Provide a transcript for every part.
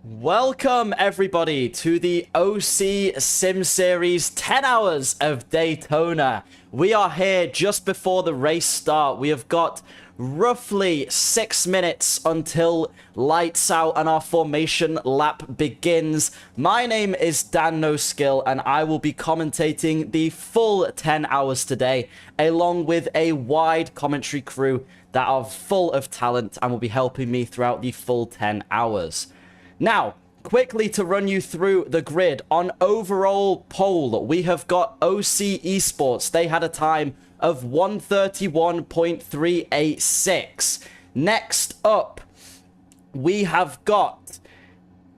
Welcome everybody to the OC Sim Series 10 hours of Daytona. We are here just before the race start. We have got roughly 6 minutes until lights out and our formation lap begins. My name is Dan No Skill and I will be commentating the full 10 hours today, along with a wide commentary crew that are full of talent and will be helping me throughout the full 10 hours. Now, quickly to run you through the grid, on overall pole, we have got OC Esports. They had a time of 131.386. Next up, we have got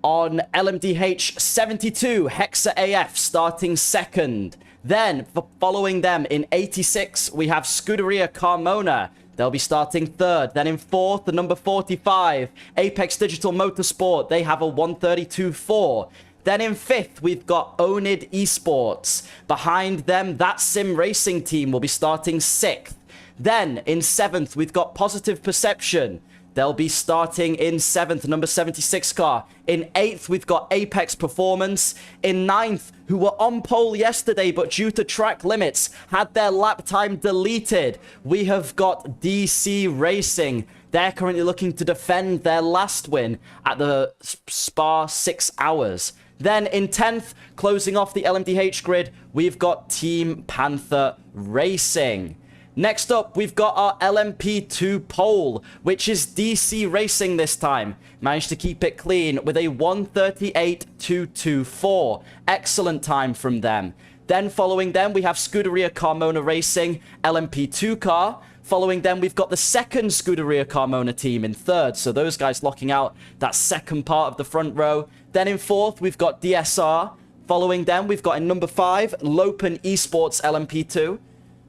on LMDH 72, Hexa AF starting second. Then, following them in 86, we have Scuderia Carmona. They'll be starting third. Then in fourth, the number 45, Apex Digital Motorsport. They have a 132.4. Then in fifth, we've got Onid Esports. Behind them, that Sim Racing team will be starting sixth. Then in seventh, we've got Positive Perception. They'll be starting in 7th, number 76 car. In 8th, we've got Apex Performance. In 9th, who were on pole yesterday, but due to track limits, had their lap time deleted. We have got DC Racing. They're currently looking to defend their last win at the Spa 6 hours. Then in 10th, closing off the LMDH grid, we've got Team Panther Racing. Next up, we've got our LMP2 pole, which is DC Racing this time. Managed to keep it clean with a 138.224. Excellent time from them. Then following them, we have Scuderia Carmona Racing, LMP2 car. Following them, we've got the second Scuderia Carmona team in third. So those guys locking out that second part of the front row. Then in fourth, we've got DSR. Following them, we've got in number 5, Lopen Esports LMP2.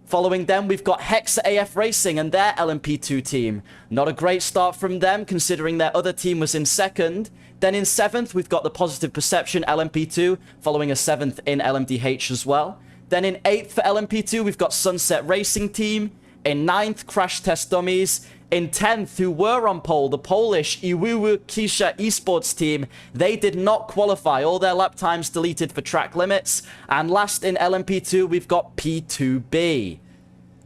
Following them, we've got Hexa AF Racing and their LMP2 team. Not a great start from them, considering their other team was in second. Then in 7th, we've got the Positive Perception LMP2, following a 7th in LMDH as well. Then in 8th for LMP2, we've got Sunset Racing Team. In 9th, Crash Test Dummies. In 10th, who were on pole, the Polish Iwuwu Kisha Esports team, they did not qualify. All their lap times deleted for track limits. And last in LMP2, we've got P2B.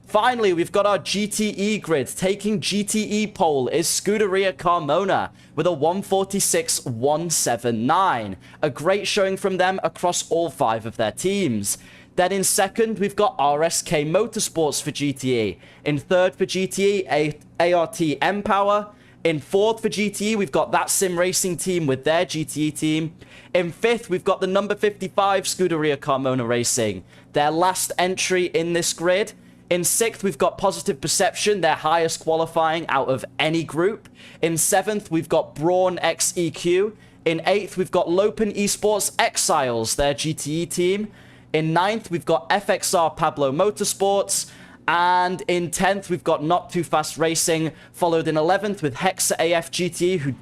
Finally, we've got our GTE grid. Taking GTE pole is Scuderia Carmona with a 146.179. A great showing from them across all 5 of their teams. Then in second, we've got RSK Motorsports for GTE. In third for GTE, ART M-Power. In fourth for GTE, we've got that Sim Racing team with their GTE team. In fifth, we've got the number 55 Scuderia Carmona Racing, their last entry in this grid. In 6th, we've got Positive Perception, their highest qualifying out of any group. In 7th, we've got Brawn XEQ. In 8th, we've got Lopen Esports Exiles, their GTE team. In 9th, we've got FXR Pablo Motorsports. And in 10th, we've got Not Too Fast Racing, followed in 11th with Hexa AF GTE, who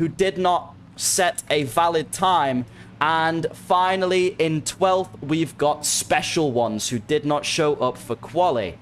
did not set a valid time. And finally, in 12th, we've got Special Ones, who did not show up for quali.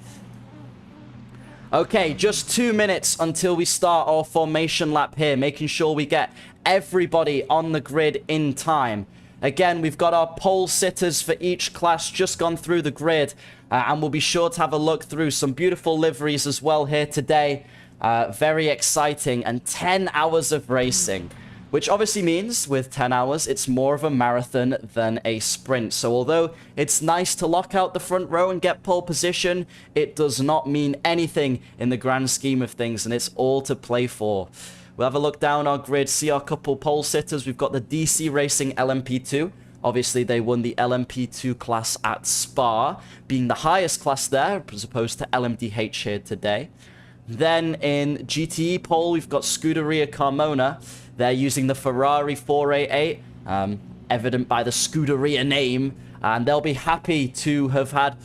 Okay, just 2 minutes until we start our formation lap here, making sure we get everybody on the grid in time. Again, we've got our pole sitters for each class just gone through the grid, and we'll be sure to have a look through some beautiful liveries as well here today. Very exciting, and 10 hours of racing, which obviously means with 10 hours, it's more of a marathon than a sprint. So although it's nice to lock out the front row and get pole position, it does not mean anything in the grand scheme of things, and it's all to play for. We'll have a look down our grid, see our couple pole sitters. We've got the DC Racing LMP2. Obviously, they won the LMP2 class at Spa, being the highest class there, as opposed to LMDH here today. Then in GTE pole, we've got Scuderia Carmona. They're using the Ferrari 488, evident by the Scuderia name. And they'll be happy to have had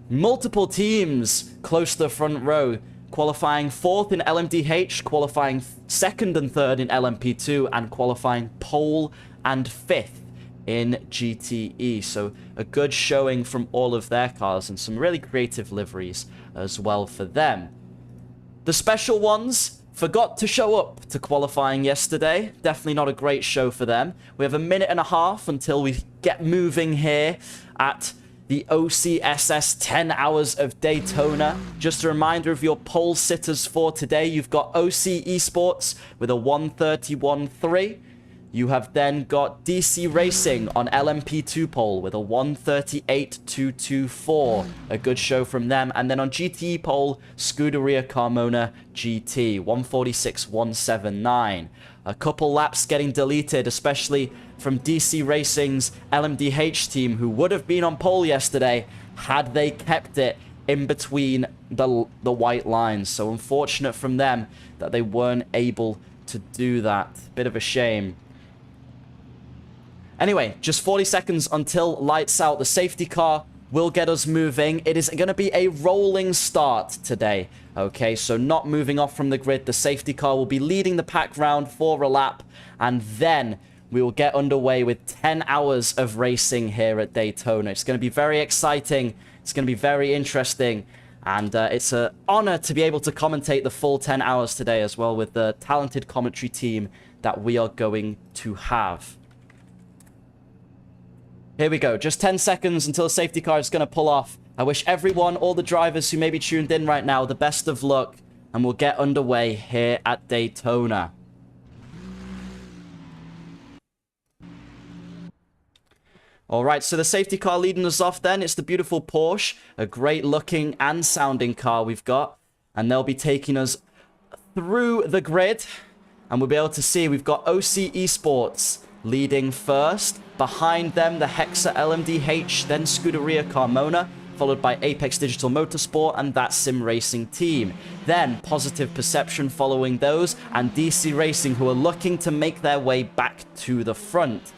multiple teams close to the front row, qualifying 4th in LMDH, qualifying 2nd and 3rd in LMP2, and qualifying pole and 5th in GTE. So a good showing from all of their cars and some really creative liveries as well for them. The special ones forgot to show up to qualifying yesterday. Definitely not a great show for them. We have a minute and a half until we get moving here at the OCSS 10 Hours of Daytona. Just a reminder of your pole sitters for today. You've got OC Esports with a 131.3. You have then got DC Racing on LMP2 pole with a 138.224. A good show from them. And then on GTE pole, Scuderia Carmona GT, 146.179. A couple laps getting deleted, especially from DC Racing's LMDH team, who would have been on pole yesterday had they kept it in between the white lines. So unfortunate from them that they weren't able to do that. Bit of a shame. Anyway, just 40 seconds until lights out. The safety car will get us moving. It is going to be a rolling start today. Okay, so not moving off from the grid. The safety car will be leading the pack round for a lap. And then we will get underway with 10 hours of racing here at Daytona. It's going to be very exciting. It's going to be very interesting. And it's an honor to be able to commentate the full 10 hours today as well with the talented commentary team that we are going to have. Here we go. Just 10 seconds until the safety car is going to pull off. I wish everyone, all the drivers who may be tuned in right now, the best of luck. And we'll get underway here at Daytona. Alright, so the safety car leading us off then. It's the beautiful Porsche. A great looking and sounding car we've got. And they'll be taking us through the grid. And we'll be able to see we've got OC Esports leading first. Behind them, the Hexa LMDH, then Scuderia Carmona, followed by Apex Digital Motorsport and that Sim Racing team. Then Positive Perception following those, and DC Racing, who are looking to make their way back to the front.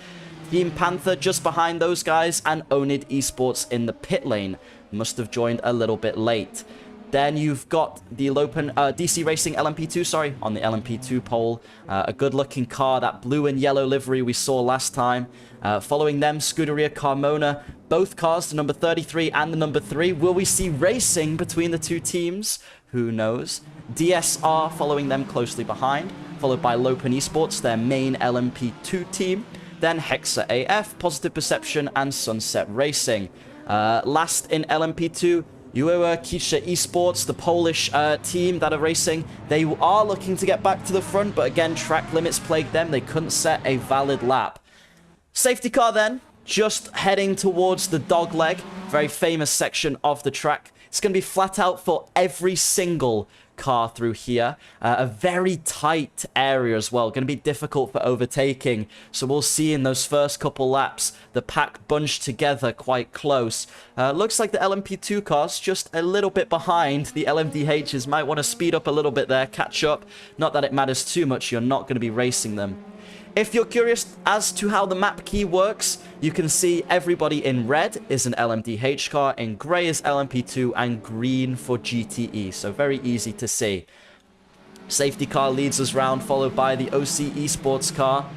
Team Panther just behind those guys, and Onid Esports in the pit lane. Must have joined a little bit late. Then you've got the DC Racing LMP2, sorry, on the LMP2 pole. A good-looking car, that blue and yellow livery we saw last time. Following them, Scuderia Carmona. Both cars, the number 33 and the number 3. Will we see racing between the two teams? Who knows? DSR following them closely behind, followed by Lopen Esports, their main LMP2 team. Then Hexa AF, Positive Perception, and Sunset Racing. Last in LMP2, Uewa Kisha Esports, the Polish team that are racing. They are looking to get back to the front, but again, track limits plagued them. They couldn't set a valid lap. Safety car then, just heading towards the dogleg, very famous section of the track. It's going to be flat out for every single car through here. A very tight area as well. Going to be difficult for overtaking. So we'll see in those first couple laps the pack bunched together quite close. Looks like the LMP2 cars just a little bit behind. The LMDHs might want to speed up a little bit there, catch up. Not that it matters too much. You're not going to be racing them. If you're curious as to how the map key works, you can see everybody in red is an LMDH car, in grey is LMP2, and green for GTE. So very easy to see. Safety car leads us round, followed by the OC Esports car.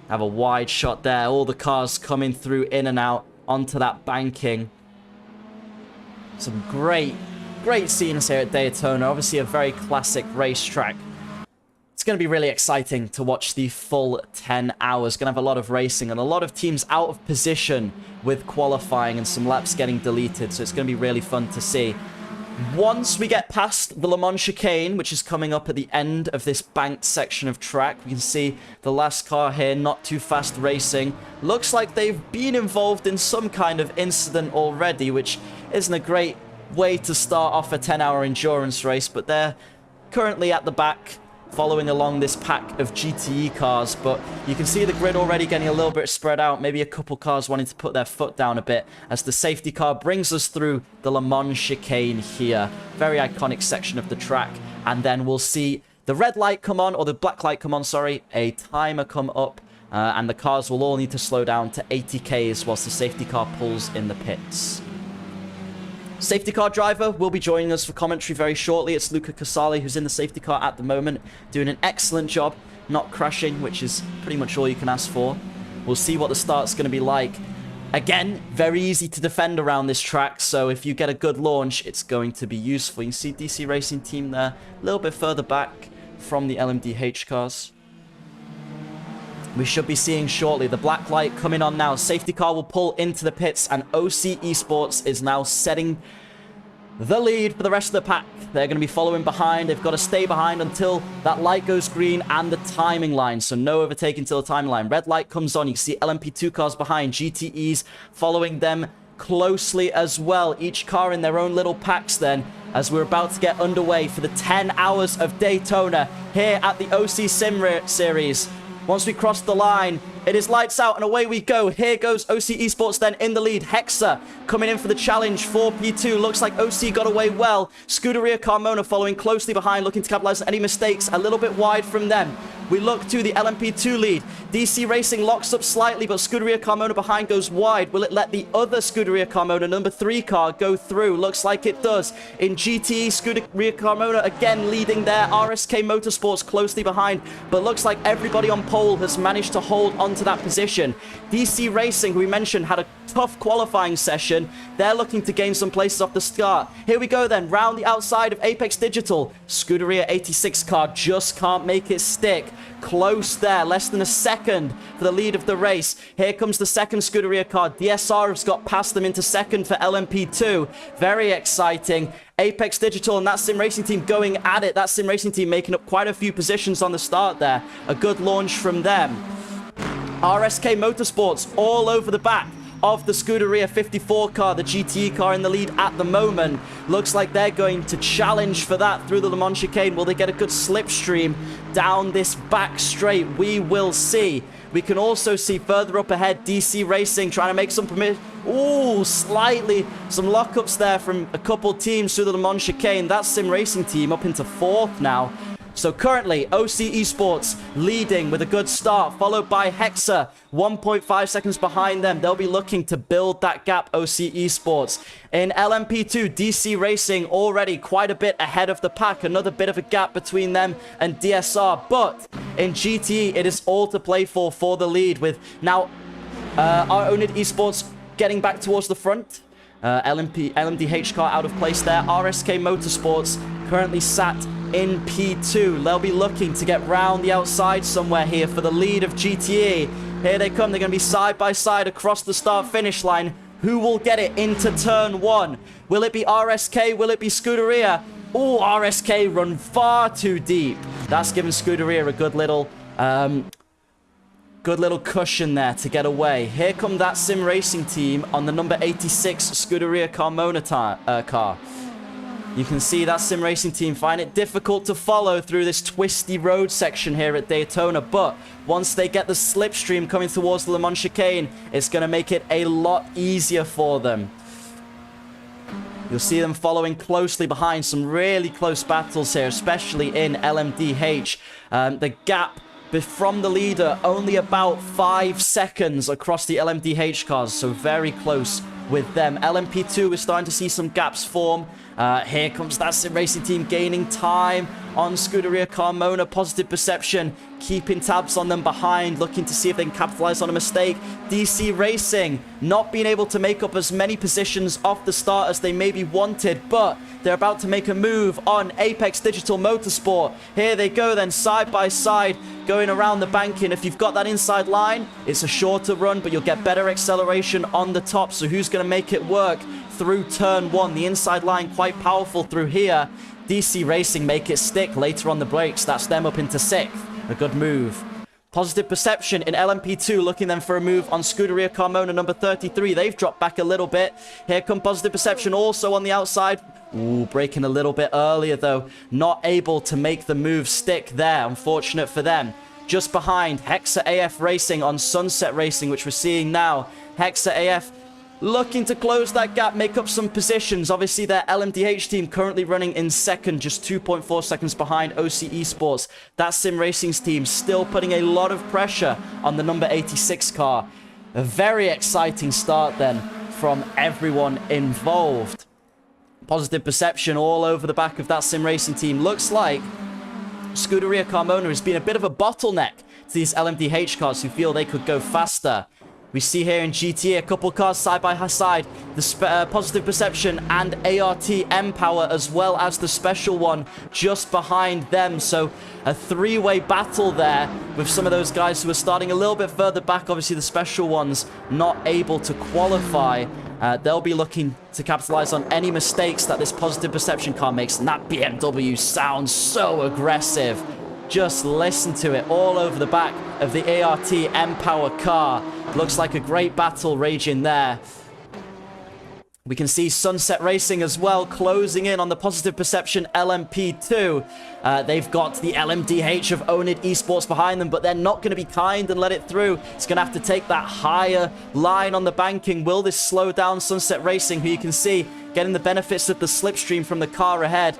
Have a wide shot there. All the cars coming through in and out onto that banking. Some great scenes here at Daytona. Obviously a very classic racetrack. It's going to be really exciting to watch the full 10 hours. Going to have a lot of racing and a lot of teams out of position with qualifying and some laps getting deleted. So it's going to be really fun to see. Once we get past the Le Mans chicane, which is coming up at the end of this banked section of track, we can see the last car here, Not Too Fast Racing. Looks like they've been involved in some kind of incident already, which isn't a great way to start off a 10-hour endurance race, but they're currently at the back, following along this pack of GTE cars. But you can see the grid already getting a little bit spread out. Maybe a couple cars wanting to put their foot down a bit as the safety car brings us through the Le Mans chicane here. Very iconic section of the track. And then we'll see the red light come on, or the black light come on, sorry. A timer come up. And the cars will all need to slow down to 80 Ks whilst the safety car pulls in the pits. Safety car driver will be joining us for commentary very shortly. It's Luca Casali, who's in the safety car at the moment, doing an excellent job, not crashing, which is pretty much all you can ask for. We'll see what the start's going to be like. Again, very easy to defend around this track, so if you get a good launch, it's going to be useful. You can see DC Racing Team there, a little bit further back from the LMDH cars. We should be seeing shortly the black light coming on now. Safety car will pull into the pits, and OC Esports is now setting the lead for the rest of the pack. They're going to be following behind. They've got to stay behind until that light goes green and the timing line. So no overtaking until the timing line. Red light comes on. You can see LMP2 cars behind. GTEs following them closely as well. Each car in their own little packs then, as we're about to get underway for the 10 hours of Daytona here at the OC Sim Series. Once we cross the line, it is lights out and away we go. Here goes OC Esports then in the lead. Hexa coming in for the challenge for P2. Looks like OC got away well. Scuderia Carmona following closely behind, looking to capitalize on any mistakes. A little bit wide from them. We look to the LMP2 lead. DC Racing locks up slightly, but Scuderia Carmona behind goes wide. Will it let the other Scuderia Carmona number 3 car go through? Looks like it does. In GTE, Scuderia Carmona again leading there. RSK Motorsports closely behind, but looks like everybody on pole has managed to hold onto that position. DC Racing, who we mentioned, had a tough qualifying session. They're looking to gain some places off the start. Here we go then, round the outside of Apex Digital. Scuderia 86 car just can't make it stick. Close there, less than a second for the lead of the race. Here comes the second Scuderia car. DSR has got past them into second for LMP2. Very exciting. Apex Digital and that Sim Racing Team going at it. That Sim Racing Team making up quite a few positions on the start there. A good launch from them. RSK Motorsports all over the back of the Scuderia 54 car, the GTE car in the lead at the moment. Looks like they're going to challenge for that through the Le Mans chicane. Will they get a good slipstream down this back straight? We will see. We can also see further up ahead, DC Racing trying to make some slightly some lockups there from a couple teams through the Le Mans chicane. That Sim Racing Team up into 4th now. So currently, OC Esports leading with a good start, followed by Hexa, 1.5 seconds behind them. They'll be looking to build that gap, OC Esports. In LMP2, DC Racing already quite a bit ahead of the pack. Another bit of a gap between them and DSR. But in GTE, it is all to play for the lead, with now our owned Esports getting back towards the front. LMDH car out of place there. RSK Motorsports currently sat in P2. They'll be looking to get round the outside somewhere here for the lead of GTE. Here they come. They're going to be side by side across the start-finish line. Who will get it into turn 1? Will it be RSK? Will it be Scuderia? Oh, RSK run far too deep. That's given Scuderia a good little cushion there to get away. Here come that Sim Racing Team on the number 86 Scuderia Carmona car. You can see that Sim Racing Team find it difficult to follow through this twisty road section here at Daytona, but once they get the slipstream coming towards the Le Mans chicane, it's going to make it a lot easier for them. You'll see them following closely behind. Some really close battles here, especially in LMDH. The gap from the leader only about 5 seconds across the LMDH cars, so very close with them. LMP2 is starting to see some gaps form. Here comes that Sim Racing Team gaining time on Scuderia Carmona. Positive Perception keeping tabs on them behind, looking to see if they can capitalize on a mistake. DC Racing not being able to make up as many positions off the start as they maybe wanted, but they're about to make a move on Apex Digital Motorsport. Here they go then, side by side, going around the banking. If you've got that inside line, it's a shorter run, but you'll get better acceleration on the top. So who's going to make it work through turn 1? The inside line quite powerful through here. DC Racing make it stick later on the brakes. That's them up into 6th. A good move. Positive Perception in LMP2 looking then for a move on Scuderia Carmona number 33. They've dropped back a little bit. Here come Positive Perception also on the outside. Ooh, braking a little bit earlier though. Not able to make the move stick there. Unfortunate for them. Just behind, Hexa AF Racing on Sunset Racing, which we're seeing now. Hexa AF looking to close that gap, make up some positions. Obviously, their LMDH team currently running in second, just 2.4 seconds behind OC Esports. That Sim Racing's team still putting a lot of pressure on the number 86 car. A very exciting start then from everyone involved. Positive Perception all over the back of that Sim Racing team. Looks like Scuderia Carmona has been a bit of a bottleneck to these LMDH cars who feel they could go faster. We see here in GTA a couple cars side by side, the Positive Perception and ART M-Power, as well as the special one just behind them. So a three-way battle there with some of those guys who are starting a little bit further back. Obviously, the special ones not able to qualify. They'll be looking to capitalize on any mistakes that this Positive Perception car makes. And that BMW sounds so aggressive. Just listen to it all over the back of the ART M-Power car. Looks like a great battle raging there. We can see Sunset Racing as well closing in on the Positive Perception LMP2. They've got the LMDH of Own It Esports behind them, but they're not going to be kind and let it through. It's going to have to take that higher line on the banking. Will this slow down Sunset Racing, who you can see getting the benefits of the slipstream from the car ahead?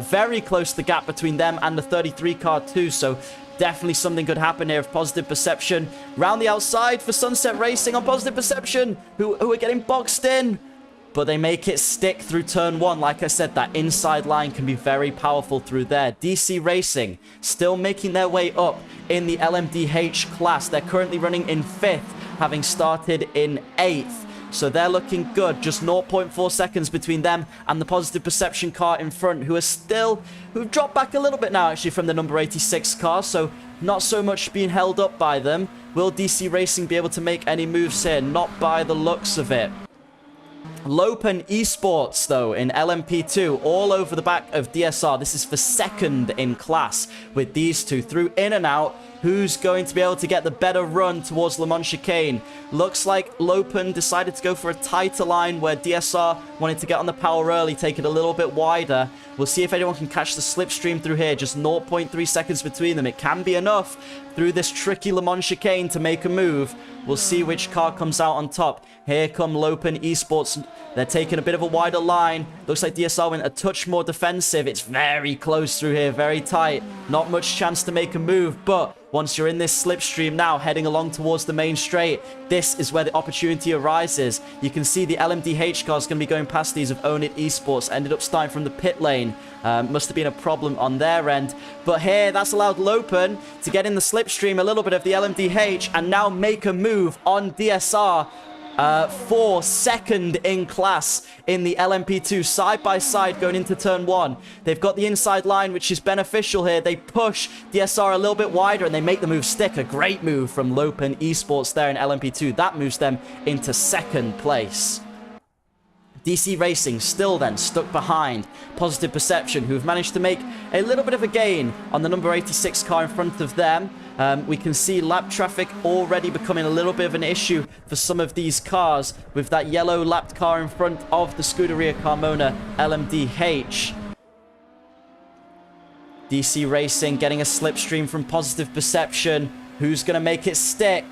Very close to the gap between them and the 33 car too, so definitely something could happen here if Positive Perception. Round the outside for Sunset Racing on Positive Perception, who are getting boxed in. But they make it stick through turn one. Like I said, that inside line can be very powerful through there. DC Racing still making their way up in the LMDH class. They're currently running in 5th, having started in 8th. So they're looking good. Just 0.4 seconds between them and the Positive Perception car in front, who've dropped back a little bit now, actually, from the number 86 car. So not so much being held up by them. Will DC Racing be able to make any moves here? Not by the looks of it. Lopen Esports, though, in LMP2, all over the back of DSR. This is for second in class with these two through in and out. Who's going to be able to get the better run towards Le Mans Chicane? Looks like Lopen decided to go for a tighter line where DSR wanted to get on the power early, take it a little bit wider. We'll see if anyone can catch the slipstream through here. Just 0.3 seconds between them. It can be enough through this tricky Le Mans Chicane to make a move. We'll see which car comes out on top. Here come Lopen Esports. They're taking a bit of a wider line. Looks like DSR went a touch more defensive. It's very close through here, very tight. Not much chance to make a move, but once you're in this slipstream now, heading along towards the main straight, this is where the opportunity arises. You can see the LMDH car is going to be going past these of Own It Esports. Ended up starting from the pit lane. Must have been a problem on their end. But here, that's allowed Lopen to get in the slipstream a little bit of the LMDH and now make a move on DSR. For second in class in the LMP2, side by side going into turn one. They've got the inside line, which is beneficial here. They push DSR a little bit wider and they make the move stick. A great move from Lopen Esports there in LMP2. That moves them into second place. DC Racing still then stuck behind Positive Perception, who've managed to make a little bit of a gain on the number 86 car in front of them. We can see lap traffic already becoming a little bit of an issue for some of these cars with that yellow lapped car in front of the Scuderia Carmona LMDH. DC Racing getting a slipstream from Positive Perception. Who's going to make it stick?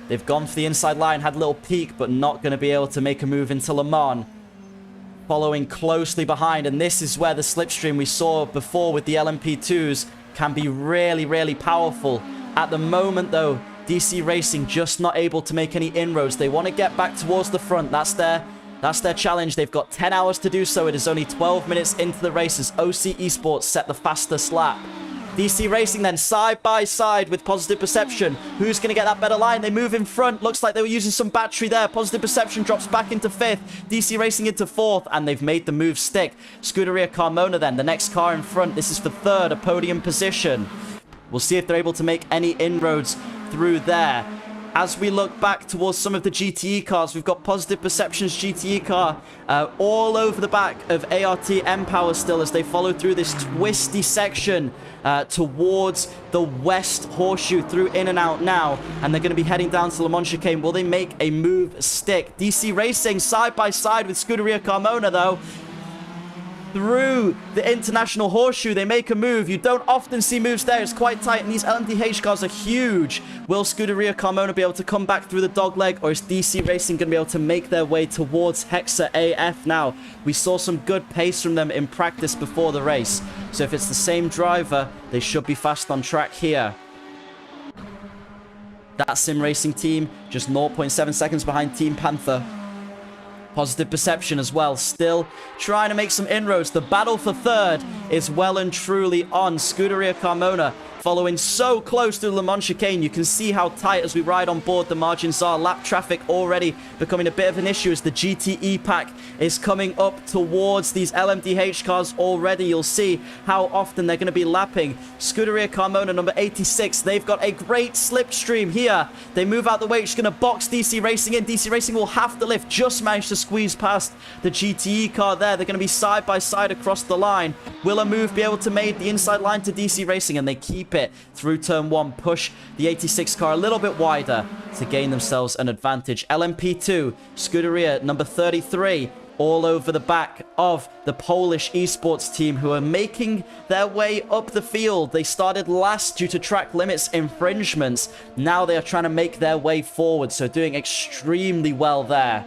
They've gone for the inside line, had a little peek, but not going to be able to make a move into Le Mans. Following closely behind, and this is where the slipstream we saw before with the LMP2s can be really, really powerful. At the moment, though, DC Racing just not able to make any inroads. They want to get back towards the front. That's their challenge. They've got 10 hours to do so. It is only 12 minutes into the race as OC Esports set the fastest lap. DC Racing then side by side with Positive Perception. Who's going to get that better line? They move in front. Looks like they were using some battery there. Positive Perception drops back into 5th. DC Racing into 4th. And they've made the move stick. Scuderia Carmona then, the next car in front. This is for 3rd, a podium position. We'll see if they're able to make any inroads through there. As we look back towards some of the GTE cars, we've got Positive Perception's GTE car all over the back of ART M-Power still as they follow through this twisty section towards the West Horseshoe through in and out now. And they're going to be heading down to Le Mans Chicane. Will they make a move stick? DC Racing side by side with Scuderia Carmona, though. Through the International Horseshoe, they make a move. You don't often see moves there. It's quite tight, and these LMDH cars are huge. Will Scuderia Carmona be able to come back through the dogleg, or is DC Racing going to be able to make their way towards Hexa AF now? We saw some good pace from them in practice before the race. So if it's the same driver, they should be fast on track here. That Sim Racing team just 0.7 seconds behind Team Panther. Positive Perception as well, still trying to make some inroads. The battle for 3rd is well and truly on. Scuderia Carmona following so close to the Le Mans chicane. You can see how tight as we ride on board the margins are. Lap traffic already becoming a bit of an issue as the GTE pack is coming up towards these LMDH cars already. You'll see how often they're going to be lapping. Scuderia Carmona, number 86, they've got a great slipstream here. They move out the way. It's going to box DC Racing in. DC Racing will have to lift. Just managed to squeeze past the GTE car there. They're going to be side by side across the line. Will a move be able to make the inside line to DC Racing? And they keep it through turn 1. Push the 86 car a little bit wider to gain themselves an advantage. LMP2, Scuderia, number 33, all over the back of the Polish esports team who are making their way up the field. They started last due to track limits infringements. Now they are trying to make their way forward, so doing extremely well there.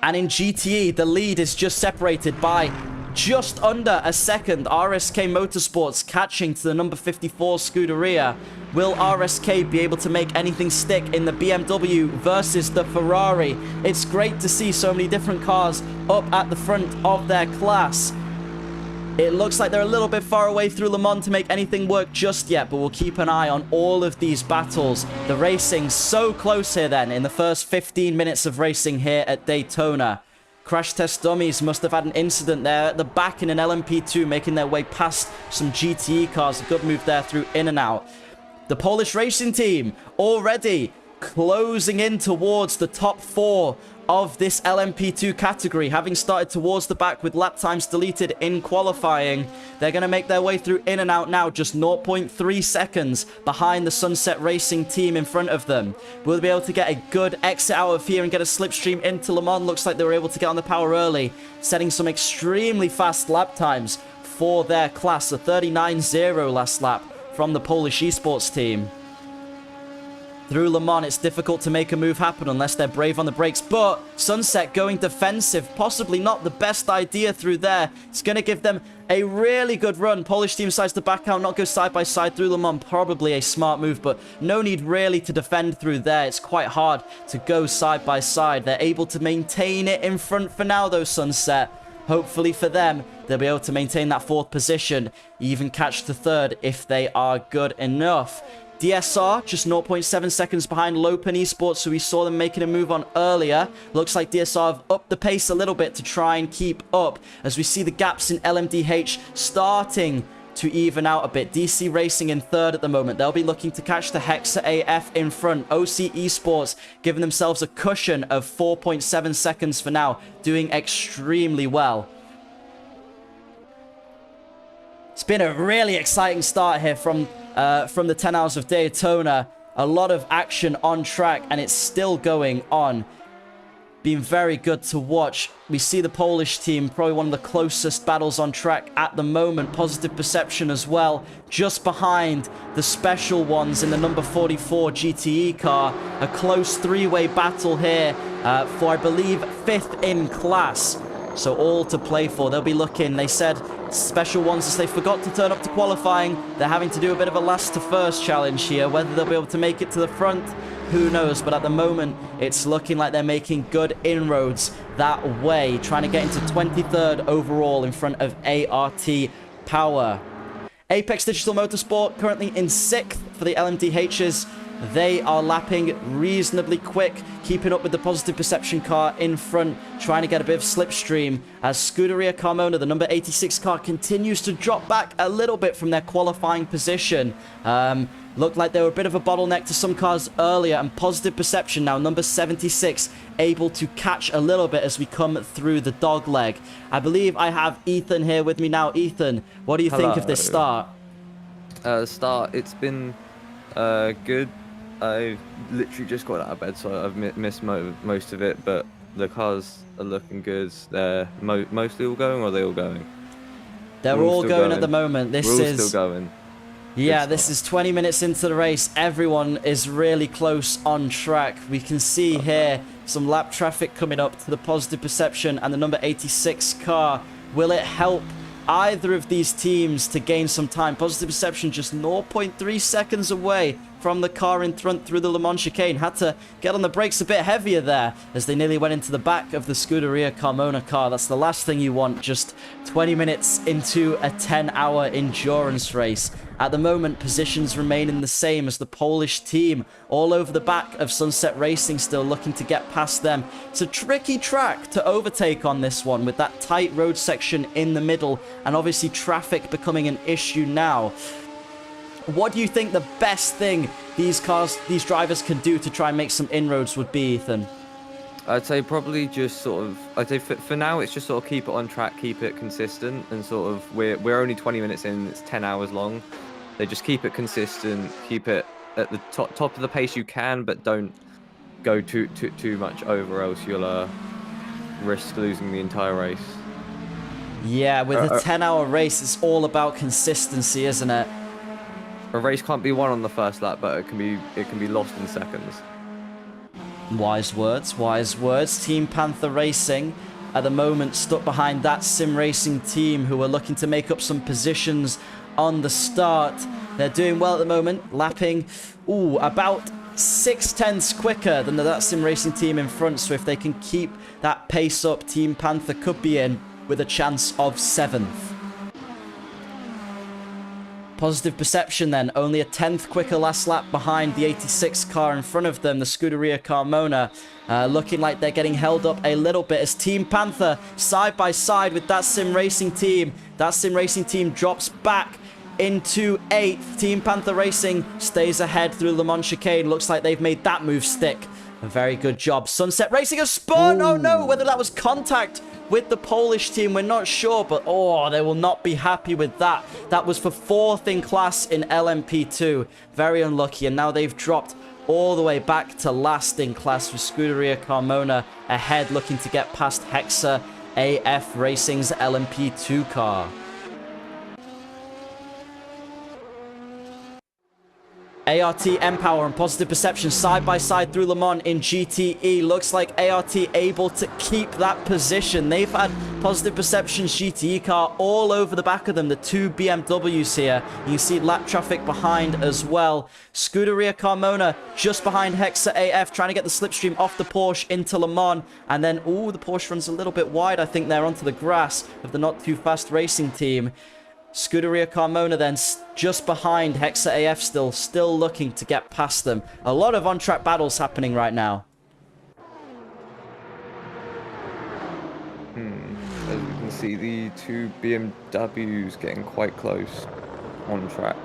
And in GTE, the lead is just separated by just under a second. RSK Motorsports catching to the number 54 Scuderia. Will RSK be able to make anything stick in the BMW versus the Ferrari? It's great to see so many different cars up at the front of their class. It looks like they're a little bit far away through Le Mans to make anything work just yet, but we'll keep an eye on all of these battles. The racing so close here then in the first 15 minutes of racing here at Daytona. Crash Test Dummies must have had an incident there at the back in an LMP2, making their way past some GTE cars. A good move there through in and out. The Polish racing team already closing in towards the top 4 of this LMP2 category, having started towards the back with lap times deleted in qualifying. They're going to make their way through in and out now, just 0.3 seconds behind the Sunset Racing team in front of them. Will they be able to get a good exit out of here and get a slipstream into Le Mans? Looks like they were able to get on the power early, setting some extremely fast lap times for their class. A 39.0 last lap from the Polish esports team. Through Le Mans, it's difficult to make a move happen unless they're brave on the brakes. But Sunset going defensive, possibly not the best idea through there. It's going to give them a really good run. Polish team decides to back out, not go side by side through Le Mans. Probably a smart move, but no need really to defend through there. It's quite hard to go side by side. They're able to maintain it in front for now, though, Sunset. Hopefully for them, they'll be able to maintain that 4th position, even catch the 3rd if they are good enough. DSR, just 0.7 seconds behind Lopen Esports, who we saw them making a move on earlier. Looks like DSR have upped the pace a little bit to try and keep up, as we see the gaps in LMDH starting to even out a bit. DC Racing in 3rd at the moment. They'll be looking to catch the Hexa AF in front. OC Esports giving themselves a cushion of 4.7 seconds for now, doing extremely well. It's been a really exciting start here from the 10 hours of Daytona. A lot of action on track, and it's still going on. Been very good to watch. We see the Polish team, probably one of the closest battles on track at the moment. Positive Perception as well, just behind the special ones in the number 44 GTE car. A close 3-way battle here for, I believe, 5th in class. So all to play for. They'll be looking, they said, special ones as they forgot to turn up to qualifying. They're having to do a bit of a last to first challenge here. Whether they'll be able to make it to the front, who knows? But at the moment, it's looking like they're making good inroads that way, trying to get into 23rd overall in front of ART Power. Apex Digital Motorsport currently in 6th for the LMDHs. They are lapping reasonably quick, keeping up with the Positive Perception car in front, trying to get a bit of slipstream as Scuderia Carmona, the number 86 car, continues to drop back a little bit from their qualifying position. Looked like they were a bit of a bottleneck to some cars earlier, and Positive Perception now, number 76, able to catch a little bit as we come through the dog leg. I believe I have Ethan here with me now. Ethan, what do you think of this start? The start, it's been good. I literally just got out of bed, so I've missed most of it, but the cars are looking good. They're mostly all going, or are they all going? They're all going at the moment. This is still going. Yeah, this is 20 minutes into the race. Everyone is really close on track. We can see here some lap traffic coming up to the Positive Perception and the number 86 car. Will it help either of these teams to gain some time? Positive Perception just 0.3 seconds away from the car in front through the Le Mans chicane. Had to get on the brakes a bit heavier there as they nearly went into the back of the Scuderia Carmona car. That's the last thing you want, just 20 minutes into a 10-hour endurance race. At the moment, positions remaining the same as the Polish team all over the back of Sunset Racing, still looking to get past them. It's a tricky track to overtake on this one with that tight road section in the middle and obviously traffic becoming an issue now. What do you think the best thing these drivers can do to try and make some inroads would be, Ethan? I'd say probably just sort of, I'd say for now it's just sort of keep it on track, keep it consistent, and sort of we're only 20 minutes in, it's 10 hours long. They just keep it consistent, keep it at the top of the pace you can, but don't go too much over, else you'll risk losing the entire race. Yeah, with a 10-hour race, it's all about consistency, isn't it? A race can't be won on the first lap, but it can be lost in seconds. Wise words, wise words. Team Panther Racing at the moment stuck behind that Sim Racing team who are looking to make up some positions on the start. They're doing well at the moment, lapping about 6/10 quicker than that Sim Racing team in front. So if they can keep that pace up, Team Panther could be in with a chance of 7th. Positive Perception then, only a 10th quicker last lap behind the 86 car in front of them, the Scuderia Carmona. Looking like they're getting held up a little bit as Team Panther side by side with that Sim Racing team. That Sim Racing team drops back into 8th. Team Panther Racing stays ahead through Le Mans chicane. Looks like they've made that move stick. A very good job. Sunset Racing has spun. Oh no, whether that was contact with the Polish team, we're not sure, but they will not be happy with that. That was for 4th in class in LMP2. Very unlucky, and now they've dropped all the way back to last in class with Scuderia Carmona ahead, looking to get past Hexa AF Racing's LMP2 car. ART, Empower, and Positive Perception side by side through Le Mans in GTE. Looks like ART able to keep that position. They've had Positive Perception's GTE car all over the back of them. The 2 BMWs here. You can see lap traffic behind as well. Scuderia Carmona just behind Hexa AF, trying to get the slipstream off the Porsche into Le Mans. And then, the Porsche runs a little bit wide, I think, there onto the grass of the Not Too Fast Racing team. Scuderia Carmona then just behind Hexa AF still looking to get past them. A lot of on-track battles happening right now. As we can see, the 2 BMWs getting quite close on track.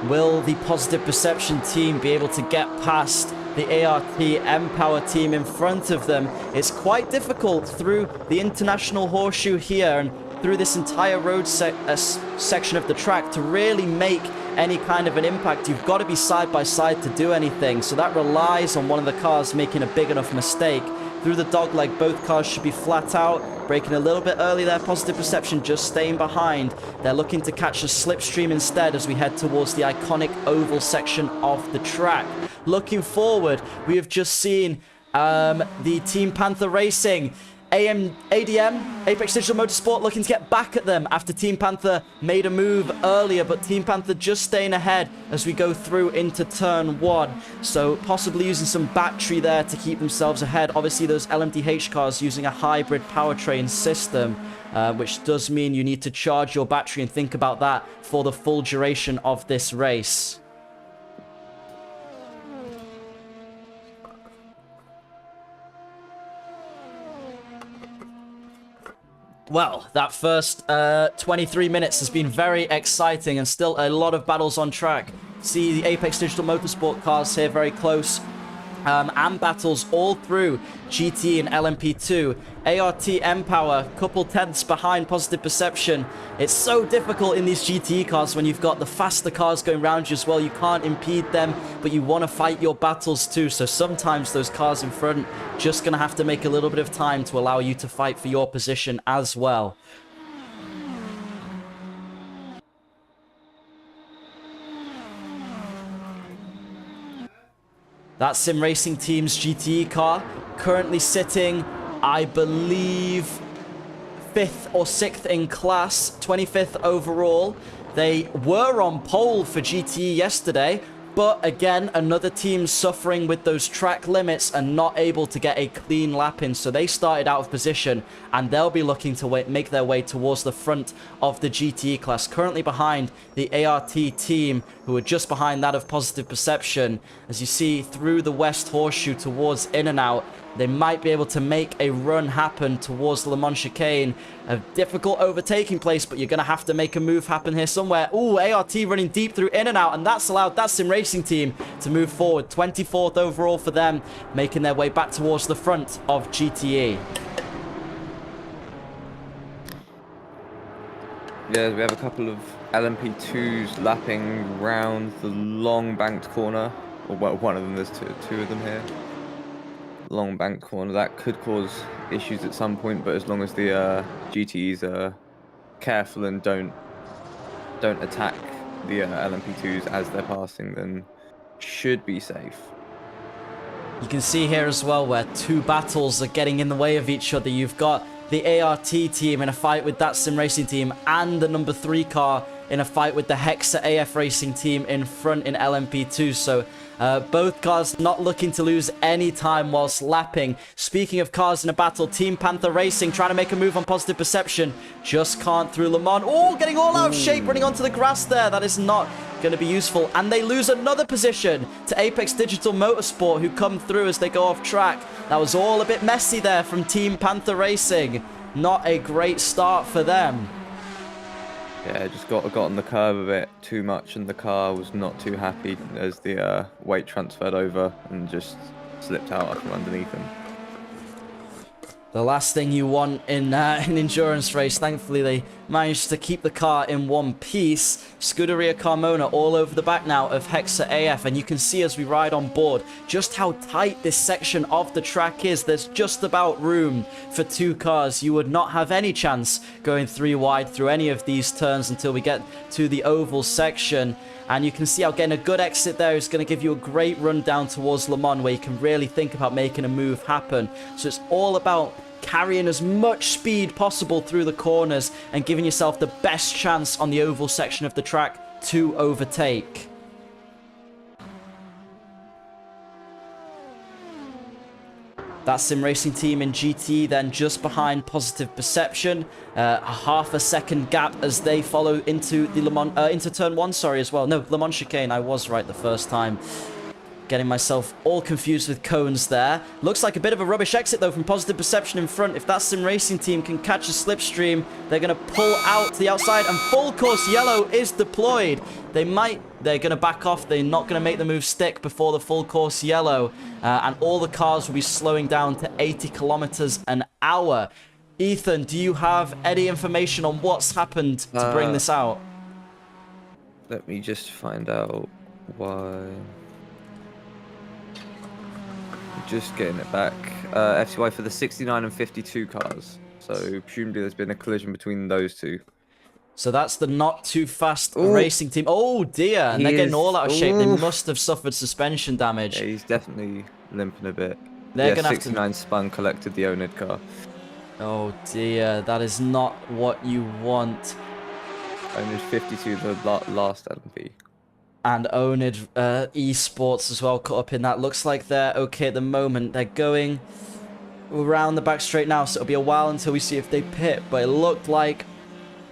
Will the Positive Perception team be able to get past the ART Empower team in front of them? It's quite difficult through the International Horseshoe here and through this entire road section of the track to really make any kind of an impact. You've got to be side by side to do anything, so that relies on one of the cars making a big enough mistake. Through the dogleg, both cars should be flat out, braking a little bit early there. Positive Perception just staying behind. They're looking to catch a slipstream instead as we head towards the iconic oval section of the track. Looking forward, we have just seen the Team Panther Racing ADM, Apex Digital Motorsport, looking to get back at them after Team Panther made a move earlier, but Team Panther just staying ahead as we go through into turn 1. So possibly using some battery there to keep themselves ahead. Obviously, those LMDH cars using a hybrid powertrain system, which does mean you need to charge your battery and think about that for the full duration of this race. Well, that first 23 minutes has been very exciting and still a lot of battles on track. See the Apex Digital Motorsport cars here very close. And battles all through GT and LMP2. ART Empower, couple tenths behind Positive Perception. It's so difficult in these GTE cars when you've got the faster cars going around you as well. You can't impede them, but you want to fight your battles too. So sometimes those cars in front just going to have to make a little bit of time to allow you to fight for your position as well. That Sim Racing team's GTE car currently sitting, I believe, 5th or 6th in class, 25th overall. They were on pole for GTE yesterday, but again, another team suffering with those track limits and not able to get a clean lap in. So they started out of position, and they'll be looking to make their way towards the front of the GTE class. Currently behind the ART team, who are just behind that of Positive Perception. As you see through the West Horseshoe towards In and Out, they might be able to make a run happen towards Le Mans Chicane. A difficult overtaking place, but you're going to have to make a move happen here somewhere. Ooh, ART running deep through In and Out, and that's allowed that Sim Racing team to move forward. 24th overall for them, making their way back towards the front of GTE. Yeah, we have a couple of LMP2s lapping round the long banked corner. Or well, one of them, there's two of them here. Long banked corner, that could cause issues at some point, but as long as the GTEs are careful and don't attack the LMP2s as they're passing, then should be safe. You can see here as well where two battles are getting in the way of each other. You've got the ART team in a fight with that Sim Racing team, and the number 3 car in a fight with the Hexa AF Racing team in front in LMP2. So both cars not looking to lose any time whilst lapping. Speaking of cars in a battle, Team Panther Racing trying to make a move on Positive Perception. Just can't through Le Mans. Oh, getting all out of shape, running onto the grass there. That is not going to be useful. And they lose another position to Apex Digital Motorsport, who come through as they go off track. That was all a bit messy there from Team Panther Racing. Not a great start for them. Yeah, just got on the curb a bit too much, and the car was not too happy as the weight transferred over and just slipped out from underneath him. The last thing you want in an endurance race. Thankfully, they managed to keep the car in one piece. Scuderia Carmona all over the back now of Hexa AF. And you can see as we ride on board just how tight this section of the track is. There's just about room for 2 cars. You would not have any chance going 3 wide through any of these turns until we get to the oval section. And you can see how getting a good exit there is going to give you a great run down towards Le Mans, where you can really think about making a move happen. So it's all about carrying as much speed possible through the corners and giving yourself the best chance on the oval section of the track to overtake. That Sim Racing team in GT then just behind Positive Perception. A half a second gap as they follow into the Le Mans, into turn 1, sorry, as well. No, Le Mans Chicane, I was right the first time. Getting myself all confused with cones there. Looks like a bit of a rubbish exit, though, from Positive Perception in front. If that Sim Racing team can catch a slipstream, they're going to pull out to the outside, and full course yellow is deployed. They're going to back off. They're not going to make the move stick before the full course yellow, and all the cars will be slowing down to 80 kilometers an hour. Ethan, do you have any information on what's happened to bring this out? Let me just find out why. Just getting it back. FCY for the 69 and 52 cars. So presumably there's been a collision between those two. So that's the not too fast racing team. Oh dear, and they're getting all out of shape. They must have suffered suspension damage. Yeah, he's definitely limping a bit. They're gonna 69 have to... spun, collected the Onid car. Oh dear, that is not what you want. Onid 52, the last LMP. And Onid Esports as well caught up in that. Looks like they're okay at the moment. They're going around the back straight now, so it'll be a while until we see if they pit. But it looked like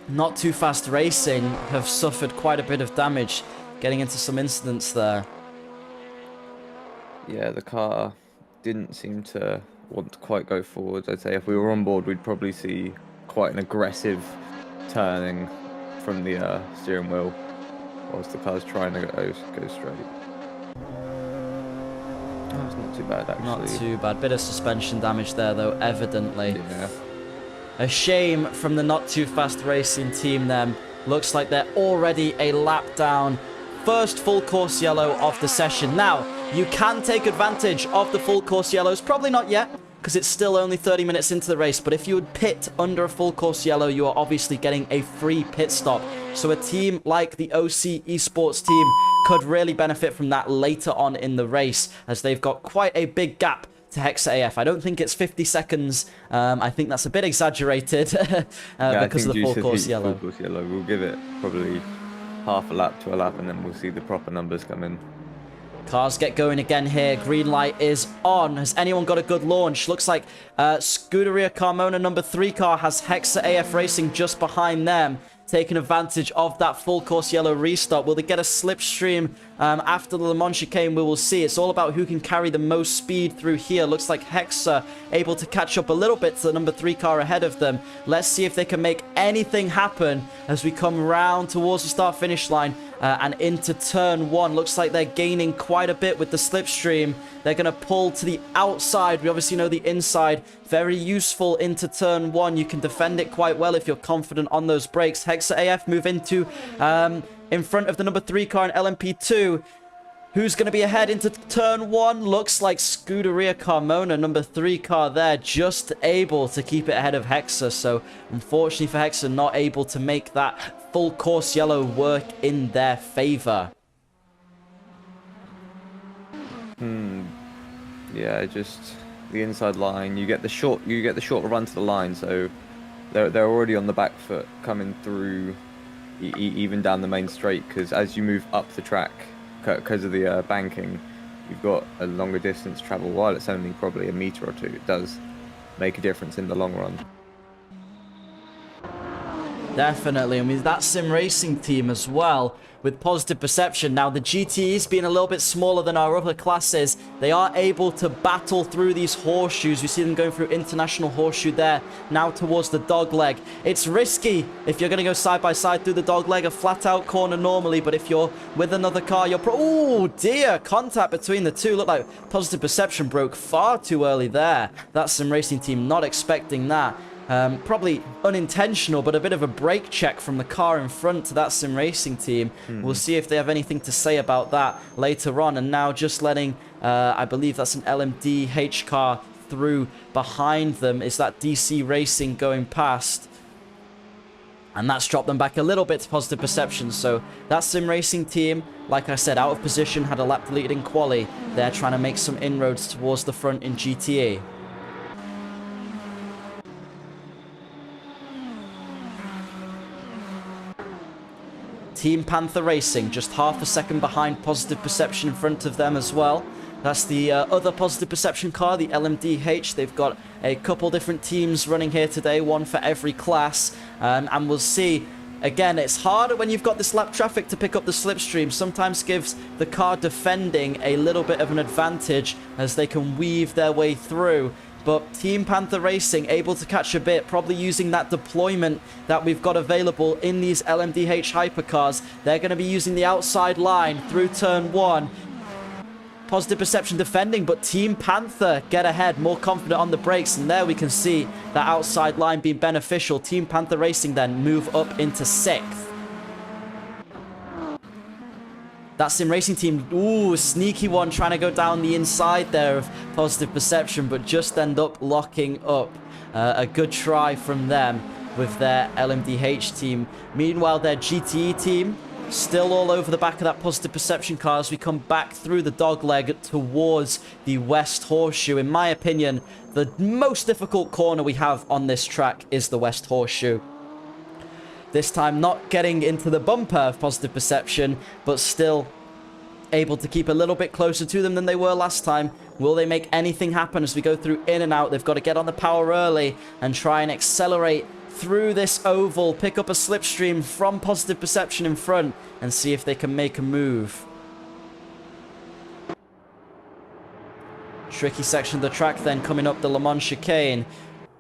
Not Too Fast Racing have suffered quite a bit of damage, getting into some incidents there. Yeah, the car didn't seem to want to quite go forward. I'd say if we were on board, we'd probably see quite an aggressive turning from the steering wheel, whilst the car's trying to go straight. Oh, it's not too bad, actually. Not too bad. Bit of suspension damage there, though, evidently. Yeah. A shame from the Not Too Fast Racing team then. Looks like they're already a lap down. First full course yellow of the session. Now, you can take advantage of the full course yellows. Probably not yet, because it's still only 30 minutes into the race. But if you would pit under a full course yellow, you are obviously getting a free pit stop. So a team like the OC Esports team could really benefit from that later on in the race, as they've got quite a big gap to Hexa AF. I don't think it's 50 seconds. I think that's a bit exaggerated because of the full course yellow. Full course yellow. We'll give it probably half a lap to a lap, and then we'll see the proper numbers come in. Cars get going again here. Green light is on. Has anyone got a good launch? Looks like Scuderia Carmona number 3 car has Hexa AF Racing just behind them, taking advantage of that full course yellow restart. Will they get a slipstream after the Le Mans chicane? We will see. It's all about who can carry the most speed through here. Looks like Hexa able to catch up a little bit to the number 3 car ahead of them. Let's see if they can make anything happen as we come round towards the start finish line and into turn 1. Looks like they're gaining quite a bit with the slipstream. They're going to pull to the outside. We obviously know the inside. Very useful into turn 1. You can defend it quite well if you're confident on those brakes. Hexa AF move into in front of the number 3 car in LMP2. Who's going to be ahead into turn 1? Looks like Scuderia Carmona, number 3 car there, just able to keep it ahead of Hexa. So, unfortunately for Hexa, not able to make that full course yellow work in their favor. Yeah, just the inside line. You get the short run to the line, so they're already on the back foot coming through, even down the main straight. Because as you move up the track, because of the banking, you've got a longer distance travel. While it's only probably a meter or two, it does make a difference in the long run. Definitely, and with that sim racing team as well, with positive perception. Now, the GTEs being a little bit smaller than our other classes, they are able to battle through these horseshoes. You see them going through international horseshoe there, now towards the dog leg. It's risky if you're going to go side by side through the dog leg, a flat out corner normally, but if you're with another car, you're oh dear, contact between the two. Looked like positive perception broke far too early there. That sim racing team not expecting that. Probably unintentional, but a bit of a brake check from the car in front to that sim racing team. We'll see if they have anything to say about that later on. And now just letting, I believe that's an LMDH car through behind them. Is that DC Racing going past? And that's dropped them back a little bit to positive perception. So that sim racing team, like I said, out of position, had a lap deleted in quali. They're trying to make some inroads towards the front in GTE. Team Panther Racing, just half a second behind positive perception in front of them as well. That's the other positive perception car, the LMDH. They've got a couple different teams running here today, one for every class. And we'll see, again, it's harder when you've got this lap traffic to pick up the slipstream. Sometimes gives the car defending a little bit of an advantage as they can weave their way through. But Team Panther Racing able to catch a bit, probably using that deployment that we've got available in these LMDH hypercars. They're going to be using the outside line through turn 1. Positive perception defending, but Team Panther get ahead, more confident on the brakes. And there we can see that outside line being beneficial. Team Panther Racing then move up into 6th. That sim racing team, ooh, sneaky one, trying to go down the inside there of positive perception, but just end up locking up. A good try from them with their LMDH team. Meanwhile, their GTE team still all over the back of that positive perception car as we come back through the dogleg towards the West Horseshoe. In my opinion, the most difficult corner we have on this track is the West Horseshoe. This time not getting into the bumper of positive perception, but still able to keep a little bit closer to them than they were last time. Will they make anything happen as we go through in and out? They've got to get on the power early and try and accelerate through this oval, pick up a slipstream from positive perception in front and see if they can make a move. Tricky section of the track then coming up the Le Mans chicane.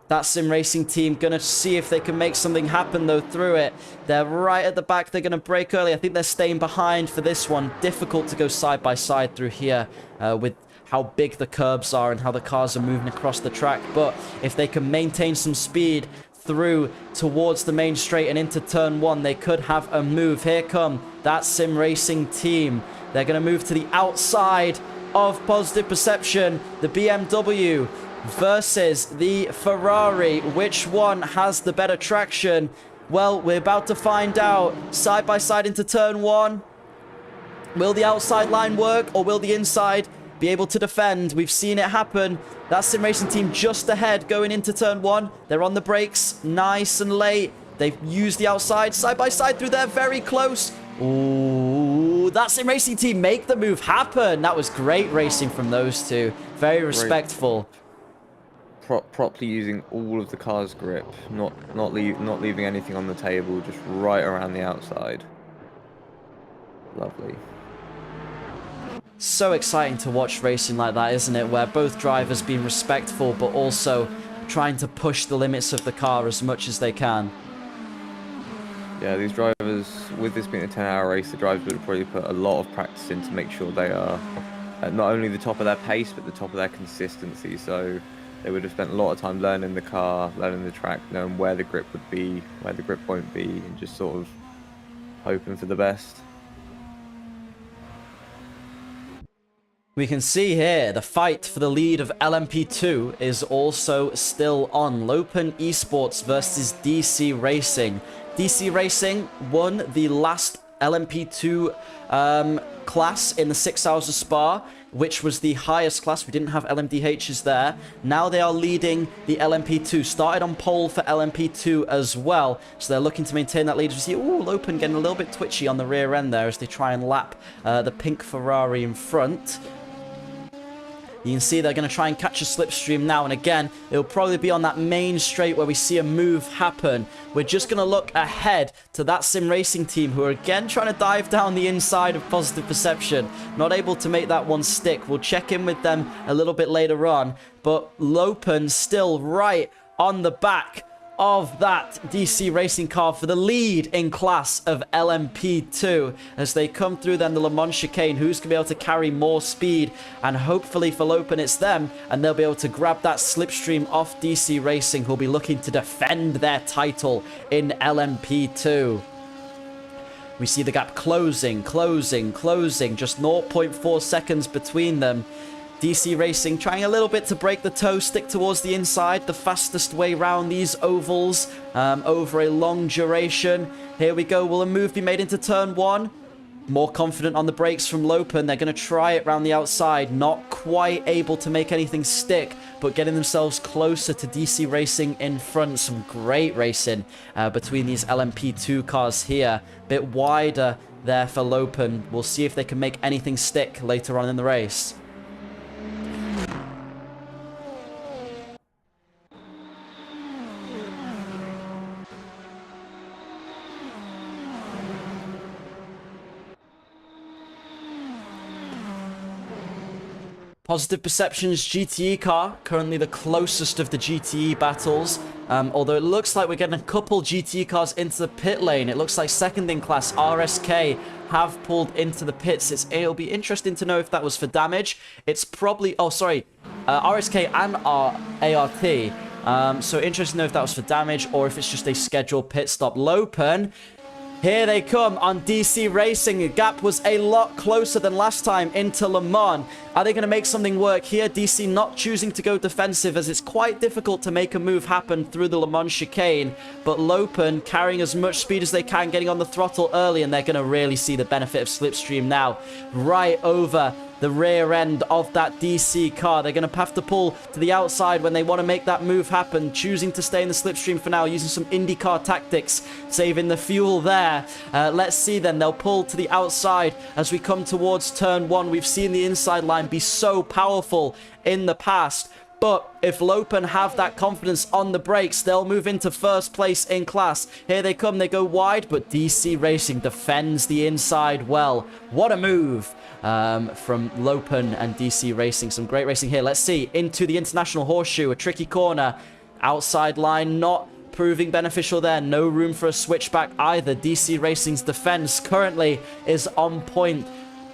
That sim racing team gonna see if they can make something happen though through it. They're right at the back. They're gonna brake early. I think they're staying behind for this one. Difficult to go side by side through here with how big the curbs are and how the cars are moving across the track. But if they can maintain some speed through towards the main straight and into turn 1, they could have a move. Here come that sim racing team. They're gonna move to the outside of positive perception. The BMW versus the Ferrari. Which one has the better traction? Well, we're about to find out. Side by side into turn 1. Will the outside line work or will the inside be able to defend? We've seen it happen. That sim racing team just ahead going into turn 1. They're on the brakes nice and late. They've used the outside side by side through there, very close. Ooh, that sim racing team make the move happen. That was great racing from those two. Very respectful. Properly using all of the car's grip, not leaving anything on the table, just right around the outside. Lovely. So exciting to watch racing like that, isn't it? Where both drivers being respectful, but also trying to push the limits of the car as much as they can. Yeah, these drivers, with this being a 10-hour race, the drivers would have probably put a lot of practice in to make sure they are at not only the top of their pace, but the top of their consistency. So they would have spent a lot of time learning the car, learning the track, knowing where the grip would be, where the grip won't be, and just sort of hoping for the best. We can see here the fight for the lead of LMP2 is also still on. Lopen Esports versus DC Racing. DC Racing won the last LMP2 class in the 6 hours of Spa, which was the highest class. We didn't have LMDHs there. Now they are leading the LMP2. Started on pole for LMP2 as well. So they're looking to maintain that lead. We see, ooh, Lopen getting a little bit twitchy on the rear end there as they try and lap the pink Ferrari in front. You can see they're going to try and catch a slipstream now. And again, it'll probably be on that main straight where we see a move happen. We're just going to look ahead to that sim racing team who are again trying to dive down the inside of Positive Perception. Not able to make that one stick. We'll check in with them a little bit later on. But Lopen still right on the back of that DC racing car for the lead in class of LMP2 as they come through then the Le Mans chicane. Who's going to be able to carry more speed? And hopefully for Lopen it's them, and they'll be able to grab that slipstream off DC Racing, who'll be looking to defend their title in LMP2. We see the gap closing, just 0.4 seconds between them. DC Racing trying a little bit to break the toe, stick towards the inside, the fastest way round these ovals over a long duration. Here we go. Will a move be made into turn one? More confident on the brakes from Lopen. They're going to try it round the outside. Not quite able to make anything stick, but getting themselves closer to DC Racing in front. Some great racing between these LMP2 cars here. Bit wider there for Lopen. We'll see if they can make anything stick later on in the race. Positive Perception's GTE car, currently the closest of the GTE battles. Although it looks like we're getting a couple GTE cars into the pit lane. It looks like second in class RSK have pulled into the pits. It'll be interesting to know if that was for damage. It's probably... Oh, sorry. RSK and ART. So interesting to know if that was for damage or if it's just a scheduled pit stop. Lopen... Here they come on DC Racing. The gap was a lot closer than last time into Le Mans. Are they going to make something work here? DC not choosing to go defensive as it's quite difficult to make a move happen through the Le Mans chicane. But Lopen carrying as much speed as they can, getting on the throttle early, and they're going to really see the benefit of slipstream now. Right over the rear end of that DC car. They're going to have to pull to the outside when they want to make that move happen. Choosing to stay in the slipstream for now, using some IndyCar tactics, saving the fuel there. Let's see then. They'll pull to the outside as we come towards turn one. We've seen the inside line be so powerful in the past. But if Lopen have that confidence on the brakes, they'll move into first place in class. Here they come. They go wide, but DC Racing defends the inside well. What a move from Lopen and DC Racing. Some great racing here. Let's see. Into the International Horseshoe. A tricky corner. Outside line not proving beneficial there. No room for a switchback either. DC Racing's defense currently is on point.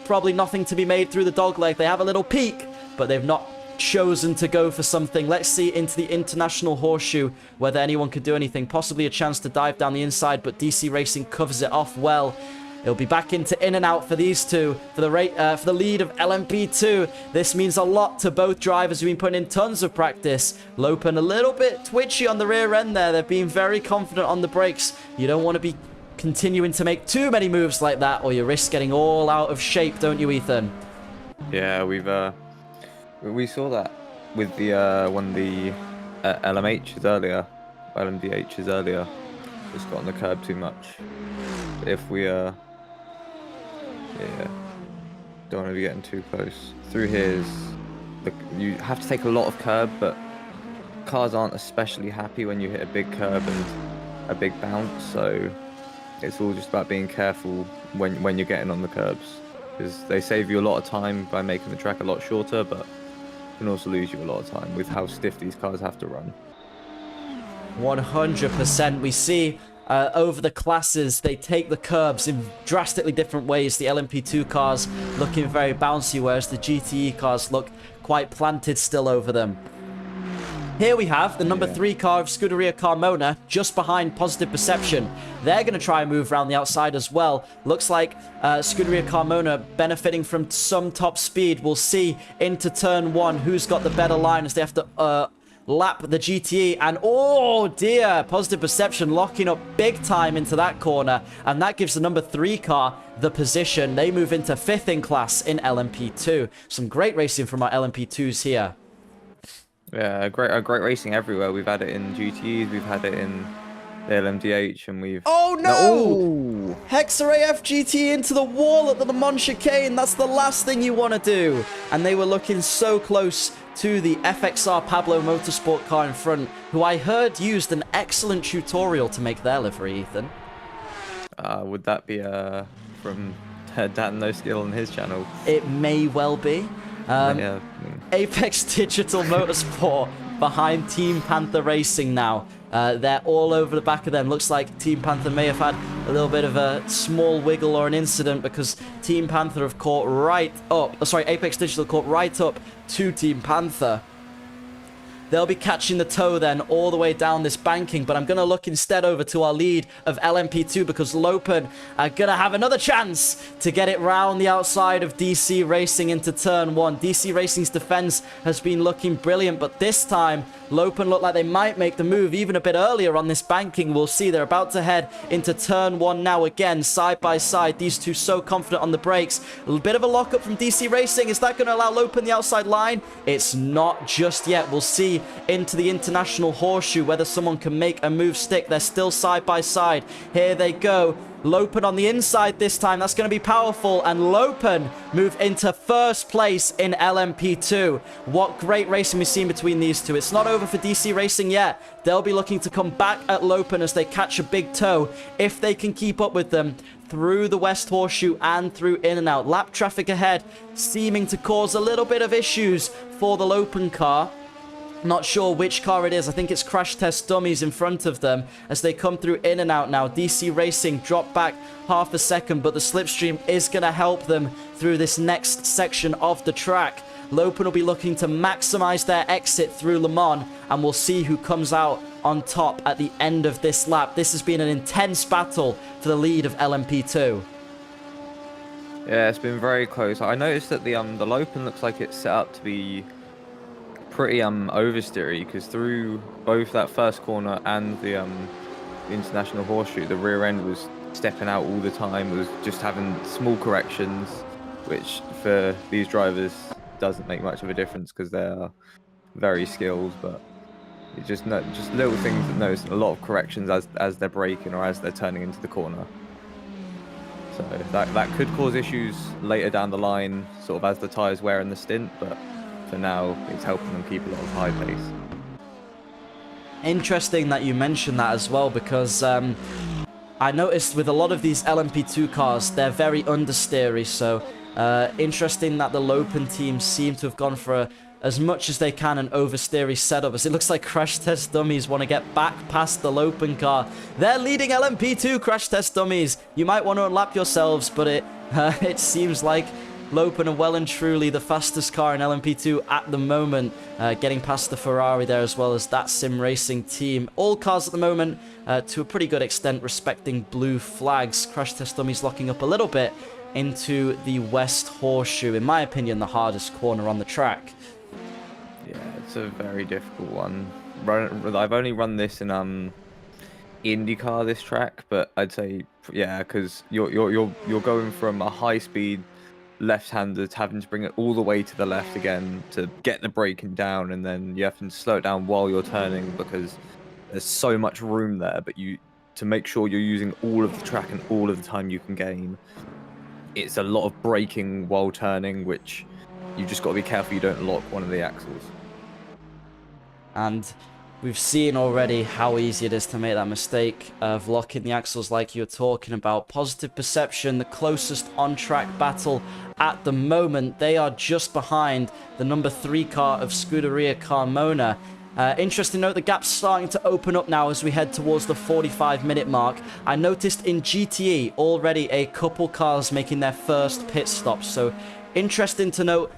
Probably nothing to be made through the dogleg. They have a little peek, but they've not chosen to go for something. Let's see into the International Horseshoe whether anyone could do anything. Possibly a chance to dive down the inside, but DC Racing covers it off well. It'll be back into in and out for these two for the lead of LMP2. This means a lot to both drivers who've been putting in tons of practice. Lopen a little bit twitchy on the rear end there. They're being very confident on the brakes. You don't want to be continuing to make too many moves like that, or you risk getting all out of shape, don't you, Ethan? Yeah, we saw that with the LMHs earlier, LMDHs earlier. Just got on the curb too much. If we Yeah. Don't want to be getting too close. Through here is you have to take a lot of curb, but cars aren't especially happy when you hit a big curb and a big bounce. So it's all just about being careful when you're getting on the curbs, because they save you a lot of time by making the track a lot shorter, but can also lose you a lot of time with how stiff these cars have to run. 100%. We see over the classes, they take the curbs in drastically different ways. The LMP2 cars looking very bouncy, whereas the GTE cars look quite planted still over them. Here we have the number 3 car of Scuderia Carmona just behind Positive Perception. They're going to try and move around the outside as well. Looks like Scuderia Carmona benefiting from some top speed. We'll see into turn 1 who's got the better line as they have to lap the GTE. And oh dear, Positive Perception locking up big time into that corner. And that gives the number 3 car the position. They move into 5th in class in LMP2. Some great racing from our LMP2s here. Yeah, great racing everywhere. We've had it in GTEs, we've had it in the LMDH, and we've... Oh no! No! Hexer AF GT into the wall at the Le Mans chicane. That's the last thing you want to do. And they were looking so close to the FXR Pablo Motorsport car in front, who I heard used an excellent tutorial to make their livery, Ethan. Would that be from Dan No Skill on his channel? It may well be. Yeah. Apex Digital Motorsport behind Team Panther Racing now. They're all over the back of them. Looks like Team Panther may have had a little bit of a small wiggle or an incident, because Team Panther have caught right up. Sorry, Apex Digital caught right up to Team Panther. They'll be catching the tow then all the way down this banking, but I'm going to look instead over to our lead of LMP2, because Lopen are going to have another chance to get it round the outside of DC Racing into turn 1. DC Racing's defense has been looking brilliant, but this time Lopen look like they might make the move even a bit earlier on this banking. We'll see. They're about to head into turn 1 now, again side by side. These two so confident on the brakes. A little bit of a lockup from DC Racing. Is that going to allow Lopen the outside line? It's not just yet. We'll see into the international horseshoe whether someone can make a move stick. They're still side by side. Here they go. Lopen on the inside this time. That's going to be powerful. And Lopen move into first place in LMP2. What great racing we've seen between these two. It's not over for DC Racing yet. They'll be looking to come back at Lopen as they catch a big tow, if they can keep up with them through the West Horseshoe and through in and out. Lap traffic ahead seeming to cause a little bit of issues for the Lopen car. Not sure which car it is. I think it's Crash Test Dummies in front of them as they come through in and out now. DC Racing drop back half a second, but the slipstream is going to help them through this next section of the track. Lopen will be looking to maximize their exit through Le Mans, and we'll see who comes out on top at the end of this lap. This has been an intense battle for the lead of LMP2. Yeah, it's been very close. I noticed that the Lopen looks like it's set up to be pretty oversteery, because through both that first corner and the international horseshoe, the rear end was stepping out all the time. It was just having small corrections, which for these drivers doesn't make much of a difference because they're very skilled, but it's just little things that notice, a lot of corrections as they're braking or as they're turning into the corner. So that could cause issues later down the line, sort of as the tires wear in the stint, but for now, it's helping them keep a lot of high pace. Interesting that you mentioned that as well, because I noticed with a lot of these LMP2 cars, they're very understeery. So interesting that the Lopen team seem to have gone for as much as they can an oversteery setup, as it looks like Crash Test Dummies want to get back past the Lopen car. They're leading LMP2, Crash Test Dummies. You might want to unlap yourselves, but it seems like Lopen are well and truly the fastest car in LMP2 at the moment, getting past the Ferrari there, as well as that Sim Racing team. All cars at the moment, to a pretty good extent, respecting blue flags. Crash Test Dummies locking up a little bit into the West Horseshoe. In my opinion, the hardest corner on the track. Yeah, it's a very difficult one. I've only run this in IndyCar, this track, but I'd say, yeah, because you're going from a high speed left-hander having to bring it all the way to the left again to get the braking down, and then you have to slow it down while you're turning because there's so much room there, but to make sure you're using all of the track and all of the time you can gain. it's a lot of braking while turning, which you just got to be careful you don't lock one of the axles. And we've seen already how easy it is to make that mistake of locking the axles like you're talking about. Positive Perception, the closest on-track battle at the moment. They are just behind the number 3 car of Scuderia Carmona. Interesting note, the gap's starting to open up now as we head towards the 45-minute mark. I noticed in GTE already a couple cars making their first pit stops, so interesting to note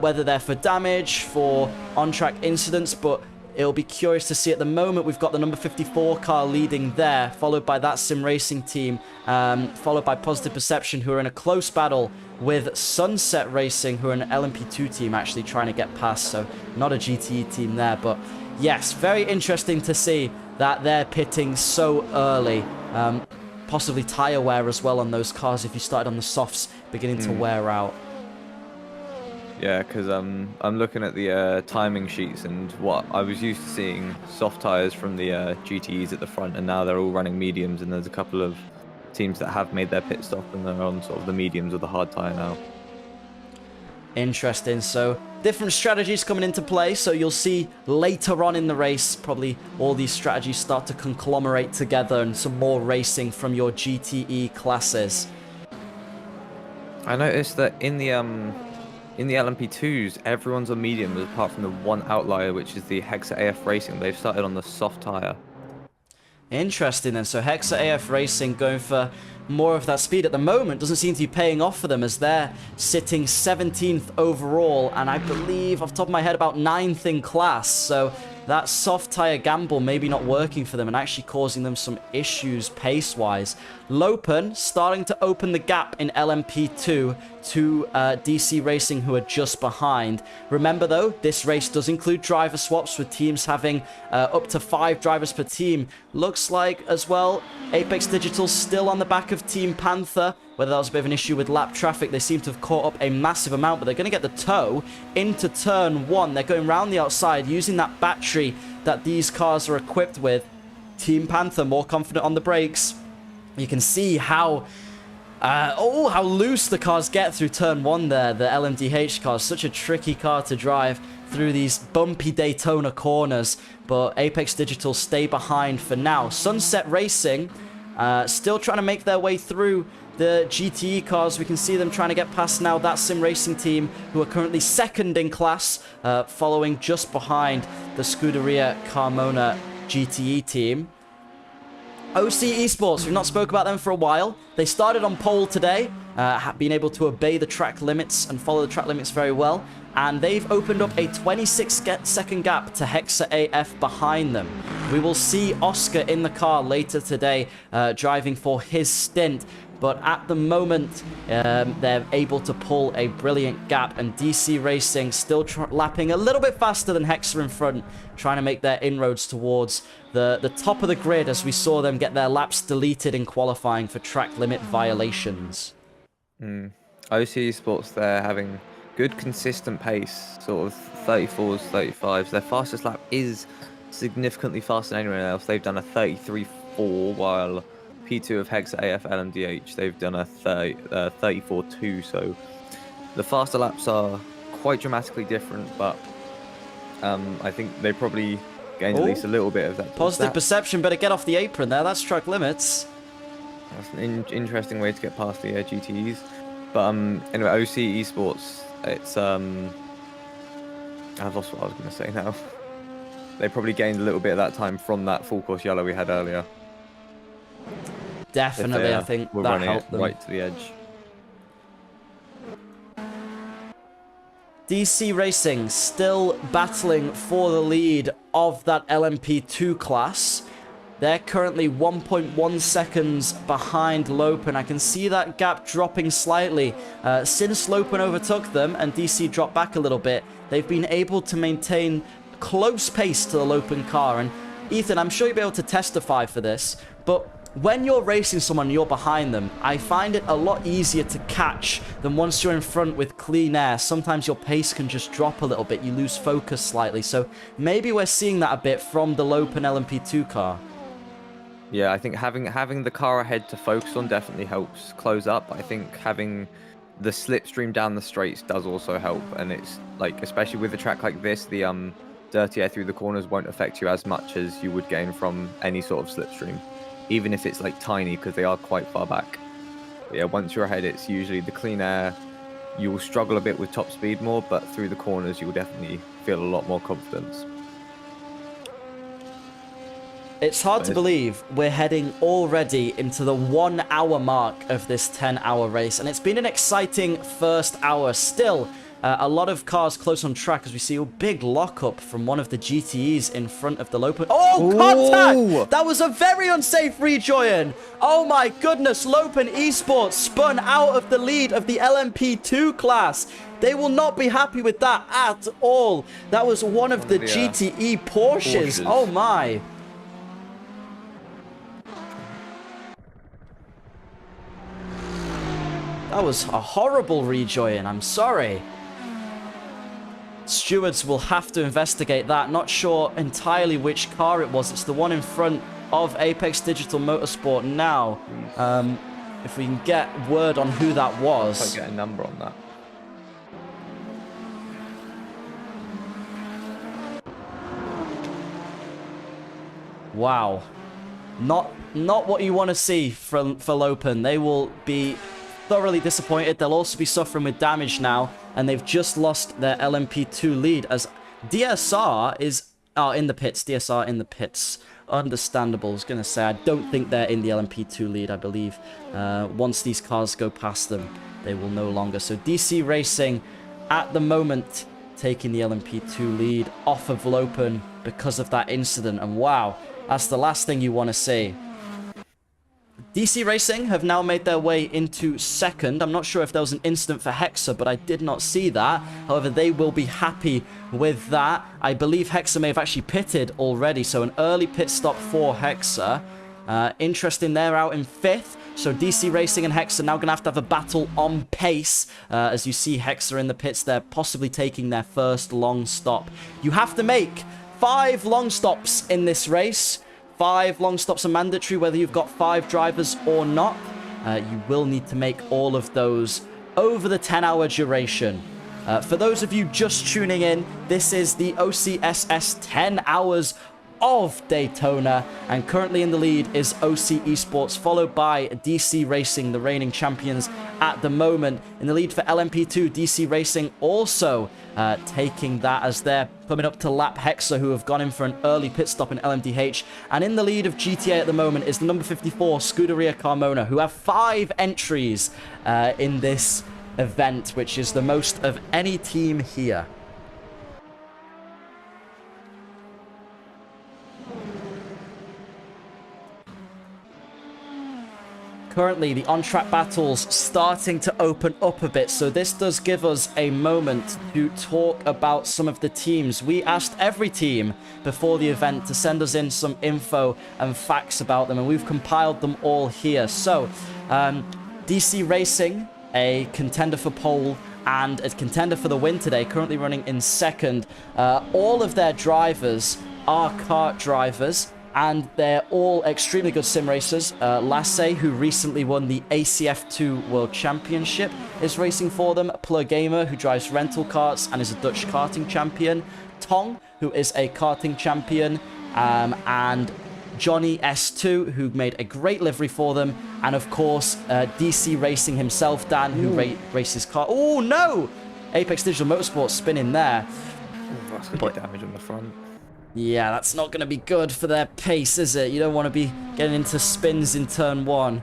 whether they're for damage, for on-track incidents, but it'll be curious to see. At the moment, we've got the number 54 car leading there, followed by that Sim Racing team, followed by Positive Perception, who are in a close battle with Sunset Racing, who are an LMP2 team actually trying to get past, so not a GTE team there. But yes, very interesting to see that they're pitting so early. Possibly tire wear as well on those cars if you started on the softs beginning to wear out. Yeah, because I'm looking at the timing sheets, and what I was used to seeing soft tires from the GTEs at the front, and now they're all running mediums, and there's a couple of teams that have made their pit stop and they're on sort of the mediums or the hard tire now. Interesting. So different strategies coming into play, so you'll see later on in the race probably all these strategies start to conglomerate together and some more racing from your GTE classes. I noticed that in the LMP2s, everyone's on mediums apart from the one outlier, which is the Hexa AF Racing. They've started on the soft tire. Interesting then. So Hexa AF Racing going for more of that speed at the moment. Doesn't seem to be paying off for them as they're sitting 17th overall, and I believe off the top of my head about 9th in class. So that soft tire gamble maybe not working for them and actually causing them some issues pace-wise. Lopen starting to open the gap in LMP2 to DC Racing, who are just behind. Remember though, this race does include driver swaps with teams having up to 5 drivers per team. Looks like as well Apex Digital still on the back of Team Panther. Whether that was a bit of an issue with lap traffic, they seem to have caught up a massive amount, but they're going to get the tow into turn 1. They're going around the outside using that battery that these cars are equipped with. Team Panther more confident on the brakes. You can see how loose the cars get through turn 1 there. The LMDH car is such a tricky car to drive through these bumpy Daytona corners, but Apex Digital stay behind for now. Sunset Racing still trying to make their way through the GTE cars. We can see them trying to get past now that Sim Racing team, who are currently 2nd in class, following just behind the Scuderia Carmona GTE team. OC Esports, we've not spoke about them for a while. They started on pole today, being able to obey the track limits and follow the track limits very well. And they've opened up a 26-second gap to Hexa AF behind them. We will see Oscar in the car later today, driving for his stint. But at the moment, they're able to pull a brilliant gap, and DC Racing still lapping a little bit faster than Hexa in front, trying to make their inroads towards the top of the grid as we saw them get their laps deleted in qualifying for track limit violations. OC Sports, they're having good consistent pace, sort of 34s, 35s. Their fastest lap is significantly faster than anyone else. They've done a 33.4, while P2 of Hexa AF LMDH, they've done a 34.2, so the faster laps are quite dramatically different, but I think they probably gained at least a little bit of that. Positive Perception, better get off the apron there, that's track limits. That's an interesting way to get past the GTEs. But anyway, OC Esports, it's I've lost what I was going to say now. They probably gained a little bit of that time from that full course yellow we had earlier. Definitely, I think that helped them. Right to the edge. DC Racing still battling for the lead of that LMP2 class. They're currently 1.1 seconds behind Lopen. I can see that gap dropping slightly. Since Lopen overtook them and DC dropped back a little bit, they've been able to maintain close pace to the Lopen car. And Ethan, I'm sure you'll be able to testify for this, but when you're racing someone and you're behind them, I find it a lot easier to catch than once you're in front with clean air. Sometimes your pace can just drop a little bit. You lose focus slightly. So maybe we're seeing that a bit from the Lopen LMP2 car. Yeah, I think having the car ahead to focus on definitely helps close up. I think having the slipstream down the straights does also help, and it's like, especially with a track like this, the dirty air through the corners won't affect you as much as you would gain from any sort of slipstream, even if it's like tiny, because they are quite far back. But yeah, once you're ahead, it's usually the clean air. You will struggle a bit with top speed more, but through the corners, you will definitely feel a lot more confidence. It's hard to believe we're heading already into the 1 hour mark of this 10-hour race, and it's been an exciting first hour. Still, a lot of cars close on track as we see a big lockup from one of the GTEs in front of the Lopen. Oh, contact! Ooh. That was a very unsafe rejoin. Oh my goodness, Lopen Esports spun out of the lead of the LMP2 class. They will not be happy with that at all. That was one of the GTE Porsches. Oh my. That was a horrible rejoin, I'm sorry. Stewards will have to investigate that. Not sure entirely which car it was. It's the one in front of Apex Digital Motorsport now. If we can get word on who that was. If I get a number on that. Wow. Not what you want to see for Lopen. They will be thoroughly disappointed. They'll also be suffering with damage now, and they've just lost their LMP2 lead as DSR is in the pits. DSR in the pits. Understandable. I was going to say, I don't think they're in the LMP2 lead, I believe. Once these cars go past them, they will no longer. So DC Racing, at the moment, taking the LMP2 lead off of Lopen because of that incident. And wow, that's the last thing you want to see. DC Racing have now made their way into second. I'm not sure if there was an incident for Hexa, but I did not see that. However, they will be happy with that. I believe Hexa may have actually pitted already, so an early pit stop for Hexa. Interesting, they're out in fifth. So DC Racing and Hexa now going to have a battle on pace. As you see Hexa in the pits, they're possibly taking their first long stop. You have to make 5 long stops in this race. 5 long stops are mandatory, whether you've got 5 drivers or not. You will need to make all of those over the 10-hour duration. For those of you just tuning in, this is the OCSS 10 hours of Daytona, and currently in the lead is OC Esports, followed by DC Racing, the reigning champions at the moment. In the lead for LMP2, DC Racing also taking that as they're coming up to lap Hexa, who have gone in for an early pit stop in LMDH. And in the lead of GTA at the moment is the number 54, Scuderia Carmona, who have 5 entries in this event, which is the most of any team here. Currently, the on-track battles starting to open up a bit, so this does give us a moment to talk about some of the teams. We asked every team before the event to send us in some info and facts about them, and we've compiled them all here. So, DC Racing, a contender for pole and a contender for the win today, currently running in second. All of their drivers are kart drivers, and they're all extremely good sim racers. Lasse, who recently won the ACF2 World Championship, is racing for them. Plug Gamer, who drives rental karts and is a Dutch karting champion. Tong, who is a karting champion. And Johnny S2, who made a great livery for them. And of course, DC Racing himself, Dan, who races car. Oh, no! Apex Digital Motorsport spinning there. Ooh, that's going to be damage on the front. Yeah, that's not going to be good for their pace, is it? You don't want to be getting into spins in turn 1.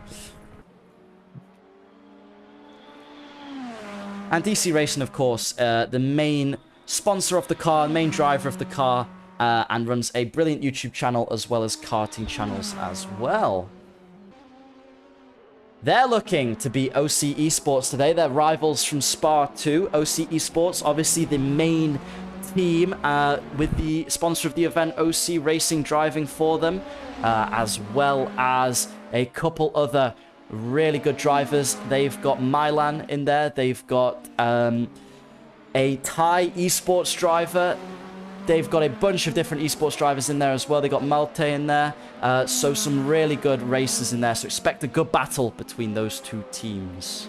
And DC Racing, of course, the main sponsor of the car, main driver of the car, and runs a brilliant YouTube channel as well as karting channels as well. They're looking to beat OC Esports today. They're rivals from Spa 2. OC Esports, obviously the main team with the sponsor of the event, OC Racing, driving for them, as well as a couple other really good drivers. They've got Milan in there. They've got a Thai esports driver. They've got a bunch of different esports drivers in there as well. They got Malte in there. So some really good racers in there. So expect a good battle between those two teams.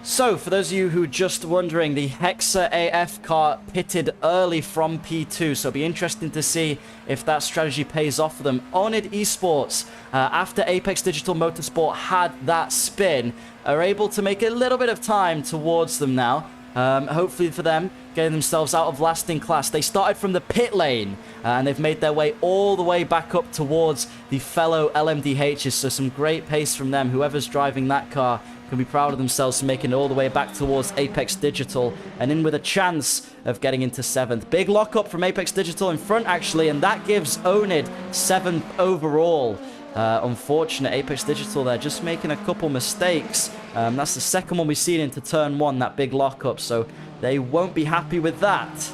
So, for those of you who are just wondering, the Hexa AF car pitted early from P2, so it'll be interesting to see if that strategy pays off for them. Onid Esports, after Apex Digital Motorsport had that spin, are able to make a little bit of time towards them now. Hopefully for them, getting themselves out of last in class. They started from the pit lane, and they've made their way all the way back up towards the fellow LMDHs, so some great pace from them. Whoever's driving that car can be proud of themselves for making it all the way back towards Apex Digital and in with a chance of getting into 7th. Big lockup from Apex Digital in front, actually, and that gives Onid 7th overall. Unfortunate, Apex Digital there just making a couple mistakes. That's the second one we've seen into turn 1, that big lockup, so they won't be happy with that.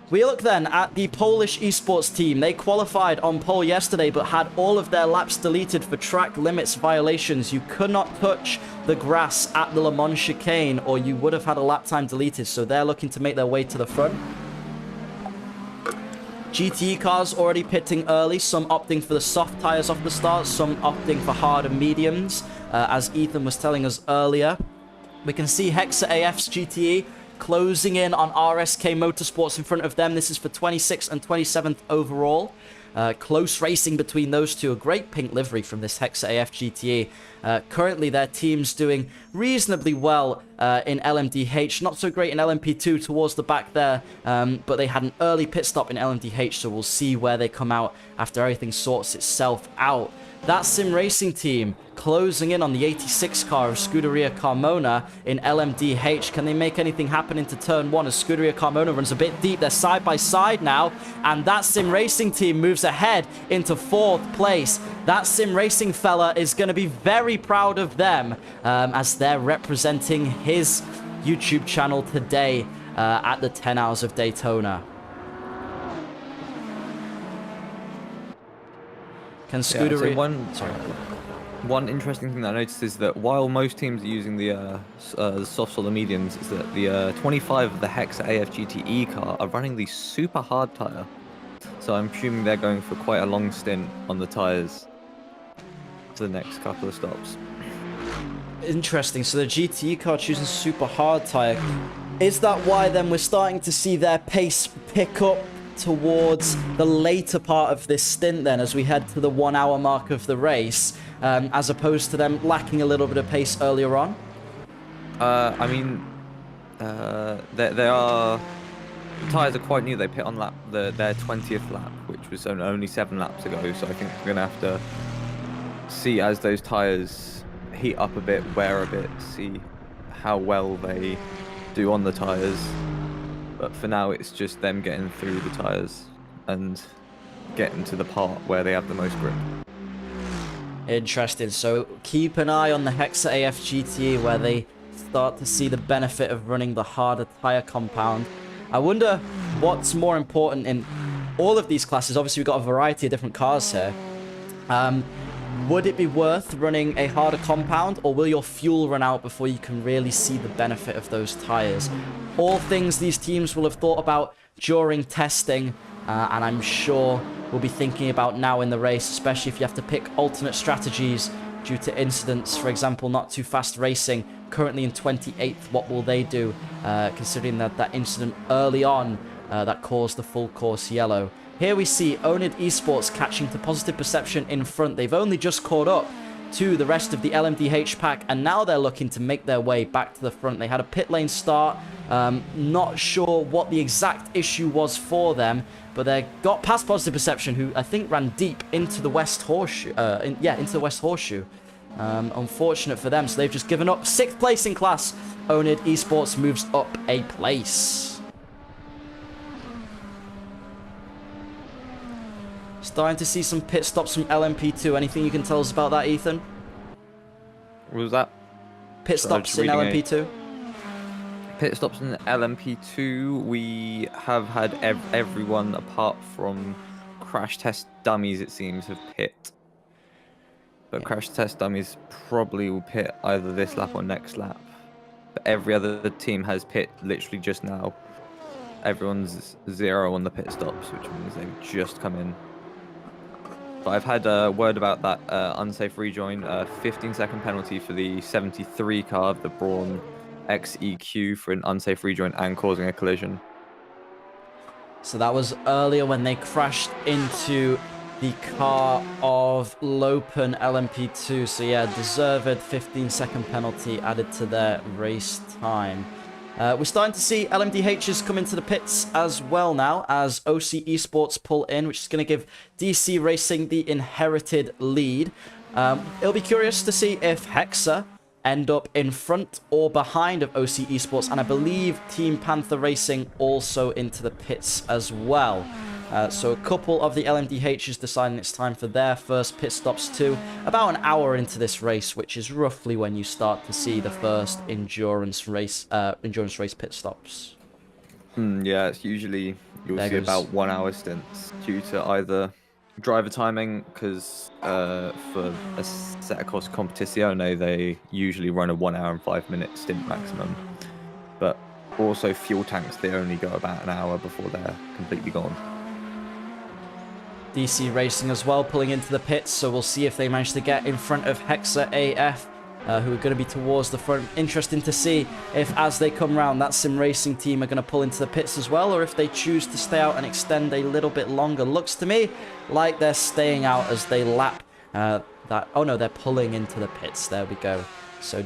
We look then at the Polish esports team. They qualified on pole yesterday, but had all of their laps deleted for track limits violations. You could not touch the grass at the Le Mans chicane, or you would have had a lap time deleted. So they're looking to make their way to the front. GTE cars already pitting early, some opting for the soft tires off the start, some opting for hard and mediums, as Ethan was telling us earlier. We can see Hexa AF's GTE closing in on RSK Motorsports in front of them. This is for 26th and 27th overall. Close racing between those two. A great pink livery from this Hexa AF GTE. Currently, their team's doing reasonably well in LMDH. Not so great in LMP2 towards the back there, but they had an early pit stop in LMDH, so we'll see where they come out after everything sorts itself out. That Sim Racing team closing in on the 86 car of Scuderia Carmona in LMDH. Can they make anything happen into turn 1 as Scuderia Carmona runs a bit deep? They're side by side now, and that Sim Racing team moves ahead into 4th place. That Sim Racing fella is going to be very proud of them as they're representing his YouTube channel today at the 10 Hours of Daytona. Can Scuderia... One interesting thing that I noticed is that while most teams are using the soft solid mediums, is that the 25 of the Hexa AF GTE car are running the super hard tire. So I'm assuming they're going for quite a long stint on the tires for the next couple of stops. Interesting. So the GTE car choosing super hard tire. Is that why then we're starting to see their pace pick up towards the later part of this stint then, as we head to the 1 hour mark of the race, as opposed to them lacking a little bit of pace earlier on? I mean, they are... The tyres are quite new. They pit on their 20th lap, which was only 7 laps ago, so I think we're going to have to see as those tyres heat up a bit, wear a bit, see how well they do on the tyres. But for now, it's just them getting through the tyres and getting to the part where they have the most grip. Interesting. So keep an eye on the Hexa AF GTE where they start to see the benefit of running the harder tyre compound. I wonder what's more important in all of these classes. Obviously, we've got a variety of different cars here. Would it be worth running a harder compound, or will your fuel run out before you can really see the benefit of those tires? All things these teams will have thought about during testing, and I'm sure we'll be thinking about now in the race, especially if you have to pick alternate strategies due to incidents. For example, Not Too Fast Racing, currently in 28th. What will they do, considering that incident early on that caused the full course yellow? Here we see Onid Esports catching to positive perception in front. They've only just caught up to the rest of the LMDH pack, and now they're looking to make their way back to the front. They had a pit lane start. Not sure what the exact issue was for them, but they got past positive perception, who I think ran deep into the West Horseshoe. Into the West Horseshoe. Unfortunate for them, so they've just given up. 6th place in class. Onid Esports moves up a place. Starting to see some pit stops from LMP2. Anything you can tell us about that, Ethan? What was that? Pit So I'm stops just in reading LMP2? Pit stops in LMP2. We have had everyone apart from Crash Test Dummies, it seems, have pit. But Crash Test Dummies probably will pit either this lap or next lap. But every other team has pit literally just now. Everyone's 0 on the pit stops, which means they've just come in. But I've had a word about that unsafe rejoin. 15-second penalty for the 73 car of the Brawn XEQ for an unsafe rejoin and causing a collision. So that was earlier when they crashed into the car of Lopen LMP2. So yeah, deserved 15-second penalty added to their race time. We're starting to see LMDHs come into the pits as well now as OC Esports pull in, which is going to give DC Racing the inherited lead. It'll be curious to see if Hexa end up in front or behind of OC Esports, and I believe Team Panther Racing also into the pits as well. So a couple of the LMDHs deciding it's time for their first pit stops too. About an hour into this race, which is roughly when you start to see the first endurance race pit stops. Yeah, it's usually you'll see about 1 hour stints due to either driver timing, because for a Set Cost Competizione they usually run a 1 hour and 5 minute stint maximum, but also fuel tanks, they only go about an hour before they're completely gone. DC Racing as well pulling into the pits, so we'll see if they manage to get in front of Hexa AF, who are going to be towards the front. Interesting to see if as they come round that Sim Racing team are going to pull into the pits as well, or if they choose to stay out and extend a little bit longer. Looks to me like they're staying out as they lap that. Oh no, they're pulling into the pits. There we go. So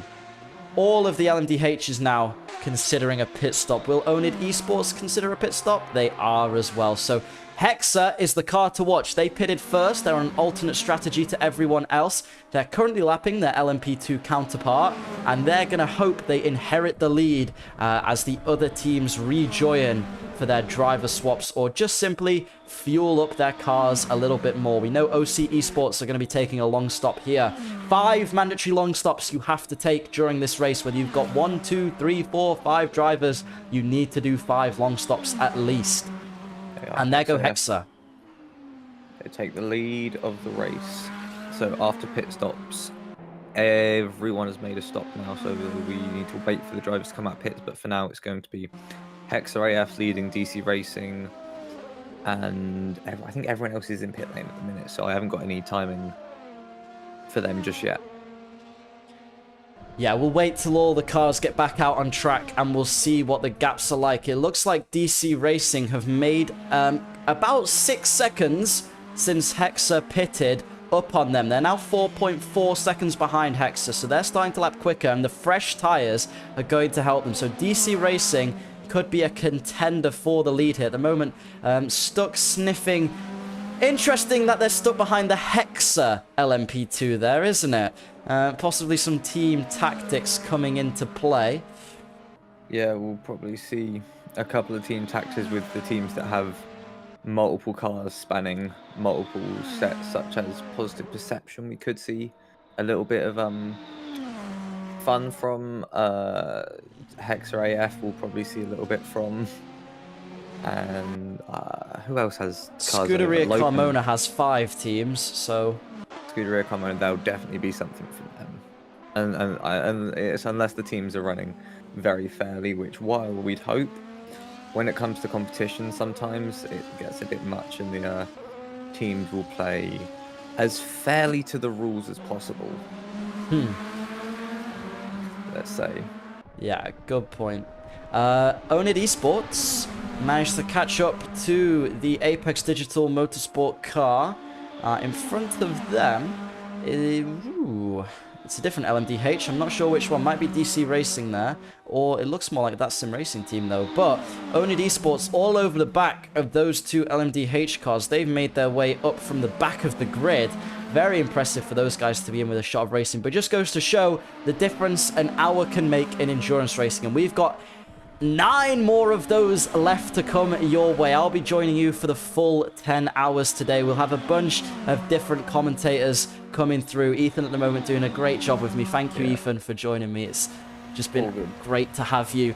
all of the LMDH is now considering a pit stop. Will Onid Esports consider a pit stop? They are as well. So Hexa is the car to watch. They pitted first. They're on an alternate strategy to everyone else. They're currently lapping their LMP2 counterpart, and they're going to hope they inherit the lead as the other teams rejoin for their driver swaps, or just simply fuel up their cars a little bit more. We know OC Esports are going to be taking a long stop here. 5 mandatory long stops you have to take during this race. Whether you've got 1, 2, 3, 4, 5 drivers, you need to do 5 long stops at least. And there go Hexa. They take the lead of the race. So after pit stops, everyone has made a stop now, so we need to wait for the drivers to come out pits, but for now it's going to be Hexa AF leading DC Racing, and I think everyone else is in pit lane at the minute, so I haven't got any timing for them just yet. Yeah, we'll wait till all the cars get back out on track and we'll see what the gaps are like. It looks like DC Racing have made about 6 seconds since Hexa pitted up on them. They're now 4.4 seconds behind Hexa, so they're starting to lap quicker, and the fresh tyres are going to help them. So DC Racing could be a contender for the lead here. At the moment, stuck sniffing. Interesting that they're stuck behind the Hexa LMP2 there, isn't it? Possibly some team tactics coming into play. Yeah, we'll probably see a couple of team tactics with the teams that have multiple cars spanning multiple sets, such as Positive Perception. We could see a little bit of fun from Hexa AF. We'll probably see a little bit from, and who else has cars? Scuderia Carmona has 5 teams, so Scuderia Carmona, that'll definitely be something for them. And it's unless the teams are running very fairly, which while we'd hope, when it comes to competition, sometimes it gets a bit much, and the teams will play as fairly to the rules as possible. Let's say. Yeah, good point. Onid Esports managed to catch up to the Apex Digital Motorsport car. In front of them, it's a different LMDH. I'm not sure which one. Might be DC Racing there, or it looks more like that Sim Racing team though. But Onid Esports all over the back of those 2 LMDH cars. They've made their way up from the back of the grid. Very impressive for those guys to be in with a shot of racing, but just goes to show the difference an hour can make in endurance racing. And we've got 9 more of those left to come your way. I'll be joining you for the full 10 hours today. We'll have a bunch of different commentators coming through. Ethan at the moment doing a great job with me. Thank you, Yeah. Ethan, for joining me. It's just All been good. great to have you.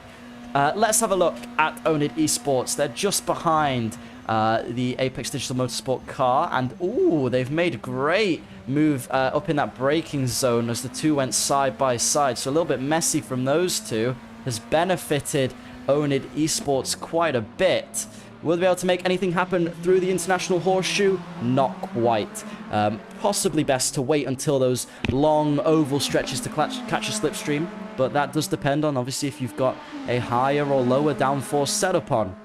Let's have a look at Owned Esports. They're just behind the Apex Digital Motorsport car, and ooh, they've made a great move up in that braking zone as the two went side by side. So a little bit messy from those two has benefited Owned Esports quite a bit. Will they be able to make anything happen through the International Horseshoe? Not quite. Possibly best to wait until those long oval stretches to catch a slipstream, but that does depend on, obviously, if you've got a higher or lower downforce setup on.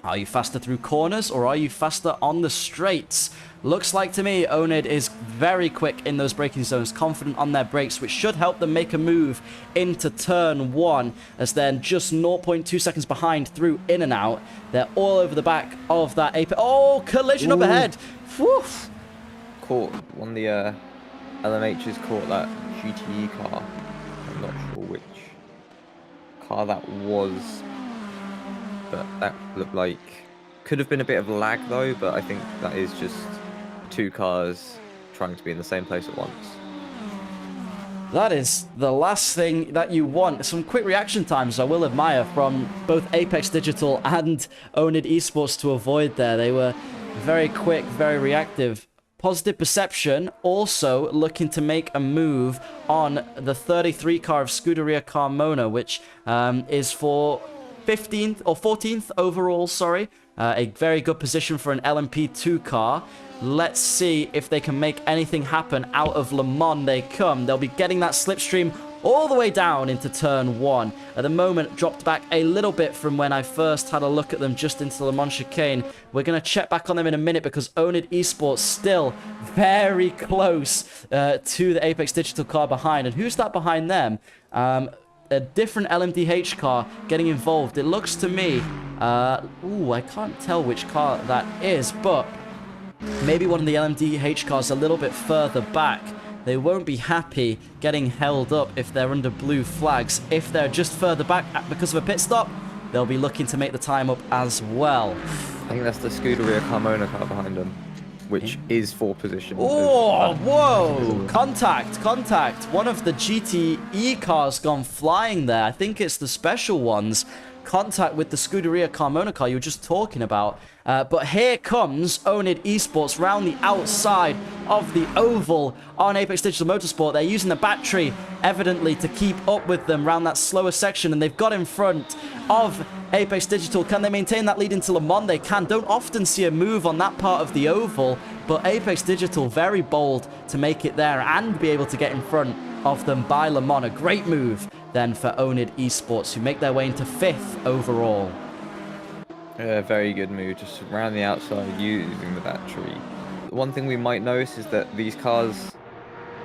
Are you faster through corners, or are you faster on the straights? Looks like to me Owned is very quick in those braking zones, confident on their brakes, which should help them make a move into turn 1, as then just 0.2 seconds behind through in and out. They're all over the back of that Apex. Oh, collision up ahead. Woof. Caught one of the LMHs caught that GTE car. I'm not sure which car that was, but that looked like could have been a bit of lag though. But I think that is just two cars trying to be in the same place at once. That is the last thing that you want. Some quick reaction times I will admire from both Apex Digital and Owned Esports to avoid there. They were very quick, very reactive. Positive Perception also looking to make a move on the 33 car of Scuderia Carmona, which is for 15th or 14th overall, sorry. A very good position for an LMP2 car. Let's see if they can make anything happen. Out of Le Mans they come. They'll be getting that slipstream all the way down into turn 1. At the moment, dropped back a little bit from when I first had a look at them just into the Le Mans chicane. We're going to check back on them in a minute because Owned Esports still very close to the Apex Digital car behind. And who's that behind them? A different LMDH car getting involved. It looks to me... ooh, I can't tell which car that is, but maybe one of the LMDH cars a little bit further back. They won't be happy getting held up if they're under blue flags. If they're just further back because of a pit stop, they'll be looking to make the time up as well. I think that's the Scuderia Carmona car behind them, which is for position. Oh, whoa! Contact, contact. One of the GTE cars gone flying there. I think it's the special ones. Contact with the Scuderia Carmona car you were just talking about. But here comes Owned Esports round the outside of the oval on Apex Digital Motorsport. They're using the battery, evidently, to keep up with them around that slower section, and they've got in front of Apex Digital. Can they maintain that lead into Le Mans? They can. Don't often see a move on that part of the oval, but Apex Digital very bold to make it there and be able to get in front of them by Le Mans. A great move then for Owned Esports, who make their way into 5th overall. Very good move, just around the outside using the battery. One thing we might notice is that these cars,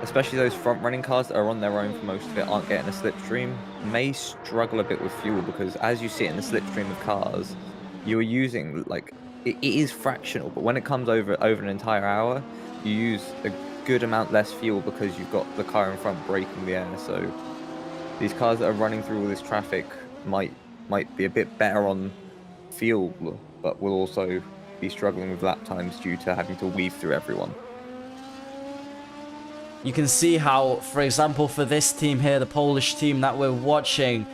especially those front-running cars that are on their own for most of it, aren't getting a slipstream, may struggle a bit with fuel, because as you sit in the slipstream of cars, you are using, like, it is fractional, but when it comes over an entire hour, you use a good amount less fuel because you've got the car in front braking the air. So these cars that are running through all this traffic might be a bit better on fuel, but will also be struggling with lap times due to having to weave through everyone. You can see how, for example, for this team here, the Polish team that we're watching,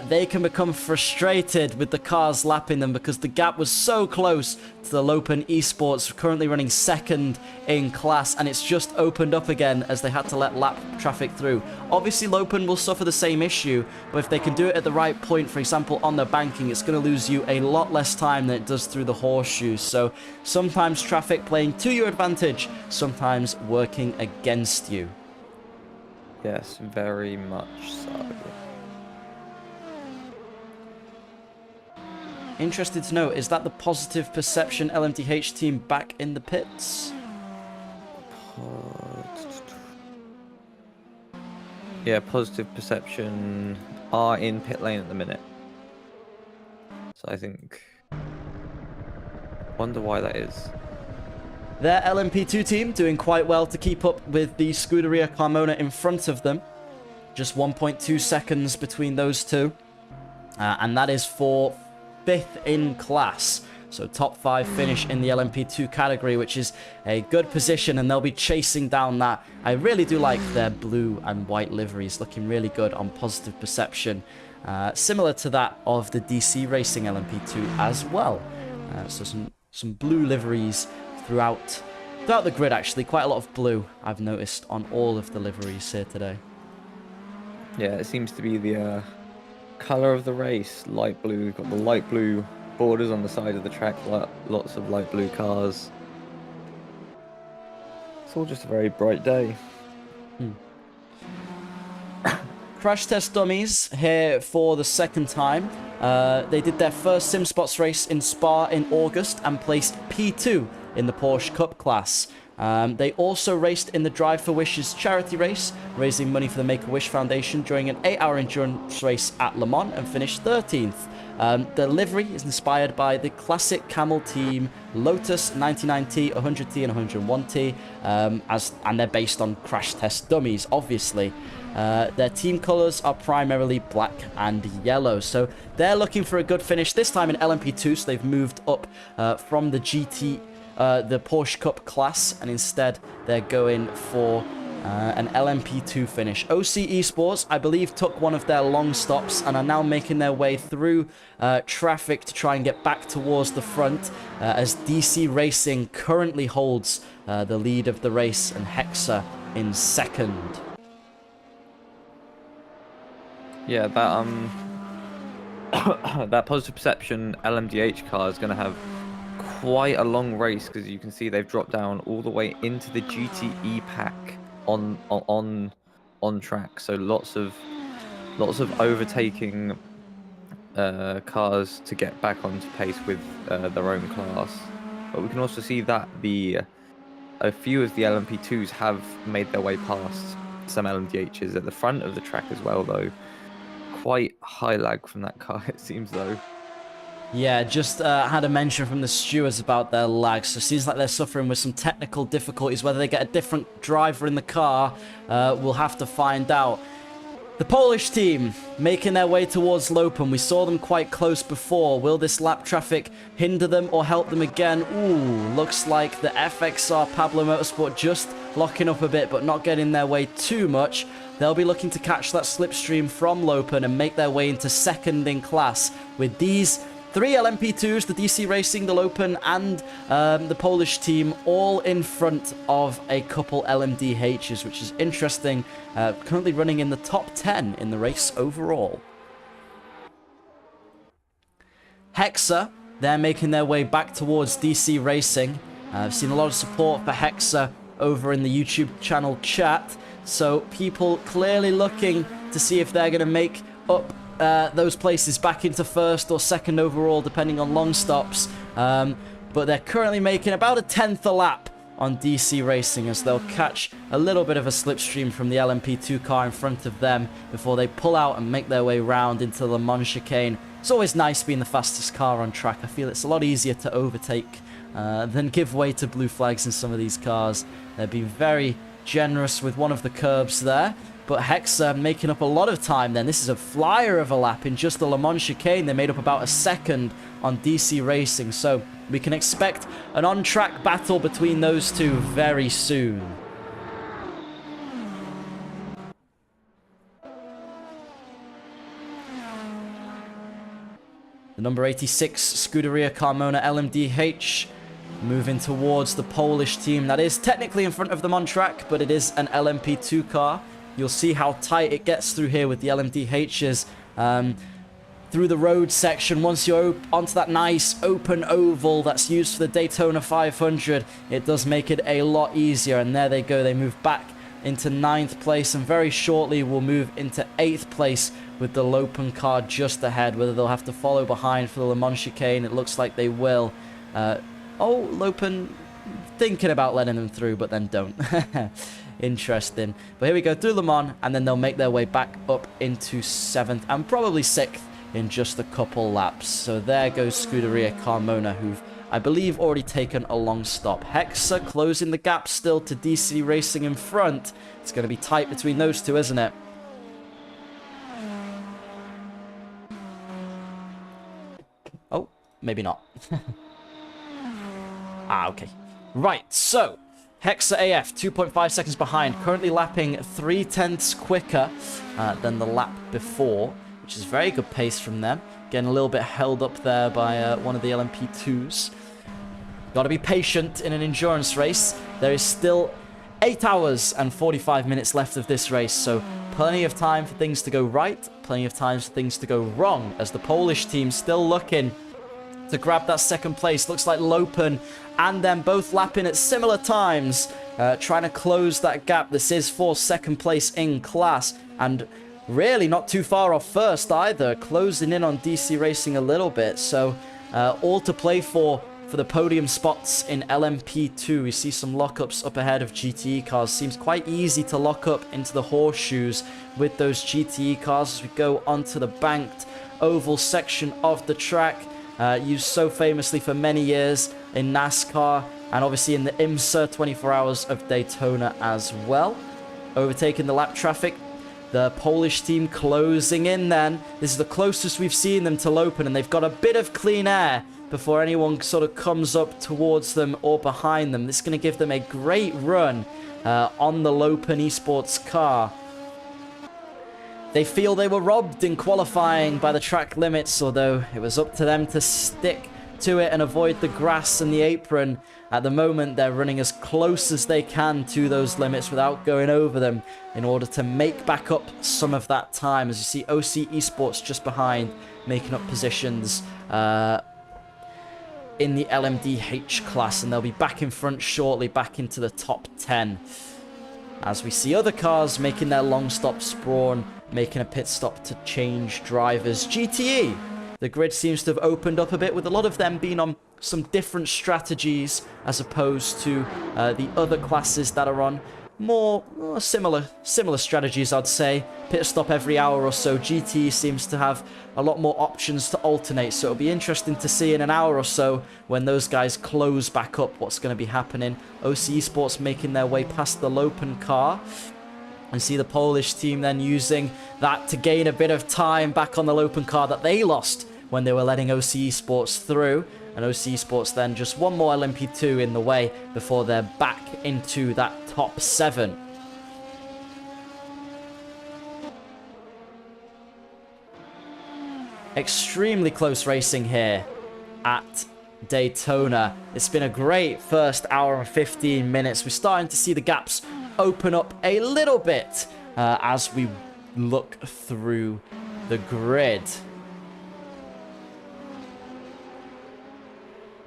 they can become frustrated with the cars lapping them because the gap was so close to the Lopen Esports, currently running 2nd in class, and it's just opened up again as they had to let lap traffic through. Obviously, Lopen will suffer the same issue, but if they can do it at the right point, for example, on their banking, it's going to lose you a lot less time than it does through the horseshoes. So sometimes traffic playing to your advantage, sometimes working against you. Yes, very much so. Interested to know, is that the Positive Perception LMDH team back in the pits? Yeah, Positive Perception are in pit lane at the minute. So I think... wonder why that is. Their LMP2 team doing quite well to keep up with the Scuderia Carmona in front of them. Just 1.2 seconds between those two. And that is for 5th in class. So top 5 finish in the LMP2 category, which is a good position, and they'll be chasing down that. I really do like their blue and white liveries, looking really good on positive perception. Similar to that of the DC Racing LMP2 as well. So some blue liveries throughout the grid, actually. Quite a lot of blue, I've noticed, on all of the liveries here today. Yeah, it seems to be the colour of the race, light blue. We've got the light blue borders on the side of the track, lots of light blue cars. It's all just a very bright day. Crash Test Dummies here for the second time. They did their first SimSpots race in Spa in August and placed P2 in the Porsche Cup class. They also raced in the Drive for Wishes charity race, raising money for the Make-A-Wish Foundation during an 8-hour endurance race at Le Mans and finished 13th. The livery is inspired by the classic Camel team Lotus 99T, 100T, and 101T, and they're based on Crash Test Dummies, obviously. Their team colours are primarily black and yellow, so they're looking for a good finish, this time in LMP2, so they've moved up from the the Porsche Cup class, and instead they're going for an LMP2 finish. OC Esports, I believe, took one of their long stops and are now making their way through traffic to try and get back towards the front, as DC Racing currently holds the lead of the race and Hexa in second. Yeah, that that positive perception LMDH car is going to have quite a long race, because you can see they've dropped down all the way into the GTE pack on track. So lots of overtaking cars to get back onto pace with their own class. But we can also see that a few of the LMP2s have made their way past some LMDHs at the front of the track as well, though. Quite high lag from that car, it seems, though. Yeah, just had a mention from the stewards about their lag, so it seems like they're suffering with some technical difficulties. Whether they get a different driver in the car, we'll have to find out. The Polish team making their way towards Lopen. We saw them quite close before. Will this lap traffic hinder them or help them again? Ooh, looks like the FXR Pablo Motorsport just locking up a bit, but not getting their way too much. They'll be looking to catch that slipstream from Lopen and make their way into second in class with these 3 LMP2s, the DC Racing, the Lopen, and the Polish team, all in front of a couple LMDHs, which is interesting. Currently running in the top 10 in the race overall. Hexa, they're making their way back towards DC Racing. I've seen a lot of support for Hexa over in the YouTube channel chat, so people clearly looking to see if they're going to make up those places back into first or second overall, depending on long stops. But they're currently making about a 10th a lap on DC Racing, as they'll catch a little bit of a slipstream from the LMP2 car in front of them before they pull out and make their way round into the Le Mans chicane. It's always nice being the fastest car on track. I feel it's a lot easier to overtake than give way to blue flags in some of these cars. They've been very generous with one of the curbs there. But Hexa making up a lot of time then. This is a flyer of a lap in just the Le Mans chicane. They made up about a second on DC Racing. So we can expect an on-track battle between those two very soon. The number 86 Scuderia Carmona LMDH moving towards the Polish team. That is technically in front of them on track, but it is an LMP2 car. You'll see how tight it gets through here with the LMDHs. Through the road section, once you're onto that nice open oval that's used for the Daytona 500, it does make it a lot easier. And there they go. They move back into 9th place, and very shortly will move into 8th place with the Lopen car just ahead. Whether they'll have to follow behind for the Le Mans chicane, it looks like they will. Oh, Lopen thinking about letting them through, but then don't. Interesting. But here we go through Le Mans, and then they'll make their way back up into 7th and probably 6th in just a couple laps. So there goes Scuderia Carmona, who've, I believe, already taken a long stop. Hexa closing the gap still to DC Racing in front. It's going to be tight between those two, isn't it? Oh, maybe not. Ah, okay. Right, so Hexa AF, 2.5 seconds behind, currently lapping 0.3 quicker than the lap before, which is very good pace from them. Getting a little bit held up there by one of the LMP2s. Got to be patient in an endurance race. There is still 8 hours and 45 minutes left of this race, so plenty of time for things to go right, plenty of time for things to go wrong, as the Polish team still looking to grab that second place. Looks like Lopen and them both lapping at similar times, trying to close that gap. This is for second place in class, and really not too far off first either, closing in on DC Racing a little bit. So all to play for the podium spots in LMP2. We see some lockups up ahead of GTE cars. Seems quite easy to lock up into the horseshoes with those GTE cars as we go onto the banked oval section of the track. Used so famously for many years in NASCAR and obviously in the IMSA 24 Hours of Daytona as well. Overtaking the lap traffic. The Polish team closing in then. This is the closest we've seen them to Lopen, and they've got a bit of clean air before anyone sort of comes up towards them or behind them. This is going to give them a great run on the Lopen Esports car. They feel they were robbed in qualifying by the track limits, although it was up to them to stick to it and avoid the grass and the apron. At the moment, they're running as close as they can to those limits without going over them in order to make back up some of that time. As you see, OC Esports just behind, making up positions in the LMDH class, and they'll be back in front shortly, back into the top 10. As we see other cars making their long stop spawn, making a pit stop to change drivers. GTE, the grid seems to have opened up a bit, with a lot of them being on some different strategies as opposed to the other classes that are on more similar strategies, I'd say. Pit stop every hour or so. GTE seems to have a lot more options to alternate, so it'll be interesting to see in an hour or so when those guys close back up what's going to be happening. OC Esports making their way past the Lopen car. And see the Polish team then using that to gain a bit of time back on the Lopen car that they lost when they were letting OC Esports through. And OC Esports then just one more LMP2 in the way before they're back into that top 7. Extremely close racing here at Daytona. It's been a great first hour and 15 minutes. We're starting to see the gaps open up a little bit as we look through the grid.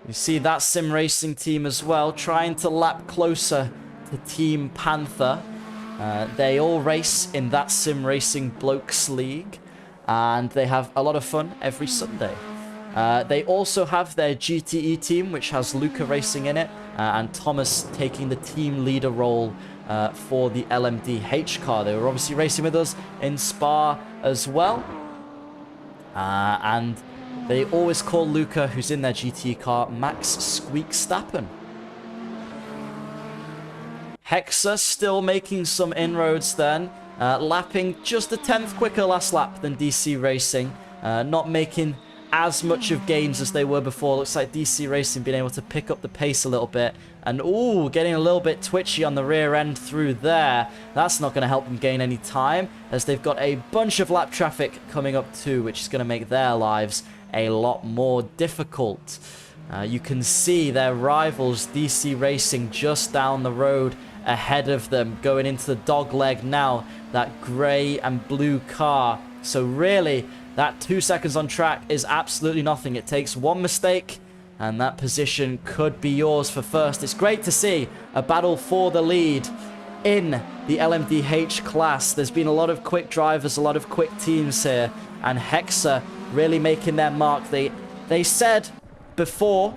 You see that sim racing team as well, trying to lap closer to Team Panther. They all race in that sim racing blokes league, and they have a lot of fun every Sunday. They also have their GTE team, which has Luca racing in it, and Thomas taking the team leader role for the LMDH car. They were obviously racing with us in Spa as well. And they always call Luca, who's in their GTE car, Max Squeak Stappen. Hexa still making some inroads then, lapping just a 10th quicker last lap than DC Racing, not making as much of gains as they were before. Looks like DC Racing being able to pick up the pace a little bit, and ooh, getting a little bit twitchy on the rear end through there. That's not going to help them gain any time, as they've got a bunch of lap traffic coming up too, which is going to make their lives a lot more difficult. You can see their rivals DC Racing just down the road ahead of them, going into the dog leg now, that grey and blue car. So really, that 2 seconds on track is absolutely nothing. It takes one mistake and that position could be yours for first. It's great to see a battle for the lead in the LMDH class. There's been a lot of quick drivers, a lot of quick teams here, and Hexa really making their mark. They said before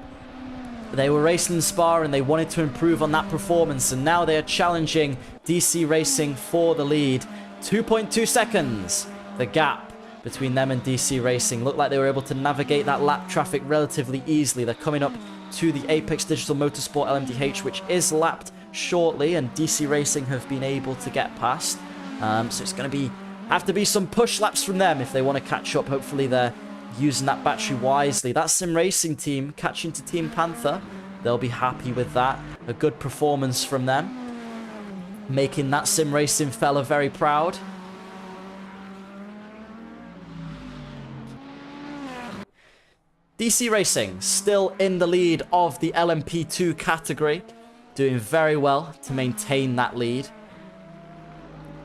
they were racing in Spa and they wanted to improve on that performance, and now they are challenging DC Racing for the lead. 2.2 seconds, the gap between them and DC Racing. Looked like they were able to navigate that lap traffic relatively easily. They're coming up to the Apex Digital Motorsport LMDH, which is lapped shortly, and DC Racing have been able to get past. So it's going to have to be some push laps from them if they want to catch up. Hopefully they're using that battery wisely. That Sim Racing team catching to Team Panther. They'll be happy with that. A good performance from them, making that sim racing fella very proud. DC Racing still in the lead of the LMP2 category, doing very well to maintain that lead.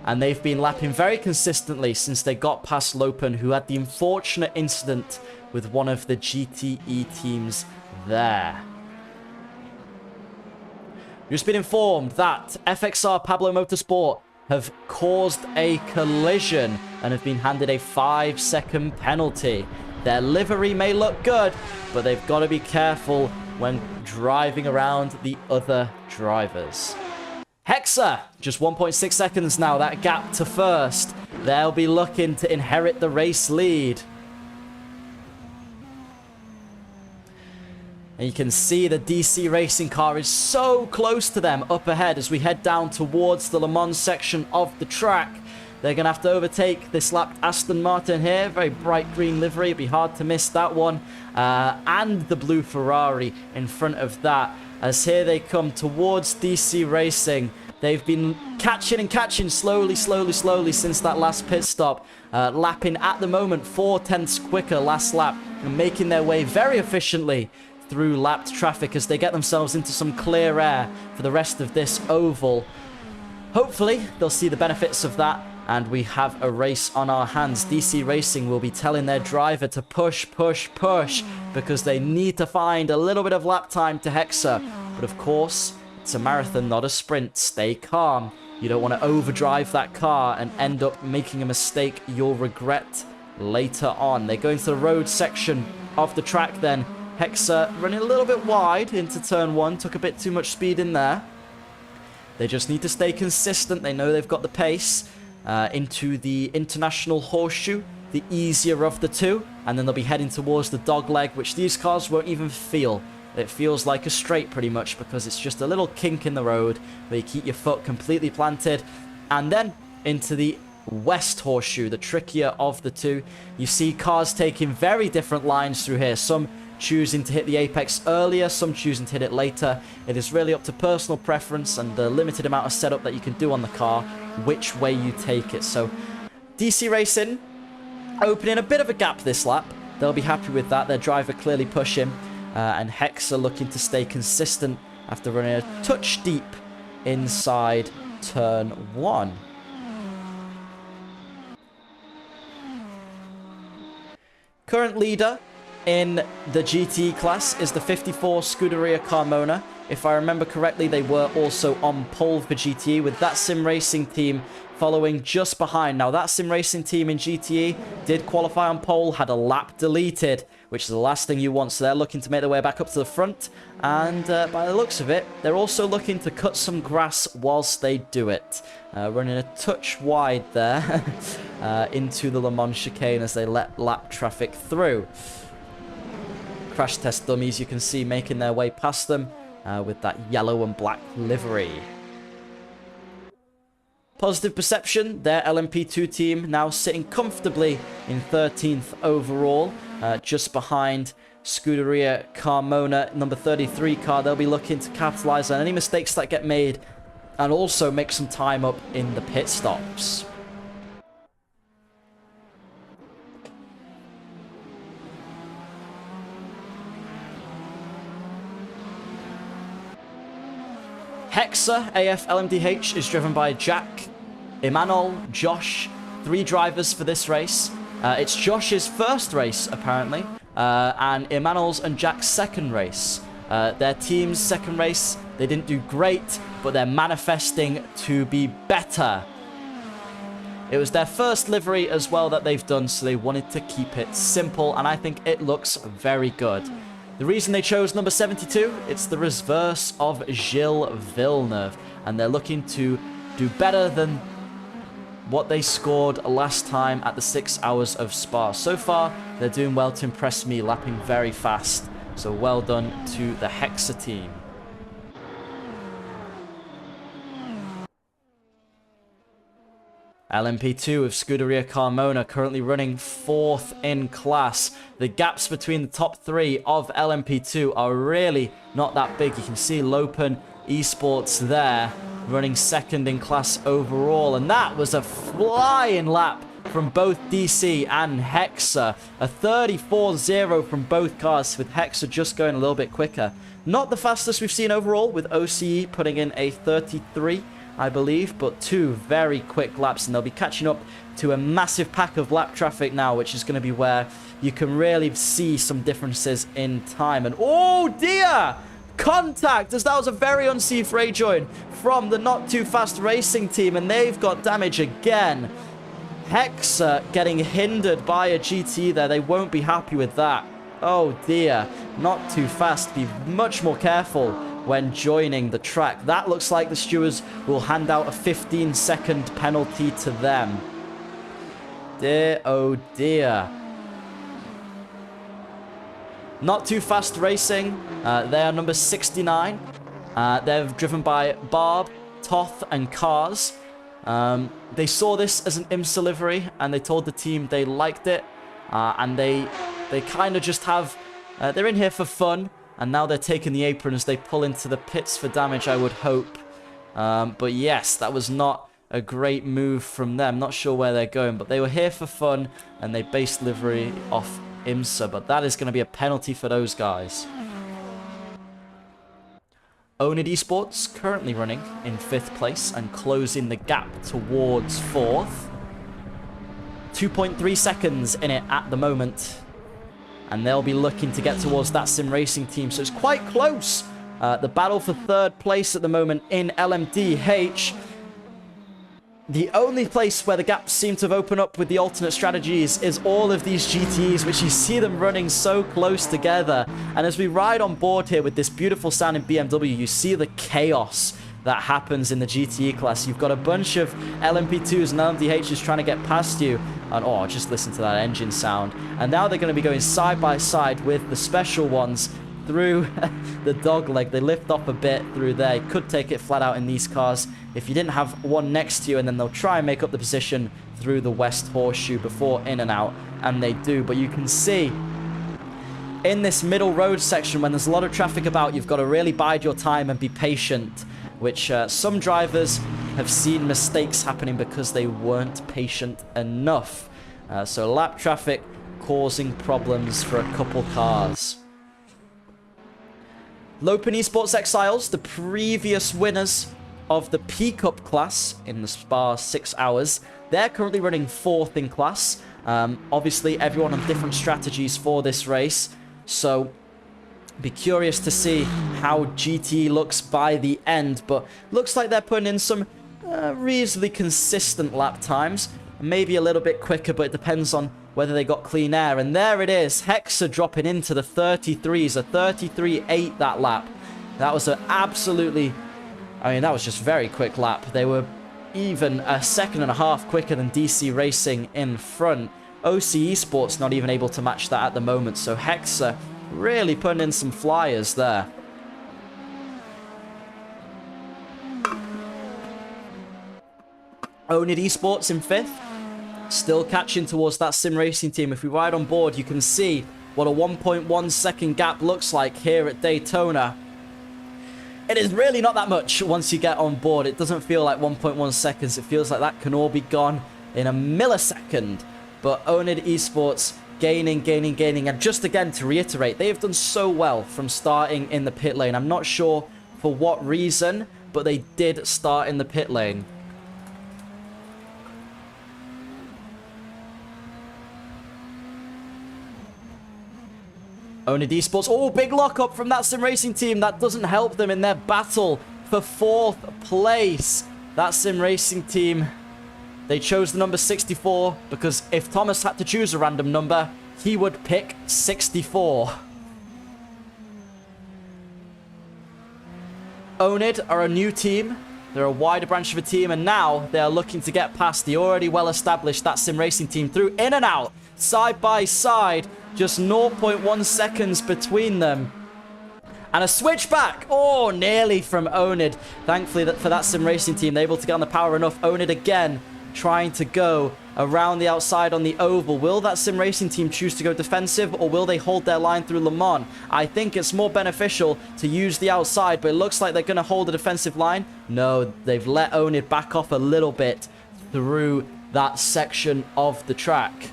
And they've been lapping very consistently since they got past Lopen, who had the unfortunate incident with one of the GTE teams there. We've just been informed that FXR Pablo Motorsport have caused a collision and have been handed a 5-second penalty. Their livery may look good, but they've got to be careful when driving around the other drivers. Hexa, just 1.6 seconds now, that gap to first. They'll be looking to inherit the race lead. And you can see the DC Racing car is so close to them up ahead as we head down towards the Le Mans section of the track. They're going to have to overtake this lapped Aston Martin here. Very bright green livery. It'd be hard to miss that one. And the blue Ferrari in front of that. As here they come towards DC Racing. They've been catching and catching slowly since that last pit stop. Lapping at the moment 4/10 quicker last lap. And making their way very efficiently through lapped traffic as they get themselves into some clear air for the rest of this oval. Hopefully, they'll see the benefits of that, and we have a race on our hands. DC Racing will be telling their driver to push, because they need to find a little bit of lap time to Hexa. But of course, it's a marathon, not a sprint. Stay calm. You don't want to overdrive that car and end up making a mistake you'll regret later on. They go into the road section of the track then. Hexa running a little bit wide into turn 1. Took a bit too much speed in there. They just need to stay consistent. They know they've got the pace. Into the International Horseshoe, the easier of the two. And then they'll be heading towards the dogleg, which these cars won't even feel. It feels like a straight pretty much because it's just a little kink in the road where you keep your foot completely planted. And then into the West Horseshoe, the trickier of the two. You see cars taking very different lines through here. Some choosing to hit the apex earlier, some choosing to hit it later. It is really up to personal preference and the limited amount of setup that you can do on the car, which way you take it. So DC Racing opening a bit of a gap this lap. They'll be happy with that. Their driver clearly pushing, and Hexa looking to stay consistent after running a touch deep inside turn 1. Current leader in the GT class is the 54 Scuderia Carmona. If I remember correctly, they were also on pole for GTE, with that sim racing team following just behind. Now, that sim racing team in GTE did qualify on pole, had a lap deleted, which is the last thing you want. So they're looking to make their way back up to the front. And by the looks of it, they're also looking to cut some grass whilst they do it. Running a touch wide there into the Le Mans chicane as they let lap traffic through. Crash test dummies, you can see, making their way past them with that yellow and black livery. Positive perception, their LMP2 team now sitting comfortably in 13th overall, just behind Scuderia Carmona, number 33 car. They'll be looking to capitalize on any mistakes that get made and also make some time up in the pit stops. Hexa AF LMDH is driven by Jack, Emmanuel, Josh, 3 drivers for this race. It's Josh's first race, apparently, and Emmanuel's and Jack's second race. Their team's second race, they didn't do great, but they're manifesting to be better. It was their first livery as well that they've done, so they wanted to keep it simple, and I think it looks very good. The reason they chose number 72, it's the reverse of Gilles Villeneuve, and they're looking to do better than what they scored last time at the 6 hours of Spa. So far, they're doing well to impress me, lapping very fast. So well done to the Hexa team. LMP2 of Scuderia Carmona currently running 4th in class. The gaps between the top 3 of LMP2 are really not that big. You can see Lopen Esports there running 2nd in class overall. And that was a flying lap from both DC and Hexa. A 34.0 from both cars, with Hexa just going a little bit quicker. Not the fastest we've seen overall, with OCE putting in a 33, I believe, but 2 very quick laps, and they'll be catching up to a massive pack of lap traffic now, which is going to be where you can really see some differences in time. And oh dear! Contact, as that was a very unsafe raid join from the Not Too Fast Racing team, and they've got damage again. Hexa getting hindered by a GT there. They won't be happy with that. Oh dear. Not Too Fast. Be much more careful when joining the track. That looks like the stewards will hand out a 15-second penalty to them. Dear, oh dear. Not Too Fast Racing. They are number 69. They're driven by Barb, Toth, and Cars. They saw this as an IMSA livery, and they told the team they liked it. And they kind of just have... they're in here for fun, and now they're taking the apron as they pull into the pits for damage, I would hope. But yes, that was not a great move from them. Not sure where they're going, but they were here for fun, and they based livery off IMSA. But that is going to be a penalty for those guys. Onid Esports currently running in 5th place and closing the gap towards 4th. 2.3 seconds in it at the moment. And they'll be looking to get towards that sim racing team. So it's quite close. The battle for 3rd place at the moment in LMDH. The only place where the gaps seem to have opened up with the alternate strategies is all of these GTEs, which you see them running so close together. And as we ride on board here with this beautiful sounding BMW, you see the chaos that happens in the GTE class. You've got a bunch of LMP2s and LMDHs trying to get past you. And oh, just listen to that engine sound. And now they're going to be going side by side with the special ones through the dog leg. They lift off a bit through there. You could take it flat out in these cars if you didn't have one next to you, and then they'll try and make up the position through the West Horseshoe before in and out, and they do. But you can see in this middle road section, when there's a lot of traffic about, you've got to really bide your time and be patient, which some drivers have seen mistakes happening because they weren't patient enough. So lap traffic causing problems for a couple cars. Lopen Esports Exiles, the previous winners of the P-Cup class in the Spa 6 hours, they're currently running 4th in class. Obviously, everyone on different strategies for this race. So, be curious to see how GT looks by the end. But looks like they're putting in some reasonably consistent lap times. Maybe a little bit quicker, but it depends on whether they got clean air. And there it is. Hexa dropping into the 33s. A 33.8 that lap. That was an absolutely... I mean, that was just a very quick lap. They were even a second and a half quicker than DC Racing in front. OC Esports not even able to match that at the moment. So Hexa really putting in some flyers there. Onid Esports in 5th. Still catching towards that sim racing team. If we ride on board, you can see what a 1.1 second gap looks like here at Daytona. It is really not that much once you get on board. It doesn't feel like 1.1 seconds. It feels like that can all be gone in a millisecond. But Onid Esports gaining. And just again to reiterate, they have done so well from starting in the pit lane. I'm not sure for what reason, but they did start in the pit lane. Onid Esports. Oh, big lockup from that sim racing team. That doesn't help them in their battle for 4th place. That sim racing team, they chose the number 64 because if Thomas had to choose a random number, he would pick 64. Onid are a new team. They're a wider branch of a team, and now they are looking to get past the already well-established that sim racing team through in and out, side by side. Just 0.1 seconds between them. And a switchback. Oh, nearly from Onid. Thankfully, for that sim racing team, they're able to get on the power enough. Onid again trying to go around the outside on the oval. Will that sim racing team choose to go defensive, or will they hold their line through Le Mans? I think it's more beneficial to use the outside, but it looks like they're going to hold a defensive line. No, they've let Onid back off a little bit through that section of the track.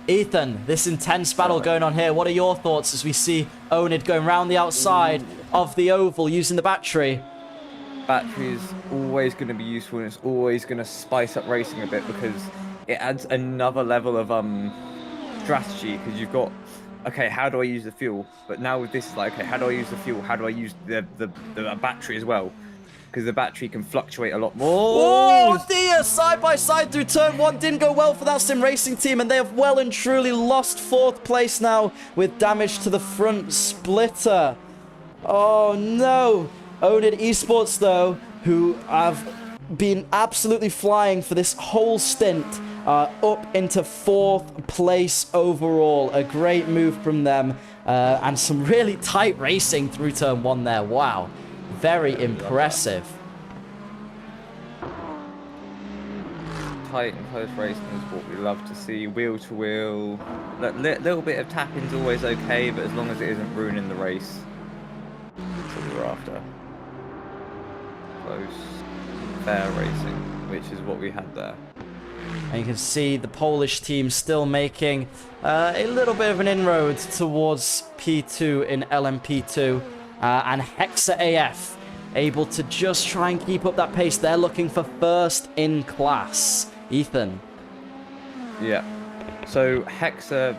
Ethan, this intense battle going on here. What are your thoughts as we see Onid going around the outside of the oval using the battery? Battery is always going to be useful, and it's always going to spice up racing a bit because it adds another level of strategy. Because you've got, okay, how do I use the fuel? But now with this, like, okay, how do I use the fuel? How do I use the battery as well? Because the battery can fluctuate a lot more. Oh dear, side by side through turn 1 didn't go well for that sim racing team, and they have well and truly lost 4th place now with damage to the front splitter. Oh no. Onid Esports though, who have been absolutely flying for this whole stint, up into 4th place overall. A great move from them, and some really tight racing through turn 1 there. Wow. Very impressive. Tight and close racing is what we love to see. Wheel to wheel. Little bit of tapping's always okay, but as long as it isn't ruining the race. That's what we're after. Close, fair racing, which is what we had there. And you can see the Polish team still making a little bit of an inroad towards P2 in LMP2. And Hexa AF able to just try and keep up that pace. They're looking for first in class. Ethan. Yeah. So Hexa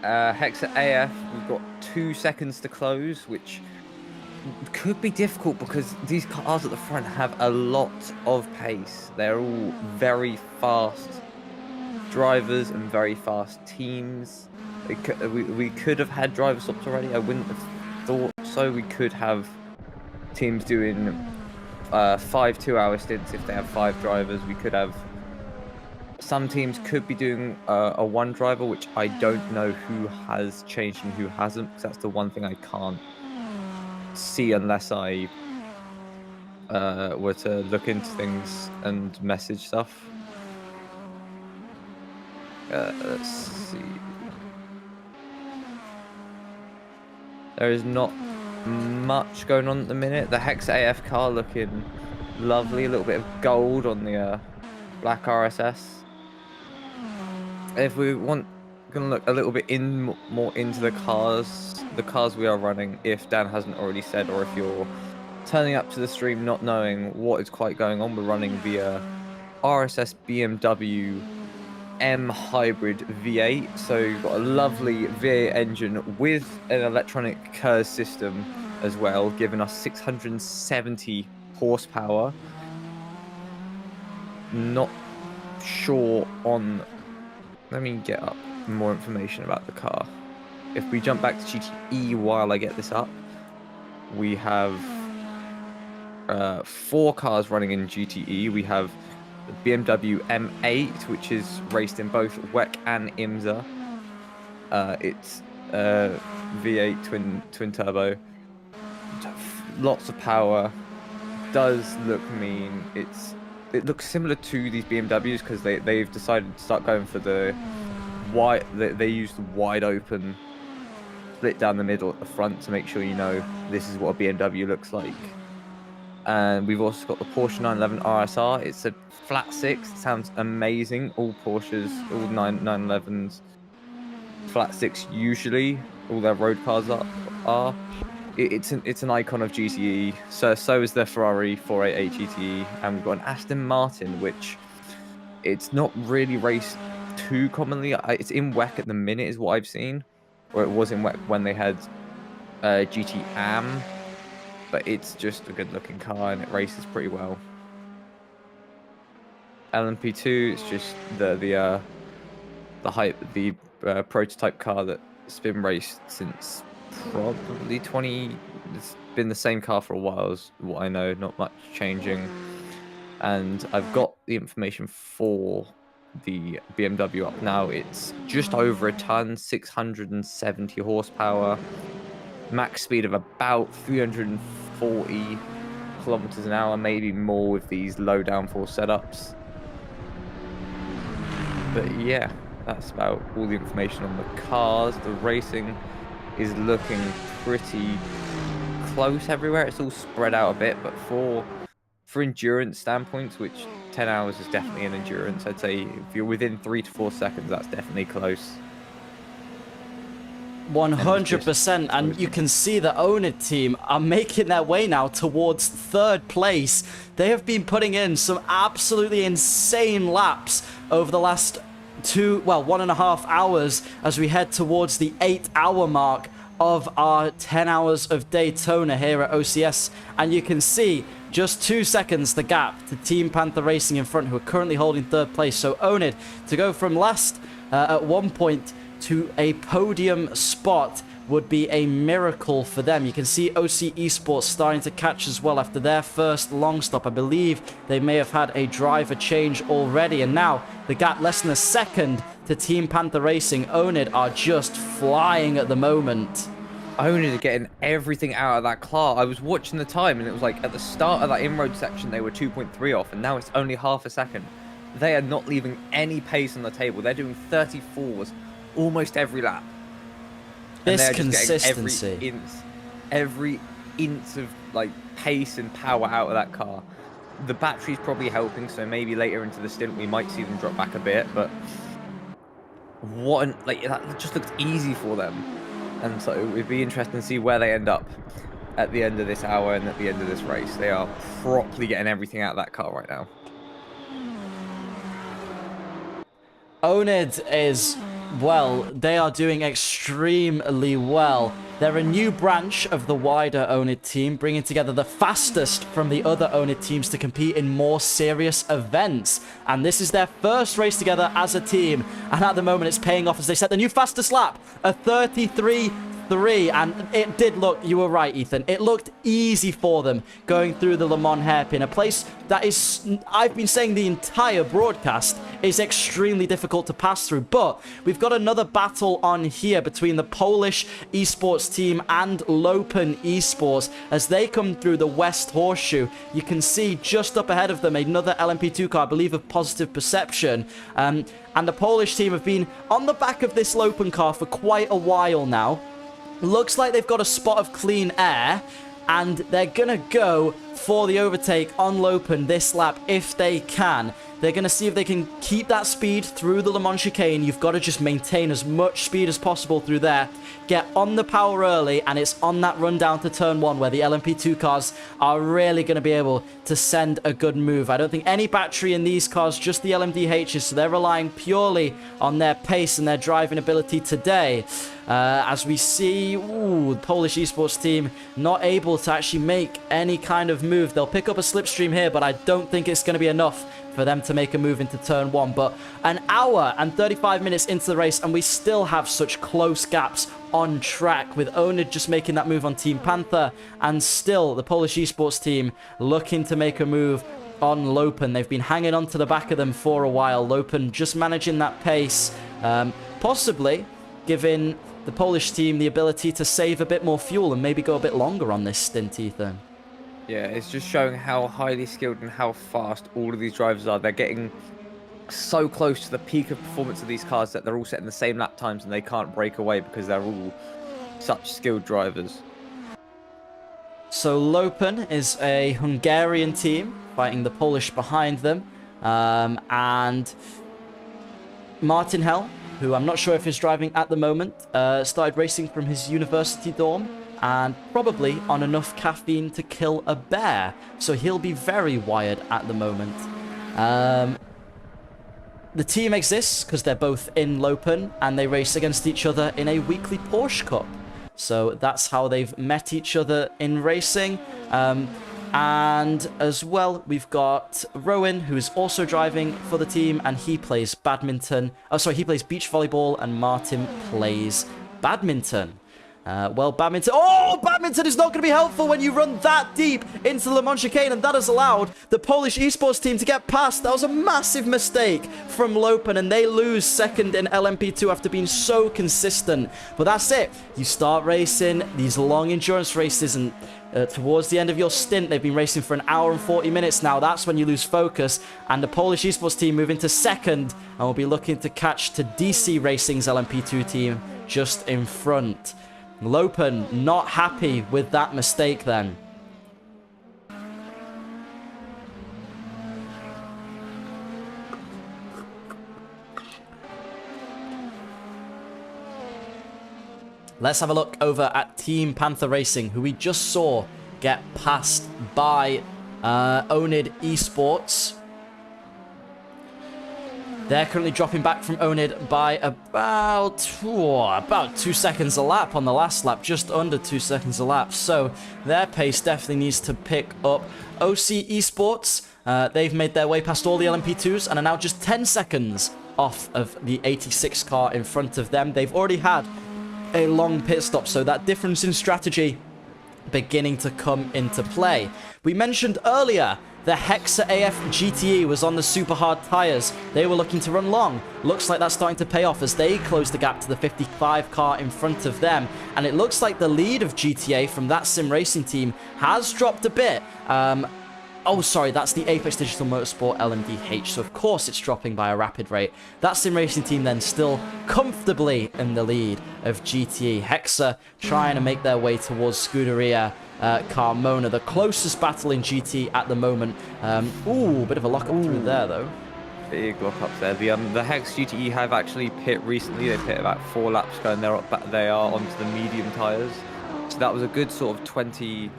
AF, we've got 2 seconds to close, which could be difficult because these cars at the front have a lot of pace. They're all very fast drivers and very fast teams. We could have had driver stops already. I wouldn't have thought so. We could have teams doing 5 2-hour stints if they have 5 drivers. We could have some teams could be doing a 1 driver, which I don't know who has changed and who hasn't, because that's the one thing I can't see unless I were to look into things and message stuff. Let's see. There is not much going on at the minute. The Hexa AF car looking lovely. A little bit of gold on the black RSS. If we want, gonna look a little bit more into the cars we are running, if Dan hasn't already said, or if you're turning up to the stream not knowing what is quite going on, we're running via RSS BMW M hybrid V8. So you've got a lovely V8 engine with an electronic KERS system as well, giving us 670 horsepower. Not sure on, let me get up more information about the car. If we jump back to GTE while I get this up, we have 4 cars running in GTE. We have the BMW M8, which is raced in both WEC and IMSA. It's V8 twin turbo, lots of power, does look mean. It looks similar to these BMWs because they've decided to start going for the wide. They use the wide open split down the middle at the front to make sure you know this is what a BMW looks like. And we've also got the Porsche 911 RSR. It's a flat 6. It sounds amazing. All Porsches, all 911s, flat 6 usually. All their road cars are. It's an icon of GTE. So is the Ferrari 488 GTE, and we've got an Aston Martin, which it's not really raced too commonly. It's in WEC at the minute, is what I've seen, or it was in WEC when they had GT Am. But it's just a good-looking car, and it races pretty well. LMP2, it's just the prototype car that's been raced since probably 20. It's been the same car for a while, is what I know. Not much changing. And I've got the information for the BMW up now. It's just over a ton, 670 horsepower. Max speed of about 340 kilometers an hour, maybe more with these low downforce setups. But yeah, that's about all the information on the cars. The racing is looking pretty close everywhere. It's all spread out a bit, but for endurance standpoints, which 10 hours is definitely an endurance, I'd say if you're within 3 to 4 seconds, that's definitely close. 100%, and you can see the Onid team are making their way now towards 3rd place. They have been putting in some absolutely insane laps over the last 1.5 hours as we head towards the 8-hour mark of our 10 hours of Daytona here at OCS, and you can see just 2 seconds the gap to Team Panther Racing in front, who are currently holding 3rd place. So Onid to go from last at one point to a podium spot would be a miracle for them. You can see OC Esports starting to catch as well after their first long stop. I believe they may have had a driver change already, and now the gap less than a second to Team Panther Racing. Onid are just flying at the moment. Onid are getting everything out of that car. I was watching the time, and it was like at the start of that inroad section they were 2.3 off, and now it's only half a second. They are not leaving any pace on the table. They're doing 34s almost every lap. This consistency, every inch of like pace and power out of that car. The battery's probably helping, so maybe later into the stint we might see them drop back a bit. But that just looked easy for them, and so it'd be interesting to see where they end up at the end of this hour and at the end of this race. They are properly getting everything out of that car right now. Onid is, well, they are doing extremely well. They're a new branch of the wider Onid team, bringing together the fastest from the other Onid teams to compete in more serious events. And this is their first race together as a team. And at the moment, it's paying off as they set the new fastest lap, a 33.3. And it did look, you were right, Ethan, it looked easy for them going through the Le Mans hairpin, a place that is, I've been saying the entire broadcast, is extremely difficult to pass through. But we've got another battle on here between the Polish esports team and Lopen esports as they come through the West Horseshoe. You can see just up ahead of them another LMP2 car, I believe of Positive Perception. And the Polish team have been on the back of this Lopen car for quite a while now. Looks like they've got a spot of clean air, and they're going to go for the overtake on Lopen this lap if they can. They're going to see if they can keep that speed through the Le Mans chicane. You've got to just maintain as much speed as possible through there. Get on the power early, and it's on that run down to turn 1 where the LMP2 cars are really going to be able to send a good move. I don't think any battery in these cars, just the LMDHs, so they're relying purely on their pace and their driving ability today. As we see, the Polish esports team not able to actually make any kind of move. They'll pick up a slipstream here, but I don't think it's going to be enough for them to make a move into turn 1. But an hour and 35 minutes into the race, and we still have such close gaps on track, with Onid just making that move on Team Panther, and still the Polish esports team looking to make a move on Lopen. They've been hanging on to the back of them for a while. Lopen just managing that pace, possibly giving the Polish team the ability to save a bit more fuel and maybe go a bit longer on this stint, Ethan. Yeah, it's just showing how highly skilled and how fast all of these drivers are. They're getting so close to the peak of performance of these cars that they're all setting the same lap times and they can't break away because they're all such skilled drivers. So Lopen is a Hungarian team fighting the Polish behind them. And Martin Hell, who I'm not sure if he's driving at the moment, started racing from his university dorm and probably on enough caffeine to kill a bear. So he'll be very wired at the moment. The team exists because they're both in Lopen and they race against each other in a weekly Porsche Cup. So that's how they've met each other in racing. And as well, we've got Rowan, who is also driving for the team, and he plays badminton. Oh, sorry, he plays beach volleyball, and Martin plays badminton. Well, badminton. Oh, badminton is not going to be helpful when you run that deep into the Le Mans chicane, and that has allowed the Polish esports team to get past. That was a massive mistake from Lopen, and they lose second in LMP2 after being so consistent. But that's it. You start racing these long endurance races, and towards the end of your stint, they've been racing for an hour and 40 minutes now. That's when you lose focus, and the Polish esports team move into second, and will be looking to catch to DC Racing's LMP2 team just in front. Lopen not happy with that mistake then. Let's have a look over at Team Panther Racing, who we just saw get passed by Onid Esports. They're currently dropping back from Onid by about 2 seconds a lap on the last lap, just under 2 seconds a lap. So their pace definitely needs to pick up. OC Esports, they've made their way past all the LMP2s and are now just 10 seconds off of the 86 car in front of them. They've already had a long pit stop, so that difference in strategy beginning to come into play. We mentioned earlier the Hexa AF GTE was on the super hard tires. They were looking to run long. Looks like that's starting to pay off as they close the gap to the 55 car in front of them. And it looks like the lead of GTA from that sim racing team has dropped a bit. Oh, sorry, that's the Apex Digital Motorsport LMDH, so of course it's dropping by a rapid rate. That sim racing team then still comfortably in the lead of GTE. Hexa trying to make their way towards Scuderia Carmona, the closest battle in GT at the moment. Ooh, bit of a lock-up through there, though. Big lock-up there. The Hex GTE have actually pit recently. They pit about 4 laps ago, and they are onto the medium tyres. So that was a good sort of 20,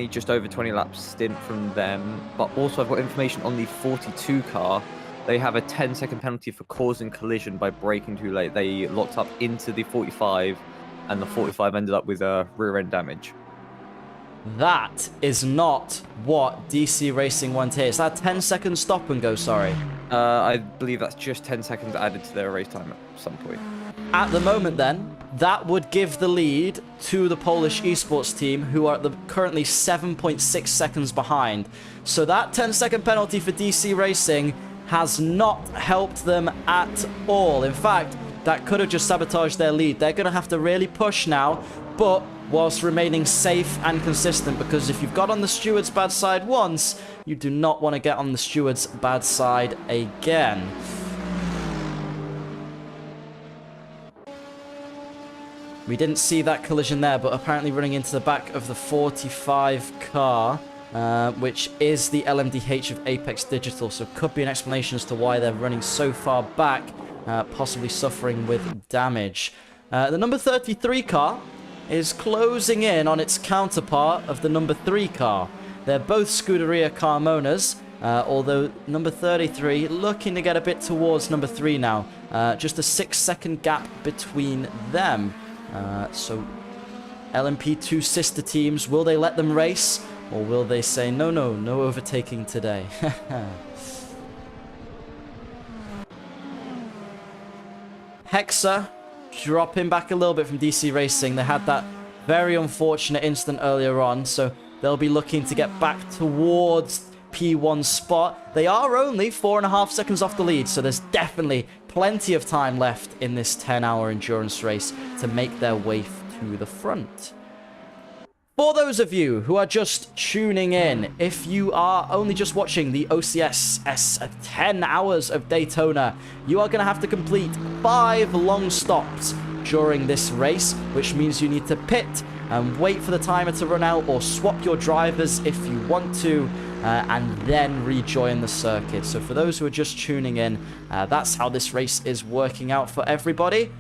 just over 20 laps stint from them. But also I've got information on the 42 car. They have a 10-second penalty for causing collision by braking too late. They locked up into the 45, and the 45 ended up with rear-end damage. That is not what DC Racing want here. Is that 10-second stop and go, sorry? I believe that's just 10 seconds added to their race time at some point. At the moment then, that would give the lead to the Polish esports team, who are currently 7.6 seconds behind. So that 10-second penalty for DC Racing has not helped them at all. In fact, that could have just sabotaged their lead. They're going to have to really push now, but whilst remaining safe and consistent, because if you've got on the steward's bad side once, you do not want to get on the steward's bad side again. We didn't see that collision there, but apparently running into the back of the 45 car, which is the LMDH of Apex Digital, so could be an explanation as to why they're running so far back, possibly suffering with damage. The number 33 car is closing in on its counterpart of the number 3 car. They're both Scuderia Carmonas, although number 33 looking to get a bit towards number 3 now. Just a 6-second gap between them. So LMP2 sister teams, will they let them race, or will they say no overtaking today? Hexa dropping back a little bit from DC Racing. They had that very unfortunate incident earlier on, so they'll be looking to get back towards P1 spot. They are only 4.5 seconds off the lead, so there's definitely plenty of time left in this 10-hour endurance race to make their way to the front. For those of you who are just tuning in, if you are only just watching the OCS 10 hours of Daytona, you are going to have to complete 5 long stops during this race, which means you need to pit and wait for the timer to run out, or swap your drivers if you want to, and then rejoin the circuit. So for those who are just tuning in, that's how this race is working out for everybody.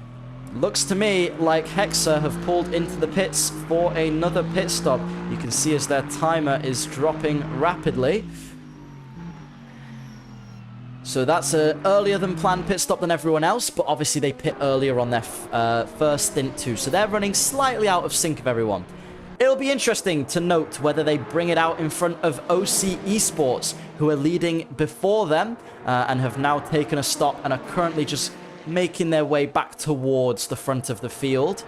Looks to me like Hexa have pulled into the pits for another pit stop. You can see as their timer is dropping rapidly. So that's an earlier than planned pit stop than everyone else, but obviously they pit earlier on their first stint too. So they're running slightly out of sync of everyone. It'll be interesting to note whether they bring it out in front of OC Esports, who are leading before them and have now taken a stop and are currently just making their way back towards the front of the field.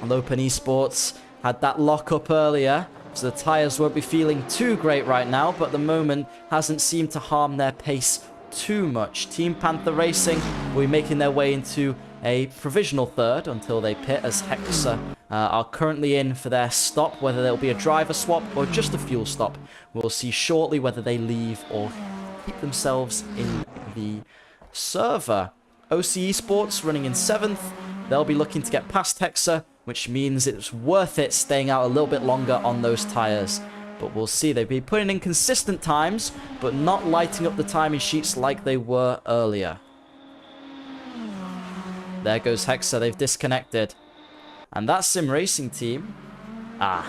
Lopen Esports had that lock up earlier, so the tyres won't be feeling too great right now, but the moment hasn't seemed to harm their pace too much. Team Panther Racing will be making their way into a provisional third until they pit, as Hexa are currently in for their stop. Whether there'll be a driver swap or just a fuel stop, we'll see shortly whether they leave or keep themselves in the server. OC Esports running in 7th. They'll be looking to get past Hexa, which means it's worth it staying out a little bit longer on those tyres. But we'll see. They've been putting in consistent times, but not lighting up the timing sheets like they were earlier. There goes Hexa. They've disconnected. And that Sim Racing team... that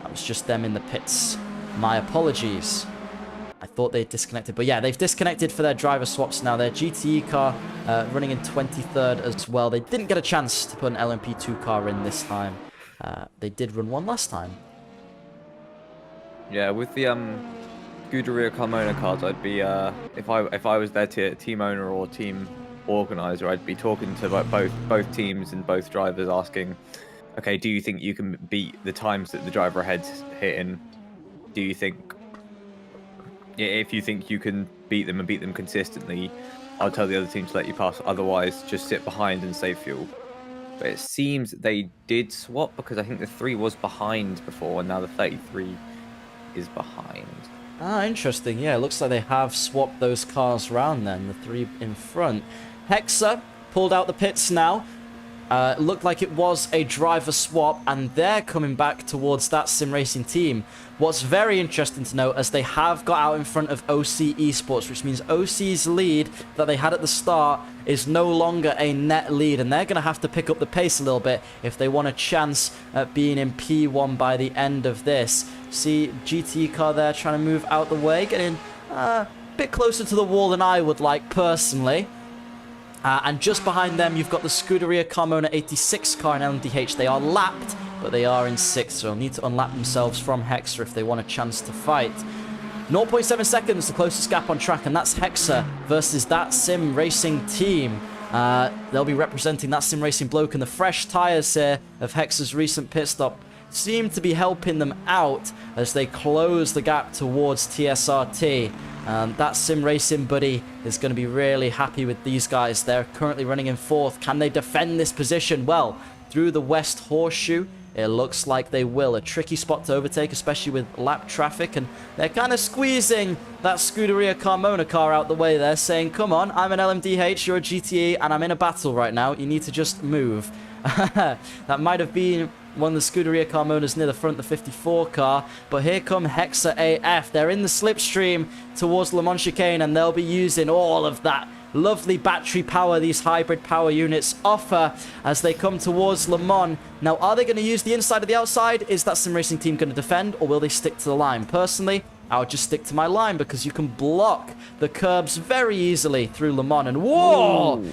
was just them in the pits. My apologies. I thought they disconnected. But yeah, they've disconnected for their driver swaps now. Their GTE car running in 23rd as well. They didn't get a chance to put an LMP2 car in this time. They did run one last time. Yeah, with the Scuderia Carmona cards, I'd be if I was their team owner or team organizer, I'd be talking to both teams and both drivers, asking, okay, do you think you can beat the times that the driver ahead's hitting? Do you think, if you think you can beat them and beat them consistently, I'll tell the other team to let you pass. Otherwise, just sit behind and save fuel. But it seems they did swap, because I think the 3 was behind before, and now the 33 is behind. Interesting. Yeah, it looks like they have swapped those cars around then, the 3 in front. Hexa pulled out the pits now. Looked like it was a driver swap, and they're coming back towards that Sim Racing team. What's very interesting to note, as they have got out in front of OC Esports, which means OC's lead that they had at the start is no longer a net lead, and they're going to have to pick up the pace a little bit if they want a chance at being in P1 by the end of this. See GT car there trying to move out the way, getting a bit closer to the wall than I would like personally. And just behind them, you've got the Scuderia Carmona 86 car in LMDH. They are lapped, but they are in 6th, so they'll need to unlap themselves from Hexa if they want a chance to fight. 0.7 seconds, the closest gap on track, and that's Hexa versus that Sim Racing team. They'll be representing that Sim Racing bloke, and the fresh tyres here of Hexa's recent pit stop seem to be helping them out as they close the gap towards TSRT. That Sim Racing buddy is going to be really happy with these guys. They're currently running in 4th. Can they defend this position? Well, through the West Horseshoe, it looks like they will. A tricky spot to overtake, especially with lap traffic, and they're kind of squeezing that Scuderia Carmona car out the way. They're saying, come on, I'm an LMDH, you're a GTE, and I'm in a battle right now. You need to just move. That might have been one of the Scuderia Carmonas near the front, the 54 car. But here come Hexa AF. They're in the slipstream towards Le Mans Chicane, and they'll be using all of that lovely battery power these hybrid power units offer as they come towards Le Mans. Now, are they going to use the inside or the outside? Is that Sim Racing team going to defend, or will they stick to the line? Personally, I would just stick to my line, because you can block the curbs very easily through Le Mans. And whoa!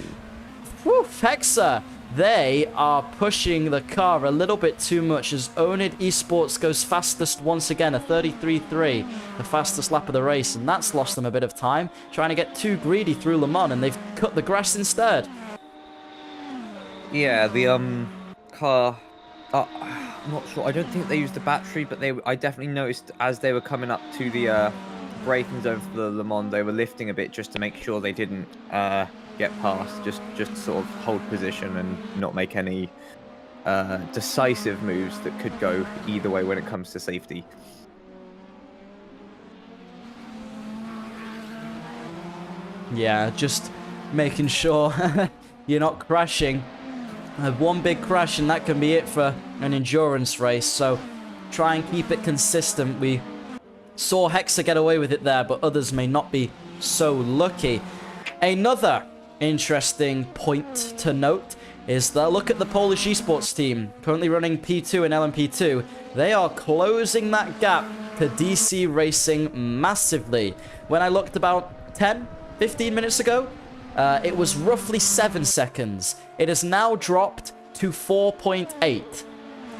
Whew, Hexa, they are pushing the car a little bit too much as Onid Esports goes fastest once again, a 33.3, the fastest lap of the race, and that's lost them a bit of time, trying to get too greedy through Le Mans, and they've cut the grass instead. Yeah, the car, I'm not sure, I don't think they used the battery, but I definitely noticed as they were coming up to the braking zone for the Le Mans, they were lifting a bit just to make sure they didn't get past, just sort of hold position and not make any decisive moves that could go either way when it comes to safety. Yeah, just making sure you're not crashing. One big crash and that can be it for an endurance race, so try and keep it consistent. We saw Hexa get away with it there, but others may not be so lucky. Another interesting point to note is that look at the Polish esports team, currently running P2 and LMP2. They are closing that gap to DC Racing massively. When I looked about 10-15 minutes ago, it was roughly 7 seconds. It has now dropped to 4.8.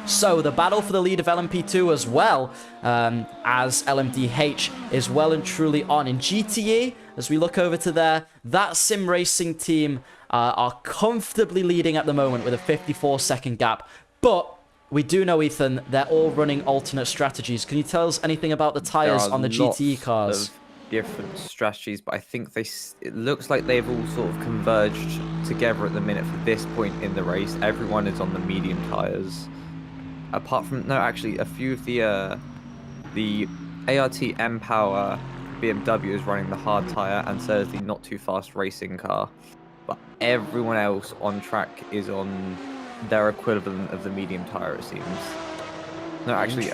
So the battle for the lead of LMP2 as well as LMDH is well and truly on. In GTE, as we look over to there, that Sim Racing team are comfortably leading at the moment with a 54-second gap. But we do know, Ethan, they're all running alternate strategies. Can you tell us anything about the tires on the GTE cars? Of different strategies, but I think it looks like they've all sort of converged together at the minute for this point in the race. Everyone is on the medium tires. Apart from, no, actually, a few of the ART M-Power BMW is running the hard tire, and so is the Not Too Fast racing car. But everyone else on track is on their equivalent of the medium tire, it seems. No, actually,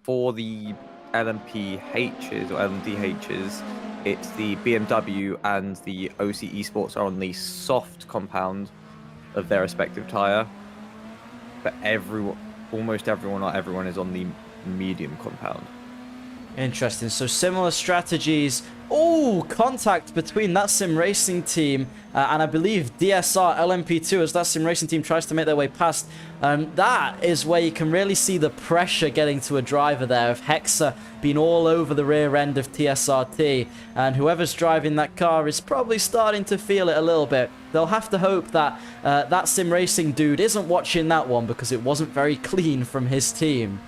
for the LMPHs or LMDHs, it's the BMW and the OC Esports are on the soft compound of their respective tire. But almost everyone, not everyone, is on the medium compound. Interesting. So similar strategies. Oh, contact between that sim racing team and I believe DSR LMP2 as that sim racing team tries to make their way past. That is where you can really see the pressure getting to a driver there of Hexa being all over the rear end of TSRT, and whoever's driving that car is probably starting to feel it a little bit. They'll have to hope that that sim racing dude isn't watching that one, because it wasn't very clean from his team.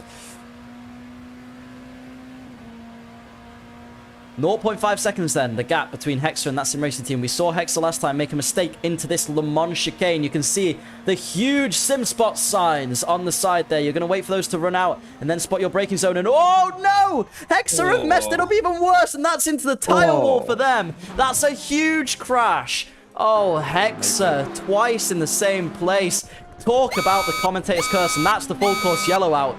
0.5 seconds then, the gap between Hexa and that sim racing team. We saw Hexa last time make a mistake into this Le Mans chicane. You can see the huge sim spot signs on the side there. You're going to wait for those to run out and then spot your braking zone. And oh no! Hexa have messed it up even worse, and that's into the tire wall for them. That's a huge crash. Oh, Hexa twice in the same place. Talk about the commentator's curse, and that's the full course yellow out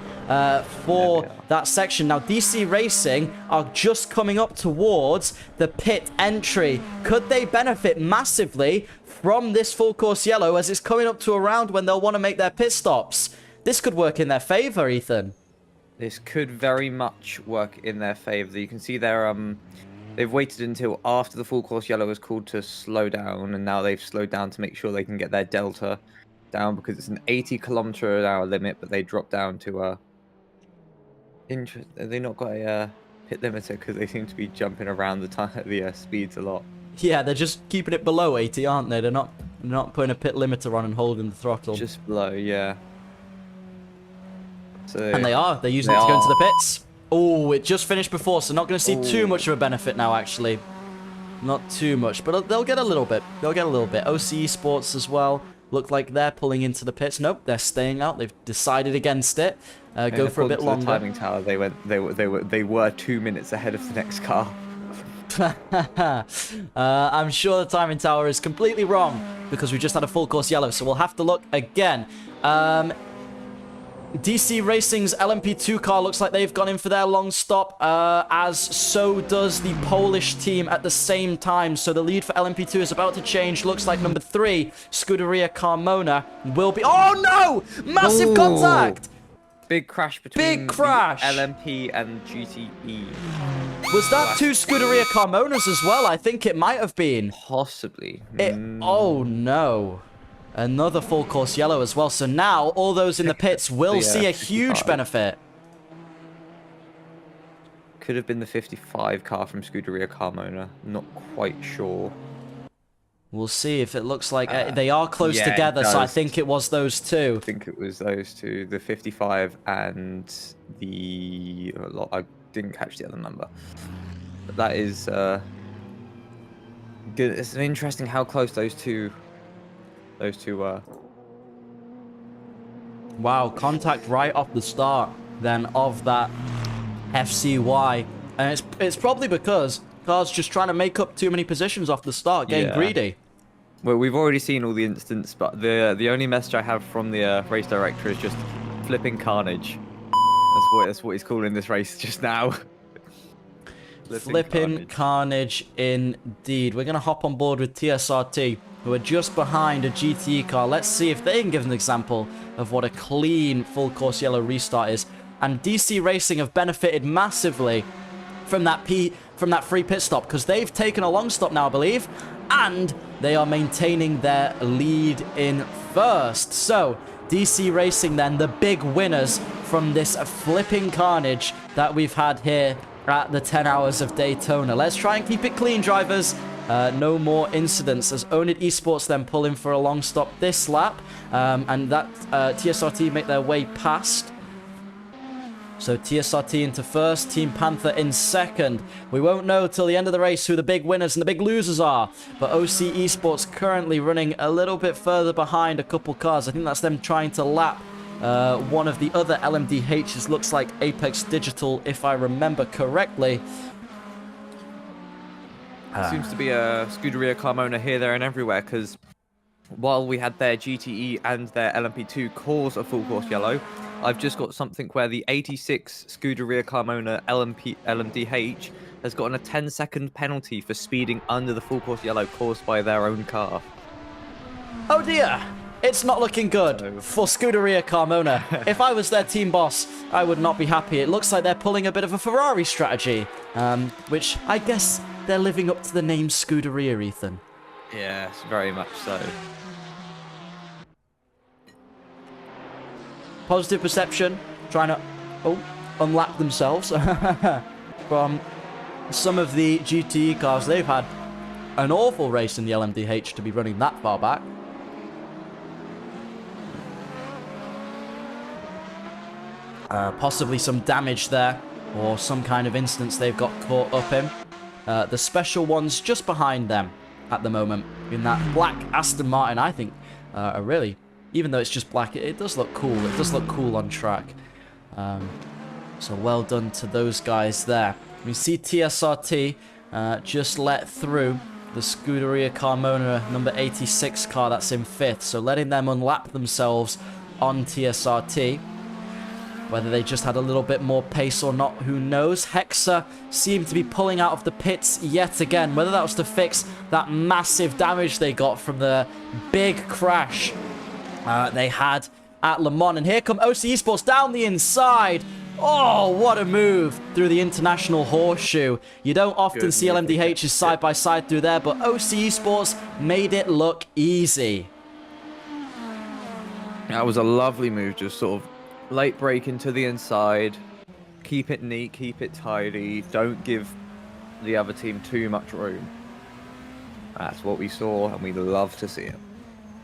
for that section. Now, DC Racing are just coming up towards the pit entry. Could they benefit massively from this full course yellow, as it's coming up to a round when they'll want to make their pit stops? This could work in their favor, Ethan. This could very much work in their favor. You can see they've waited until after the full course yellow was called to slow down, and now they've slowed down to make sure they can get their delta down, because it's an 80km/h limit, but they dropped down to they not got a pit limiter, because they seem to be jumping around the speeds a lot. Yeah, they're just keeping it below 80, aren't they? They're not putting a pit limiter on and holding the throttle. Just below, yeah. So, and they're using it to go into the pits. Oh, it just finished before, so not going to see too much of a benefit now, actually. Not too much, but they'll get a little bit. They'll get a little bit. OC Sports as well. Look like they're pulling into the pits. Nope, they're staying out. They've decided against it. Go for a bit longer. The timing tower, they were 2 minutes ahead of the next car. I'm sure the timing tower is completely wrong, because we just had a full course yellow, so we'll have to look again. DC Racing's LMP2 car looks like they've gone in for their long stop, as so does the Polish team at the same time. So the lead for LMP2 is about to change. Looks like number 3, Scuderia Carmona, will be... Oh no! Massive contact! Big crash between LMP and GTE. Was that 2 Scuderia Carmonas as well? I think it might have been. Possibly. Oh no. Another full course yellow as well. So now all those in the pits will see a huge benefit. Could have been the 55 car from Scuderia Carmona. Not quite sure. We'll see if it looks like they are close together. So I think it was those two. I think it was those two. The 55 and the... I didn't catch the other number. But that is good. It's interesting how close those two were. Wow, contact right off the start then of that FCY. And it's probably because cars just trying to make up too many positions off the start, getting greedy. Well, we've already seen all the incidents, but the only message I have from the race director is just flipping carnage. That's what he's calling this race just now. Flipping carnage indeed. We're going to hop on board with TSRT, who are just behind a GTE car. Let's see if they can give an example of what a clean full course yellow restart is. And DC Racing have benefited massively from that free pit stop, because they've taken a long stop now, I believe, and they are maintaining their lead in first. So DC Racing then, the big winners from this flipping carnage that we've had here at the 10 hours of Daytona. Let's try and keep it clean, drivers. no more incidents as Owned Esports then pull in for a long stop this lap. And that TSRT make their way past. So TSRT into first, Team Panther in second. We won't know till the end of the race who the big winners and the big losers are. But OC Esports currently running a little bit further behind a couple cars. I think that's them trying to lap one of the other LMDHs. Looks like Apex Digital, if I remember correctly. Seems to be a Scuderia Carmona here, there, and everywhere, because while we had their GTE and their LMP2 cause a full course yellow, I've just got something where the 86 Scuderia Carmona LMDH has gotten a 10-second penalty for speeding under the full course yellow caused by their own car. Oh dear! It's not looking good for Scuderia Carmona. If I was their team boss, I would not be happy. It looks like they're pulling a bit of a Ferrari strategy, which I guess they're living up to the name Scuderia, Ethan. Yes, very much so. Positive perception, trying to unlap themselves from some of the GTE cars. They've had an awful race in the LMDH to be running that far back. Possibly some damage there, or some kind of instance they've got caught up in. The special ones just behind them at the moment, in that black Aston Martin, I think, are really, even though it's just black, it does look cool. It does look cool on track. So well done to those guys there. We see TSRT just let through the Scuderia Carmona number 86 car that's in 5th. So letting them unlap themselves on TSRT. Whether they just had a little bit more pace or not, who knows? Hexa seemed to be pulling out of the pits yet again. Whether that was to fix that massive damage they got from the big crash they had at Le Mans. And here come OC Esports down the inside. Oh, what a move through the international horseshoe. You don't often see LMDHs side by side through there, but OC Esports made it look easy. That was a lovely move, just sort of late break into the inside, keep it neat, keep it tidy, don't give the other team too much room. That's what we saw, and we love to see it.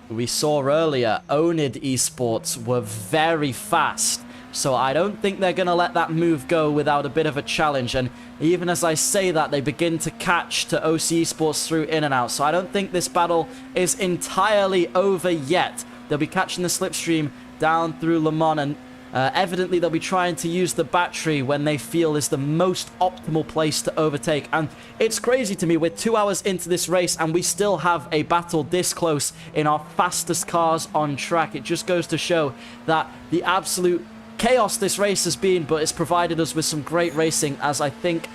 We saw earlier, Owned Esports were very fast, so I don't think they're going to let that move go without a bit of a challenge. And even as I say that, they begin to catch to OC Esports through in and out, so I don't think this battle is entirely over yet. They'll be catching the slipstream down through Le Mans, and evidently they'll be trying to use the battery when they feel is the most optimal place to overtake. And it's crazy to me, we're 2 hours into this race and we still have a battle this close in our fastest cars on track. It just goes to show that the absolute chaos this race has been, but it's provided us with some great racing, as I think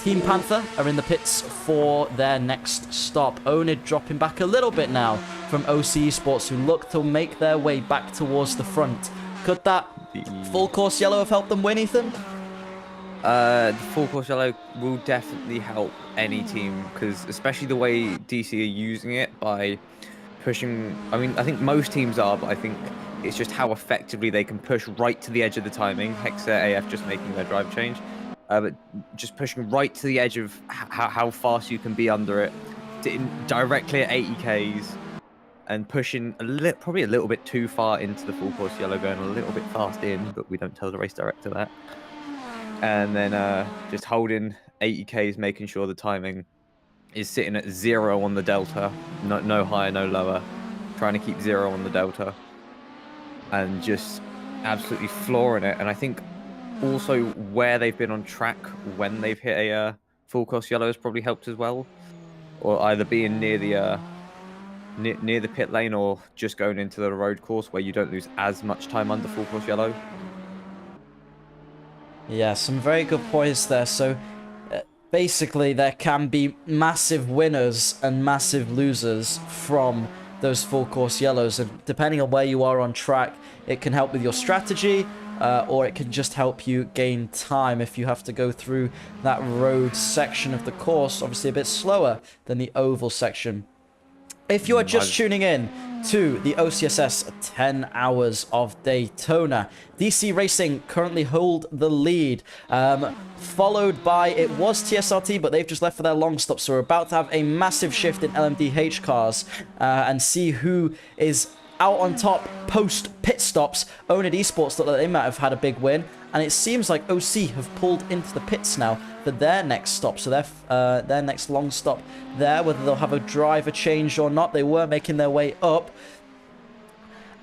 Team Panther are in the pits for their next stop. Owned dropping back a little bit now from OC Esports, who look to make their way back towards the front. Could that full course yellow have helped them win, Ethan? The full course yellow will definitely help any team, because especially the way DC are using it by pushing. I mean, I think most teams are, but I think it's just how effectively they can push right to the edge of the timing. Hexa AF just making their drive change, but just pushing right to the edge of how fast you can be under it, directly at 80 Ks. And pushing probably a little bit too far into the full course yellow, going a little bit fast in, but we don't tell the race director that. And then just holding 80 Ks, making sure the timing is sitting at 0 on the delta, no higher, no lower, trying to keep 0 on the delta, and just absolutely flooring it. And I think also where they've been on track when they've hit a full course yellow has probably helped as well, or either being near the near the pit lane or just going into the road course where you don't lose as much time under full course yellow. Yeah, some very good points there. So basically there can be massive winners and massive losers from those full course yellows, and depending on where you are on track, it can help with your strategy, or it can just help you gain time if you have to go through that road section of the course, obviously a bit slower than the oval section. If you are just tuning in to the OCSS 10 Hours of Daytona, DC Racing currently hold the lead, followed by, it was TSRT, but they've just left for their long stop, so we're about to have a massive shift in LMDH cars, and see who is out on top post pit stops. Onid Esports look like they might have had a big win, and it seems like OC have pulled into the pits now for their next stop, so their next long stop there, whether they'll have a driver change or not. They were making their way up,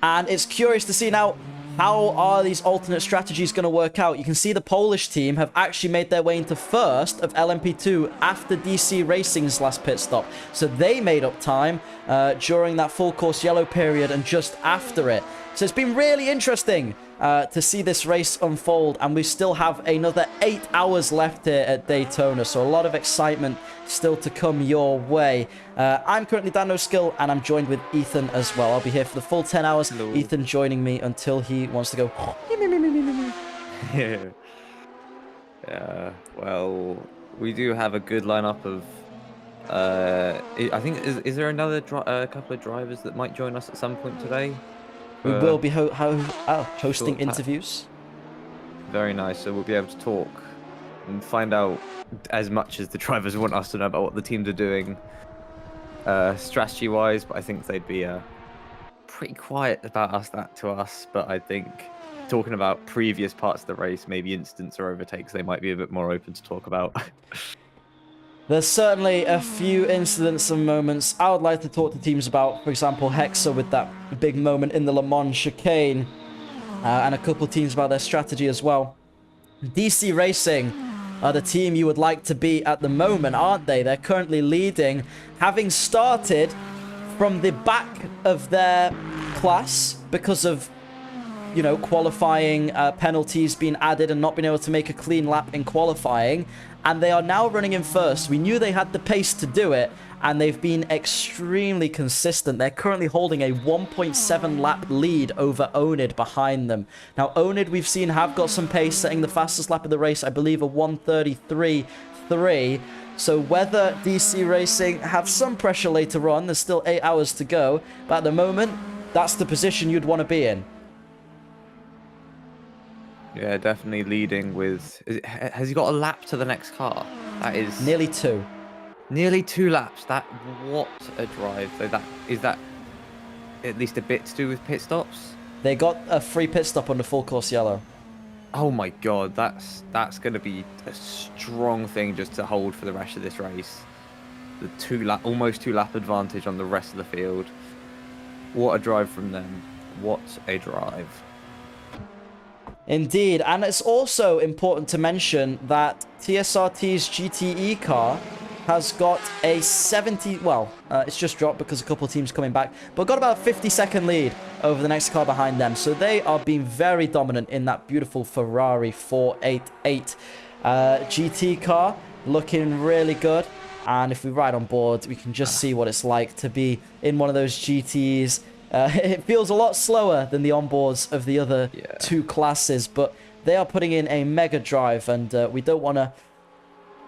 and it's curious to see now, how are these alternate strategies going to work out? You can see the Polish team have actually made their way into first of LMP2 after DC Racing's last pit stop. So they made up time during that full course yellow period and just after it. So it's been really interesting to see this race unfold, and we still have another 8 hours left here at Daytona, so a lot of excitement still to come your way. I'm currently Dan No Skill, and I'm joined with Ethan as well. I'll be here for the full 10 hours. Hello. Ethan joining me until he wants to go. Yeah. Well, we do have a good lineup of. I think is there another couple of drivers that might join us at some point today? We will be hosting interviews. Very nice. So we'll be able to talk and find out as much as the drivers want us to know about what the teams are doing, strategy-wise. But I think they'd be pretty quiet about to us. But I think talking about previous parts of the race, maybe incidents or overtakes, they might be a bit more open to talk about. There's certainly a few incidents and moments I would like to talk to teams about. For example, Hexa with that big moment in the Le Mans chicane. And a couple of teams about their strategy as well. DC Racing are the team you would like to be at the moment, aren't they? They're currently leading, having started from the back of their class because of, you know, qualifying penalties being added and not being able to make a clean lap in qualifying. And they are now running in first. We knew they had the pace to do it, and they've been extremely consistent. They're currently holding a 1.7 lap lead over Onid behind them. Now, Onid, we've seen, have got some pace, setting the fastest lap of the race, I believe, a 1:33.3. So whether DC Racing have some pressure later on, there's still 8 hours to go. But at the moment, that's the position you'd want to be in. Yeah, definitely leading with. Has he got a lap to the next car? That is nearly 2. Nearly 2 laps. What a drive! Though is that at least a bit to do with pit stops. They got a free pit stop on the full course yellow. Oh my god, that's going to be a strong thing just to hold for the rest of this race. The almost 2 lap advantage on the rest of the field. What a drive from them! What a drive! Indeed, and it's also important to mention that TSRT's GTE car has got a 70, well, it's just dropped because a couple of teams coming back, but got about a 50-second lead over the next car behind them. So they are being very dominant in that beautiful Ferrari 488 GT car, looking really good. And if we ride on board, we can just see what it's like to be in one of those GTs. It feels a lot slower than the onboards of the other two classes, but they are putting in a mega drive, and we don't want to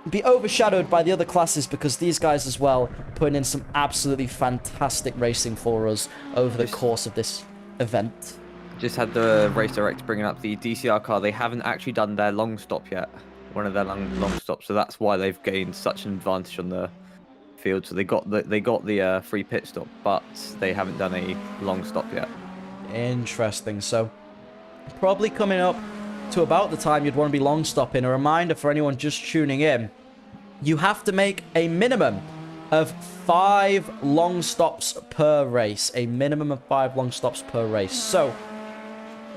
be overshadowed by the other classes because these guys as well putting in some absolutely fantastic racing for us over the course of this event. Just had the race director bringing up the DCR car. They haven't actually done their long stop yet, one of their long stops, so that's why they've gained such an advantage on the field. So they got the free pit stop, but they haven't done a long stop yet. Interesting. So probably coming up to about the time you'd want to be long stopping. A reminder for anyone just tuning in, you have to make a minimum of 5 long stops per race. A minimum of 5 long stops per race. So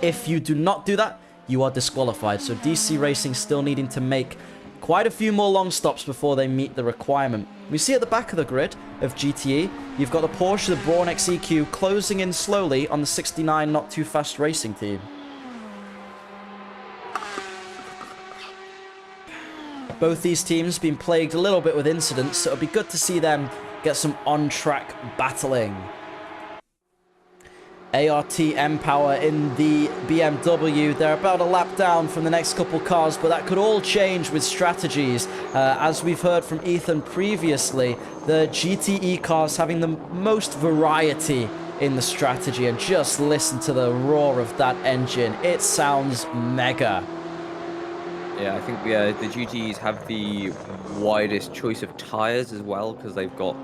if you do not do that, you are disqualified. So DC Racing still needing to make quite a few more long stops before they meet the requirement. We see at the back of the grid of GTE, you've got the Porsche, the Braun XEQ closing in slowly on the 69 Not Too Fast racing team. Both these teams been plagued a little bit with incidents, so it'll be good to see them get some on-track battling. ART M-Power in the BMW. They're about a lap down from the next couple cars, but that could all change with strategies. As we've heard from Ethan previously, the GTE cars having the most variety in the strategy, and just listen to the roar of that engine. It sounds mega. Yeah, I think the GTEs have the widest choice of tires as well, because they've got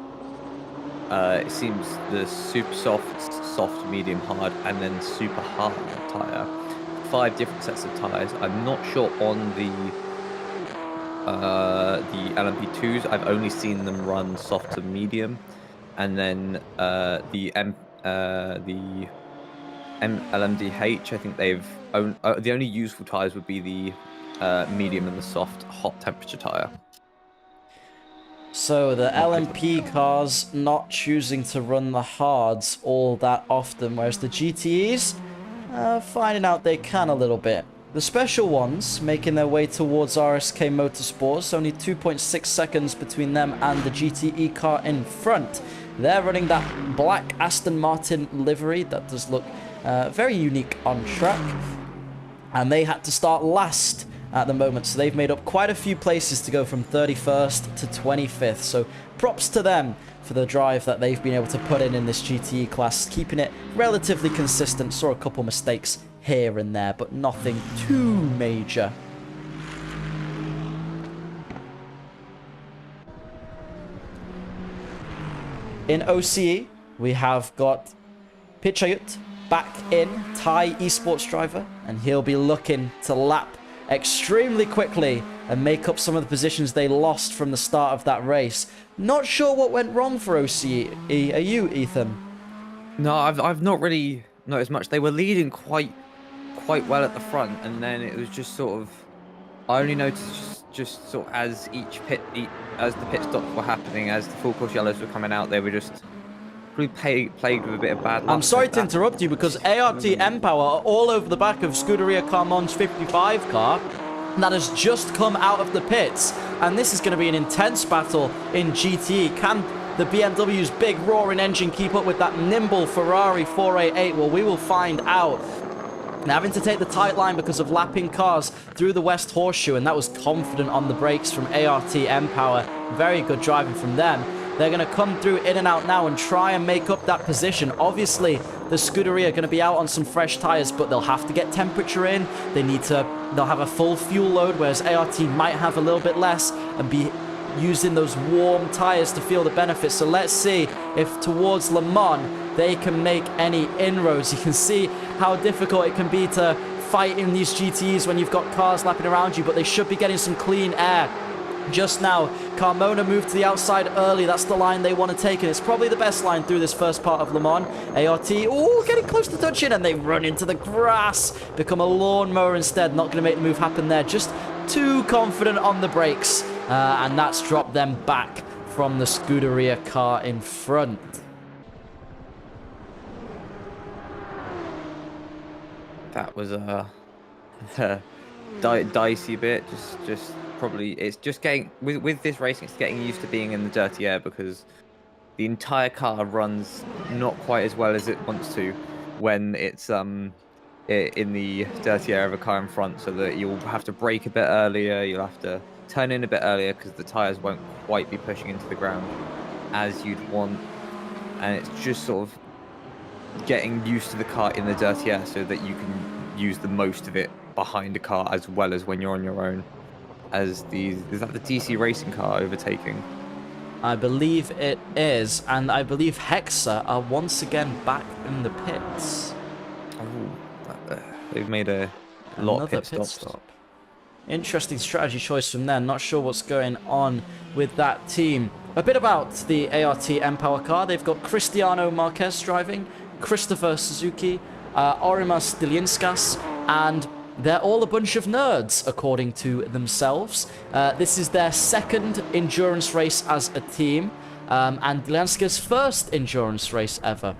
it seems the super soft, medium, hard, and then super hard tire. 5 different sets of tires. I'm not sure on the LMP2s. I've only seen them run soft to medium, and then the LMDH. I think they've the only useful tires would be the medium and the soft hot temperature tire. So the LMP cars not choosing to run the hards all that often, whereas the GTEs finding out they can a little bit. The special ones making their way towards RSK Motorsports, only 2.6 seconds between them and the GTE car in front. They're running that black Aston Martin livery that does look very unique on track, and they had to start last at the moment, so they've made up quite a few places to go from 31st to 25th, so props to them for the drive that they've been able to put in this GTE class, keeping it relatively consistent. Saw a couple mistakes here and there, but nothing too major. In OCE, we have got Pichayut back in, Thai esports driver, and he'll be looking to lap extremely quickly and make up some of the positions they lost from the start of that race. Not sure what went wrong for OCE. Are you, Ethan? No, I've not really noticed much. They were leading quite well at the front, and then it was just sort of, I only noticed just sort of as the pit stops were happening, as the full course yellows were coming out, they were just plagued with a bit of bad luck. I'm sorry to interrupt you, because ART M-Power are all over the back of Scuderia Carmon's 55 car that has just come out of the pits, and this is going to be an intense battle in GTE. Can the BMW's big roaring engine keep up with that nimble Ferrari 488? Well, we will find out. Now, having to take the tight line because of lapping cars through the West Horseshoe, and that was confident on the brakes from ART M-Power. Very good driving from them. They're going to come through in and out now and try and make up that position. Obviously, the Scuderia are going to be out on some fresh tires, but they'll have to get temperature in. They'll have a full fuel load, whereas ART might have a little bit less and be using those warm tires to feel the benefits. So let's see if towards Le Mans they can make any inroads. You can see how difficult it can be to fight in these GTEs when you've got cars lapping around you, but they should be getting some clean air. Just now, Carmona moved to the outside early. That's the line they want to take, and it's probably the best line through this first part of Le Mans. ART, ooh, getting close to touching, and they run into the grass. Become a lawnmower instead. Not going to make the move happen there. Just too confident on the brakes, and that's dropped them back from the Scuderia car in front. That was a dicey bit. Just probably it's just getting with this racing, it's getting used to being in the dirty air, because the entire car runs not quite as well as it wants to when it's in the dirty air of a car in front, so that you'll have to brake a bit earlier, you'll have to turn in a bit earlier, because the tires won't quite be pushing into the ground as you'd want, and it's just sort of getting used to the car in the dirty air so that you can use the most of it behind a car as well as when you're on your own. Is that the DC racing car overtaking? I believe it is, and I believe Hexa are once again back in the pits. Oh, they've made a lot of pit stops. Interesting strategy choice from them. Not sure what's going on with that team. A bit about the ART M-Power car. They've got Cristiano Marquez driving, Christopher Suzuki, Orimas Dilinskas, and they're all a bunch of nerds, according to themselves. This is their second endurance race as a team, and Dilinskas' first endurance race ever.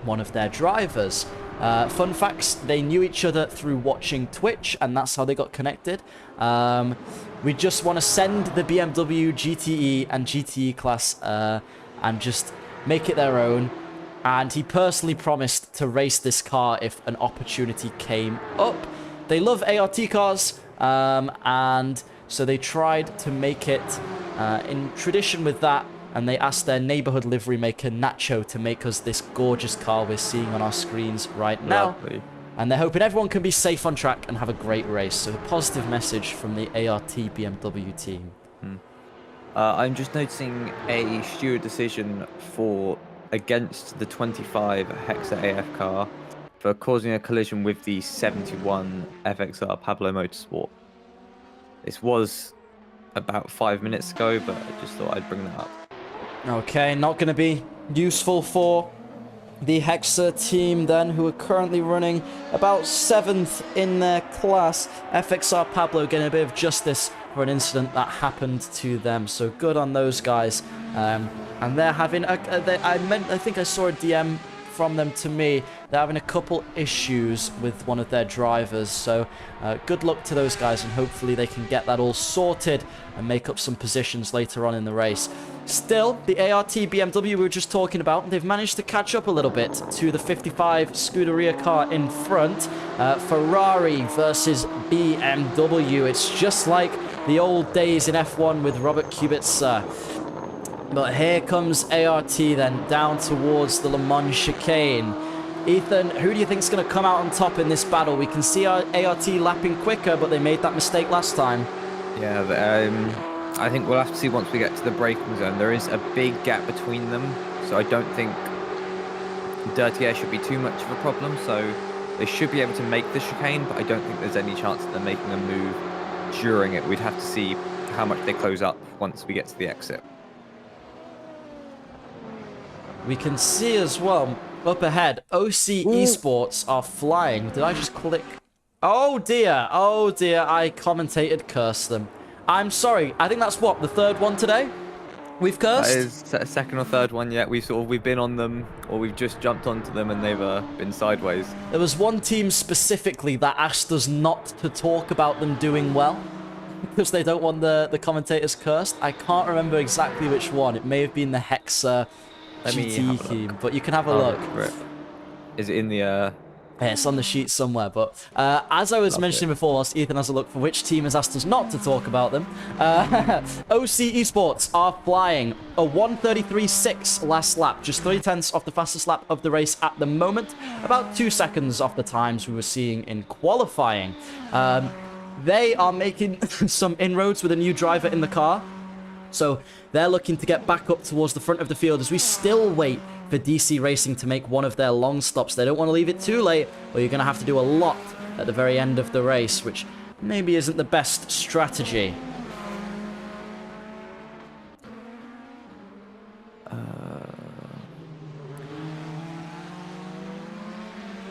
One of their drivers. Fun facts, they knew each other through watching Twitch, and that's how they got connected. We just want to send the BMW GTE and GTE class and just make it their own. and he personally promised to race this car if an opportunity came up. They love ART cars, and so they tried to make it in tradition with that, and they asked their neighborhood livery maker Nacho to make us this gorgeous car we're seeing on our screens right now. Lovely. And they're hoping everyone can be safe on track and have a great race. So a positive message from the ART BMW team. I'm just noticing a steward decision against the 25 Hexa AF car for causing a collision with the 71 FXR Pablo Motorsport. This was about 5 minutes ago, but I just thought I'd bring that up. Okay, not going to be useful for the Hexa team then, who are currently running about 7th in their class. FXR Pablo getting a bit of justice for an incident that happened to them, so good on those guys. And they're having I think I saw a DM from them to me. They're having a couple issues with one of their drivers, so good luck to those guys, and hopefully they can get that all sorted and make up some positions later on in the race. Still, the ART BMW we were just talking about, they've managed to catch up a little bit to the 55 Scuderia car in front. Ferrari versus BMW. It's just like the old days in F1 with Robert Kubica. But here comes ART then, down towards the Le Mans chicane. Ethan, who do you think is going to come out on top in this battle? We can see our ART lapping quicker, but they made that mistake last time. Yeah, I think we'll have to see once we get to the braking zone. There is a big gap between them, so I don't think dirty air should be too much of a problem. So they should be able to make the chicane, but I don't think there's any chance that they're making a move during it. We'd have to see how much they close up once we get to the exit. We can see as well, up ahead, OC Esports are flying. Did I just click? Oh dear, I commentated curse them. I'm sorry, I think that's what, the third one today? We've cursed? That is second or third one yet. We've been on them, or we've just jumped onto them and they've been sideways. There was one team specifically that asked us not to talk about them doing well, because they don't want the commentators cursed. I can't remember exactly which one. It may have been the Hexa GT team, but you can have a look. Is it in the... Yeah, it's on the sheet somewhere, but as I was mentioning before, whilst Ethan has a look for which team has asked us not to talk about them, OC Esports are flying a 1:33.6 last lap, just 3/10 off the fastest lap of the race at the moment, about 2 seconds off the times we were seeing in qualifying. They are making some inroads with a new driver in the car, so they're looking to get back up towards the front of the field as we still wait for DC Racing to make one of their long stops. They don't want to leave it too late, or you're going to have to do a lot at the very end of the race, which maybe isn't the best strategy.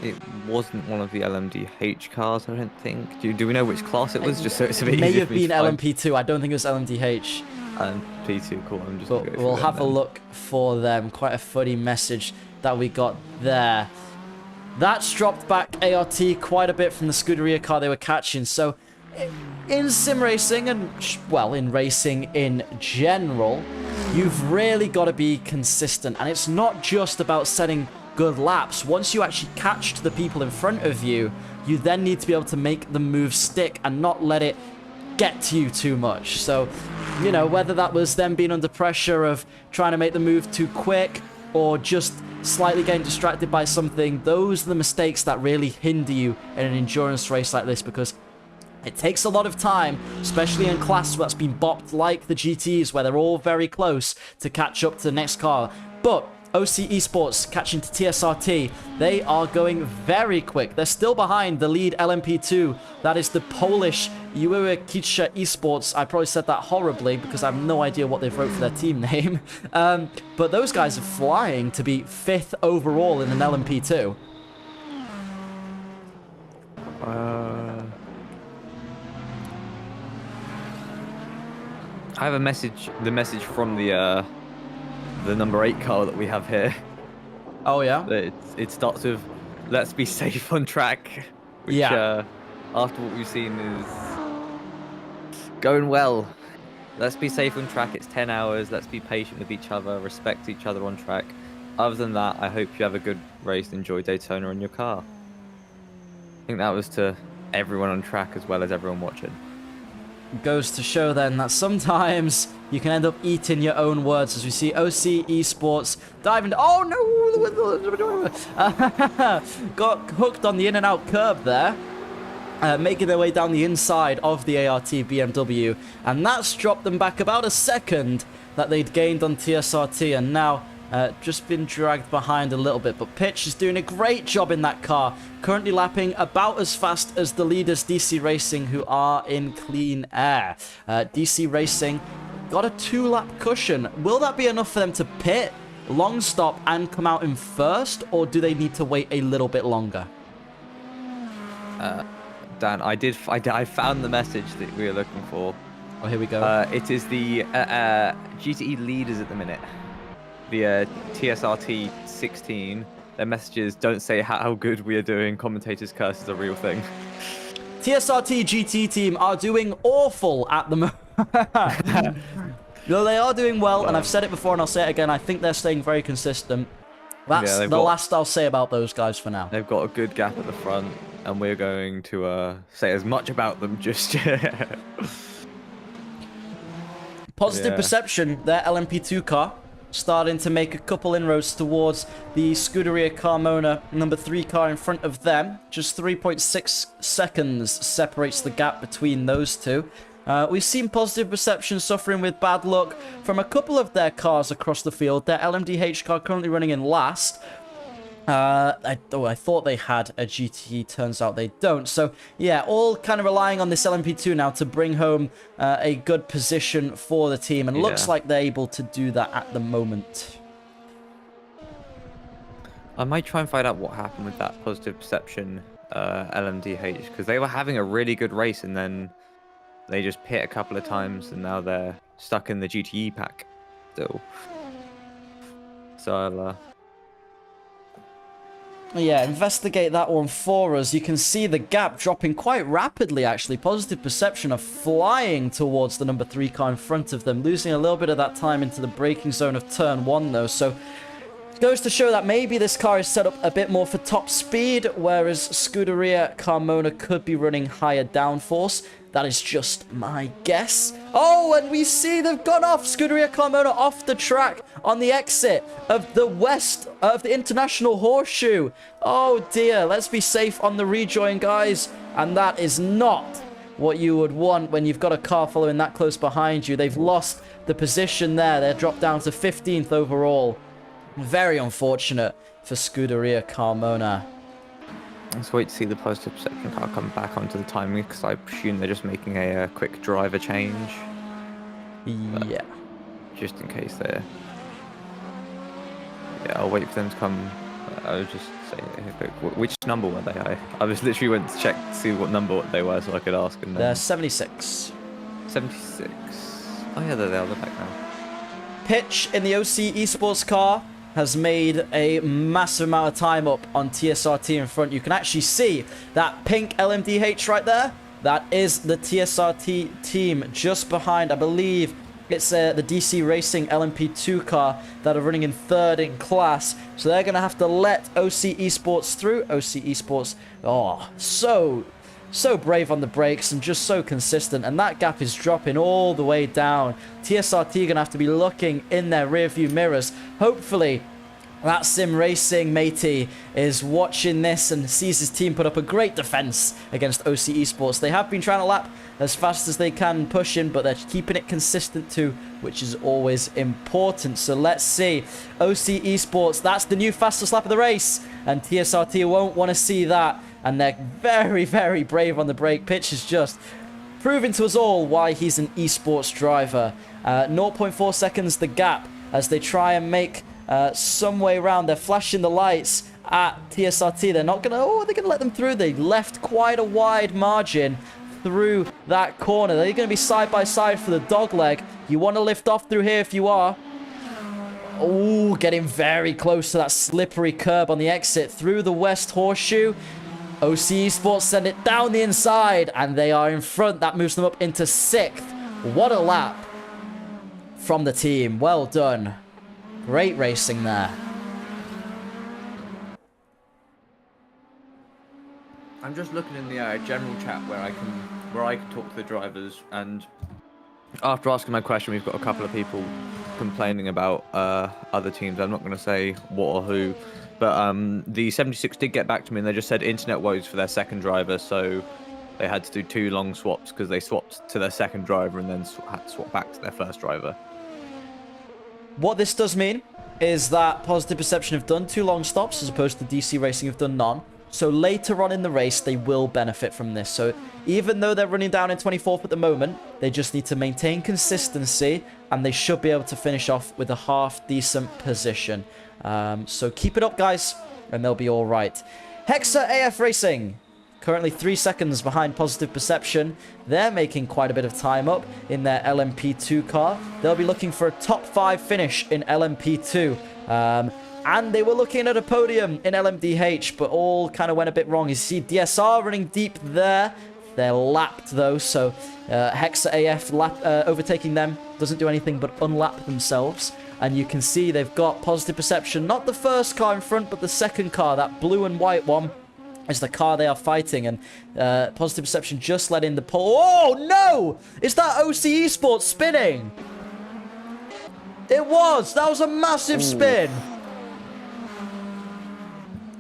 It wasn't one of the LMDH cars, I don't think. Do we know which class it was? Just so it's a bit It may easier have for me been to find. LMP2. I don't think it was LMDH. P2, cool. I'm just But we'll have a look for them. Quite a funny message that we got there. That's dropped back ART quite a bit from the Scuderia car they were catching. So in sim racing and, well, in racing in general, you've really got to be consistent. And it's not just about setting good laps. Once you actually catch to the people in front of you, you then need to be able to make the move stick and not let it get to you too much. So, you know, whether that was them being under pressure of trying to make the move too quick or just slightly getting distracted by something, those are the mistakes that really hinder you in an endurance race like this, because it takes a lot of time, especially in class that's been bopped like the GTs, where they're all very close to catch up to the next car. But OC Esports catching to TSRT, they are going very quick. They're still behind the lead LMP2. That is the Polish Uekicha Esports. I probably said that horribly because I have no idea what they've wrote for their team name. But those guys are flying to be 5th overall in an LMP2. I have a message. The message from the number 8 car that we have here. Oh yeah. It starts with "Let's be safe on track," which after what we've seen is going well. Let's be safe on track. It's 10 hours. Let's be patient with each other. Respect each other on track. other than that, I hope you have a good race. Enjoy Daytona in your car. I think that was to everyone on track as well as everyone watching. Goes to show then that sometimes you can end up eating your own words, as we see OC Esports diving. Oh no! Got hooked on the in and out curb there. Making their way down the inside of the ART BMW, and that's dropped them back about a second that they'd gained on TSRT, and now just been dragged behind a little bit. But Pitch is doing a great job in that car, currently lapping about as fast as the leaders DC Racing, who are in clean air. DC Racing got a 2-lap cushion. Will that be enough for them to pit, long stop, and come out in first, or do they need to wait a little bit longer? Dan, I found the message that we were looking for. Oh, here we go. It is the GTE leaders at the minute. The TSRT 16. Their messages don't say how good we are doing. Commentators curse is a real thing. TSRT GT team are doing awful at the moment. No, they are doing well, and I've said it before and I'll say it again. I think they're staying very consistent. That's the last I'll say about those guys for now. They've got a good gap at the front, and we're going to say as much about them just yet. Positive perception, their LMP2 car starting to make a couple inroads towards the Scuderia Carmona number 3 car in front of them. Just 3.6 seconds separates the gap between those two. We've seen Positive Perception suffering with bad luck from a couple of their cars across the field. Their LMDH car currently running in last. I thought they had a GT, turns out they don't. So, yeah, all kind of relying on this LMP2 now to bring home a good position for the team. And looks like they're able to do that at the moment. I might try and find out what happened with that Positive Perception LMDH, because they were having a really good race and then they just pit a couple of times and now they're stuck in the GTE pack still. So I'll... Yeah, investigate that one for us. You can see the gap dropping quite rapidly, actually. Positive Perception are flying towards the number 3 car in front of them, losing a little bit of that time into the braking zone of turn 1, though. So it goes to show that maybe this car is set up a bit more for top speed, whereas Scuderia Carmona could be running higher downforce. That is just my guess. Oh, and we see they've gone off. Scuderia Carmona off the track on the exit of the west of the International Horseshoe. Oh dear, let's be safe on the rejoin, guys. And that is not what you would want when you've got a car following that close behind you. They've lost the position there. They're dropped down to 15th overall. Very unfortunate for Scuderia Carmona. Let's wait to see the Positive Perception car come back onto the timing, because I presume they're just making a quick driver change. Yeah. Just in case they're... Yeah, I'll wait for them to come. I'll just say, which number were they? I was literally went to check to see what number they were so I could ask. And then... They're 76. 76. Oh yeah, they're back now. Pitch in the OC Esports car has made a massive amount of time up on TSRT in front. You can actually see that pink LMDH right there. That is the TSRT team just behind. I believe it's the DC Racing LMP2 car that are running in 3rd in class. So they're going to have to let OC Esports through. OC Esports, oh, so brave on the brakes and just so consistent, and that gap is dropping all the way down. TSRT gonna have to be looking in their rear view mirrors. Hopefully that Sim Racing matey is watching this and sees his team put up a great defense against OC Esports. They have been trying to lap as fast as they can, pushing, but they're keeping it consistent too, which is always important. So let's see. OC Esports, that's the new fastest lap of the race, and TSRT won't want to see that. And they're very, very brave on the brake. Pitch is just proving to us all why he's an esports driver. 0.4 seconds the gap as they try and make some way around. They're flashing the lights at TSRT. They're not going to... Oh, they're going to let them through. They left quite a wide margin through that corner. They're going to be side by side for the dog leg. You want to lift off through here if you are. Oh, getting very close to that slippery curb on the exit through the West Horseshoe. OC Esports send it down the inside, and they are in front. That moves them up into 6th. What a lap from the team. Well done. Great racing there. I'm just looking in the general chat where I can talk to the drivers, and after asking my question, we've got a couple of people complaining about other teams. I'm not going to say what or who, but the 76 did get back to me, and they just said internet woes for their second driver, so they had to do 2 long swaps because they swapped to their second driver and then had to swap back to their first driver. What this does mean is that Positive Perception have done 2 long stops as opposed to DC Racing have done none. So later on in the race, they will benefit from this. So even though they're running down in 24th at the moment, they just need to maintain consistency, and they should be able to finish off with a half-decent position. So keep it up, guys, and they'll be all right. Hexa AF Racing, currently 3 seconds behind Positive Perception. They're making quite a bit of time up in their LMP2 car. They'll be looking for a top 5 finish in LMP2. And they were looking at a podium in LMDH, but all kind of went a bit wrong. You see DSR running deep there. They're lapped, though, so Hexa AF overtaking them doesn't do anything but unlap themselves. And you can see they've got Positive Perception, not the first car in front, but the second car, that blue and white one, is the car they are fighting. And Positive Perception just let in the pole. Oh, no! Is that OC Esports spinning? It was! That was a massive spin!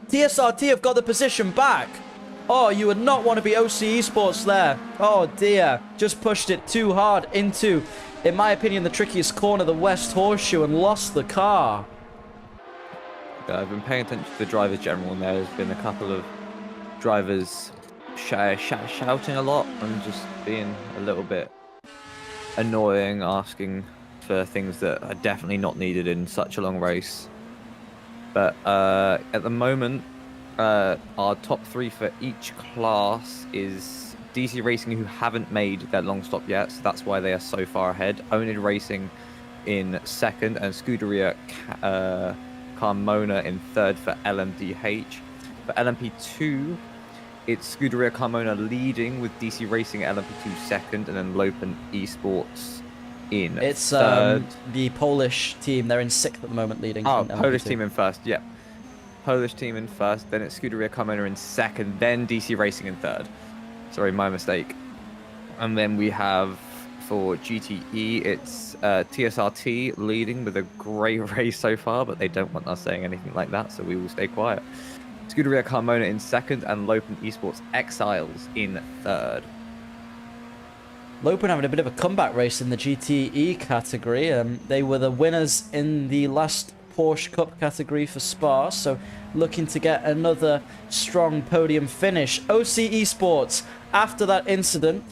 TSRT have got the position back. Oh, you would not want to be OC Esports there. Oh, dear. Just pushed it too hard into, in my opinion, the trickiest corner, the West Horseshoe, and lost the car. Yeah, I've been paying attention to the drivers general, and there's been a couple of drivers shouting a lot and just being a little bit annoying, asking for things that are definitely not needed in such a long race. But at the moment, our top 3 for each class is DC Racing, who haven't made their long stop yet, so that's why they are so far ahead. Only Racing in second, and Scuderia Carmona in third for LMDH. For LMP2, it's Scuderia Carmona leading with DC Racing at LMP2 second, and then Lopen Esports in it's third. The Polish team. They're in 6th at the moment, leading. Oh, Polish team in first. Yep. Polish team in first. Then it's Scuderia Carmona in second. Then DC Racing in third. Sorry, my mistake. And then we have for GTE, it's TSRT leading with a great race so far, but they don't want us saying anything like that, so we will stay quiet. Scuderia Carmona in second, and Lopen Esports Exiles in third. Lopen having a bit of a comeback race in the GTE category. They were the winners in the last Porsche Cup category for Spa, so looking to get another strong podium finish. OC Esports, after that incident,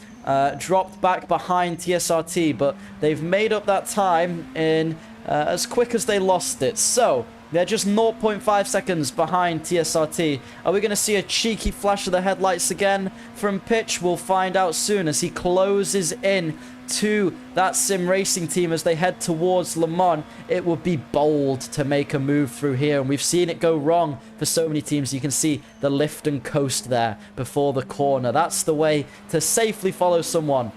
dropped back behind TSRT, but they've made up that time in as quick as they lost it. So they're just 0.5 seconds behind TSRT. Are we going to see a cheeky flash of the headlights again from Pitch? We'll find out soon as he closes in to that Sim Racing team as they head towards Le Mans. It would be bold to make a move through here, and we've seen it go wrong for so many teams. You can see the lift and coast there before the corner. That's the way to safely follow someone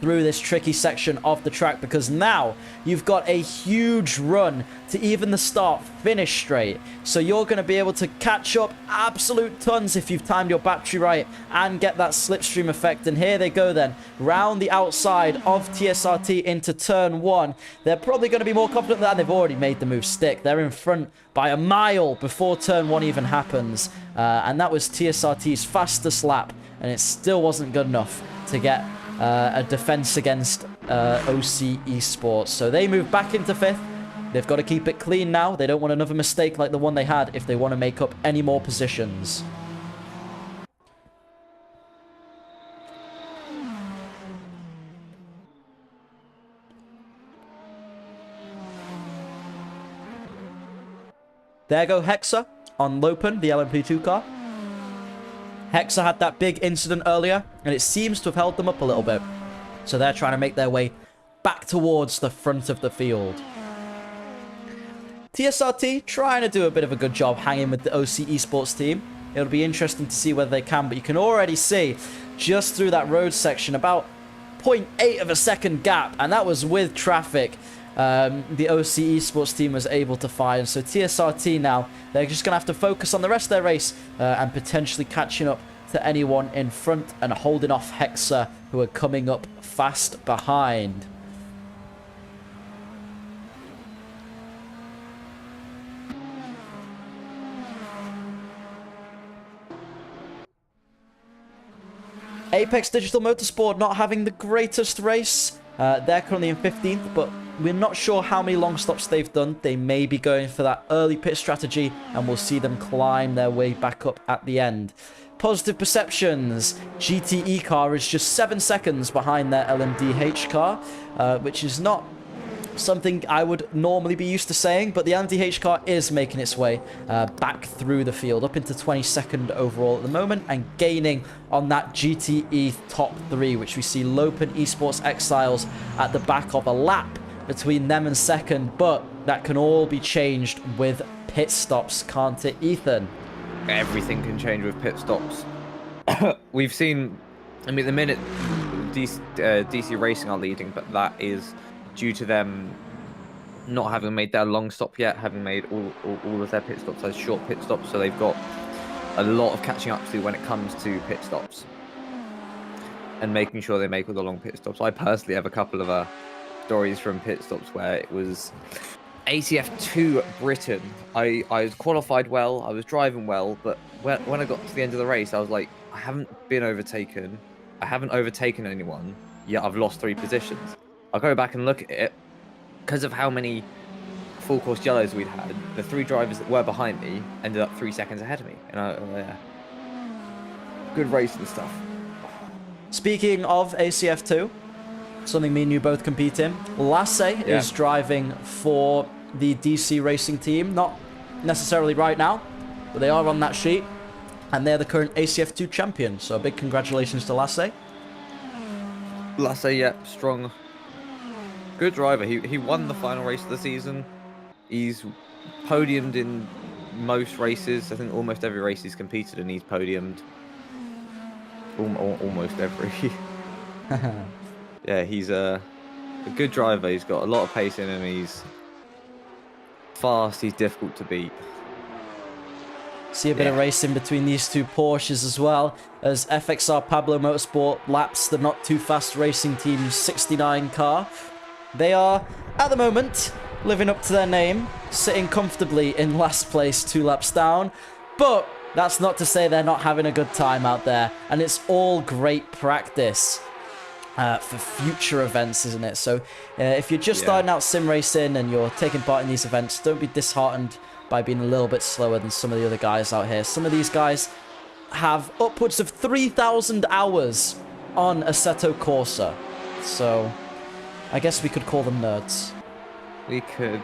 through this tricky section of the track, because now you've got a huge run to even the start finish straight, so you're going to be able to catch up absolute tons if you've timed your battery right and get that slipstream effect. And here they go then, round the outside of TSRT into turn 1. They're probably going to be more confident than that. They've already made the move stick. They're in front by a mile before turn 1 even happens, and that was TSRT's fastest lap, and it still wasn't good enough to get a defense against OC Esports. So they move back into 5th. They've got to keep it clean now. They don't want another mistake like the one they had if they want to make up any more positions. There go Hexa on Lopen, the LMP2 car. Hexa had that big incident earlier, and it seems to have held them up a little bit. So they're trying to make their way back towards the front of the field. TSRT trying to do a bit of a good job hanging with the OC Esports team. It'll be interesting to see whether they can, but you can already see just through that road section about 0.8 of a second gap, and that was with traffic. the OC Esports team was able to find. So TSRT now, they're just going to have to focus on the rest of their race and potentially catching up to anyone in front and holding off Hexa, who are coming up fast behind. Apex Digital Motorsport not having the greatest race. They're currently in 15th, but we're not sure how many long stops they've done. They may be going for that early pit strategy, and we'll see them climb their way back up at the end. Positive perceptions. GTE car is just 7 seconds behind their LMDH car, which is not something I would normally be used to saying, but the LMDH car is making its way back through the field, up into 22nd overall at the moment, and gaining on that GTE top 3, which we see Lopen Esports Exiles at the back of. A lap between them and second, but that can all be changed with pit stops, can't it, Ethan? Everything can change with pit stops. We've seen, I mean, at the minute, DC Racing are leading, but that is due to them not having made their long stop yet, having made all of their pit stops as short pit stops, so they've got a lot of catching up to do when it comes to pit stops and making sure they make all the long pit stops. I personally have a couple of stories from pit stops where it was ACF2 Britain. I was qualified well, I was driving well, but when I got to the end of the race, I was like, I haven't been overtaken, I haven't overtaken anyone, yet I've lost 3 positions. I'll go back and look at it. Because of how many full course yellows we'd had, the 3 drivers that were behind me ended up 3 seconds ahead of me. And good racing stuff. Speaking of ACF2, something me and you both compete in, Lasse is driving for the DC Racing team. Not necessarily right now, but they are on that sheet. And they're the current ACF2 champion. So a big congratulations to Lasse. Lasse, yeah, strong. Good driver. He won the final race of the season. He's podiumed in most races. I think almost every race he's competed in, he's podiumed. Almost every. Yeah, he's a good driver. He's got a lot of pace in him. He's fast. He's difficult to beat. See a bit of racing between these 2 Porsches as well, as FXR Pablo Motorsport laps the not too fast racing team's 69 car. They are, at the moment, living up to their name, sitting comfortably in last place 2 laps down. But that's not to say they're not having a good time out there. And it's all great practice for future events, isn't it? So if you're just starting out sim racing and you're taking part in these events, don't be disheartened by being a little bit slower than some of the other guys out here. Some of these guys have upwards of 3,000 hours on Assetto Corsa. So I guess we could call them nerds. We could.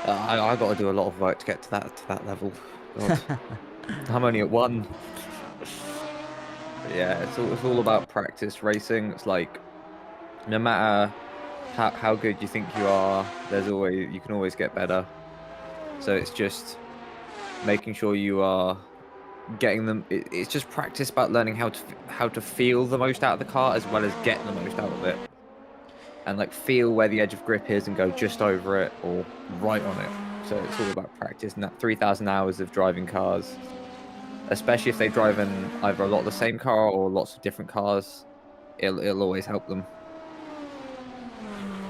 I got to do a lot of work to get to that level. God. I'm only at 1. But yeah, it's all about practice racing. It's like no matter how good you think you are, you can always get better. So it's just making sure you are getting them. It's just practice about learning how to feel the most out of the car as well as get the most out of it. And like feel where the edge of grip is and go just over it or right on it. So it's all about practice and that 3,000 hours of driving cars, especially if they drive in either a lot of the same car or lots of different cars, it'll always help them.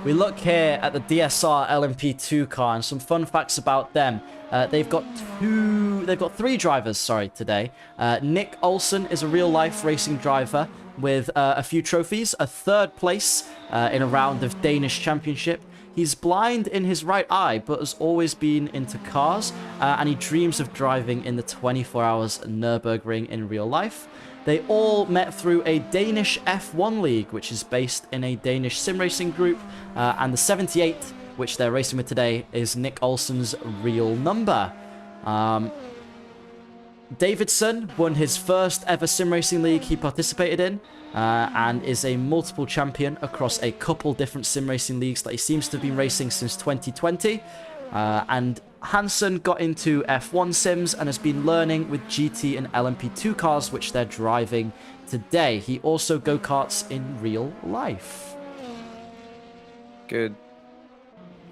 We look here at the DSR LMP2 car and some fun facts about them. They've got 3 drivers, sorry, today. Nick Olsen is a real-life racing driver with a few trophies, a 3rd place in a round of Danish Championship. He's blind in his right eye, but has always been into cars, and he dreams of driving in the 24 Hours Nürburgring in real life. They all met through a Danish F1 league, which is based in a Danish sim racing group, and the 78, which they're racing with today, is Nick Olsen's real number. Davidson won his first ever sim racing league he participated in, and is a multiple champion across a couple different sim racing leagues that he seems to have been racing since 2020. And Hansen got into F1 sims and has been learning with GT and LMP2 cars, which they're driving today. He also go-karts in real life. Good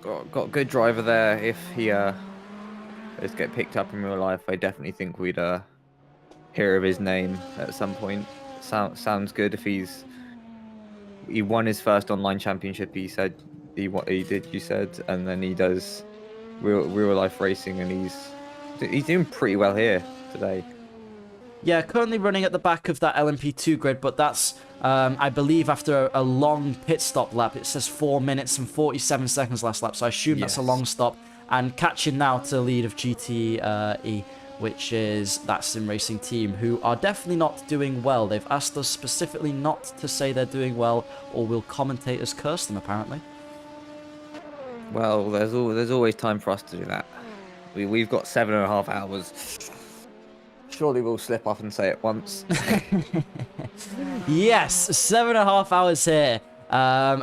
got a good driver there. If he does get picked up in real life, I definitely think we'd hear of his name at some point. Sounds good. If he won his first online championship, he said he did. You said, and then he does real life racing, and he's doing pretty well here today. Yeah, currently running at the back of that LMP2 grid, but that's, I believe, after a long pit stop lap. It says 4 minutes and 47 seconds last lap, so I assume that's a long stop. And catching now to the lead of GTE, which is that sim racing team, who are definitely not doing well. They've asked us specifically not to say they're doing well, or will commentators curse them, apparently. Well, there's always time for us to do that. We've got 7.5 hours. Surely we'll slip off and say it once. Yes, 7.5 hours here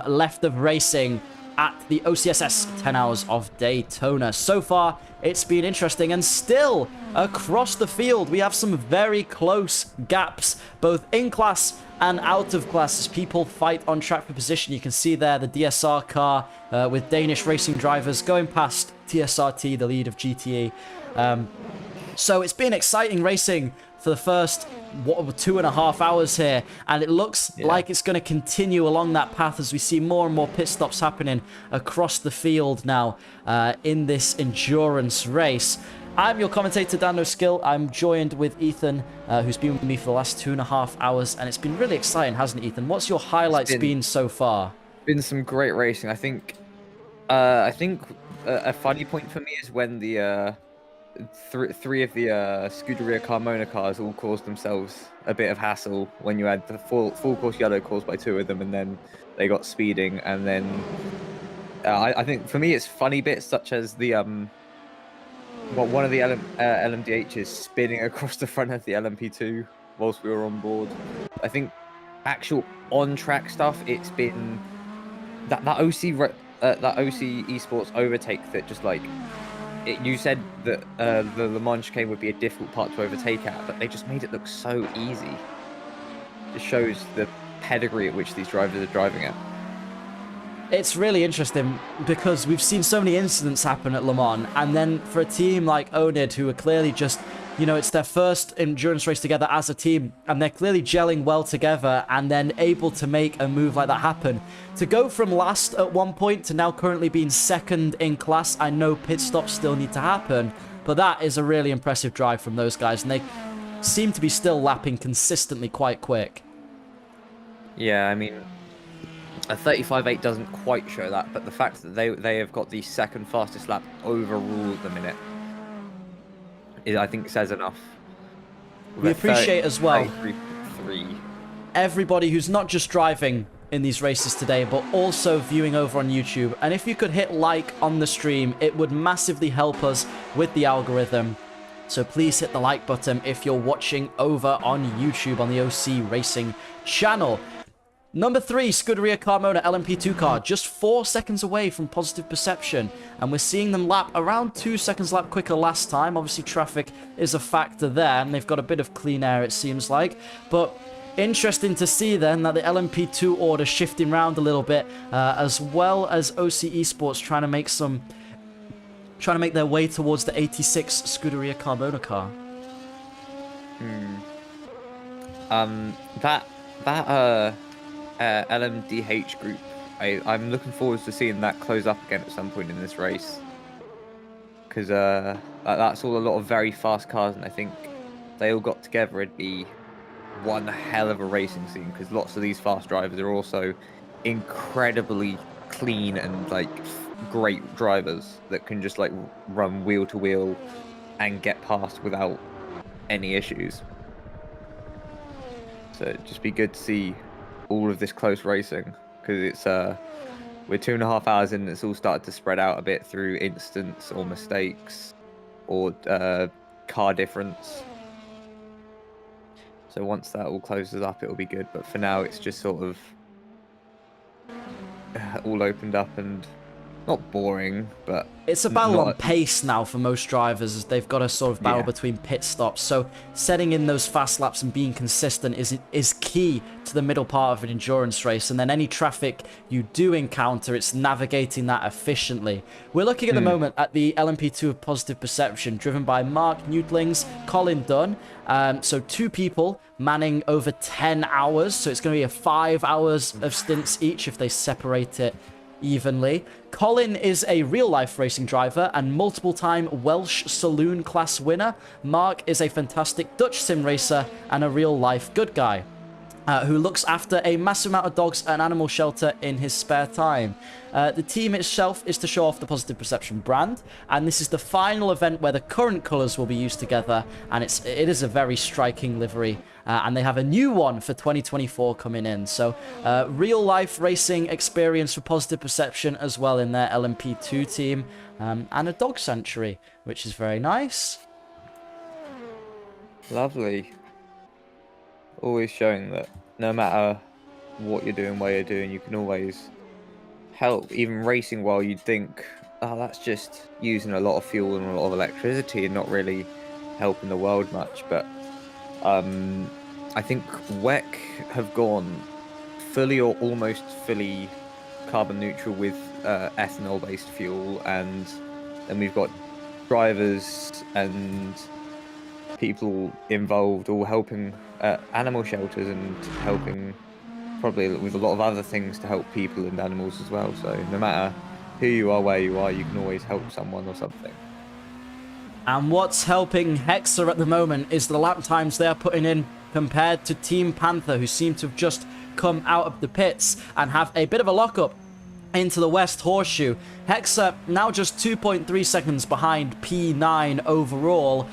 left of racing at the OCSS 10 hours of Daytona. So far, it's been interesting, and still across the field, we have some very close gaps, both in class and out of class, as people fight on track for position. You can see there the DSR car with Danish racing drivers going past TSRT, the lead of GTE. So it's been exciting racing for the first 2.5 hours here, and it looks like it's going to continue along that path as we see more and more pit stops happening across the field now in this endurance race. I'm your commentator, Dan No Skill. I'm joined with Ethan, who's been with me for the last 2.5 hours, and it's been really exciting, hasn't it, Ethan? What's your highlights been so far? Been some great racing. I think a funny point for me is when the three of the Scuderia Carmona cars all caused themselves a bit of hassle when you had the full course yellow caused by 2 of them, and then they got speeding, and then I think for me it's funny bits such as the one of the LMDHs spinning across the front of the LMP2 whilst we were on board. I think actual on-track stuff, it's been that OC esports overtake that just like you said that the Le Mans chicane would be a difficult part to overtake at, but they just made it look so easy. It shows the pedigree at which these drivers are driving at. It's really interesting because we've seen so many incidents happen at Le Mans, and then for a team like Onid, who are clearly just, you know, it's their first endurance race together as a team, and they're clearly gelling well together, and then able to make a move like that happen. To go from last at one point to now currently being second in class, I know pit stops still need to happen, but that is a really impressive drive from those guys, and they seem to be still lapping consistently quite quick. Yeah, I mean, a 35.8 doesn't quite show that, but the fact that they have got the second fastest lap overall at the minute, I think says enough. We appreciate as well 3. everybody who's not just driving in these races today, but also viewing over on YouTube. And if you could hit like on the stream, it would massively help us with the algorithm. So please hit the like button if you're watching over on YouTube on the OC Racing channel. Number 3, Scuderia Carmona LMP2 car, just 4 seconds away from positive perception, and we're seeing them lap around 2 seconds lap quicker last time. Obviously traffic is a factor there, and they've got a bit of clean air it seems like, but interesting to see then that the LMP2 order shifting around a little bit, as well as OC Esports trying to make their way towards the 86 Scuderia Carmona car. That LMDH group, I'm looking forward to seeing that close up again at some point in this race, because that's all a lot of very fast cars, and I think they all got together, it'd be one hell of a racing scene, because lots of these fast drivers are also incredibly clean and like great drivers that can just like run wheel to wheel and get past without any issues. So it'd just be good to see all of this close racing, because it's we're 2.5 hours in, and it's all started to spread out a bit through incidents or mistakes or car difference. So once that all closes up, it'll be good, but for now it's just sort of all opened up, and not boring, but It's a battle on not. pace now for most drivers, as they've got a sort of battle Yeah. between pit stops. So setting in those fast laps and being consistent is key to the middle part of an endurance race. And then any traffic you do encounter, it's navigating that efficiently. We're looking at the moment at the LMP2 of Positive Perception, driven by Mark Newtlings, Colin Dunn. So 2 people manning over 10 hours. So it's going to be a 5 hours of stints each if they separate it evenly. Colin is a real-life racing driver and multiple-time Welsh Saloon class winner. Mark is a fantastic Dutch sim racer and a real-life good guy who looks after a massive amount of dogs and animal shelter in his spare time. The team itself is to show off the Positive Perception brand, and this is the final event where the current colours will be used together, and it is a very striking livery, and they have a new one for 2024 coming in. So real-life racing experience for Positive Perception as well in their LMP2 team, and a dog sanctuary, which is very nice. Lovely. Always showing that no matter what you're doing, where you're doing, you can always help. Even racing well, you'd think, oh, that's just using a lot of fuel and a lot of electricity and not really helping the world much. But I think WEC have gone fully or almost fully carbon neutral with ethanol-based fuel, and then we've got drivers and people involved all helping animal shelters and helping probably with a lot of other things to help people and animals as well. So no matter who you are, where you are, you can always help someone or something. And what's helping Hexa at the moment is the lap times they're putting in compared to Team Panther, who seem to have just come out of the pits and have a bit of a lockup into the West Horseshoe. Hexa now just 2.3 seconds behind P9 overall.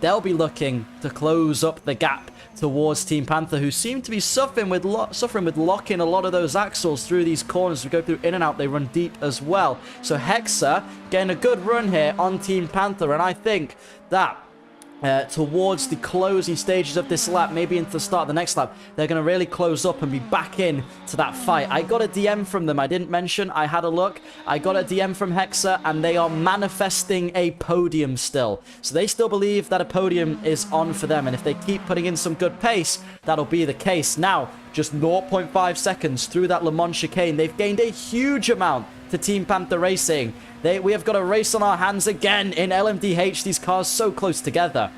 They'll be looking to close up the gap towards Team Panther, who seem to be suffering with locking a lot of those axles through these corners. We go through in and out, they run deep as well. So Hexa getting a good run here on Team Panther, and I think that towards the closing stages of this lap, maybe into the start of the next lap, they're going to really close up and be back in to that fight. I got a DM from them. I didn't mention. I had a look. I got a DM from Hexa, and they are manifesting a podium still. So they still believe that a podium is on for them, and if they keep putting in some good pace, that'll be the case. Now, just 0.5 seconds through that Le Mans chicane. They've gained a huge amount to Team Panther Racing. We have got a race on our hands again in LMDH. These cars so close together.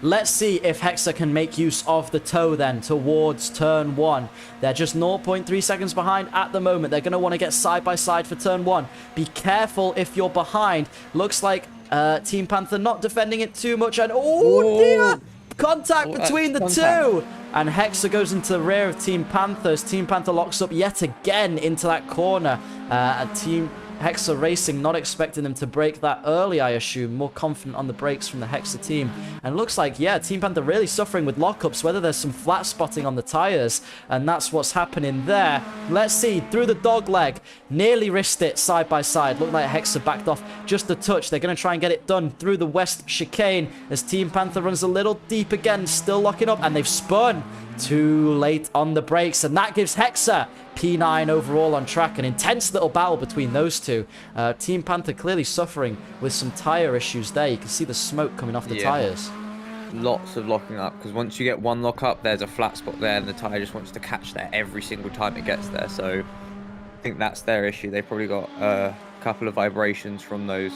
Let's see if Hexa can make use of the toe then towards turn 1. They're just 0.3 seconds behind at the moment. They're going to want to get side by side for turn 1. Be careful if you're behind. Looks like Team Panther not defending it too much. And oh dear! Contact between the two! And Hexa goes into the rear of Team Panther as Team Panther locks up yet again into that corner. Team Hexa Racing not expecting them to break that early, I assume. More confident on the brakes from the Hexa team. And it looks like, yeah, Team Panther really suffering with lockups, whether there's some flat spotting on the tires. And that's what's happening there. Let's see, through the dog leg. Nearly risked it side by side. Looked like Hexa backed off just a touch. They're going to try and get it done through the West chicane as Team Panther runs a little deep again. Still locking up, and they've spun. Too late on the brakes, and that gives Hexa P9 overall on track. An intense little battle between those two. Team Panther clearly suffering with some tire issues there. You can see the smoke coming off the tires. Lots of locking up, because once you get one lock up, there's a flat spot there, and the tire just wants to catch there every single time it gets there. So I think that's their issue. They probably got a couple of vibrations from those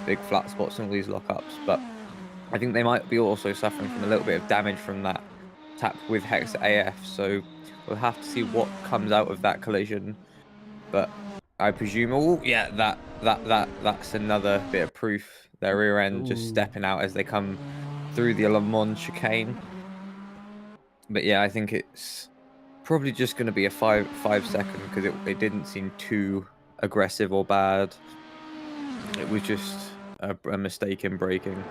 big flat spots and all these lockups, but I think they might be also suffering from a little bit of damage from that tap with Hexa AF, so we'll have to see what comes out of that collision. But I presume, oh yeah, that's another bit of proof. Their rear end just stepping out as they come through the Le Mans chicane. But yeah, I think it's probably just going to be a 5 second, because it didn't seem too aggressive or bad. It was just a mistake in braking.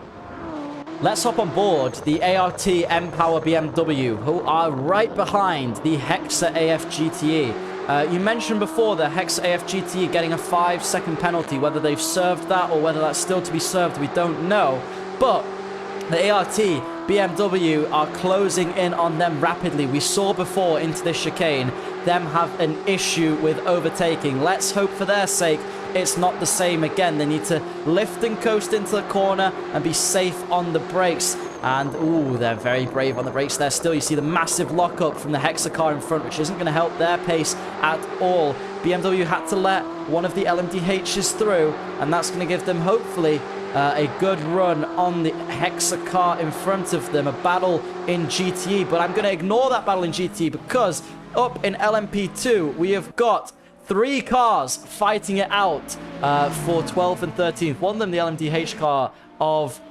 Let's hop on board the ART M-Power BMW, who are right behind the Hexa AF GTE. You mentioned before the Hexa AF GTE getting a 5-second penalty. Whether they've served that or whether that's still to be served, we don't know. But the ART BMW are closing in on them rapidly. We saw before into this chicane them have an issue with overtaking. Let's hope for their sake it's not the same again. They need to lift and coast into the corner and be safe on the brakes. And, ooh, they're very brave on the brakes there still. You see the massive lockup from the Hexa car in front, which isn't going to help their pace at all. BMW had to let one of the LMDHs through, and that's going to give them, hopefully, a good run on the Hexa car in front of them. A battle in GTE, but I'm going to ignore that battle in GTE because up in LMP2, we have got 3 cars fighting it out for 12th and 13th. One of them, the LMDH car of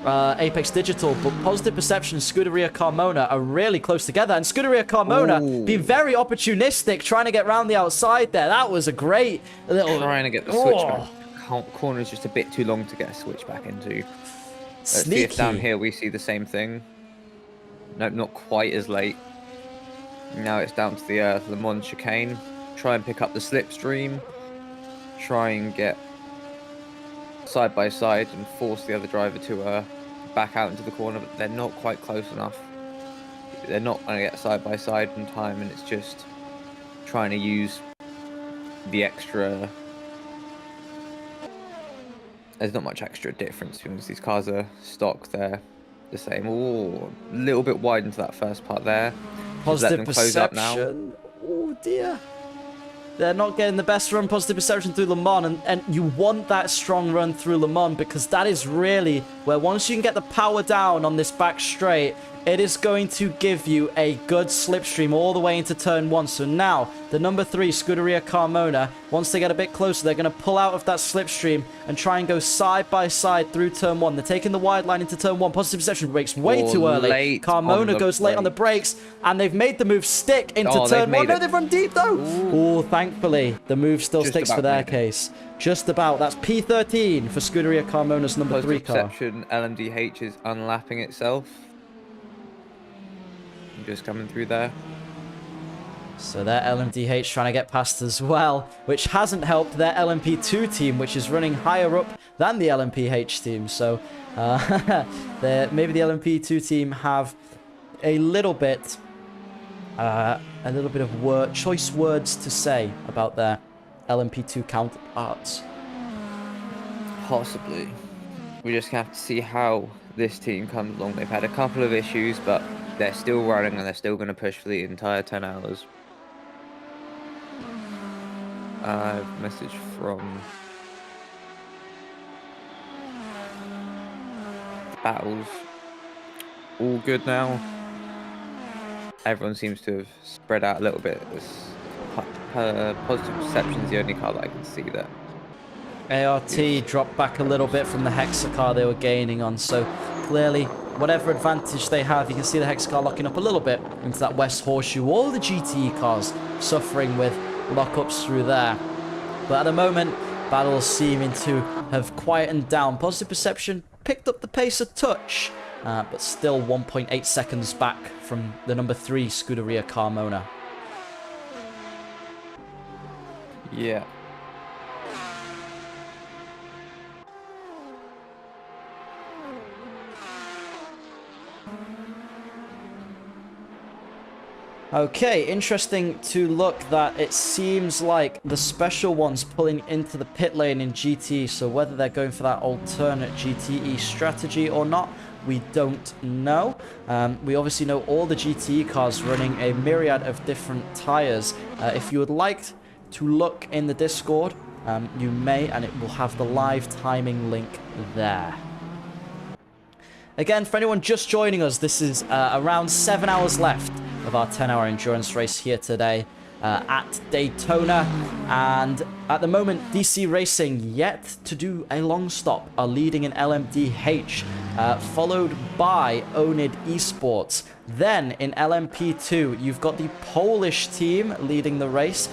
Apex Digital, but Positive Perception and Scuderia Carmona are really close together, and Scuderia Carmona being very opportunistic, trying to get around the outside there. That was a great little... Trying to get the switchback. Corner is just a bit too long to get a switchback into. Let's see if down here we see the same thing. Nope, not quite as late. Now it's down to the Le Mans chicane. Try and pick up the slipstream. Try and get side by side and force the other driver to back out into the corner, but they're not quite close enough. They're not going to get side by side in time, and it's just trying to use the extra. There's not much extra difference because these cars are stock. They're the same. Oh, a little bit wide into that first part there. Positive Perception. Oh dear. They're not getting the best run. Positive Perception through Le Mans, and you want that strong run through Le Mans because that is really where once you can get the power down on this back straight, it is going to give you a good slipstream all the way into turn 1. So now, the number 3, Scuderia Carmona, once they get a bit closer, they're going to pull out of that slipstream and try and go side by side through turn 1. They're taking the wide line into turn 1. Positive Perception brakes way too early. Carmona goes late on the brakes, and they've made the move stick into turn 1. No, they've run deep, though. Oh, thankfully, the move still sticks for their case. Just about. That's P13 for Scuderia Carmona's number 3 car. Perception LMDH is unlapping itself. Just coming through there. So their LMDH trying to get past as well, which hasn't helped their LMP2 team, which is running higher up than the LMPH team. So maybe the LMP2 team have a little bit of choice words to say about their LMP2 counterparts. Possibly. We just have to see how this team comes along. They've had a couple of issues, but they're still running and they're still going to push for the entire 10 hours. Message from battles. All good now. Everyone seems to have spread out a little bit. Positive Perception is the only car that I can see there. ART dropped back a little bit from the Hexa car they were gaining on, so clearly whatever advantage they have, you can see the Hexa car locking up a little bit into that West Horseshoe. All the GTE cars suffering with lockups through there. But at the moment, battles seeming to have quietened down. Positive Perception picked up the pace a touch, but still 1.8 seconds back from the number 3 Scuderia Carmona. Yeah. Okay, interesting to look that it seems like the special ones pulling into the pit lane in GTE, so whether they're going for that alternate GTE strategy or not, we don't know. We obviously know all the GTE cars running a myriad of different tires. If you would like to look in the Discord, you may, and it will have the live timing link there. Again, for anyone just joining us, this is around 7 hours left of our 10-hour endurance race here today at Daytona. And at the moment, DC Racing yet to do a long stop are leading in LMDH, followed by Onid Esports. Then in LMP2, you've got the Polish team leading the race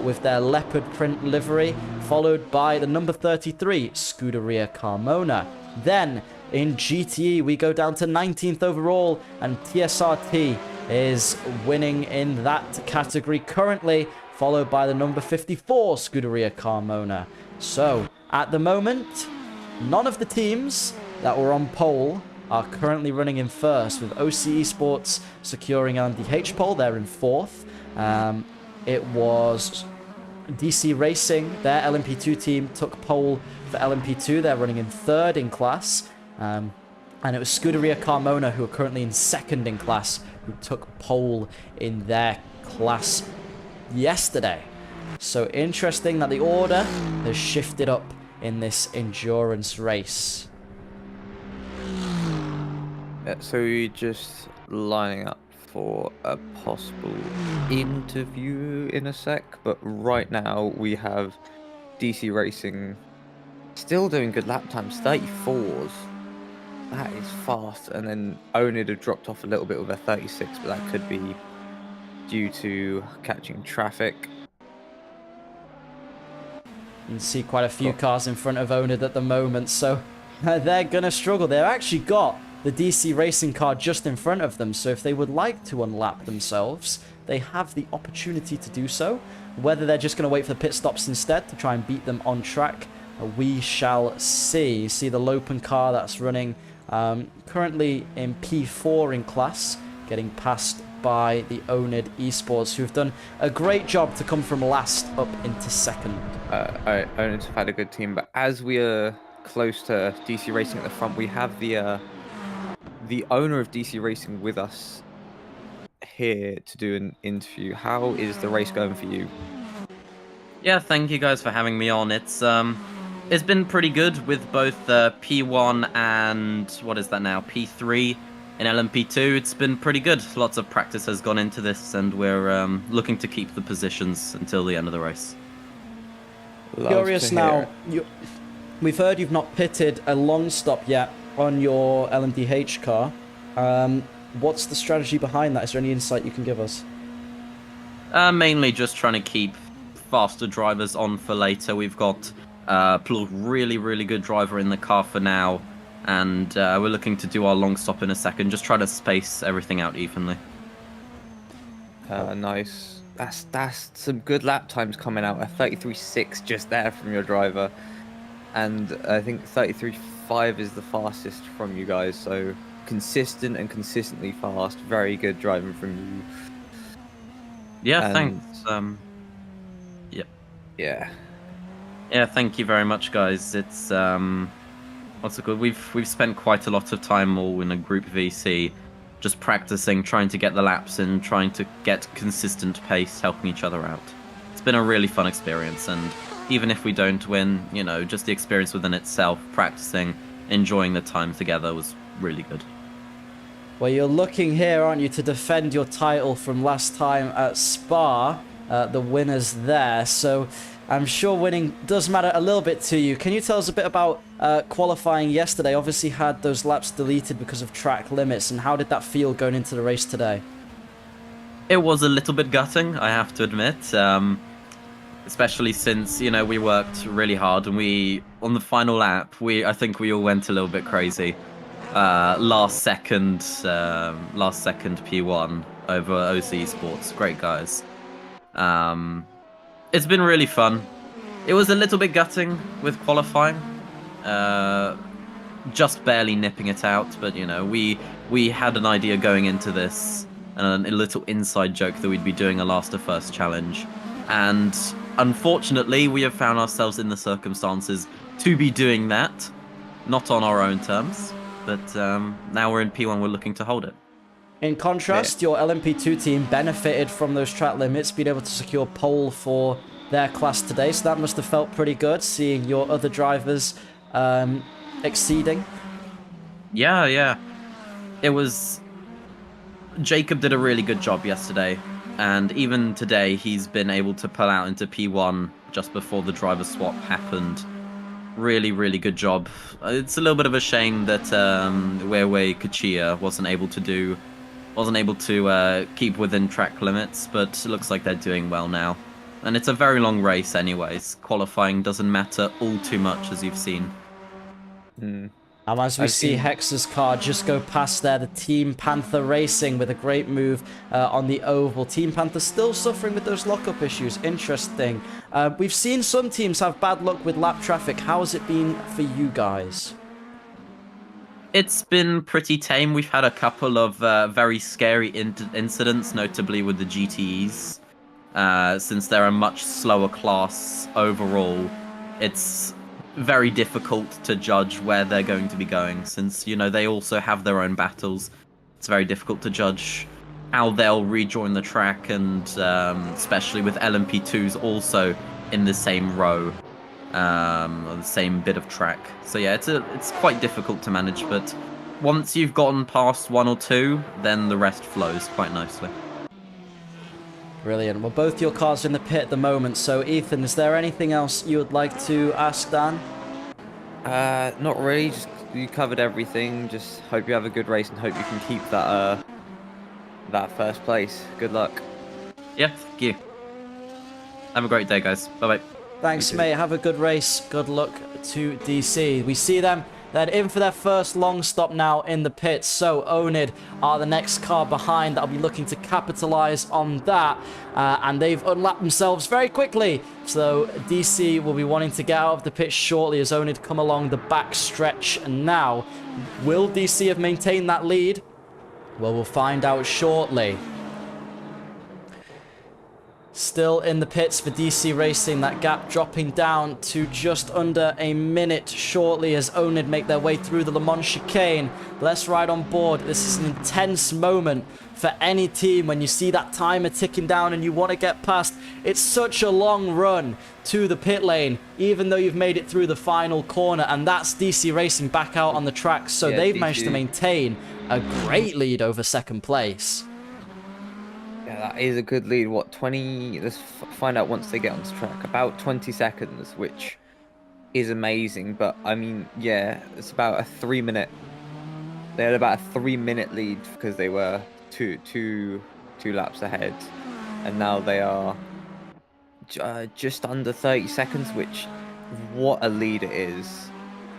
with their leopard print livery, followed by the number 33, Scuderia Carmona. Then in GTE, we go down to 19th overall, and TSRT is winning in that category currently, followed by the number 54, Scuderia Carmona. So, at the moment, none of the teams that were on pole are currently running in first, with OC Esports securing LMDH pole. They're in 4th. It was DC Racing, their LMP2 team, took pole for LMP2. They're running in 3rd in class. And it was Scuderia Carmona, who are currently in 2nd in class, who took pole in their class yesterday. So interesting that the order has shifted up in this endurance race. So we're just lining up for a possible interview in a sec, but right now we have DC Racing still doing good lap times, 34s. That is fast, and then Onid have dropped off a little bit with a 36, but that could be due to catching traffic. You can see quite a few cars in front of Onid at the moment, so they're going to struggle. They've actually got the DC Racing car just in front of them, so if they would like to unlap themselves, they have the opportunity to do so. Whether they're just going to wait for the pit stops instead to try and beat them on track, we shall see. You see the Lopen car that's running currently in P4 in class, getting passed by the Onid Esports, who've done a great job to come from last up into 2nd. Onid have had a good team, but as we are close to DC Racing at the front, we have the owner of DC Racing with us here to do an interview. How is the race going for you? Yeah, thank you guys for having me on. It's been pretty good with both P1 and what is that now, P3 in LMP2. It's been pretty good. Lots of practice has gone into this, and we're looking to keep the positions until the end of the race. Curious now, we've heard you've not pitted a long stop yet on your LMDH car. What's the strategy behind that? Is there any insight you can give us? Mainly just trying to keep faster drivers on for later. We've got a really good driver in the car for now, and we're looking to do our long stop in a second. Just try to space everything out evenly. Nice. That's some good lap times coming out. A 33.6 just there from your driver, and I think 33.5 is the fastest from you guys. So consistent and consistently fast. Very good driving from you. Yeah, and, thanks. Yeah. Yeah, thank you very much, guys. It's what's it called? We've spent quite a lot of time all in a group VC, just practicing, trying to get the laps in, trying to get consistent pace, helping each other out. It's been a really fun experience, and even if we don't win, you know, just the experience within itself, practicing, enjoying the time together was really good. Well, you're looking here, aren't you, to defend your title from last time at Spa, the winners there. So I'm sure winning does matter a little bit to you. Can you tell us a bit about qualifying yesterday? Obviously had those laps deleted because of track limits, and how did that feel going into the race today? It was a little bit gutting, I have to admit, especially since, you know, we worked really hard, and on the final lap, I think we all went a little bit crazy. Last second P1 over OC Sports. Great guys. It's been really fun. It was a little bit gutting with qualifying. Just barely nipping it out, but you know, we had an idea going into this, and a little inside joke that we'd be doing a last to first challenge. And unfortunately, we have found ourselves in the circumstances to be doing that, not on our own terms. But now we're in P1, we're looking to hold it. In contrast, your LMP2 team benefited from those track limits, being able to secure pole for their class today. So that must have felt pretty good, seeing your other drivers exceeding. Yeah. It was... Jacob did a really good job yesterday. And even today, he's been able to pull out into P1 just before the driver swap happened. Really good job. It's a little bit of a shame that Wewe Kachia wasn't able to keep within track limits, but it looks like they're doing well now. And it's a very long race anyways. Qualifying doesn't matter all too much, as you've seen. And as we see Hex's car just go past there, the Team Panther Racing with a great move on the oval. Team Panther still suffering with those lockup issues. Interesting. We've seen some teams have bad luck with lap traffic. How has it been for you guys? It's been pretty tame. We've had a couple of very scary incidents, notably with the GTEs. Since they're a much slower class overall, it's very difficult to judge where they're going to be going, since, you know, they also have their own battles. It's very difficult to judge how they'll rejoin the track, and especially with LMP2s also in the same row, or the same bit of track. So yeah, it's quite difficult to manage, but once you've gotten past 1 or 2, then the rest flows quite nicely. Brilliant. Well, both your cars are in the pit at the moment, so Ethan, is there anything else you would like to ask Dan? Not really. Just you covered everything. Just hope you have a good race and hope you can keep that that first place. Good luck. Yeah, thank you. Have a great day, guys. Bye-bye. Thanks, mate. Have a good race. Good luck to DC. We see them. They're in for their first long stop now in the pits. So Onid are the next car behind that'll be looking to capitalize on that. And they've unlapped themselves very quickly. So DC will be wanting to get out of the pit shortly as Onid come along the back stretch. And now, will DC have maintained that lead? Well, we'll find out shortly. Still in the pits for DC Racing, that gap dropping down to just under a minute shortly as Onid make their way through the Le Mans chicane. Let's ride on board. This is an intense moment for any team when you see that timer ticking down and you want to get past. It's such a long run to the pit lane, even though you've made it through the final corner, and that's DC Racing back out on the track. So yeah, they've DC managed to maintain a great lead over second place. Yeah, that is a good lead. What, 20? Let's find out once they get onto track. About 20 seconds, which is amazing. But I mean, yeah, it's about a 3-minute. They had about a 3-minute lead because they were two laps ahead, and now they are just under 30 seconds. Which, what a lead it is.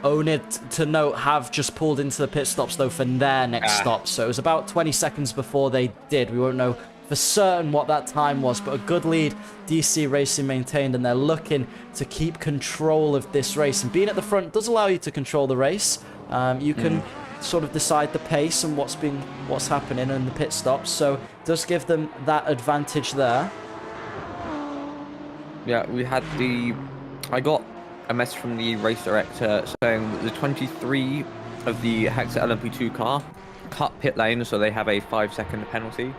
Onid, to note, have just pulled into the pit stops though for their next stop. So it was about 20 seconds before they did. We won't know for certain what that time was, but a good lead DC Racing maintained, and they're looking to keep control of this race. And being at the front does allow you to control the race. You can sort of decide the pace and what's happening in the pit stops, so it does give them that advantage there. Yeah, we had I got a message from the race director saying that the 23 of the Hexa LMP2 car cut pit lane, so they have a 5-second penalty.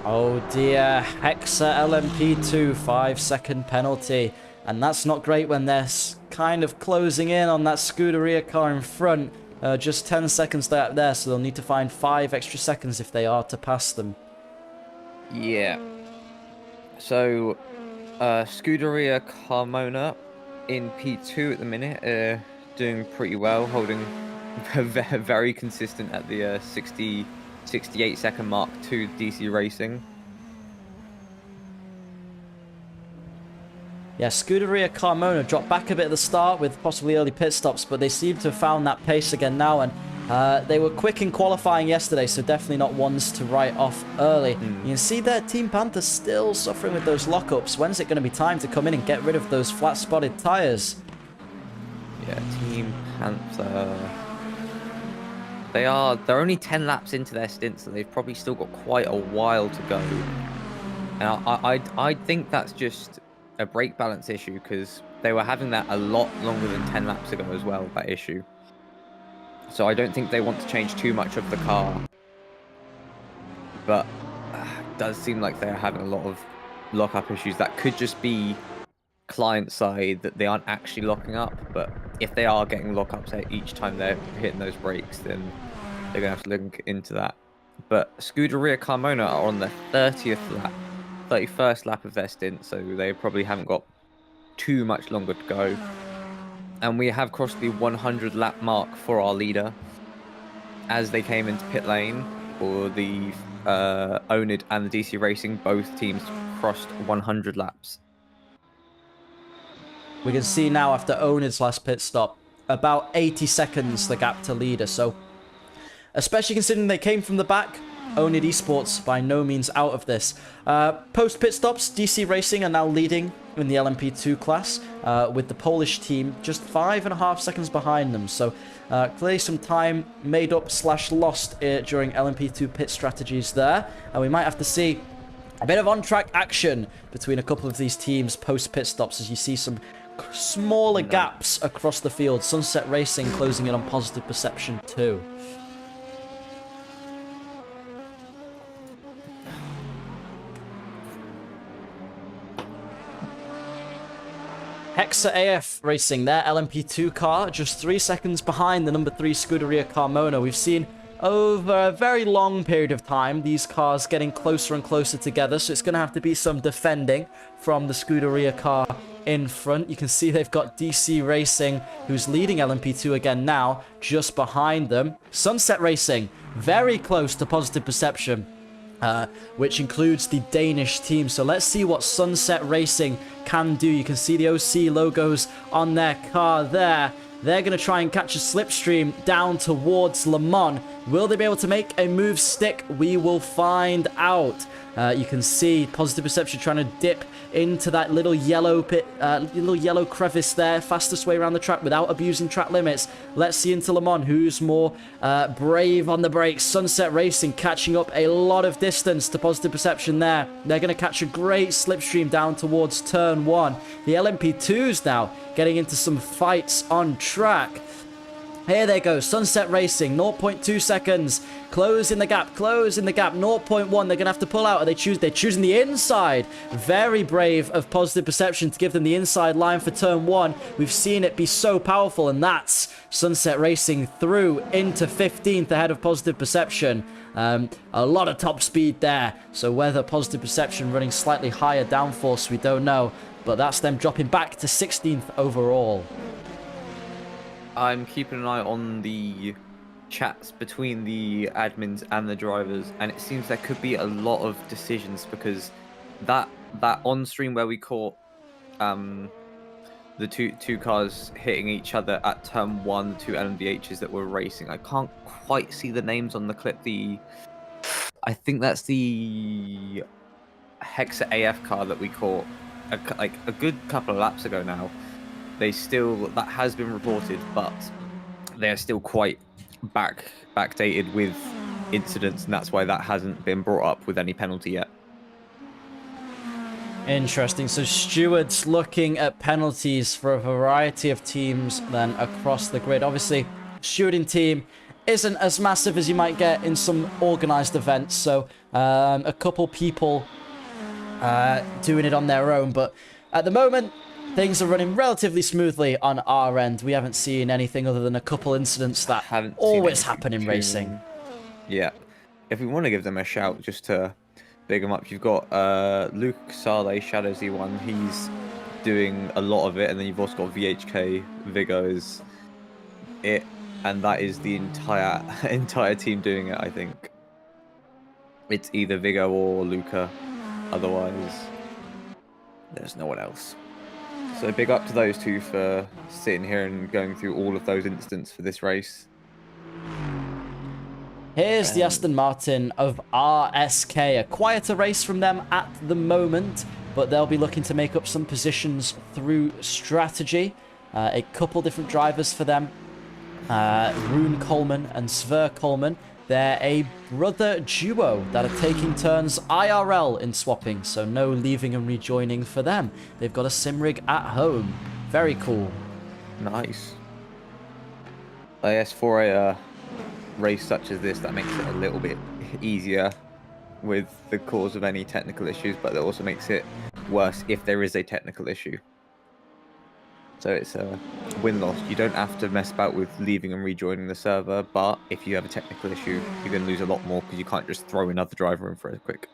Oh dear, Hexa LMP2, 5-second penalty. And that's not great when they're kind of closing in on that Scuderia car in front. Just 10 seconds there, so they'll need to find 5 extra seconds if they are to pass them. Yeah. So, Scuderia Carmona in P2 at the minute, doing pretty well, holding very consistent at the 68-second mark to DC Racing. Yeah, Scuderia Carmona dropped back a bit at the start with possibly early pit stops, but they seem to have found that pace again now, and they were quick in qualifying yesterday, so definitely not ones to write off early. You can see there, Team Panther still suffering with those lockups. When's it going to be time to come in and get rid of those flat-spotted tyres? Yeah, Team Panther. They're only 10 laps into their stint, so they've probably still got quite a while to go. And I think that's just a brake balance issue, because they were having that a lot longer than 10 laps ago as well, that issue. So I don't think they want to change too much of the car. But it does seem like they're having a lot of lock-up issues. That could just be client side, that they aren't actually locking up, but if they are getting lock-ups each time they're hitting those brakes, then they're going to have to look into that. But Scuderia Carmona are on the 31st lap of their stint, so they probably haven't got too much longer to go. And we have crossed the 100 lap mark for our leader as they came into pit lane. For the Onid and the DC Racing, both teams crossed 100 laps. We can see now after Onid's last pit stop, about 80 seconds the gap to leader. So, especially considering they came from the back, Onid Esports by no means out of this. Post pit stops, DC Racing are now leading in the LMP2 class, with the Polish team just 5.5 seconds behind them. So, clearly some time made up / lost during LMP2 pit strategies there. And we might have to see A bit of on-track action between a couple of these teams post-pit stops as you see some smaller gaps across the field. Sunset Racing closing in on Positive Perception too. Hexa AF Racing, their LMP2 car, just 3 seconds behind the number 3 Scuderia Carmona. We've seen over a very long period of time these cars getting closer and closer together, so it's going to have to be some defending from the Scuderia car in front. You can see they've got DC Racing, who's leading LMP2 again now, just behind them. Sunset Racing, very close to Positive Perception, which includes the Danish team. So let's see what Sunset Racing can do. You can see the OC logos on their car there. They're going to try and catch a slipstream down towards Le Mans. Will they be able to make a move stick? We will find out. You can see Positive Perception trying to dip into that little yellow pit, little yellow crevice there. Fastest way around the track without abusing track limits. Let's see into Le Mans who's more brave on the brakes. Sunset Racing catching up a lot of distance to Positive Perception there. They're going to catch a great slipstream down towards turn 1. The LMP2s now getting into some fights on track. Here they go, Sunset Racing, 0.2 seconds, closing the gap, 0.1, they're going to have to pull out, they're choosing the inside. Very brave of Positive Perception to give them the inside line for turn 1. We've seen it be so powerful, and that's Sunset Racing through into 15th ahead of Positive Perception. A lot of top speed there, so whether Positive Perception running slightly higher downforce, we don't know, but that's them dropping back to 16th overall. I'm keeping an eye on the chats between the admins and the drivers, and it seems there could be a lot of decisions because that on stream where we caught the two cars hitting each other at turn 1, the two LMDHs that were racing. I can't quite see the names on the clip. I think that's the Hexa AF car that we caught a good couple of laps ago now. That has been reported, but they're still quite backdated with incidents, and that's why that hasn't been brought up with any penalty yet. Interesting. So stewards looking at penalties for a variety of teams then across the grid. Obviously, stewarding team isn't as massive as you might get in some organized events, so a couple people doing it on their own, but at the moment things are running relatively smoothly on our end. We haven't seen anything other than a couple incidents that always happen in racing. Yeah. If we want to give them a shout, just to big them up, you've got Luke Saleh, Shadow Z1. He's doing a lot of it. And then you've also got VHK, Vigo is it. And that is the entire team doing it, I think. It's either Vigo or Luca. Otherwise, there's no one else. So big up to those two for sitting here and going through all of those incidents for this race. Here's the Aston Martin of RSK. A quieter race from them at the moment, but they'll be looking to make up some positions through strategy. A couple different drivers for them. Rune Coleman and Sver Coleman. They're a brother duo that are taking turns IRL in swapping, so no leaving and rejoining for them. They've got a sim rig at home. Very cool. Nice. I guess for a race such as this, that makes it a little bit easier with the cause of any technical issues, but that also makes it worse if there is a technical issue. So it's a win-loss. You don't have to mess about with leaving and rejoining the server, but if you have a technical issue, you're going to lose a lot more because you can't just throw another driver in for a quick.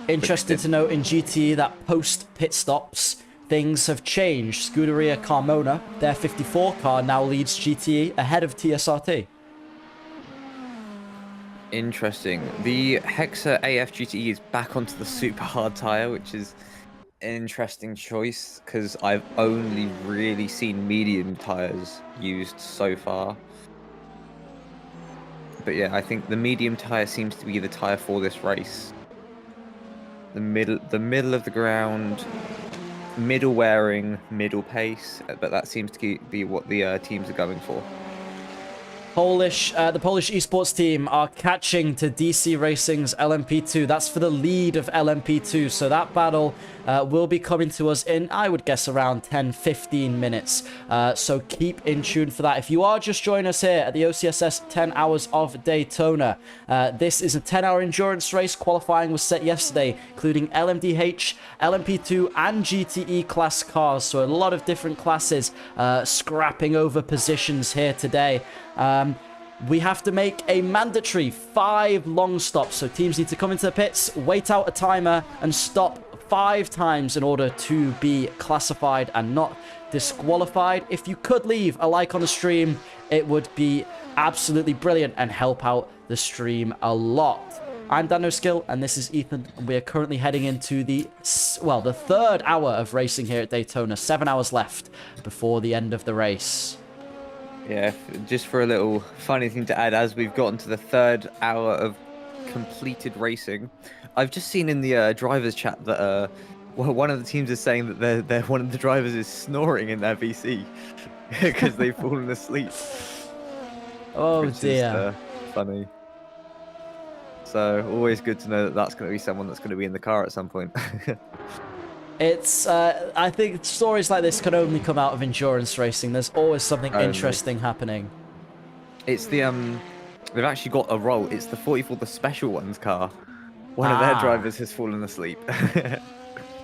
Interesting to note in GTE that post-pit stops, things have changed. Scuderia Carmona, their 54 car, now leads GTE ahead of TSRT. Interesting. The Hexa AF GTE is back onto the super hard tyre, which is interesting choice because I've only really seen medium tires used so far. But yeah, I think the medium tire seems to be the tire for this race. The middle of the ground, middle wearing, middle pace, but that seems to be what the teams are going for. The Polish esports team are catching to DC Racing's LMP2. That's for the lead of LMP2. So that battle will be coming to us in, I would guess, around 10-15 minutes. So keep in tune for that. If you are just joining us here at the OCSS 10 Hours of Daytona, this is a 10-hour endurance race. Qualifying was set yesterday, including LMDH, LMP2, and GTE class cars. So a lot of different classes scrapping over positions here today. We have to make a mandatory 5 long stops. So teams need to come into the pits, wait out a timer, and stop 5 times in order to be classified and not disqualified. If you could leave a like on the stream, it would be absolutely brilliant and help out the stream a lot. I'm Dan No Skill, and this is Ethan, and we are currently heading into the 3rd hour of racing here at Daytona. 7 hours left before the end of the race. Yeah, just for a little funny thing to add, as we've gotten to the 3rd hour of completed racing, I've just seen in the drivers chat that one of the teams is saying that one of the drivers is snoring in their VC because they've fallen asleep. Oh which dear. Is, funny. So always good to know that that's going to be someone that's going to be in the car at some point. It's, I think stories like this can only come out of endurance racing. There's always something interesting happening. It's the, they've actually got a role. It's the 44, the Special Ones car. One of their drivers has fallen asleep.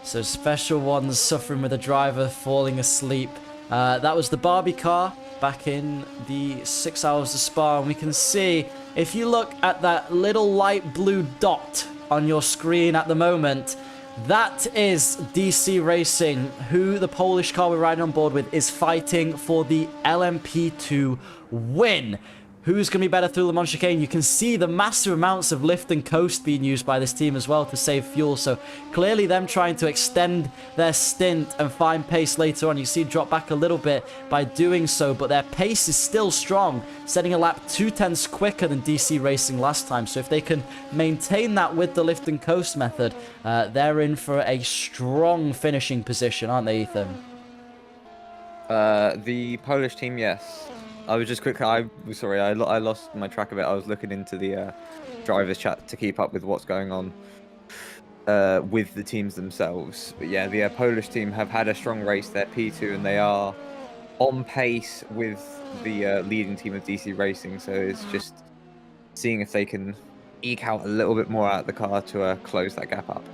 So Special Ones suffering with a driver falling asleep. That was the Barbie car back in the 6 hours of Spa. And we can see, if you look at that little light blue dot on your screen at the moment, that is DC Racing, who the Polish car we're riding on board with is fighting for the LMP2 win. Who's going to be better through Le Mans Chicane? You can see the massive amounts of lift and coast being used by this team as well to save fuel. So clearly them trying to extend their stint and find pace later on. You see it drop back a little bit by doing so, but their pace is still strong, setting a lap 2/10 quicker than DC Racing last time. So if they can maintain that with the lift and coast method, they're in for a strong finishing position, aren't they, Ethan? The Polish team, yes. I was just quickly, I lost my track of it. I was looking into the drivers chat to keep up with what's going on with the teams themselves. But yeah, the Polish team have had a strong race. They're P2 and they are on pace with the leading team of DC Racing. So it's just seeing if they can eke out a little bit more out of the car to close that gap up.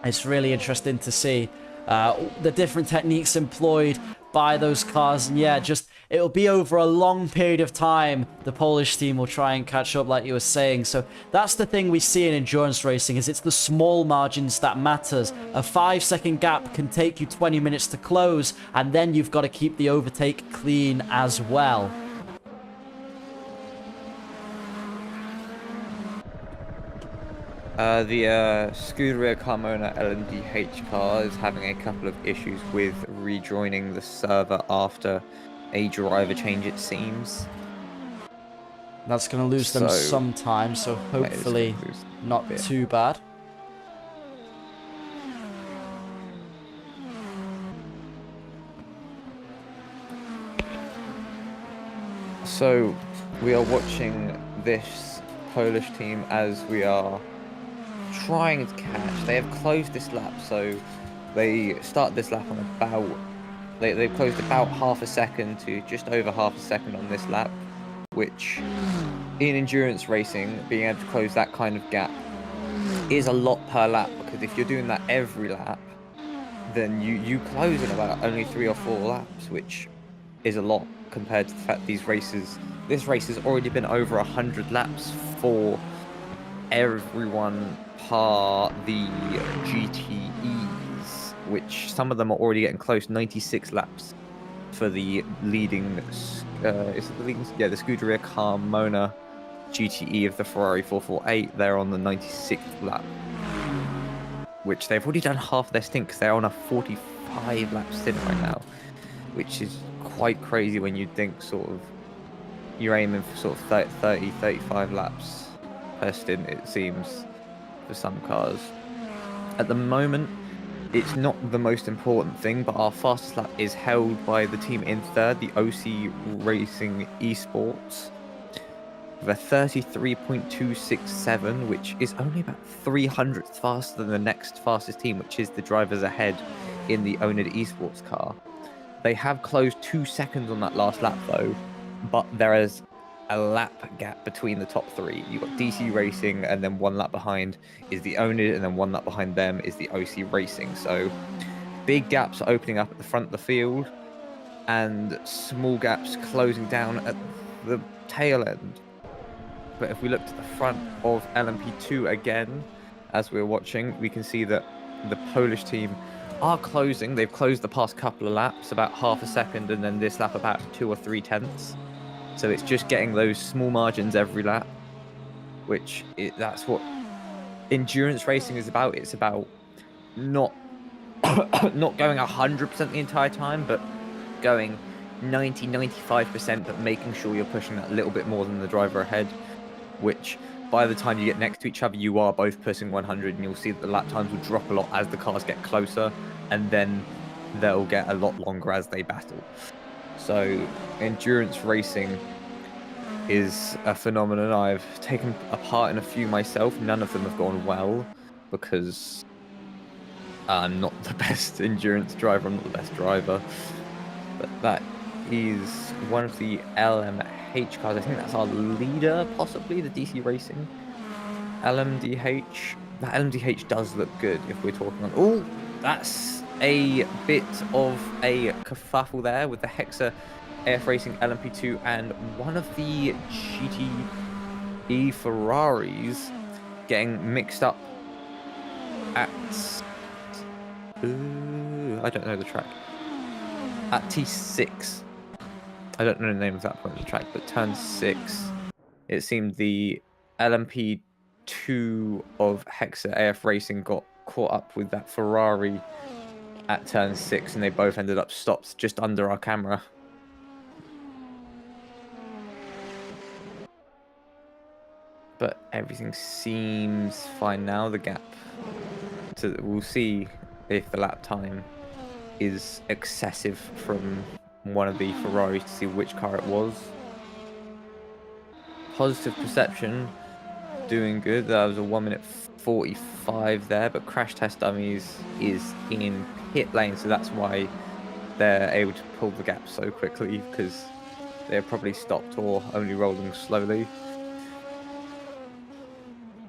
It's really interesting to see the different techniques employed by those cars, and yeah, just it'll be over a long period of time the Polish team will try and catch up, like you were saying. So that's the thing we see in endurance racing, is it's the small margins that matters. A 5-second gap can take you 20 minutes to close, and then you've got to keep the overtake clean as well. The Scuderia Carmona LMDH car is having a couple of issues with rejoining the server after a driver change, it seems. That's going to lose them some time, so hopefully not too bad. So we are watching this Polish team as we are trying to catch. They have closed this lap, so they start this lap on about, they've closed about half a second to just over half a second on this lap, which in endurance racing, being able to close that kind of gap is a lot per lap, because if you're doing that every lap, then you close in about only 3 or 4 laps, which is a lot compared to the fact this race has already been over 100 laps for everyone par the GTEs, which some of them are already getting close. 96 laps for the leading, is it the leading? Yeah, the Scuderia Carmona GTE of the Ferrari 448. They're on the 96th lap, which they've already done half their stint because they're on a 45 lap stint right now, which is quite crazy when you think sort of you're aiming for sort of 30, 35 laps per stint, it seems, for some cars. At the moment, it's not the most important thing, but our fastest lap is held by the team in third, the OC Racing Esports, with a 33.267, which is only about 300th faster than the next fastest team, which is the drivers ahead in the Onid Esports car. They have closed 2 seconds on that last lap though, but there is a lap gap between the top three. You've got DC Racing, and then 1 lap behind is the Onid, and then 1 lap behind them is the OC Racing. So big gaps are opening up at the front of the field, and small gaps closing down at the tail end. But if we look to the front of LMP2 again, as we're watching, we can see that the Polish team are closing. They've closed the past couple of laps, about half a second, and then this lap about 2 or 3 tenths. So it's just getting those small margins every lap, that's what endurance racing is about. It's about not not going 100% the entire time, but going 90-95%, but making sure you're pushing that little bit more than the driver ahead, which by the time you get next to each other, you are both pushing 100, and you'll see that the lap times will drop a lot as the cars get closer, and then they'll get a lot longer as they battle. So endurance racing is a phenomenon. I've taken a part in a few myself. None of them have gone well because I'm not the best endurance driver. I'm not the best driver. But that is one of the LMH cars. I think that's our leader, possibly, the DC Racing. LMDH. That LMDH does look good if we're talking on... Oh, that's a bit of a kerfuffle there with the Hexa AF Racing LMP2 and one of the GTE Ferraris getting mixed up at... I don't know the track. At T6. I don't know the name of that point of the track, but turn 6, it seemed the LMP2 of Hexa AF Racing got caught up with that Ferrari at turn 6, and they both ended up stopped just under our camera. But everything seems fine now. The gap, we'll see if the lap time is excessive from one of the Ferraris to see which car it was. Positive Perception doing good. That was a 1:45 there, but Crash Test Dummies is in pit lane, so that's why they're able to pull the gap so quickly, because they're probably stopped or only rolling slowly.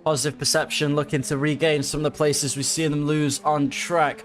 Positive Perception looking to regain some of the places we see them lose on track.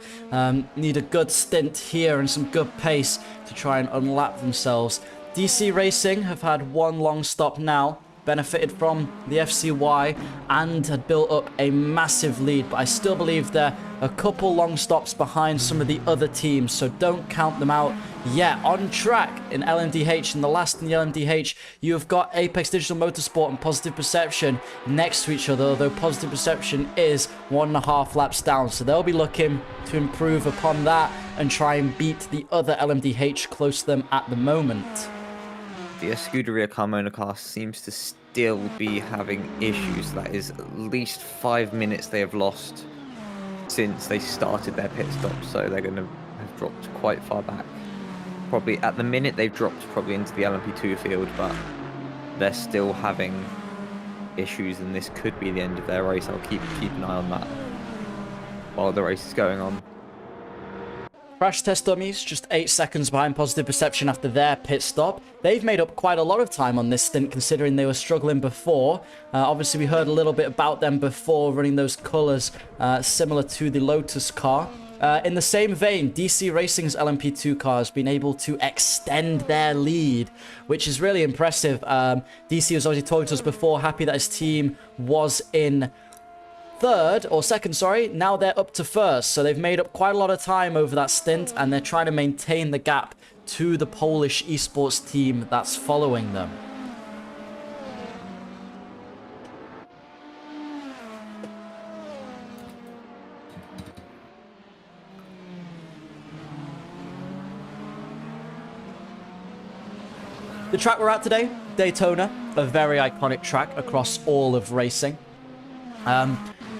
Need a good stint here and some good pace to try and unlap themselves. DC Racing have had 1 long stop now, benefited from the FCY and had built up a massive lead, but I still believe they're a couple long stops behind some of the other teams, so don't count them out yet. On track in LMDH, and the last in the LMDH, you have got Apex Digital Motorsport and Positive Perception next to each other, although Positive Perception is 1.5 laps down, so they'll be looking to improve upon that and try and beat the other LMDH close to them at the moment. The Scuderia Carmona car seems to still be having issues. That is at least 5 minutes they have lost since they started their pit stop, so they're going to have dropped quite far back. Probably at the minute they've dropped probably into the LMP2 field, but they're still having issues, and this could be the end of their race. I'll keep an eye on that while the race is going on. Crash Test Dummies just 8 seconds behind Positive Perception after their pit stop. They've made up quite a lot of time on this stint, considering they were struggling before. Obviously, we heard a little bit about them before, running those colours similar to the Lotus car. In the same vein, DC Racing's LMP2 car has been able to extend their lead, which is really impressive. DC was already talking to us before, happy that his team was in second, sorry. Now they're up to first, so they've made up quite a lot of time over that stint, and they're trying to maintain the gap to the Polish esports team that's following them. The track we're at today, Daytona, a very iconic track across all of racing.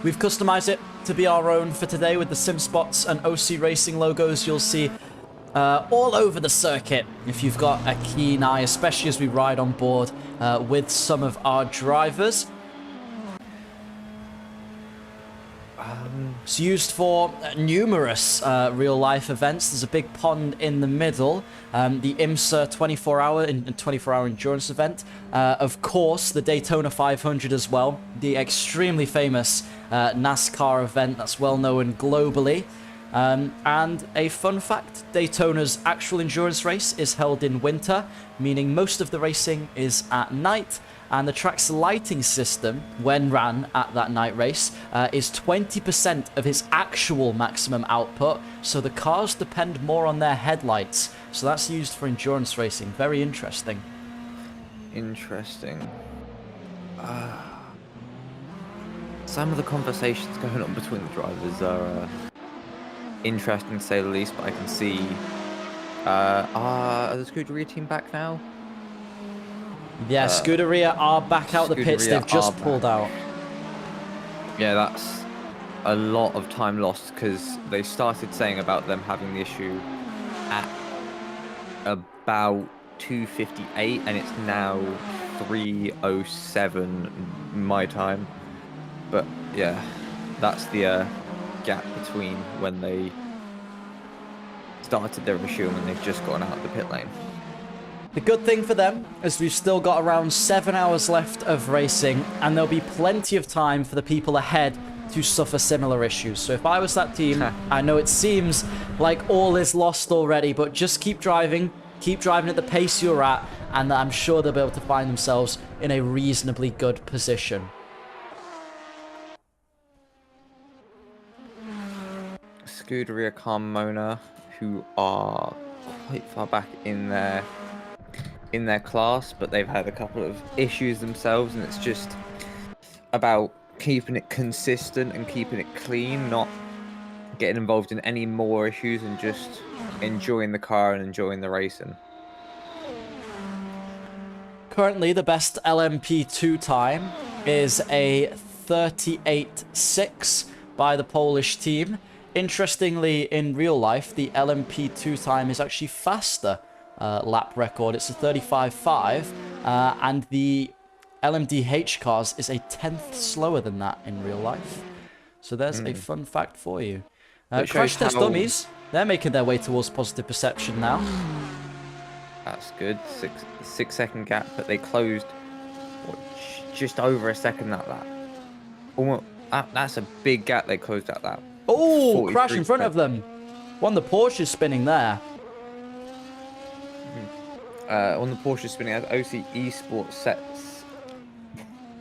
We've customized it to be our own for today with the SimSpots and OC Racing logos you'll see all over the circuit if you've got a keen eye, especially as we ride on board with some of our drivers. It's used for numerous real-life events. There's a big pond in the middle. The IMSA 24-hour endurance event. Of course, the Daytona 500 as well. The extremely famous NASCAR event that's well known globally. And a fun fact, Daytona's actual endurance race is held in winter, meaning most of the racing is at night. And the track's lighting system, when ran at that night race, is 20% of its actual maximum output, so the cars depend more on their headlights. So that's used for endurance racing. Very interesting. Interesting. Some of the conversations going on between the drivers are interesting to say the least, but I can see... are the Scuderia team back now? Yeah, Scuderia are back out the pits. They've just pulled out. Yeah, that's a lot of time lost because they started saying about them having the issue at about 2:58 and it's now 3:07 my time. But yeah, that's the gap between when they started their issue and when they've just gone out of the pit lane. The good thing for them is we've still got around 7 hours left of racing, and there'll be plenty of time for the people ahead to suffer similar issues. So if I was that team, I know it seems like all is lost already, but just keep driving at the pace you're at, and I'm sure they'll be able to find themselves in a reasonably good position. Scuderia Carmona, who are quite far back in their class, but they've had a couple of issues themselves, and it's just about keeping it consistent and keeping it clean, not getting involved in any more issues and just enjoying the car and enjoying the racing. Currently, the best LMP2 time is a 38.6 by the Polish team. Interestingly, in real life, the LMP2 time is actually faster lap record. It's a 35.5, and the LMDH cars is a 10th slower than that in real life. So there's a fun fact for you. Crash Test Dummies, they're making their way towards positive perception now. That's good. Six second gap, but they closed just over a second that lap. Almost, that's a big gap they closed that lap. Oh, crash in front of them. One of the Porsches spinning there. On the Porsche spinning, as OC Esports sets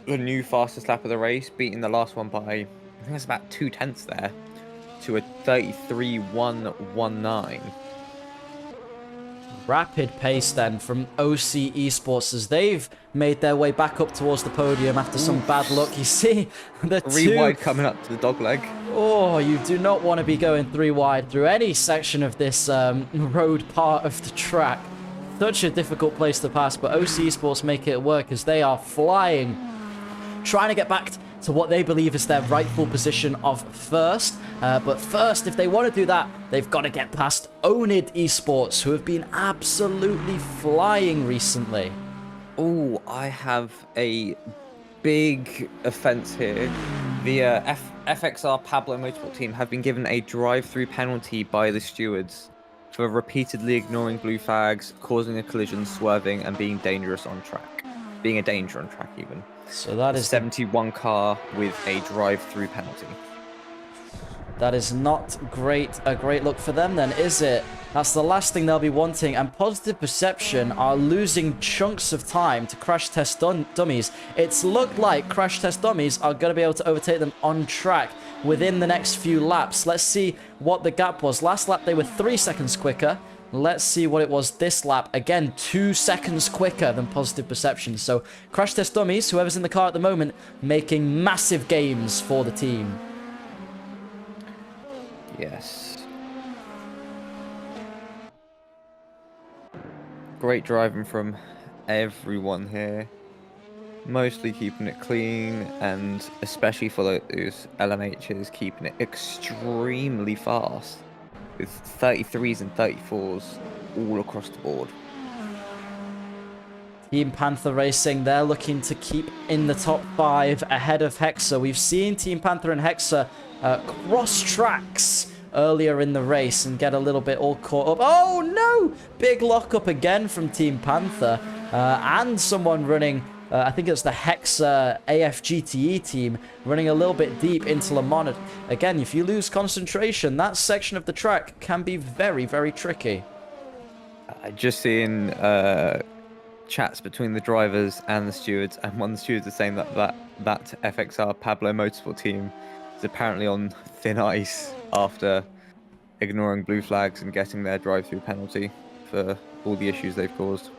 the new fastest lap of the race, beating the last one by, I think it's about 0.2 there, to a 33.119. Rapid pace then from OC Esports as they've made their way back up towards the podium after some bad luck. You see the three wide coming up to the dog leg. Oh, you do not want to be going 3 wide through any section of this road part of the track. Such a difficult place to pass, but OC Esports make it work as they are flying, trying to get back to what they believe is their rightful position of first. But first, if they want to do that, they've got to get past Onid Esports, who have been absolutely flying recently. Oh, I have a big offence here. The FXR Pablo Motorsport team have been given a drive-through penalty by the stewards for repeatedly ignoring blue flags, causing a collision, swerving, and being dangerous on track. Being a danger on track, even. So that is 71 car with a drive-through penalty. That is not a great look for them then, is it? That's the last thing they'll be wanting, and Positive Perception are losing chunks of time to Crash Test Dummies. It's looked like Crash Test Dummies are going to be able to overtake them on track within the next few laps. Let's see what the gap was. Last lap they were 3 seconds quicker. Let's see what it was this lap. Again, 2 seconds quicker than Positive Perception. So Crash Test Dummies, whoever's in the car at the moment, making massive gains for the team. Yes. Great driving from everyone here. mostly keeping it clean, and especially for those LMHs, keeping it extremely fast with 33s and 34s all across the board. Team Panther Racing, they're looking to keep in the top 5 ahead of Hexa. We've seen Team Panther and Hexa cross tracks earlier in the race and get a little bit all caught up. Oh no! Big lockup again from Team Panther. And someone running, I think it's the Hexa AFGTE team, running a little bit deep into Le Mans. Again, if you lose concentration, that section of the track can be very, very tricky. Just seeing chats between the drivers and the stewards, and one of the stewards is saying that FXR Pablo Motorsport team is apparently on thin ice after ignoring blue flags and getting their drive-through penalty for all the issues they've caused.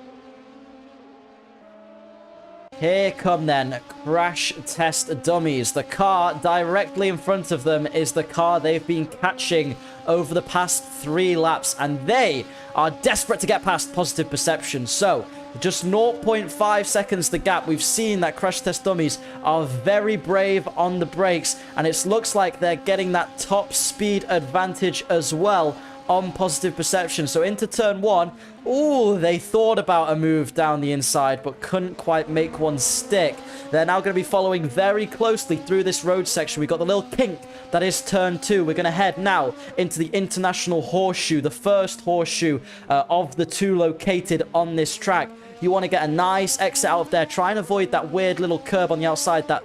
Here come then crash test dummies. The car directly in front of them is the car they've been catching over the past 3 laps, and they are desperate to get past positive perception. So just 0.5 seconds the gap. We've seen that crash test dummies are very brave on the brakes, and it looks like they're getting that top speed advantage as well on positive perception. So into turn 1, ooh, they thought about a move down the inside but couldn't quite make one stick. They're now going to be following very closely through this road section. We've got the little kink that is turn 2. We're going to head now into the International Horseshoe, the first horseshoe of the 2 located on this track. You want to get a nice exit out of there. Try and avoid that weird little curb on the outside that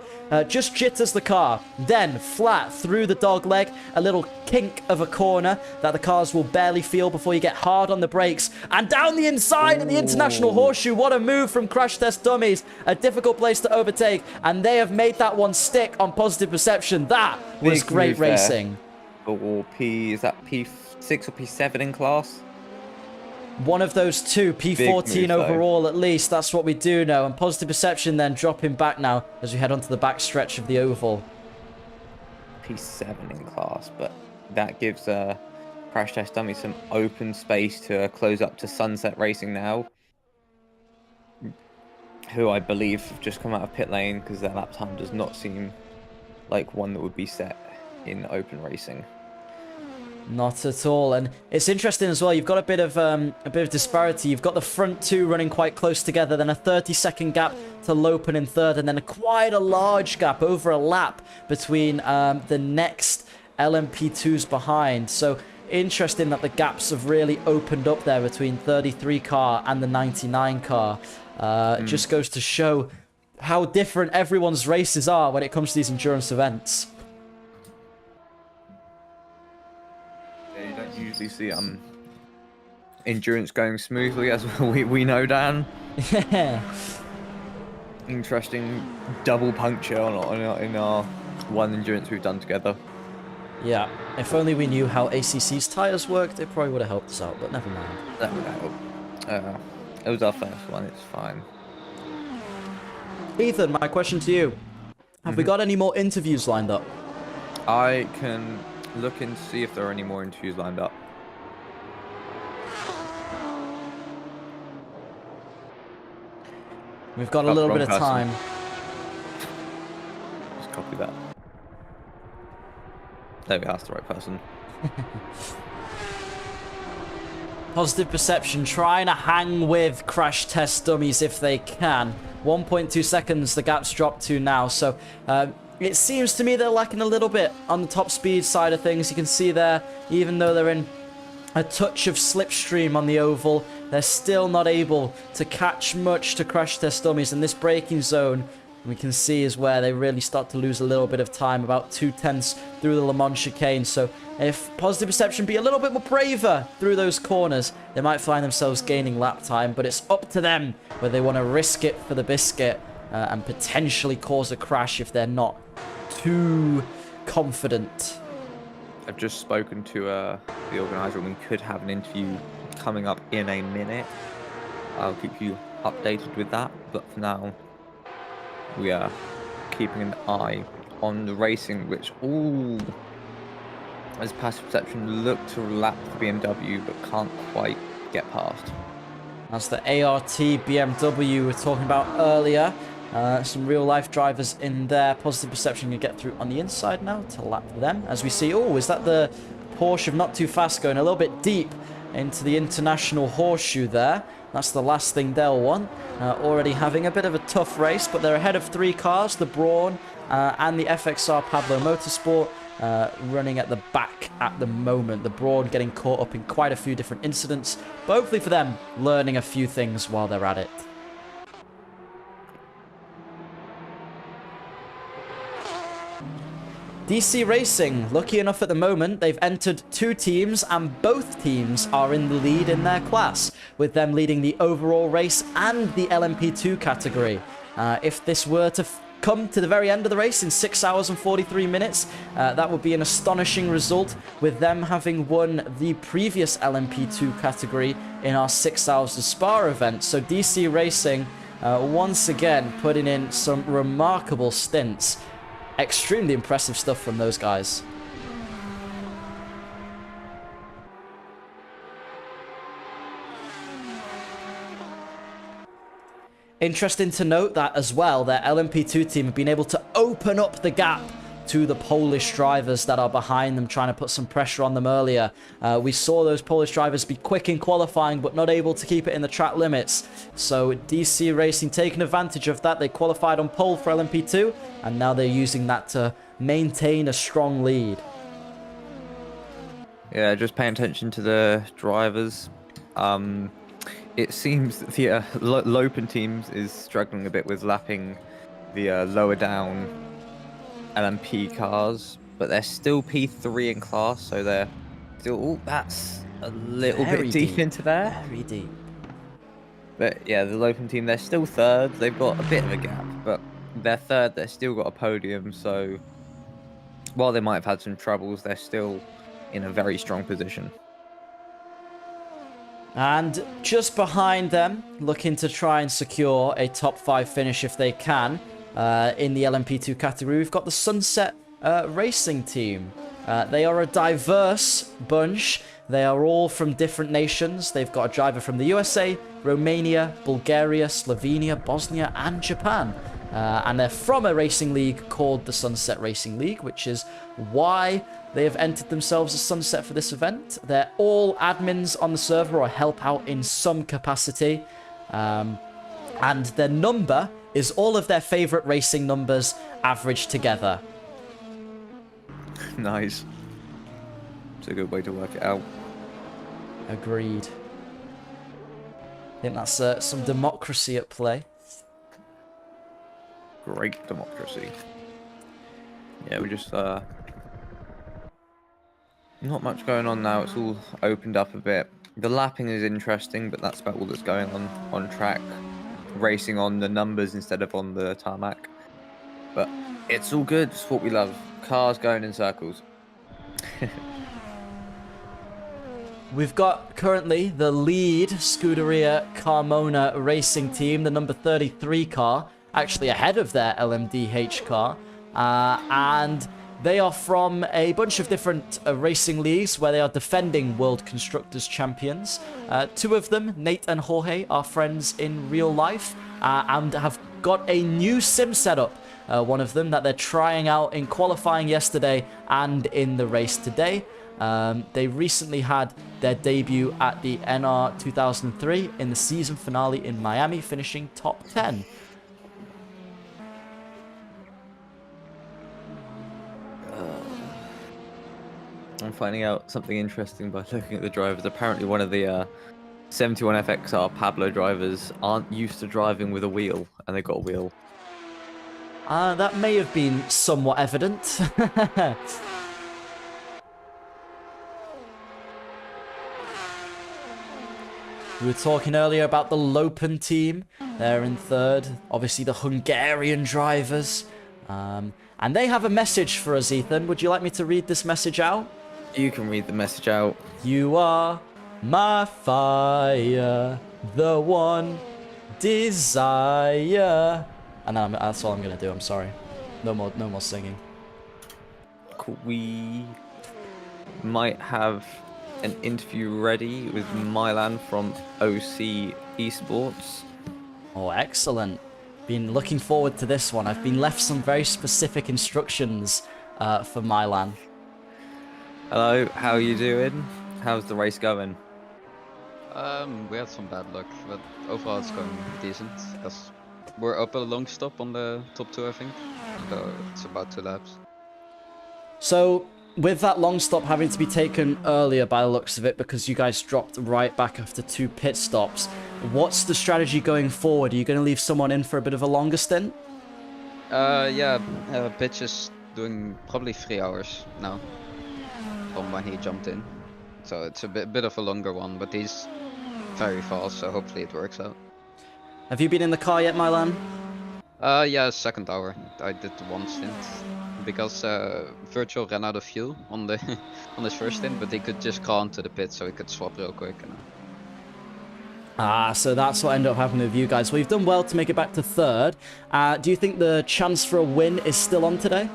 just jitters the car. Then flat through the dog leg, a little kink of a corner that the cars will barely feel before you get hard on the brakes. And down the inside of the International Horseshoe. What a move from Crash Test Dummies. A difficult place to overtake. And they have made that one stick on positive perception. That was great racing. Or is that P6 or P7 in class? One of those 2, P14 overall at least. That's what we do know. And positive perception then dropping back now as we head onto the back stretch of the oval. P7 in class, but that gives Crash Test Dummy some open space to close up to Sunset Racing now, who I believe have just come out of pit lane because their lap time does not seem like one that would be set in open racing. Not at all. And it's interesting as well, you've got a bit of disparity. You've got the front 2 running quite close together, then a 30-second gap to Lopen in third, and then quite a large gap over a lap between the next LMP2s behind. So interesting that the gaps have really opened up there between 33 car and the 99 car. Just goes to show how different everyone's races are when it comes to these endurance events. You don't usually see endurance going smoothly, as we know, Dan. Yeah. Interesting double puncture in our one endurance we've done together. Yeah, if only we knew how ACC's tyres worked, it probably would have helped us out, but never mind. That would help. It was our first one, it's fine. Ethan, my question to you. Have we got any more interviews lined up? I can look and see if there are any more interviews lined up. We've got a little bit of time. Just copy that. There we go, that's the right person. Positive perception, trying to hang with crash test dummies if they can. 1.2 seconds the gap's dropped to now, so it seems to me they're lacking a little bit on the top speed side of things. You can see there, even though they're in a touch of slipstream on the oval, they're still not able to catch much to crash test dummies. In this braking zone, we can see is where they really start to lose a little bit of time, about 2/10 through the Le Mans chicane. So if positive perception be a little bit more braver through those corners, they might find themselves gaining lap time, but it's up to them whether they want to risk it for the biscuit and potentially cause a crash if they're not too confident. I've just spoken to the organizer, and we could have an interview coming up in a minute. I'll keep you updated with that, but for now, we are keeping an eye on the racing, which, ooh, as passive perception look to lap the BMW, but can't quite get past. That's the ART BMW we were talking about earlier. Some real-life drivers in there. Positive Perception can get through on the inside now to lap them. As we see, oh, is that the Porsche of Not Too Fast going a little bit deep into the international horseshoe there? That's the last thing they'll want. Already having a bit of a tough race, but they're ahead of 3 cars, the Brawn and the FXR Pablo Motorsport, running at the back at the moment. The Brawn getting caught up in quite a few different incidents, but hopefully for them, learning a few things while they're at it. DC Racing, lucky enough at the moment, they've entered 2 teams and both teams are in the lead in their class, with them leading the overall race and the LMP2 category. If this were to come to the very end of the race in 6 hours and 43 minutes, that would be an astonishing result, with them having won the previous LMP2 category in our 6 Hours of Spa event. So DC Racing, once again, putting in some remarkable stints. Extremely impressive stuff from those guys. Interesting to note that as well, their LMP2 team have been able to open up the gap to the Polish drivers that are behind them, trying to put some pressure on them earlier. We saw those Polish drivers be quick in qualifying, but not able to keep it in the track limits. So DC Racing taking advantage of that. They qualified on pole for LMP2, and now they're using that to maintain a strong lead. Yeah, just paying attention to the drivers. It seems that the Lopen teams is struggling a bit with lapping the lower down LMP cars, but they're still P3 in class, so they're still... Oh, that's a little bit deep into there. Very deep. But yeah, the Lopen team, they're still third. They've got a bit of a gap, but they're third. They've still got a podium, so while they might have had some troubles, they're still in a very strong position. And just behind them, looking to try and secure a top 5 finish if they can, in the LMP2 category, we've got the Sunset Racing team. They are a diverse bunch. They are all from different nations. They've got a driver from the USA, Romania, Bulgaria, Slovenia, Bosnia, and Japan. And they're from a racing league called the Sunset Racing League, which is why they have entered themselves as Sunset for this event. They're all admins on the server or help out in some capacity. And their number is all of their favorite racing numbers averaged together. Nice. It's a good way to work it out. Agreed. I think that's some democracy at play. Great democracy. Yeah, we just not much going on now. It's all opened up a bit. The lapping is interesting, but that's about all that's going on track. Racing on the numbers instead of on the tarmac. But it's all good. It's what we love. Cars going in circles. We've got currently the lead Scuderia Carmona racing team, the number 33 car, actually ahead of their LMDH car. And they are from a bunch of different racing leagues where they are defending World Constructors Champions. 2 of them, Nate and Jorge, are friends in real life and have got a new sim setup. One of them that they're trying out in qualifying yesterday and in the race today. They recently had their debut at the NR 2003 in the season finale in Miami, finishing top 10. I'm finding out something interesting by looking at the drivers. Apparently one of the 71 FXR Pablo drivers aren't used to driving with a wheel, and they got a wheel. That may have been somewhat evident. We were talking earlier about the Lopen team. They're in third. Obviously the Hungarian drivers. And they have a message for us, Ethan. Would you like me to read this message out? You can read the message out. You are my fire, the one desire. And then that's all I'm gonna do. I'm sorry. No more singing. Cool. We might have an interview ready with Milan from OC Esports. Oh, excellent. Been looking forward to this one. I've been left some very specific instructions for Milan. Hello, how are you doing? How's the race going? We had some bad luck, but overall it's going decent. Because we're up a long stop on the top 2, I think. So it's about 2 laps. So, with that long stop having to be taken earlier by the looks of it, because you guys dropped right back after 2 pit stops, what's the strategy going forward? Are you going to leave someone in for a bit of a longer stint? Yeah, Pitch is doing probably 3 hours now from when he jumped in. So it's a bit of a longer one, but he's very fast, so hopefully it works out. Have you been in the car yet, Milan? Yeah, 2nd hour. I did 1 stint. Because Virtual ran out of fuel on the on his first stint, but he could just crawl into the pit so he could swap real quick. So that's what ended up happening with you guys. Well, you've done well to make it back to 3rd. Do you think the chance for a win is still on today?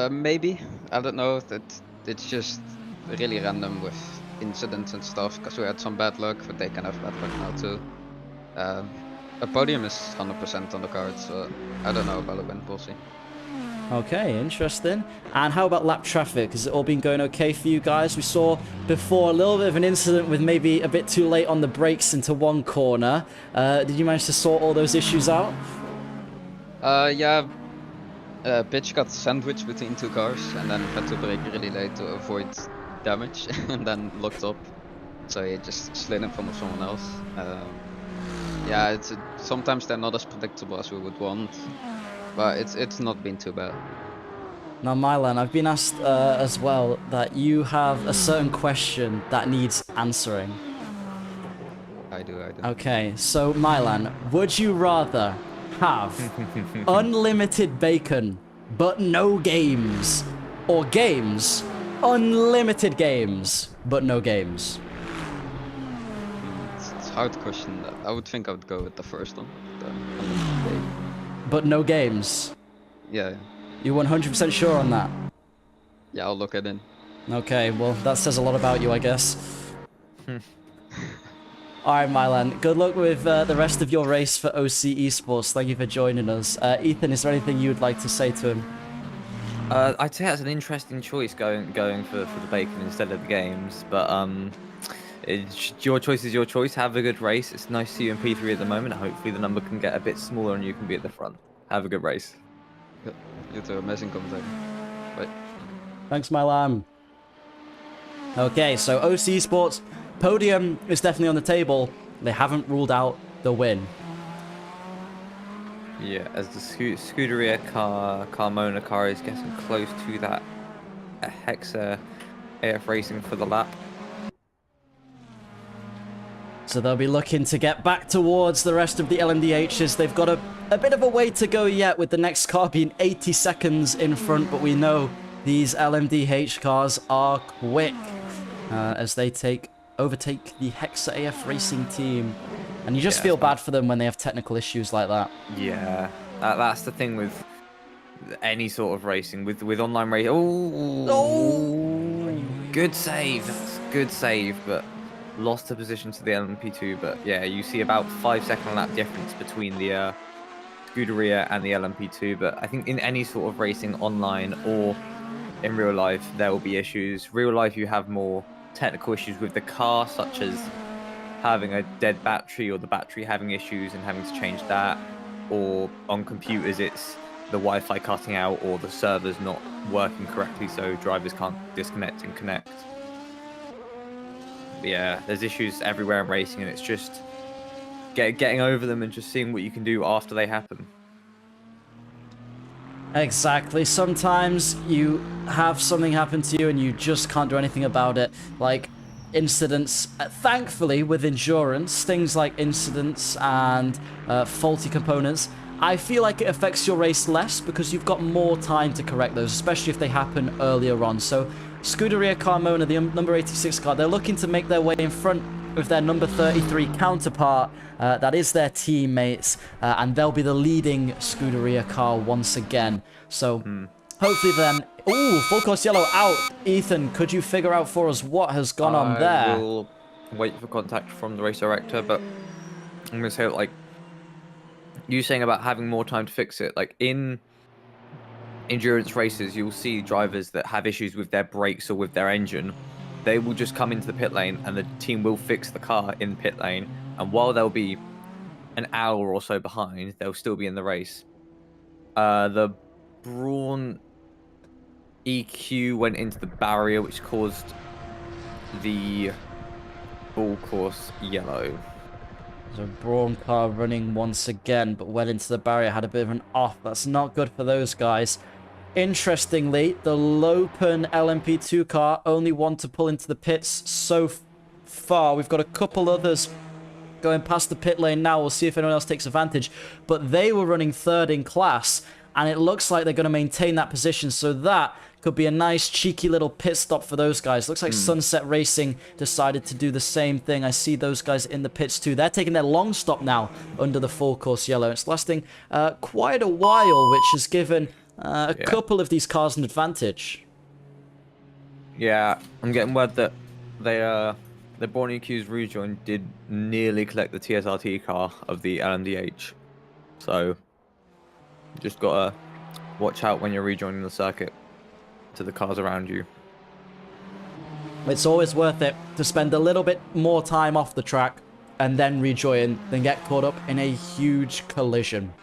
Maybe. I don't know. It's just really random with incidents and stuff, because we had some bad luck, but they can have bad luck now too. A podium is 100% on the card, so I don't know about a win. We'll see. Okay, interesting. And how about lap traffic? Has it all been going okay for you guys? We saw before a little bit of an incident with maybe a bit too late on the brakes into one corner. Did you manage to sort all those issues out? Yeah. Pitch got sandwiched between 2 cars and then had to brake really late to avoid damage and then locked up. So he just slid in front of someone else. Yeah, sometimes they're not as predictable as we would want. But it's not been too bad. Now, Milan, I've been asked as well that you have a certain question that needs answering. I do. Okay, so Milan, would you rather have unlimited bacon but no games, or games, unlimited games but no games? It's a hard question. I would think I would go with the first one. But no games? Yeah. You 100% sure on that? Yeah, I'll look it in. Okay, well, that says a lot about you, I guess. Alright, Milan, good luck with the rest of your race for OC Esports. Thank you for joining us. Ethan, is there anything you would like to say to him? I'd say that's an interesting choice going for the bacon instead of the games, but your choice is your choice. Have a good race. It's nice to see you in P3 at the moment. Hopefully the number can get a bit smaller and you can be at the front. Have a good race. You too. Amazing commentator. Bye. Thanks, Milan. Okay, so OC Sports podium is definitely on the table. They haven't ruled out the win. Yeah, as the Scuderia Carmona car is getting close to that Hexa AF Racing for the lap. So they'll be looking to get back towards the rest of the LMDHs. They've got a bit of a way to go yet, with the next car being 80 seconds in front, but we know these LMDH cars are quick as they overtake the Hexa AF Racing team. And you just feel bad for them when they have technical issues like that. Yeah, that's the thing with any sort of racing, with online racing. Oh, good save. That's good save, but lost the position to the LMP2. But yeah, you see about 5-second lap difference between the Scuderia and the LMP2. But I think in any sort of racing, online or in real life, there will be issues. Real life, you have more technical issues with the car, such as having a dead battery or the battery having issues and having to change that. Or on computers, it's the Wi-Fi cutting out or the servers not working correctly, so drivers can't disconnect and connect. But yeah, there's issues everywhere in racing, and it's just getting over them and just seeing what you can do after they happen. Exactly. Sometimes you have something happen to you and you just can't do anything about it. Like incidents, thankfully with endurance, things like incidents and faulty components, I feel like it affects your race less because you've got more time to correct those, especially if they happen earlier on. So Scuderia Carmona, the number 86 car, they're looking to make their way in front of their number 33 counterpart. That is their teammates, and they'll be the leading Scuderia car once again. So hopefully then... Ooh, full course yellow out. Ethan, could you figure out for us what has gone on there? I will wait for contact from the race director, but I'm going to say, like, you saying about having more time to fix it, like in endurance races, you'll see drivers that have issues with their brakes or with their engine. They will just come into the pit lane and the team will fix the car in the pit lane. And while they'll be an hour or so behind, they'll still be in the race. The Brawn EQ went into the barrier, which caused the ball course yellow. So Brawn car running once again, but went into the barrier, had a bit of an off. That's not good for those guys. Interestingly, the Lopen LMP2 car, only one to pull into the pits so far. We've got a couple others going past the pit lane now. We'll see if anyone else takes advantage. But they were running third in class, and it looks like they're going to maintain that position. So that could be a nice, cheeky little pit stop for those guys. Looks like Sunset Racing decided to do the same thing. I see those guys in the pits too. They're taking their long stop now under the full course yellow. It's lasting quite a while, which has given a couple of these cars an advantage. Yeah, I'm getting word that the Brawn EQ's rejoin did nearly collect the TSRT car of the LMDH. So, just gotta watch out when you're rejoining the circuit to the cars around you. It's always worth it to spend a little bit more time off the track and then rejoin than get caught up in a huge collision.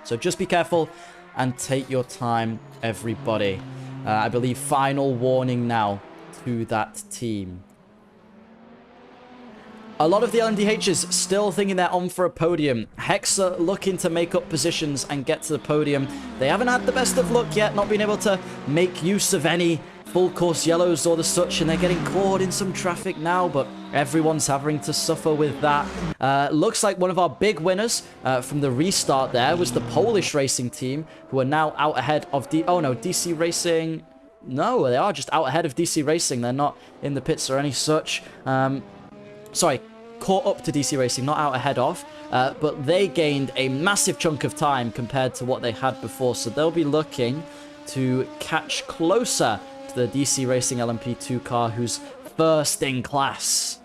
So just be careful and take your time, everybody. I believe final warning now to that team. A lot of the LMDHs still thinking they're on for a podium. Hexa looking to make up positions and get to the podium. They haven't had the best of luck yet, not being able to make use of any full course yellows or the such, and they're getting caught in some traffic now, but everyone's having to suffer with that. Looks like one of our big winners from the restart there was the Polish racing team, who are now out ahead of DC Racing. No, they are just out ahead of DC Racing. They're not in the pits or any such. Sorry, caught up to DC Racing, not out ahead of, but they gained a massive chunk of time compared to what they had before, so they'll be looking to catch closer to the DC Racing LMP2 car, who's first in class.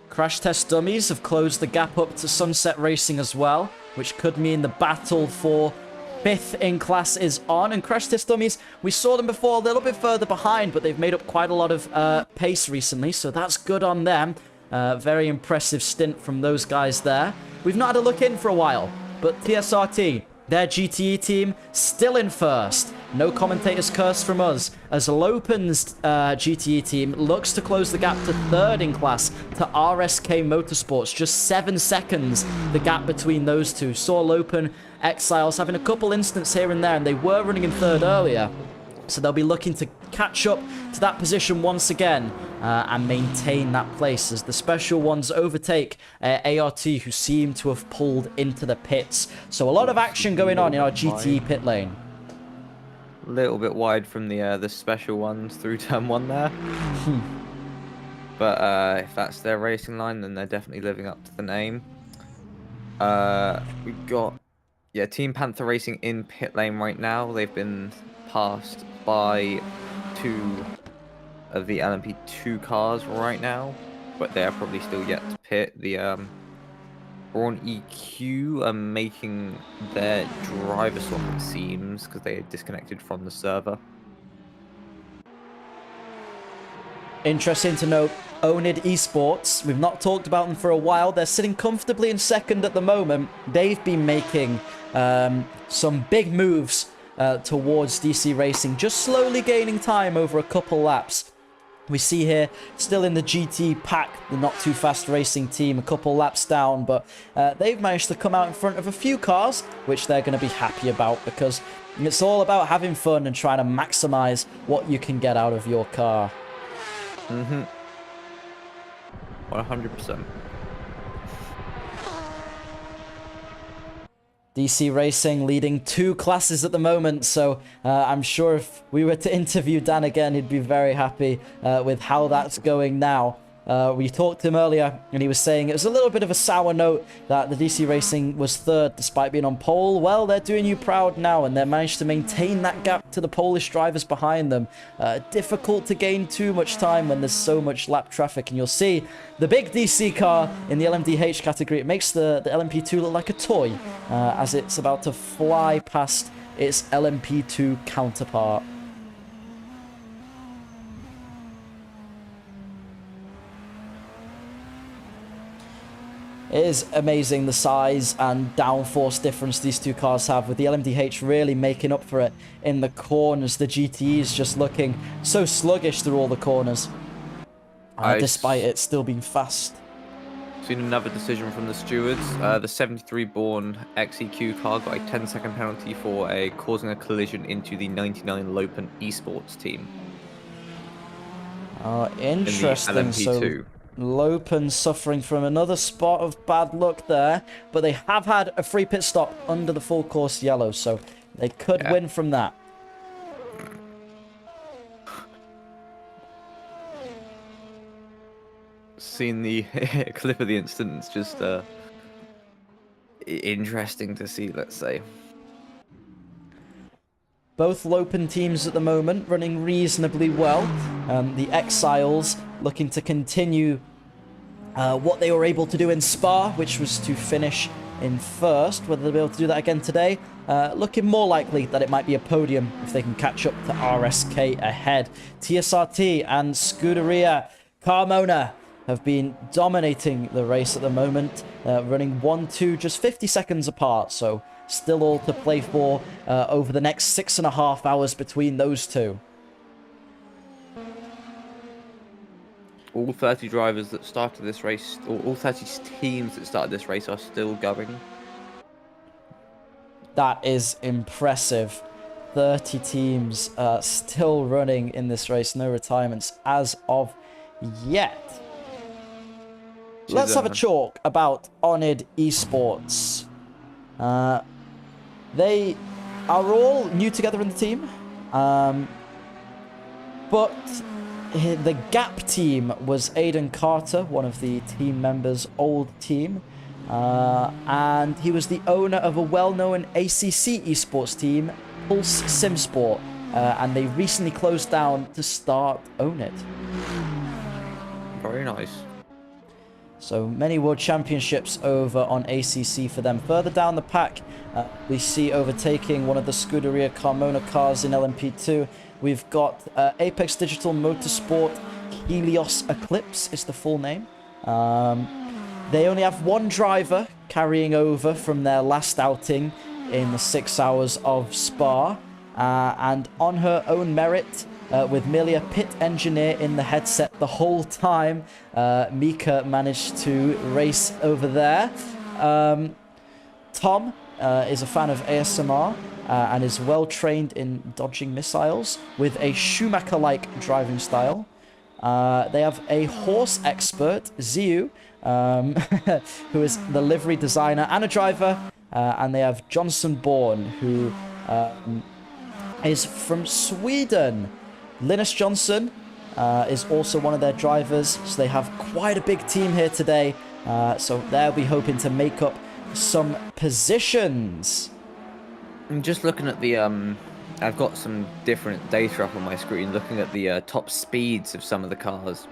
Crash Test Dummies have closed the gap up to Sunset Racing as well, which could mean the battle for 5th in class is on. And Crash Test Dummies, we saw them before a little bit further behind, but they've made up quite a lot of pace recently, so that's good on them. Very impressive stint from those guys there. We've not had a look in for a while, but TSRT, their GTE team, still in first. No commentator's curse from us, as Lopen's GTE team looks to close the gap to 3rd in class to RSK Motorsports. Just 7 seconds, the gap between those two. Saw Lopen Exiles having a couple instants here and there, and they were running in 3rd earlier. So they'll be looking to catch up to that position once again and maintain that place as the special ones overtake ART, who seem to have pulled into the pits. So a lot of action going on in our GTE pit lane. A little bit wide from the special ones through turn 1 there. But if that's their racing line, then they're definitely living up to the name. We got Team Panther Racing in pit lane right now. They've been passed by 2 of the LMP2 cars right now, but they are probably still yet to pit. The Brawn EQ are making their driver swap, it seems, because they are disconnected from the server. Interesting to note, Onid Esports, we've not talked about them for a while. They're sitting comfortably in 2nd at the moment. They've been making some big moves towards DC Racing, just slowly gaining time over a couple laps. We see here, still in the GT pack, the Not Too Fast Racing team, a couple laps down, but they've managed to come out in front of a few cars, which they're going to be happy about, because it's all about having fun and trying to maximize what you can get out of your car. 100%. DC Racing leading 2 classes at the moment, so I'm sure if we were to interview Dan again, he'd be very happy with how that's going now. We talked to him earlier, and he was saying it was a little bit of a sour note that the DC Racing was third despite being on pole. Well, they're doing you proud now, and they managed to maintain that gap to the Polish drivers behind them. Difficult to gain too much time when there's so much lap traffic, and you'll see the big DC car in the LMDH category. It makes the LMP2 look like a toy as it's about to fly past its LMP2 counterpart. It is amazing the size and downforce difference these two cars have, with the LMDH really making up for it in the corners. The GTE is just looking so sluggish through all the corners, despite it still being fast. Seen another decision from the stewards. The 73-born XEQ car got a 10-second penalty for causing a collision into the 99 Lopen Esports team. Interesting. In the LMP2. So Lopen suffering from another spot of bad luck there, but they have had a free pit stop under the full course yellow, so they could win from that. Seen the clip of the incident. It's just interesting to see, let's say. Both Lopen teams at the moment running reasonably well. The Exiles looking to continue what they were able to do in Spa, which was to finish in first. Whether they'll be able to do that again today, looking more likely that it might be a podium if they can catch up to RSK ahead. TSRT and Scuderia Carmona have been dominating the race at the moment, running 1-2, just 50 seconds apart, so still all to play for over the next 6.5 hours between those two. All 30 drivers that started this race, or all 30 teams that started this race, are still going. That is impressive. 30 teams still running in this race, no retirements as of yet. Let's have a talk about Onid Esports. They are all new together in the team, but the Gap team was Aidan Carter, one of the team members' old team, and he was the owner of a well-known ACC esports team, Pulse Simsport, and they recently closed down to start Onid. Very nice. So many world championships over on ACC for them. Further down the pack, we see overtaking one of the Scuderia Carmona cars in LMP2. We've got Apex Digital Motorsport Helios Eclipse is the full name. They only have one driver carrying over from their last outing in the 6 hours of Spa. And on her own merit, with Milia pit engineer in the headset the whole time, Mika managed to race over there. Tom is a fan of ASMR and is well trained in dodging missiles with a Schumacher-like driving style. They have a horse expert, Ziu, who is the livery designer and a driver. And they have Johnson Bourne, who is from Sweden. Linus Johnson is also one of their drivers, so they have quite a big team here today. So they'll be hoping to make up some positions. I'm just looking at the I've got some different data up on my screen, looking at the top speeds of some of the cars,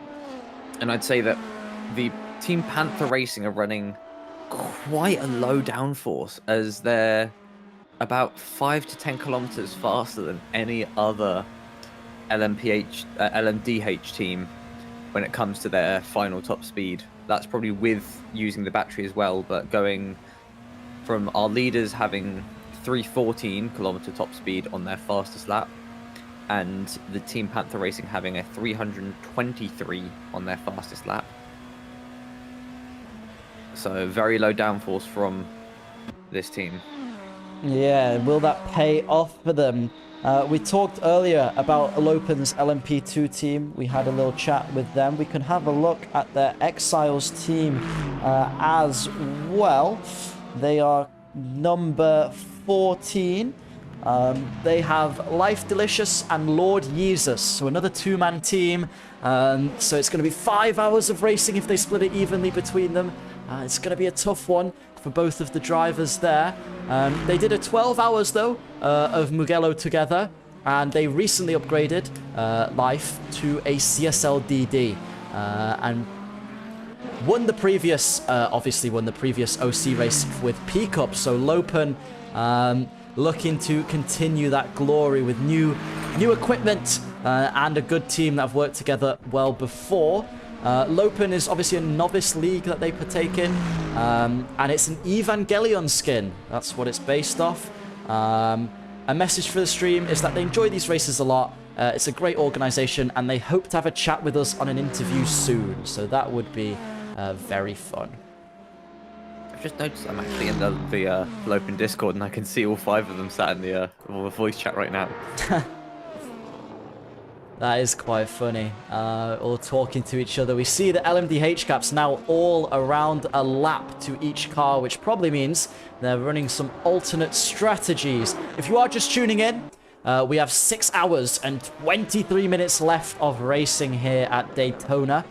and I'd say that the Team Panther Racing are running quite a low downforce, as they're about 5 to 10 kilometers faster than any other LMDH team when it comes to their final top speed. That's probably with using the battery as well, but going from our leaders having 314 kilometer top speed on their fastest lap, and the Team Panther Racing having a 323 on their fastest lap. So very low downforce from this team. Yeah, will that pay off for them? We talked earlier about Lopen's LMP2 team. We had a little chat with them. We can have a look at their Exiles team as well. They are number 14. They have Life Delicious and Lord Jesus, so another two-man team. So it's going to be 5 hours of racing if they split it evenly between them. It's going to be a tough one for both of the drivers there. They did a 12 hours, though, of Mugello together, and they recently upgraded Life to a CSL DD. And won the previous, obviously won the previous OC race with P-Cup, so Lopen looking to continue that glory with new equipment and a good team that have worked together well before. Lopen is obviously a novice league that they partake in, and it's an Evangelion skin. That's what it's based off. A message for the stream is that they enjoy these races a lot. It's a great organization, and they hope to have a chat with us on an interview soon. So that would be very fun. I've just noticed I'm actually in the Lopen Discord, and I can see all 5 of them sat in the voice chat right now. That is quite funny. All talking to each other. We see the LMDH caps now all around a lap to each car, which probably means they're running some alternate strategies. If you are just tuning in, we have 6 hours and 23 minutes left of racing here at Daytona.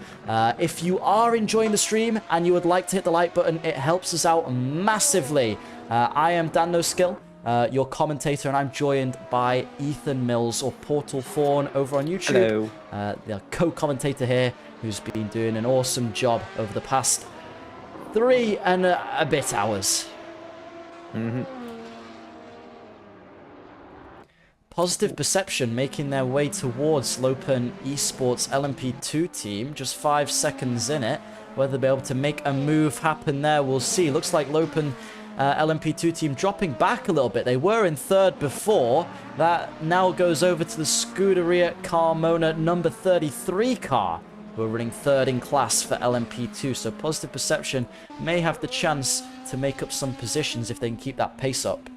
If you are enjoying the stream and you would like to hit the like button, it helps us out massively. I am Dan No Skill, your commentator, and I'm joined by Ethan Mills, or Portal Fawn, over on YouTube. Hello. The co-commentator here, who's been doing an awesome job over the past 3 and a bit hours. Positive Perception making their way towards Lopen Esports LMP2 team. Just 5 seconds in it. Whether they'll be able to make a move happen there, we'll see. Looks like Lopen LMP2 team dropping back a little bit. They were in 3rd before. That now goes over to the Scuderia Carmona number 33 car, who are running 3rd in class for LMP2. So Positive Perception may have the chance to make up some positions if they can keep that pace up.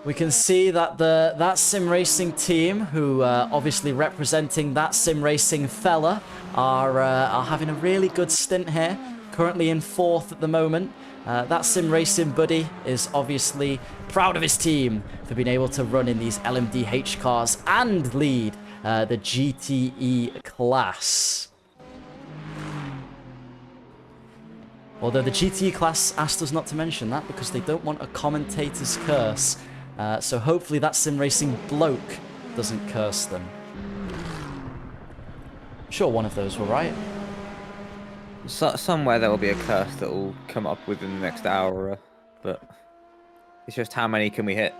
We can see that that sim racing team, who obviously representing that sim racing fella, are having a really good stint here. Currently in 4th at the moment. That sim racing buddy is obviously proud of his team for being able to run in these LMDH cars and lead the GTE class. Although the GTE class asked us not to mention that because they don't want a commentator's curse. So hopefully that sim racing bloke doesn't curse them. I'm sure one of those were right. Somewhere there will be a curse that will come up within the next hour, but it's just how many can we hit?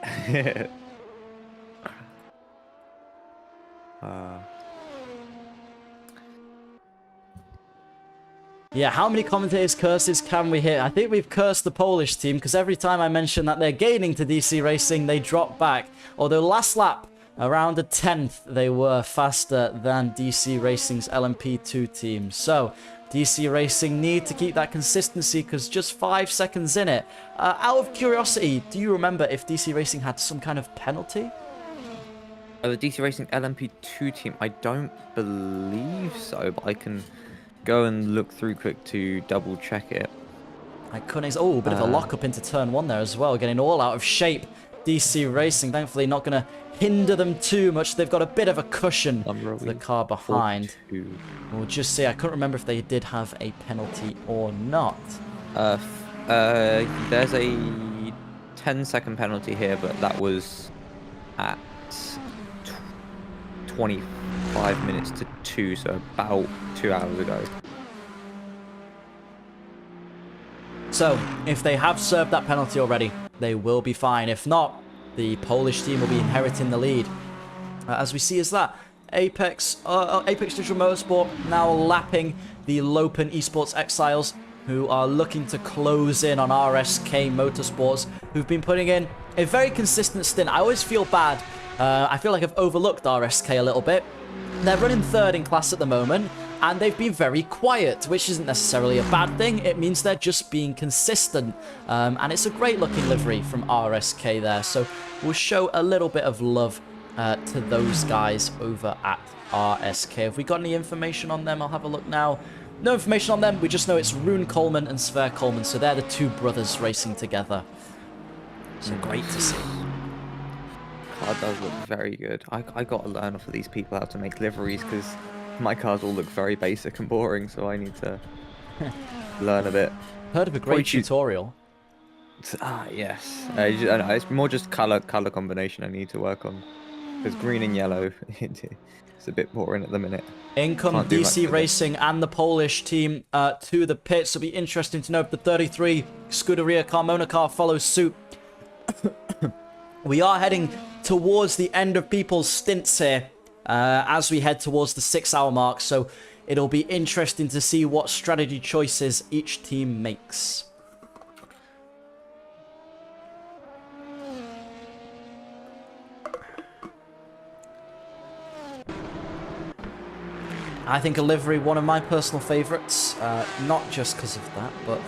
Yeah, how many commentators' curses can we hit? I think we've cursed the Polish team, because every time I mention that they're gaining to DC Racing, they drop back. Although last lap, around a 10th, they were faster than DC Racing's LMP2 team. So, DC Racing need to keep that consistency, because just 5 seconds in it. Out of curiosity, do you remember if DC Racing had some kind of penalty? The DC Racing LMP2 team, I don't believe so, but I can go and look through quick to double check it. I couldn't. Oh, bit of a lockup into turn 1 there as well, getting all out of shape. DC Racing, thankfully, not going to hinder them too much. They've got a bit of a cushion for the car behind. We'll just see. I couldn't remember if they did have a penalty or not. There's a 10-second penalty here, but that was at 25 minutes to 2, so about 2 hours ago. So, if they have served that penalty already, they will be fine. If not, the Polish team will be inheriting the lead. As we see as that, Apex Digital Motorsport now lapping the Lopen Esports Exiles, who are looking to close in on RSK Motorsports, who've been putting in a very consistent stint. I always feel bad. I feel like I've overlooked RSK a little bit. They're running 3rd in class at the moment. and they've been very quiet, which isn't necessarily a bad thing. It means they're just being consistent, and it's a great looking livery from RSK there. So we'll show a little bit of love to those guys over at RSK. Have we got any information on them? I'll have a look now. No information on them. We just know it's Rune Coleman and Sver Coleman, so they're the two brothers racing together. So great to see. Car does look very good. I got to learn off of these people how to make liveries, because my cars all look very basic and boring, so I need to learn a bit. Heard of a great tutorial. Yes. It's more just color combination I need to work on, because green and yellow, it's a bit boring at the minute. In come DC Racing and the Polish team to the pits. It'll be interesting to know if the 33 Scuderia Carmona car follows suit. We are heading towards the end of people's stints here as we head towards the 6-hour mark, so it'll be interesting to see what strategy choices each team makes. I think a livery, one of my personal favourites, not just because of that, but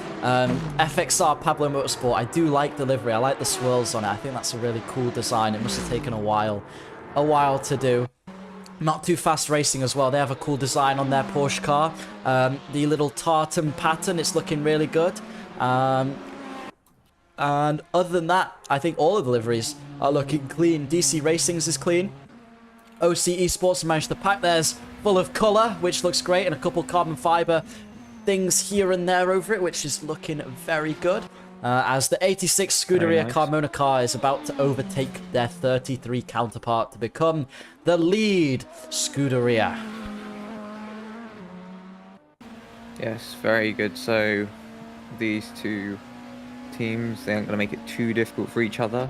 FXR Pablo Motorsport. I do like the livery. I like the swirls on it. I think that's a really cool design. It must have taken a while to do. Not Too Fast Racing as well. They have a cool design on their Porsche car. The little tartan pattern, it's looking really good. And other than that, I think all of the liveries are looking clean. DC Racing's is clean. OC Esports managed to pack theirs full of colour, which looks great, and a couple carbon fibre things here and there over it, which is looking very good. As the 86 Scuderia Carmona car is about to overtake their 33 counterpart to become the lead Scuderia. Yes, very good. So these two teams, they aren't going to make it too difficult for each other,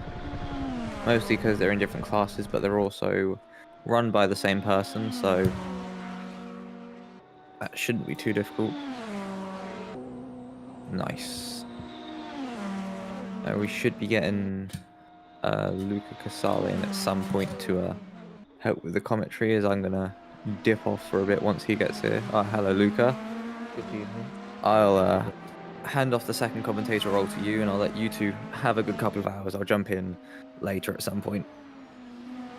mostly because they're in different classes, but they're also run by the same person, so that shouldn't be too difficult. Nice. We should be getting Luca Casale in at some point to help with the commentary, as I'm going to dip off for a bit once he gets here. Hello, Luca. Good evening. I'll hand off the second commentator role to you, and I'll let you two have a good couple of hours. I'll jump in later at some point.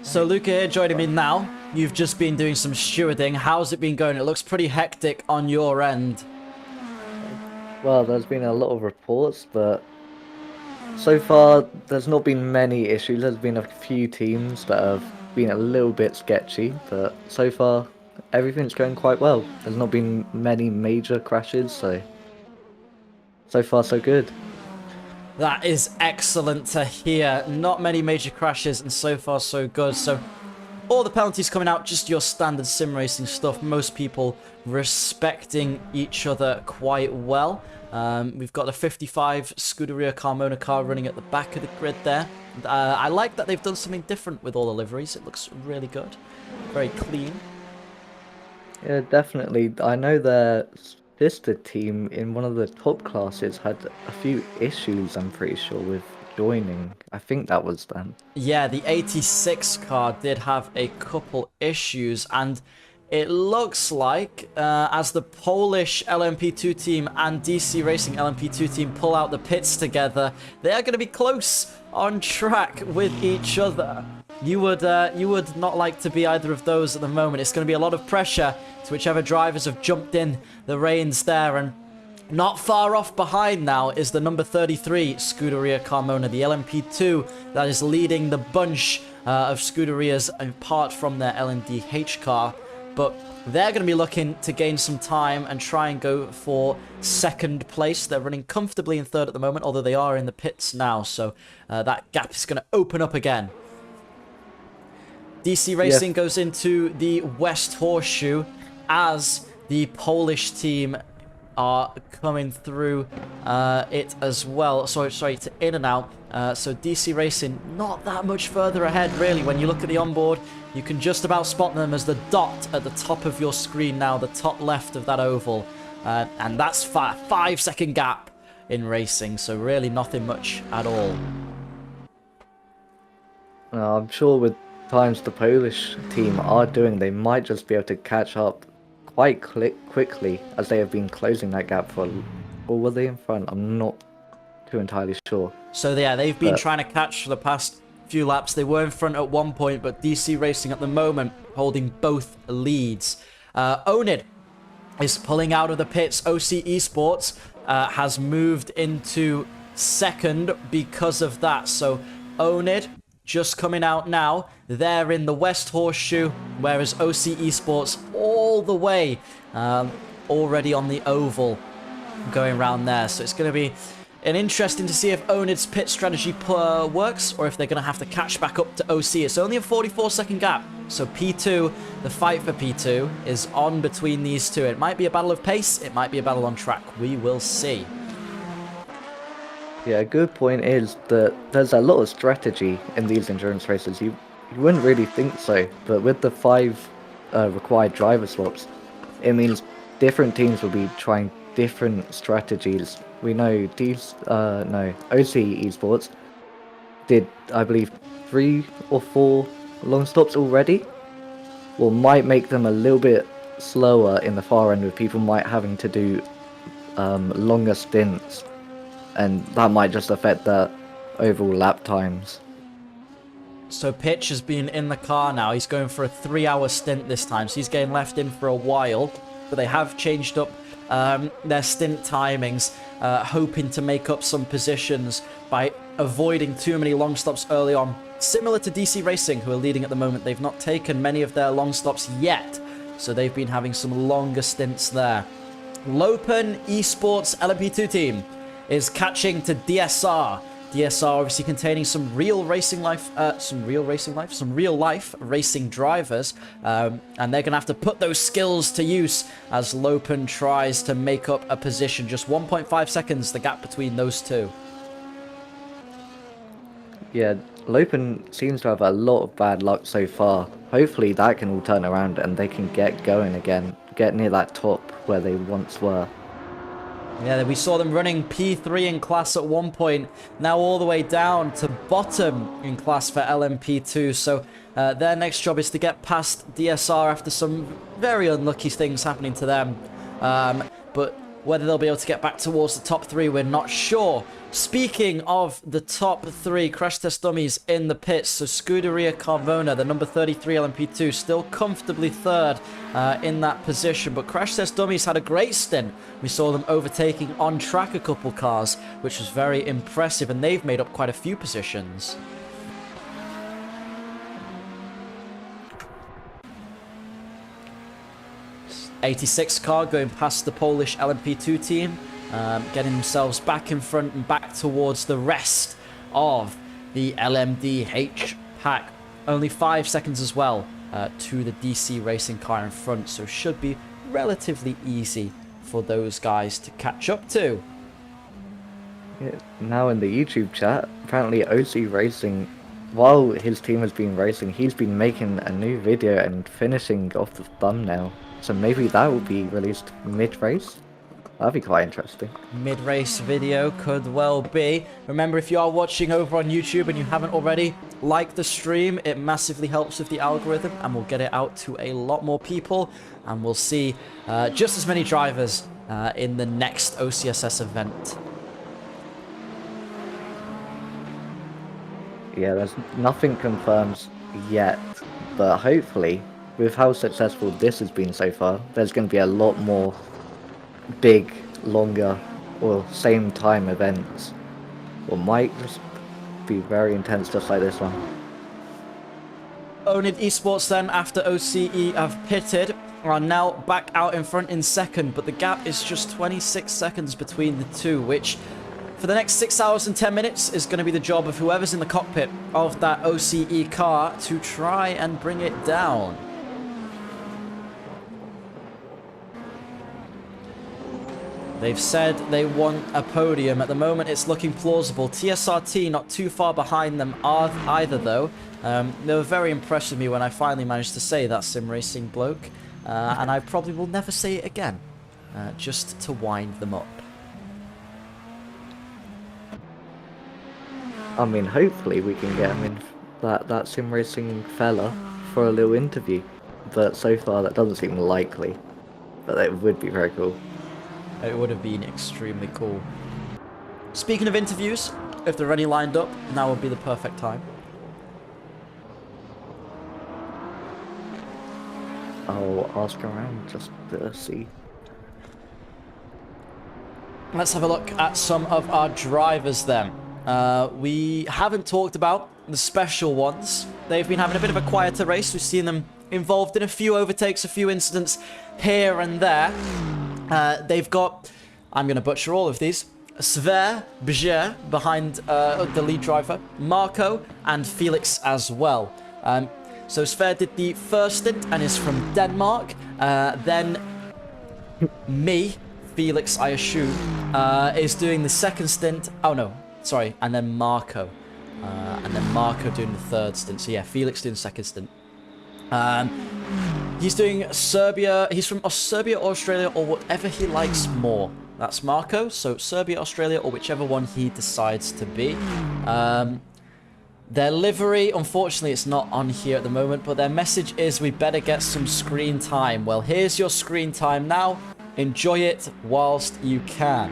So Luca here joining me now. You've just been doing some stewarding. How's it been going? It looks pretty hectic on your end. Well, there's been a lot of reports, but so far there's not been many issues. There's been a few teams that have been a little bit sketchy, but so far everything's going quite well. There's not been many major crashes, so far so good. That is excellent to hear. Not many major crashes, and so far so good. So all the penalties coming out, just your standard sim racing stuff. Most people respecting each other quite well. We've got the 55 Scuderia Carmona car running at the back of the grid there. I like that they've done something different with all the liveries. It looks really good. Very clean. Yeah, definitely. I know their sister team in one of the top classes had a few issues, I'm pretty sure, with joining. I think that was them. Yeah, the 86 car did have a couple issues, and it looks like as the Polish LMP2 team and DC Racing LMP2 team pull out the pits together, they are going to be close on track with each other. You would not like to be either of those at the moment. It's going to be a lot of pressure to whichever drivers have jumped in the reins there, and not far off behind now is the number 33 Scuderia Carmona, the LMP2 that is leading the bunch of Scuderias apart from their LMDH car. But they're going to be looking to gain some time and try and go for second place. They're running comfortably in third at the moment, although they are in the pits now, so that gap is going to open up again. DC Racing goes into the West Horseshoe as the Polish team are coming through it as well. Sorry, to in and out. So DC Racing not that much further ahead, really. When you look at the onboard, you can just about spot them as the dot at the top of your screen now, the top left of that oval. And that's 5-second gap in racing, so really nothing much at all. I'm sure with times the Polish team are doing, they might just be able to catch up quite quickly as they have been closing that gap for. Or were they in front? I'm not too entirely sure. So yeah, they've been But- trying to catch for the past few laps. They were in front at one point, but DC Racing at the moment holding both leads. Onid is pulling out of the pits. OC Esports has moved into second because of that. So Onid just coming out now. They're in the West Horseshoe, whereas OC Esports all the way already on the oval going around there. So it's going to be interesting to see if Onid's pit strategy works, or if they're going to have to catch back up to OC. It's only a 44-second gap. So P2, the fight for P2, is on between these two. It might be a battle of pace. It might be a battle on track. We will see. Yeah, a good point is that there's a lot of strategy in these endurance races. You wouldn't really think so, but with the 5 required driver swaps, it means different teams will be trying different strategies. We know OC Esports did, I believe, 3 or 4 long stops already. Well, might make them a little bit slower in the far end, with people might having to do longer stints, and that might just affect the overall lap times. So Pitch has been in the car now. He's going for a 3-hour stint this time, so he's getting left in for a while. But they have changed up their stint timings, hoping to make up some positions by avoiding too many long stops early on. Similar to DC Racing, who are leading at the moment. They've not taken many of their long stops yet, so they've been having some longer stints there. Lopen Esports LMP2 team is catching to DSR. DSR obviously containing some real life racing drivers, and they're gonna have to put those skills to use as Lopen tries to make up a position. Just 1.5 seconds the gap between those two. Yeah, Lopen seems to have a lot of bad luck so far. Hopefully that can all turn around and they can get going again, get near that top where they once were. Yeah, we saw them running P3 in class at one point, now all the way down to bottom in class for LMP2. So their next job is to get past DSR after some very unlucky things happening to them. But whether they'll be able to get back towards the top 3, we're not sure. Speaking of the top 3, Crash Test Dummies in the pits. So Scuderia Carvona, the number 33 LMP2, still comfortably third in that position. But Crash Test Dummies had a great stint. We saw them overtaking on track a couple cars, which was very impressive. And they've made up quite a few positions. '86 car going past the Polish LMP2 team, getting themselves back in front and back towards the rest of the LMDH pack. Only 5 seconds as well to the DC Racing car in front, so should be relatively easy for those guys to catch up to. Yeah, now in the YouTube chat, apparently OC Racing, while his team has been racing, he's been making a new video and finishing off the thumbnail. So maybe that will be released mid-race? That'd be quite interesting. Mid-race video could well be. Remember, if you are watching over on YouTube and you haven't already, like the stream. It massively helps with the algorithm and we'll get it out to a lot more people. And we'll see just as many drivers in the next OCSS event. Yeah, there's nothing confirmed yet, but hopefully, with how successful this has been so far, there's going to be a lot more big, longer, or same time events. Or might just be very intense, just like this one. Onid Esports then, after OCE have pitted, are now back out in front in second, but the gap is just 26 seconds between the two, which for the next 6 hours and 10 minutes is going to be the job of whoever's in the cockpit of that OCE car to try and bring it down. They've said they want a podium. At the moment, it's looking plausible. TSRT not too far behind them either, though. They were very impressed with me when I finally managed to say that sim racing bloke. And I probably will never say it again, just to wind them up. I mean, hopefully we can get him in, that sim racing fella, for a little interview. But so far, that doesn't seem likely. but it would be very cool. It would have been extremely cool. Speaking of interviews, if there are any lined up, now would be the perfect time. I'll ask around just to see. Let's have a look at some of our drivers then. We haven't talked about the special ones. They've been having a bit of a quieter race. We've seen them involved in a few overtakes, a few incidents here and there. They've got, I'm going to butcher all of these, Sver Bjer behind the lead driver, Marco, and Felix as well. So Sver did the first stint and is from Denmark. Then me, Felix, I assume, is doing the second stint. Oh no, sorry, and then Marco. And then Marco doing the third stint. So yeah, Felix doing the second stint. He's doing Serbia. He's from Serbia or Australia or whatever he likes more. That's Marco. So Serbia, Australia, or whichever one he decides to be. Their livery, unfortunately, it's not on here at the moment, but their message is we better get some screen time. Well, here's your screen time now. Enjoy it whilst you can.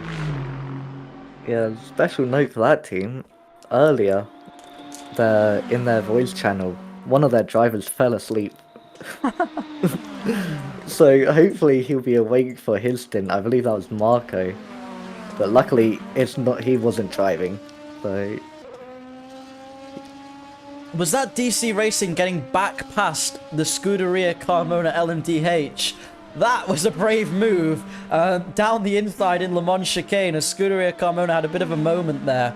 Yeah, special note for that team. Earlier, in their voice channel, one of their drivers fell asleep. So hopefully he'll be awake for his stint. I believe that was Marco. But luckily, it's not. He wasn't driving. So Was that DC Racing getting back past the Scuderia Carmona LMDH? That was a brave move. Down the inside in Le Mans chicane, as Scuderia Carmona had a bit of a moment there.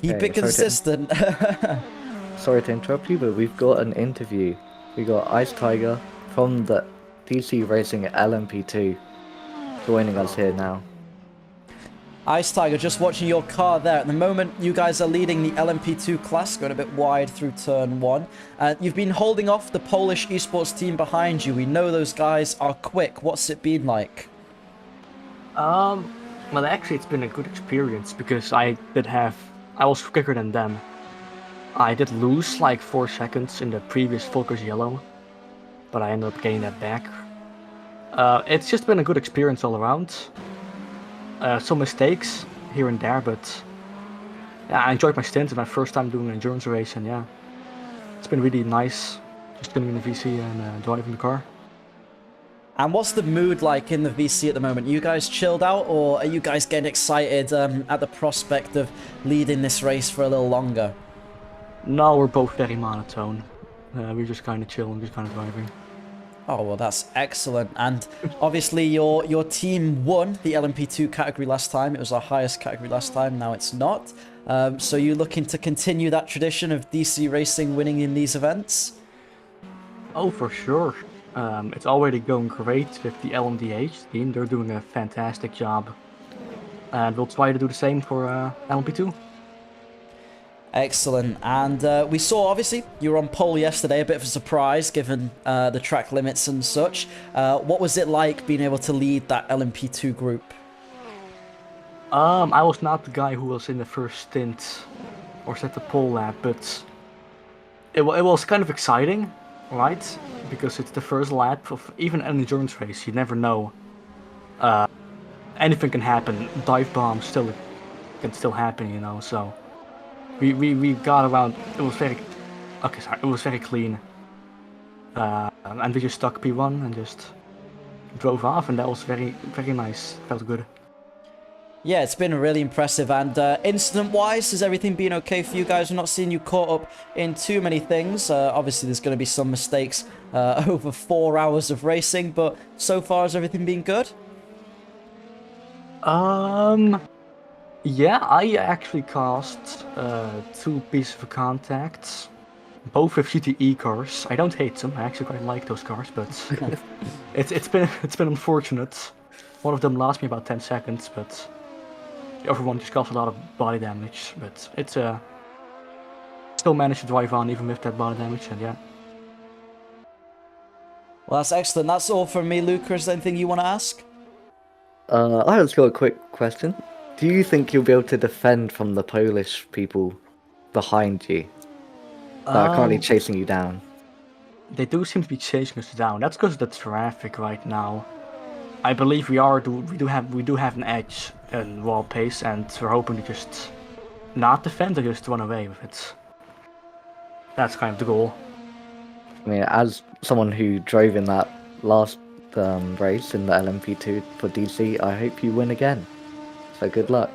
Keep it consistent. Sorry to interrupt you, but we've got an interview. We got Ice Tiger from the DC Racing LMP2 joining us here now. Ice Tiger, just watching your car there. At the moment, you guys are leading the LMP2 class, going a bit wide through turn 1. You've been holding off the Polish esports team behind you. We know those guys are quick. What's it been like? Well, actually, it's been a good experience because I was quicker than them. I did lose like 4 seconds in the previous Volker's Yellow, but I ended up getting that back. It's just been a good experience all around. Some mistakes here and there, but yeah, I enjoyed my stint. It's my first time doing an endurance race, and yeah, it's been really nice just getting in the VC and driving the car. And what's the mood like in the VC at the moment? Are you guys chilled out, or are you guys getting excited at the prospect of leading this race for a little longer? No, we're both very monotone. We're just kind of chill and just kind of driving. Oh, well, that's excellent. And obviously your team won the LMP2 category last time. It was our highest category last time. Now it's not. So you're looking to continue that tradition of DC Racing winning in these events? Oh, for sure. It's already going great with the LMDH team. They're doing a fantastic job. And we'll try to do the same for LMP2. Excellent. And we saw, obviously, you were on pole yesterday, a bit of a surprise given the track limits and such. What was it like being able to lead that LMP2 group? I was not the guy who was in the first stint or set the pole lap, but it was kind of exciting, right? Because it's the first lap of even an endurance race. You never know. Anything can happen. Dive bombs can still happen, you know, so... We got around. It was very clean, and we just stuck P1 and just drove off, and that was very nice. Felt good. Yeah, it's been really impressive. And incident-wise, has everything been okay for you guys? We're not seeing you caught up in too many things. Obviously, there's going to be some mistakes over 4 hours of racing, but so far, has everything been good? Yeah, I actually caused 2 pieces of contact, both with GTE cars. I don't hate them. I actually quite like those cars, but it's been unfortunate. One of them lost me about 10 seconds, but the other one just caused a lot of body damage. But it's still managed to drive on even with that body damage, and yeah. Well, that's excellent. That's all from me, Luca. Is there anything you want to ask? I just got a quick question. Do you think you'll be able to defend from the Polish people behind you that are currently chasing you down? They do seem to be chasing us down. That's because of the traffic right now. I believe we do have an edge in raw pace, and we're hoping to just not defend or just run away with it. That's kind of the goal. I mean, as someone who drove in that last race in the LMP2 for DC, I hope you win again. So good luck.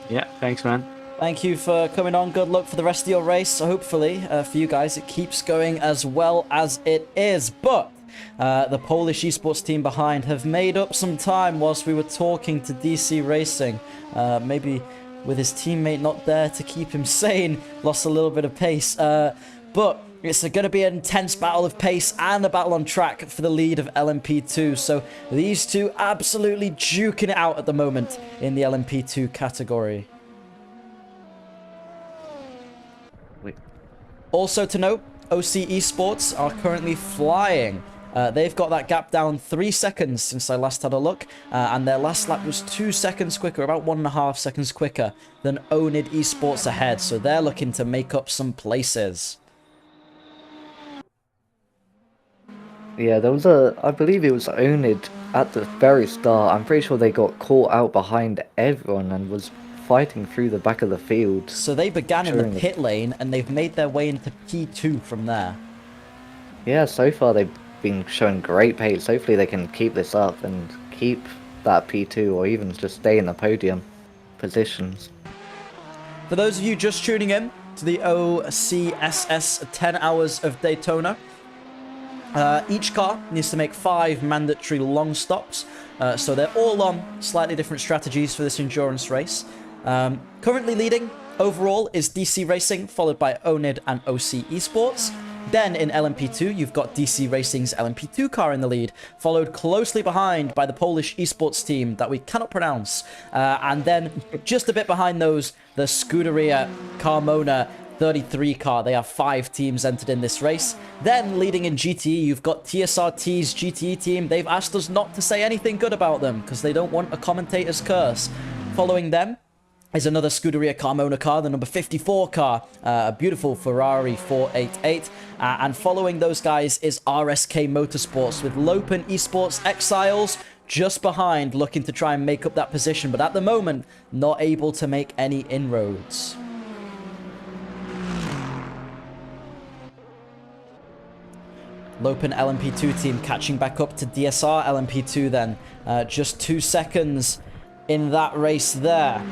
Yeah, thanks, man. Thank you for coming on. Good luck for the rest of your race. Hopefully, for you guys, it keeps going as well as it is. But the Polish esports team behind have made up some time whilst we were talking to DC Racing. Maybe with his teammate not there to keep him sane, lost a little bit of pace. But it's going to be an intense battle of pace and a battle on track for the lead of LMP2. So these two absolutely duking it out at the moment in the LMP2 category. Also to note, OC Esports are currently flying. They've got that gap down 3 seconds since I last had a look, and their last lap was 2 seconds quicker, about 1.5 seconds quicker than Onid Esports ahead. So they're looking to make up some places. Yeah, there was I believe it was Onid at the very start. I'm pretty sure they got caught out behind everyone and was fighting through the back of the field. So they began in the pit lane and they've made their way into P2 from there. Yeah, so far they've been showing great pace. Hopefully they can keep this up and keep that P2 or even just stay in the podium positions. For those of you just tuning in to the OCSS 10 Hours of Daytona, each car needs to make 5 mandatory long stops, so they're all on slightly different strategies for this endurance race. Currently leading overall is DC Racing, followed by Onid and OC Esports. Then in LMP2, you've got DC Racing's LMP2 car in the lead, followed closely behind by the Polish esports team that we cannot pronounce. And then just a bit behind those, the Scuderia Carmona 33 car. They have 5 teams entered in this race. Then leading in GTE, you've got TSRT's GTE team. They've asked us not to say anything good about them because they don't want a commentator's curse. Following them is another Scuderia Carmona car, the number 54 car, a beautiful Ferrari 488. And following those guys is RSK Motorsports with Lopen Esports Exiles just behind, looking to try and make up that position, but at the moment, not able to make any inroads. Lopen LMP2 team catching back up to DSR LMP2 then. Just 2 seconds in that race there.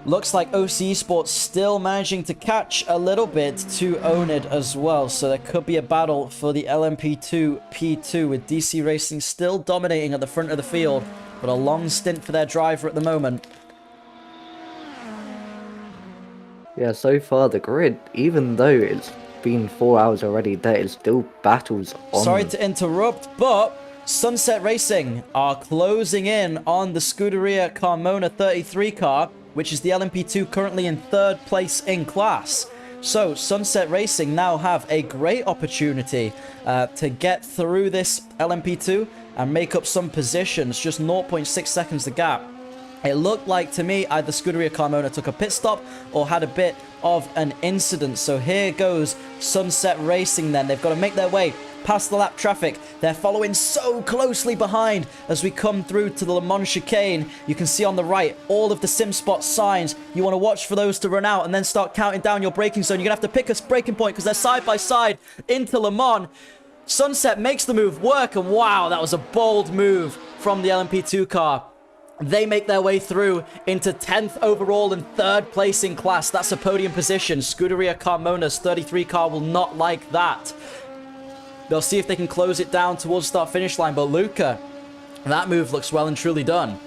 Looks like OC Esports still managing to catch a little bit to Onid as well. So there could be a battle for the LMP2 P2 with DC Racing still dominating at the front of the field. But a long stint for their driver at the moment. Yeah, so far the grid, even though it's been 4 hours already, there is still battles on. Sorry to interrupt, but Sunset Racing are closing in on the Scuderia Carmona 33 car, which is the LMP2 currently in 3rd place in class. So Sunset Racing now have a great opportunity to get through this LMP2 and make up some positions, just 0.6 seconds the gap. It looked like to me either Scuderia Carmona took a pit stop or had a bit of an incident. So here goes Sunset Racing then. They've got to make their way past the lap traffic. They're following so closely behind as we come through to the Le Mans chicane. You can see on the right all of the sim spot signs. You want to watch for those to run out and then start counting down your braking zone. You're going to have to pick a braking point because they're side by side into Le Mans. Sunset makes the move work, and wow, that was a bold move from the LMP2 car. They make their way through into 10th overall and 3rd place in class. That's a podium position. Scuderia Carmona's 33 car will not like that. They'll see if they can close it down towards start-finish line. But Luca, that move looks well and truly done.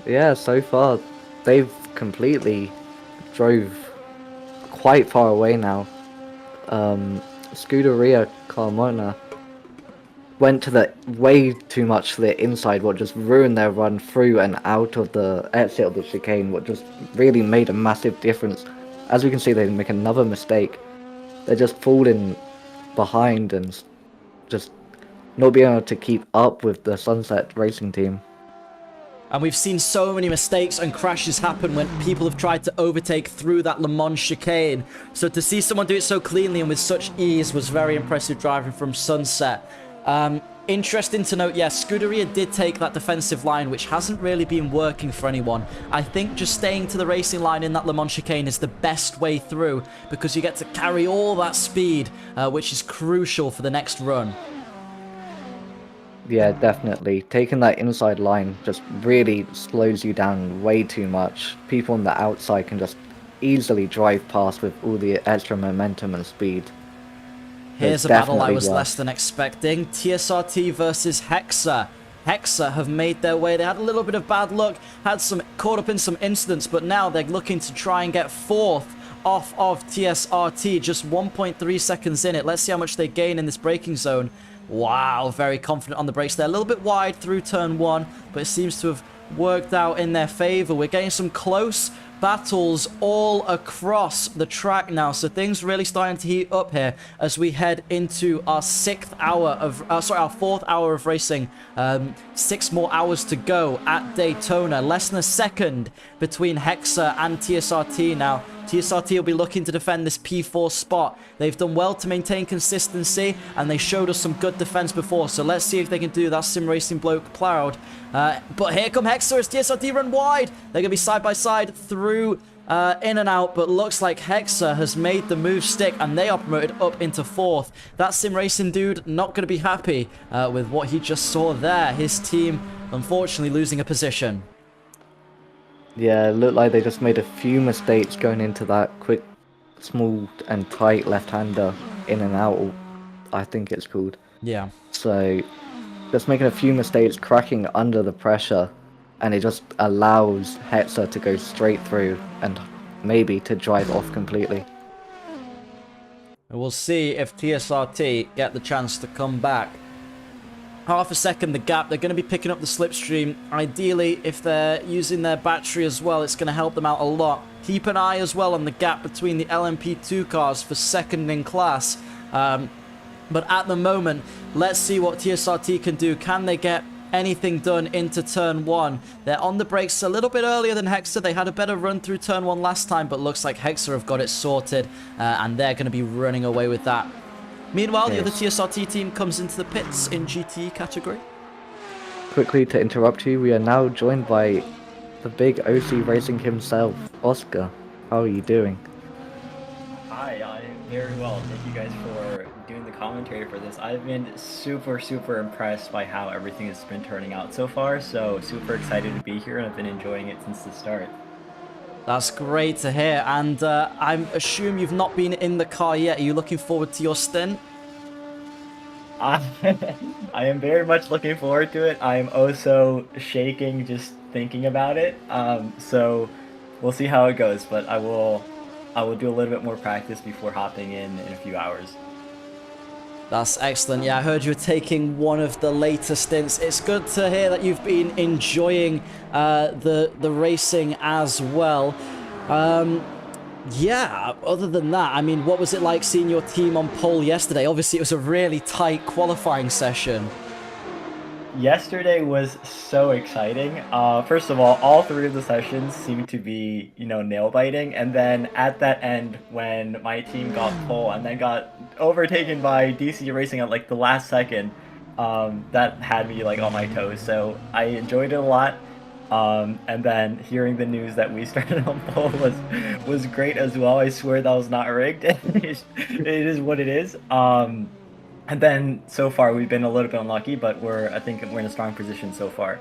Yeah, so far they've completely drove quite far away now. Scuderia Carmona went to the way too much to the inside, what just ruined their run through and out of the exit of the chicane, what just really made a massive difference. As we can see, they make another mistake. They're just falling behind and just not being able to keep up with the Sunset Racing team. And we've seen so many mistakes and crashes happen when people have tried to overtake through that Le Mans chicane. So to see someone do it so cleanly and with such ease was very impressive driving from Sunset. Interesting to note, yes, Scuderia did take that defensive line, which hasn't really been working for anyone. I think just staying to the racing line in that Le Mans chicane is the best way through, because you get to carry all that speed, which is crucial for the next run. Yeah, definitely. Taking that inside line just really slows you down way too much. People on the outside can just easily drive past with all the extra momentum and speed. Here's It's a battle I definitely was worse. less than expecting. TSRT versus Hexa. Hexa have made their way. They had a little bit of bad luck, caught up in some incidents, but now they're looking to try and get 4th off of TSRT, just 1.3 seconds in it. Let's see how much they gain in this braking zone. Wow, very confident on the brakes. They're a little bit wide through turn 1, but it seems to have worked out in their favor. We're getting some close battles all across the track now, so things really starting to heat up here as we head into our 4th hour of racing. 6 more hours to go at Daytona. Less than a second between Hexa and TSRT now. TSRT will be looking to defend this P4 spot. They've done well to maintain consistency, and they showed us some good defense before, so let's see if they can do that. Sim Racing bloke proud. But here come Hexa as TSRT run wide. They're going to be side by side through in and out, but looks like Hexa has made the move stick, and they are promoted up into 4th. That Sim Racing dude not going to be happy with what he just saw there. His team, unfortunately, losing a position. Yeah, it looked like they just made a few mistakes going into that quick, smooth and tight left-hander in and out, I think it's called. Yeah. So, just making a few mistakes, cracking under the pressure, and it just allows Hexa to go straight through and maybe to drive off completely. And we'll see if TSRT get the chance to come back. Half a second the gap. They're going to be picking up the slipstream. Ideally, if they're using their battery as well, it's going to help them out a lot. Keep an eye as well on the gap between the LMP2 cars for second in class. But at the moment, let's see what TSRT can do. Can they get anything done into turn 1? They're on the brakes a little bit earlier than Hexa. They had a better run through turn 1 last time, but looks like Hexa have got it sorted, and they're going to be running away with that. Meanwhile, the other TSRT team comes into the pits in GT category. Quickly to interrupt you, we are now joined by the big OC Racing himself, Oscar. How are you doing? Hi, I'm very well. Thank you guys for doing the commentary for this. I've been super impressed by how everything has been turning out so far, so super excited to be here, and I've been enjoying it since the start. That's great to hear, and I assume you've not been in the car yet. Are you looking forward to your stint? I am very much looking forward to it. I am also shaking just thinking about it. So we'll see how it goes, but I will do a little bit more practice before hopping in a few hours. That's excellent. Yeah, I heard you were taking one of the later stints. It's good to hear that you've been enjoying the racing as well. Yeah, other than that, I mean, what was it like seeing your team on pole yesterday? Obviously, it was a really tight qualifying session. Yesterday was so exciting. First of all 3 of the sessions seemed to be, nail-biting, and then at that end, when my team got pole and then got overtaken by DC Racing at like the last second, that had me like on my toes. So I enjoyed it a lot. And then hearing the news that we started on pole was great as well. I swear that was not rigged. It is what it is. And then so far we've been a little bit unlucky, but I think we're in a strong position so far.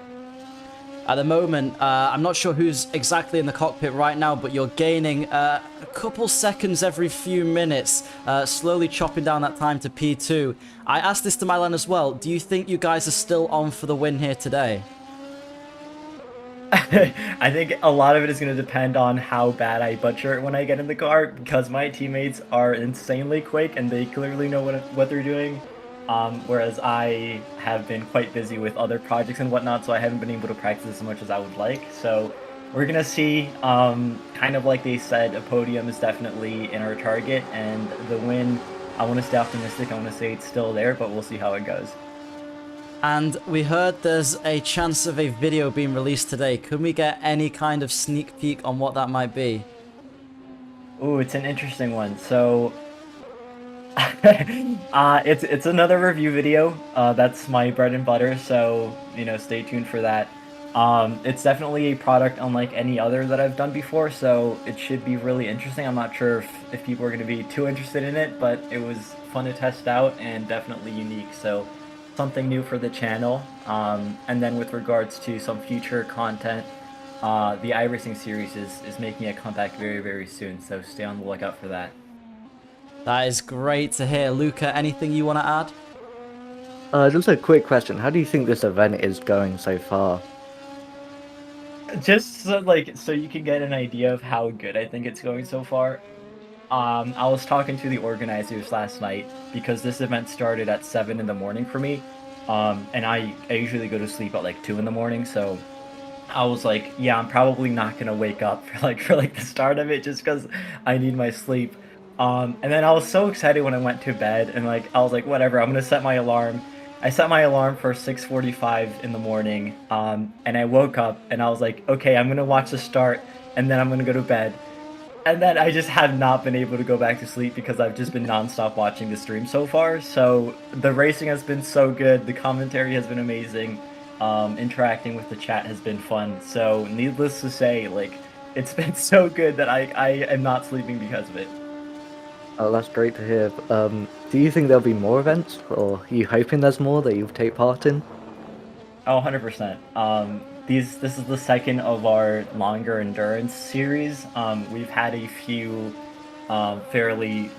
At the moment, I'm not sure who's exactly in the cockpit right now, but you're gaining a couple seconds every few minutes, slowly chopping down that time to P2. I asked this to Milan as well. Do you think you guys are still on for the win here today? I think a lot of it is going to depend on how bad I butcher it when I get in the car, because my teammates are insanely quick and they clearly know what they're doing, whereas I have been quite busy with other projects and whatnot, so I haven't been able to practice as much as I would like. So we're going to see, kind of like they said, a podium is definitely in our target, and the win, I want to stay optimistic. I want to say it's still there, but we'll see how it goes. And we heard there's a chance of a video being released today. Could we get any kind of sneak peek on what that might be? Ooh, it's an interesting one. So It's another review video. That's my bread and butter, so stay tuned for that. It's definitely a product unlike any other that I've done before, so it should be really interesting. I'm not sure if people are going to be too interested in it, but it was fun to test out and definitely unique. So something new for the channel. And then with regards to some future content, the iRacing series is making a comeback very, very soon. So stay on the lookout for that. That is great to hear. Luca, anything you want to add? Just a quick question. How do you think this event is going so far? Just so you can get an idea of how good I think it's going so far. I was talking to the organizers last night because this event started at 7 in the morning for me, and I usually go to sleep at like 2 in the morning. So I was like, yeah, I'm probably not gonna wake up for the start of it just because I need my sleep. And then I was so excited when I went to bed, and I was like, whatever, I'm gonna set my alarm. I set my alarm for 6:45 in the morning, and I woke up and I was like, okay, I'm gonna watch the start, and then I'm gonna go to bed. And then I just have not been able to go back to sleep because I've just been nonstop watching the stream so far. So the racing has been so good, the commentary has been amazing, interacting with the chat has been fun. So needless to say, it's been so good that I am not sleeping because of it. Oh, that's great to hear. Do you think there'll be more events, or are you hoping there's more that you'll take part in? Oh, 100%. This is the second of our longer endurance series. We've had a few fairly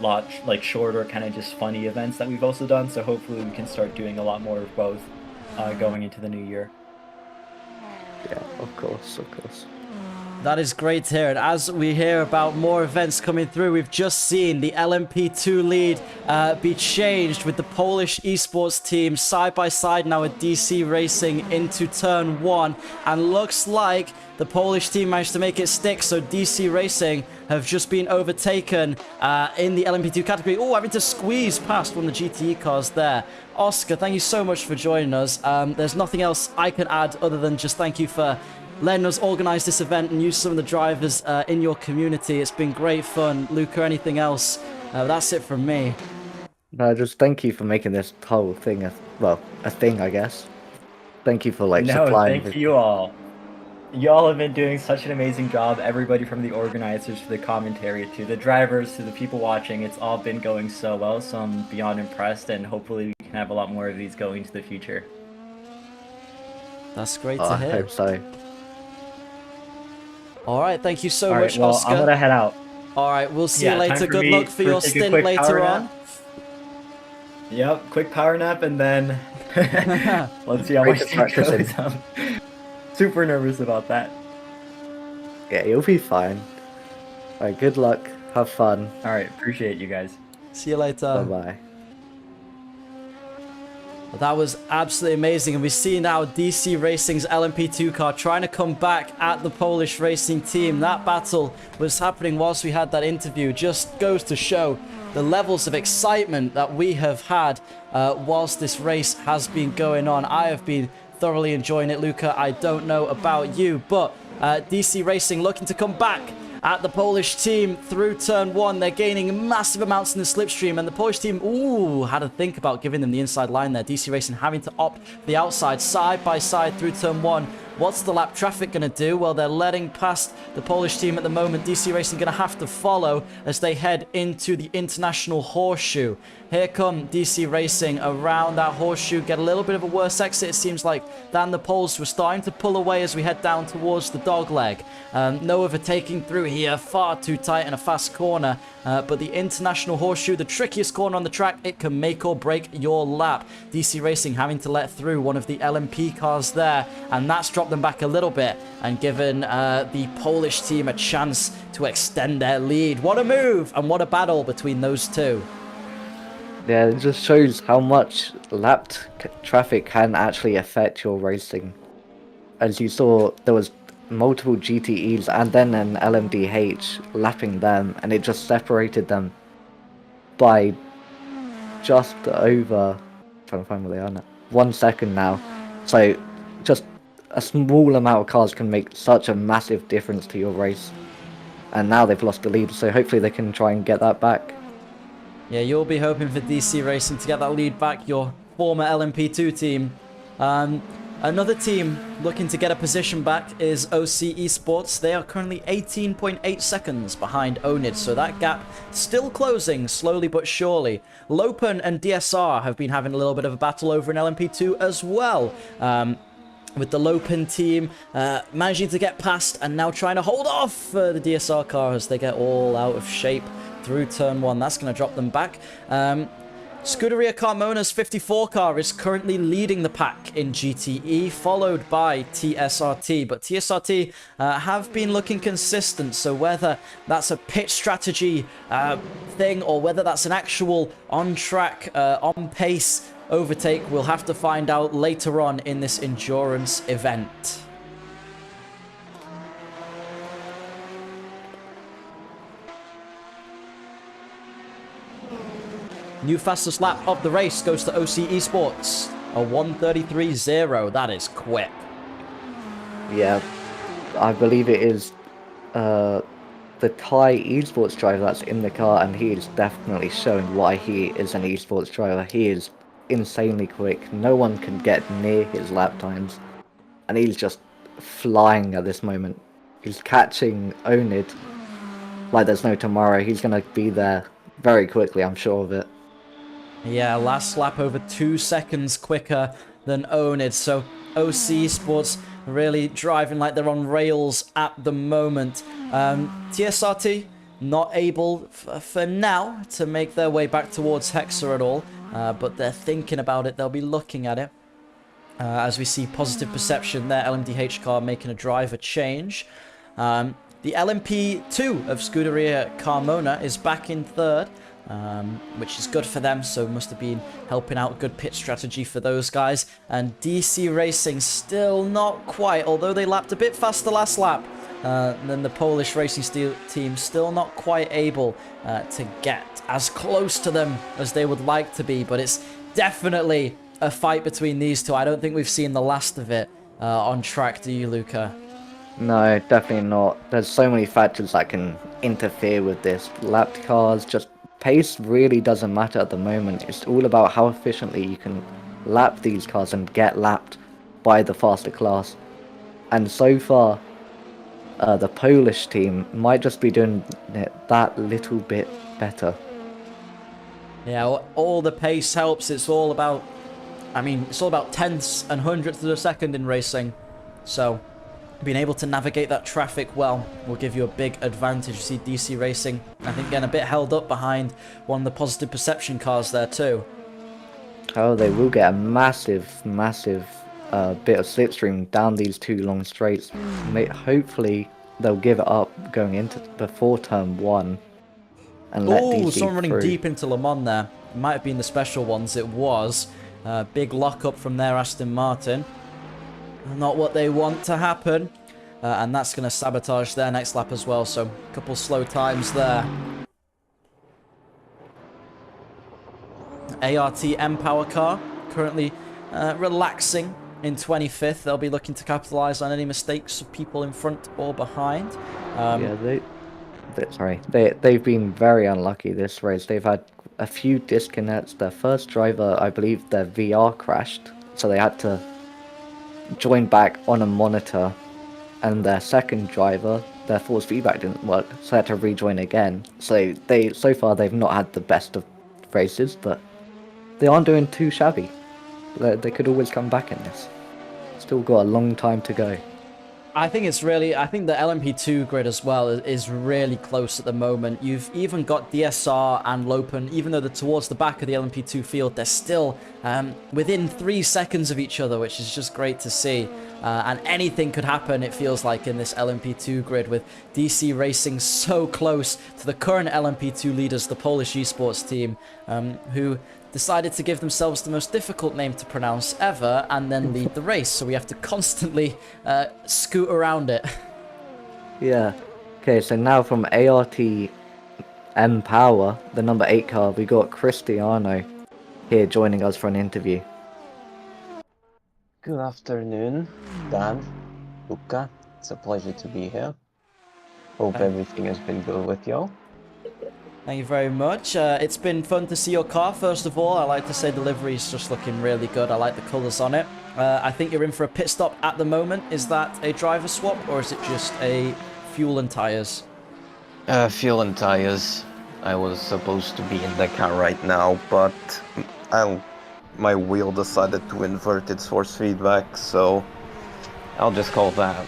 shorter, kind of just funny events that we've also done. So hopefully we can start doing a lot more of both going into the new year. Yeah, of course, of course. That is great to hear. And as we hear about more events coming through, we've just seen the LMP2 lead be changed with the Polish esports team side by side now with DC Racing into turn 1. And looks like the Polish team managed to make it stick. So DC Racing have just been overtaken in the LMP2 category. Oh, having to squeeze past one of the GTE cars there. Oscar, thank you so much for joining us. There's nothing else I can add other than just thank you for letting us organize this event and use some of the drivers in your community. It's been great fun. Luca, anything else? That's it from me. No, just thank you for making this whole thing a thing, I guess. Thank you for supplying. Thank you all. You all have been doing such an amazing job. Everybody from the organizers to the commentary to the drivers to the people watching, it's all been going so well. So I'm beyond impressed, and hopefully we can have a lot more of these going into the future. That's great to hear. I hope so. All right, thank you so All much, right, well, Oscar. I'm gonna head out. All right, we'll see you later. Time Good luck for your take a stint quick later power on. nap. Yep, quick power nap, and then let's see how Great much to practice goes. it. I'm super nervous about that. Yeah, you'll be fine. Alright, good luck. Have fun. All right, appreciate you guys. See you later. Bye-bye. That was absolutely amazing, and we see now DC Racing's LMP2 car trying to come back at the Polish racing team. That battle was happening whilst we had that interview. Just goes to show the levels of excitement that we have had whilst this race has been going on. I have been thoroughly enjoying it, Luca. I don't know about you, but DC Racing looking to come back at the Polish team through turn 1. They're gaining massive amounts in the slipstream, and the Polish team, had to think about giving them the inside line there. DC Racing having to opt for the outside, side by side through turn 1. What's the lap traffic going to do? Well, they're letting past the Polish team at the moment. DC Racing going to have to follow as they head into the International Horseshoe. Here come DC Racing around that horseshoe. Get a little bit of a worse exit, it seems like, than the Poles. We're starting to pull away as we head down towards the dogleg. No overtaking through here. Far too tight in a fast corner. But the International Horseshoe, the trickiest corner on the track, it can make or break your lap. DC Racing having to let through one of the LMP cars there. And that's dropped them back a little bit and given the Polish team a chance to extend their lead. What a move and what a battle between those two. Yeah, it just shows how much lapped traffic can actually affect your racing. As you saw, there was multiple GTEs and then an LMDH lapping them, and it just separated them by just over, trying to find where they are now, 1 second now. So just a small amount of cars can make such a massive difference to your race. And now they've lost the lead, so hopefully they can try and get that back. Yeah, you'll be hoping for DC Racing to get that lead back, your former LMP2 team. Another team looking to get a position back is OC Esports. They are currently 18.8 seconds behind Onid, so that gap still closing slowly but surely. Lopen and DSR have been having a little bit of a battle over in LMP2 as well. With the Lopen team managing to get past and now trying to hold off the DSR car as they get all out of shape through turn 1. That's going to drop them back. Scuderia Carmona's 54 car is currently leading the pack in GTE, followed by TSRT. But TSRT have been looking consistent, so whether that's a pit strategy thing or whether that's an actual on-track, on-pace overtake, we'll have to find out later on in this endurance event. New fastest lap of the race goes to OC Esports. A 1:33.0. That is quick. Yeah, I believe it is the Thai esports driver that's in the car, and he is definitely showing why he is an esports driver. He is insanely quick. No one can get near his lap times, and he's just flying at this moment. He's catching Onid like there's no tomorrow. He's going to be there very quickly, I'm sure of it. Yeah, last lap over 2 seconds quicker than Onid. So OC Sports really driving like they're on rails at the moment. TSRT not able for now to make their way back towards Hexa at all. But they're thinking about it. They'll be looking at it. As we see positive perception there, LMDH car making a driver change. The LMP2 of Scuderia Carmona is back in third. Which is good for them, so must have been helping out. Good pit strategy for those guys. And DC Racing still not quite, although they lapped a bit faster last lap than the Polish racing team, still not quite able to get as close to them as they would like to be. But it's definitely a fight between these two. I don't think we've seen the last of it on track, do you, Luca? No, definitely not. There's so many factors that can interfere with this. Lapped cars, just pace really doesn't matter at the moment. It's all about how efficiently you can lap these cars and get lapped by the faster class. And so far, the Polish team might just be doing it that little bit better. Yeah, all the pace helps. It's all about, it's all about tenths and hundredths of a second in racing. So being able to navigate that traffic well will give you a big advantage. You see DC Racing, I think, getting a bit held up behind one of the positive perception cars there too. Oh, they will get a massive bit of slipstream down these two long straights. Hopefully they'll give it up going into before turn 1 and let DC someone running through. deep into Le Mans there. It might have been the special ones. It was. Big lockup from their Aston Martin. Not what they want to happen. And that's going to sabotage their next lap as well. So a couple slow times there. ART M-Power car currently relaxing in 25th. They'll be looking to capitalize on any mistakes of people in front or behind. Yeah, they've been very unlucky this race. They've had a few disconnects. Their first driver, I believe their VR crashed, so they had to join back on a monitor, and their second driver, their force feedback didn't work, so they had to rejoin again. So far they've not had the best of races, but they aren't doing too shabby. They could always come back in this. Still got a long time to go. I think the LMP2 grid as well is really close at the moment. You've even got DSR and Lopen, even though they're towards the back of the LMP2 field, they're still within 3 seconds of each other, which is just great to see. And anything could happen, it feels like, in this LMP2 grid, with DC Racing so close to the current LMP2 leaders, the Polish esports team, who decided to give themselves the most difficult name to pronounce ever and then lead the race, so we have to constantly scoot around it. Yeah. Okay, so now from ART M-Power, the number 8 car, we got Cristiano here joining us for an interview. Good afternoon, Dan, Luca. It's a pleasure to be here. Hope everything has been good with y'all. Thank you very much. It's been fun to see your car, first of all. I like to say the livery's just looking really good. I like the colours on it. I think you're in for a pit stop at the moment. Is that a driver swap, or is it just a fuel and tyres? Fuel and tires. I was supposed to be in the car right now, but my wheel decided to invert its force feedback, so I'll just call that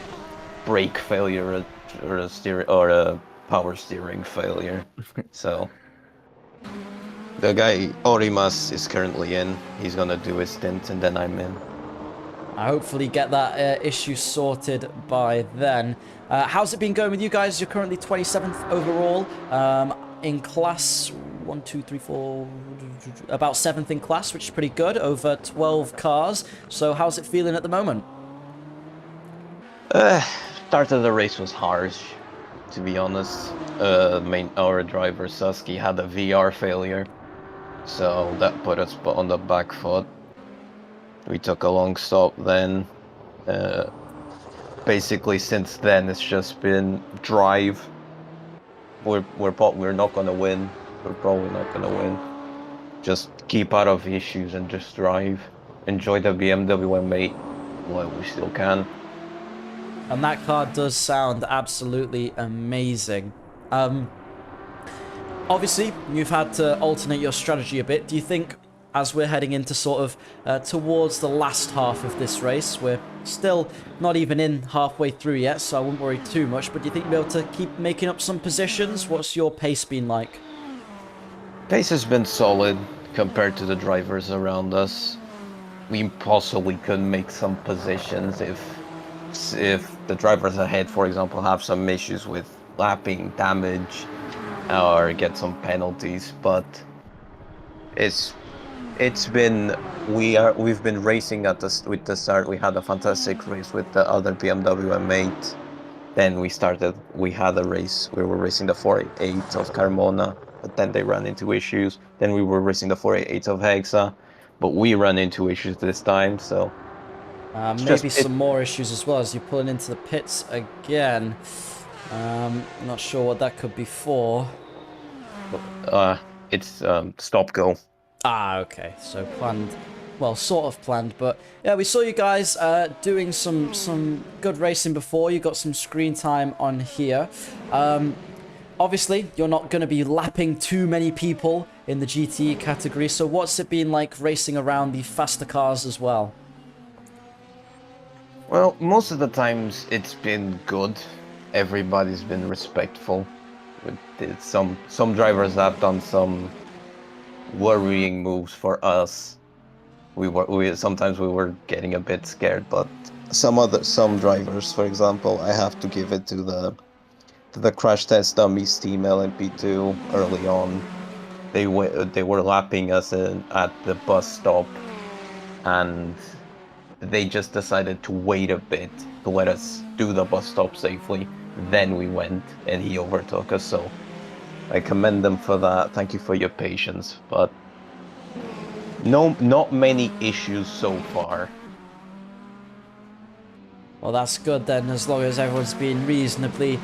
brake failure or a power steering failure. So the guy Orimas is currently in. He's gonna do his stint, and then I'm in. I hopefully get that issue sorted by then. How's it been going with you guys? You're currently 27th overall in class 1, 2, 3, 4, about 7th in class, which is pretty good, over 12 cars. So how's it feeling at the moment? Start of the race was harsh, to be honest. Our driver Susky had a VR failure, so that put us on the back foot. We took a long stop then. Basically, since then, it's just been drive. We're not gonna win. We're probably not gonna win. Just keep out of issues and just drive. Enjoy the BMW M8 while we still can. And that car does sound absolutely amazing. Obviously, you've had to alternate your strategy a bit. Do you think, as we're heading into sort of towards the last half of this race, we're still not even in halfway through yet, so I wouldn't worry too much, but do you think you'll be able to keep making up some positions? What's your pace been like? Pace has been solid compared to the drivers around us. We possibly could make some positions if the drivers ahead, for example, have some issues with lapping, damage, or get some penalties. But we've been racing with the start. We had a fantastic race with the other BMW M8. Then we had a race. We were racing the 488 of Carmona, but then they ran into issues. Then we were racing the 488 of Hexa, but we ran into issues this time, so maybe some more issues as well as you're pulling into the pits again. Not sure what that could be for. It's stop go. Ah, okay. So planned, well, sort of planned, but yeah, we saw you guys doing some good racing before. You got some screen time on here. Obviously, you're not going to be lapping too many people in the GTE category, so what's it been like racing around the faster cars as well? Well, most of the times it's been good. Everybody's been respectful. Some drivers have done some worrying moves for us. Sometimes we were getting a bit scared, but some drivers, for example, I have to give it to the crash test dummies team LMP2 early on. They were lapping us at the bus stop, and they just decided to wait a bit to let us do the bus stop safely. Then we went and he overtook us, so I commend them for that. Thank you for your patience, but not many issues so far. Well, that's good then, as long as everyone's being reasonably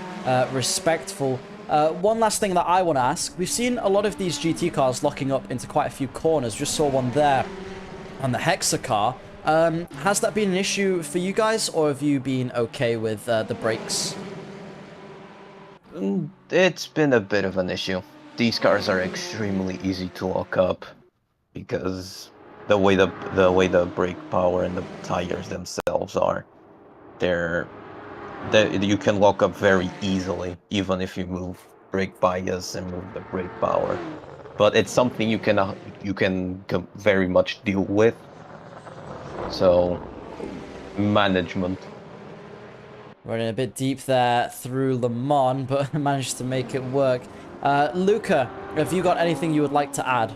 respectful. One last thing that I want to ask. We've seen a lot of these GT cars locking up into quite a few corners. Just saw one there on the Hexa car. Has that been an issue for you guys, or have you been okay with the brakes? It's been a bit of an issue. These cars are extremely easy to lock up because the way the brake power and the tires themselves are, you can lock up very easily, even if you move brake bias and move the brake power. But it's something you can very much deal with. So, management. Running a bit deep there through Le Mans, but managed to make it work. Luca, have you got anything you would like to add?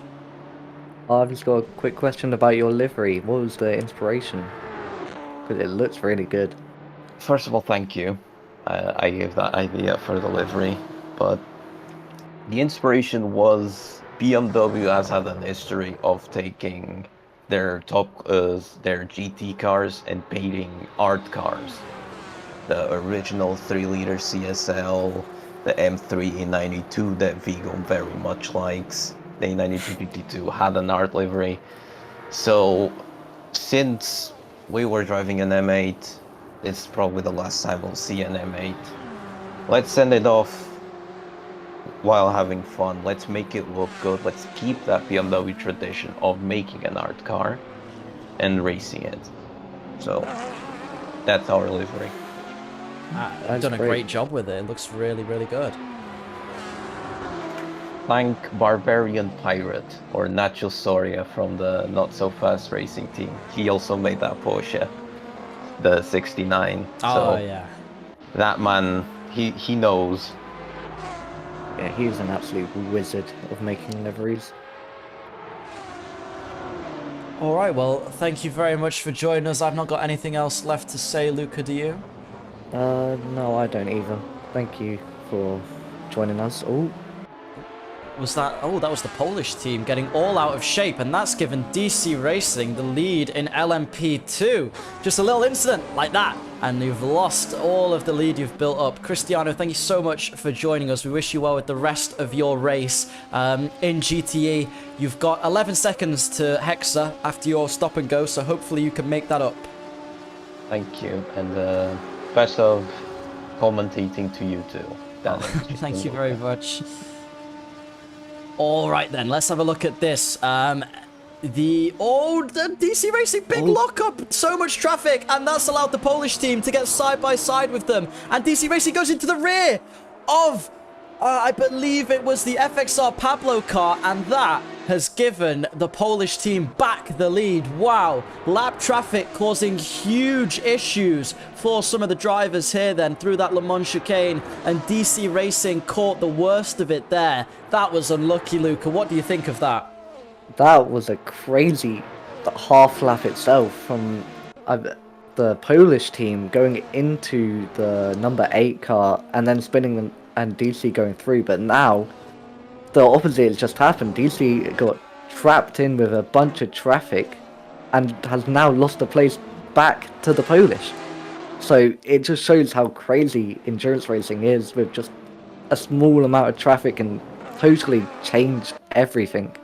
I've just got a quick question about your livery. What was the inspiration? Because it looks really good. First of all, thank you. I gave that idea for the livery, but the inspiration was BMW has had an history of taking their GT cars and painting art cars. The original 3-liter CSL, the M3 A92 that Vigo very much likes. The A92 GT2 had an art livery. So since we were driving an M8, it's probably the last time we'll see an M8. Let's send it off while having fun. Let's make it look good. Let's keep that BMW tradition of making an art car and racing it. So that's our livery. I've done a great job with it. It looks really, really good. Thank Barbarian Pirate or Nacho Soria from the Not So Fast racing team. He also made that Porsche, the 69. Oh, so yeah. that man, he knows. Yeah, he's an absolute wizard of making liveries. All right, well, thank you very much for joining us. I've not got anything else left to say, Luca, do you? No, I don't either. Thank you for joining us. Oh, Was that... Oh, that was the Polish team getting all out of shape, and that's given DC Racing the lead in LMP2. Just a little incident like that, and you've lost all of the lead you've built up. Cristiano, thank you so much for joining us. We wish you well with the rest of your race in GTE. You've got 11 seconds to Hexa after your stop and go, so hopefully you can make that up. Thank you, and best of commentating to you too. Thank you very much. All right then, let's have a look at this. The DC Racing big lockup, so much traffic, and that's allowed the Polish team to get side by side with them. And DC Racing goes into the rear of, I believe it was the FXR Pablo car, and that has given the Polish team back the lead. Wow, lap traffic causing huge issues for some of the drivers here then through that Le Mans chicane, and DC Racing caught the worst of it there. That was unlucky, Luca. What do you think of that? that was a crazy half lap itself from the Polish team going into the number 8 car and then spinning them and DC going through. But now the opposite has just happened. DC got trapped in with a bunch of traffic and has now lost the place back to the Polish. So it just shows how crazy endurance racing is, with just a small amount of traffic and totally changed everything.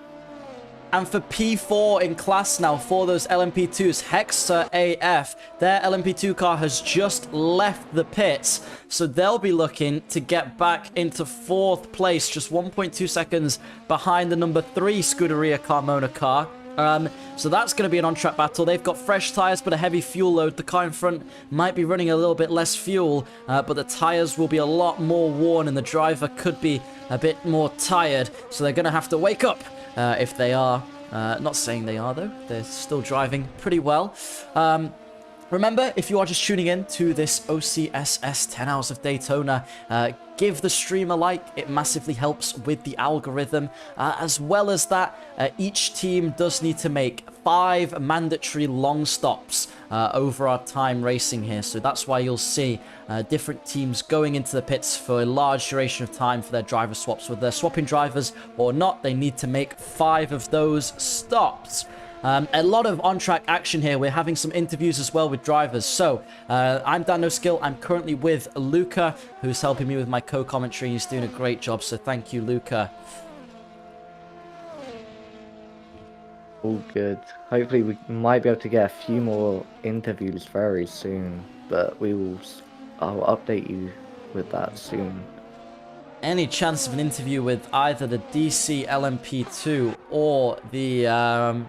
And for P4 in class now, for those LMP2s, Hexa AF, their LMP2 car has just left the pits. So they'll be looking to get back into 4th place, just 1.2 seconds behind the number 3 Scuderia Carmona car. So that's going to be an on-track battle. They've got fresh tyres, but a heavy fuel load. The car in front might be running a little bit less fuel, but the tyres will be a lot more worn, and the driver could be a bit more tired. So they're going to have to wake up if they are. Not saying they are, though. They're still driving pretty well. Remember, if you are just tuning in to this OCSS 10 Hours of Daytona, give the stream a like. It massively helps with the algorithm. As well as that, each team does need to make 5 mandatory long stops over our time racing here. So that's why you'll see different teams going into the pits for a large duration of time for their driver swaps. Whether they're swapping drivers or not, they need to make 5 of those stops. A lot of on-track action here. We're having some interviews as well with drivers. So, I'm Dan No Skill. I'm currently with Luca, who's helping me with my co-commentary. He's doing a great job, so thank you, Luca. All good. Hopefully we might be able to get a few more interviews very soon, but I'll update you with that soon. Any chance of an interview with either the DC LMP2 or the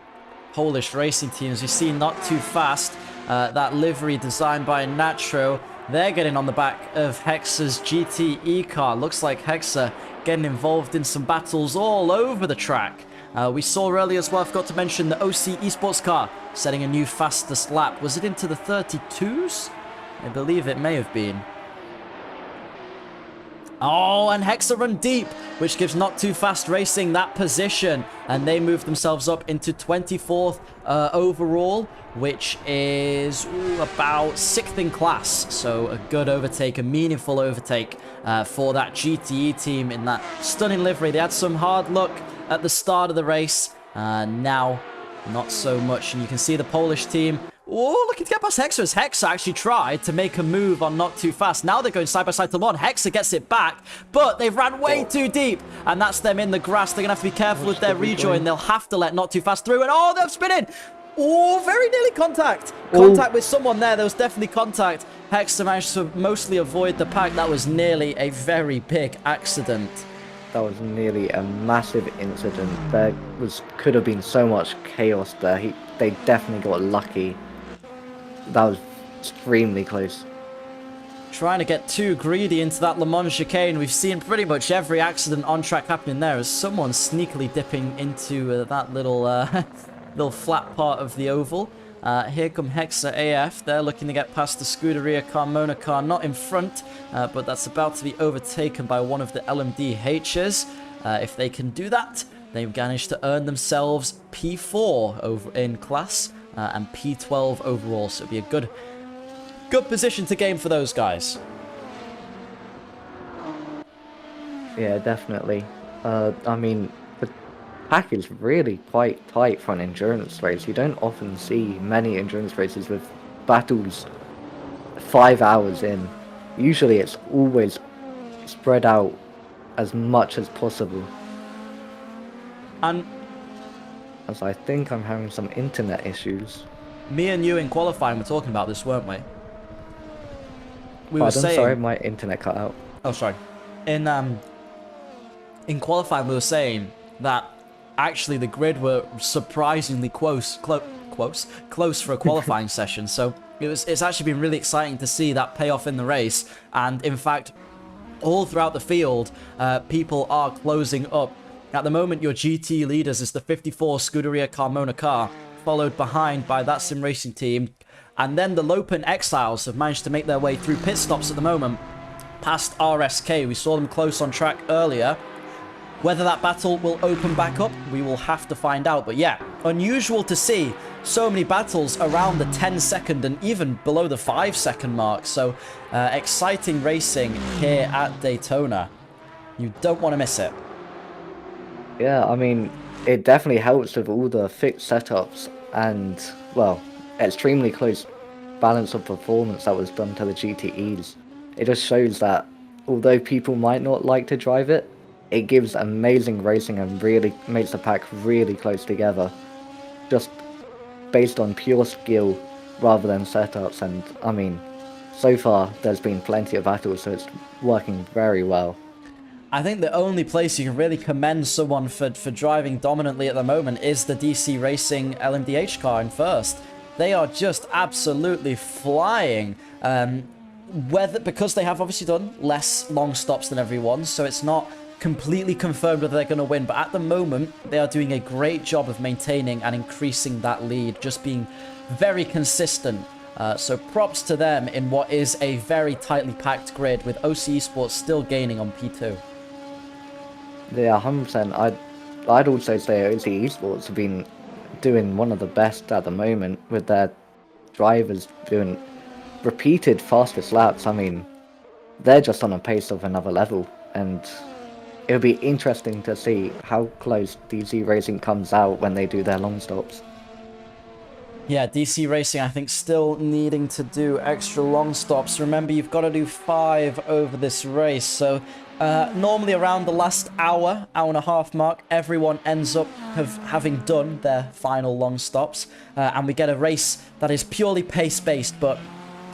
Polish racing teams? You see Not Too Fast, that livery designed by Natro. They're getting on the back of Hexa's GTE car. Looks like Hexa getting involved in some battles all over the track. We saw earlier as well, I forgot to mention, the OC Esports car setting a new fastest lap. Was it into the 32s? I believe it may have been. Oh, and Hexa run deep, which gives Not Too Fast Racing that position. And they move themselves up into 24th overall, which is about 6th in class. So a good overtake, a meaningful overtake for that GTE team in that stunning livery. They had some hard luck at the start of the race. Now, not so much. And you can see the Polish team, Oh, looking to get past Hexa as Hexa actually tried to make a move on Not Too Fast. Now they're going side by side to Lon. Hexa gets it back, but they've ran way too deep, and that's them in the grass. They're going to have to be careful with their rejoin. They'll have to let Not Too Fast through, and oh, they're spinning. Oh, very nearly contact. Contact with someone there. There was definitely contact. Hexa managed to mostly avoid the pack. That was nearly a very big accident. That was nearly a massive incident. There could have been so much chaos there. They definitely got lucky. That was extremely close. Trying to get too greedy into that Le Mans chicane. We've seen pretty much every accident on track happening there as someone sneakily dipping into that little little flat part of the oval. Here come Hexa AF. They're looking to get past the Scuderia Carmona car, not in front, but that's about to be overtaken by one of the LMDHs. If they can do that, they've managed to earn themselves P4 over in class and P12 overall. So it'll be a good position to game for those guys. Yeah, definitely. I mean, the pack is really quite tight for an endurance race. You don't often see many endurance races with battles 5 hours in. Usually it's always spread out as much as possible. And as I think I'm having some internet issues. Me and you in qualifying were talking about this, weren't we? We were Pardon, saying... sorry, my internet cut out. Oh, sorry. In qualifying, we were saying that actually the grid were surprisingly close for a qualifying session. So it's actually been really exciting to see that pay off in the race. And in fact, all throughout the field, people are closing up. At the moment, your GT leaders is the 54 Scuderia Carmona car, followed behind by that sim racing team. And then the Lopen Exiles have managed to make their way through pit stops at the moment, past RSK. We saw them close on track earlier. Whether that battle will open back up, we will have to find out. But yeah, unusual to see so many battles around the 10-second and even below the 5-second mark. So exciting racing here at Daytona. You don't want to miss it. Yeah, I mean, it definitely helps with all the fixed setups and, well, extremely close balance of performance that was done to the GTEs. It just shows that although people might not like to drive it, it gives amazing racing and really makes the pack really close together. Just based on pure skill rather than setups. And I mean, so far there's been plenty of battles, so it's working very well. I think the only place you can really commend someone for driving dominantly at the moment is the DC Racing LMDH car in first. They are just absolutely flying. Because they have obviously done less long stops than everyone, so it's not completely confirmed whether they're going to win. But at the moment, they are doing a great job of maintaining and increasing that lead, just being very consistent. So props to them in what is a very tightly packed grid, with OC Esports still gaining on P2. Yeah, 100%. I'd also say OC Esports have been doing one of the best at the moment, with their drivers doing repeated fastest laps. I mean, they're just on a pace of another level, and it'll be interesting to see how close DC Racing comes out when they do their long stops. Yeah, DC Racing, I think, still needing to do extra long stops. Remember, you've got to do 5 over this race, so normally around the last hour and a half mark, everyone ends up having done their final long stops, and we get a race that is purely pace-based. But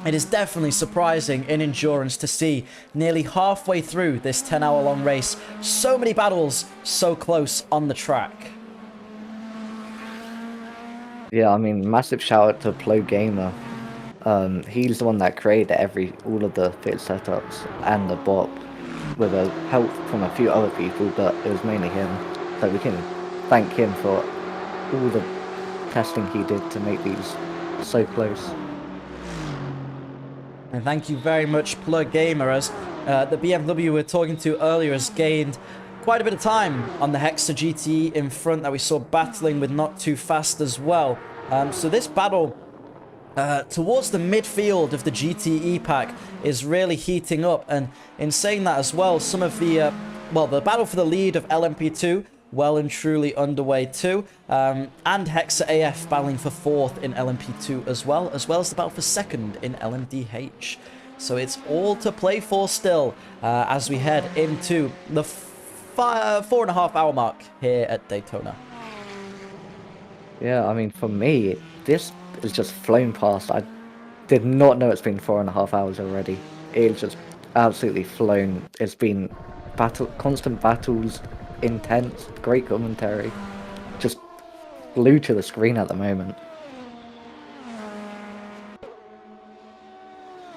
it is definitely surprising in endurance to see nearly halfway through this 10-hour long race, so many battles so close on the track. Yeah, I mean, massive shout out to Plo Gamer. He's the one that created all of the fit setups and the bot, with a help from a few other people, but it was mainly him. So we can thank him for all the testing he did to make these so close. And thank you very much, Plug Gamer, as the BMW we were talking to earlier has gained quite a bit of time on the Hexa GTE in front that we saw battling with Not Too Fast as well. So this battle towards the midfield of the GTE pack is really heating up. And in saying that as well, some of the, the battle for the lead of LMP2 well and truly underway too. And Hexa AF battling for 4th in LMP2 as well as the battle for 2nd in LMDH. So it's all to play for still as we head into the 4.5 hour mark here at Daytona. Yeah, I mean, for me, this is just flown past. I did not know it's been 4.5 hours already. It's just absolutely flown. It's been constant battles, intense, great commentary. Just glued to the screen at the moment.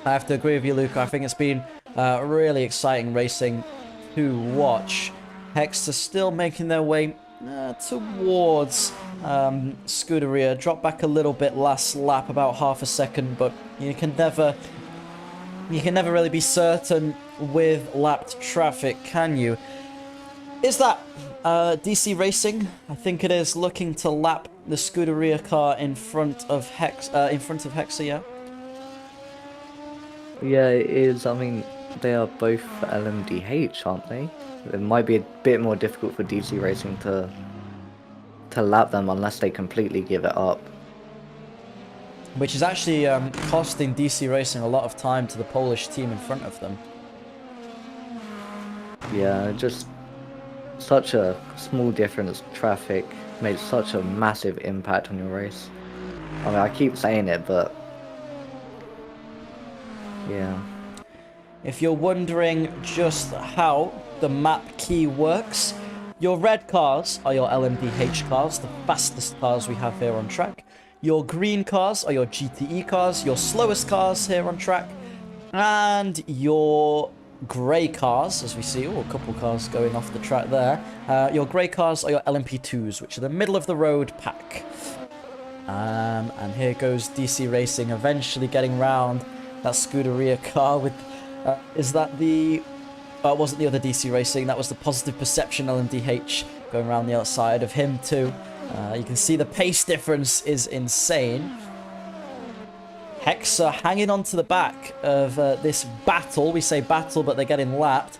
I have to agree with you, Luca. I think it's been really exciting racing to watch. Hexa still making their way towards Scuderia. Dropped back a little bit last lap, about half a second, but you can never really be certain with lapped traffic, can you? Is that DC Racing? I think it is, looking to lap the Scuderia car in front of Hexa, yeah. Yeah, it is. I mean, they are both LMDH, aren't they? It might be a bit more difficult for DC Racing to lap them unless they completely give it up. Which is actually costing DC Racing a lot of time to the Polish team in front of them. Yeah, just such a small difference. Traffic made such a massive impact on your race. I mean, I keep saying it, but yeah. If you're wondering just how the map key works, your red cars are your LMDH cars, the fastest cars we have here on track. Your green cars are your GTE cars, your slowest cars here on track. And your grey cars, as we see, a couple cars going off the track there. Your grey cars are your LMP2s, which are the middle of the road pack. And here goes DC Racing, eventually getting round that Scuderia car with... is that the... it wasn't the other DC Racing, that was the Positive Perception LMDH going around the outside of him too. You can see the pace difference is insane. Hexa hanging on to the back of this battle. We say battle, but they're getting lapped.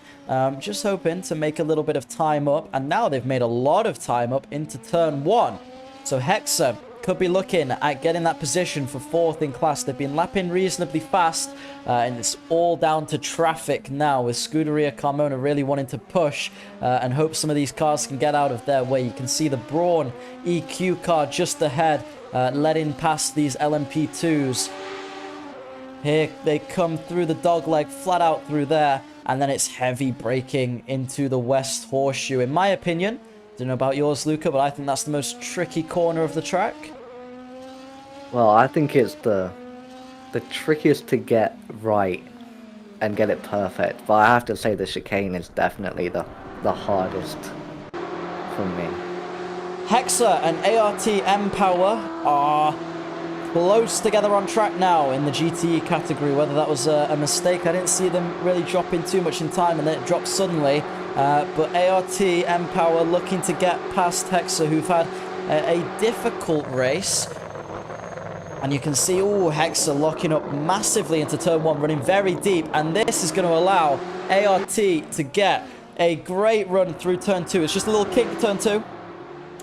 Just hoping to make a little bit of time up. And now they've made a lot of time up into turn 1. So Hexa could be looking at getting that position for 4th in class. They've been lapping reasonably fast, and it's all down to traffic now, with Scuderia Carmona really wanting to push and hope some of these cars can get out of their way. You can see the Brawn EQ car just ahead, letting past these LMP2s. Here they come through the dogleg, flat out through there, and then it's heavy braking into the West Horseshoe. In my opinion, I don't know about yours, Luca, but I think that's the most tricky corner of the track. Well, I think it's the trickiest to get right and get it perfect. But I have to say the chicane is definitely the hardest for me. Hexa and ART M-Power are close together on track now in the GTE category. Whether that was a mistake, I didn't see them really dropping too much in time, and then it dropped suddenly. But ART M-Power looking to get past Hexa, who've had a difficult race. And you can see, Hexa locking up massively into turn 1, running very deep. And this is going to allow ART to get a great run through turn 2. It's just a little kick to turn 2.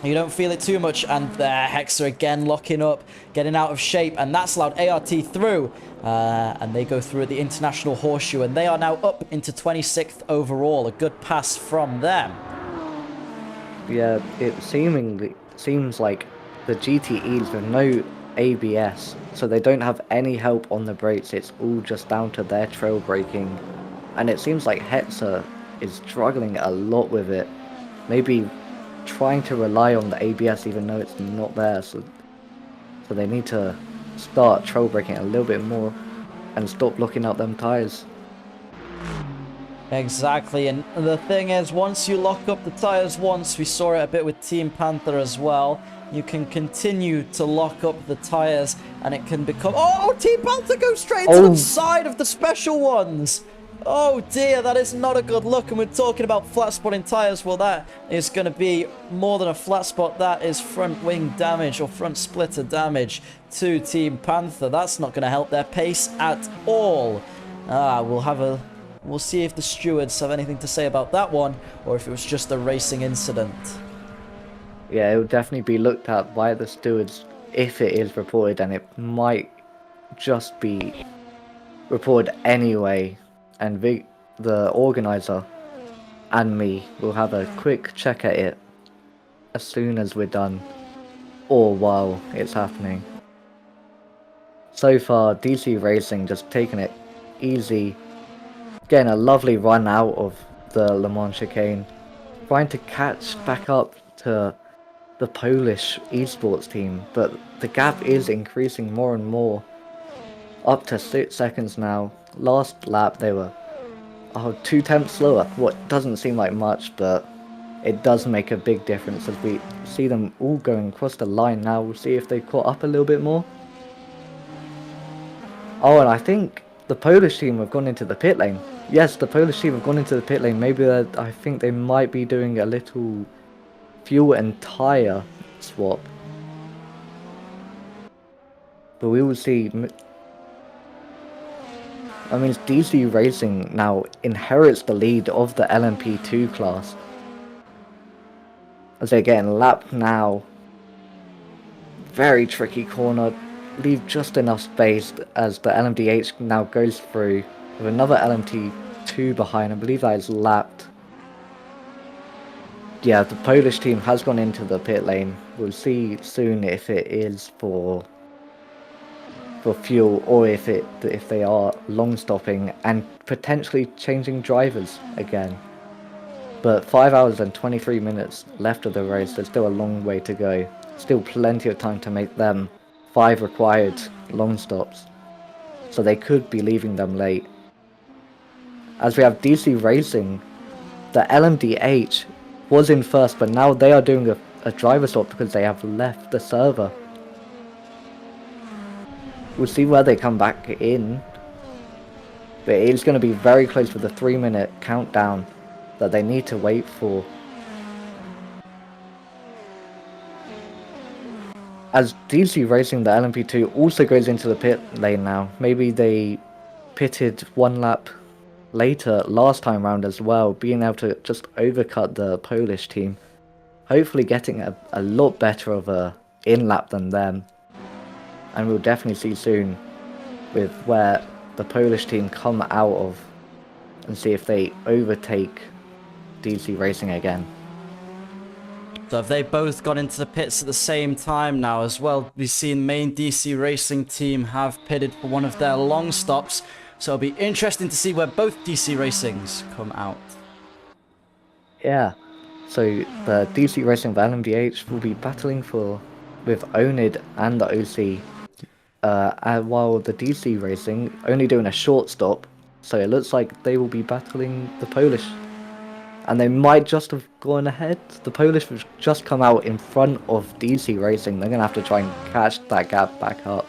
You don't feel it too much. And there, Hexa again locking up, getting out of shape. And that's allowed ART through. And they go through at the International Horseshoe. And they are now up into 26th overall. A good pass from them. Yeah, it seems like the GTEs with no ABS, so they don't have any help on the brakes. It's all just down to their trail braking, and it seems like Hexa is struggling a lot with it, maybe trying to rely on the ABS even though it's not there, so they need to start trail braking a little bit more and stop looking out them tires. Exactly, and the thing is, once you lock up the tires once, we saw it a bit with Team Panther as well, you can continue to lock up the tires, and it can become... Team Panther goes straight to the side of the special ones! Oh dear, that is not a good look, and we're talking about flat spotting tires. Well, that is going to be more than a flat spot. That is front wing damage or front splitter damage to Team Panther. That's not going to help their pace at all. We'll see if the stewards have anything to say about that one, or if it was just a racing incident. Yeah, it will definitely be looked at by the stewards if it is reported, and it might just be reported anyway. And the organizer and me will have a quick check at it as soon as we're done, or while it's happening. So far, DC Racing just taking it easy, getting a lovely run out of the Le Mans chicane, trying to catch back up to the Polish esports team, but the gap is increasing more and more, up to 6 seconds now. Last lap they were 2 tenths slower, what doesn't seem like much, but it does make a big difference as we see them all going across the line now. We'll see if they caught up a little bit more. Oh, and I think the Polish team have gone into the pit lane. Yes, the Polish team have gone into the pit lane. Maybe I think they might be doing a little fuel and tyre swap. But we will see. That means DC Racing now inherits the lead of the LMP2 class, as they're getting lapped now. Very tricky corner. Leave just enough space as the LMDH now goes through with another LMT2 behind. I believe that is lapped. Yeah, the Polish team has gone into the pit lane. We'll see soon if it is for fuel or if they are long stopping and potentially changing drivers again. But 5 hours and 23 minutes left of the race. There's still a long way to go. Still plenty of time to make them 5 required long stops, so they could be leaving them late. As we have DC Racing, the LMDH was in first, but now they are doing a driver swap because they have left the server. We'll see where they come back in, but it is going to be very close with the 3-minute countdown that they need to wait for. As DC Racing, the LMP2 also goes into the pit lane now. Maybe they pitted 1 lap later last time round as well, being able to just overcut the Polish team. Hopefully getting a lot better of a in-lap than them. And we'll definitely see soon with where the Polish team come out of and see if they overtake DC Racing again. So have they both gone into the pits at the same time now as well? We've seen main DC Racing team have pitted for one of their long stops. So it'll be interesting to see where both DC Racings come out. Yeah, so the DC Racing of LMDH will be battling with Onid and the OC. While the DC Racing only doing a short stop. So it looks like they will be battling the Polish. And they might just have gone ahead. The Polish have just come out in front of DC Racing. They're going to have to try and catch that gap back up.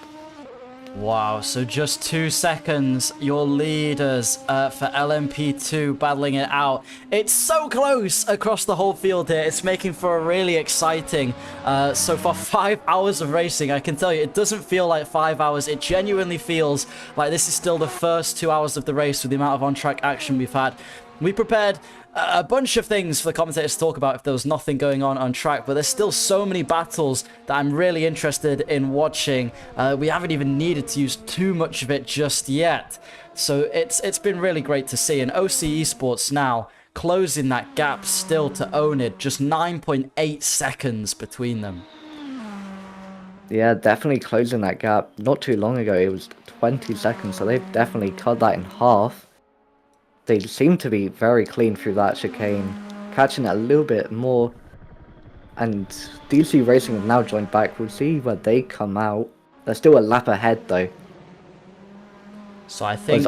Wow, so just 2 seconds, your leaders for LMP2 battling it out. It's so close across the whole field here. It's making for a really exciting, so far 5 hours of racing. I can tell you, it doesn't feel like 5 hours. It genuinely feels like this is still the first 2 hours of the race with the amount of on-track action we've had. We prepared a bunch of things for the commentators to talk about if there was nothing going on track, but there's still so many battles that I'm really interested in watching. We haven't even needed to use too much of it just yet, so it's been really great to see. And OC Esports now closing that gap still to own it, just 9.8 seconds between them. Yeah, definitely closing that gap. Not too long ago it was 20 seconds, so they've definitely cut that in half. They seem to be very clean through that chicane, catching it a little bit more. And DC Racing have now joined back. We'll see where they come out. They're still a lap ahead though. So I think...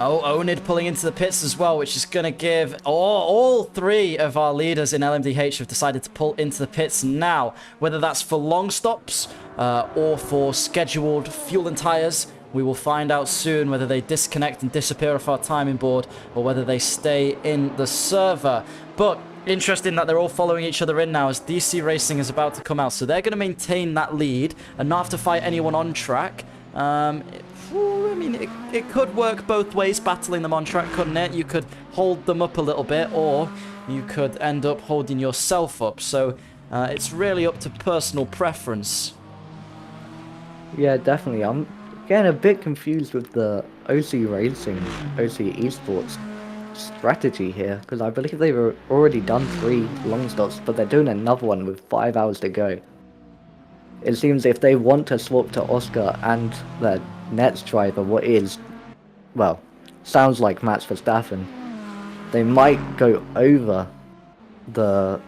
Onid pulling into the pits as well, which is going to give... all 3 of our leaders in LMDH have decided to pull into the pits now. Whether that's for long stops or for scheduled fuel and tyres. We will find out soon whether they disconnect and disappear off our timing board or whether they stay in the server. But interesting that they're all following each other in now as DC Racing is about to come out. So they're going to maintain that lead and not have to fight anyone on track. I mean, it could work both ways, battling them on track, couldn't it? You could hold them up a little bit, or you could end up holding yourself up. So It's really up to personal preference. Yeah, definitely. I'm getting a bit confused with the OC Racing, OC Esports strategy here, because I believe they've already done 3 long stops, but they're doing another one with 5 hours to go. It seems if they want to swap to Oscar and the Nets driver, what is, well, sounds like Max Verstappen, they might go over the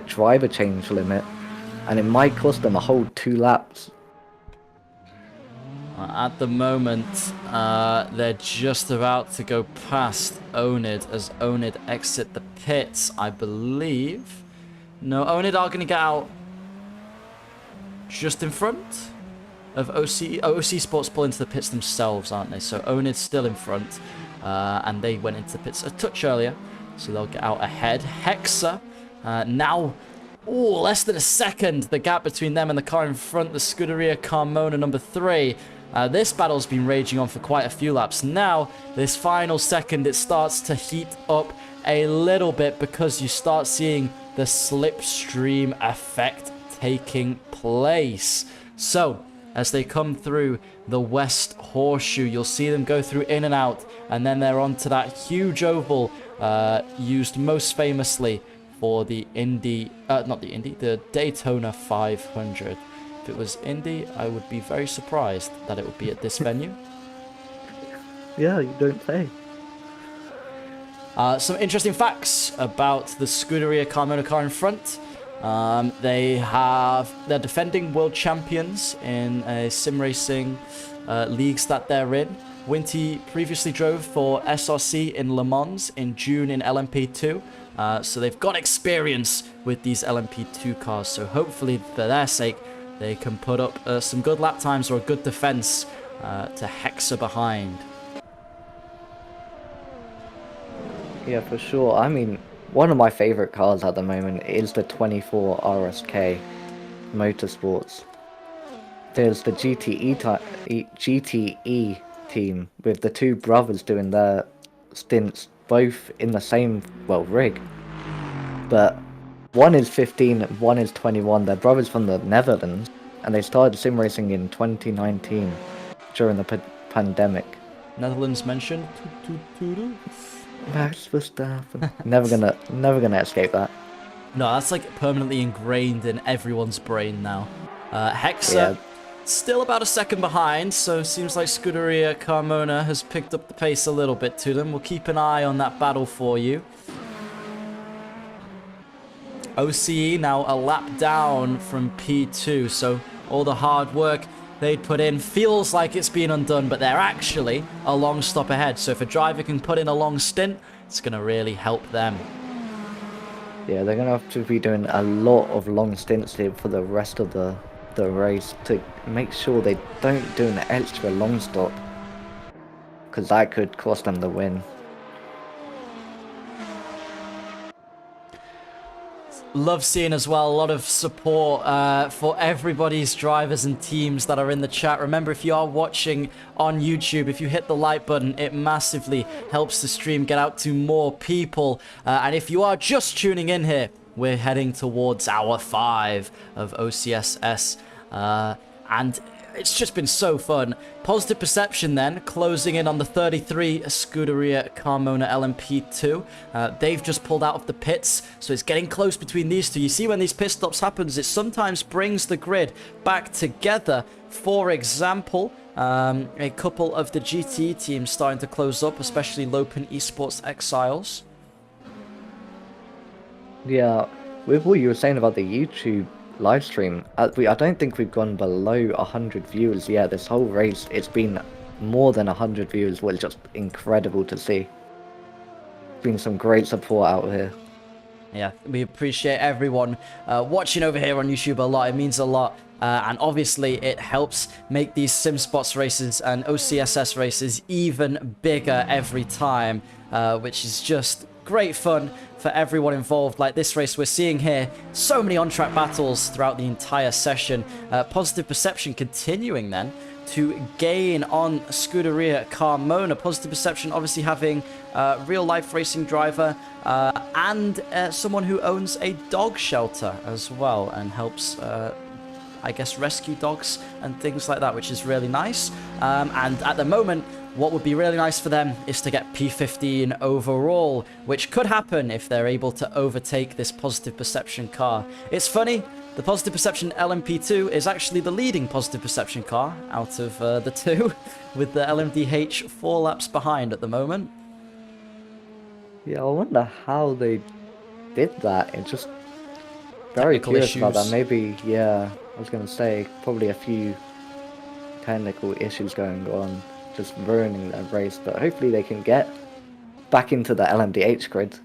driver change limit, and it might cost them a whole 2 laps. At the moment, they're just about to go past Onid as Onid exit the pits, I believe. No, Onid are going to get out just in front of OC. OC Sports pull into the pits themselves, aren't they? So Onid's still in front, and they went into the pits a touch earlier, so they'll get out ahead. Hexa now... Oh, less than a second, the gap between them and the car in front, the Scuderia Carmona number 3. This battle's been raging on for quite a few laps. Now, this final second, it starts to heat up a little bit because you start seeing the slipstream effect taking place. So, as they come through the West Horseshoe, you'll see them go through in and out, and then they're onto that huge oval used most famously for the the Daytona 500. If it was Indy, I would be very surprised that it would be at this venue. Yeah, you don't say. Some interesting facts about the Scuderia Carmona car in front. They're defending world champions in sim racing leagues that they're in. Winty previously drove for SRC in Le Mans in June in LMP2. So they've got experience with these LMP2 cars. So hopefully, for their sake, they can put up some good lap times or a good defense to Hexa behind. Yeah, for sure. I mean, one of my favorite cars at the moment is the 10hr RSK Motorsports. There's the GTE team with the 2 brothers doing their stints both in the same, well, rig. But one is 15, one is 21. They're brothers from the Netherlands, and they started sim racing in 2019 during the pandemic. Netherlands mentioned. Max Verstappen. never gonna escape that. No, that's like permanently ingrained in everyone's brain now. Hexa, Yeah. still about a second behind, so seems like Scuderia Carmona has picked up the pace a little bit to them. We'll keep an eye on that battle for you. OCE now a lap down from P2, so all the hard work they'd put in feels like it's been undone, but they're actually a long stop ahead. So if a driver can put in a long stint, it's going to really help them. Yeah, they're gonna have to be doing a lot of long stints here for the rest of the race to make sure they don't do an extra long stop, because that could cost them the win. Love seeing as well a lot of support for everybody's drivers and teams that are in the chat. Remember, if you are watching on YouTube, if you hit the like button, it massively helps the stream get out to more people. And if you are just tuning in here, we're heading towards hour 5 of OCSS. And it's just been so fun. Positive Perception then, closing in on the 33 Scuderia Carmona LMP2. They've just pulled out of the pits, so it's getting close between these two. You see when these pit stops happens, it sometimes brings the grid back together. For example, a couple of the GT teams starting to close up, especially Lopen Esports Exiles. Yeah, with what you were saying about the YouTube live stream, I don't think we've gone below 100 viewers yet. This whole race, it's been more than 100 viewers, which is just incredible to see. Been some great support out here. Yeah, we appreciate everyone watching over here on YouTube a lot. It means a lot. And obviously, it helps make these SimSpots races and OCSS races even bigger every time, which is just great fun for everyone involved. Like this race we're seeing here, so many on-track battles throughout the entire session. Positive Perception continuing then to gain on Scuderia Carmona. Positive Perception obviously having a real-life racing driver and someone who owns a dog shelter as well and helps, I guess, rescue dogs and things like that, which is really nice. And at the moment, what would be really nice for them is to get P15 overall, which could happen if they're able to overtake this Positive Perception car. It's funny, the Positive Perception LMP2 is actually the leading Positive Perception car out of the two, with the LMDH 4 laps behind at the moment. Yeah, I wonder how they did that. It's just very Technical curious about that. issues. Maybe, yeah, I was going to say, probably a few technical issues going on, just ruining their race, but hopefully they can get back into the LMDH grid.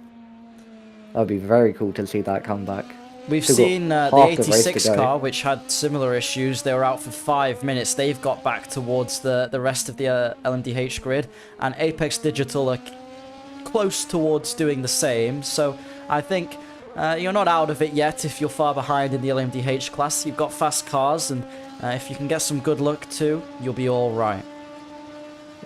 That would be very cool to see that come back. We've Still got seen the half the race to 86 go. car, which had similar issues. They were out for 5 minutes. They've got back towards the rest of the LMDH grid. And Apex Digital are close towards doing the same. So I think you're not out of it yet if you're far behind in the LMDH class. You've got fast cars, and if you can get some good luck too, you'll be all right.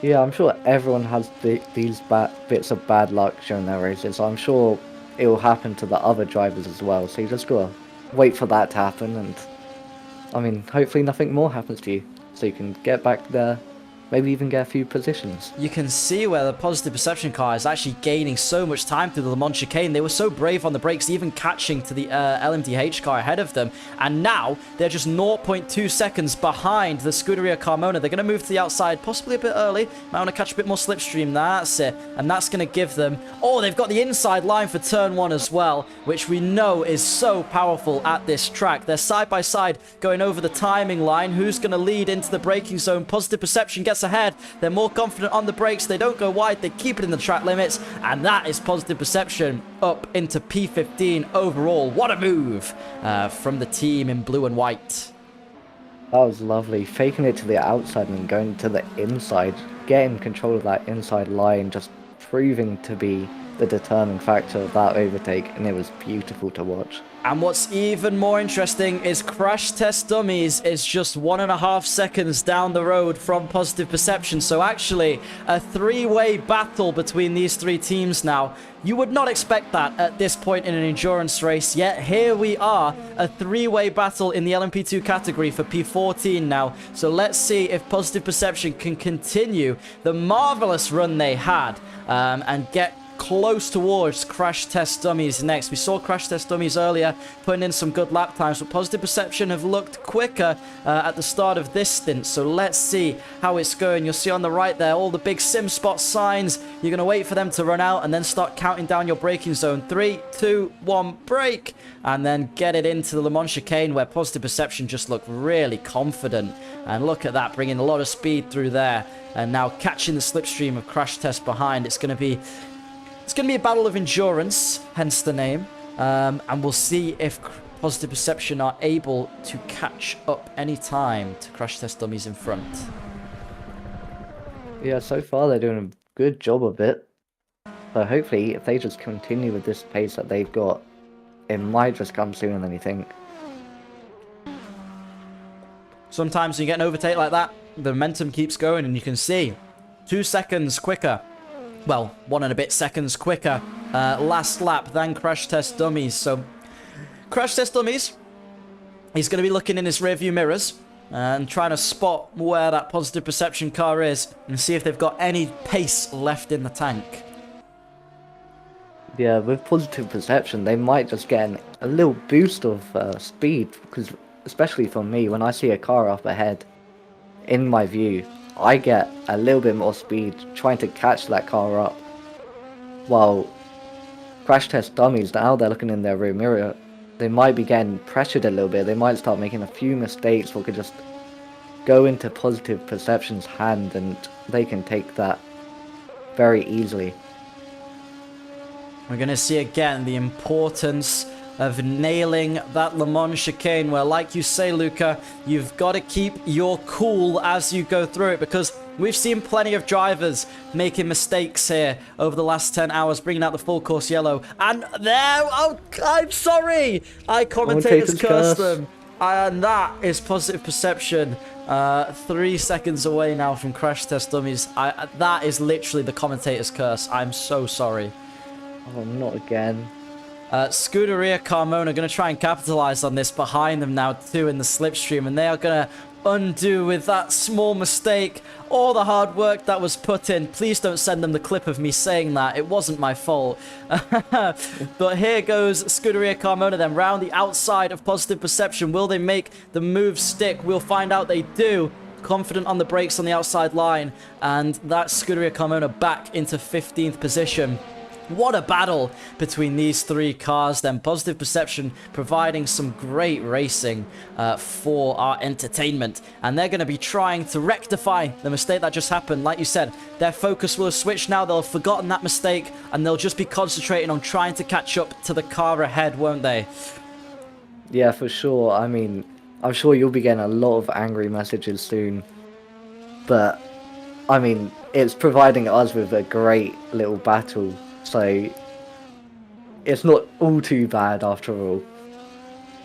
Yeah, I'm sure everyone has these bits of bad luck during their races, so I'm sure it will happen to the other drivers as well. So you just gotta wait for that to happen, and I mean, hopefully nothing more happens to you, so you can get back there, maybe even get a few positions. You can see where the Positive Perception car is actually gaining so much time through the Le Mans chicane. They were so brave on the brakes, even catching to the LMDH car ahead of them. And now they're just 0.2 seconds behind the Scuderia Carmona. They're going to move to the outside, possibly a bit early. Might want to catch a bit more slipstream. That's it. And that's going to give them... Oh, they've got the inside line for turn 1 as well, which we know is so powerful at this track. They're side by side going over the timing line. Who's going to lead into the braking zone? Positive Perception gets ahead. They're more confident on the brakes. They don't go wide. They keep it in the track limits. And that is Positive Perception up into P15 overall. What a move from the team in blue and white. That was lovely. Faking it to the outside and going to the inside. Getting control of that inside line. Just proving to be the determining factor of that overtake. And it was beautiful to watch. And what's even more interesting is Crash Test Dummies is just 1.5 seconds down the road from Positive Perception. So actually, a three-way battle between these three teams now. You would not expect that at this point in an endurance race, yet here we are, a three-way battle in the LMP2 category for P14 now. So let's see if Positive Perception can continue the marvelous run they had and get close towards Crash Test Dummies next. We saw Crash Test Dummies earlier putting in some good lap times, but Positive Perception have looked quicker at the start of this stint. So let's see how it's going. You'll see on the right there all the big sim spot signs. You're going to wait for them to run out and then start counting down your braking zone. 3, 2, 1, brake! And then get it into the Le Mans chicane where Positive Perception just look really confident. And look at that, bringing a lot of speed through there. And now catching the slipstream of Crash Test behind. It's going to be a battle of endurance, hence the name. And we'll see if Positive Perception are able to catch up any time to Crash Test Dummies in front. Yeah, so far they're doing a good job of it. So hopefully, if they just continue with this pace that they've got, it might just come sooner than you think. Sometimes when you get an overtake like that, the momentum keeps going, and you can see 2 seconds quicker. Well, 1 and a bit seconds quicker last lap than Crash Test Dummies. So, Crash Test Dummies, he's going to be looking in his rearview mirrors and trying to spot where that Positive Perception car is and see if they've got any pace left in the tank. Yeah, with Positive Perception, they might just get a little boost of speed, because especially for me, when I see a car up ahead, in my view, I get a little bit more speed trying to catch that car up. While Crash Test Dummies, now they're looking in their rear mirror, they might be getting pressured a little bit. They might start making a few mistakes or could just go into Positive Perception's hand and they can take that very easily. We're going to see again the importance of nailing that Le Mans chicane where, like you say, Luca, you've got to keep your cool as you go through it, because we've seen plenty of drivers making mistakes here over the last 10 hours, bringing out the full course yellow. And there, oh, I'm sorry, I commentators cursed them. And that is Positive Perception. 3 seconds away now from Crash Test Dummies. That is literally the commentator's curse. I'm so sorry. Oh, not again. Scuderia Carmona going to try and capitalize on this behind them now too in the slipstream, and they are going to undo with that small mistake all the hard work that was put in. Please don't send them the clip of me saying that. It wasn't my fault. But here goes Scuderia Carmona then round the outside of Positive Perception. Will they make the move stick? We'll find out they do. Confident on the brakes on the outside line, and that's Scuderia Carmona back into 15th position. What a battle between these 3 cars then. Positive Perception providing some great racing for our entertainment. And they're going to be trying to rectify the mistake that just happened. Like you said, their focus will have switched now. They'll have forgotten that mistake. And they'll just be concentrating on trying to catch up to the car ahead, won't they? Yeah, for sure. I mean, I'm sure you'll be getting a lot of angry messages soon. But, I mean, it's providing us with a great little battle. So, it's not all too bad after all.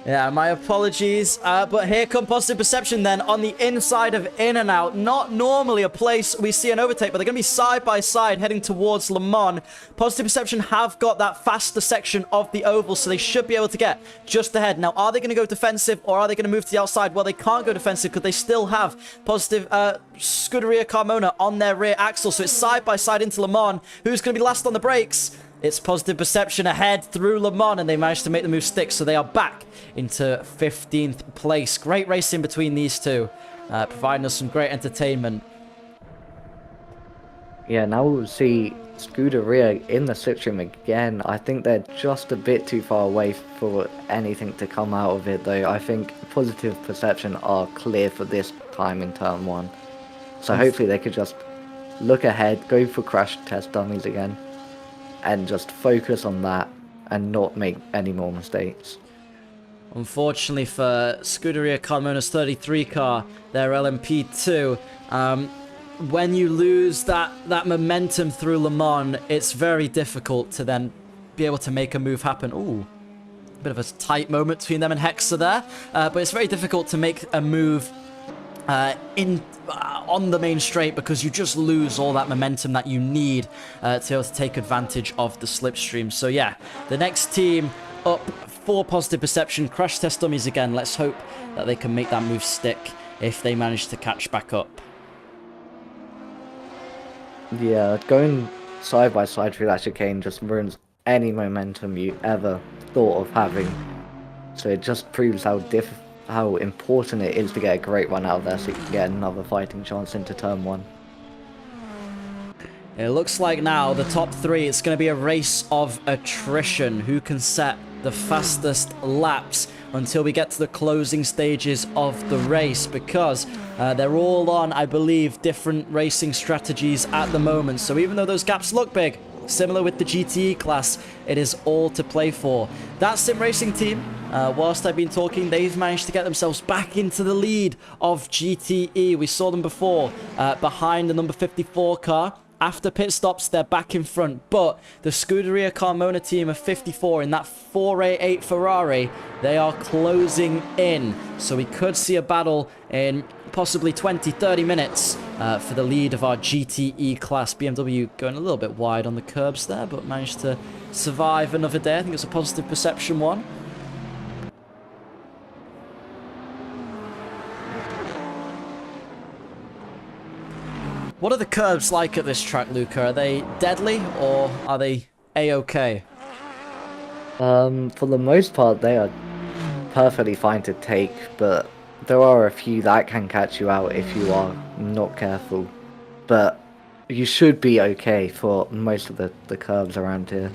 Yeah, my apologies. But here come Positive Perception then on the inside of In and Out. Not normally a place we see an overtake, but they're going to be side by side heading towards Le Mans. Positive Perception have got that faster section of the oval, so they should be able to get just ahead. Now, are they going to go defensive or are they going to move to the outside? Well, they can't go defensive because they still have Positive Scuderia Carmona on their rear axle. So it's side by side into Le Mans. Who's going to be last on the brakes? It's Positive Perception ahead through Le Mans, and they managed to make the move stick, so they are back into 15th place. Great racing between these two, providing us some great entertainment. Yeah, now we'll see Scuderia in the slipstream again. I think they're just a bit too far away for anything to come out of it, though. I think Positive Perception are clear for this time in turn 1. So hopefully they could just look ahead, go for Crash Test Dummies again, and just focus on that and not make any more mistakes. Unfortunately for Scuderia Carmona's 33 car, their LMP2, when you lose that momentum through Le Mans, it's very difficult to then be able to make a move happen. Ooh, a bit of a tight moment between them and Hexa there, but it's very difficult to make a move on the main straight because you just lose all that momentum that you need to be able to take advantage of the slipstream. So yeah, the next team up for Positive Perception, Crash Test Dummies again. Let's hope that they can make that move stick if they manage to catch back up. Yeah, going side by side through that chicane just ruins any momentum you ever thought of having. So it just proves how important it is to get a great run out of there so you can get another fighting chance into turn 1. It looks like now the top 3, it's going to be a race of attrition. Who can set the fastest laps until we get to the closing stages of the race, because they're all on, I believe, different racing strategies at the moment. So even though those gaps look big, similar with the GTE class, it is all to play for. That sim racing team, whilst I've been talking, they've managed to get themselves back into the lead of GTE. We saw them before behind the number 54 car. After pit stops, they're back in front. But the Scuderia Carmona team of 54 in that 488 Ferrari, they are closing in. So we could see a battle in possibly 20-30 minutes for the lead of our GTE class. BMW going a little bit wide on the curbs there, but managed to survive another day. I think it's a Positive Perception one. What are the curbs like at this track, Luca? Are they deadly or are they A-okay? For the most part, they are perfectly fine to take, but there are a few that can catch you out if you are not careful. But you should be okay for most of the curbs around here.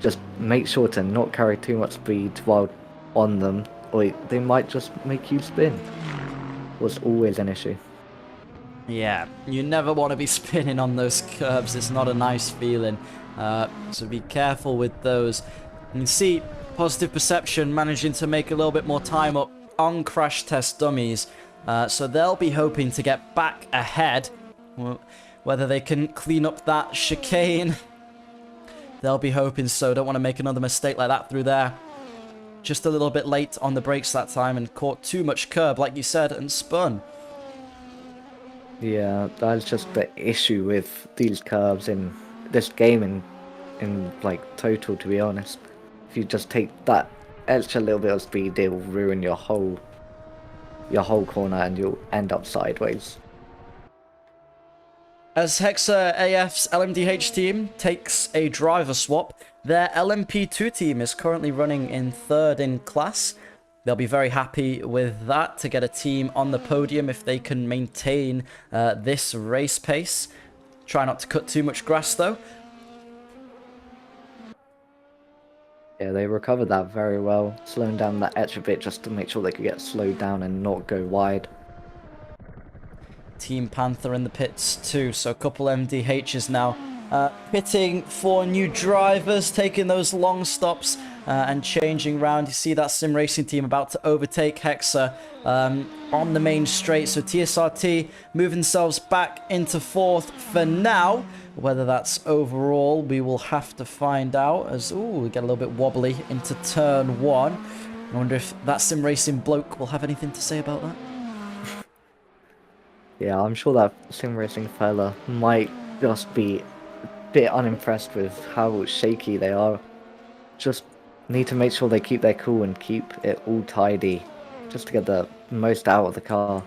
Just make sure to not carry too much speed while on them, or they might just make you spin. Was always an issue. Yeah, you never want to be spinning on those curbs. It's not a nice feeling. So be careful with those. You can see Positive Perception managing to make a little bit more time up on Crash Test Dummies. So they'll be hoping to get back ahead. Whether they can clean up that chicane, they'll be hoping so. Don't want to make another mistake like that through there. just a little bit late on the brakes that time and caught too much curb, like you said, and spun. Yeah, that's just the issue with these curbs in this game in like total, to be honest. If you just take that extra little bit of speed, it will ruin your whole corner and you'll end up sideways. As Hexa AF's LMDH team takes a driver swap, their LMP2 team is currently running in 3rd in class. They'll be very happy with that to get a team on the podium if they can maintain this race pace. Try not to cut too much grass though. Yeah, they recovered that very well, slowing down that extra bit just to make sure they could get slowed down and not go wide. Team Panther in the pits too, so a couple MDHs now pitting for new drivers, taking those long stops and changing round. You see that sim racing team about to overtake Hexa on the main straight, so TSRT move themselves back into 4th for now. Whether that's overall, we will have to find out, as we get a little bit wobbly into turn 1. I wonder if that sim racing bloke will have anything to say about that. Yeah, I'm sure that sim racing fella might just be a bit unimpressed with how shaky they are. Just need to make sure they keep their cool and keep it all tidy, just to get the most out of the car.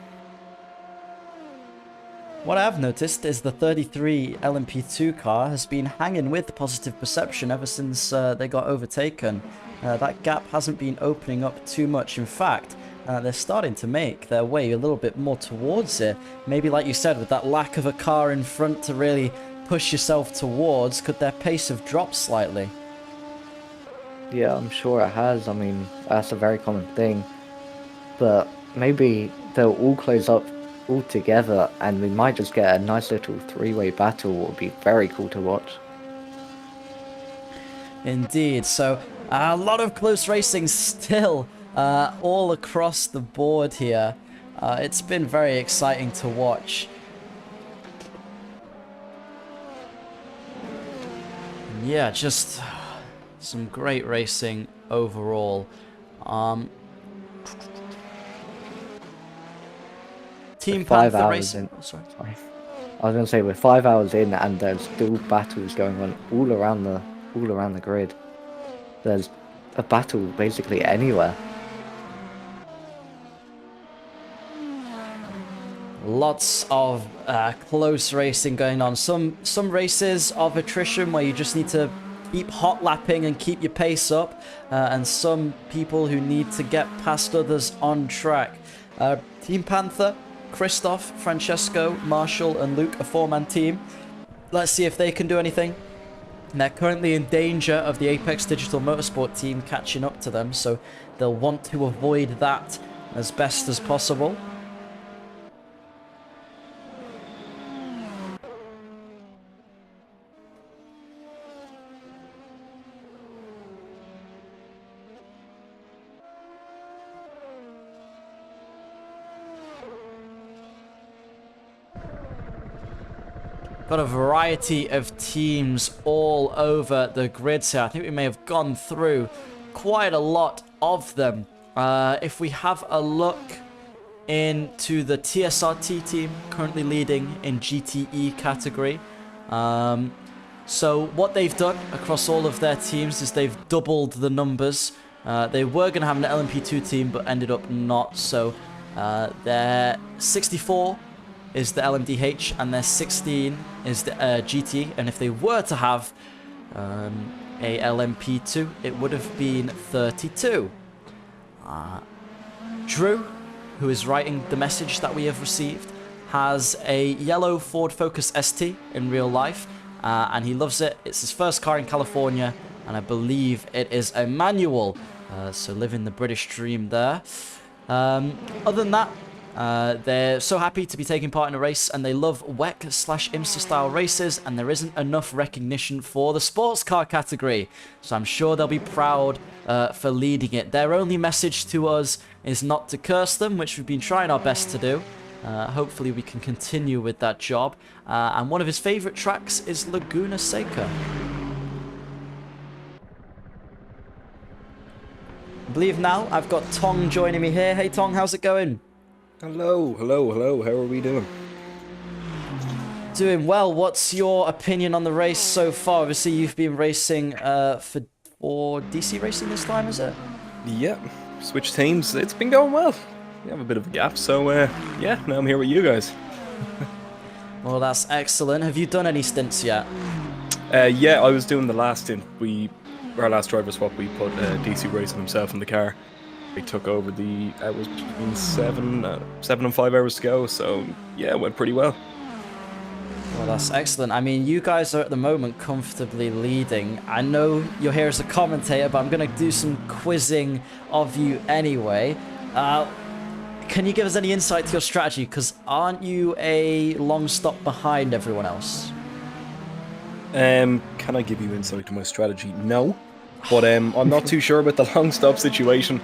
What I've noticed is the 33 LMP2 car has been hanging with the positive perception ever since they got overtaken. That gap hasn't been opening up too much. In fact, they're starting to make their way a little bit more towards it. Maybe like you said, with that lack of a car in front to really push yourself towards, could their pace have dropped slightly? Yeah, I'm sure it has. I mean, that's a very common thing. But maybe they'll all close up all together and we might just get a nice little 3-way battle. It would be very cool to watch. Indeed. So a lot of close racing still all across the board here. It's been very exciting to watch. Yeah, just some great racing overall. Team Panther Racing. Oh, sorry. I was going to say we're 5 hours in and there's still battles going on all around the grid. There's a battle basically anywhere. Lots of close racing going on. Some races of attrition where you just need to keep hot lapping and keep your pace up, and some people who need to get past others on track. Team Panther, Christoph, Francesco, Marshall and Luke, a 4-man team. Let's see if they can do anything. And they're currently in danger of the Apex Digital Motorsport team catching up to them, so they'll want to avoid that as best as possible. Got a variety of teams all over the grid here. I think we may have gone through quite a lot of them. If we have a look into the TSRT team, currently leading in GTE category. So what they've done across all of their teams is they've doubled the numbers. They were going to have an LMP2 team, but ended up not. So their 64 is the LMDH, and their 16 is the GT. And if they were to have a LMP2, it would have been 32. Drew, who is writing the message that we have received, has a yellow Ford Focus ST in real life, and he loves it. It's his first car in California, and I believe it is a manual. So living the British dream there. Other than that, they're so happy to be taking part in a race, and they love WEC/IMSA style races, and there isn't enough recognition for the sports car category. So I'm sure they'll be proud for leading it. Their only message to us is not to curse them, which we've been trying our best to do. Hopefully we can continue with that job. And one of his favorite tracks is Laguna Seca. I believe now I've got Tong joining me here. Hey Tong, how's it going? Hello. How are we doing? Doing well. What's your opinion on the race so far? Obviously, you've been racing for DC Racing this time, is it? Yeah, switch teams. It's been going well. We have a bit of a gap, so yeah, now I'm here with you guys. Well, that's excellent. Have you done any stints yet? Yeah, I was doing the last stint. Our last driver swap, we put DC Racing himself in the car. We took over the hours between 7 and 5 hours to go, so yeah, it went pretty well. Well, that's excellent. I mean, you guys are at the moment comfortably leading. I know you're here as a commentator, but I'm going to do some quizzing of you anyway. Can you give us any insight to your strategy? Because aren't you a long stop behind everyone else? Can I give you insight to my strategy? No. But I'm not too sure about the long stop situation.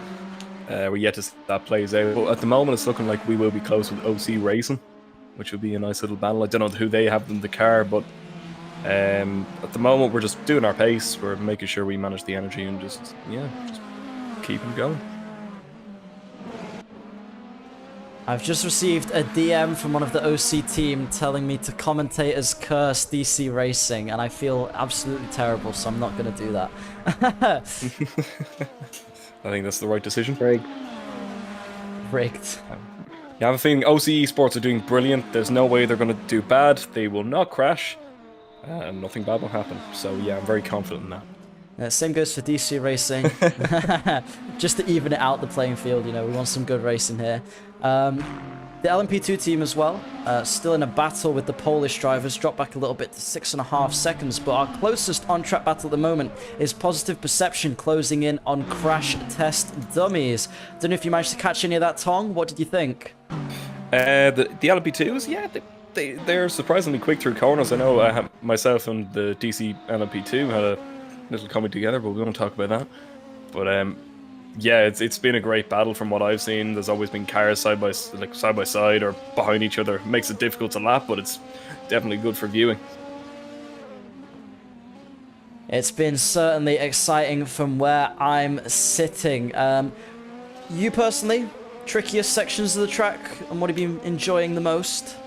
We're yet to see how that plays out. But at the moment, it's looking like we will be close with OC Racing, which will be a nice little battle. I don't know who they have in the car, but at the moment, we're just doing our pace. We're making sure we manage the energy and just keep them going. I've just received a DM from one of the OC team telling me to commentate as Curse DC Racing, and I feel absolutely terrible, so I'm not going to do that. I think that's the right decision. Rigged. You have a feeling OC Esports are doing brilliant. There's no way they're going to do bad. They will not crash, and nothing bad will happen. So yeah, I'm very confident in that. Same goes for DC Racing. Just to even it out the playing field, you know, we want some good racing here. The LMP2 team as well, still in a battle with the Polish drivers, dropped back a little bit to 6.5 seconds, but our closest on-track battle at the moment is Positive Perception closing in on Crash Test Dummies. Don't know if you managed to catch any of that, Tong. What did you think? The LMP2s, yeah, they're surprisingly quick through corners. I know myself and the DC LMP2 had a little coming together, but we won't talk about that. But yeah, it's been a great battle from what I've seen. There's always been cars side by side or behind each other. It makes it difficult to lap, but it's definitely good for viewing. It's been certainly exciting from where I'm sitting. You personally, trickiest sections of the track, and what have you been enjoying the most?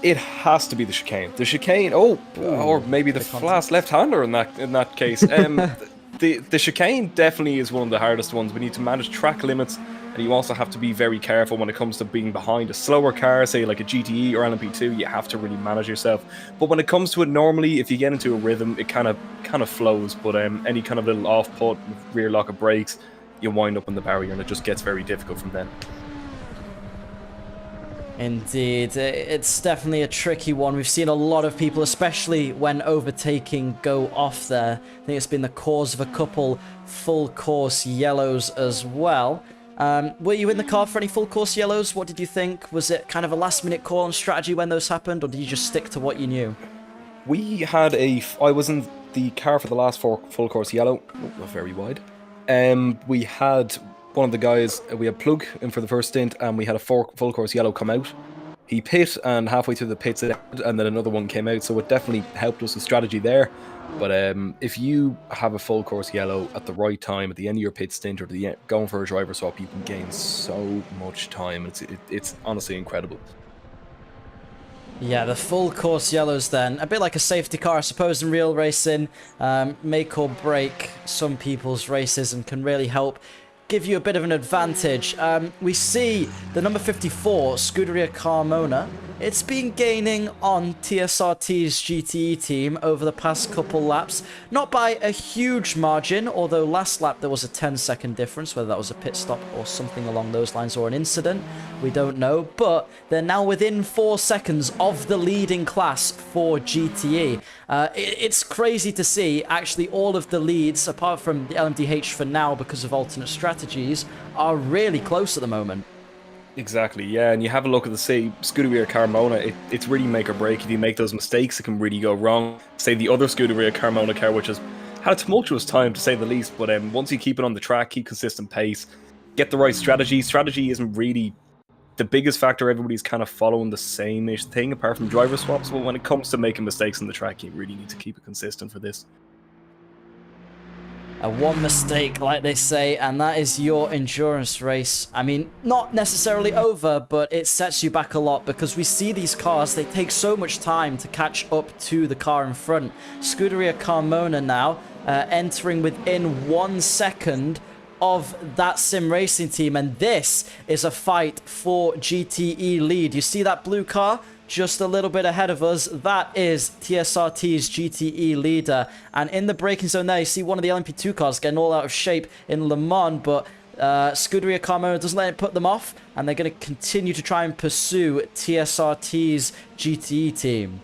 It has to be the chicane. The chicane, or maybe the fast left-hander in that case. The chicane definitely is one of the hardest ones. We need to manage track limits, and you also have to be very careful when it comes to being behind a slower car, say like a GTE or LMP2. You have to really manage yourself. But when it comes to it, normally, if you get into a rhythm, it kind of flows. But any kind of little off-put, rear lock of brakes, you wind up on the barrier, and it just gets very difficult from then. Indeed, it's definitely a tricky one. We've seen a lot of people, especially when overtaking, go off there. I think it's been the cause of a couple full course yellows as well. Were you in the car for any full course yellows? What did you think? Was it kind of a last minute call on strategy when those happened, or did you just stick to what you knew? I was in the car for the last full course yellow. Oh, very wide. We had one of the guys, we had Plug in for the first stint, and we had a full course yellow come out. He pit, and halfway through the pits, and then another one came out, so it definitely helped us with strategy there. But if you have a full course yellow at the right time, at the end of your pit stint, or going for a driver swap, you can gain so much time. It's honestly incredible. Yeah, the full course yellows then, a bit like a safety car, I suppose, in real racing, make or break some people's races and can really help give you a bit of an advantage. We see the number 54, Scuderia Carmona. It's been gaining on TSRT's GTE team over the past couple laps. Not by a huge margin, although last lap there was a 10-second difference, whether that was a pit stop or something along those lines, or an incident. We don't know, but they're now within 4 seconds of the leading class for GTE. It's crazy to see, actually, all of the leads, apart from the LMDH for now because of alternate strategies, are really close at the moment. Exactly, yeah, and you have a look at the, say, Scuderia Carmona, it's really make or break. If you make those mistakes, it can really go wrong. Say the other Scuderia Carmona car, which has had a tumultuous time, to say the least, but once you keep it on the track, keep consistent pace, get the right strategy. Strategy isn't really the biggest factor. Everybody's kind of following the same-ish thing, apart from driver swaps, but when it comes to making mistakes on the track, you really need to keep it consistent for this. One mistake, like they say, and that is your endurance race. I mean, not necessarily over, but it sets you back a lot because we see these cars, they take so much time to catch up to the car in front. Scuderia Carmona now entering within 1 second of that sim racing team, and this is a fight for GTE lead. You see that blue car? Just a little bit ahead of us, that is TSRT's GTE leader. And in the braking zone there, you see one of the LMP2 cars getting all out of shape in Le Mans, but Scuderia Carmona doesn't let it put them off, and they're going to continue to try and pursue TSRT's GTE team.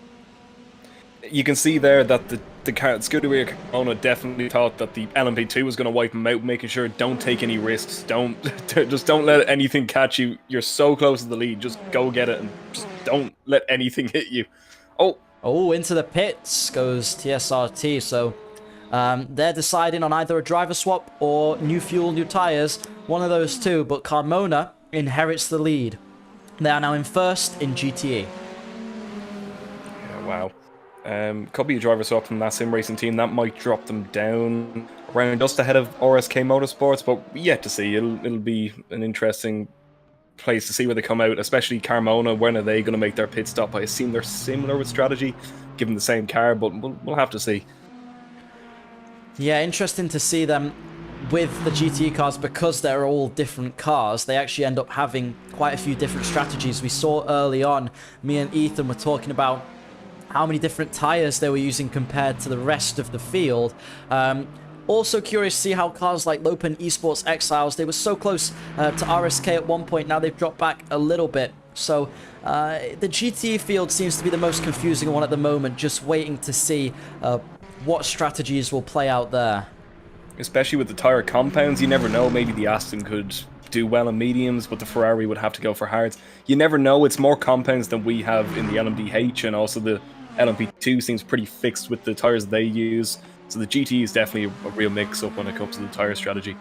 You can see there that the Scuderia Carmona definitely thought that the LMP2 was going to wipe them out, making sure don't take any risks, just don't let anything catch you. You're so close to the lead, just go get it and just don't let anything hit you. Oh, into the pits goes TSRT, so they're deciding on either a driver swap or new fuel, new tires, one of those two, but Carmona inherits the lead. They are now in first in GTE. Yeah, wow. Could be a driver swap from that sim racing team. That might drop them down around just ahead of RSK Motorsports, but yet to see. It'll be an interesting place to see where they come out, especially Carmona. When are they going to make their pit stop? I assume they're similar with strategy, given the same car, but we'll have to see. Yeah, interesting to see them with the GTE cars, because they're all different cars. They actually end up having quite a few different strategies. We saw early on, me and Ethan were talking about how many different tires they were using compared to the rest of the field. Also curious to see how cars like Lopen Esports Exiles, they were so close to RSK at one point, now they've dropped back a little bit. So the GTE field seems to be the most confusing one at the moment, just waiting to see what strategies will play out there. Especially with the tyre compounds, you never know, maybe the Aston could do well in mediums, but the Ferrari would have to go for hards. You never know, it's more compounds than we have in the LMDH, and also the LMP2 seems pretty fixed with the tyres they use. So the GT is definitely a real mix-up when it comes to the tyre strategy.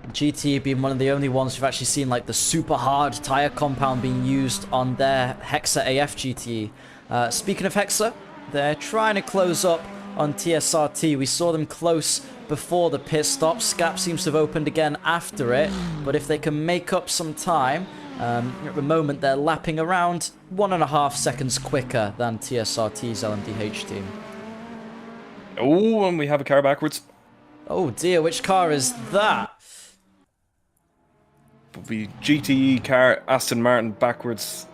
GT being one of the only ones who've actually seen like the super hard tyre compound being used on their Hexa AF GT. Speaking of Hexa, they're trying to close up on TSRT. We saw them close before the pit stop. Scap seems to have opened again after it, but if they can make up some time, at the moment they're lapping around 1.5 seconds quicker than TSRT's LMDH team. Oh, and we have a car backwards. Oh dear, which car is that? The GTE car, Aston Martin backwards.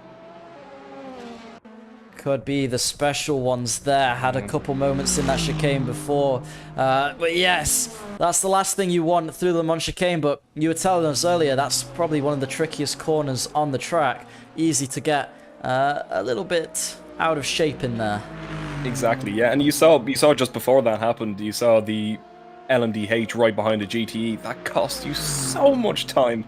Could be the special ones there. Had a couple moments in that chicane before. But yes, that's the last thing you want through the Mont chicane. But you were telling us earlier, that's probably one of the trickiest corners on the track. Easy to get a little bit out of shape in there. Exactly, yeah. And you saw just before that happened, you saw the LMDH right behind the GTE. That cost you so much time.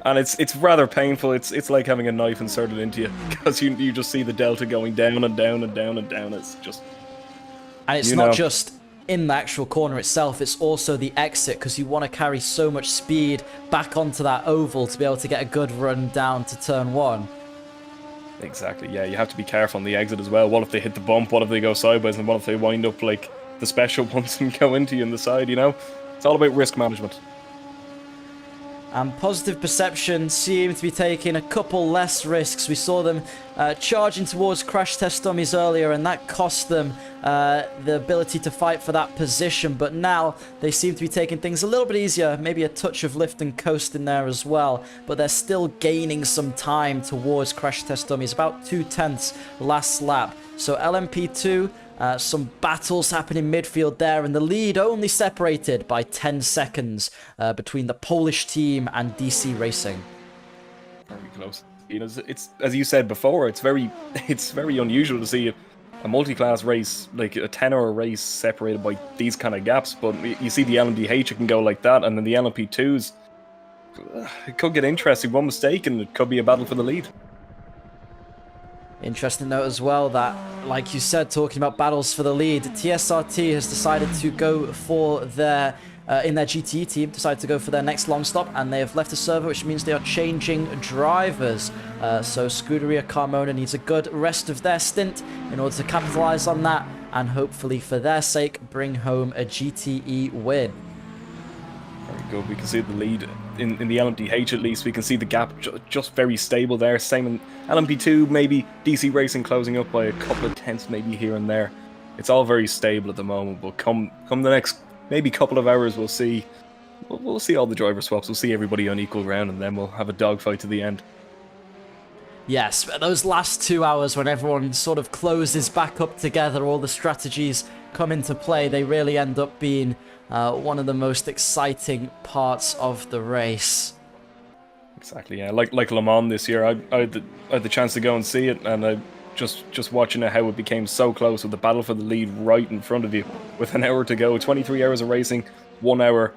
And it's rather painful. It's like having a knife inserted into you, because you just see the delta going down and down and down and down. It's just... And it's not just in the actual corner itself, it's also the exit, because you want to carry so much speed back onto that oval to be able to get a good run down to turn 1. Exactly, yeah. You have to be careful on the exit as well. What if they hit the bump? What if they go sideways? And what if they wind up like the special ones and go into you on the side, you know? It's all about risk management. And Positive Perception seem to be taking a couple less risks. We saw them charging towards crash test dummies earlier, and that cost them the ability to fight for that position. But now they seem to be taking things a little bit easier, maybe a touch of lift and coast in there as well. But they're still gaining some time towards crash test dummies, about 0.2 last lap. So LMP2, some battles happening midfield there, and the lead only separated by 10 seconds between the Polish team and DC Racing. Very close. You know, it's as you said before, it's very unusual to see a multi-class race, like a 10-hour race, separated by these kind of gaps. But you see the LMDH, it can go like that, and then the LMP2s, it could get interesting. One mistake, and it could be a battle for the lead. Interesting note as well that, like you said, talking about battles for the lead, TSRT has decided to go for their, in their GTE team, decided to go for their next long stop, and they have left the server, which means they are changing drivers. So Scuderia Carmona needs a good rest of their stint in order to capitalize on that, and hopefully for their sake, bring home a GTE win. looking good. We can see the lead in the LMDH at least. We can see the gap just very stable there. Same in LMP2, maybe DC Racing closing up by a couple of tenths maybe here and there. It's all very stable at the moment, but come the next maybe couple of hours, we'll see all the driver swaps. We'll see everybody on equal ground, and then we'll have a dogfight to the end. Yes, but those last 2 hours when everyone sort of closes back up together, all the strategies come into play, they really end up being one of the most exciting parts of the race. Exactly, yeah. Like Le Mans this year, I had the chance to go and see it, and I just watching it, how it became so close with the battle for the lead right in front of you with an hour to go. 23 hours of racing, 1 hour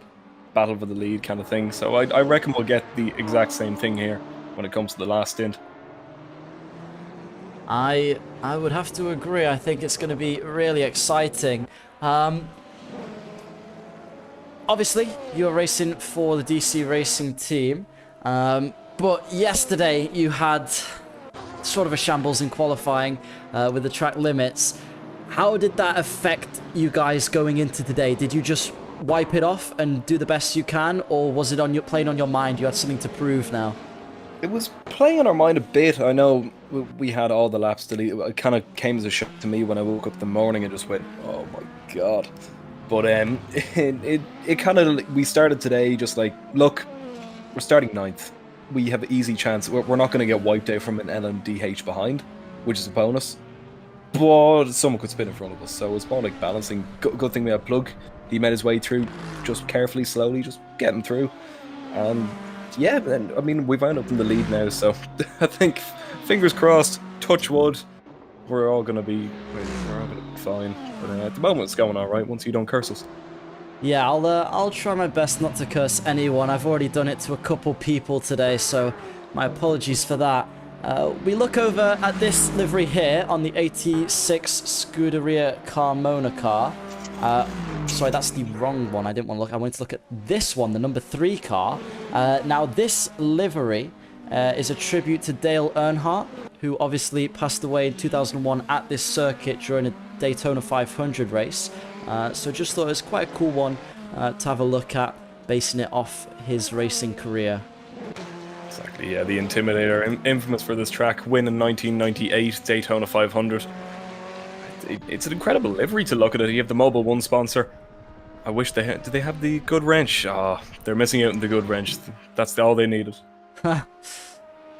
battle for the lead kind of thing. So I reckon we'll get the exact same thing here when it comes to the last stint. I would have to agree. I think it's going to be really exciting. Obviously, you're racing for the DC Racing team, but yesterday you had sort of a shambles in qualifying with the track limits. How did that affect you guys going into today? Did you just wipe it off and do the best you can, or was it playing on your mind? You had something to prove now. It was playing on our mind a bit. I know we had all the laps deleted. It kind of came as a shock to me when I woke up in the morning and just went, oh my god. But it kind of, we started today just like, look, we're starting 9th. We have an easy chance. We're not going to get wiped out from an LMDH behind, which is a bonus. But someone could spin in front of us, so it's more like balancing. Good thing we had Plug. He made his way through just carefully, slowly, just getting through. And yeah, I mean, we've wound up in the lead now, so I think, fingers crossed, touch wood, we're all gonna be fine. But at the moment, it's going all right. Once you don't curse us. Yeah, I'll try my best not to curse anyone. I've already done it to a couple people today, so my apologies for that. We look over at this livery here on the 86 Scuderia Carmona car. Sorry, that's the wrong one. I didn't want to look. I wanted to look at this one, the number 3 car. Now, this livery is a tribute to Dale Earnhardt, who obviously passed away in 2001 at this circuit during a Daytona 500 race. So just thought it was quite a cool one to have a look at, basing it off his racing career. Exactly, yeah, the Intimidator, infamous for this track, win in 1998, Daytona 500. It's an incredible livery to look at it. You have the Mobil 1 sponsor. I wish they had... Did they have the good wrench? Oh, they're missing out on the good wrench. That's all they needed.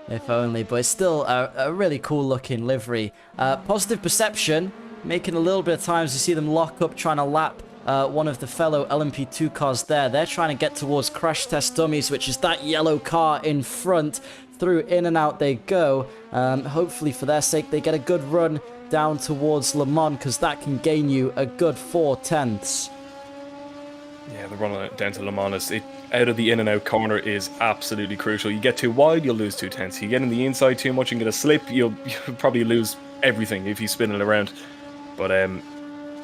If only, but it's still a really cool looking livery. Positive Perception, making a little bit of time as you see them lock up, trying to lap one of the fellow LMP2 cars there. They're trying to get towards Crash Test Dummies, which is that yellow car in front. Through, in and out they go. Hopefully for their sake they get a good run down towards Le Mans, because that can gain you a good 4 tenths. Yeah, the run down to Le Mans, out of the in and out corner is absolutely crucial. You get too wide, you'll lose 2 tenths. You get in the inside too much and get a slip, you'll probably lose everything if you spin it around. But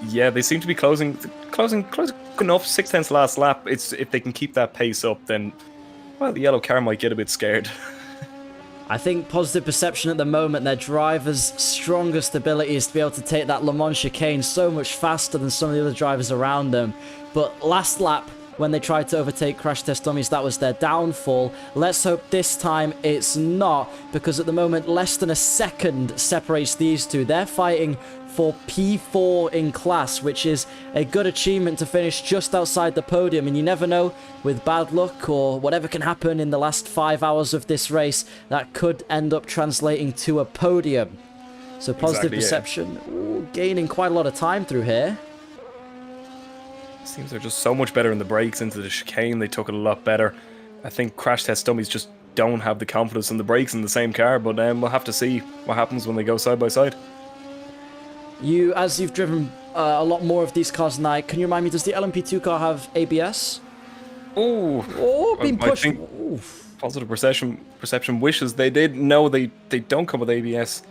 yeah, they seem to be closing enough. 6 tenths last lap. It's if they can keep that pace up, then well, the yellow car might get a bit scared. I think Positive Perception at the moment, their driver's strongest ability is to be able to take that Le Mans chicane so much faster than some of the other drivers around them. But last lap, when they tried to overtake Crash Test Dummies, that was their downfall. Let's hope this time it's not, because at the moment less than a second separates these two. They're fighting for P4 in class, which is a good achievement to finish just outside the podium. And you never know, with bad luck or whatever can happen in the last 5 hours of this race, that could end up translating to a podium. So Positive Perception, ooh, gaining quite a lot of time through here. Seems they're just so much better in the brakes into the chicane. They took it a lot better. I think Crash Test Dummies just don't have the confidence in the brakes in the same car, but we'll have to see what happens when they go side by side. As you've driven a lot more of these cars than I, can you remind me, does the LMP2 car have ABS? Oh, being pushed. Positive Perception wishes they did. No, they don't come with ABS.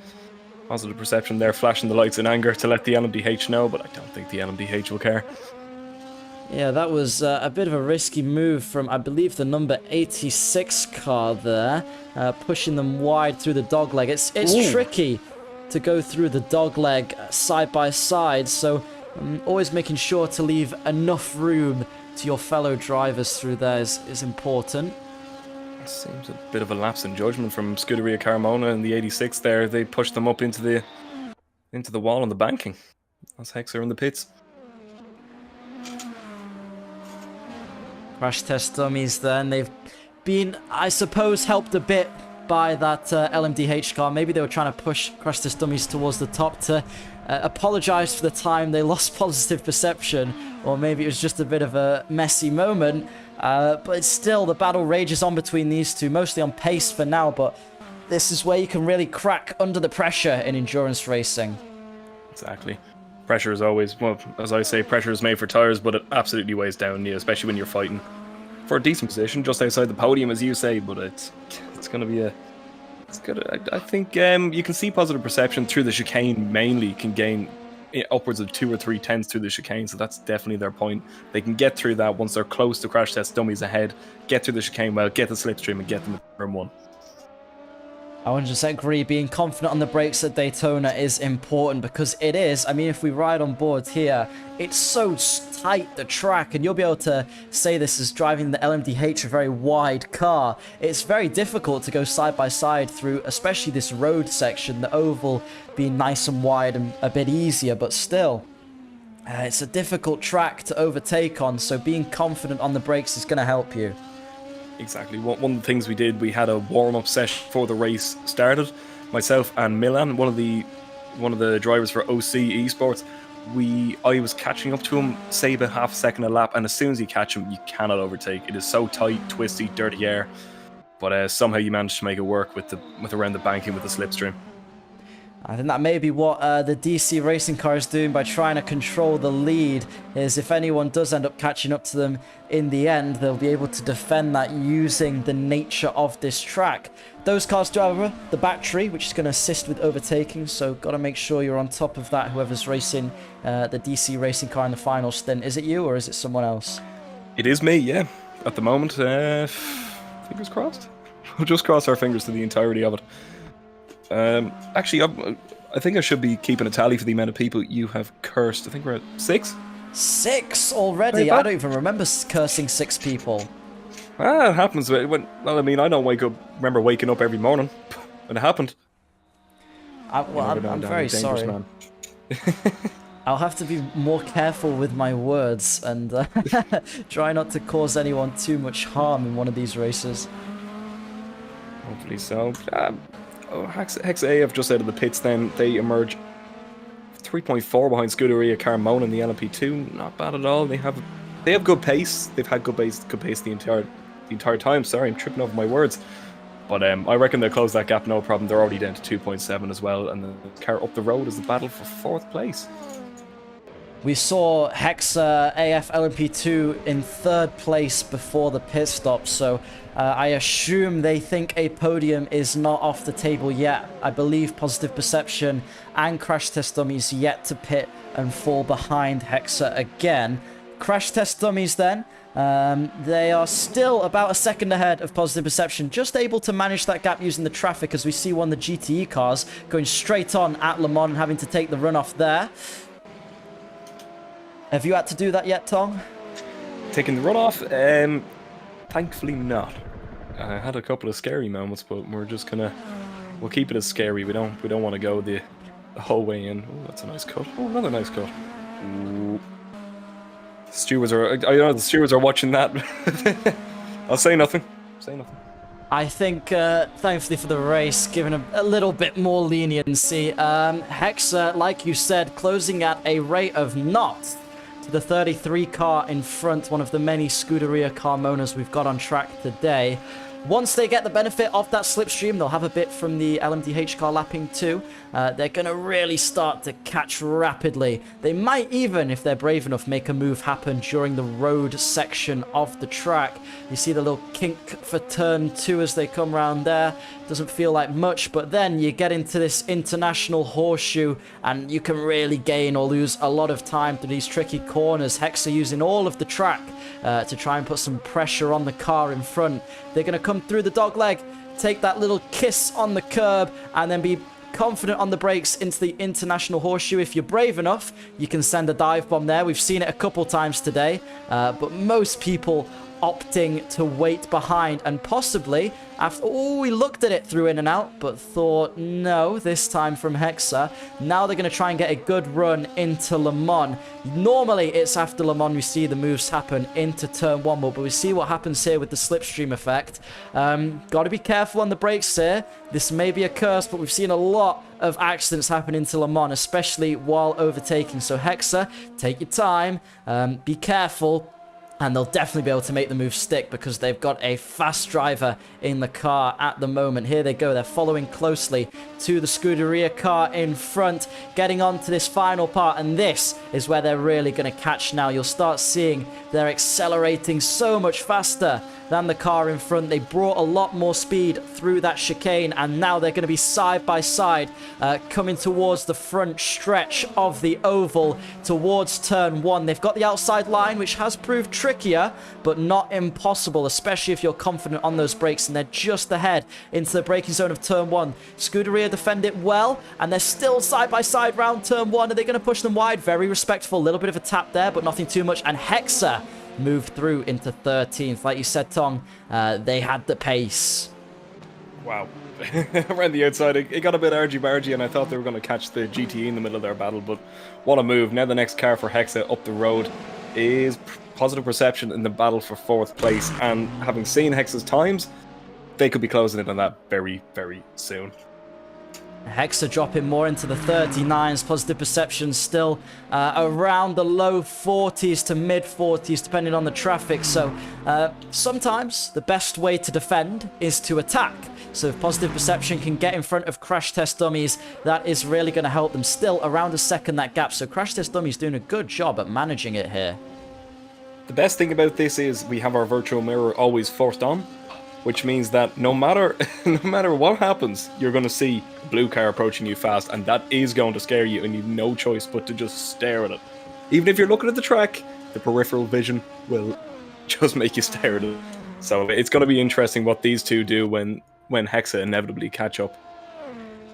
Positive Perception, they're flashing the lights in anger to let the LMDH know, but I don't think the LMDH will care. Yeah, that was a bit of a risky move from, I believe, the number 86 car there, pushing them wide through the dogleg. It's tricky to go through the dogleg side by side, so always making sure to leave enough room to your fellow drivers through there is important. Seems a bit of a lapse in judgment from Scuderia Carmona in the 86 there. They pushed them up into the wall on the banking. As Hex are in the pits. Crash test dummies then. They've been, I suppose, helped a bit by that LMDH car. Maybe they were trying to push crash test dummies towards the top to apologize for the time they lost positive perception, or maybe it was just a bit of a messy moment. But still, the battle rages on between these two, mostly on pace for now, but this is where you can really crack under the pressure in endurance racing. Exactly. Pressure is always, well, as I say, pressure is made for tires, but it absolutely weighs down you, especially when you're fighting for a decent position just outside the podium, as you say. But it's going to be I think you can see positive perception through the chicane mainly. Can gain upwards of 2 or 3 tenths through the chicane, so that's definitely their point. They can get through that once they're close to crash test dummies ahead, get through the chicane well, get the slipstream and get them at turn 1. I 100% agree. Being confident on the brakes at Daytona is important, because it is. I mean, if we ride on board here, it's so tight, the track, and you'll be able to say this is driving the LMDH, a very wide car. It's very difficult to go side by side through, especially this road section, the oval being nice and wide and a bit easier, but still, it's a difficult track to overtake on, so being confident on the brakes is going to help you. Exactly. One of the things we did, we had a warm-up session before the race started. Myself and Milan, one of the drivers for OC Esports, I was catching up to him, say about half a second a lap, and as soon as you catch him, you cannot overtake. It is so tight, twisty, dirty air. But somehow you managed to make it work with around the banking with the slipstream. I think that may be what the DC racing car is doing by trying to control the lead, is if anyone does end up catching up to them in the end, they'll be able to defend that using the nature of this track. Those cars do, however, the battery, which is going to assist with overtaking, so got to make sure you're on top of that, whoever's racing the DC racing car in the final stint. Is it you, or is it someone else? It is me, yeah. At the moment, fingers crossed. We'll just cross our fingers to the entirety of it. Actually, I think I should be keeping a tally for the amount of people you have cursed. I think we're at 6? 6 already? I don't even remember cursing 6 people. It happens. Well, I mean, I don't remember waking up every morning. It happened. I'm very sorry. Man. I'll have to be more careful with my words and try not to cause anyone too much harm in one of these races. Hopefully so. Hex A have just out of the pits then. They emerge 3.4 behind Scuderia Carmona in the LMP2. Not bad at all. They have good pace. They've had good pace the entire time. Sorry, I'm tripping over my words. But I reckon they'll close that gap no problem. They're already down to 2.7 as well. And the car up the road is the battle for 4th place. We saw Hexa AF LMP2 in 3rd place before the pit stop, so I assume they think a podium is not off the table yet. I believe Positive Perception and Crash Test Dummies yet to pit and fall behind Hexa again. Crash Test Dummies then, they are still about a second ahead of Positive Perception, just able to manage that gap using the traffic, as we see one of the GTE cars going straight on at Le Mans and having to take the runoff there. Have you had to do that yet, Tong? Taking the runoff? Thankfully not. I had a couple of scary moments, but we're just we'll keep it as scary. We don't want to go the whole way in. Oh, that's a nice cut. Oh, another nice cut. Ooh. The stewards are watching that. I'll say nothing. I think, thankfully for the race, given a little bit more leniency, Hexa, like you said, closing at a rate of knots to the 33 car in front, one of the many Scuderia Carmonas we've got on track today. Once they get the benefit of that slipstream, they'll have a bit from the LMDH car lapping too. They're going to really start to catch rapidly. They might even, if they're brave enough, make a move happen during the road section of the track. You see the little kink for turn 2 as they come around there. Doesn't feel like much, but then you get into this international horseshoe and you can really gain or lose a lot of time through these tricky corners. Hexa using all of the track to try and put some pressure on the car in front. They're going to come through the dogleg, take that little kiss on the curb, and then be confident on the brakes into the International Horseshoe. If you're brave enough, you can send a dive bomb there. We've seen it a couple times today, but most people opting to wait behind and possibly after... Oh, we looked at it through in and out, but thought no, this time from Hexa. Now they're going to try and get a good run into Le Mans. Normally, it's after Le Mans we see the moves happen into turn 1, but we see what happens here with the slipstream effect. Got to be careful on the brakes here. This may be a curse, but we've seen a lot of accidents happen into Le Mans, especially while overtaking. So Hexa, take your time, be careful. And they'll definitely be able to make the move stick because they've got a fast driver in the car at the moment. Here they go. They're following closely to the Scuderia car in front, getting on to this final part. And this is where they're really going to catch now. You'll start seeing they're accelerating so much faster than the car in front. They brought a lot more speed through that chicane, and now they're going to be side by side, coming towards the front stretch of the oval towards turn 1. They've got the outside line, which has proved trickier, but not impossible, especially if you're confident on those brakes, and they're just ahead into the braking zone of turn 1. Scuderia defend it well, and they're still side by side round turn 1. Are they going to push them wide? Very respectful. A little bit of a tap there, but nothing too much. And Hexa moved through into 13th. Like you said, Tong, they had the pace. Wow. Around the outside, it got a bit argy-bargy, and I thought they were going to catch the GTE in the middle of their battle, but what a move. Now the next car for Hexa up the road is Positive Perception in the battle for 4th place, and having seen Hexa's times, they could be closing in on that very, very soon. Hexa dropping more into the 39s. Positive Perception still around the low 40s to mid 40s, depending on the traffic. So sometimes the best way to defend is to attack. So if Positive Perception can get in front of Crash Test Dummies, that is really going to help them. Still around a second that gap. So Crash Test Dummies doing a good job at managing it here. The best thing about this is we have our virtual mirror always forced on, which means that no matter what happens, you're going to see a blue car approaching you fast, and that is going to scare you, and you've no choice but to just stare at it. Even if you're looking at the track, the peripheral vision will just make you stare at it. So it's going to be interesting what these two do when Hexa inevitably catch up.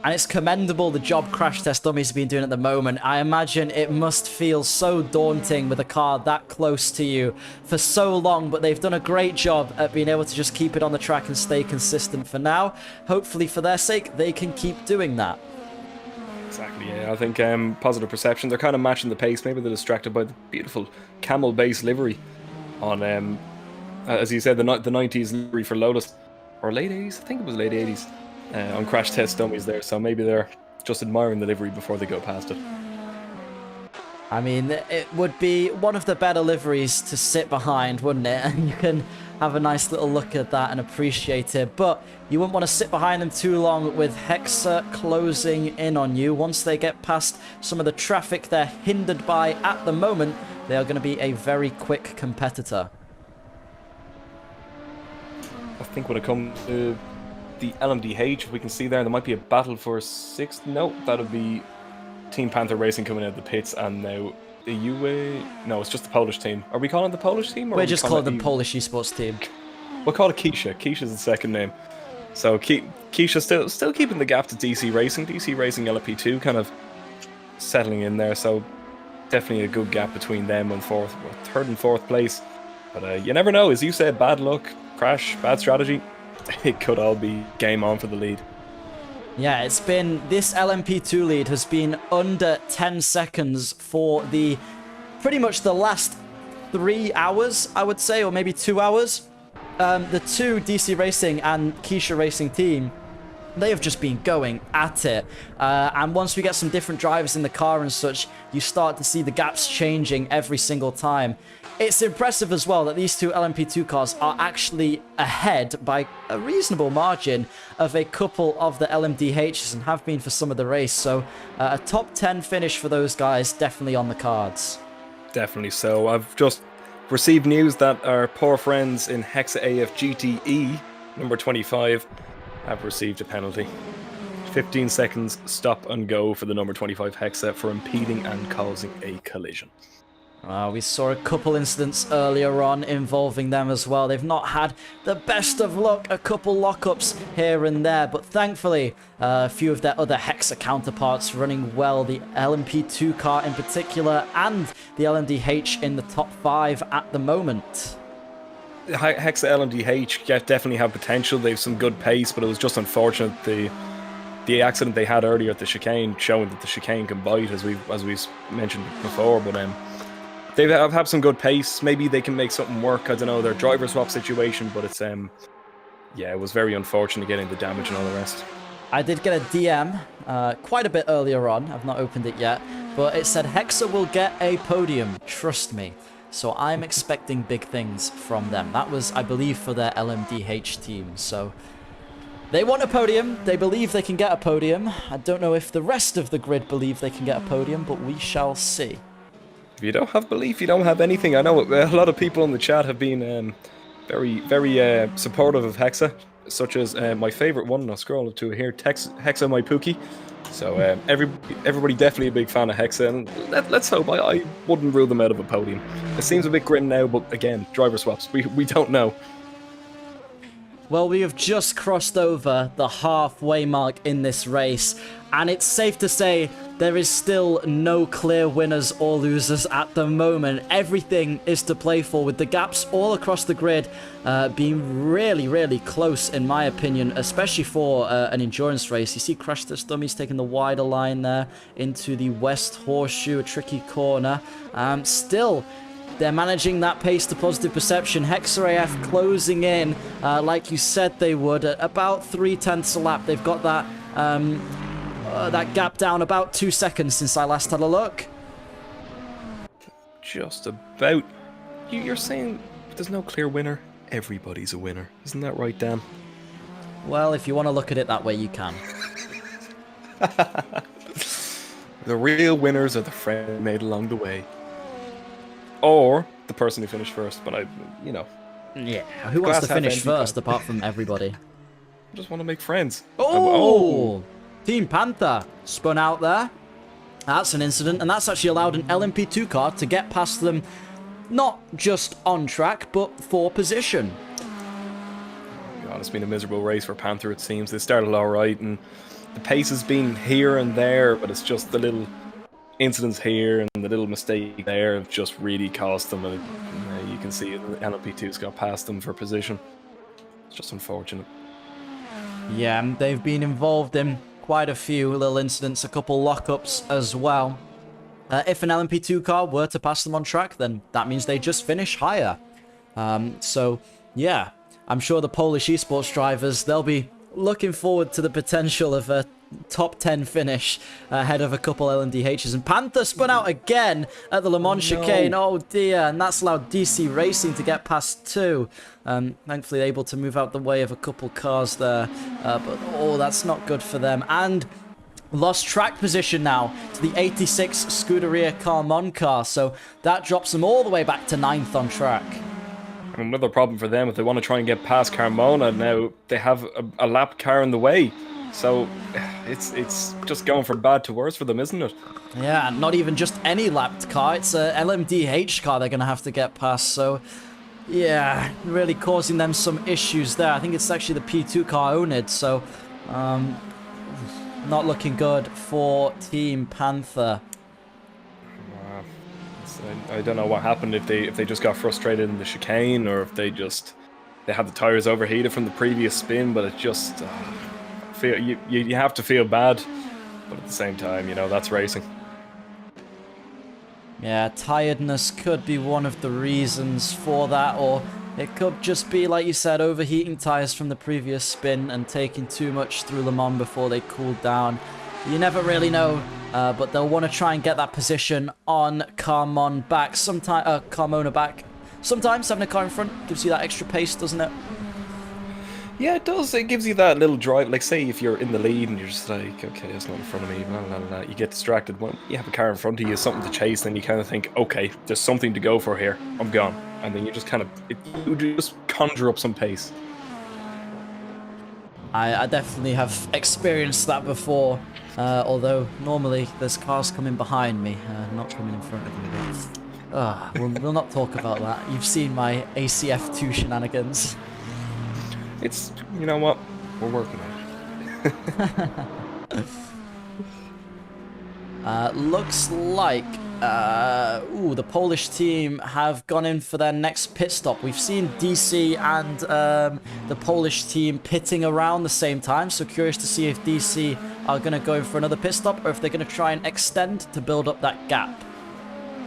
And it's commendable the job Crash Test Dummies have been doing at the moment. I imagine it must feel so daunting with a car that close to you for so long, but they've done a great job at being able to just keep it on the track and stay consistent for now. Hopefully, for their sake, they can keep doing that. Exactly, yeah. I think Positive Perception, they're kind of matching the pace. Maybe they're distracted by the beautiful camel base livery on, as you said, the 90s livery for Lotus. Or late 80s? I think it was late 80s. On Crash Test Dummies there, so maybe they're just admiring the livery before they go past it. I mean, it would be one of the better liveries to sit behind, wouldn't it? And you can have a nice little look at that and appreciate it, but you wouldn't want to sit behind them too long with Hexa closing in on you. Once they get past some of the traffic they're hindered by at the moment, they are going to be a very quick competitor. I think when it comes to the LMDH, if we can see there might be a battle for 6th. No, that'll be Team Panther Racing coming out of the pits, and now the UA. No, it's just the Polish team. Are we calling it the Polish team? Or we're just calling it the Polish esports team. We'll call it Keisha. Keisha's the second name. So Keisha still keeping the gap to DC Racing. DC Racing LP2 kind of settling in there. So definitely a good gap between them and 3rd and 4th place. But you never know. As you said, bad luck, crash, bad strategy. It could all be game on for the lead. Yeah, it's been... This LMP2 lead has been under 10 seconds for pretty much the last 3 hours, I would say, or maybe 2 hours. The two DC Racing and Keisha Racing team, they have just been going at it. And once we get some different drivers in the car and such, you start to see the gaps changing every single time. It's impressive as well that these two LMP2 cars are actually ahead by a reasonable margin of a couple of the LMDHs and have been for some of the race. So a top 10 finish for those guys definitely on the cards. Definitely so. I've just received news that our poor friends in Hexa AF GTE, number 25, have received a penalty. 15 seconds stop and go for the number 25 Hexa for impeding and causing a collision. We saw a couple incidents earlier on involving them as well. They've not had the best of luck, a couple lockups here and there, but thankfully a few of their other Hexa counterparts running well, the LMP2 car in particular and the LMDH in the top 5 at the moment. Hexa LMDH definitely have potential. They have some good pace, but it was just unfortunate the accident they had earlier at the chicane, showing that the chicane can bite, as we've mentioned before. But they have some good pace. Maybe they can make something work. I don't know, their driver swap situation, but it's yeah, it was very unfortunate getting the damage and all the rest. I did get a DM quite a bit earlier on. I've not opened it yet, but it said Hexa will get a podium. Trust me. So I'm expecting big things from them. That was, I believe, for their LMDH team. So they want a podium. They believe they can get a podium. I don't know if the rest of the grid believe they can get a podium, but we shall see. If you don't have belief, you don't have anything. I know a lot of people in the chat have been very, very supportive of Hexa, such as my favorite one. I'll scroll up to it here, Hexa My Pookie. So everybody definitely a big fan of Hexa, and let's hope. I wouldn't rule them out of a podium. It seems a bit grim now, but again, driver swaps. We don't know. Well, we have just crossed over the halfway mark in this race, and it's safe to say there is still no clear winners or losers at the moment. Everything is to play for, with the gaps all across the grid being really, really close, in my opinion, especially for an endurance race. You see Crash Test Dummies taking the wider line there into the West Horseshoe, a tricky corner. Still, they're managing that pace to positive perception. Hexa AF closing in, like you said they would, at about 0.3 a lap. They've got that gap down about 2 seconds since I last had a look. Just about. You're saying there's no clear winner? Everybody's a winner. Isn't that right, Dan? Well, if you want to look at it that way, you can. The real winners are the friend made along the way. Or the person who finished first, but you know. Yeah, who wants to finish first apart from everybody? I just want to make friends. Oh! Team Panther spun out there. That's an incident, and that's actually allowed an LMP2 car to get past them, not just on track, but for position. God, it's been a miserable race for Panther, it seems. They started alright, and the pace has been here and there, but it's just the little incidents here and the little mistake there have just really cost them. And you can see the LMP2's got past them for position. It's just unfortunate. Yeah, they've been involved in quite a few little incidents, a couple lockups as well. If an LMP2 car were to pass them on track, then that means they just finish higher. So, yeah, I'm sure the Polish esports drivers, they'll be looking forward to the potential of a top 10 finish ahead of a couple LMDHs. And Panther spun out again at the Le Mans chicane. Oh dear, and that's allowed DC Racing to get past two. Thankfully able to move out the way of a couple cars there. But oh, that's not good for them. And lost track position now to the 86 Scuderia Carmon car. So that drops them all the way back to 9th on track. Another problem for them, if they want to try and get past Carmona, now they have a lap car in the way. So it's just going from bad to worse for them, isn't it? Yeah, not even just any lapped car. It's a LMDH car they're going to have to get past. So, yeah, really causing them some issues there. I think it's actually the P2 car owned. So, not looking good for Team Panther. I don't know what happened, if they just got frustrated in the chicane, or if they had the tires overheated from the previous spin. But it just you have to feel bad, but at the same time, you know, that's racing. Yeah, tiredness could be one of the reasons for that, or it could just be, like you said, overheating tires from the previous spin and taking too much through Le Mans before they cooled down. You never really know, but they'll want to try and get that position on Carmona back. Sometimes having a car in front gives you that extra pace, doesn't it? Yeah, it does. It gives you that little drive. Like, say if you're in the lead and you're just like, okay, it's not in front of me, blah, blah, blah. You get distracted. When you have a car in front of you, something to chase, then you kind of think, okay, there's something to go for here. I'm gone. And then you just kind of, you just conjure up some pace. I definitely have experienced that before, although normally there's cars coming behind me, not coming in front of me. We'll not talk about that. You've seen my ACF2 shenanigans. It's, you know what? We're working on it. Looks like the Polish team have gone in for their next pit stop. We've seen DC and the Polish team pitting around the same time, so curious to see if DC are going to go in for another pit stop or if they're going to try and extend to build up that gap.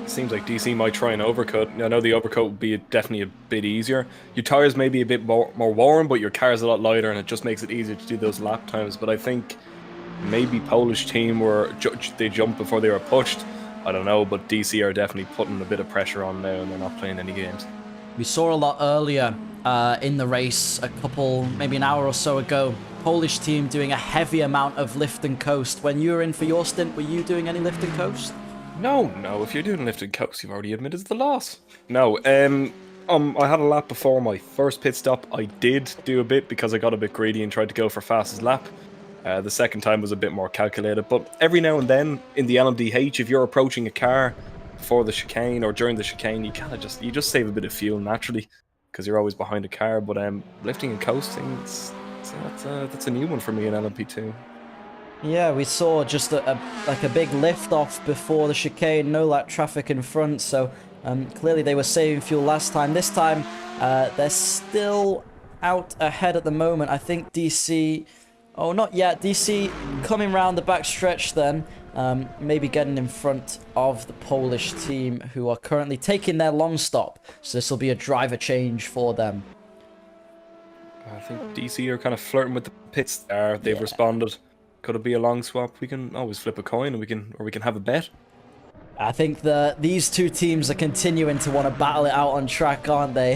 Seems like DC might try an overcut. I know the overcut would be definitely a bit easier. Your tires may be a bit more warm, but your car's a lot lighter, and it just makes it easier to do those lap times. But I think maybe Polish team they jumped before they were pushed. I don't know, but DC are definitely putting a bit of pressure on now, and they're not playing any games. We saw a lot earlier in the race, maybe an hour or so ago, Polish team doing a heavy amount of lift and coast. When you were in for your stint, were you doing any lift and coast? No. If you're doing lift and coast, you've already admitted the loss. No. I had a lap before my first pit stop. I did do a bit because I got a bit greedy and tried to go for fastest lap. The second time was a bit more calculated, but every now and then in the LMDH, if you're approaching a car before the chicane or during the chicane, you kind of just save a bit of fuel naturally because you're always behind a car. But lifting and coasting, that's a new one for me in LMP2. Yeah, we saw just a big lift off before the chicane, no like traffic in front, so clearly they were saving fuel last time. This time they're still out ahead at the moment. I think DC, not yet, DC coming round the back stretch then, maybe getting in front of the Polish team who are currently taking their long stop, so this will be a driver change for them. I think DC are kind of flirting with the pits there. They've responded. Could it be a long swap? We can always flip a coin, and we can have a bet. I think these two teams are continuing to want to battle it out on track, aren't they?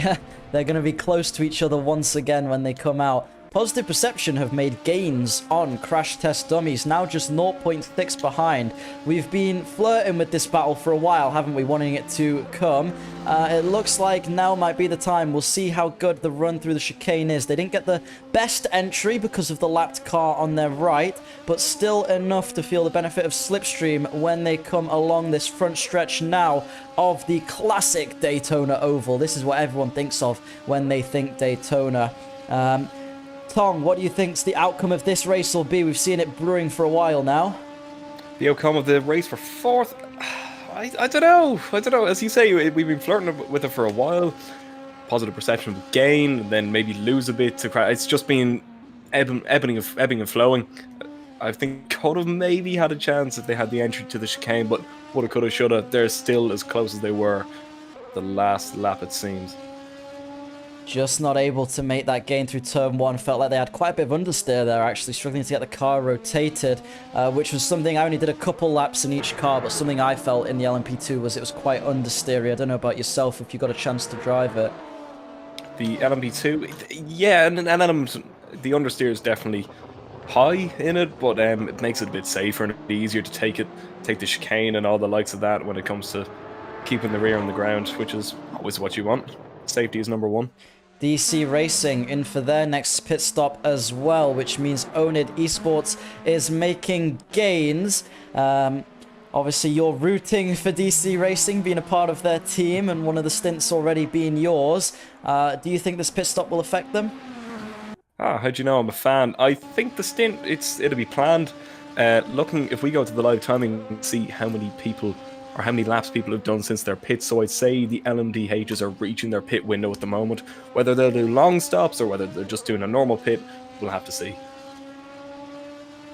They're going to be close to each other once again when they come out. Positive Perception have made gains on Crash Test Dummies, now just 0.6 behind. We've been flirting with this battle for a while, haven't we, wanting it to come. It looks like now might be the time. We'll see how good the run through the chicane is. They didn't get the best entry because of the lapped car on their right, but still enough to feel the benefit of slipstream when they come along this front stretch now of the classic Daytona Oval. This is what everyone thinks of when they think Daytona. Tom, what do you think's the outcome of this race will be? We've seen it brewing for a while now. The outcome of the race for fourth? I don't know. As you say, we've been flirting with it for a while. Positive Perception would gain, and then maybe lose a bit to crash. It's just been ebbing and flowing. I think could have maybe had a chance if they had the entry to the chicane, but woulda, coulda, shoulda. They're still as close as they were the last lap, it seems. Just not able to make that gain through turn one. Felt like they had quite a bit of understeer there, actually, struggling to get the car rotated, which was something I only did a couple laps in each car, but something I felt in the LMP2 was it was quite understeery. I don't know about yourself if you got a chance to drive it. The LMP2, yeah, and the understeer is definitely high in it, but it makes it a bit safer and easier to take the chicane and all the likes of that when it comes to keeping the rear on the ground, which is always what you want. Safety is number one. DC Racing in for their next pit stop as well, which means Onid Esports is making gains. Obviously, you're rooting for DC Racing, being a part of their team, and one of the stints already being yours. Do you think this pit stop will affect them? How'd you know I'm a fan? I think the stint, it'll be planned. Looking, if we go to the live timing and see how many people or how many laps people have done since their pit, so I'd say the LMDHs are reaching their pit window at the moment. Whether they'll do long stops or whether they're just doing a normal pit, we'll have to see.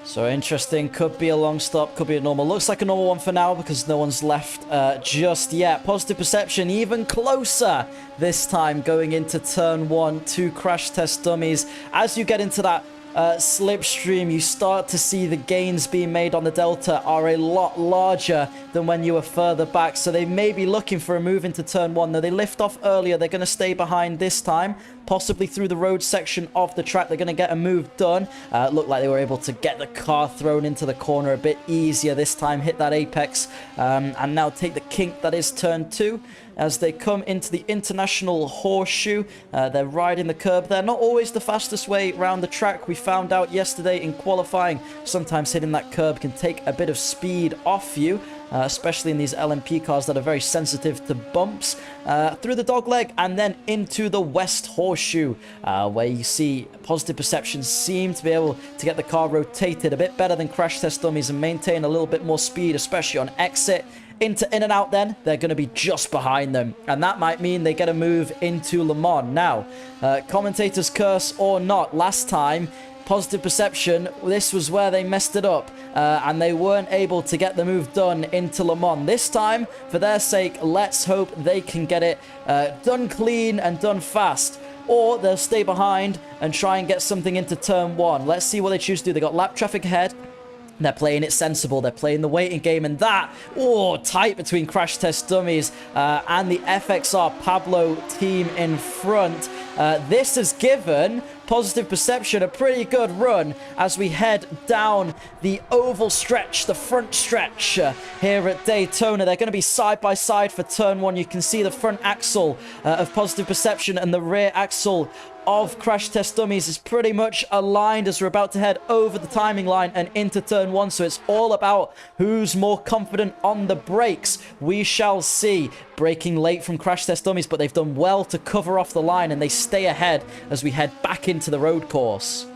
So interesting, could be a long stop, could be a normal. Looks like a normal one for now because no one's left just yet. Positive Perception even closer this time going into turn one to Crash Test Dummies. As you get into that slipstream, you start to see the gains being made on the Delta are a lot larger than when you were further back, so they may be looking for a move into turn one. Though they lift off earlier, they're going to stay behind this time, possibly through the road section of the track. They're going to get a move done. Looked like they were able to get the car thrown into the corner a bit easier this time, hit that apex, and now take the kink that is turn two. as they come into the International Horseshoe. They're riding the curb there. Not always the fastest way around the track. We found out yesterday in qualifying, sometimes hitting that curb can take a bit of speed off you. Especially in these LMP cars that are very sensitive to bumps. Through the dogleg and then into the West Horseshoe, where you see Positive Perception seem to be able to get the car rotated a bit better than Crash Test Dummies and maintain a little bit more speed, especially on exit. Into in and out then, they're going to be just behind them. And that might mean they get a move into Le Mans. Now, commentators curse or not, last time, Positive Perception, this was where they messed it up, and they weren't able to get the move done into Le Mans. This time, for their sake, let's hope they can get it done clean and done fast. Or they'll stay behind and try and get something into turn 1. Let's see what they choose to do. They got lap traffic ahead. They're playing it sensible. They're playing the waiting game. And that, tight between Crash Test Dummies and the FXR Pablo team in front. This has given Positive Perception a pretty good run as we head down the oval stretch, the front stretch here at Daytona. They're going to be side by side for turn 1. You can see the front axle of Positive Perception and the rear axle of Crash Test Dummies is pretty much aligned as we're about to head over the timing line and into turn 1. So it's all about who's more confident on the brakes. We shall see. Braking late from Crash Test Dummies, but they've done well to cover off the line and they stay ahead as we head back into the road course.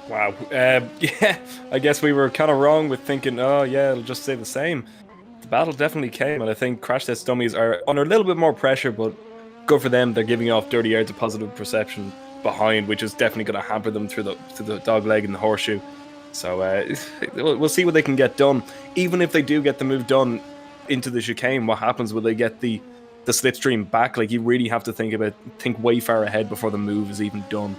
Wow. Yeah, I guess we were kind of wrong with thinking, oh yeah, it'll just stay the same. The battle definitely came, and I think Crash Test Dummies are under a little bit more pressure, but good for them. They're giving off dirty air to Positive Perception behind, which is definitely going to hamper them through the dog leg and the horseshoe. So we'll see what they can get done. Even if they do get the move done into the chicane, what happens? Will they get the slipstream back? Like, you really have to think way far ahead before the move is even done.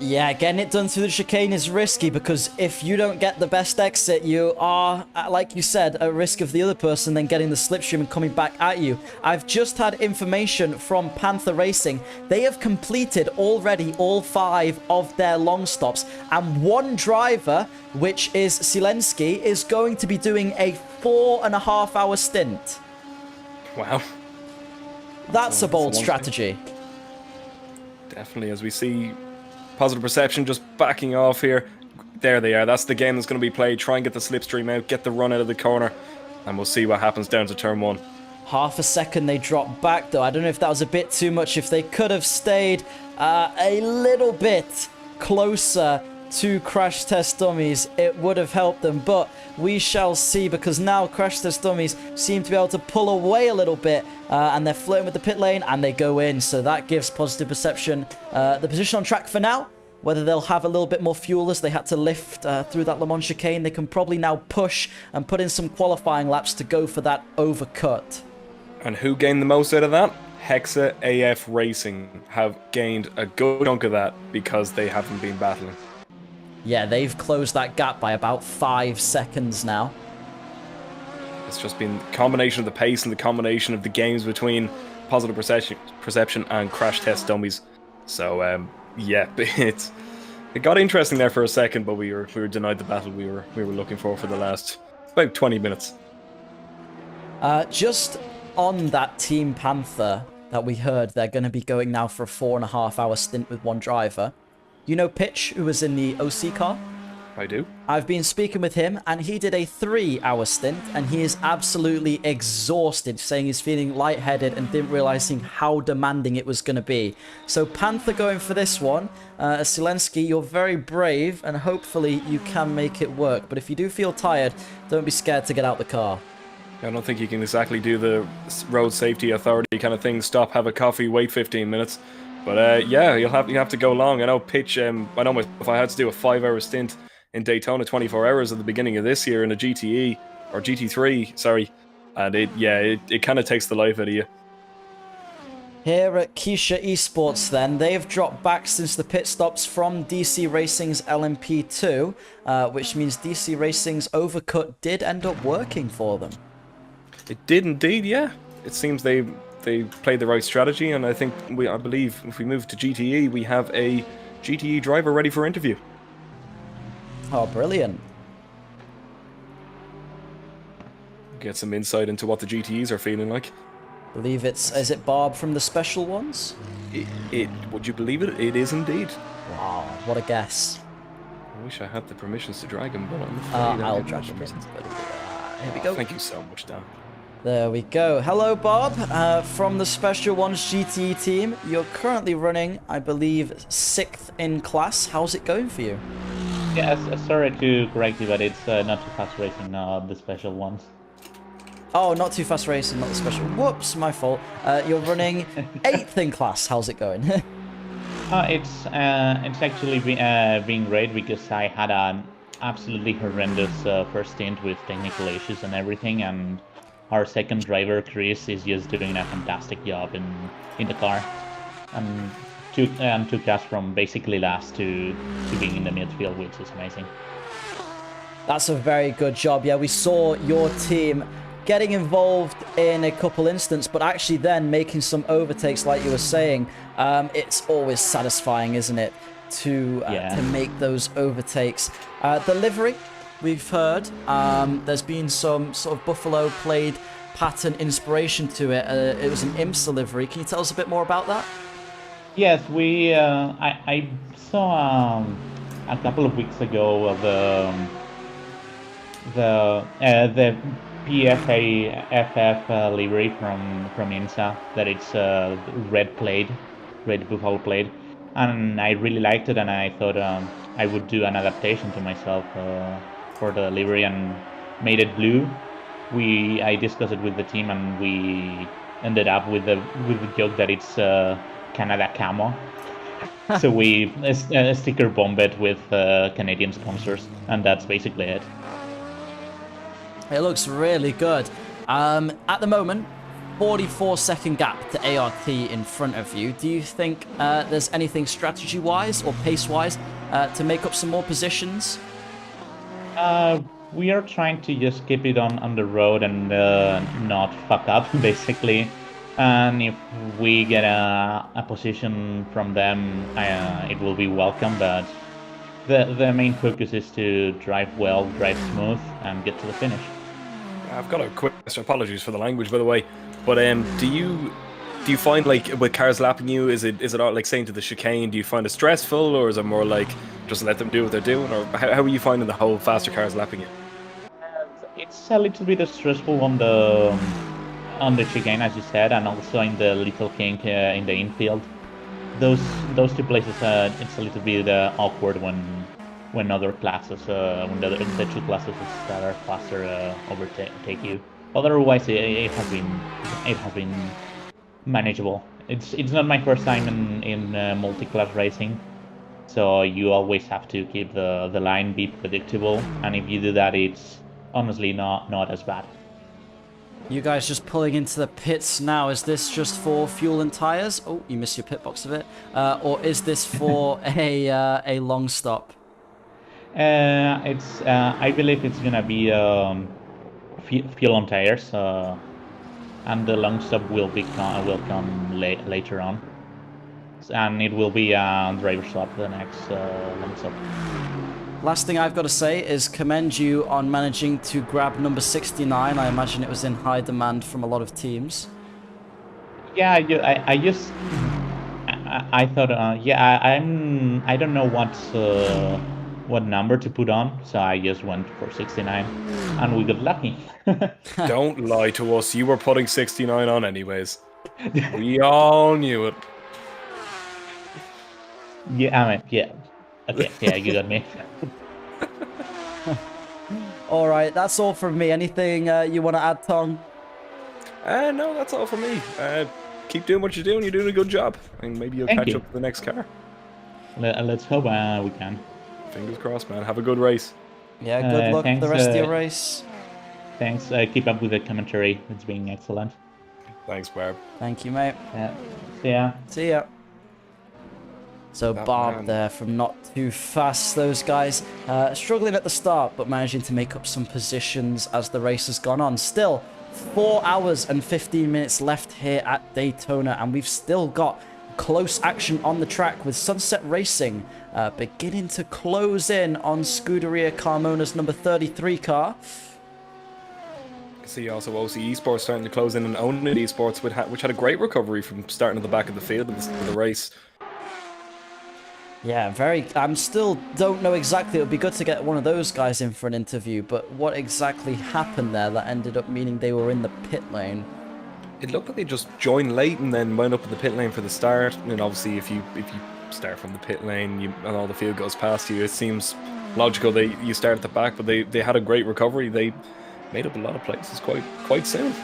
Yeah, getting it done through the chicane is risky because if you don't get the best exit, you are, like you said, at risk of the other person then getting the slipstream and coming back at you. I've just had information from Panther Racing. They have completed already all 5 of their long stops, and one driver, which is Zelensky, is going to be doing a 4.5-hour stint. Wow. That's a bold strategy. Definitely, as we see Positive Perception just backing off here. There they are. That's the game that's going to be played. Try and get the slipstream out, get the run out of the corner, and we'll see what happens down to turn 1. Half a second they dropped back, though. I don't know if that was a bit too much. If they could have stayed a little bit closer to Crash Test Dummies, it would have helped them. But we shall see, because now Crash Test Dummies seem to be able to pull away a little bit, and they're flirting with the pit lane, and they go in. So that gives Positive Perception the position on track for now. Whether they'll have a little bit more fuel as they had to lift through that Le Mans chicane, they can probably now push and put in some qualifying laps to go for that overcut. And who gained the most out of that? Hexa AF Racing have gained a good chunk of that because they haven't been battling. Yeah, they've closed that gap by about 5 seconds now. It's just been the combination of the pace and the combination of the games between Positive Perception and Crash Test Dummies. So, yeah, it got interesting there for a second, but we were denied the battle we were looking for the last about 20 minutes. Just on that Team Panther that we heard, they're going to be going now for a 4.5-hour stint with one driver. You know Pitch, who was in the OC car? I do. I've been speaking with him, and he did a 3-hour stint, and he is absolutely exhausted, saying he's feeling lightheaded and didn't realizing how demanding it was going to be. So Panther going for this one. Zelensky, you're very brave, and hopefully you can make it work. But if you do feel tired, don't be scared to get out the car. I don't think you can exactly do the road safety authority kind of thing. Stop, have a coffee, wait 15 minutes. But yeah, you have to go long. I know Pitch. I know if I had to do a 5-hour stint in Daytona, 24 hours at the beginning of this year in a GTE or GT3, sorry, and it kind of takes the life out of you. Here at Keisha Esports, then, they've dropped back since the pit stops from DC Racing's LMP2, which means DC Racing's overcut did end up working for them. It did indeed, yeah. It seems they played the right strategy, and I believe if we move to GTE, we have a GTE driver ready for interview. Oh, brilliant. Get some insight into what the GTEs are feeling like. Believe is it Barb from the special ones? Would you believe it? It is indeed. Wow, what a guess. I wish I had the permissions to drag him, but I'm afraid I'll get drag those him in. permissions. Here we go. Thank you so much, Dan. There we go. Hello, Bob, from the Special Ones GTE team. You're currently running, I believe, 6th in class. How's it going for you? Yeah, sorry to correct you, but it's not too fast racing, the special ones. Oh, not too fast racing, not the special. Whoops, my fault. You're running 8th in class. How's it going? It's actually being great because I had an absolutely horrendous first stint with technical issues and everything, and our second driver Chris is just doing a fantastic job in the car, and took us from basically last to being in the midfield, which is amazing. That's a very good job. Yeah, we saw your team getting involved in a couple instances, but actually then making some overtakes, like you were saying. It's always satisfying, isn't it, to make those overtakes. The livery, we've heard, there's been some sort of Buffalo Plaid pattern inspiration to it. It was an IMSA livery. Can you tell us a bit more about that? Yes, I saw a couple of weeks ago the PFA livery from IMSA, that it's red Buffalo Plaid, and I really liked it, and I thought I would do an adaptation to myself for the livery and made it blue. I discussed it with the team, and we ended up with the joke that it's Canada camo. So we sticker bomb it with Canadian sponsors, and that's basically it. It looks really good. At the moment, 44-second gap to ART in front of you. Do you think there's anything strategy-wise or pace-wise to make up some more positions? We are trying to just keep it on the road and not fuck up, basically. And if we get a position from them, it will be welcome. But the main focus is to drive well, drive smooth, and get to the finish. I've got a quick question. Apologies for the language, by the way. But do you find, like, with cars lapping you, is it all like saying to the chicane? Do you find it stressful, or is it more like just let them do what they're doing, or how are you finding the whole faster cars lapping you? It's a little bit stressful on the chicane, as you said, and also in the little kink in the infield. Those two places, it's a little bit awkward when other classes, when the two classes that are faster overtake you. Otherwise, it has been manageable. It's not my first time in multi-class racing, so you always have to keep the line, be predictable, and if you do that, it's honestly not as bad. You guys just pulling into the pits now. Is this just for fuel and tires? Oh, you missed your pit box a bit. Or is this for a long stop? I believe it's gonna be fuel on tires, and the long stop will come later on, and it will be a driver swap, the next long stop. Last thing I've got to say is commend you on managing to grab number 69. I imagine it was in high demand from a lot of teams. Yeah, I thought, I don't know what number to put on, so I just went for 69, and we got lucky. Don't lie to us. You were putting 69 on anyways. We all knew it. Yeah, I mean, yeah. Okay, yeah, you got me. All right, that's all from me. Anything you want to add, Tom? No, that's all from me. Keep doing what you're doing. You're doing a good job. And maybe you'll catch up to the next car. Let's hope we can. Fingers crossed, man. Have a good race. Yeah, good luck for the rest of your race. Thanks. Keep up with the commentary. It's been excellent. Thanks, Barb. Thank you, mate. Yeah. See ya. See ya. So Barb there from Not Too Fast. Those guys struggling at the start, but managing to make up some positions as the race has gone on. Still, 4 hours and 15 minutes left here at Daytona, and we've still got close action on the track with Sunset Racing beginning to close in on Scuderia Carmona's number 33 car. See also OC Esports starting to close in and own it esports, which had a great recovery from starting at the back of the field at the start of the race. Yeah, I'm still don't know exactly. It would be good to get one of those guys in for an interview, but what exactly happened there that ended up meaning they were in the pit lane? It looked like they just joined late and then wound up in the pit lane for the start. And obviously, if you start from the pit lane and all the field goes past you, it seems logical that you start at the back. But they had a great recovery. They made up a lot of places quite soon.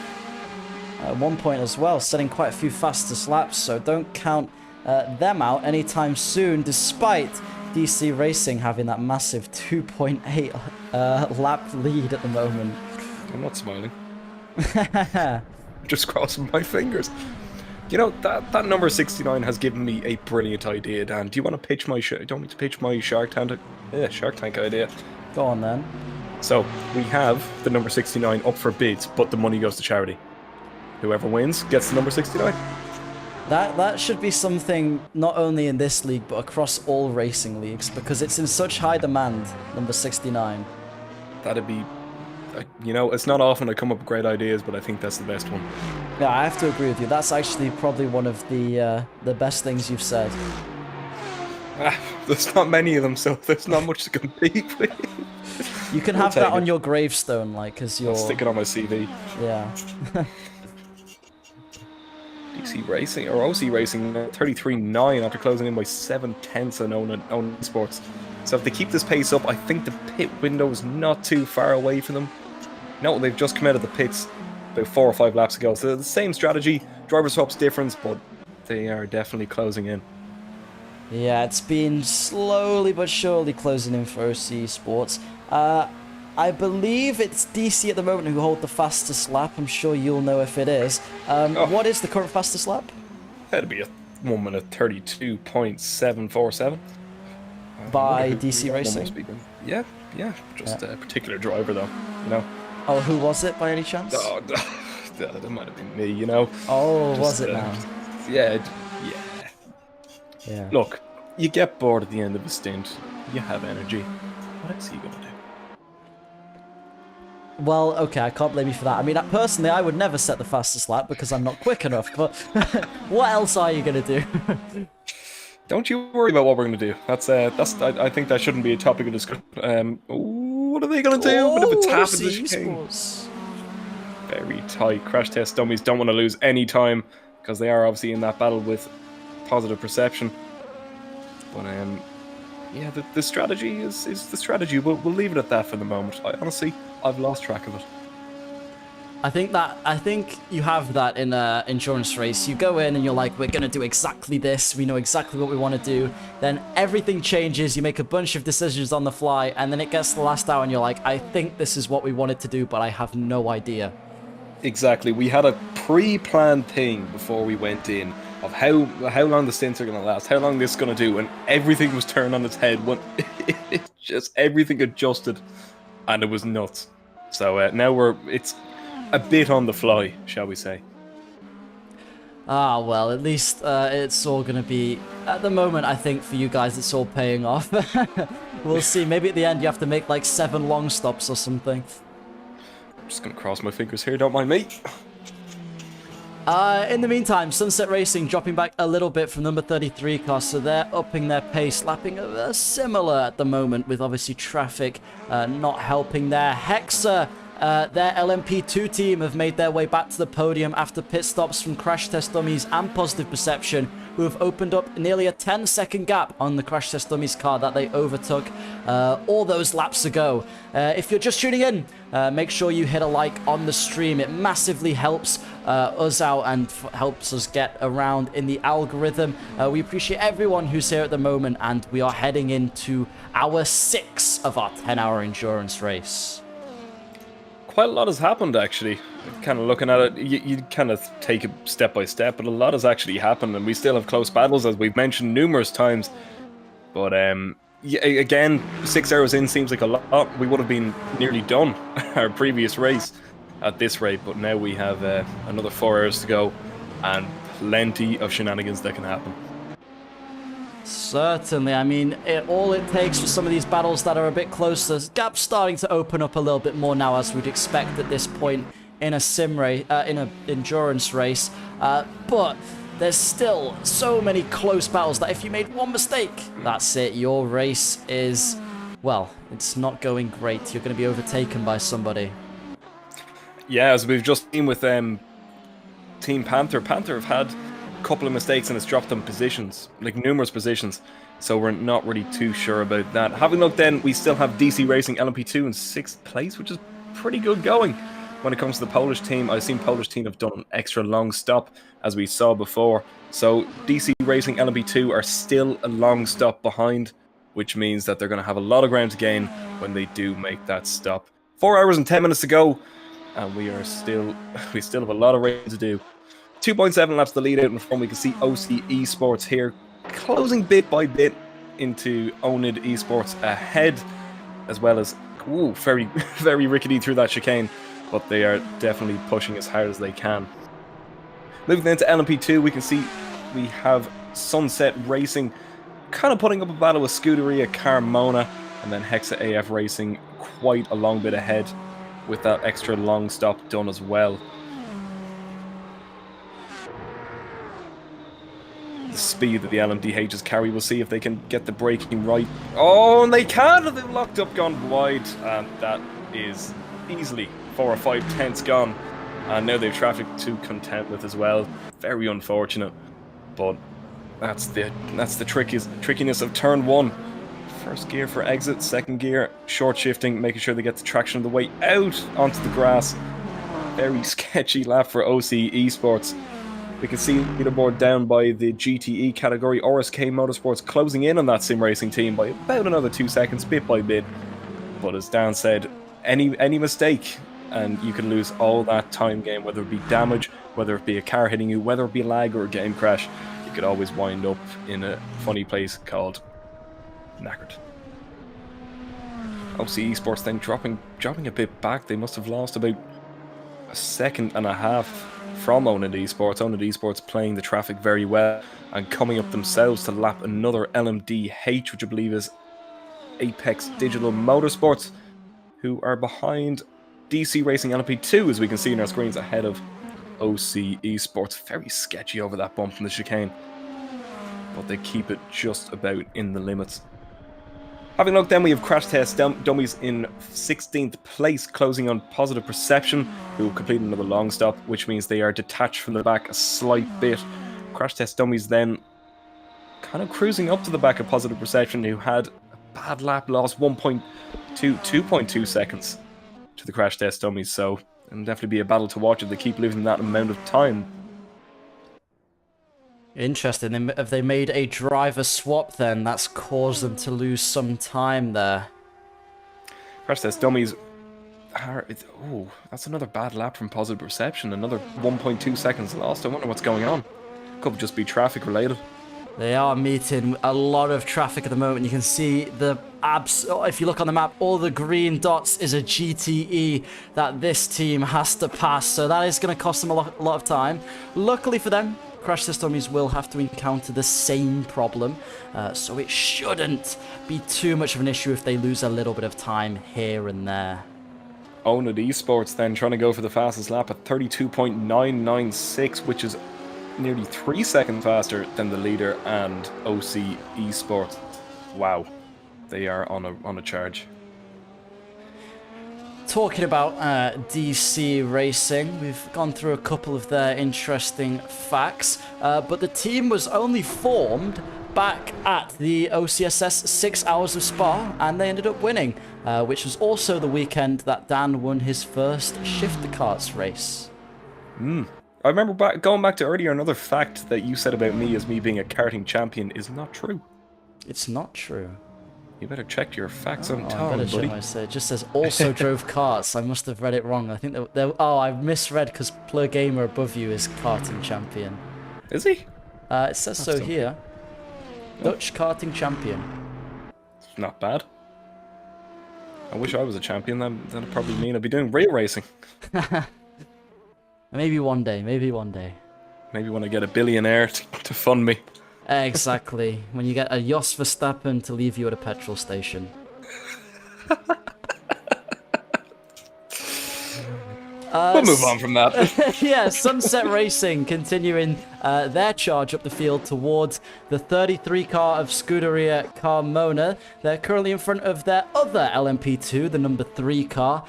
At one point as well, setting quite a few fastest laps, so don't count them out anytime soon, despite DC Racing having that massive 2.8 lap lead at the moment. I'm not smiling. Just crossing my fingers. You know, that number 69 has given me a brilliant idea, Dan. Do you want to pitch my Shark Tank idea? Go on then. So, we have the number 69 up for bids, but the money goes to charity. Whoever wins gets the number 69. That should be something not only in this league, but across all racing leagues, because it's in such high demand, number 69. That'd be... you know, it's not often I come up with great ideas, but I think that's the best one. Yeah, I have to agree with you. That's actually probably one of the best things you've said. There's not many of them, so there's not much to compete with. You can have that on your gravestone, like, as your... I'll stick it on my CV. Yeah. DC Racing, or OC Racing, 33.9 after closing in by 7/10 on own sports. So if they keep this pace up, I think the pit window is not too far away from them. No, they've just come out of the pits about 4 or 5 laps ago. So the same strategy, driver swaps difference, but they are definitely closing in. Yeah, it's been slowly but surely closing in for OC Sports. I believe it's DC at the moment who hold the fastest lap. I'm sure you'll know if it is. What is the current fastest lap? That'd be a 1 minute 32.747. By DC Racing? Yeah, just a particular driver though, you know. Oh, who was it by any chance? Oh, that might have been me, you know. Oh, just, was it now? Yeah. Yeah. Look, you get bored at the end of a stint. You have energy. What else are you gonna do? Well, okay, I can't blame you for that. I mean, personally, I would never set the fastest lap because I'm not quick enough, but what else are you going to do? Don't you worry about what we're going to do. I think that shouldn't be a topic of discussion. What are they going to do? Bit of a tap in the chicane. Very tight. Crash test dummies don't want to lose any time because they are obviously in that battle with positive perception. But, yeah, the strategy is the strategy. We'll leave it at that for the moment. I've lost track of it. I think you have that in an endurance race. You go in and you're like, we're going to do exactly this. We know exactly what we want to do. Then everything changes. You make a bunch of decisions on the fly. And then it gets to the last hour and you're like, I think this is what we wanted to do, but I have no idea. Exactly. We had a pre-planned thing before we went in of how long the stints are going to last, how long this is going to do, and everything was turned on its head when everything adjusted, and it was nuts. So now it's a bit on the fly, shall we say. Ah, well, at least it's all going to be, at the moment, I think for you guys, it's all paying off. We'll see. Maybe at the end you have to make like 7 long stops or something. I'm just going to cross my fingers here, don't mind me. In the meantime, Sunset Racing dropping back a little bit from number 33 car, so they're upping their pace, lapping similar at the moment, with obviously traffic not helping there. Hexa, their LMP2 team, have made their way back to the podium after pit stops from Crash Test Dummies and Positive Perception, who have opened up nearly a 10-second gap on the Crash Test Dummies car that they overtook all those laps ago. If you're just tuning in, make sure you hit a like on the stream. It massively helps us out and helps us get around in the algorithm. We appreciate everyone who's here at the moment, and we are heading into hour 6 of our 10-hour endurance race. Quite a lot has happened, actually. Kind of looking at it, you kind of take it step by step, but a lot has actually happened, and we still have close battles, as we've mentioned numerous times. But yeah, again, 6 hours in seems like a lot. We would have been nearly done our previous race at this rate, but now we have another 4 hours to go, and plenty of shenanigans that can happen. Certainly. I mean, all it takes for some of these battles that are a bit closer, gaps starting to open up a little bit more now, as we'd expect at this point in a sim race, in an endurance race, but there's still so many close battles that if you made one mistake, that's it. Your race is, well, it's not going great. You're going to be overtaken by somebody. Yeah, as we've just seen with Team Panther. Panther have had a couple of mistakes and it's dropped them positions, like numerous positions. So we're not really too sure about that. Having looked then, we still have DC Racing LMP2 in 6th place, which is pretty good going. When it comes to the Polish team, I've seen Polish team have done an extra long stop, as we saw before. So DC Racing LMP2 are still a long stop behind, which means that they're going to have a lot of ground to gain when they do make that stop. 4 hours and 10 minutes to go, and we still have a lot of racing to do. 2.7 laps to lead out in front. We can see OC Esports here closing bit by bit into Onid Esports ahead, as well as very, very rickety through that chicane, but they are definitely pushing as hard as they can. Moving then to LMP2, we can see we have Sunset Racing kind of putting up a battle with Scuderia Carmona, and then Hexa AF Racing quite a long bit ahead with that extra long stop done as well. The speed that the LMDHs carry, we'll see if they can get the braking right. Oh, and they can! They've locked up, gone wide, and that is easily 4 or 5 tenths gone. And now they've traffic to contend with as well. Very unfortunate, but that's the trickiness of turn 1. First gear for exit, second gear short shifting, making sure they get the traction on the way out onto the grass. Very sketchy lap for OC Esports. We can see leaderboard down by the GTE category. RSK Motorsports closing in on that sim racing team by about another 2 seconds, bit by bit. But as Dan said, any mistake and you can lose all that time gain, whether it be damage, whether it be a car hitting you, whether it be lag or a game crash. You could always wind up in a funny place called knackered. OC Esports then dropping a bit back. They must have lost about a second and a half from Onid Esports. Onid Esports playing the traffic very well and coming up themselves to lap another LMDH, which I believe is Apex Digital Motorsports, who are behind DC Racing LMP2, as we can see in our screens, ahead of OC Esports. Very sketchy over that bump in the chicane, but they keep it just about in the limits. Having looked then, we have Crash Test Dummies in 16th place, closing on Positive Perception, who completed another long stop, which means they are detached from the back a slight bit. Crash Test Dummies then kind of cruising up to the back of Positive Perception, who had a bad lap, lost 2.2 seconds to the Crash Test Dummies, so it'll definitely be a battle to watch if they keep losing that amount of time. Interesting. Have they made a driver swap then? That's caused them to lose some time there. Crash Test Dummies. Oh, that's another bad lap from Positive Perception. Another 1.2 seconds lost. I wonder what's going on. Could just be traffic related. They are meeting a lot of traffic at the moment. You can see the if you look on the map, all the green dots is a GTE that this team has to pass. So that is going to cost them a lot of time. Luckily for them, Crash Test Dummies will have to encounter the same problem, so it shouldn't be too much of an issue if they lose a little bit of time here and there. Onid Esports then trying to go for the fastest lap at 32.996, which is nearly 3 seconds faster than the leader and OC Esports. Wow, they are on a charge. Talking about DC Racing, we've gone through a couple of their interesting facts, but the team was only formed back at the OCSS 6 Hours of Spa, and they ended up winning, which was also the weekend that Dan won his first shifter karts race. I remember going back to earlier, another fact that you said about me as me being a karting champion is not true. It's not true. You better check your facts on I time, better buddy. check it just says also drove karts. I must have read it wrong. I think oh, I misread because Plur Gamer above you is karting champion. Is he? It says so here. Dutch karting champion. Not bad. I wish I was a champion. That'd probably mean I'd be doing real racing. Maybe one day. Maybe one day. Maybe when I get a billionaire to fund me. Exactly. When you get a Jos Verstappen to leave you at a petrol station. We'll move on from that. Yeah, Sunset Racing continuing their charge up the field towards the 33 car of Scuderia Carmona. They're currently in front of their other LMP2, the number 3 car,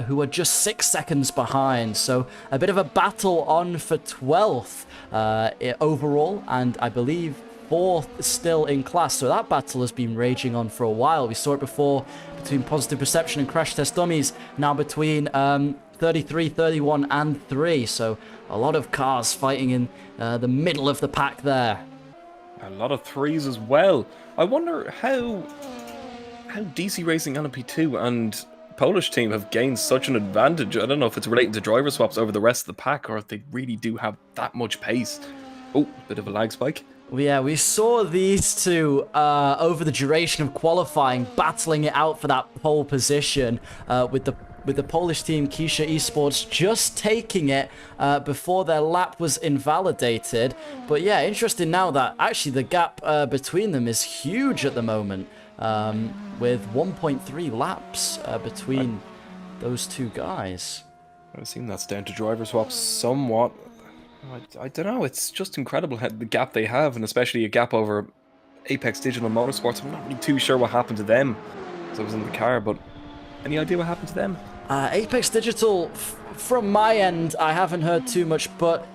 who are just 6 seconds behind. So a bit of a battle on for 12th overall, and I believe 4th still in class. So that battle has been raging on for a while. We saw it before between Positive Perception and Crash Test Dummies, now between 33, 31, and 3. So a lot of cars fighting in the middle of the pack there. A lot of 3s as well. I wonder how DC Racing LMP2 and Polish team have gained such an advantage. I don't know if it's relating to driver swaps over the rest of the pack, or if they really do have that much pace. Oh, bit of a lag spike. Yeah, we saw these two over the duration of qualifying battling it out for that pole position with the Polish team Kisha Esports just taking it before their lap was invalidated. But yeah, interesting now that actually the gap between them is huge at the moment, with 1.3 laps between those two guys. I assume that's down to driver swaps somewhat. I don't know, it's just incredible how the gap they have, and especially a gap over Apex Digital Motorsports. I'm not really too sure what happened to them, because I was in the car, but any idea what happened to them? Apex Digital, from my end, I haven't heard too much, but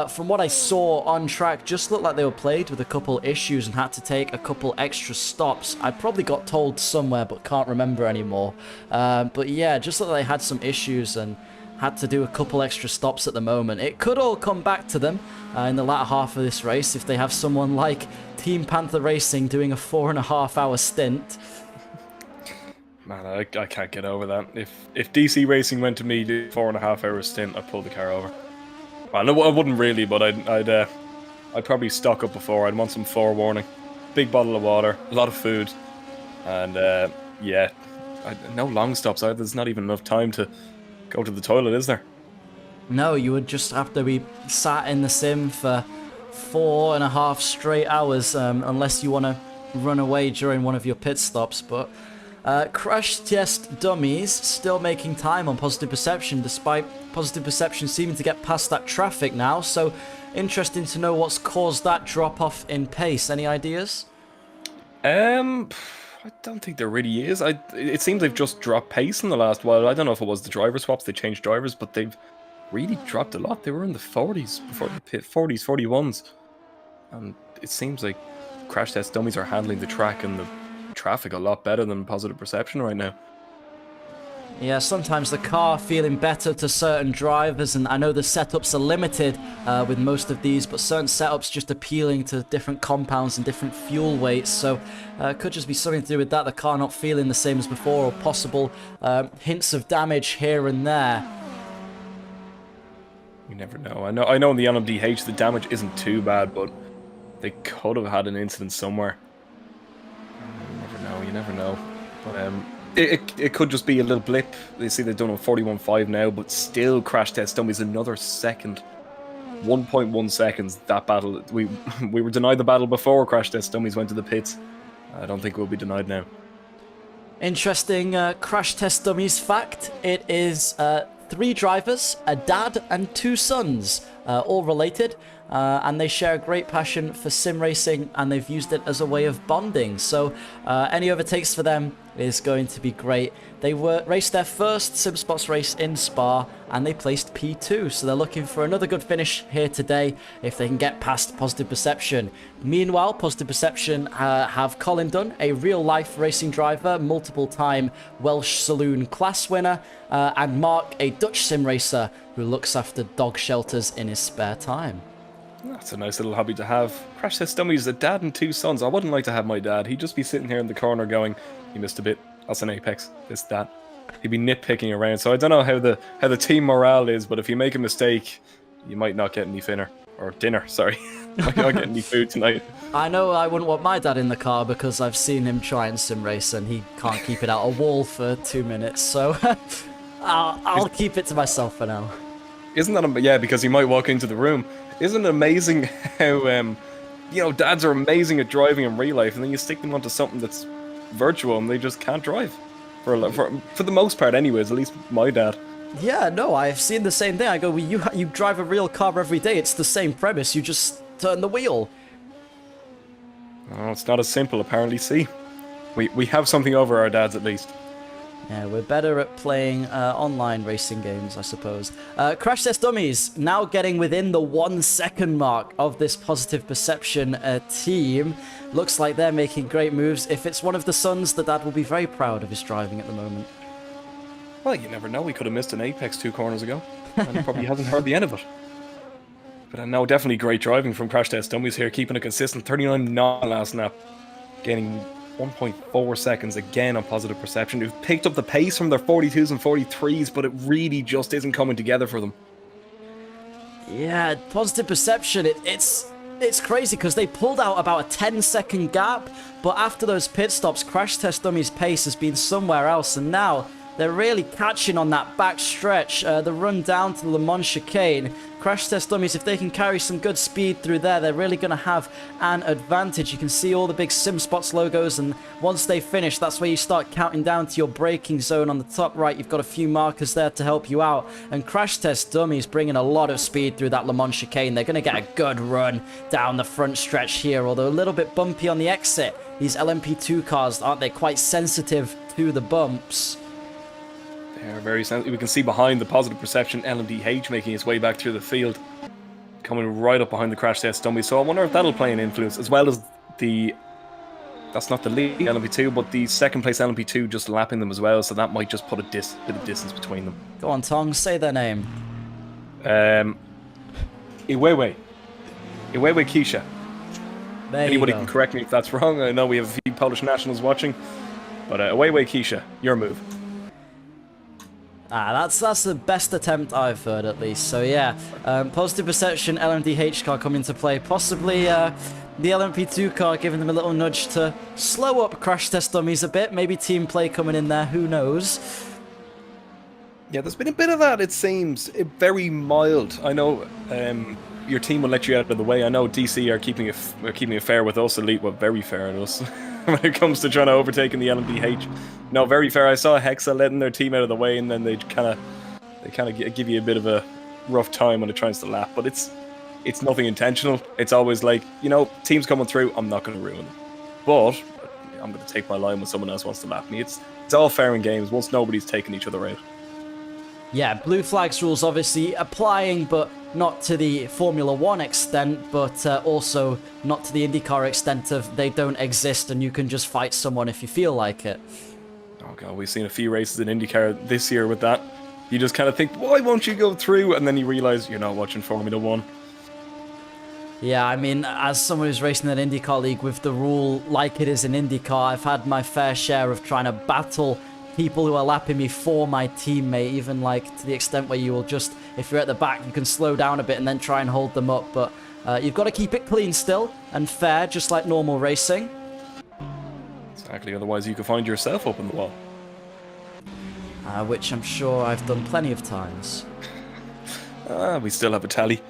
from what I saw on track, just looked like they were plagued with a couple issues and had to take a couple extra stops. I probably got told somewhere, but can't remember anymore. But yeah, just looked like they had some issues and had to do a couple extra stops at the moment. It could all come back to them in the latter half of this race if they have someone like Team Panther Racing doing a 4.5-hour stint. Man, I can't get over that. If DC Racing went to me do 4.5-hour stint, I'd pull the car over. Well, no, I wouldn't really, but I'd probably stock up before. I'd want some forewarning, big bottle of water, a lot of food, and yeah, no long stops either. There's not even enough time to go to the toilet, is there? No, you would just have to be sat in the sim for 4.5 straight hours, unless you want to run away during one of your pit stops. But Crash Test Dummies still making time on Positive Perception, despite Positive Perception seeming to get past that traffic now. So interesting to know what's caused that drop off in pace. Any ideas? I don't think there really is. It seems they've just dropped pace in the last while. I don't know if it was the driver swaps, they changed drivers, but they've really dropped a lot. They were in the 40s before the pit, 40s, 41s. And it seems like Crash Test Dummies are handling the track and the traffic a lot better than Positive Perception right now. Yeah, sometimes the car feeling better to certain drivers, and I know the setups are limited with most of these, but certain setups just appealing to different compounds and different fuel weights, so it could just be something to do with that, the car not feeling the same as before, or possible hints of damage here and there. You never know. I know in the LMDH the damage isn't too bad, but they could have had an incident somewhere. You never know. But it could just be a little blip. They see they've done a 41.5 now, but still Crash Test Dummies another second. 1.1 seconds, that battle. We were denied the battle before Crash Test Dummies went to the pits. I don't think we'll be denied now. Interesting Crash Test Dummies fact. It is 3 drivers, a dad and 2 sons, all related. And they share a great passion for sim racing, and they've used it as a way of bonding. So any overtakes for them is going to be great. They raced their first SimSpots race in Spa, and they placed P2. So they're looking for another good finish here today if they can get past Positive Perception. Meanwhile, Positive Perception have Colin Dunn, a real-life racing driver, multiple-time Welsh Saloon class winner, and Mark, a Dutch sim racer who looks after dog shelters in his spare time. That's a nice little hobby to have. Crash Test Dummies, a dad and 2 sons. I wouldn't like to have my dad. He'd just be sitting here in the corner going, "You missed a bit. That's an Apex. This, that." He'd be nitpicking around. So I don't know how the team morale is, but if you make a mistake, you might not get any dinner. Sorry, might not get any food tonight. I know I wouldn't want my dad in the car because I've seen him try and sim race and he can't keep it out a wall for 2 minutes. So I'll keep it to myself for now. Isn't that yeah? Because he might walk into the room. Isn't it amazing how dads are amazing at driving in real life, and then you stick them onto something that's virtual and they just can't drive for the most part, anyways. At least my dad. Yeah, no, I've seen the same thing. I go, well, you drive a real car every day. It's the same premise. You just turn the wheel. Oh, it's not as simple, apparently. See, we have something over our dads at least. Yeah, we're better at playing online racing games, I suppose. Crash Test Dummies now getting within the 1 second mark of this Positive Perception team. Looks like they're making great moves. If it's one of the sons, the dad will be very proud of his driving at the moment. Well, you never know. We could have missed an apex 2 corners ago, and he probably hasn't heard the end of it. But no, definitely great driving from Crash Test Dummies here, keeping it consistent. 39.9 last lap, gaining 1.4 seconds again on Positive Perception. They've picked up the pace from their 42s and 43s, but it really just isn't coming together for them. Yeah, Positive Perception, it's crazy because they pulled out about a 10-second gap, but after those pit stops, Crash Test Dummies' pace has been somewhere else, and now they're really catching on that back stretch, the run down to the Le Mans chicane. Crash Test Dummies, if they can carry some good speed through there, they're really going to have an advantage. You can see all the big SimSpots logos, and once they finish, that's where you start counting down to your braking zone on the top right. You've got a few markers there to help you out, and Crash Test Dummies bringing a lot of speed through that Le Mans chicane. They're going to get a good run down the front stretch here, although a little bit bumpy on the exit. These LMP2 cars, aren't they, quite sensitive to the bumps? They're very sensitive. We can see behind the Positive Perception LMDH making its way back through the field, coming right up behind the Crash Test Dummy. So I wonder if that'll play an influence, as well as the... That's not the lead LMP2, but the second place LMP2 just lapping them as well, so that might just put a bit of distance between them. Go on, Tong, say their name. Iwewe Keisha. There Anybody you go. can correct me if that's wrong. I know we have a few Polish nationals watching, but Iwewe Keisha, your move. That's the best attempt I've heard, at least. So yeah, Positive Perception LMDH car come into play. Possibly the LMP2 car giving them a little nudge to slow up Crash Test Dummies a bit. Maybe team play coming in there, who knows? Yeah, there's been a bit of that, it seems. Very mild. I know your team will let you out of the way. I know DC are keeping it fair with us, Elite, well, very fair at us. When it comes to trying to overtake in the LMDH. No, very fair. I saw Hexa letting their team out of the way, and then they kind of give you a bit of a rough time when it tries to lap. But it's nothing intentional. It's always like, you know, team's coming through, I'm not going to ruin them. But I'm going to take my line when someone else wants to lap me. It's all fair in games once nobody's taking each other out. Yeah, blue flags rules obviously applying, but not to the Formula 1 extent, but also not to the IndyCar extent of they don't exist and you can just fight someone if you feel like it. Oh god, we've seen a few races in IndyCar this year with that. You just kind of think, why won't you go through? And then you realise you're not watching Formula 1. Yeah, I mean, as someone who's racing in an IndyCar league with the rule like it is in IndyCar, I've had my fair share of trying to battle people who are lapping me for my teammate, even like to the extent where you will just, if you're at the back, you can slow down a bit and then try and hold them up. But you've got to keep it clean still and fair, just like normal racing. Exactly, otherwise you could find yourself up in the wall. Which I'm sure I've done plenty of times. We still have a tally.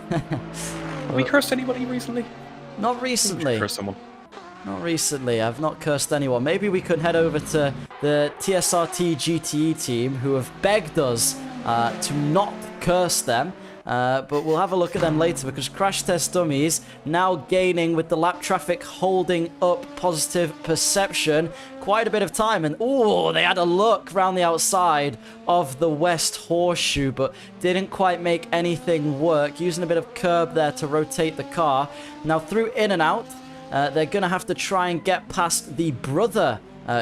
Have we cursed anybody recently? Not recently. Curse someone. Not recently. I've not cursed anyone. Maybe we could head over to the TSRT GTE team, who have begged us to not curse them. But we'll have a look at them later, because Crash Test Dummies now gaining with the lap traffic holding up Positive Perception quite a bit of time. And oh, they had a look around the outside of the West Horseshoe, but didn't quite make anything work. Using a bit of curb there to rotate the car. Now through in and out, they're going to have to try and get past the brother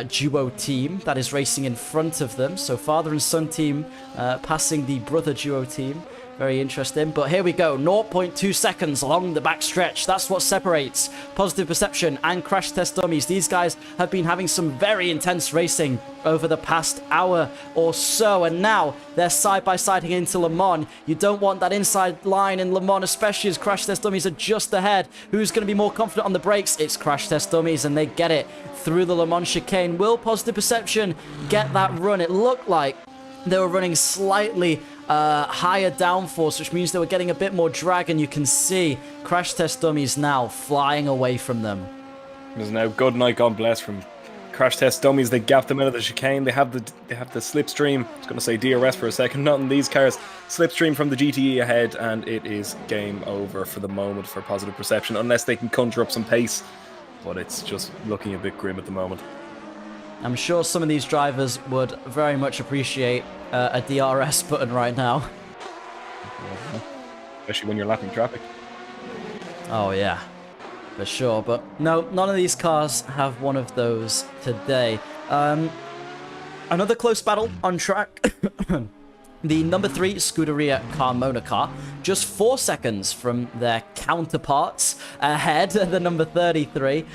duo team that is racing in front of them. So father and son team passing the brother duo team. Very interesting. But here we go. 0.2 seconds along the back stretch. That's what separates Positive Perception and Crash Test Dummies. These guys have been having some very intense racing over the past hour or so. And now they're side-by-siding into Le Mans. You don't want that inside line in Le Mans, especially as Crash Test Dummies are just ahead. Who's going to be more confident on the brakes? It's Crash Test Dummies, and they get it through the Le Mans chicane. Will Positive Perception get that run? It looked like they were running slightly higher downforce, which means they were getting a bit more drag, and you can see Crash Test Dummies now flying away from them. There's now good night, God bless, from crash test dummies. They gapped them out of the chicane. They have the slipstream. I was going to say DRS for a second. Not in these cars. Slipstream from the GTE ahead, and it is game over for the moment for Positive Perception, unless they can conjure up some pace. But it's just looking a bit grim at the moment. I'm sure some of these drivers would very much appreciate a DRS button right now. Especially when you're lapping traffic. Oh yeah, for sure. But no, none of these cars have one of those today. Another close battle on track. The number 3 Scuderia Carmona car, just 4 seconds from their counterparts ahead, the number 33.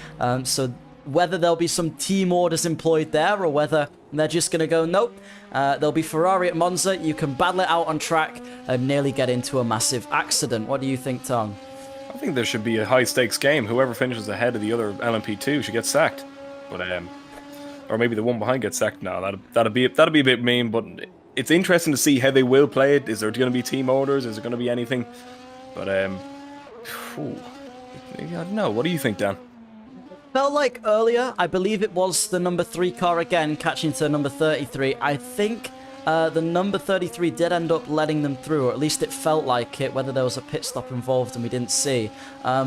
So whether there'll be some team orders employed there or whether they're just going to go, nope, there'll be Ferrari at Monza, you can battle it out on track and nearly get into a massive accident. What do you think, Tong? I think there should be a high-stakes game. Whoever finishes ahead of the other LMP2 should get sacked. But or maybe the one behind gets sacked. No, that'd be a bit mean, but it's interesting to see how they will play it. Is there going to be team orders? Is there going to be anything? But I don't know. What do you think, Dan? Felt like earlier, I believe it was the number 3 car again catching to number 33. I think the number 33 did end up letting them through, or at least it felt like it, whether there was a pit stop involved and we didn't see.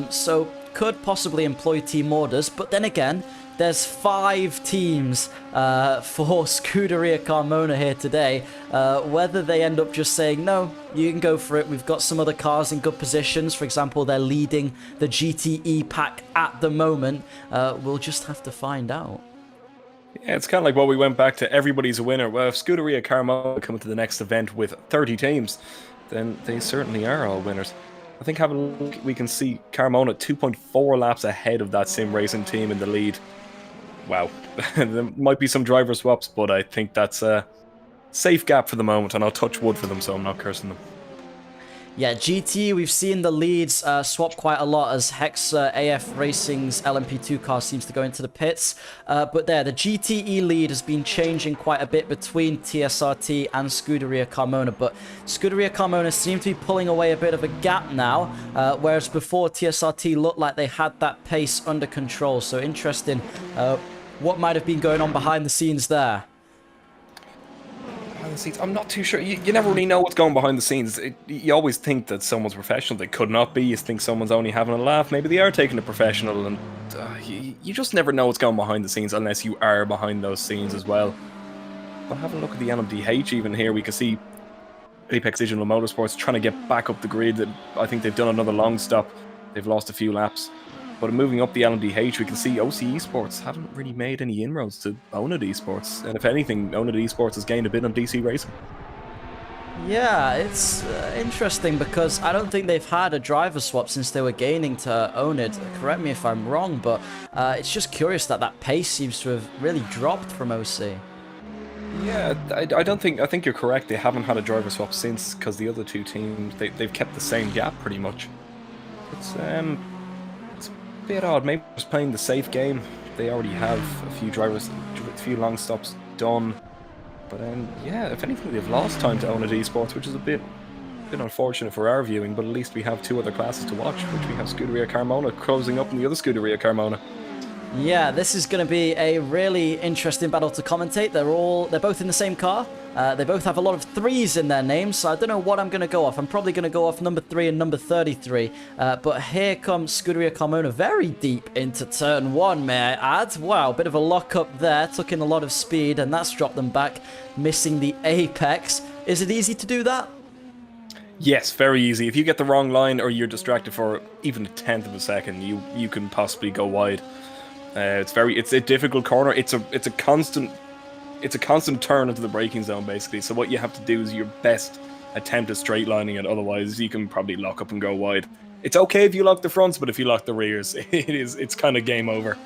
So could possibly employ team orders, but then again, there's 5 teams for Scuderia Carmona here today. Whether they end up just saying, no, you can go for it. We've got some other cars in good positions. For example, they're leading the GTE pack at the moment. We'll just have to find out. Yeah, it's kind of like what we went back to. Everybody's a winner. Well, if Scuderia Carmona come to the next event with 30 teams, then they certainly are all winners. I think having a look, we can see Carmona 2.4 laps ahead of that sim racing team in the lead. Wow. There might be some driver swaps, but I think that's a safe gap for the moment, and I'll touch wood for them, so I'm not cursing them. Yeah, GT, we've seen the leads swap quite a lot as Hexa AF Racing's LMP2 car seems to go into the pits. But there, the GTE lead has been changing quite a bit between TSRT and Scuderia Carmona. But Scuderia Carmona seem to be pulling away a bit of a gap now, whereas before TSRT looked like they had that pace under control. So interesting what might have been going on behind the scenes there. Behind the scenes, I'm not too sure. You never really know what's going behind the scenes. You always think that someone's professional. They could not be. You think someone's only having a laugh. Maybe they are taking it professional, and you just never know what's going behind the scenes unless you are behind those scenes as well. But have a look at the LMDH even here. We can see Apex Digital Motorsports trying to get back up the grid. I think they've done another long stop. They've lost a few laps. But moving up the LMDH, we can see OC Esports haven't really made any inroads to Onid Esports. And if anything, Onid Esports has gained a bit on DC Racing. Yeah, it's interesting because I don't think they've had a driver swap since they were gaining to Onid. Correct me if I'm wrong, but it's just curious that pace seems to have really dropped from OC. Yeah, I think you're correct. They haven't had a driver swap since, because the other two teams, they've kept the same gap pretty much. It's a bit odd. Maybe just playing the safe game. They already have a few long stops done. But yeah, if anything, they've lost time to Onid Esports, which is a bit unfortunate for our viewing. But at least we have 2 other classes to watch, which we have Scuderia Carmona closing up in the other Scuderia Carmona. Yeah, this is going to be a really interesting battle to commentate. They're both in the same car. They both have a lot of 3s in their names, so I don't know what I'm going to go off. I'm probably going to go off number 3 and number 33. But here comes Scuderia Carmona very deep into turn 1, may I add. Wow, bit of a lock-up there. Took in a lot of speed, and that's dropped them back, missing the apex. Is it easy to do that? Yes, very easy. If you get the wrong line or you're distracted for even a tenth of a second, you can possibly go wide. It's a difficult corner. It's a constant turn into the braking zone, basically. So what you have to do is your best attempt at straight lining it. Otherwise, you can probably lock up and go wide. It's okay if you lock the fronts, but if you lock the rears, it's kind of game over.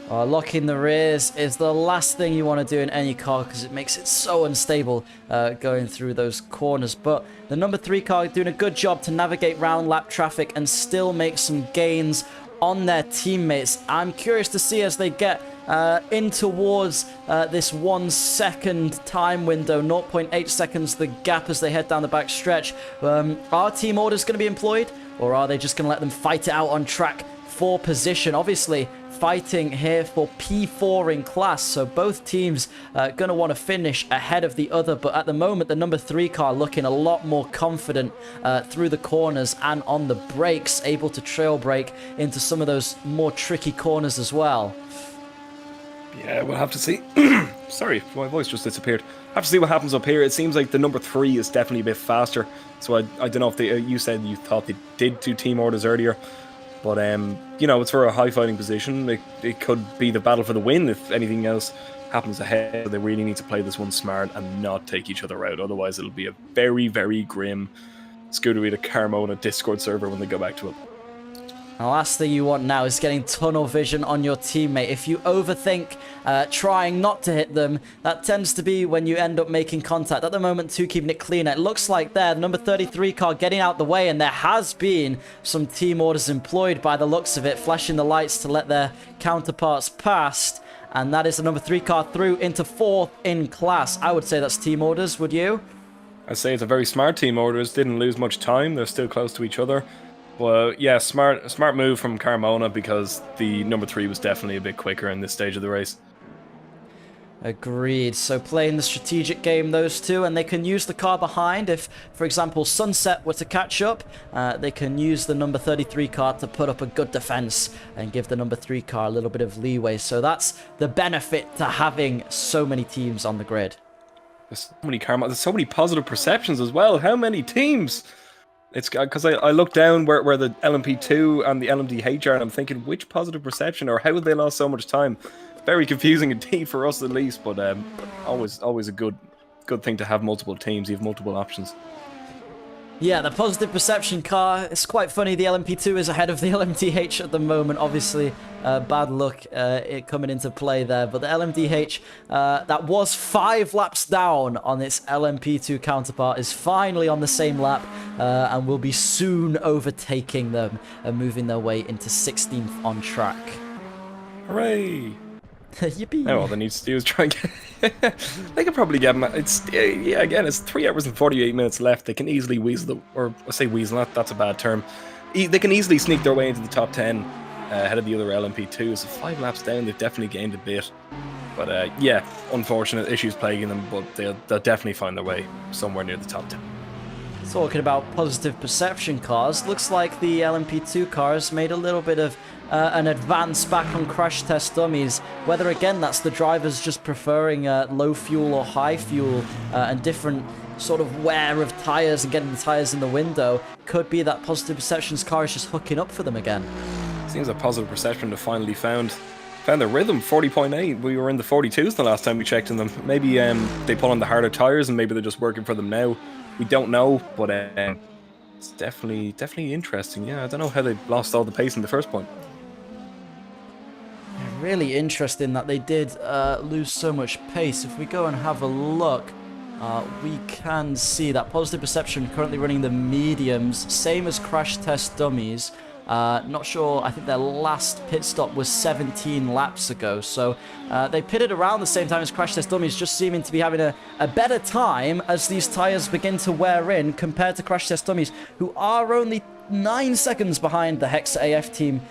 Locking the rears is the last thing you want to do in any car because it makes it so unstable going through those corners. But the number 3 car doing a good job to navigate round lap traffic and still make some gains on their teammates. I'm curious to see as they get in towards this 1 second time window, 0.8 seconds the gap as they head down the back stretch. Are team orders going to be employed, or are they just going to let them fight it out on track for position? Obviously, fighting here for P4 in class, so both teams going to want to finish ahead of the other, but at the moment the number 3 car looking a lot more confident through the corners and on the brakes, able to trail brake into some of those more tricky corners as well. Yeah, we'll have to see. Sorry, my voice just disappeared. Have to see what happens up here. It seems like the number 3 is definitely a bit faster. So I don't know if they, you said you thought they did do team orders earlier, but you know, it's for a high fighting position. It could be the battle for the win if anything else happens ahead. They really need to play this one smart and not take each other out. Otherwise, it'll be a very, very grim Scuderia to Carmona Discord server when they go back to it. The last thing you want now is getting tunnel vision on your teammate. If you overthink trying not to hit them, that tends to be when you end up making contact. At the moment, 2 keeping it clean. It looks like there, the number 33 car getting out the way, and there has been some team orders employed by the looks of it, flashing the lights to let their counterparts past. And that is the number 3 car through into 4th in class. I would say that's team orders, would you? I'd say it's a very smart team orders. Didn't lose much time. They're still close to each other. Well, yeah, smart move from Carmona because the number 3 was definitely a bit quicker in this stage of the race. Agreed. So playing the strategic game, those two, and they can use the car behind. If, for example, Sunset were to catch up, they can use the number 33 car to put up a good defense and give the number 3 car a little bit of leeway. So that's the benefit to having so many teams on the grid. There's so many positive perceptions as well. How many teams? It's because I look down where the LMP2 and the LMDH are, and I'm thinking, which positive perception, or how would they lost so much time? Very confusing indeed for us at least, but always a good thing to have multiple teams. You have multiple options. Yeah, the positive perception car, it's quite funny. The LMP2 is ahead of the LMDH at the moment. Obviously, bad luck it coming into play there. But the LMDH, that was 5 laps down on its LMP2 counterpart, is finally on the same lap and will be soon overtaking them and moving their way into 16th on track. Hooray! Yippee! Now all they need to do is try and get... They could probably get them... Yeah, again, it's 3 hours and 48 minutes left. They can easily weasel... Or, I say weasel, that's a bad term. They can easily sneak their way into the top 10 ahead of the other LMP2. So 5 laps down, they've definitely gained a bit. But, yeah, unfortunate issues plaguing them, but they'll definitely find their way somewhere near the top 10. Talking about positive perception cars, looks like the LMP2 cars made a little bit of an advance back on crash test dummies. Whether again that's the drivers just preferring low fuel or high fuel and different sort of wear of tires and getting the tires in the window, could be that positive perception's car is just hooking up for them again. Seems a positive perception to finally found their rhythm. 40.8. We were in the 42s the last time we checked in them. Maybe they put on the harder tires and maybe they're just working for them now. We don't know, but it's definitely interesting. Yeah, I don't know how they lost all the pace in the first point. Really interesting that they did lose so much pace. If we go and have a look, we can see that positive perception currently running the mediums, same as crash test dummies. Not sure, I think their last pit stop was 17 laps ago, so they pitted around the same time as crash test dummies, just seeming to be having a better time as these tyres begin to wear in compared to crash test dummies, who are only 9 seconds behind the Hex AF team,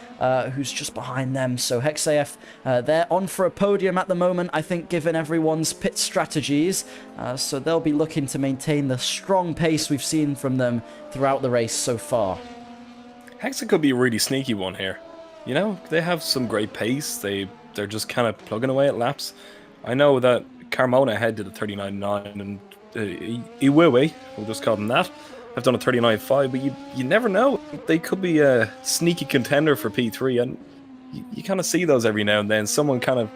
who's just behind them. So Hex AF, they're on for a podium at the moment, I think, given everyone's pit strategies, so they'll be looking to maintain the strong pace we've seen from them throughout the race so far. Hexa could be a really sneaky one here. You know, they have some great pace. They're just kind of plugging away at laps. I know that Carmona ahead did a 39.9 and Iwewe, we'll just call them that, have done a 39.5, but you never know. They could be a sneaky contender for P3, and you kind of see those every now and then. Someone kind of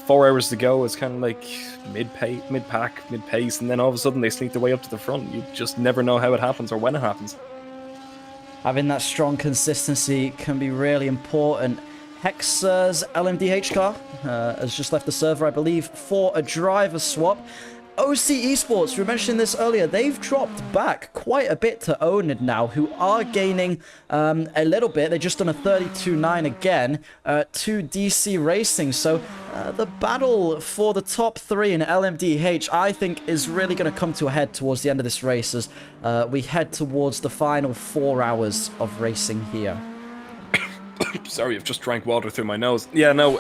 4 hours to go is kind of like mid-pack, mid-pace, and then all of a sudden they sneak their way up to the front. You just never know how it happens or when it happens. Having that strong consistency can be really important. Hexa's LMDH car has just left the server, I believe, for a driver swap. OC Esports, we were mentioning this earlier, they've dropped back quite a bit to Onid now, who are gaining a little bit. They've just done a 32.9 again to DC Racing. So the battle for the top 3 in LMDH, I think, is really going to come to a head towards the end of this race as we head towards the final 4 hours of racing here. Sorry, I've just drank water through my nose. Yeah, no,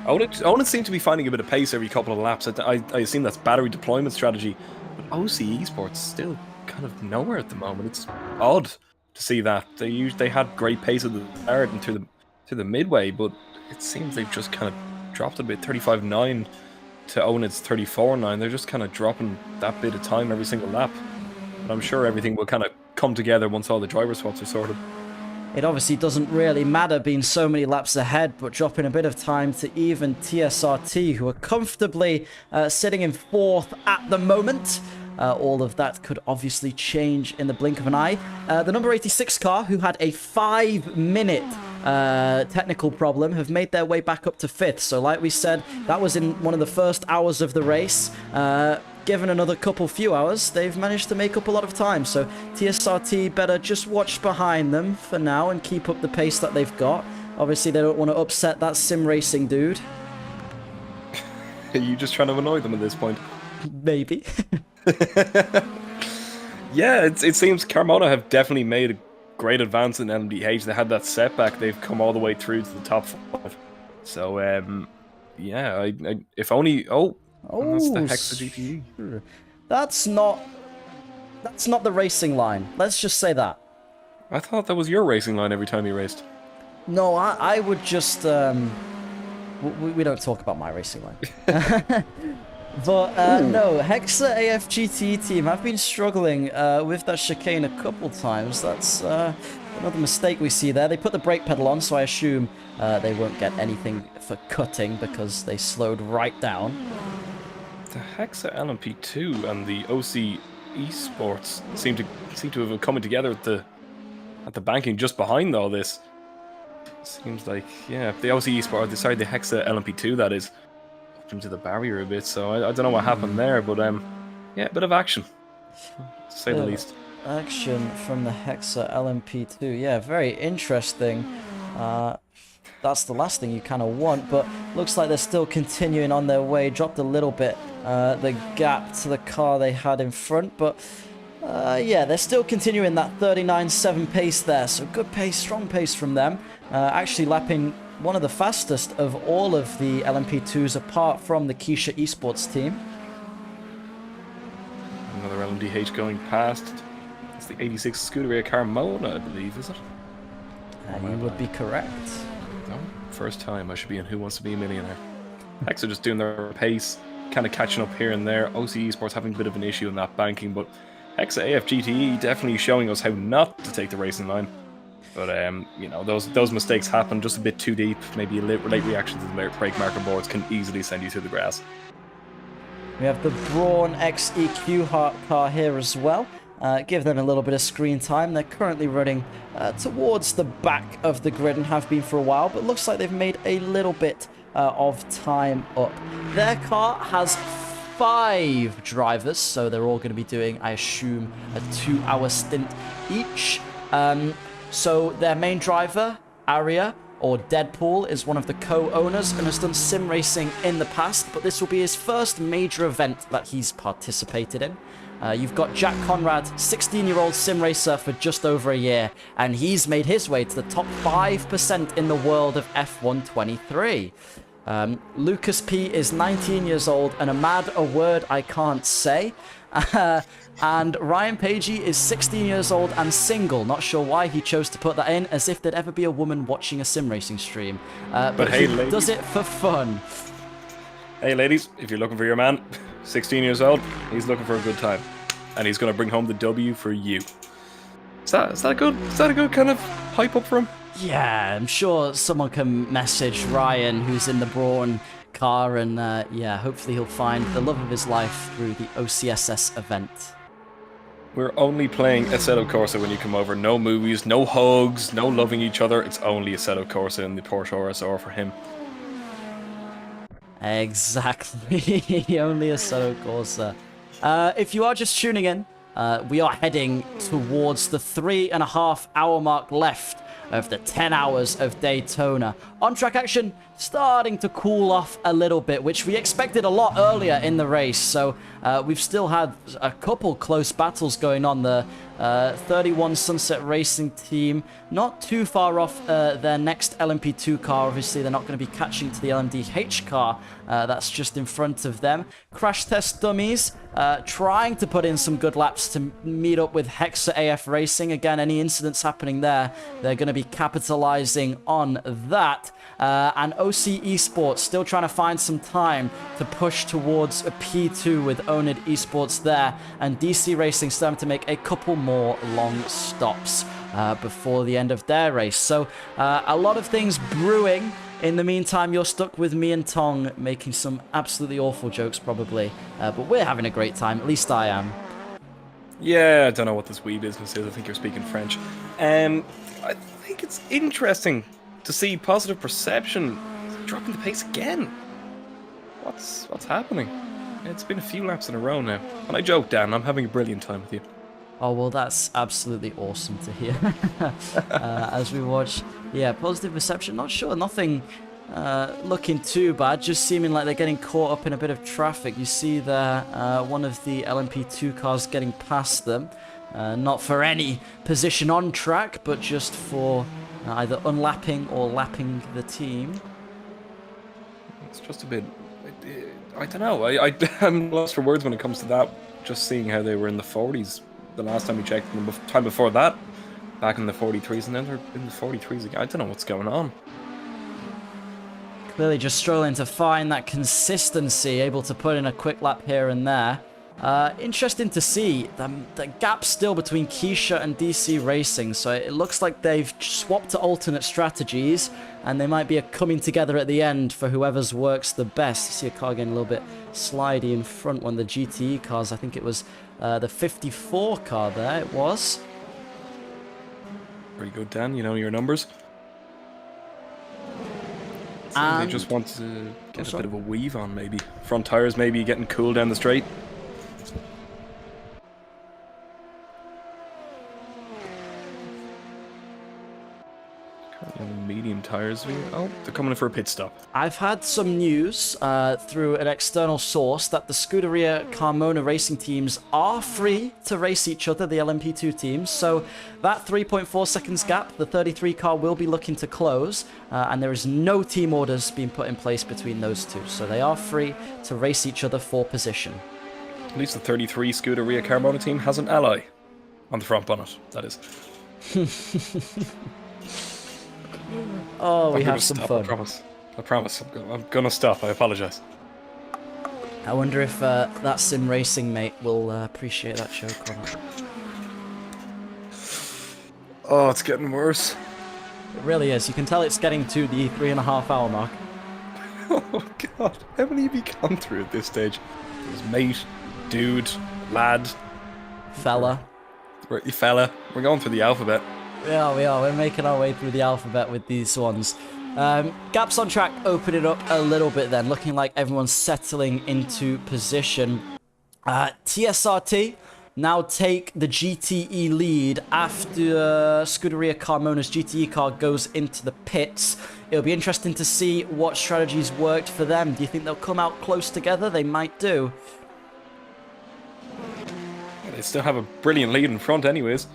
Owen seemed to be finding a bit of pace every couple of laps. I assume that's battery deployment strategy. But OC Esports still kind of nowhere at the moment. It's odd to see that. They had great pace at the start and through the midway, but it seems they've just kind of dropped a bit. 35.9 to Owen's 34.9. They're just kind of dropping that bit of time every single lap. But I'm sure everything will kind of come together once all the driver swaps are sorted. It obviously doesn't really matter being so many laps ahead, but dropping a bit of time to even TSRT, who are comfortably sitting in 4th at the moment. All of that could obviously change in the blink of an eye. The number 86 car, who had a 5-minute technical problem, have made their way back up to 5th. So like we said, that was in one of the first hours of the race. Given another few hours, they've managed to make up a lot of time. So TSRT better just watch behind them for now and keep up the pace that they've got. Obviously, they don't want to upset that sim racing dude. Are you just trying to annoy them at this point? Maybe. Yeah, it seems Carmona have definitely made a great advance in LMDH. They had that setback. They've come all the way through to the top 5. So, yeah, if only... Oh, that's the Hexa GTE. That's not the racing line. Let's just say that. I thought that was your racing line every time you raced. No, I would just... we don't talk about my racing line. But, no, Hexa AFGT team have been struggling with that chicane a couple times. That's another mistake we see there. They put the brake pedal on, so I assume they won't get anything for cutting because they slowed right down. The Hexa LMP2 and the OC Esports seem to have coming together at the banking just behind all this. Seems like, yeah, the OC Esports, sorry, the Hexa LMP2 that is, up into the barrier a bit. So I don't know what happened there, but yeah, a bit of action, to say the least. Action from the Hexa LMP2, yeah, very interesting. That's the last thing you kind of want, but looks like they're still continuing on their way. Dropped a little bit the gap to the car they had in front, but yeah, they're still continuing that 39.7 pace there, so good pace, strong pace from them. Actually lapping one of the fastest of all of the LMP2s apart from the Keisha Esports team. Another LMDH going past. It's the 86 Scuderia Carmona, I believe, is it? You would be correct. No, first time I should be in Who Wants to Be a Millionaire. Hexa just doing their pace, kind of catching up here and there. OC Esports having a bit of an issue in that banking, but Hexa AFGTE definitely showing us how not to take the racing line. But you know, those mistakes happen just a bit too deep. Maybe a late reaction to the brake marker boards can easily send you through the grass. We have the Brawn XEQ car here as well. Give them a little bit of screen time. They're currently running towards the back of the grid and have been for a while, but looks like they've made a little bit of time up. Their car has 5 drivers, so they're all going to be doing, I assume, a 2-hour stint each. So their main driver, Aria, or Deadpool, is one of the co-owners and has done sim racing in the past, but this will be his first major event that he's participated in. You've got Jack Conrad, 16-year-old sim racer for just over a year, and he's made his way to the top 5% in the world of F1 23. Lucas P is 19 years old and a word I can't say. And Ryan Pagey is 16 years old and single. Not sure why he chose to put that in, as if there'd ever be a woman watching a sim racing stream. But hey, he does it for fun. Hey ladies, if you're looking for your man, 16 years old, he's looking for a good time. And he's going to bring home the W for you. Is that a good kind of hype up for him? Yeah, I'm sure someone can message Ryan, who's in the Brawn car, and yeah, hopefully he'll find the love of his life through the OCSS event. We're only playing Assetto Corsa when you come over. No movies, no hugs, no loving each other. It's only Assetto Corsa in the Porsche RSR for him. Exactly, only Assetto Corsa. If you are just tuning in, we are heading towards the 3.5 hour mark left of the 10 hours of Daytona. On-track action starting to cool off a little bit, which we expected a lot earlier in the race. So we've still had a couple close battles going on. The 31 Sunset Racing team, not too far off their next LMP2 car. Obviously, they're not going to be catching to the LMDH car that's just in front of them. Crash Test Dummies trying to put in some good laps to meet up with Hexa AF Racing. Again, any incidents happening there, they're going to be capitalizing on that. And OC Esports still trying to find some time to push towards a P2 with Onid Esports there, and DC Racing starting to make a couple more long stops before the end of their race. So a lot of things brewing. In the meantime, you're stuck with me and Tong making some absolutely awful jokes probably, but we're having a great time, at least I am. Yeah, I don't know what this wee business is. I think you're speaking French. I think it's interesting to see Positive Perception dropping the pace again. What's happening? It's been a few laps in a row now. And I joke, Dan, I'm having a brilliant time with you. Oh, well, that's absolutely awesome to hear. As we watch, yeah, Positive Perception, not sure, nothing looking too bad, just seeming like they're getting caught up in a bit of traffic. You see there one of the LMP2 cars getting past them, not for any position on track, but just for either unlapping or lapping the team. It's just a bit, I don't know, I'm lost for words when it comes to that. Just seeing how they were in the 40s the last time we checked them, the time before that, back in the 43s, and then they're in the 43s again. I don't know what's going on. Clearly just struggling to find that consistency, able to put in a quick lap here and there. Interesting to see the gap still between Keisha and DC Racing, so it looks like they've swapped to alternate strategies, and they might be coming together at the end for whoever's works the best. You see a car getting a little bit slidey in front, one of the GTE cars. I think it was the 54 car there, it was. Very good, Dan, you know your numbers. So they just want to get a bit of a weave on, maybe. Front tires maybe getting cool down the straight. Medium tires. Oh, they're coming in for a pit stop. I've had some news through an external source that the Scuderia Carmona racing teams are free to race each other, the LMP2 teams. So that 3.4 seconds gap, the 33 car will be looking to close, and there is no team orders being put in place between those two. So they are free to race each other for position. At least the 33 Scuderia Carmona team has an ally on the front bonnet, that is. Oh, we have some fun. I promise. I'm gonna stop. I apologize. I wonder if that sim racing mate will appreciate that joke or not. Oh, it's getting worse. It really is. You can tell it's getting to the 3.5 hour mark. Oh god, how many have you gone through at this stage? There's mate, dude, lad, fella. Fella. We're going through the alphabet. We are. We're making our way through the alphabet with these ones. Gaps on track opening up a little bit then, looking like everyone's settling into position. TSRT now take the GTE lead after Scuderia Carmona's GTE car goes into the pits. It'll be interesting to see what strategies worked for them. Do you think they'll come out close together? They might do. They still have a brilliant lead in front anyways.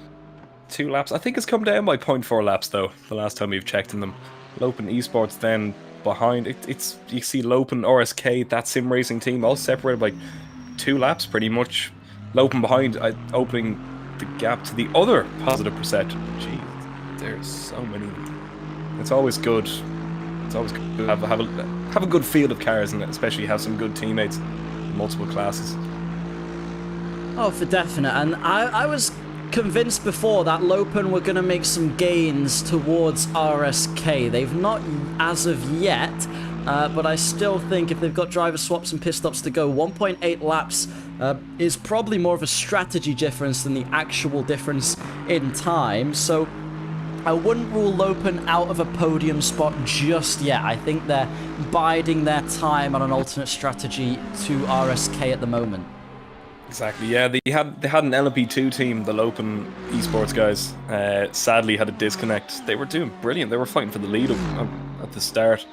2 laps. I think it's come down by 0.4 laps though, the last time we've checked in them. Lopen Esports then behind. It's you see Lopen, RSK, that sim racing team, all separated by 2 laps pretty much. Lopen behind, opening the gap to the other Positive Perception. Jeez, there's so many. It's always good. It's always good to have a good field of cars, and especially have some good teammates in multiple classes. Oh, for definite. And I was convinced before that Lopen were going to make some gains towards RSK. They've not as of yet, but I still think if they've got driver swaps and pit stops to go, 1.8 laps is probably more of a strategy difference than the actual difference in time. So I wouldn't rule Lopen out of a podium spot just yet. I think they're biding their time on an alternate strategy to RSK at the moment. Exactly, yeah. They had an LMP2 team, the Lopen Esports guys. Sadly had a disconnect. They were doing brilliant. They were fighting for the lead at the start.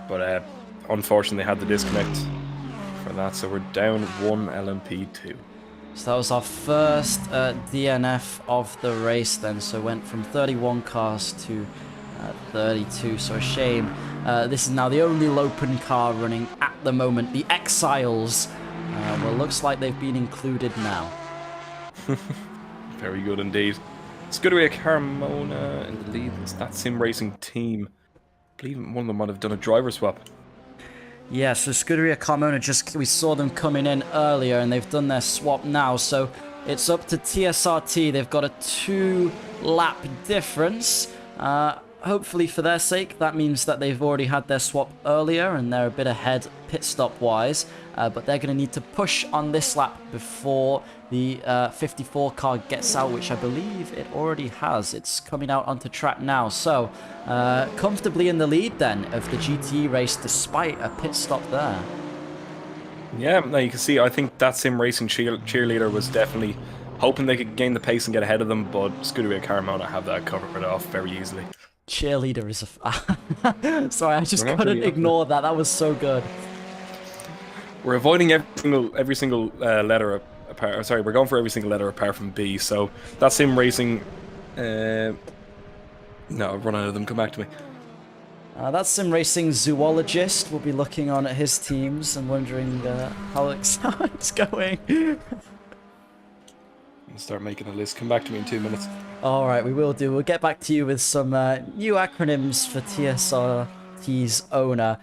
But unfortunately they had the disconnect for that, so we're down 1 LMP2. So that was our first DNF of the race then. So went from 31 cars to 32. So a shame. This is now the only Lopen car running at the moment. The Exiles. Well, looks like they've been included now. Very good indeed. Scuderia Carmona in the lead. It's that sim racing team. I believe one of them might have done a driver swap. Yeah, so Scuderia Carmona, we saw them coming in earlier and they've done their swap now. So it's up to TSRT. They've got a 2-lap difference. Hopefully for their sake, that means that they've already had their swap earlier and they're a bit ahead pit stop wise. But they're going to need to push on this lap before the 54 car gets out, which I believe it already has. It's coming out onto track now. So comfortably in the lead then of the GTE race despite a pit stop there. Yeah, now you can see, I think that sim racing cheerleader was definitely hoping they could gain the pace and get ahead of them, but Scuderia Carmona have that covered off very easily. Cheerleader is a... Sorry, I just couldn't ignore that. That was so good. We're avoiding every single letter apart. Sorry, we're going for every single letter apart from B. So that sim racing... no, I've run out of them. Come back to me. That sim racing zoologist will be looking on at his teams and wondering how it's going. I'll start making a list. Come back to me in 2 minutes. All right, we will do. We'll get back to you with some new acronyms for TSRT's owner.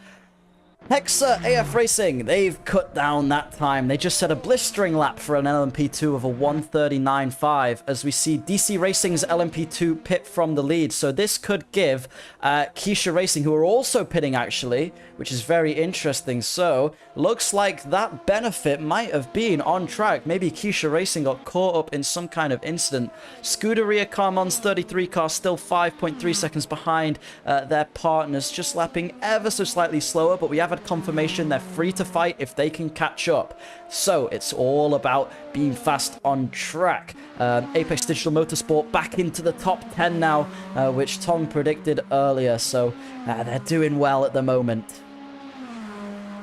Hexa AF Racing, they've cut down that time. They just set a blistering lap for an LMP2 of a 1:39.5 as we see DC Racing's LMP2 pit from the lead. So this could give Keisha Racing, who are also pitting actually, which is very interesting. So looks like that benefit might have been on track. Maybe Keisha Racing got caught up in some kind of incident. Scuderia Carmon's 33 car still 5.3 seconds behind their partners, just lapping ever so slightly slower, but we have had confirmation they're free to fight if they can catch up. So it's all about being fast on track. Apex Digital Motorsport back into the top 10 now, which Tom predicted earlier. So they're doing well at the moment.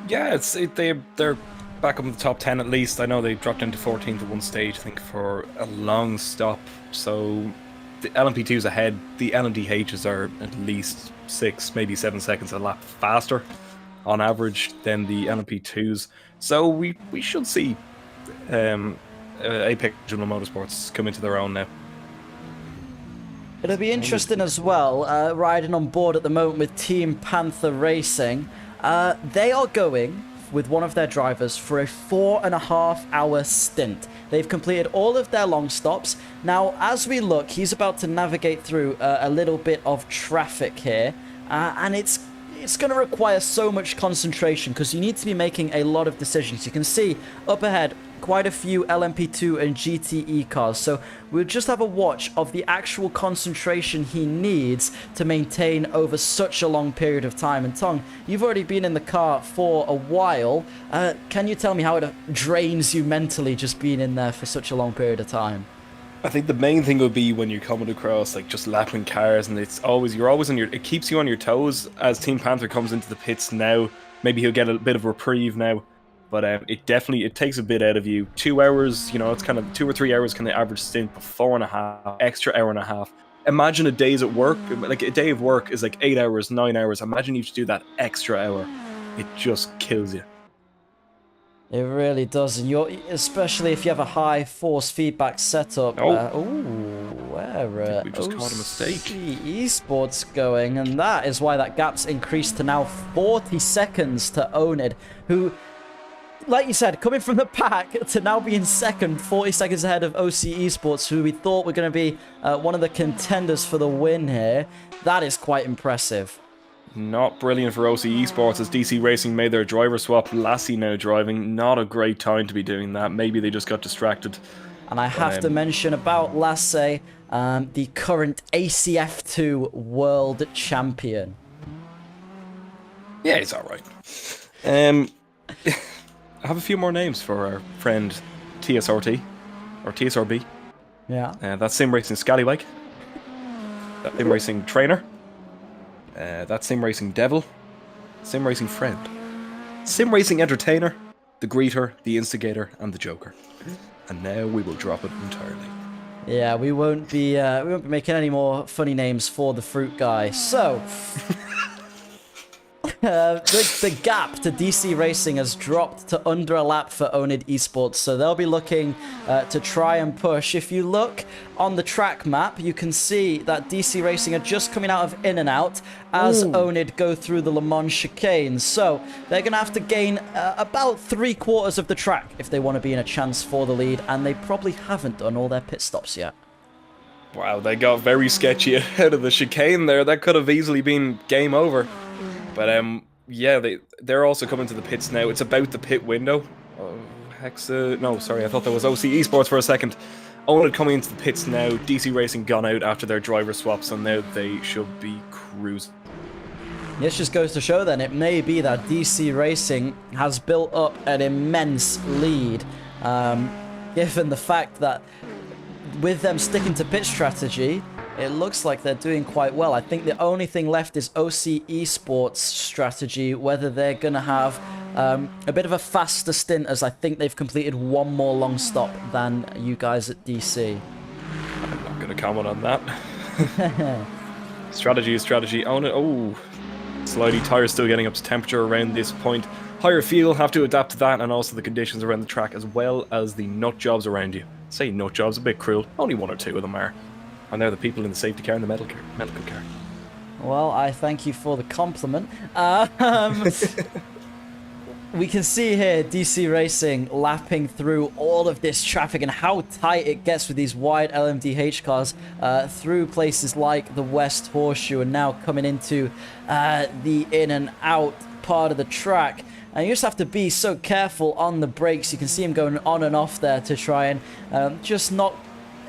Yeah, they're back up in the top 10 at least. I know they dropped into 14th at one stage, I think, for a long stop. So the LMP2's ahead. The LMDHs are at least 6, maybe 7 seconds a lap faster on average than the LMP2s. So we should see Apex Digital Motorsports come into their own now. It'll be interesting as well, riding on board at the moment with Team Panther Racing. They are going with one of their drivers for a 4.5-hour stint. They've completed all of their long stops. Now, as we look, he's about to navigate through a little bit of traffic here, and it's going to require so much concentration because you need to be making a lot of decisions. You can see up ahead quite a few LMP2 and GTE cars, so we'll just have a watch of the actual concentration he needs to maintain over such a long period of time. And Tong, you've already been in the car for a while. Can you tell me how it drains you mentally just being in there for such a long period of time? I think the main thing would be when you're coming across like just lapping cars, and you're always on it keeps you on your toes as Team Panther comes into the pits now. Maybe he'll get a bit of reprieve now, but it takes a bit out of you. 2 hours, it's kind of 2 or 3 hours kind of average stint, but 4.5 extra hour and a half. Imagine a day's at work, like a day of work is like 8 hours, 9 hours. Imagine you have to do that extra hour. It just kills you. It really does, and especially if you have a high force feedback setup. Where we just caught a mistake. Esports going, and that is why that gap's increased to now 40 seconds to Onid, who, like you said, coming from the pack to now being second, 40 seconds ahead of OC Esports, who we thought were going to be one of the contenders for the win here. That is quite impressive. Not brilliant for OC Esports as DC Racing made their driver swap. Lassie now driving. Not a great time to be doing that. Maybe they just got distracted. And I have to mention about Lassie, the current ACF2 world champion. Yeah, he's alright. I have a few more names for our friend TSRT, or TSRB. Yeah. That's Sim Racing Scallywag. That's Sim Racing Trainer. That's Sim Racing Devil. Sim Racing Friend. Sim Racing Entertainer. the greeter, the instigator, and the joker. And now we will drop it entirely. Yeah, we won't be making any more funny names for the fruit guy. So, the gap to DC Racing has dropped to under a lap for Onid Esports, so they'll be looking to try and push. If you look on the track map, you can see that DC Racing are just coming out of in and out as Onid go through the Le Mans chicane. So they're going to have to gain about 3/4 of the track if they want to be in a chance for the lead, and they probably haven't done all their pit stops yet. Wow, they got very sketchy ahead of the chicane there. That could have easily been game over. But yeah, they're also coming to the pits now. It's about the pit window. No, sorry, I thought that was OC Esports for a second. Onid coming into the pits now. DC Racing gone out after their driver swaps, and now they should be cruising. This just goes to show then, it may be that DC Racing has built up an immense lead, given the fact that with them sticking to pit strategy, it looks like they're doing quite well. I think the only thing left is OC Esports strategy, whether they're going to have a bit of a faster stint, as I think they've completed one more long stop than you guys at DC. I'm not going to comment on that. Strategy is strategy. Oh, slidey tires still getting up to temperature around this point. Higher fuel, have to adapt to that, and also the conditions around the track, as well as the nut jobs around you. Say nut jobs, a bit cruel. Only one or two of them are. And they're the people in the safety car and the medical car. Well, I thank you for the compliment. We can see here DC Racing lapping through all of this traffic and how tight it gets with these wide LMDH cars through places like the West Horseshoe, and now coming into the in and out part of the track. And you just have to be so careful on the brakes. You can see him going on and off there to try and just not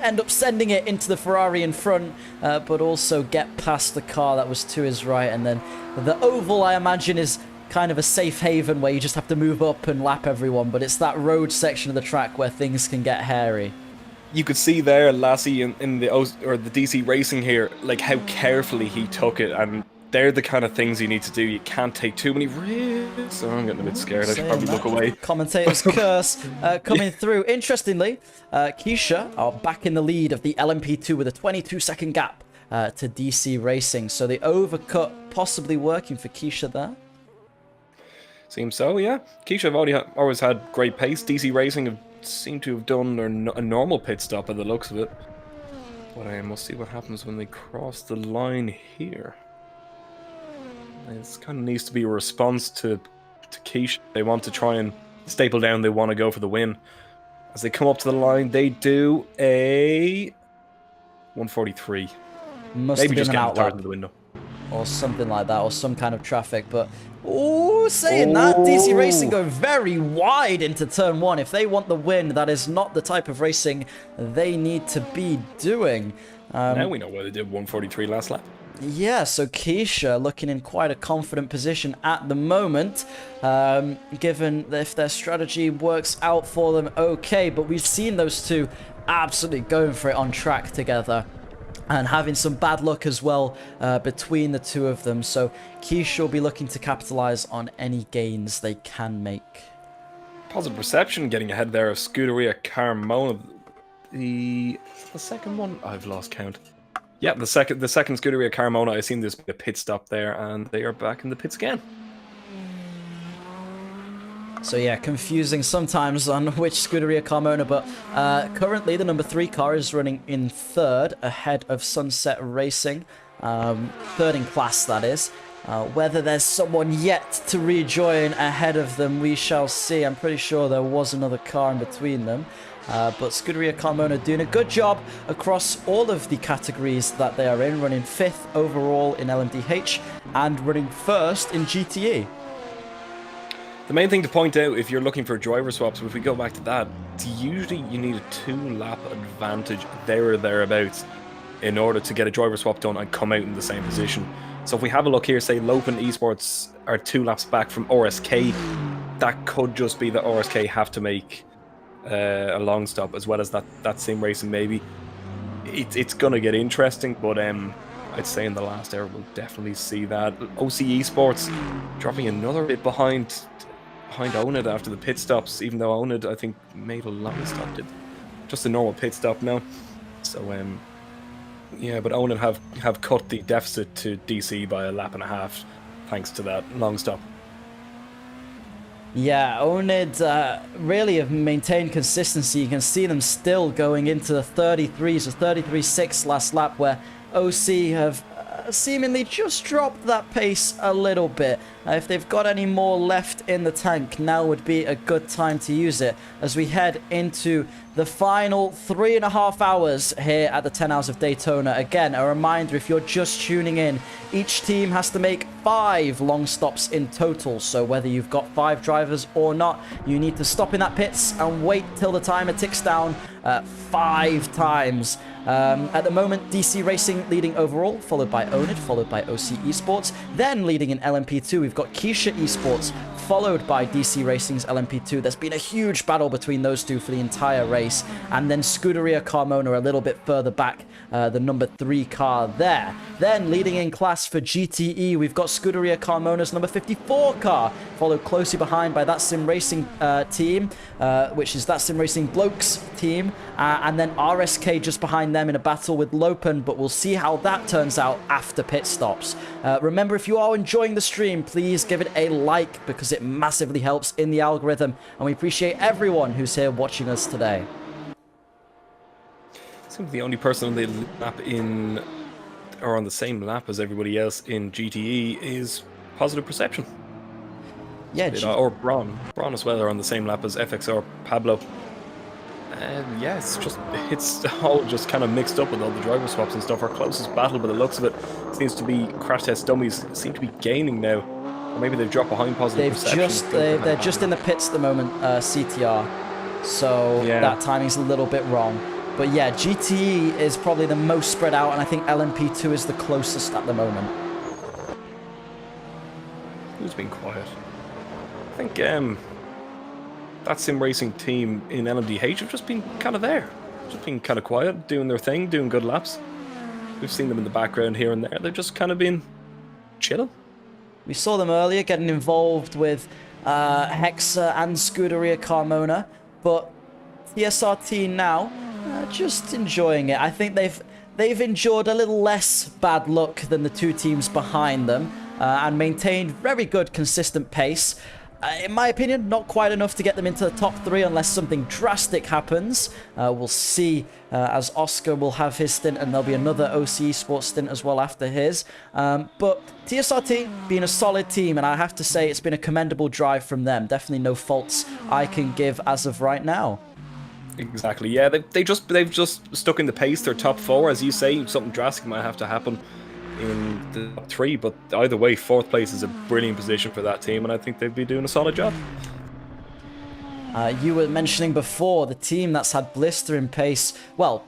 end up sending it into the Ferrari in front, but also get past the car that was to his right. And then the oval, I imagine, is kind of a safe haven where you just have to move up and lap everyone, but it's that road section of the track where things can get hairy. You could see there, Lassie, in the DC Racing here, like how carefully he took it, and they're the kind of things you need to do. You can't take too many risks. Oh, I'm getting a bit scared. I should probably look away. Commentator's curse coming through. Interestingly, Keisha are back in the lead of the LMP2 with a 22-second gap to DC Racing. So the overcut possibly working for Keisha there. Seems so, yeah. Keisha have always had great pace. DC Racing have seemed to have done a normal pit stop by the looks of it. But I must see what happens when they cross the line here. It kind of needs to be a response to Keisha. They want to try and staple down. They want to go for the win. As they come up to the line, they do a 143. Must Maybe have just been an getting the tires outlap in the window. or something like that, or some kind of traffic. But saying that, DC Racing go very wide into turn one. If they want the win, that is not the type of racing they need to be doing. Now we know why they did 143 last lap. Yeah, so Keisha looking in quite a confident position at the moment, given that if their strategy works out for them, okay. But we've seen those two absolutely going for it on track together, and having some bad luck as well between the two of them. So Keisha will be looking to capitalize on any gains they can make. Positive reception getting ahead there of Scuderia Carmona. The second one, I've lost count. Yeah, the second Scuderia Carmona, I've seen there's been a pit stop there, and they are back in the pits again. So yeah, confusing sometimes on which Scuderia Carmona, but currently the number 3 car is running in third, ahead of Sunset Racing. Third in class, that is. Whether there's someone yet to rejoin ahead of them, we shall see. I'm pretty sure there was another car in between them. But Scuderia Carmona doing a good job across all of the categories that they are in, running 5th overall in LMDH and running 1st in GTE. The main thing to point out if you're looking for driver swaps, if we go back to that, usually you need a 2-lap advantage there or thereabouts in order to get a driver swap done and come out in the same position. So if we have a look here, say Lopen Esports are 2 laps back from RSK, that could just be that RSK have to make a long stop as well as that sim racing. Maybe it's gonna get interesting, but I'd say in the last hour we'll definitely see that. OC Esports dropping another bit behind behind Onid after the pit stops, even though Onid, I think, made a long stop. Did just a normal pit stop now. So, yeah, but Onid have cut the deficit to DC by a lap and a half, thanks to that long stop. Yeah, Onid really have maintained consistency. You can see them still going into the 33s or 33.6 last lap, where OC have seemingly just dropped that pace a little bit. If they've got any more left in the tank, now would be a good time to use it as we head into the final 3.5 hours here at the 10 Hours of Daytona. Again, a reminder, if you're just tuning in, each team has to make 5 long stops in total. So whether you've got 5 drivers or not, you need to stop in that pits and wait till the timer ticks down 5 times. At the moment, DC Racing leading overall, followed by Onid, followed by OC Esports. Then leading in LMP2, we've got Keisha Esports, followed by DC Racing's LMP2. There's been a huge battle between those two for the entire race. And then Scuderia Carmona a little bit further back, the number 3 car there. Then leading in class for GTE, we've got Scuderia Carmona's number 54 car, followed closely behind by That Sim Racing team, which is That Sim Racing Blokes team. And then RSK just behind them in a battle with Lopen, but we'll see how that turns out after pit stops. Remember, if you are enjoying the stream, please give it a like because it massively helps in the algorithm, and we appreciate everyone who's here watching us today. Seems the only person on the lap or on the same lap as everybody else in GTE is Positive Perception. Yeah, or Braun as well are on the same lap as FXR Pablo. Yeah, it's all just kind of mixed up with all the driver swaps and stuff. Our closest battle, by the looks of it, seems to be Crash Test Dummies. Seem to be gaining now, or maybe they've dropped behind Positive Perception. They're just in the pits at the moment, CTR. So yeah, that timing's a little bit wrong. But yeah, GTE is probably the most spread out, and I think LMP2 is the closest at the moment. Who's been quiet? I think That Sim Racing team in LMDH have just been kind of there. Just been kind of quiet, doing their thing, doing good laps. We've seen them in the background here and there. They've just kind of been chilling. We saw them earlier getting involved with Hexa and Scuderia Carmona, but TSRT now just enjoying it. I think they've endured a little less bad luck than the 2 teams behind them and maintained very good consistent pace. In my opinion, not quite enough to get them into the top 3 unless something drastic happens. We'll see as Oscar will have his stint and there'll be another OC Sports stint as well after his. But TSRT being a solid team, and I have to say it's been a commendable drive from them. Definitely no faults I can give as of right now. Exactly, yeah. They've just stuck in the pace. They're top 4, as you say. Something drastic might have to happen in the top 3, but either way, 4th place is a brilliant position for that team, and I think they'd be doing a solid job. You were mentioning before the team that's had blistering pace, well,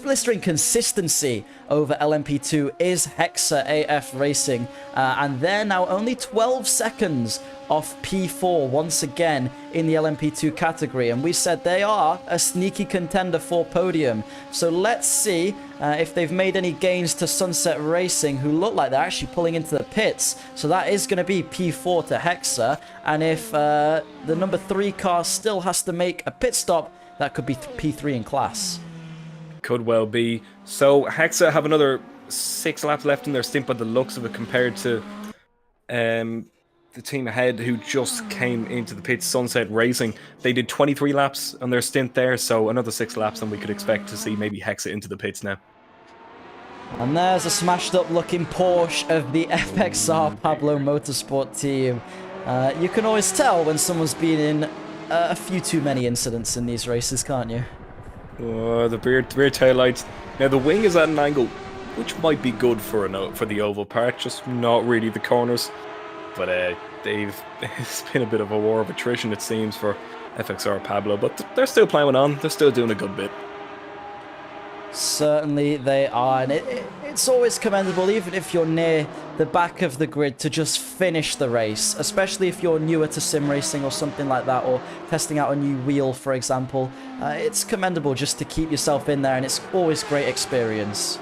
blistering consistency over LMP2 is Hexa AF Racing, and they're now only 12 seconds off P4 once again in the LMP2 category, and we said they are a sneaky contender for podium. So let's see if they've made any gains to Sunset Racing, who look like they're actually pulling into the pits. So that is going to be P4 to Hexa, and if the number 3 car still has to make a pit stop, that could be P3 in class. Could well be. So Hexa have another 6 laps left in their stint by the looks of it, compared to the team ahead who just came into the pits, Sunset Racing. They did 23 laps on their stint there, so another 6 laps and we could expect to see maybe Hexa into the pits now. And there's a smashed up looking Porsche of the FXR Pablo Motorsport team. You can always tell when someone's been in a few too many incidents in these races, can't you? Oh, the rear taillights. Now the wing is at an angle which might be good for the oval part, just not really the corners. But it's been a bit of a war of attrition, it seems, for FXR Pablo. But they're still ploughing on. They're still doing a good bit. Certainly they are. And it's always commendable, even if you're near the back of the grid, to just finish the race. Especially if you're newer to sim racing or something like that, or testing out a new wheel, for example. It's commendable just to keep yourself in there, and it's always great experience.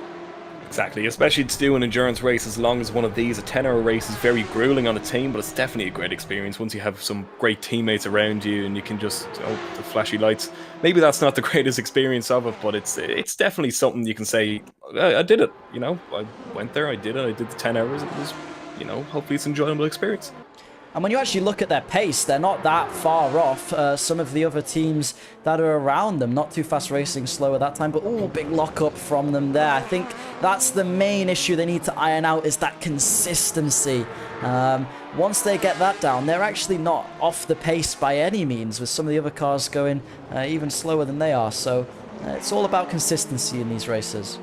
Exactly, especially to do an endurance race as long as one of these. A 10-hour race is very grueling on a team, but it's definitely a great experience once you have some great teammates around you and you can just, the flashy lights. Maybe that's not the greatest experience of it, but it's definitely something you can say, I did it, I went there, I did it, I did the 10 hours, it was, hopefully it's an enjoyable experience. And when you actually look at their pace, they're not that far off some of the other teams that are around them. Not too fast racing, slower that time, but big lockup from them there. I think that's the main issue they need to iron out, is that consistency. Once they get that down, they're actually not off the pace by any means, with some of the other cars going even slower than they are. So it's all about consistency in these races.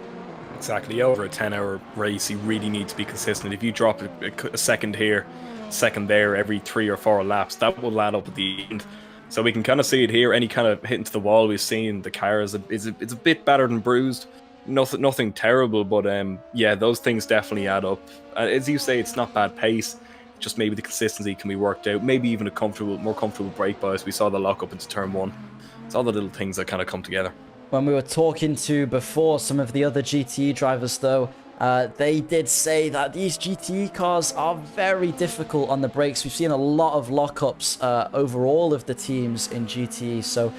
Exactly, over a 10-hour race, you really need to be consistent. If you drop a second here, second there every 3 or 4 laps, that will add up at the end. So we can kind of see it here. Any kind of hit into the wall we've seen, the car is it's a bit battered and bruised. Nothing terrible, but yeah, those things definitely add up. As you say, it's not bad pace, just maybe the consistency can be worked out. Maybe even a more comfortable brake bias. We saw the lock up into turn 1. It's all the little things that kind of come together. When we were talking to before some of the other GTE drivers, though, they did say that these GTE cars are very difficult on the brakes. We've seen a lot of lockups over all of the teams in GTE, so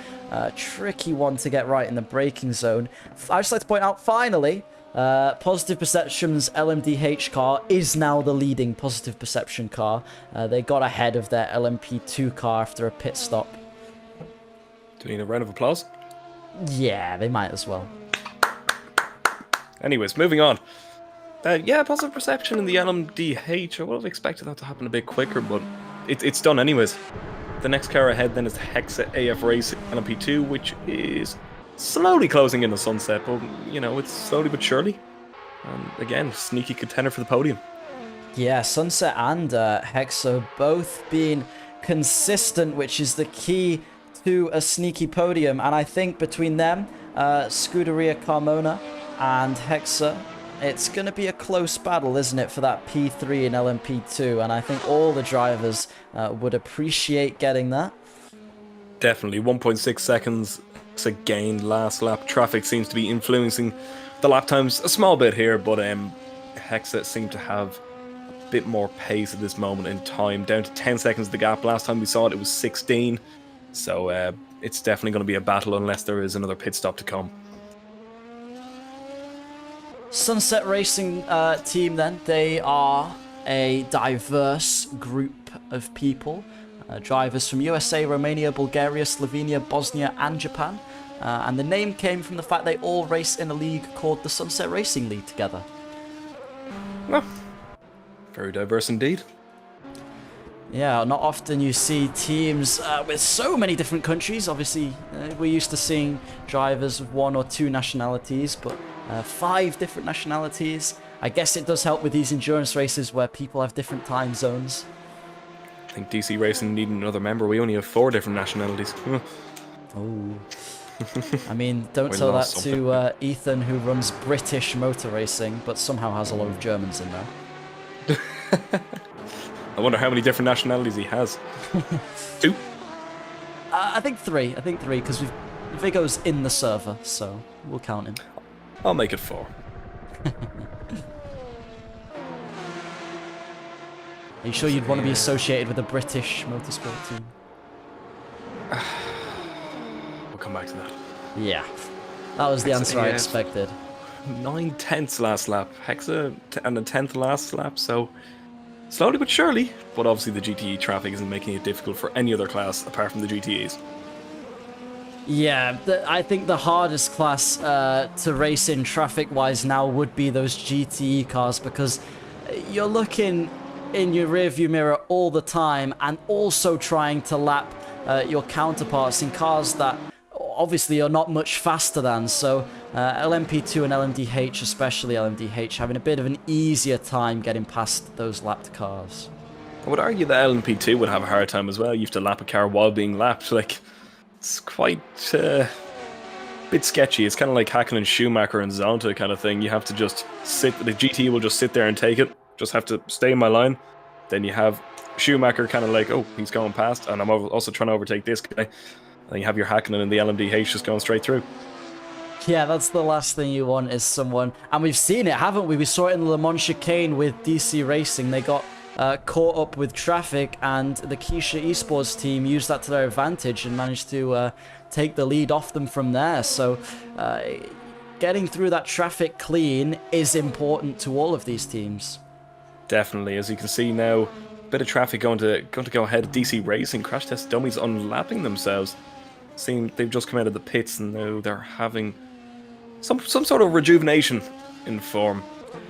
tricky one to get right in the braking zone. I'd just like to point out, finally, Positive Perception's LMDH car is now the leading Positive Perception car. They got ahead of their LMP2 car after a pit stop. Do we need a round of applause? Yeah, they might as well. Anyways, moving on. Yeah, Positive Perception in the LMDH. I would have expected that to happen a bit quicker, but it's done anyways. The next car ahead then is the Hexa AF Race LMP2, which is slowly closing in the sunset, but, it's slowly but surely. And again, sneaky contender for the podium. Yeah, Sunset and Hexa both being consistent, which is the key to a sneaky podium. And I think between them, Scuderia Carmona and Hexa, it's going to be a close battle, isn't it, for that P3 in LMP2? And I think all the drivers would appreciate getting that. Definitely. 1.6 seconds to gain last lap. Traffic seems to be influencing the lap times a small bit here, but Hexa seem to have a bit more pace at this moment in time. Down to 10 seconds the gap. Last time we saw it, it was 16. So it's definitely going to be a battle unless there is another pit stop to come. Sunset Racing team then, they are a diverse group of people. Drivers from USA, Romania, Bulgaria, Slovenia, Bosnia and Japan. And the name came from the fact they all race in a league called the Sunset Racing League together. Well, very diverse indeed. Yeah, not often you see teams with so many different countries. Obviously, we're used to seeing drivers of 1 or 2 nationalities, but 5 different nationalities. I guess it does help with these endurance races where people have different time zones. I think DC Racing need another member. We only have 4 different nationalities. Oh. I mean, don't tell that to Ethan, who runs British motor racing, but somehow has a lot of Germans in there. I wonder how many different nationalities he has. 2? I think 3. I think 3, because Vigo's in the server, so we'll count him. I'll make it 4. Are you sure you'd want to be associated with a British motorsport team? We'll come back to that. Yeah. That was the answer I expected. 9/10 last lap. Hexa and a 10th last lap, so slowly but surely. But obviously the GTE traffic isn't making it difficult for any other class apart from the GTEs. Yeah, I think the hardest class to race in traffic-wise now would be those GTE cars, because you're looking in your rearview mirror all the time and also trying to lap your counterparts in cars that obviously are not much faster than. So LMP2 and LMDH, especially LMDH, having a bit of an easier time getting past those lapped cars. I would argue that LMP2 would have a hard time as well. You have to lap a car while being lapped. Like, it's quite bit sketchy. It's kind of like Hakkinen, Schumacher and Zonta kind of thing. You have to just sit. The GT will just sit there and take it. Just have to stay in my line. Then you have Schumacher kind of like, oh, he's going past, and I'm also trying to overtake this guy. And then you have your Hakkinen and the LMDH just going straight through. Yeah, that's the last thing you want is someone... And we've seen it, haven't we? We saw it in the Le Mans chicane with DC Racing. They got caught up with traffic, and the Keisha Esports team used that to their advantage and managed to take the lead off them from there. So getting through that traffic clean is important to all of these teams. Definitely, as you can see now, a bit of traffic going to go ahead of DC Racing. Crash Test Dummies unlapping themselves. Seem they've just come out of the pits and now they're having some sort of rejuvenation in form.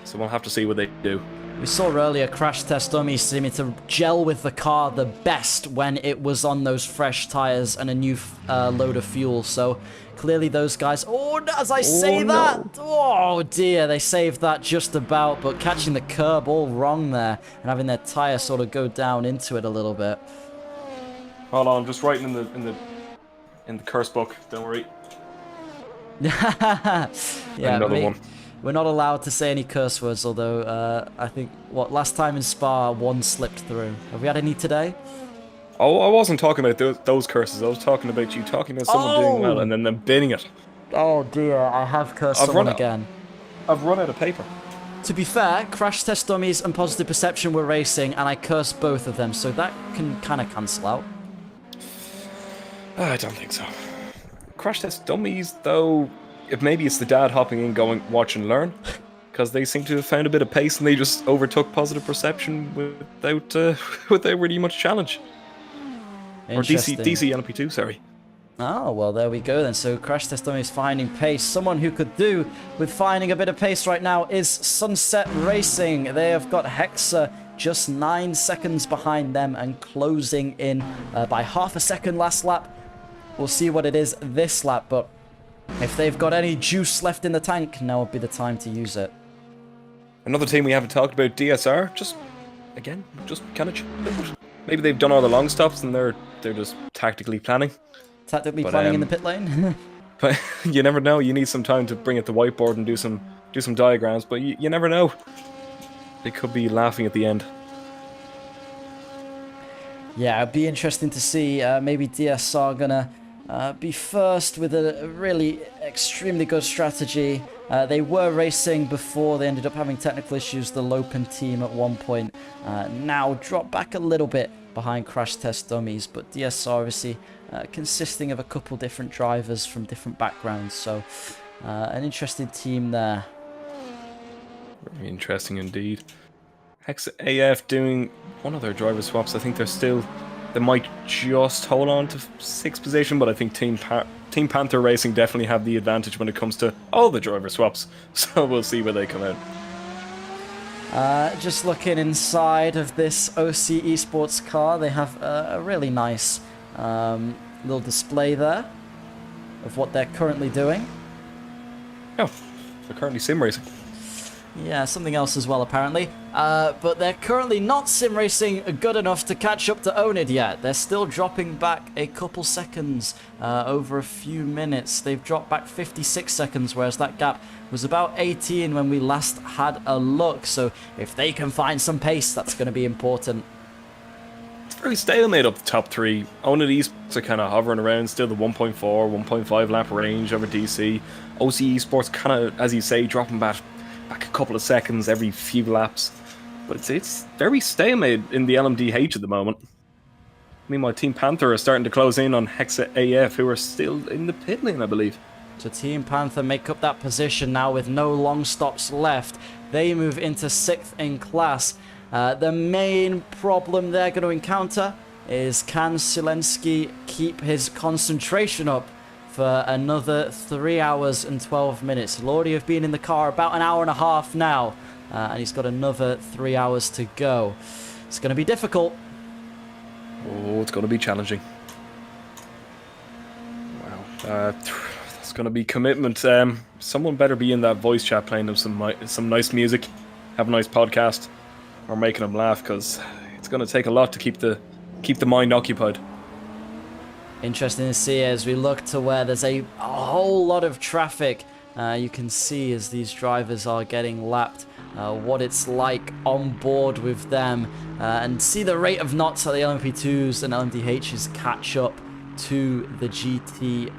So we'll have to see what they do. We saw earlier Crash Test Dummies seeming to gel with the car the best when it was on those fresh tires and a new load of fuel. So clearly those guys... Oh, as I say that! Oh dear, they saved that just about, but catching the curb all wrong there and having their tire sort of go down into it a little bit. Hold on, I'm just writing in the curse book. Don't worry. Yeah, another one. We're not allowed to say any curse words, although I think, last time in Spa, one slipped through. Have we had any today? Oh, I wasn't talking about those curses. I was talking about you talking about someone doing well and then them binning it. Oh dear, I have cursed someone again. I've run out of paper. To be fair, Crash Test Dummies and Positive Perception were racing, and I cursed both of them, so that can kind of cancel out. I don't think so. Crash Test Dummies, though, maybe it's the dad hopping in going, watch and learn, because they seem to have found a bit of pace and they just overtook Positive Perception without really much challenge. Or DC LP2, sorry. Oh, well, there we go then. So Crash Test Dummies finding pace. Someone who could do with finding a bit of pace right now is Sunset Racing. They have got Hexa just 9 seconds behind them and closing in by half a second last lap. We'll see what it is this lap, but if they've got any juice left in the tank, now would be the time to use it. Another team we haven't talked about, DSR, just kind of chilled. Maybe they've done all the long stops and they're just tactically planning. Tactically planning in the pit lane? But you never know, you need some time to bring it to whiteboard and do some diagrams, but you never know. They could be laughing at the end. Yeah, it'd be interesting to see maybe DSR gonna be first with a really extremely good strategy. They were racing before they ended up having technical issues, the Lopen team at one point. Now dropped back a little bit behind Crash Test Dummies, but DSR obviously consisting of a couple different drivers from different backgrounds, so an interesting team there. Very interesting indeed. Hexa AF doing one of their driver swaps. I think they might just hold on to 6th position, but I think Team Panther Racing definitely have the advantage when it comes to all the driver swaps. So we'll see where they come out. Just looking inside of this OC Esports car, they have a really nice little display there of what they're currently doing. Oh, they're currently sim racing. Yeah, something else as well, apparently. But they're currently not sim racing good enough to catch up to Onid yet. They're still dropping back a couple seconds over a few minutes. They've dropped back 56 seconds, whereas that gap was about 18 when we last had a look. So if they can find some pace, that's going to be important. It's very stalemate up the top 3. Onid Esports are kind of hovering around still the 1.4, 1.5 lap range over DC. OC Esports kind of, as you say, dropping back a couple of seconds every few laps, but it's very stalemate in the LMDH at the moment. Meanwhile, Team Panther are starting to close in on Hexa AF, who are still in the pit lane, I believe. So Team Panther make up that position now with no long stops left. They move into 6th in class. The main problem they're going to encounter is, can Zelensky keep his concentration up for another 3 hours and 12 minutes. Lordy have been in the car about an hour and a half now, and he's got another 3 hours to go. It's going to be difficult. Oh, it's going to be challenging. Wow, that's going to be commitment. Someone better be in that voice chat playing them some nice music, have a nice podcast, or making them laugh, because it's going to take a lot to keep the mind occupied. Interesting to see as we look to where there's a whole lot of traffic. You can see as these drivers are getting lapped what it's like on board with them, and see the rate of knots that the LMP2s and LMDHs catch up to the GT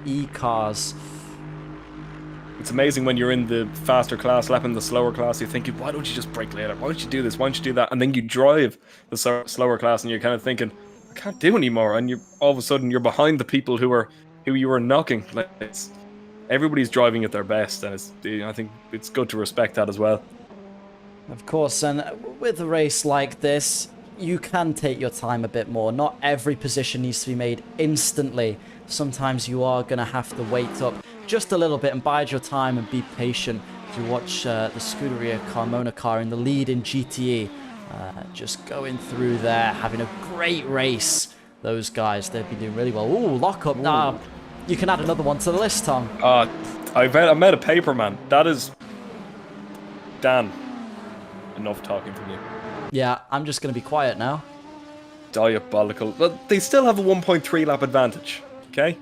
E cars. It's amazing when you're in the faster class, lapping the slower class, you're thinking, why don't you just brake later? Why don't you do this? Why don't you do that? And then you drive the slower class and you're kind of thinking, I can't do anymore. And you all of a sudden you're behind the people who you were knocking. Like, everybody's driving at their best, and I think it's good to respect that as well. Of course, and with a race like this, you can take your time a bit more. Not every position needs to be made instantly. Sometimes you are going to have to wait up just a little bit and bide your time and be patient. As you watch the Scuderia Carmona car in the lead in GTE, just going through there, having a great race. Those guys, they've been doing really well. Ooh, lock up now. You can add another one to the list, Tom. I made a paper, man. That is... Dan. Enough talking from you. Yeah, I'm just going to be quiet now. Diabolical. But they still have a 1.3 lap advantage, okay?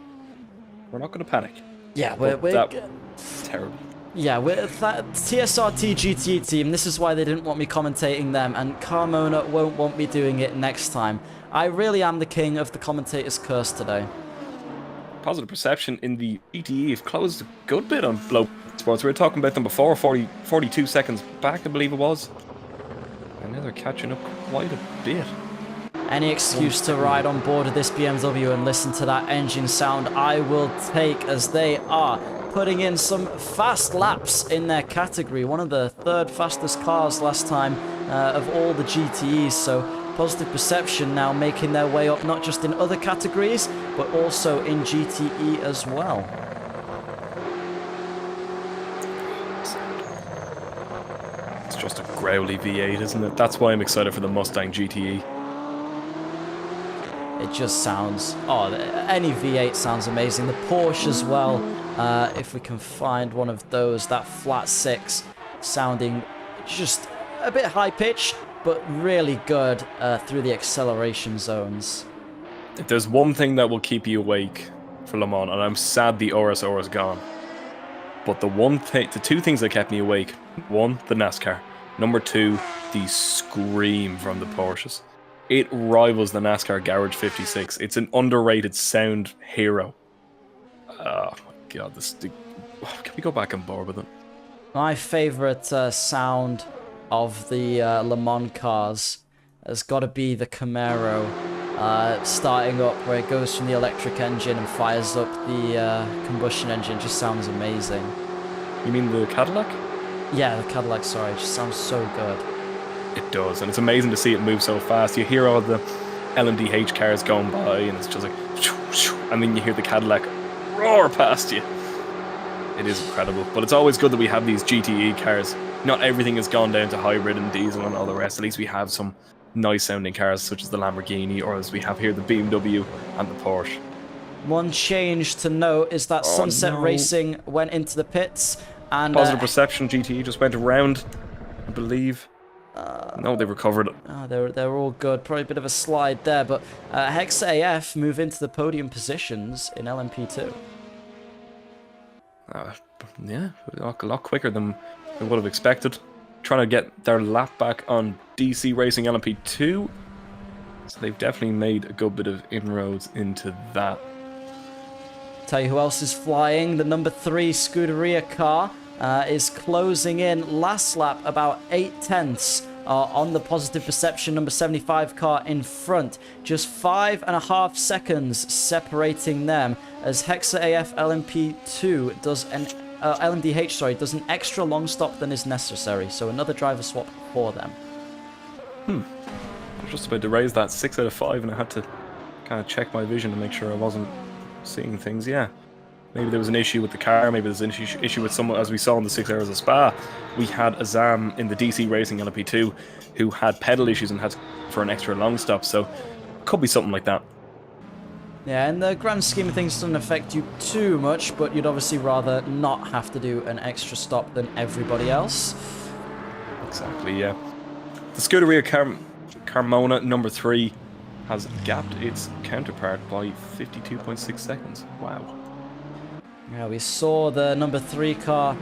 We're not going to panic. Yeah, we're terrible. Yeah, with that TSRT GTE team, this is why they didn't want me commentating them, and Carmona won't want me doing it next time. I really am the king of the commentator's curse today. Positive perception in the GTE have closed a good bit on Blow Sports. We were talking about them before, 42 seconds back, I believe it was. And now they're catching up quite a bit. Any excuse to ride on board of this BMW and listen to that engine sound, I will take, as they are putting in some fast laps in their category. One of the third fastest cars last time of all the GTEs, so Positive Perception now making their way up not just in other categories, but also in GTE as well. It's just a growly V8, isn't it? That's why I'm excited for the Mustang GTE. It just sounds... Oh, any V8 sounds amazing. The Porsche as well, if we can find one of those, that flat 6 sounding just a bit high-pitched, but really good through the acceleration zones. If there's one thing that will keep you awake for Le Mans, and I'm sad the RSR is gone, but the two things that kept me awake, one, the NASCAR, number two, the scream from the Porsches. It rivals the NASCAR Garage 56. It's an underrated sound hero. Oh my god, can we go back on board with it? My favourite sound of the Le Mans cars has got to be the Camaro starting up, where it goes from the electric engine and fires up the combustion engine. It just sounds amazing. You mean the Cadillac? Yeah, the Cadillac, sorry. It just sounds so good. It does, and it's amazing to see it move so fast. You hear all the LMDH cars going by, and it's just like, and then you hear the Cadillac roar past you. It is incredible, but it's always good that we have these GTE cars. Not everything has gone down to hybrid and diesel and all the rest. At least we have some nice sounding cars, such as the Lamborghini, or as we have here, the BMW and the Porsche. One change to note is that Sunset Racing went into the pits, and Positive Perception GTE just went around, I believe. No, they recovered it. They're all good. Probably a bit of a slide there, but Hexa AF move into the podium positions in LMP2. Yeah, a lot quicker than we would have expected. Trying to get their lap back on DC Racing LMP2. So they've definitely made a good bit of inroads into that. Tell you who else is flying. The number 3 Scuderia car is closing in last lap about 8/10 on the Positive Perception number 75 car in front. Just 5.5 seconds separating them as Hexa AF LMP2 does an LMDH, does an extra long stop than is necessary. So another driver swap for them. I was just about to raise that 6 out of 5, and I had to kind of check my vision to make sure I wasn't seeing things. Yeah, maybe there was an issue with the car, maybe there's an issue with someone, as we saw in the 6 hours of Spa. We had Azam in the DC Racing LMP2 who had pedal issues and had for an extra long stop, so could be something like that. Yeah, in the grand scheme of things, it doesn't affect you too much, but you'd obviously rather not have to do an extra stop than everybody else. Exactly, yeah. The Scuderia Carmona number 3 has gapped its counterpart by 52.6 seconds. Wow. Yeah, we saw the number 3 car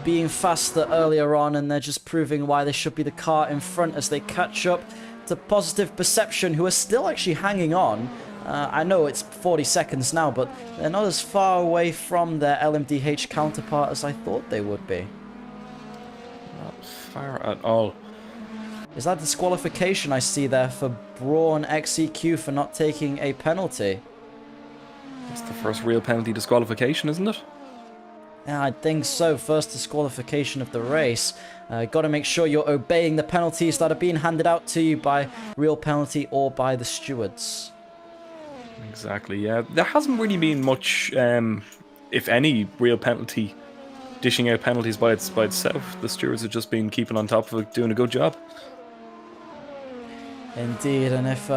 being faster earlier on, and they're just proving why they should be the car in front as they catch up to Positive Perception, who are still actually hanging on. I know it's 40 seconds now, but they're not as far away from their LMDH counterpart as I thought they would be. Not far at all. Is that disqualification I see there for Braun XEQ for not taking a penalty? It's the first real penalty disqualification, isn't it? Yeah, I think so. First disqualification of the race. Got to make sure you're obeying the penalties that are being handed out to you by real penalty or by the stewards. Exactly, yeah. There hasn't really been much, if any, real penalty dishing out penalties by itself. The stewards have just been keeping on top of it, doing a good job. Indeed, and if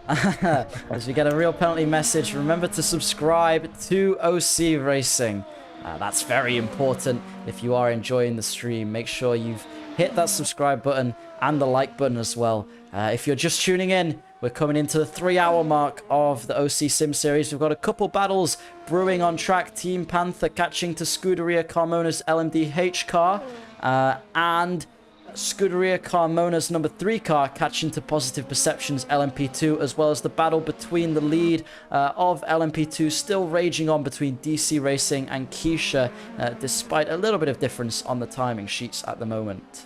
as we get a real penalty message, remember to subscribe to OC Racing. That's very important. If you are enjoying the stream, make sure you've hit that subscribe button and the like button as well. If you're just tuning in, we're coming into the 3-hour mark of the OC Sim series. We've got a couple battles brewing on track. Team Panther catching to Scuderia Carmona's LMDH car, and Scuderia Carmona's number 3 car catching to Positive Perception's LMP2, as well as the battle between the lead of LMP2 still raging on between DC Racing and Keisha, despite a little bit of difference on the timing sheets at the moment.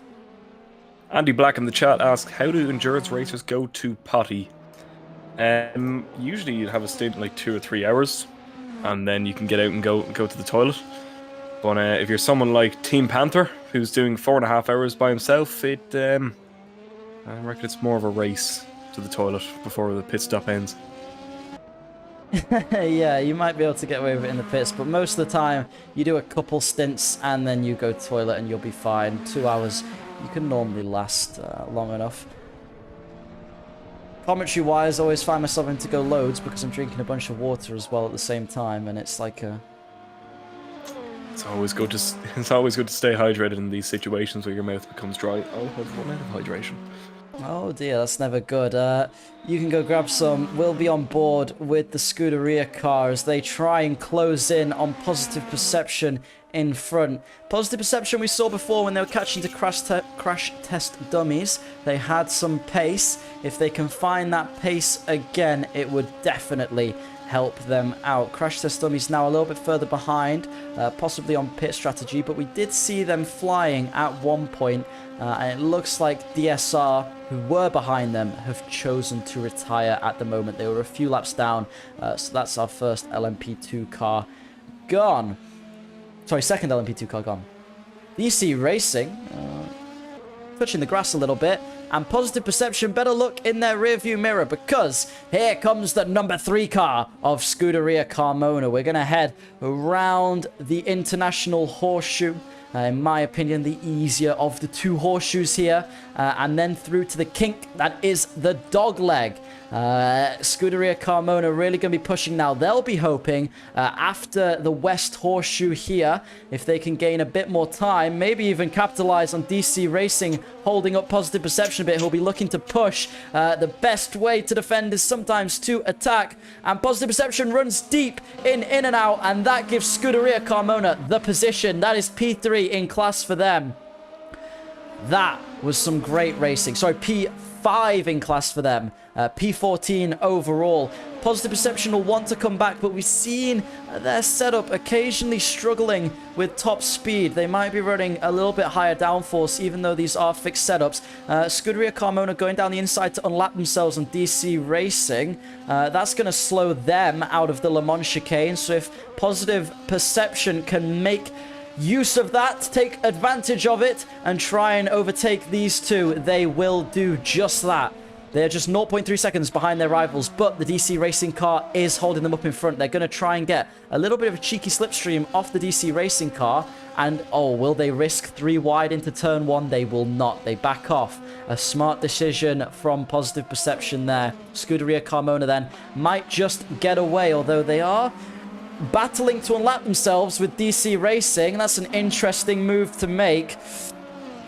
Andy Black in the chat asked, how do endurance racers go to potty? Usually you'd have a stint like 2 or 3 hours, and then you can get out and go to the toilet. But if you're someone like Team Panther, who's doing 4.5 hours by himself, I reckon it's more of a race to the toilet before the pit stop ends. Yeah, you might be able to get away with it in the pits, but most of the time you do a couple stints and then you go to the toilet and you'll be fine. 2 hours, you can normally last long enough. Commentary-wise, I always find myself having to go loads because I'm drinking a bunch of water as well at the same time, and it's like a... It's always good to stay hydrated in these situations where your mouth becomes dry. Oh, I've run out of hydration. Oh dear, that's never good. You can go grab some. We'll be on board with the Scuderia car as they try and close in on Positive Perception in front. Positive Perception we saw before when they were catching to crash test dummies. They had some pace. If they can find that pace again, it would definitely help them out. Crash test dummies now a little bit further behind, possibly on pit strategy, but we did see them flying at one point, and it looks like DSR, who were behind them, have chosen to retire at the moment. They were a few laps down, so that's our first LMP2 car gone. Sorry, second LMP2 car gone. DC Racing, touching the grass a little bit, and Positive Perception better look in their rearview mirror, because here comes the number 3 car of Scuderia Carmona. We're going to head around the International Horseshoe, in my opinion the easier of the 2 horseshoes here, and then through to the kink that is the dog leg. Scuderia Carmona really going to be pushing now. They'll be hoping after the West Horseshoe here, if they can gain a bit more time, maybe even capitalize on DC Racing holding up Positive Perception a bit. He'll be looking to push. The best way to defend is sometimes to attack, and Positive Perception runs deep in and out, and that gives Scuderia Carmona the position. That is P3 in class for them. That was some great racing. Sorry, P5 in class for them. P14 overall. Positive Perception will want to come back, but we've seen their setup occasionally struggling with top speed. They might be running a little bit higher downforce, even though these are fixed setups. Scuderia Carmona going down the inside to unlap themselves on DC Racing. That's going to slow them out of the Le Mans chicane. So if Positive Perception can make use of that, take advantage of it, and try and overtake these two, they will do just that. They're just 0.3 seconds behind their rivals, but the DC Racing car is holding them up in front. They're going to try and get a little bit of a cheeky slipstream off the DC Racing car, and oh, will they risk 3 wide into turn 1? They will not. They back off. A smart decision from Positive Perception there. Scuderia Carmona then might just get away, although they are battling to unlap themselves with DC Racing. That's an interesting move to make.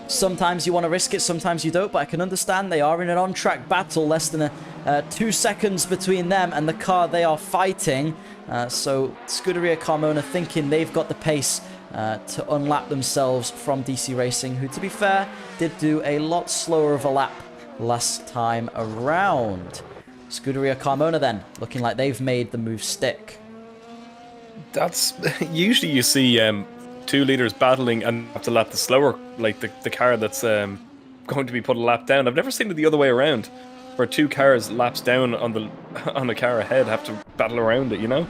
Sometimes you want to risk it, sometimes you don't, but I can understand they are in an on-track battle, less than 2 seconds between them and the car they are fighting. So Scuderia Carmona thinking they've got the pace to unlap themselves from DC Racing, who, to be fair, did do a lot slower of a lap last time around. Scuderia Carmona then, looking like they've made the move stick. That's usually you see two leaders battling and have to lap the slower, like the car that's going to be put a lap down. I've never seen it the other way around, where two cars laps down on the car ahead have to battle around it. You know?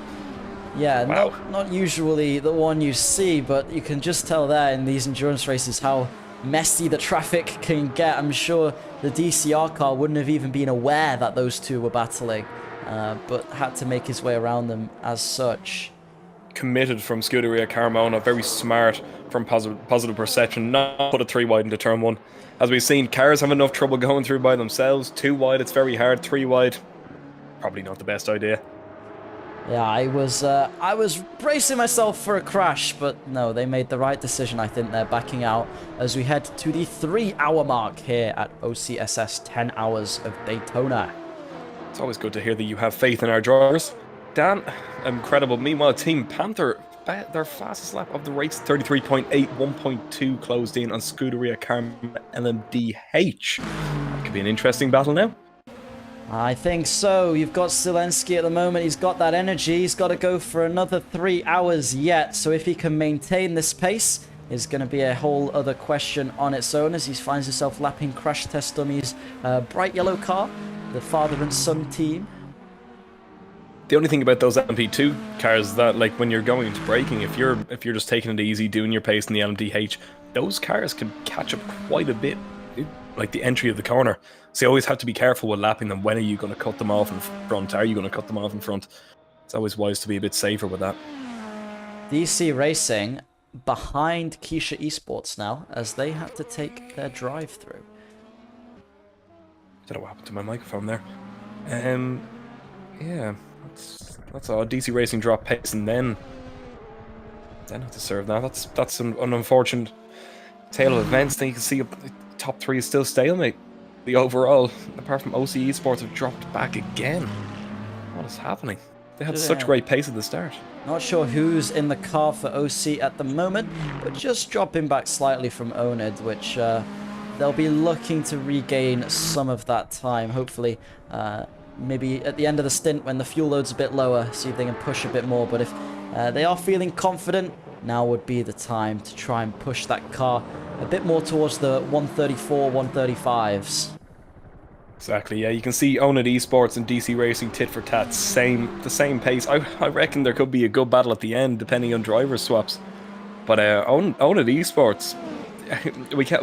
Yeah, Wow. not usually the one you see, but you can just tell there in these endurance races how messy the traffic can get. I'm sure the DCR car wouldn't have even been aware that those two were battling, but had to make his way around them as such. Committed from Scuderia Carmona, very smart from positive perception, not put a 3 wide into turn 1. As we've seen, cars have enough trouble going through by themselves. 2 wide, it's very hard. 3 wide, probably not the best idea. Yeah, I was bracing myself for a crash, but no, they made the right decision. I think they're backing out as we head to the 3-hour mark here at OCSS 10 Hours of Daytona. It's always good to hear that you have faith in our drivers. Dan, incredible. Meanwhile, Team Panther, their fastest lap of the race, 33.8, 1.2 closed in on Scuderia Carmona LMDH. That could be an interesting battle now. I think so. You've got Zelensky at the moment. He's got that energy. He's got to go for another 3 hours yet. So if he can maintain this pace, is going to be a whole other question on its own as he finds himself lapping Crash Test Dummy's bright yellow car, the father and son team. The only thing about those LMP2 cars is that, like, when you're going into braking, if you're just taking it easy, doing your pace in the LMDH, those cars can catch up quite a bit, like the entry of the corner. So you always have to be careful with lapping them. When are you going to cut them off in front? Are you going to cut them off in front? It's always wise to be a bit safer with that. DC Racing behind Keisha Esports now as they had to take their drive-through. Don't know what happened to my microphone there. Yeah, that's odd. DC Racing drop pace and then have to serve that. That's an unfortunate tale of events. Then you can see top 3 is still stalemate. The overall, apart from OC Esports, have dropped back again. What is happening? They had such great pace at the start. Not sure who's in the car for OC at the moment, but just dropping back slightly from Onid, which they'll be looking to regain some of that time. Hopefully, maybe at the end of the stint when the fuel load's a bit lower, see if they can push a bit more. But if they are feeling confident, now would be the time to try and push that car a bit more towards the 134, 135s. Exactly, yeah. You can see Onid Esports and DC Racing tit for tat, the same pace. I reckon there could be a good battle at the end, depending on driver swaps. But Onid Esports,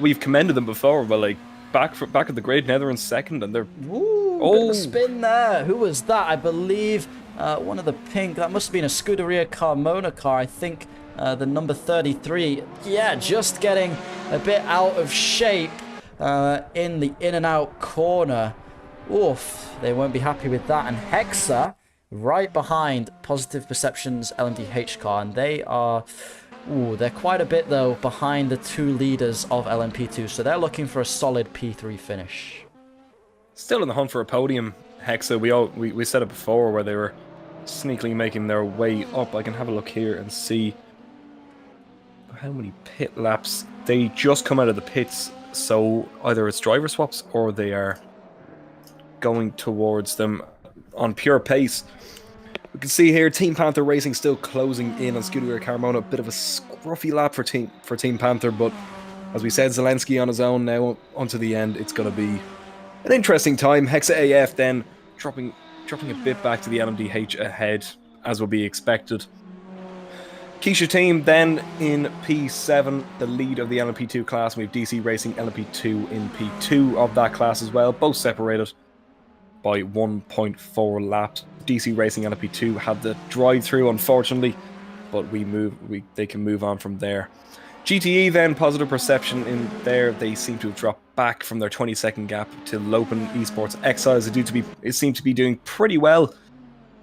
we've commended them before, but like back at the grid, Netherlands second, and they're bit of a spin there. Who was that? I believe one of the pink. That must have been a Scuderia Carmona car. I think the number 33. Yeah, just getting a bit out of shape in the in and out corner. Oof, they won't be happy with that. And Hexa right behind Positive Perceptions LMDH car, and they are. Ooh, they're quite a bit though behind the 2 leaders of LMP2, so they're looking for a solid P3 finish. Still in the hunt for a podium, Hexa. We said it before where they were sneakily making their way up. I can have a look here and see how many pit laps. They just come out of the pits, so either it's driver swaps or they are going towards them on pure pace. We can see here Team Panther Racing still closing in on Scuderia Carmona. A bit of a scruffy lap for Team Panther, but as we said, Zelensky on his own now onto the end. It's going to be an interesting time. Hexa AF then dropping a bit back to the LMDH ahead, as will be expected. Keisha team then in P7, the lead of the LMP2 class. We have DC Racing LMP2 in P2 of that class as well, both separated by 1.4 laps. DC Racing LMP2 had the drive-through, unfortunately, but they can move on from there. GTE then, Positive Perception in there. They seem to have dropped back from their 20-second gap to Lopen Esports Exiles. It seem to be doing pretty well.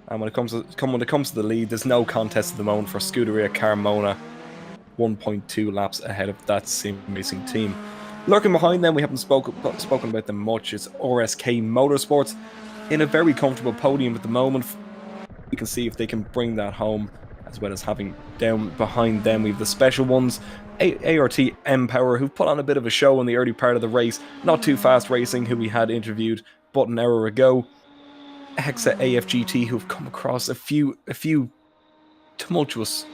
And when it comes to the lead, there's no contest at the moment for Scuderia Carmona. 1.2 laps ahead of that sim racing team. Lurking behind them, we haven't spoken about them much. It's RSK Motorsports in a very comfortable podium at the moment. We can see if they can bring that home, as well as having down behind them we have the special ones, ART M-Power, who've put on a bit of a show in the early part of the race. Not Too Fast Racing, who we had interviewed but an hour ago. Hexa AFGT, who've come across a few tumultuous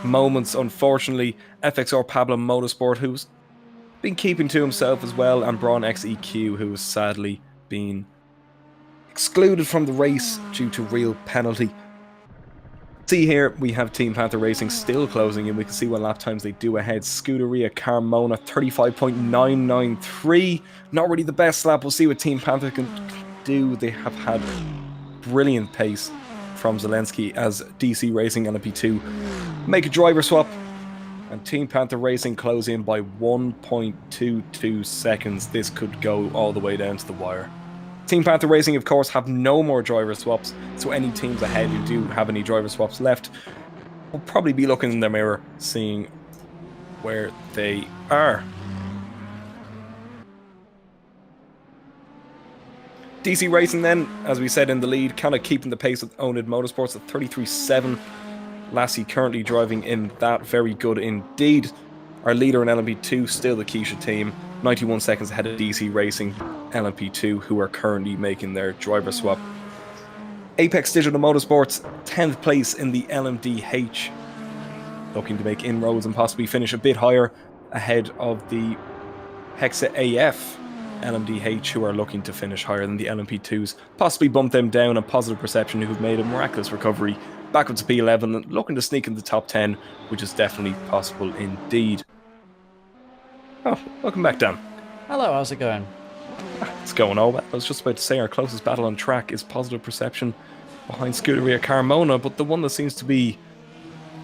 moments. Unfortunately, FXR Pablo Motorsport, who's been keeping to himself as well, and Braun XEQ, who has sadly been excluded from the race due to real penalty. See here, we have Team Panther Racing still closing in. We can see what lap times they do ahead. Scuderia Carmona, 35.993. Not really the best lap. We'll see what Team Panther can do. They have had brilliant pace from Zelensky as DC Racing LMP2 make a driver swap. And Team Panther Racing close in by 1.22 seconds. This could go all the way down to the wire. Team Panther Racing, of course, have no more driver swaps, so any teams ahead who do have any driver swaps left will probably be looking in their mirror, seeing where they are. DC Racing then, as we said, in the lead, kind of keeping the pace with Onid Motorsports at 33.7. Lassie currently driving in that, very good indeed. Our leader in LMP2, still the Keisha team, 91 seconds ahead of DC Racing LMP2, who are currently making their driver swap. Apex Digital Motorsports, 10th place in the LMDH, looking to make inroads and possibly finish a bit higher ahead of the Hexa AF LMDH, who are looking to finish higher than the LMP2s, possibly bump them down. And Positive Perception, who have made a miraculous recovery back up to P11 and looking to sneak into the top 10, which is definitely possible indeed. Oh, welcome back, Dan. Hello, how's it going? It's going all well. I was just about to say our closest battle on track is Positive Perception behind Scuderia Carmona, but the one that seems to be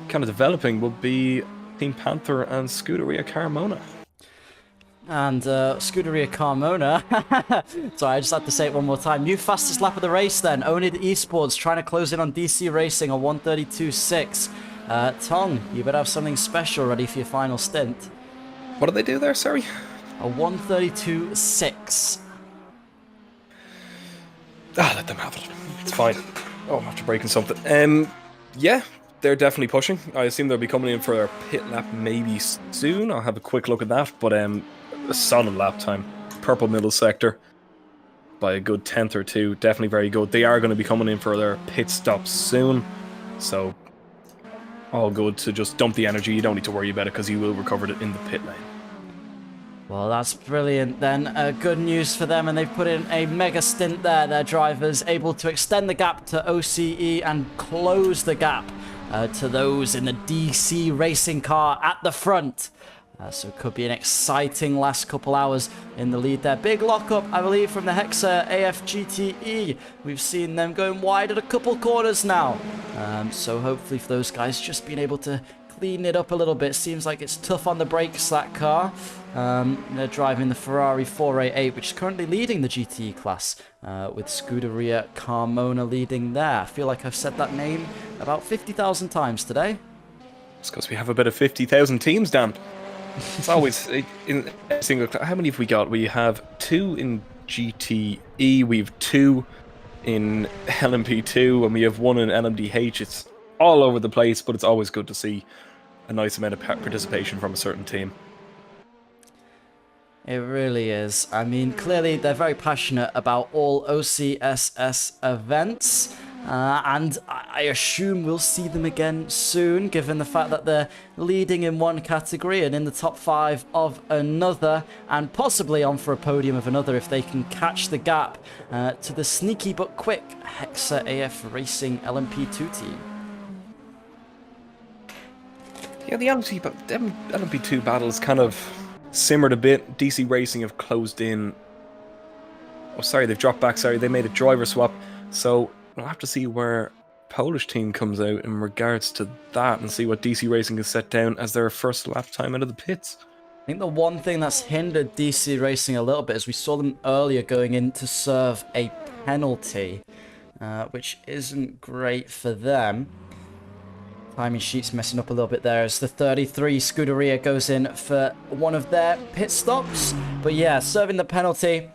kind of developing would be Team Panther and Scuderia Carmona. And Scuderia Carmona, sorry, I just had to say it one more time. New fastest lap of the race then. Onid Esports trying to close in on DC Racing on 132.6. Tong, you better have something special ready for your final stint. What did they do there, sorry? A 132.6. Let them have it. It's fine. Oh, I'm after breaking something. Yeah, they're definitely pushing. I assume they'll be coming in for their pit lap maybe soon. I'll have a quick look at that, but a solid lap time. Purple middle sector by a good 10th or two. Definitely very good. They are going to be coming in for their pit stop soon, so all good to just dump the energy. You don't need to worry about it because you will recover it in the pit lane. Well, that's brilliant then. Good news for them, and they've put in a mega stint there. Their drivers able to extend the gap to OCE and close the gap to those in the DC Racing car at the front. So it could be an exciting last couple hours in the lead there. Big lockup, I believe, from the Hexa AFGTE. We've seen them going wide at a couple corners now. So hopefully for those guys, just being able to clean it up a little bit. Seems like it's tough on the brakes, that car. They're driving the Ferrari 488, which is currently leading the GTE class, with Scuderia Carmona leading there. I feel like I've said that name about 50,000 times today. It's because we have about 50,000 teams, Dan. It's always in every single. How many have we got? We have 2 in GTE, we have 2 in LMP2, and we have 1 in LMDH. It's all over the place, but it's always good to see a nice amount of participation from a certain team. It really is. I mean, clearly they're very passionate about all OCSS events. And I assume we'll see them again soon, given the fact that they're leading in one category and in the top 5 of another, and possibly on for a podium of another if they can catch the gap to the sneaky but quick Hexa AF Racing LMP2 team. Yeah, the LMP2 battles kind of simmered a bit. DC Racing have closed in. Oh, sorry, they've dropped back. Sorry, they made a driver swap. So we'll have to see where Polish team comes out in regards to that and see what DC Racing can set down as their first lap time out of the pits. I think the one thing that's hindered DC Racing a little bit is we saw them earlier going in to serve a penalty, which isn't great for them. Timing sheet's messing up a little bit there as the 33 Scuderia goes in for one of their pit stops. But yeah, serving the penalty.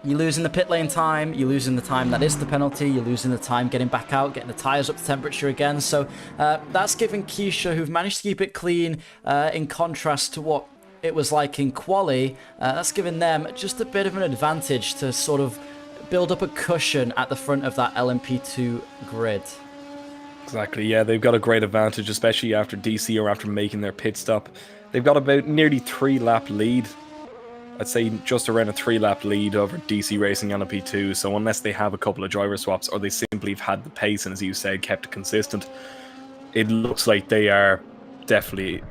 You're losing the pit lane time, you're losing the time that is the penalty, you're losing the time getting back out, getting the tyres up to temperature again. So that's given Keisha, who've managed to keep it clean, in contrast to what it was like in quali, that's given them just a bit of an advantage to sort of build up a cushion at the front of that LMP2 grid. Exactly, yeah, they've got a great advantage, especially after DC or after making their pit stop. They've got about nearly 3-lap lead. I'd say just around a 3-lap lead over DC Racing on a P2, so unless they have a couple of driver swaps or they simply have had the pace and, as you said, kept it consistent, it looks like they are definitely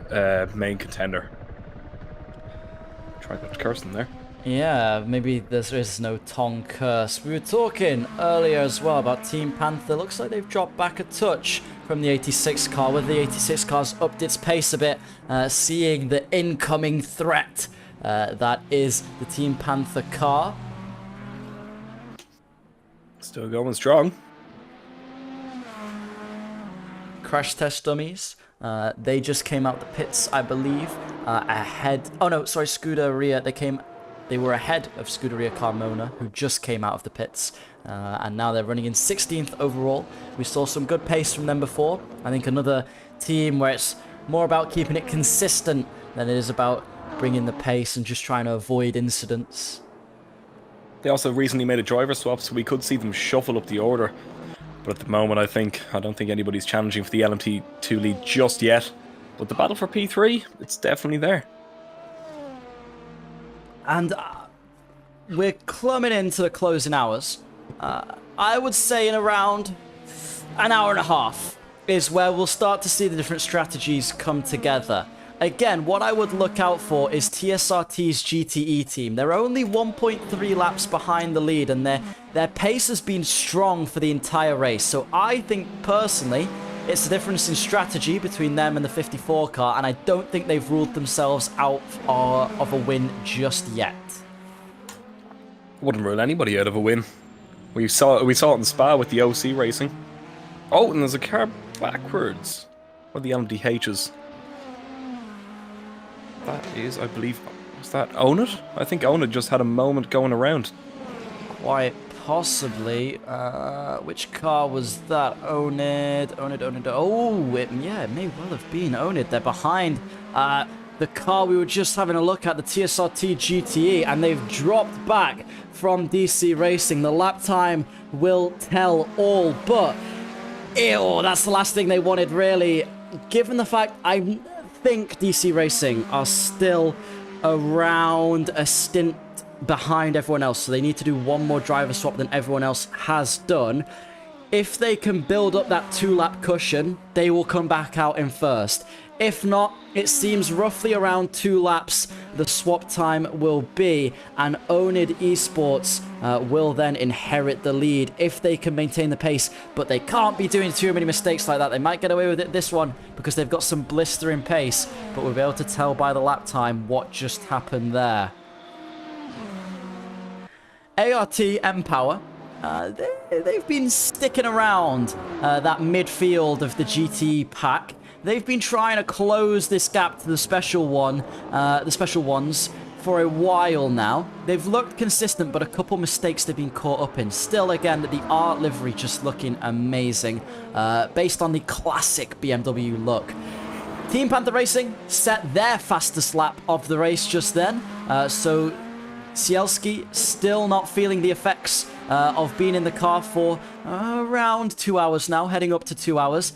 main contender. Try not to curse them there. Yeah, maybe there is no Tong curse. We were talking earlier as well about Team Panther. Looks like they've dropped back a touch from the 86 car, whether the 86 car's upped its pace a bit, seeing the incoming threat that is the Team Panther car. Still going strong. Crash test dummies. They just came out the pits, I believe, ahead. Oh no, sorry, Scuderia. They were ahead of Scuderia Carmona, who just came out of the pits, and now they're running in 16th overall. We saw some good pace from them before. I think another team where it's more about keeping it consistent than it is about bringing the pace and just trying to avoid incidents. They also recently made a driver swap, so we could see them shuffle up the order. But at the moment, I don't think anybody's challenging for the LMP2 lead just yet. But the battle for P3, it's definitely there. And we're clumbing into the closing hours. I would say in around an hour and a half is where we'll start to see the different strategies come together. Again, what I would look out for is TSRT's GTE team. They're only 1.3 laps behind the lead, and their pace has been strong for the entire race. So I think, personally, it's the difference in strategy between them and the 54 car, and I don't think they've ruled themselves out of a win just yet. Wouldn't rule anybody out of a win. We saw it in Spa with the OC racing. Oh, and there's a car backwards. Or the MDHs. That is, I believe, was that Own It? I think Own It just had a moment going around. Quite possibly. Which car was that? Own It. Oh, it may well have been Own It. They're behind the car we were just having a look at, the TSRT GTE, and they've dropped back from DC Racing. The lap time will tell all, but ew, that's the last thing they wanted, really. Given the fact I think DC Racing are still around a stint behind everyone else, so they need to do one more driver swap than everyone else has done. If they can build up that 2-lap cushion, they will come back out in first. If not, it seems roughly around 2 laps the swap time will be, and Onid Esports will then inherit the lead if they can maintain the pace, but they can't be doing too many mistakes like that. They might get away with it this one because they've got some blistering pace, but we'll be able to tell by the lap time what just happened there. ART Empower, they've been sticking around that midfield of the GTE pack. They've been trying to close this gap to the special ones for a while now. They've looked consistent, but a couple mistakes they've been caught up in. Still, again, the art livery just looking amazing, based on the classic BMW look. Team Panther Racing set their fastest lap of the race just then, so Cielski still not feeling the effects of being in the car for around 2 hours now, heading up to 2 hours,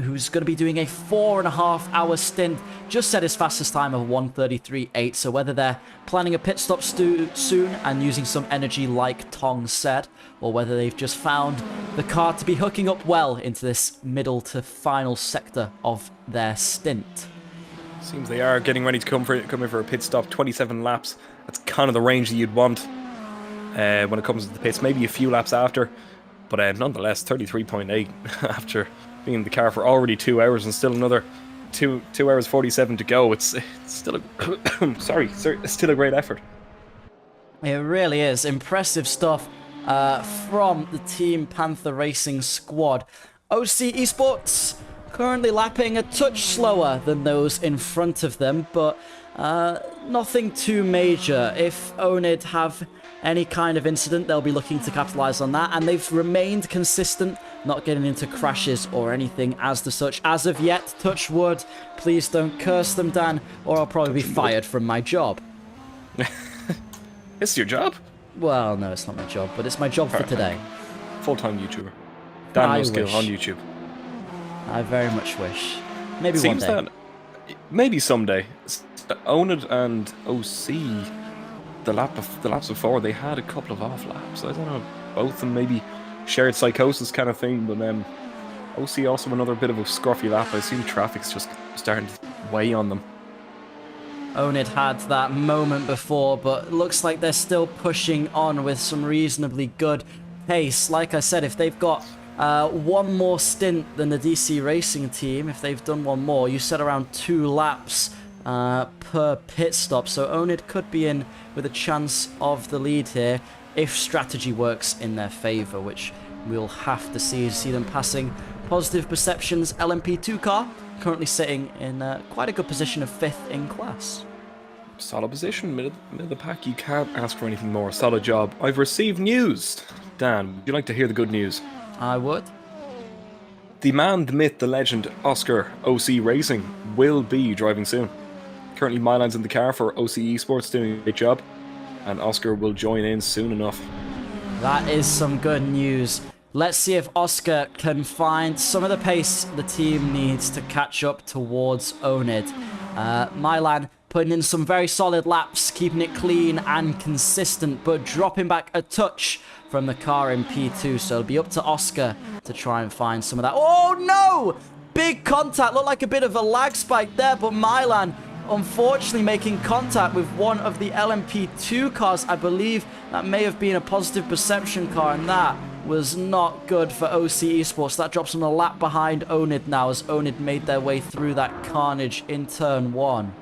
who's going to be doing a 4.5-hour stint, just set his fastest time of 1:33.8. So whether they're planning a pit stop soon and using some energy like Tong said, or whether they've just found the car to be hooking up well into this middle to final sector of their stint. Seems they are getting ready to come in for a pit stop. 27 laps. That's kind of the range that you'd want when it comes to the pits. Maybe a few laps after, but nonetheless, 33.8 after being in the car for already 2 hours and still another 2 hours 47 to go. It's still a still a great effort. It really is impressive stuff from the Team Panther Racing squad. OC Esports currently lapping a touch slower than those in front of them, but nothing too major. If Onid have any kind of incident, they'll be looking to capitalize on that, and they've remained consistent, not getting into crashes or anything as to such. As of yet, touch wood, please don't curse them, Dan, or I'll probably be fired from my job. It's your job. Well, no, it's not my job, but it's my job for today. Full-time YouTuber. Dan I No Skill wish. on YouTube. I very much wish. Maybe one Seems day. that maybe someday. Own It and OC, the laps before, they had a couple of off laps. I don't know, both of them maybe shared psychosis kind of thing, but OC also another bit of a scruffy lap. I assume traffic's just starting to weigh on them. Onid had that moment before, but looks like they're still pushing on with some reasonably good pace. Like I said, if they've got one more stint than the DC Racing team, if they've done one more, you said around 2 laps per pit stop, so Onid could be in with a chance of the lead here if strategy works in their favour, which we'll have to see them passing Positive Perceptions LMP2 car, currently sitting in quite a good position of 5th in class. Solid position, mid of the pack. You can't ask for anything more. Solid job. I've received news. Dan, would you like to hear the good news? I would. The man, the myth, the legend, Oscar OC Racing will be driving soon. Currently, Milan's in the car for OC Esports, doing a great job, and Oscar will join in soon enough. That is some good news. Let's see if Oscar can find some of the pace the team needs to catch up towards Onid. Milan putting in some very solid laps, keeping it clean and consistent, but dropping back a touch from the car in P2, so it'll be up to Oscar to try and find some of that. Oh no! Big contact, looked like a bit of a lag spike there, but Milan unfortunately making contact with one of the LMP2 cars. I believe that may have been a Positive Perception car, and that was not good for OC Esports. That drops them a lap behind Onid now, as Onid made their way through that carnage in turn 1.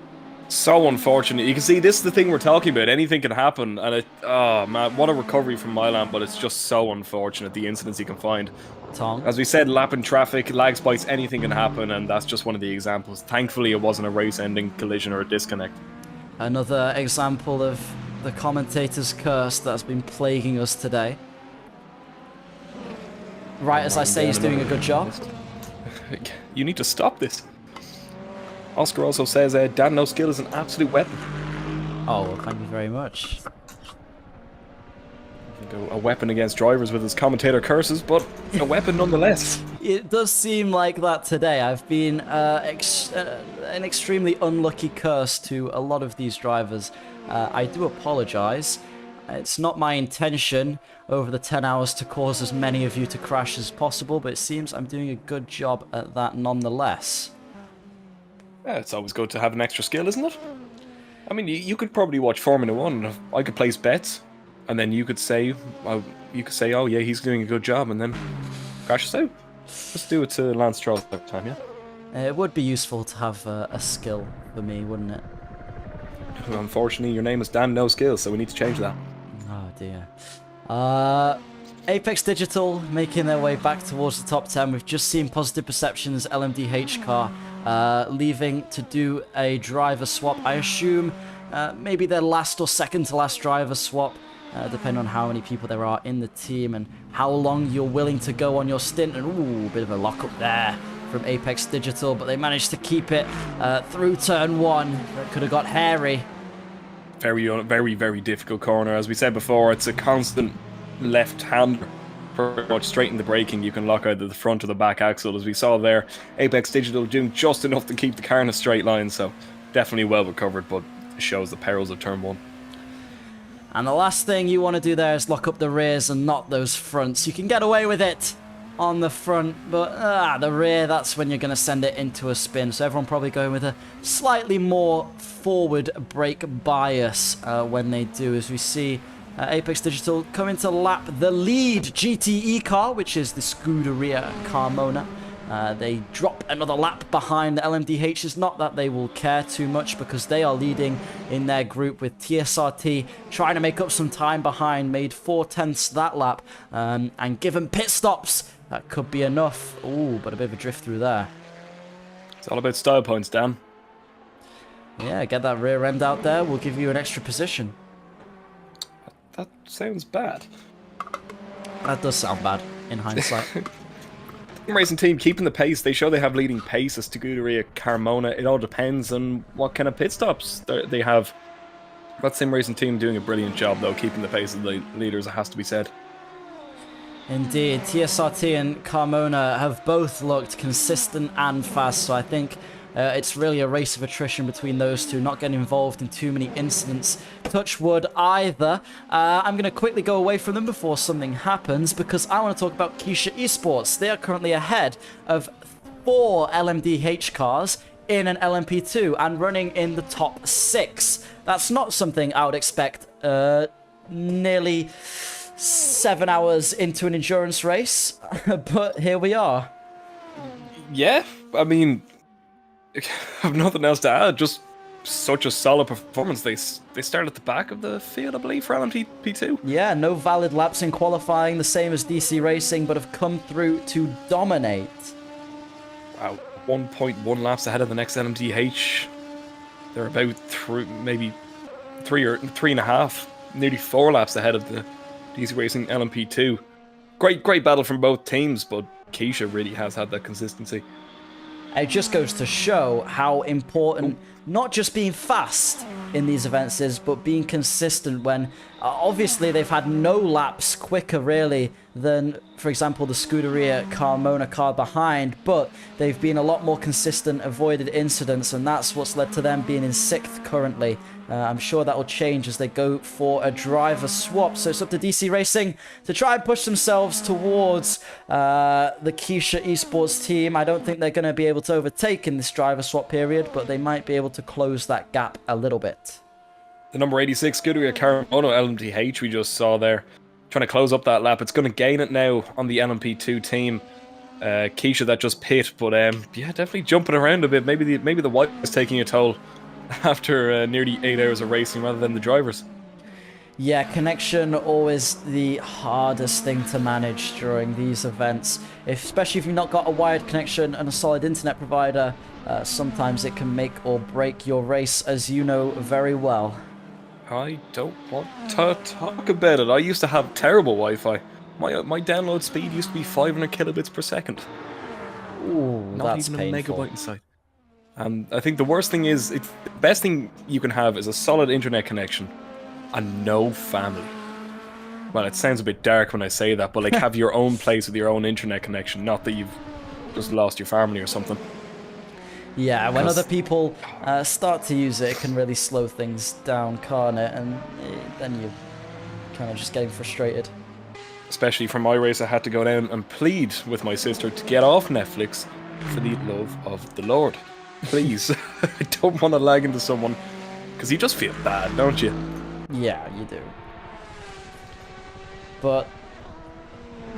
So unfortunate. You can see this is the thing we're talking about. Anything can happen, and oh man, what a recovery from Milan, but it's just so unfortunate, the incidents you can find. Tong. As we said, lap in traffic, lag spikes, anything can happen, and that's just one of the examples. Thankfully, it wasn't a race-ending collision or a disconnect. Another example of the commentator's curse that's been plaguing us today. Right as I say he's doing a good job. You need to stop this. Oscar also says Dan No Skill is an absolute weapon. Oh, well, thank you very much. A weapon against drivers with his commentator curses, but a weapon nonetheless. It does seem like that today. I've been an extremely unlucky curse to a lot of these drivers. I do apologise. It's not my intention over the 10 hours to cause as many of you to crash as possible, but it seems I'm doing a good job at that nonetheless. Yeah, it's always good to have an extra skill, isn't it? I mean, you could probably watch Formula 1. I could place bets, and then you could say, oh yeah, he's doing a good job, and then crash us out. Let's do it to Lance Stroll that time, yeah? It would be useful to have a skill for me, wouldn't it? Unfortunately, your name is Dan No Skill, so we need to change that. Oh dear. Apex Digital making their way back towards the top 10. We've just seen Positive Perceptions LMDH car leaving to do a driver swap. I assume maybe their last or second to last driver swap, depending on how many people there are in the team and how long you're willing to go on your stint. And ooh, a bit of a lockup there from Apex Digital, but they managed to keep it through turn 1. That could have got hairy. Very, very difficult corner. As we said before, it's a constant left-hander. Pretty much straight in the braking, you can lock either the front or the back axle. As we saw there, Apex Digital doing just enough to keep the car in a straight line, so definitely well recovered, but it shows the perils of turn 1. And the last thing you want to do there is lock up the rears and not those fronts. You can get away with it on the front, but the rear, that's when you're going to send it into a spin. So everyone probably going with a slightly more forward brake bias when they do, as we see Apex Digital coming to lap the lead GTE car, which is the Scuderia Carmona. They drop another lap behind the LMDHs. Not that they will care too much, because they are leading in their group with TSRT trying to make up some time behind. Made 4/10 that lap, and given pit stops, that could be enough. Ooh, but a bit of a drift through there. It's all about style points, Dan. Yeah, get that rear end out there. We'll give you an extra position. That sounds bad. That does sound bad in hindsight. Racing team keeping the pace. They show they have leading pace as Scuderia Carmona. It all depends on what kind of pit stops they have. That Sim Racing team doing a brilliant job, though, keeping the pace of the leaders, it has to be said. Indeed, TSRT and Carmona have both looked consistent and fast, so I think it's really a race of attrition between those two, not getting involved in too many incidents. Touch wood either. I'm going to quickly go away from them before something happens, because I want to talk about Keisha Esports. They are currently ahead of 4 LMDH cars in an LMP2 and running in the top 6. That's not something I would expect nearly 7 hours into an endurance race, but here we are. Yeah, I mean, I have nothing else to add. Just such a solid performance. They started at the back of the field, I believe, for LMP2. Yeah, no valid laps in qualifying, the same as DC Racing, but have come through to dominate. Wow, 1.1 laps ahead of the next LMDH. They're about maybe 3.5, nearly 4 laps ahead of the DC Racing LMP2. Great battle from both teams, but Keisha really has had that consistency. It just goes to show how important not just being fast in these events is, but being consistent when obviously they've had no laps quicker really than, for example, the Scuderia Carmona car behind, but they've been a lot more consistent, avoided incidents, and that's what's led to them being in 6th currently. I'm sure that will change as they go for a driver swap. So it's up to DC Racing to try and push themselves towards the Keisha Esports team. I don't think they're going to be able to overtake in this driver swap period, but they might be able to close that gap a little bit. The number 86 Scuderia Carmona LMDH we just saw there, trying to close up that lap. It's going to gain it now on the LMP2 team. Keisha that just pit, but yeah, definitely jumping around a bit. Maybe the wipe is taking a toll after nearly 8 hours of racing rather than the drivers. Yeah, connection always the hardest thing to manage during these events. Especially if you've not got a wired connection and a solid internet provider, sometimes it can make or break your race, as you know very well. I don't want to talk about it. I used to have terrible Wi-Fi. My download speed used to be 500 kilobits per second. Ooh, Not that's even painful. a megabyte inside. I think the worst thing is, the best thing you can have is a solid internet connection and no family. Well, it sounds a bit dark when I say that, but like have your own place with your own internet connection, not that you've just lost your family or something. Yeah, when other people start to use it, it can really slow things down, can't it? And then you're kind of just getting frustrated. Especially for my race, I had to go down and plead with my sister to get off Netflix for the love of the Lord. Please. I don't want to lag into someone, because you just feel bad, don't you? Yeah, you do. But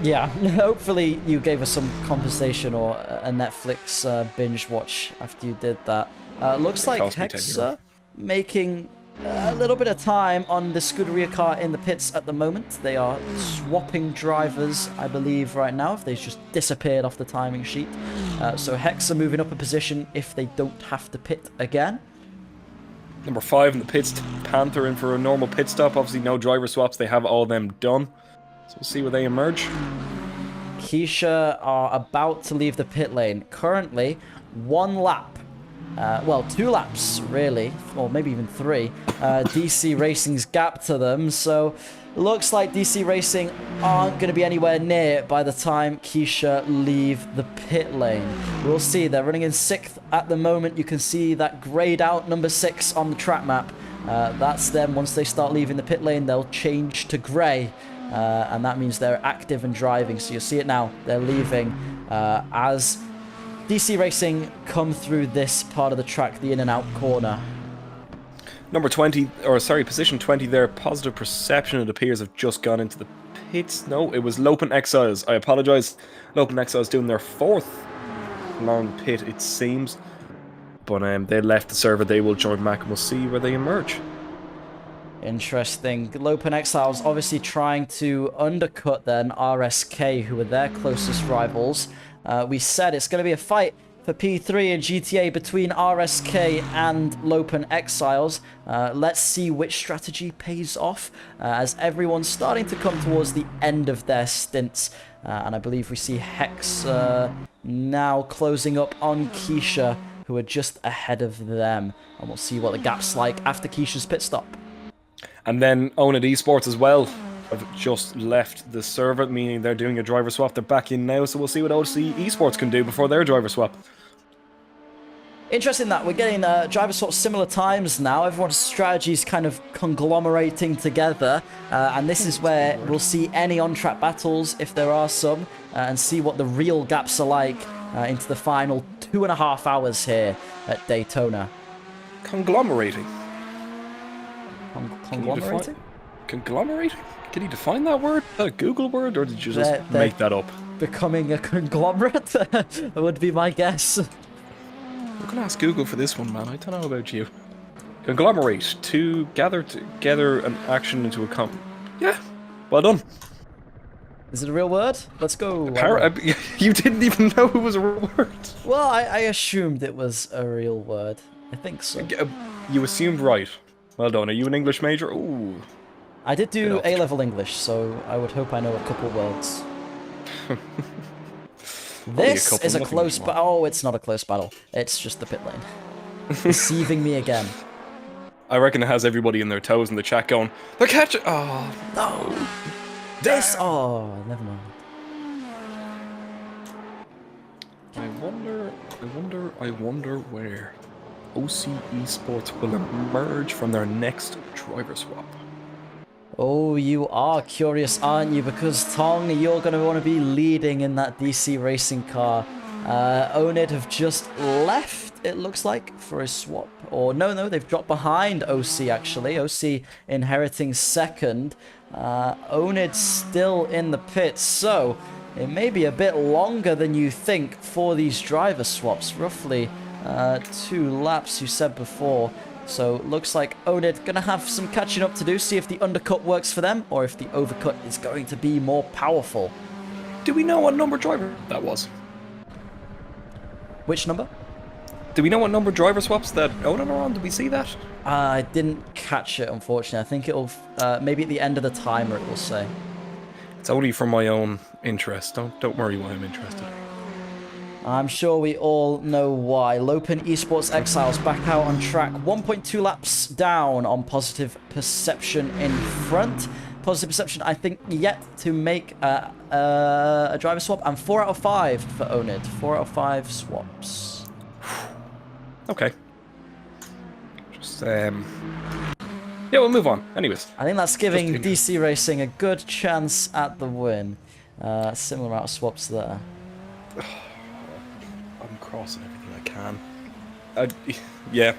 yeah, hopefully you gave us some compensation or a Netflix binge watch after you did that. Looks like Hexa making a little bit of time on the Scuderia car in the pits at the moment. They are swapping drivers, I believe, right now, if they've just disappeared off the timing sheet. So Hexa moving up a position if they don't have to pit again. Number 5 in the pits, Panther in for a normal pit stop. Obviously no driver swaps, they have all them done. So we'll see where they emerge. Keisha are about to leave the pit lane. Currently, 1 lap. Well, 2 laps, really. Or maybe even 3. DC Racing's gap to them. So, looks like DC Racing aren't going to be anywhere near by the time Keisha leave the pit lane. We'll see. They're running in 6th at the moment. You can see that grayed out number 6 on the track map. That's them. Once they start leaving the pit lane, they'll change to grey. And that means they're active and driving. So you'll see it now. They're leaving as DC Racing come through this part of the track, the in and out corner. Number 20, position 20 there, Positive Perception, it appears, have just gone into the pits. No, it was Lopen Exiles. I apologise. Lopen Exiles doing their 4th long pit, it seems. But they left the server. They will join back and we'll see where they emerge. Interesting. Lopen Exiles obviously trying to undercut then RSK, who are their closest rivals. We said it's going to be a fight for P3 and GTA between RSK and Lopen Exiles. Let's see which strategy pays off, as everyone's starting to come towards the end of their stints. And I believe we see Hex now closing up on Keisha, who are just ahead of them. And we'll see what the gap's like after Keisha's pit stop. And then Onit Esports as well have just left the server, meaning they're doing a driver swap. They're back in now, so we'll see what OC Esports can do before their driver swap. Interesting that we're getting driver swaps similar times now. Everyone's strategies kind of conglomerating together. And this is where we'll see any on-track battles, if there are some, and see what the real gaps are like into the final 2.5 hours here at Daytona. Conglomerating. Conglomerating? Conglomerating? Can you define that word? Is that a Google word, or did you just make that up? Becoming a conglomerate would be my guess. I'm gonna ask Google for this one, man. I don't know about you. Conglomerate, to gather together an action into a Yeah, well done. Is it a real word? Let's go. You didn't even know it was a real word. Well, I assumed it was a real word. I think so. You assumed right. Well done. Are you an English major? Ooh. I did do A-level English, so I would hope I know a couple words. This is a close battle. Oh, it's not a close battle. It's just the pit lane. Deceiving me again. I reckon it has everybody in their toes in the chat going, they're catching. Oh, no. This. Oh, never mind. I wonder where OC Esports will emerge from their next driver swap. Oh, you are curious, aren't you? Because, Tong, you're going to want to be leading in that DC racing car. Onid have just left, it looks like, for a swap. Or, no, they've dropped behind OC, actually. OC inheriting second. Onid still in the pits, so it may be a bit longer than you think for these driver swaps. Roughly 2 laps, you said before. So, looks like Onid going to have some catching up to do, see if the undercut works for them, or if the overcut is going to be more powerful. Do we know what number driver that was? Which number? Do we know what number driver swaps that Onid are on? Did we see that? I didn't catch it, unfortunately. I think it'll, maybe at the end of the timer it will say. It's only for my own interest. Don't worry why I'm interested. I'm sure we all know why. Lopen Esports Exiles back out on track. 1.2 laps down on Positive Perception in front. Positive Perception, I think, yet to make a driver swap. And 4 out of 5 for Onid. 4 out of 5 swaps. Okay. Just, yeah, we'll move on. Anyways. I think that's giving DC Racing a good chance at the win. Similar amount of swaps there. I'm crossing everything I can. Yeah.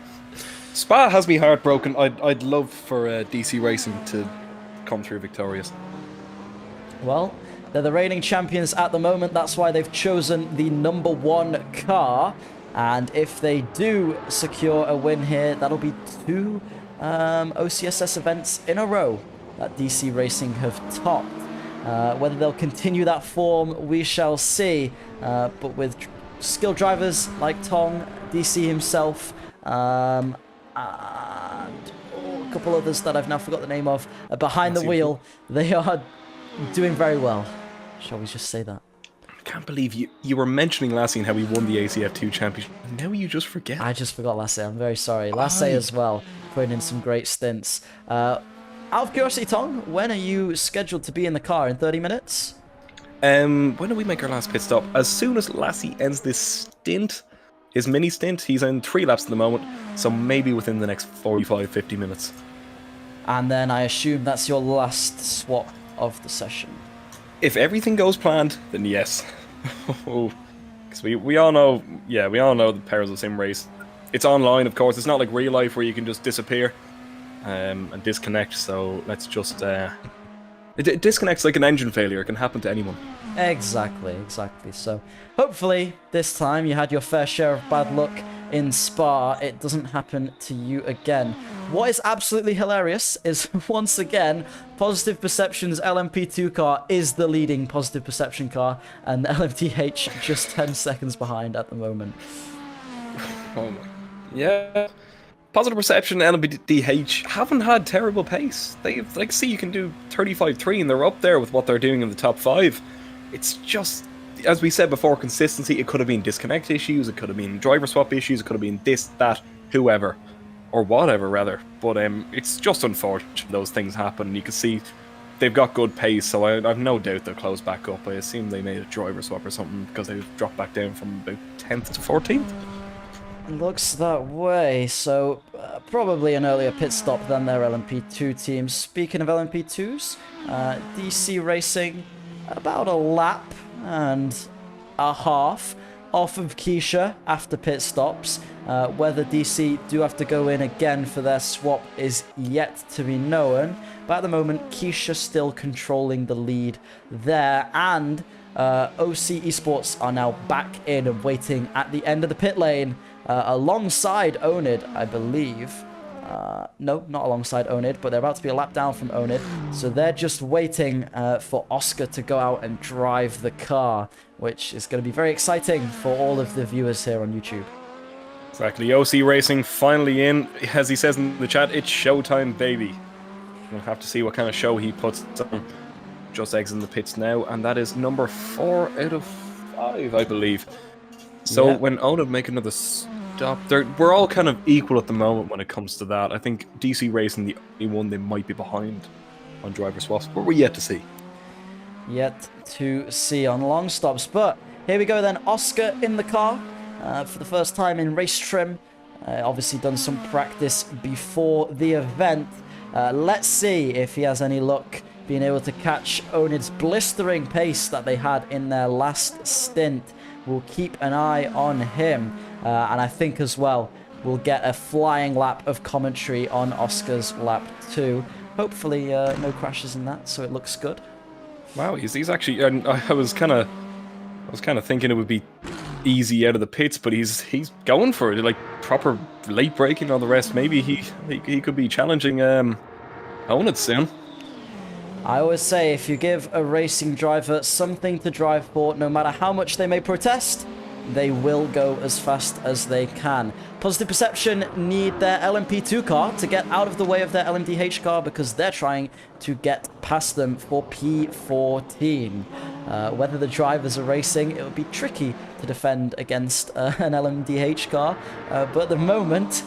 Spa has me heartbroken. I'd love for DC Racing to come through victorious. Well, they're the reigning champions at the moment. That's why they've chosen the #1 car. And if they do secure a win here, that'll be 2 OCSS events in a row that DC Racing have topped. Whether they'll continue that form, we shall see. But with skilled drivers like Tong, DC himself, and a couple others that I've now forgot the name of, behind the wheel, they are doing very well. Shall we just say that? I can't believe you were mentioning Lassie and how he won the ACF2 championship. Now you just forget. I just forgot Lassie. I'm very sorry. Lassie as well, putting in some great stints. Out of curiosity, Tong, when are you scheduled to be in the car? In 30 minutes? When do we make our last pit stop? As soon as Lassie ends this stint, his mini stint, he's in 3 laps at the moment, so maybe within the next 45-50 minutes. And then I assume that's your last swap of the session. If everything goes planned, then yes. Because we all know, yeah, we all know the perils of sim race. It's online, of course. It's not like real life where you can just disappear and disconnect. So let's just it disconnects like an engine failure. It can happen to anyone. Exactly. So hopefully this time you had your fair share of bad luck in Spa. It doesn't happen to you again. What is absolutely hilarious is, once again, Positive Perception's LMP2 car is the leading Positive Perception car, and the LMDH just 10 seconds behind at the moment. Oh my. Yeah. Positive Perception and LMDH haven't had terrible pace. They've, like, see, you can do 35.3 and they're up there with what they're doing in the top 5. It's just, as we said before, consistency. It could have been disconnect issues, it could have been driver swap issues, it could have been this, that, whoever. or whatever rather. But it's just unfortunate those things happen. You can see they've got good pace, so I've no doubt they'll close back up. I assume they made a driver swap or something because they've dropped back down from about 10th to 14th. Looks that way, so probably an earlier pit stop than their LMP2 team. Speaking of LMP2s, DC Racing about a lap and a half off of Keisha after pit stops. Whether DC do have to go in again for their swap is yet to be known, but at the moment Keisha still controlling the lead there, and OC Esports are now back in and waiting at the end of the pit lane alongside Onid, I believe. No, not alongside Onid, but they're about to be a lap down from Onid. So they're just waiting for Oscar to go out and drive the car, which is going to be very exciting for all of the viewers here on YouTube. Exactly. OC Racing finally in. As he says in the chat, it's showtime, baby. We'll have to see what kind of show he puts on. Just exiting the pits now, and that is number 4 out of 5, I believe. So Yeah. when Onid make another stop, we're all kind of equal at the moment when it comes to that. I think DC Racing, the only one they might be behind on driver swaps, but we're yet to see. Yet to see on long stops, but here we go then. Oscar in the car for the first time in race trim. Obviously done some practice before the event. Let's see if he has any luck being able to catch Onid's blistering pace that they had in their last stint. We'll keep an eye on him, and I think as well we'll get a flying lap of commentary on Oscar's lap 2. Hopefully no crashes in that, so it looks good. Wow, he's actually. I was kind of thinking it would be easy out of the pits, but he's going for it, like proper late braking on the rest. Maybe he could be challenging Onid soon. I always say, if you give a racing driver something to drive for, no matter how much they may protest, they will go as fast as they can. Positive Perception need their LMP2 car to get out of the way of their LMDH car because they're trying to get past them for P14. Whether the drivers are racing, it would be tricky to defend against an LMDH car, but at the moment,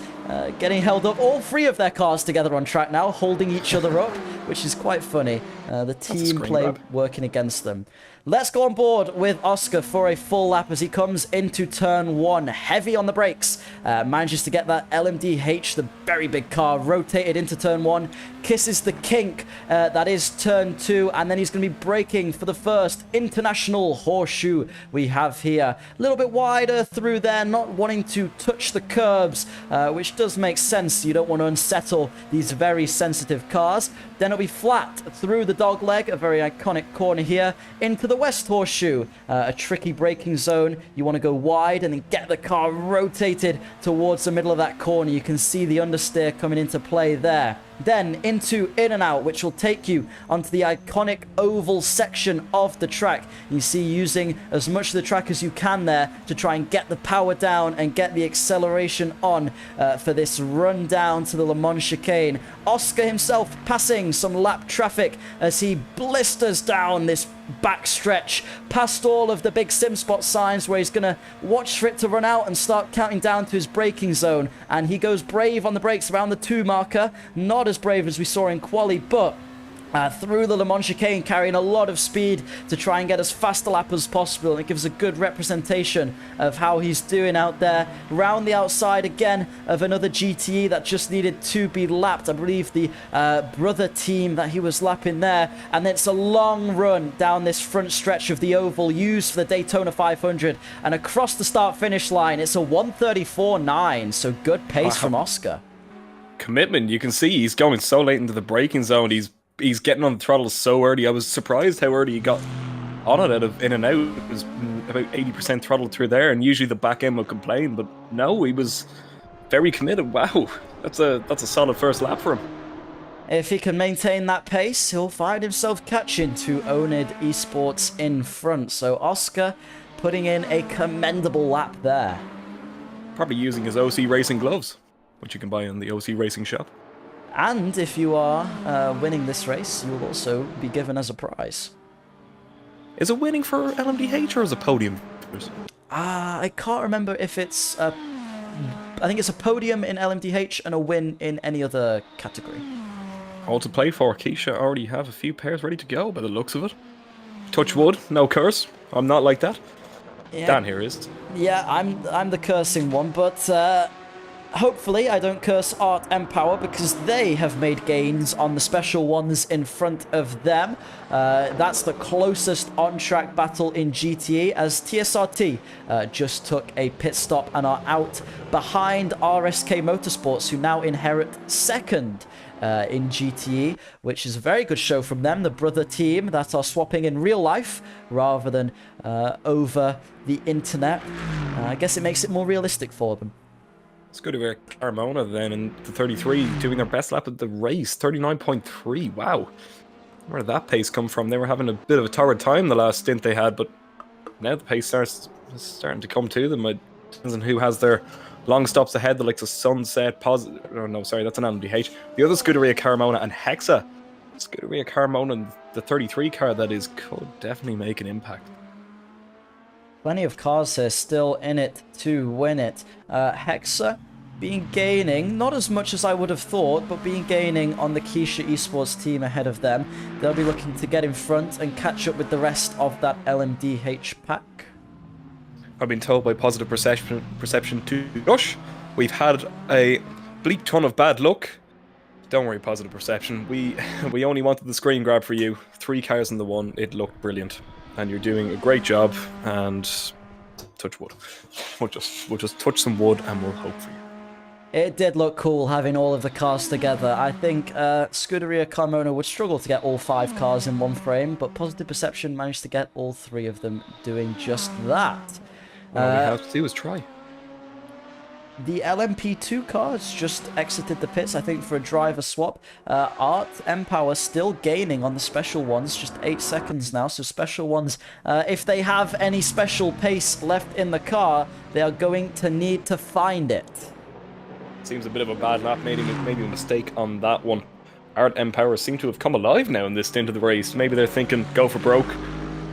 getting held up, all 3 of their cars together on track now, holding each other up, which is quite funny. The team play working against them. Let's go on board with Oscar for a full lap as he comes into turn 1. Heavy on the brakes. Manages to get that LMDH, the very big car, rotated into turn 1. Kisses the kink. That is turn 2. And then he's going to be braking for the first international horseshoe we have here. A little bit wider through there, not wanting to touch the curbs, which does make sense. You don't want to unsettle these very sensitive cars. Then it'll be flat through the dog leg, a very iconic corner here, into the west horseshoe. A tricky braking zone. You want to go wide and then get the car rotated towards the middle of that corner. You can see the understeer coming into play there. Then into in and out, which will take you onto the iconic oval section of the track. You see using as much of the track as you can there to try and get the power down and get the acceleration on for this run down to the Le Mans chicane. Oscar himself passing some lap traffic as he blisters down this back stretch past all of the big sim spot signs where he's gonna watch for it to run out and start counting down to his braking zone, and he goes brave on the brakes around the 2 marker. Not as brave as we saw in quali, but through the Le Mans chicane, carrying a lot of speed to try and get as fast a lap as possible, and it gives a good representation of how he's doing out there. Round the outside again of another GTE that just needed to be lapped. I believe the brother team that he was lapping there, and it's a long run down this front stretch of the oval used for the Daytona 500, and across the start-finish line, it's a 1:34.9, so good pace from Oscar. Commitment. You can see he's going so late into the braking zone. He's getting on the throttle so early. I was surprised how early he got on it out of in and out. It was about 80% throttle through there, and usually the back end will complain, but no, he was very committed. Wow, that's a solid first lap for him. If he can maintain that pace, he'll find himself catching to Onid Esports in front. So Oscar putting in a commendable lap there. Probably using his OC Racing gloves, which you can buy in the OC Racing shop. And if you are winning this race, you will also be given as a prize. Is it winning for LMDH or is it podium? I can't remember if it's a I think it's a podium in LMDH and a win in any other category. All to play for. Keisha already have a few pairs ready to go by the looks of it. Touch wood, no curse. I'm not like that. Yeah, Dan here is. yeah, I'm the cursing one, but hopefully I don't curse Art Empower because they have made gains on the special ones in front of them. That's the closest on-track battle in GTE as TSRT just took a pit stop and are out behind RSK Motorsports, who now inherit second in GTE, which is a very good show from them, the brother team that are swapping in real life rather than over the internet. I guess it makes it more realistic for them. Let's go to Carmona then in the 33, doing their best lap of the race, 39.3. Wow. Where did that pace come from? They were having a bit of a torrid time the last stint they had, but now the pace starting to come to them. It depends on who has their long stops ahead, the likes of Sunset, oh no, sorry, that's an LMDH. The other Scuderia Carmona and Hexa. Scuderia Carmona and the 33 car that is could definitely make an impact. Plenty of cars here still in it to win it. Hexa gaining, not as much as I would have thought, but gaining on the Keisha Esports team ahead of them. They'll be looking to get in front and catch up with the rest of that LMDH pack. I've been told by Positive Perception to Gush, we've had a bleak ton of bad luck. Don't worry, Positive Perception. We only wanted the screen grab for you. 3 cars in the one. It looked brilliant, and you're doing a great job. And touch wood. We'll just touch some wood, and we'll hope for you. It did look cool having all of the cars together. I think Scuderia Carmona would struggle to get all 5 cars in one frame, but Positive Perception managed to get all 3 of them doing just that. All we have to do is try. The LMP2 cars just exited the pits, I think, for a driver swap. Art Empower still gaining on the special ones, just 8 seconds now. So special ones, if they have any special pace left in the car, they are going to need to find it. Seems a bit of a bad lap, maybe a mistake on that one. Art Empower seem to have come alive now in this stint of the race. Maybe they're thinking, go for broke.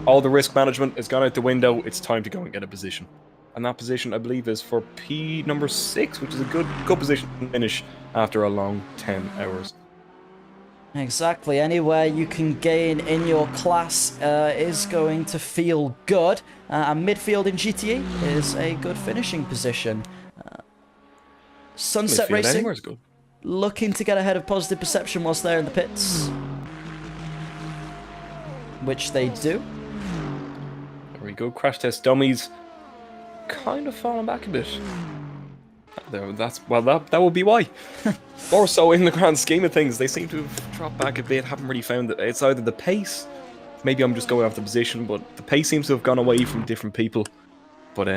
All the risk management has gone out the window. It's time to go and get a position. And that position, I believe, is for P number 6, which is a good position to finish after a long 10 hours. Exactly. Anywhere you can gain in your class is going to feel good. And midfield in GTE is a good finishing position. Sunset Racing good. Looking to get ahead of Positive Perception whilst they're in the pits. Which they do. There we go. Crash Test Dummies kind of falling back a bit. That would be why. Or so in the grand scheme of things, they seem to have dropped back a bit. Haven't really found it. It's either the pace. Maybe I'm just going off the position, but the pace seems to have gone away from different people. But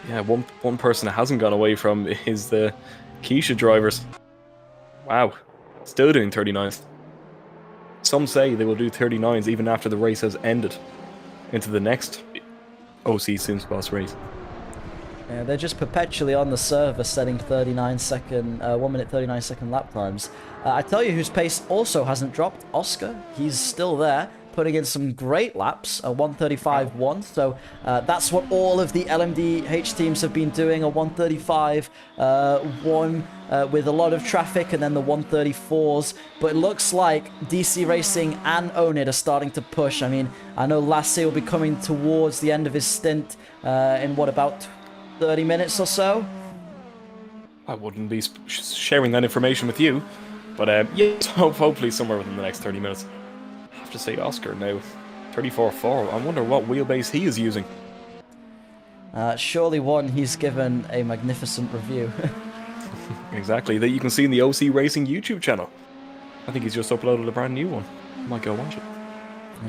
yeah, one person that hasn't gone away from is the Keisha drivers. Wow, still doing 39s. Some say they will do 39s even after the race has ended into the next OC Sims Boss race. Yeah, they're just perpetually on the server setting 1 minute 39 second lap times. I tell you whose pace also hasn't dropped, Oscar. He's still there, putting in some great laps, a 135.1. So that's what all of the LMDH teams have been doing, a 135.1 with a lot of traffic, and then the 134s. But it looks like DC Racing and Own It are starting to push. I mean, I know Lassie will be coming towards the end of his stint in what, about 30 minutes or so? I wouldn't be sharing that information with you, but yes, hopefully somewhere within the next 30 minutes. I have to say Oscar now, 34.4. I wonder what wheelbase he is using. Surely one he's given a magnificent review. Exactly, that you can see in the OC Racing YouTube channel. I think he's just uploaded a brand new one. Might go watch it.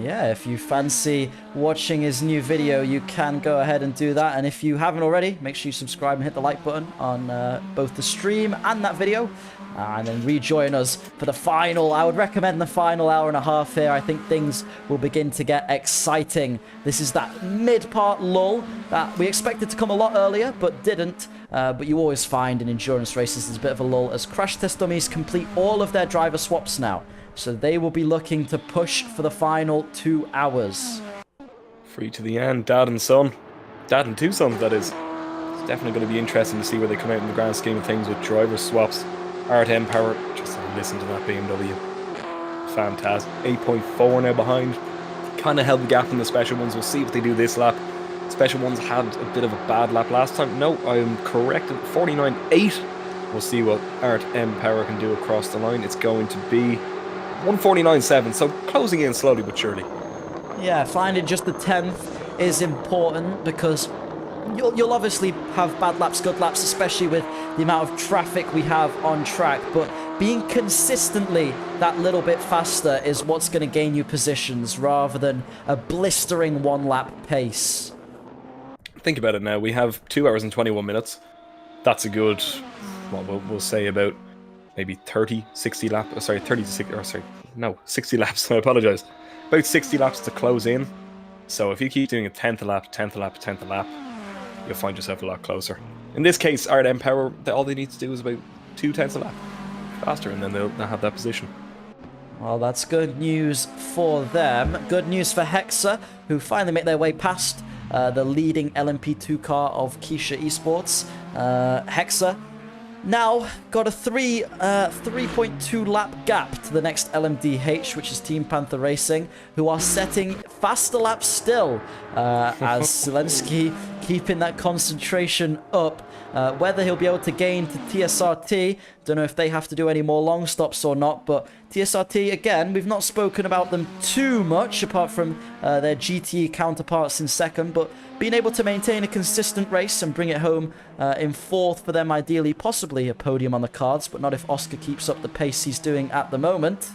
Yeah, if you fancy watching his new video, you can go ahead and do that. And if you haven't already, make sure you subscribe and hit the like button on both the stream and that video. And then rejoin us for the final. I would recommend the final hour and a half here. I think things will begin to get exciting. This is that mid-part lull that we expected to come a lot earlier, but didn't. But you always find in endurance races there's a bit of a lull as Crash Test Dummies complete all of their driver swaps now. So they will be looking to push for the final 2 hours. Free to the end, dad and son. Dad and 2 sons, that is. definitely going to be interesting to see where they come out in the grand scheme of things with driver swaps. Art Power, just listen to that BMW. Fantastic. 8.4 now behind. Kind of held the gap in the special ones. We'll see what they do this lap. Special ones had a bit of a bad lap last time. No, I'm corrected. 49.8. We'll see what Art Power can do across the line. It's going to be 149.7. So closing in slowly but surely. Yeah, finding just the 10th is important because you'll obviously have bad laps, good laps, especially with the amount of traffic we have on track, but being consistently that little bit faster is what's going to gain you positions rather than a blistering one-lap pace. Think about it now. We have 2 hours and 21 minutes. That's a good, well, we'll say about maybe 60 laps. Sorry, 30 to 60, or sorry, no, 60 laps. I apologize. About 60 laps to close in. So if you keep doing a 10th a lap, 10th a lap, 10th a lap, you'll find yourself a lot closer. In this case, RM Power, all they need to do is about 2/10 a lap faster, and then they'll have that position. Well, that's good news for them. Good news for Hexa, who finally make their way past the leading LMP2 car of Keisha Esports. Hexa now got a 3.2 lap gap to the next LMDH, which is Team Panther Racing, who are setting faster laps still, as Zelensky keeping that concentration up. Whether he'll be able to gain to TSRT, don't know if they have to do any more long stops or not, but TSRT, again, we've not spoken about them too much, apart from their GTE counterparts in second, but being able to maintain a consistent race and bring it home in fourth for them, ideally, possibly a podium on the cards, but not if Oscar keeps up the pace he's doing at the moment.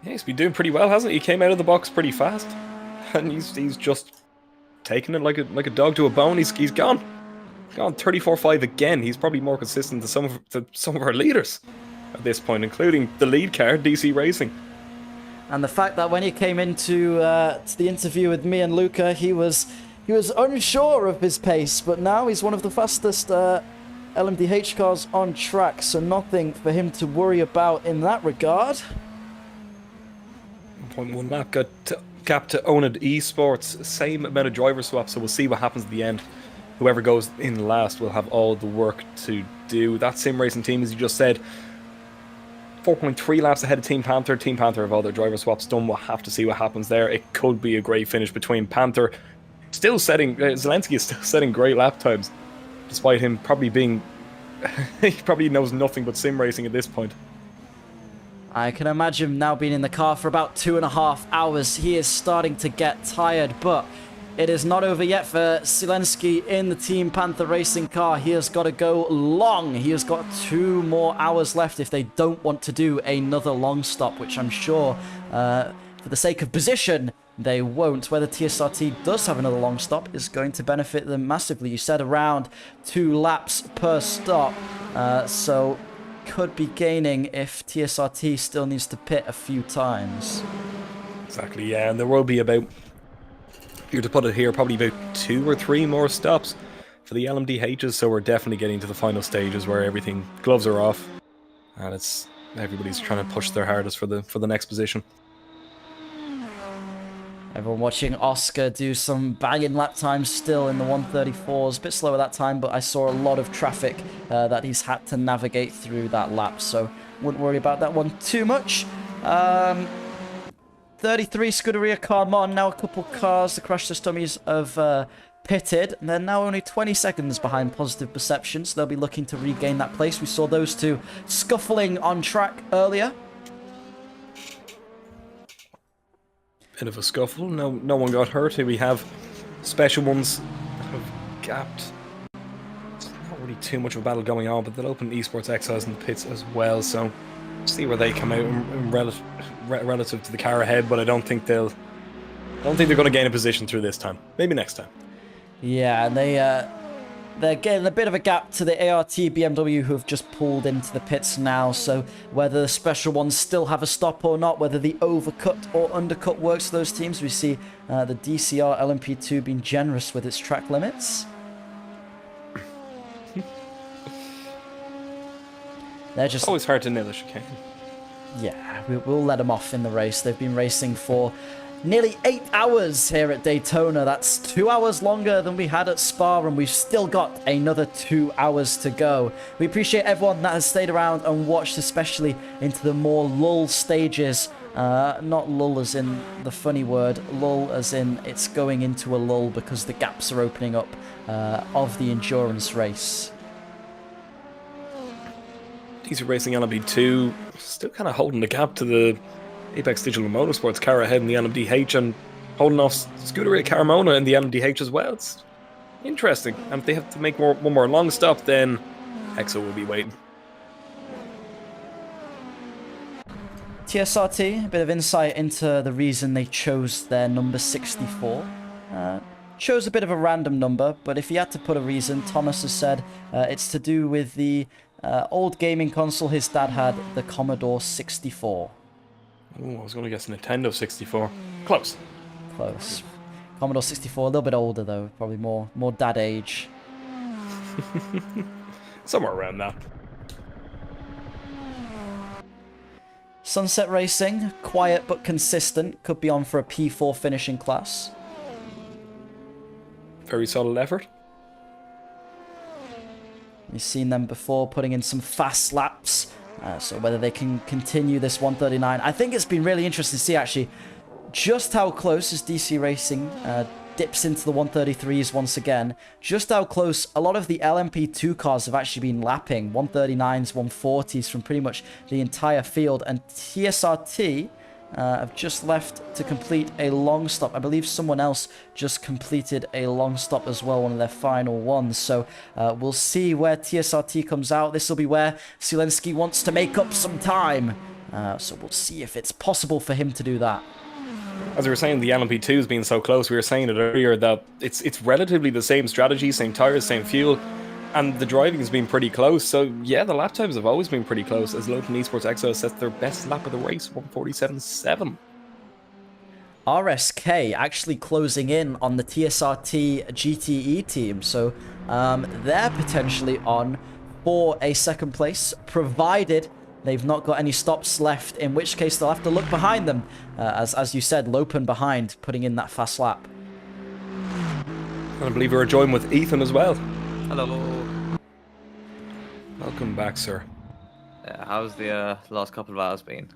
Yeah, he's been doing pretty well, hasn't he? He came out of the box pretty fast, and he's just taking it like a dog to a bone. He's gone 34.5 again. He's probably more consistent than some of our leaders at this point, including the lead car, DC Racing. And the fact that when he came into to the interview with me and Luca, he was unsure of his pace, but now he's one of the fastest LMDH cars on track, so nothing for him to worry about in that regard. 1.1 lap gap to Onad Esports, same amount of driver swaps, so we'll see what happens at the end. Whoever goes in last will have all the work to do. That sim racing team, as you just said, 4.3 laps ahead of Team Panther. Team Panther have all their driver swaps done. We'll have to see what happens there. It could be a great finish between Panther. Zelensky is still setting great lap times, despite him probably being... he probably knows nothing but sim racing at this point. I can imagine now being in the car for about 2.5 hours. He is starting to get tired, but it is not over yet for Zelensky in the Team Panther Racing car. He has got to go long. He has got 2 more hours left if they don't want to do another long stop, which I'm sure, for the sake of position, they won't. Whether TSRT does have another long stop is going to benefit them massively. You said around 2 laps per stop, so could be gaining if TSRT still needs to pit a few times. Exactly, yeah, and there will be about, if you were to put it here, probably about 2 or 3 more stops for the LMDHs, so we're definitely getting to the final stages where gloves are off, and everybody's trying to push their hardest for the next position. Everyone watching Oscar do some banging lap times still in the 134s. A bit slower that time, but I saw a lot of traffic that he's had to navigate through that lap, so wouldn't worry about that one too much. 33 Scuderia Carmon, now a couple cars, the Crash Test Dummies have pitted, and they're now only 20 seconds behind Positive Perception, so they'll be looking to regain that place. We saw those two scuffling on track earlier. Bit of a scuffle. No one got hurt. Here we have special ones that have gapped. It's not really too much of a battle going on, but they'll open Esports Exiles in the pits as well, so see where they come out in relative to the car ahead, but I don't think they're going to gain a position through this time. Maybe next time. Yeah, and they're getting a bit of a gap to the ART BMW, who have just pulled into the pits now, so whether the special ones still have a stop or not, whether the overcut or undercut works for those teams, we see the DCR LMP2 being generous with its track limits. They're just always hard to nail a chicane. Yeah, we'll let them off in the race. They've been racing for nearly 8 hours here at Daytona. That's 2 hours longer than we had at Spa, and we've still got another 2 hours to go. We appreciate everyone that has stayed around and watched, especially into the more lull stages. Not lull as in the funny word, lull as in it's going into a lull because the gaps are opening up of the endurance race. DC Racing LMP2 still kind of holding the gap to the Apex Digital Motorsports car ahead in the LMDH and holding off Scuderia Carmona in the LMDH as well. It's interesting. And if they have to make one more long stop, then Exo will be waiting. TSRT, a bit of insight into the reason they chose their number 64. Chose a bit of a random number, but if he had to put a reason, Thomas has said it's to do with the old gaming console his dad had, the Commodore 64. Ooh, I was going to guess Nintendo 64. Close. Close. Commodore 64, a little bit older though, probably more dad age. Somewhere around that. Sunset Racing, quiet but consistent, could be on for a P4 finishing class. Very solid effort. You've seen them before putting in some fast laps. So whether they can continue this 139. I think it's been really interesting to see actually just how close as DC Racing dips into the 133s once again. Just how close a lot of the LMP2 cars have actually been lapping. 139s, 140s from pretty much the entire field. And TSRT have just left to complete a long stop. I believe someone else just completed a long stop as well, one of their final ones. So we'll see where TSRT comes out. This will be where Zelensky wants to make up some time. So we'll see if it's possible for him to do that. As we were saying, the LMP2 has been so close. We were saying it earlier that it's relatively the same strategy, same tires, same fuel. And the driving has been pretty close, so yeah, the lap times have always been pretty close, as Logan Esports Exo sets their best lap of the race, 147.7. RSK actually closing in on the TSRT GTE team, so they're potentially on for a second place, provided they've not got any stops left, in which case they'll have to look behind them, as you said, Lopen behind, putting in that fast lap. And I believe we're joined with Ethan as well. Hello. Welcome back, sir. Yeah, how's the last couple of hours been?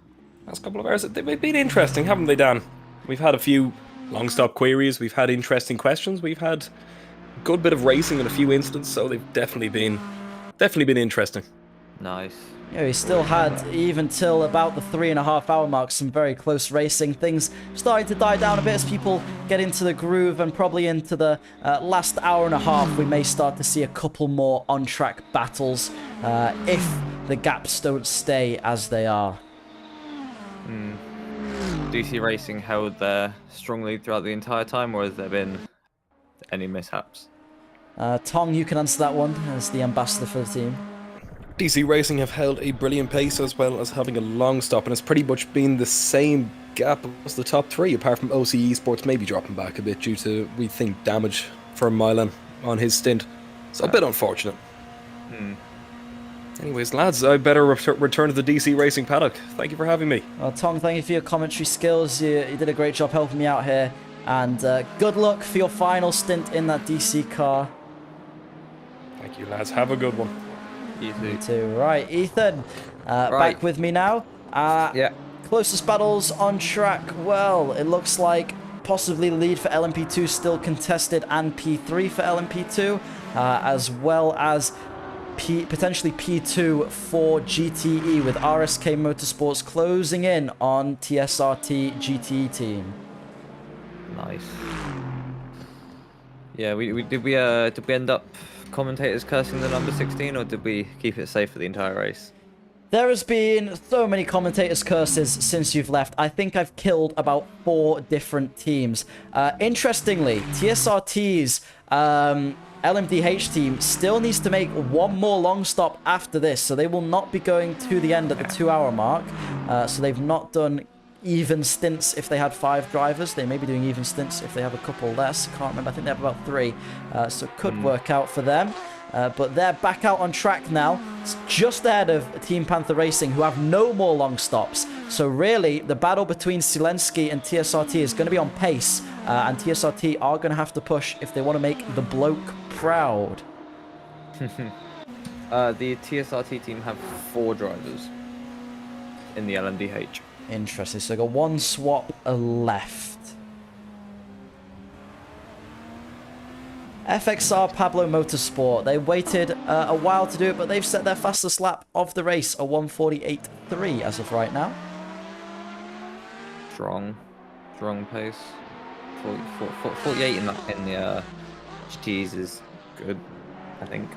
Last couple of hours, they've been interesting, haven't they, Dan? We've had a few long stop queries, we've had interesting questions, we've had a good bit of racing in a few instances, so they've definitely been interesting. Nice. Yeah, we still had, even till about the 3.5 hour mark, some very close racing. Things starting to die down a bit as people get into the groove, and probably into the last hour and a half, we may start to see a couple more on-track battles if the gaps don't stay as they are. DC Racing held their strong lead throughout the entire time, or has there been any mishaps? Tong, you can answer that one as the ambassador for the team. DC Racing have held a brilliant pace as well as having a long stop, and it's pretty much been the same gap as the top three, apart from OC Esports maybe dropping back a bit due to, we think, damage for Milan on his stint. So a bit unfortunate. Anyways, lads, I better return to the DC Racing paddock. Thank you for having me. Well, Tong, thank you for your commentary skills. You did a great job helping me out here. And good luck for your final stint in that DC car. Thank you, lads. Have a good one. You too. Right, Ethan, back with me now. Yeah. Closest battles on track. Well, it looks like possibly the lead for LMP2 still contested, and P3 for LMP2, as well as potentially P2 for GTE, with RSK Motorsports closing in on TSRT GTE team. Nice. Yeah, did we end up commentators cursing the number 16, or did we keep it safe for the entire race? There has been so many commentators' curses since you've left. I think I've killed about 4 different teams. Interestingly, TSRT's LMDH team still needs to make one more long stop after this, so they will not be going to the end at the 2 hour mark. So they've not done even stints if they had 5 drivers. They may be doing even stints if they have a couple less. Can't remember. I think they have about 3. So it could work out for them. but they're back out on track now. It's just ahead of Team Panther Racing, who have no more long stops. So really, the battle between Zelensky and TSRT is going to be on pace, and TSRT are going to have to push if they want to make the bloke proud. The TSRT team have 4 drivers in the LMDH. Interesting. So they got 1 swap left. FXR Pablo Motorsport. They waited a while to do it, but they've set their fastest lap of the race, a 1:48.3 as of right now. Strong pace. 48 in the GTs is good, I think.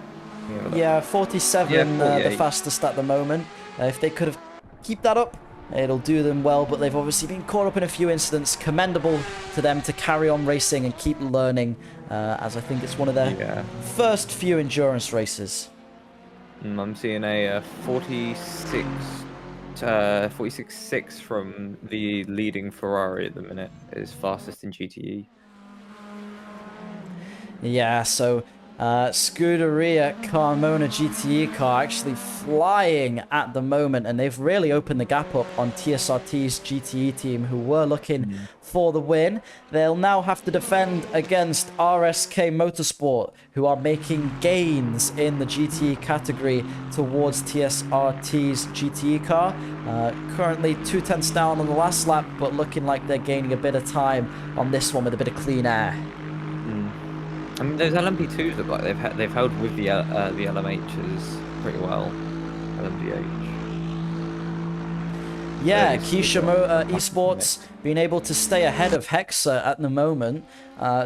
Yeah, 47 the fastest at the moment. If they could have keep that up, it'll do them well, but they've obviously been caught up in a few incidents. Commendable to them to carry on racing and keep learning, as I think it's one of their first few endurance races. I'm seeing a 46.6 from the leading Ferrari at the minute. Is fastest in GTE. Yeah, so Scuderia Carmona GTE car actually flying at the moment, and they've really opened the gap up on TSRT's GTE team, who were looking for the win. They'll now have to defend against RSK Motorsport, who are making gains in the GTE category towards TSRT's GTE car. Currently 2/10 down on the last lap, but looking like they're gaining a bit of time on this one with a bit of clean air. I mean, those LMP2s look like they've held with the LMHs pretty well. LMDH. Yeah, Keisha Esports being able to stay ahead of Hexa at the moment.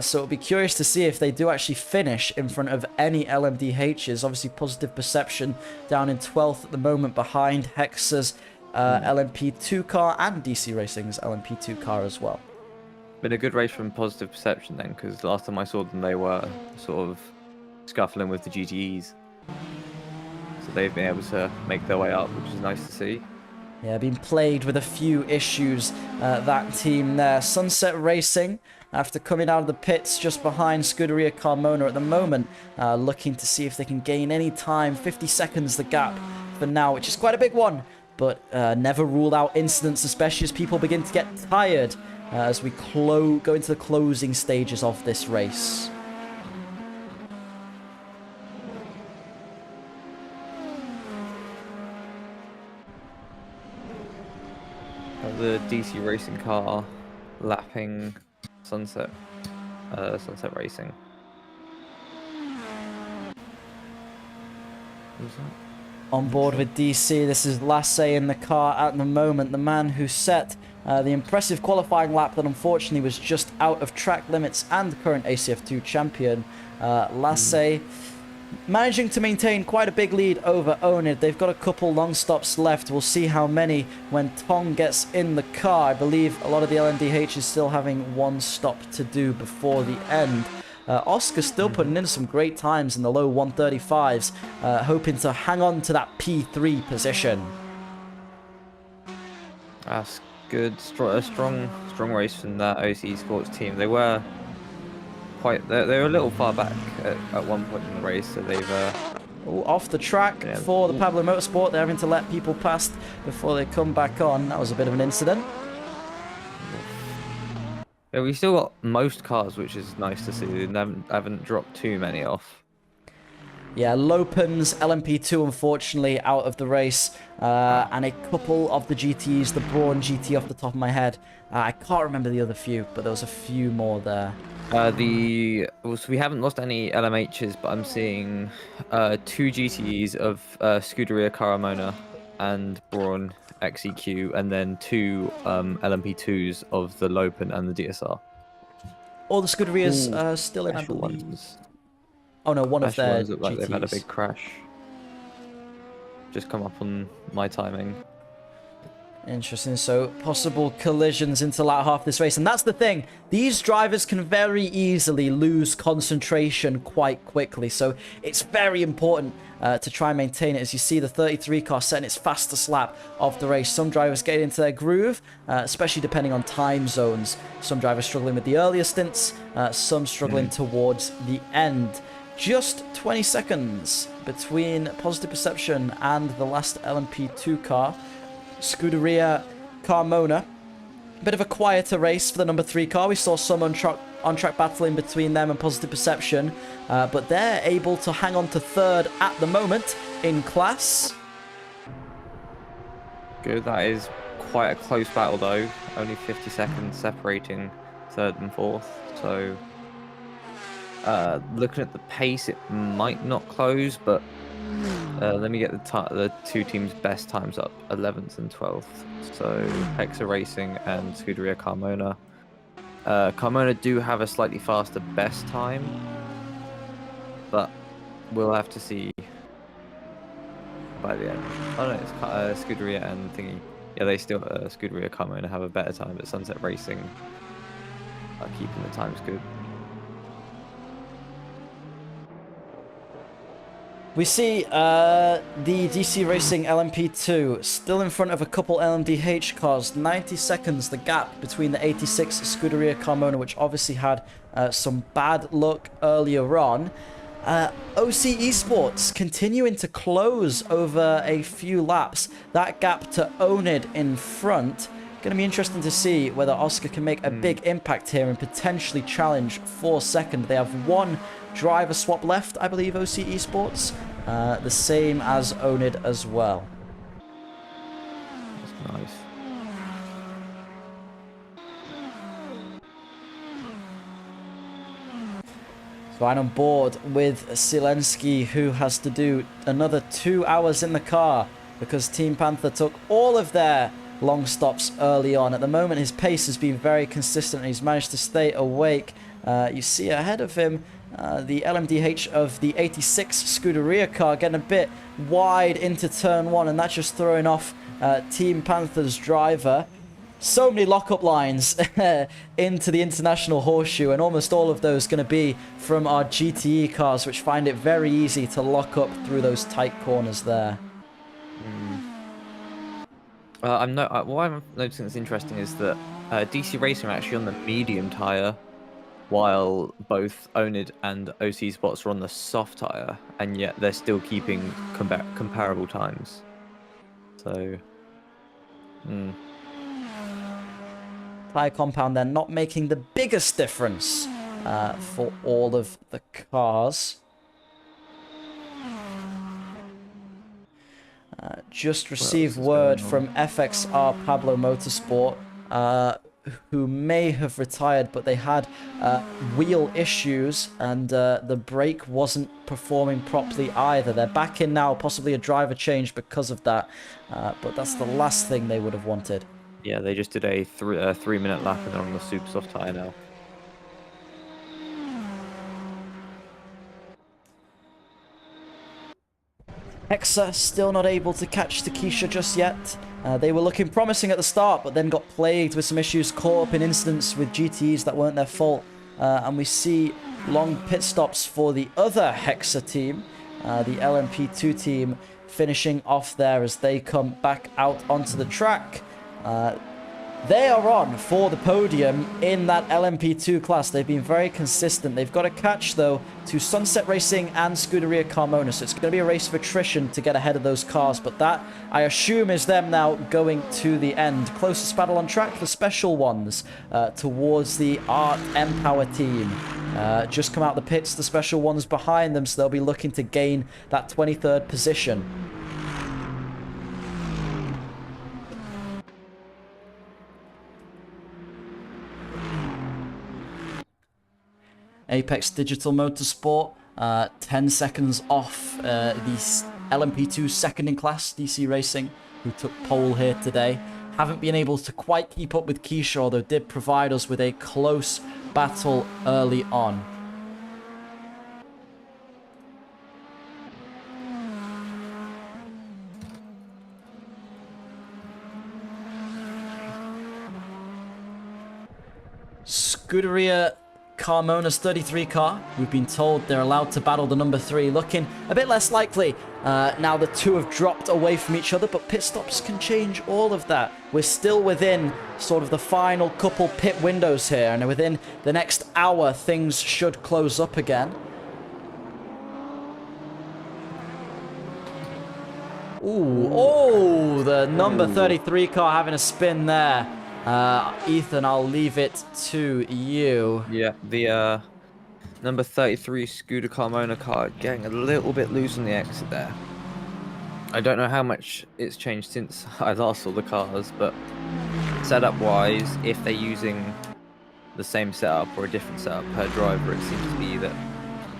So it'll be curious to see if they do actually finish in front of any LMDHs. Obviously, Positive Perception down in 12th at the moment behind Hexa's LMP2 car and DC Racing's LMP2 car as well. Been a good race from Positive Perception then, because last time I saw them they were sort of scuffling with the GTEs. So they've been able to make their way up, which is nice to see. Yeah, been plagued with a few issues, that team there. Sunset Racing, after coming out of the pits just behind Scuderia Carmona at the moment, looking to see if they can gain any time. 50 seconds the gap for now, which is quite a big one, but never rule out incidents, especially as people begin to get tired. As we go into the closing stages of this race. The DC Racing car lapping Sunset Racing. Who's that? On board with DC, this is Lasse in the car at the moment, the man who set the impressive qualifying lap that unfortunately was just out of track limits, and the current ACF2 champion, Lasse, managing to maintain quite a big lead over Onid. They've got a couple long stops left. We'll see how many when Tong gets in the car. I believe a lot of the LMDH is still having 1 stop to do before the end. Oscar still putting in some great times in the low 135s, hoping to hang on to that P3 position. That's good. A strong race from that OC Sports team. They were they were a little far back at one point in the race, so they've off the track for the Pablo Motorsport. They're having to let people past before they come back on. That was a bit of an incident. Yeah, we still got most cars, which is nice to see. They haven't dropped too many off. Yeah, Lopen's LMP2 unfortunately out of the race, and a couple of the GTs, the Braun GT off the top of my head. I can't remember the other few, but there was a few more there. So we haven't lost any LMHs, but I'm seeing 2 GTEs of Scuderia Carmona and Braun XEQ, and then 2 LMP2s of the Lopen and the DSR. All the Scuderias still in, I believe. Ones. Oh no, one of their ones look like GTs. they've had a big crash. Just come up on my timing. Interesting. So possible collisions into the latter half of this race, and that's the thing. These drivers can very easily lose concentration quite quickly, so it's very important to try and maintain it. As you see, the 33 car setting its fastest lap of the race. Some drivers get into their groove, especially depending on time zones. Some drivers struggling with the earlier stints, some struggling towards the end. just 20 seconds between Positive Perception and the last LMP2 car, Scuderia Carmona. A bit of a quieter race for the number 3 car. We saw some on-track battling between them and Positive Perception, but they're able to hang on to 3rd at the moment in class. Good, that is quite a close battle though. Only 50 seconds separating 3rd and 4th, so looking at the pace, it might not close, but let me get the 2 teams' best times up, 11th and 12th. So Hexa Racing and Scuderia Carmona. Carmona do have a slightly faster best time, but we'll have to see by the end. Oh no, it's Scuderia and thingy. Yeah, they still, Scuderia Carmona have a better time, but Sunset Racing are keeping the times good. We see the DC Racing LMP2 still in front of a couple LMDH cars. 90 seconds the gap between the 86 Scuderia Carmona, which obviously had some bad luck earlier on. OC Esports continuing to close over a few laps. That gap to Onid in front. Going to be interesting to see whether Oscar can make a big impact here and potentially challenge for 2nd. They have 1 driver swap left, I believe, OC Esports. The same as Onid as well. That's nice. So I'm on board with Zelensky, who has to do another 2 hours in the car because Team Panther took all of their long stops early on. At the moment, his pace has been very consistent. He's managed to stay awake. You see ahead of him the LMDH of the 86 Scuderia car getting a bit wide into turn 1, and that's just throwing off Team Panther's driver. So many lockup lines into the International Horseshoe, and almost all of those going to be from our GTE cars, which find it very easy to lock up through those tight corners there. What I'm noticing that's interesting is that DC Racing are actually on the medium tyre, while both Onid and OC Spots are on the soft tyre, and yet they're still keeping comparable times. So, Tyre compound then not making the biggest difference for all of the cars. Just received word from FXR Pablo Motorsport, who may have retired, but they had wheel issues and the brake wasn't performing properly either. They're back in now, possibly a driver change because of that, but that's the last thing they would have wanted. Yeah, they just did a 3-minute lap and they're on the super soft tyre now. Hexa still not able to catch Takesha just yet. They were looking promising at the start, but then got plagued with some issues, caught up in incidents with GTEs that weren't their fault. And we see long pit stops for the other Hexa team, the LMP2 team, finishing off there as they come back out onto the track. They are on for the podium in that LMP2 class. They've been very consistent. They've got a catch, though, to Sunset Racing and Scuderia Carmona, so it's going to be a race of attrition to get ahead of those cars, but that, I assume, is them now going to the end. Closest battle on track, the special ones, towards the Art Empower team. Just come out the pits, the special ones behind them, so they'll be looking to gain that 23rd position. Apex Digital Motorsport, 10 seconds off the LMP2 second in class, DC Racing, who took pole here today. Haven't been able to quite keep up with Keyshaw, though did provide us with a close battle early on. Scuderia Carmona's 33 car. We've been told they're allowed to battle the number 3, looking a bit less likely. Now the two have dropped away from each other, but pit stops can change all of that. We're still within sort of the final couple pit windows here, and within the next hour, things should close up again. Ooh, oh, the number 33 car having a spin there. Ethan, I'll leave it to you. Yeah, the number 33 Scooter Carmona car getting a little bit loose on the exit there. I don't know how much it's changed since I last saw the cars, but setup-wise, if they're using the same setup or a different setup per driver, it seems to be that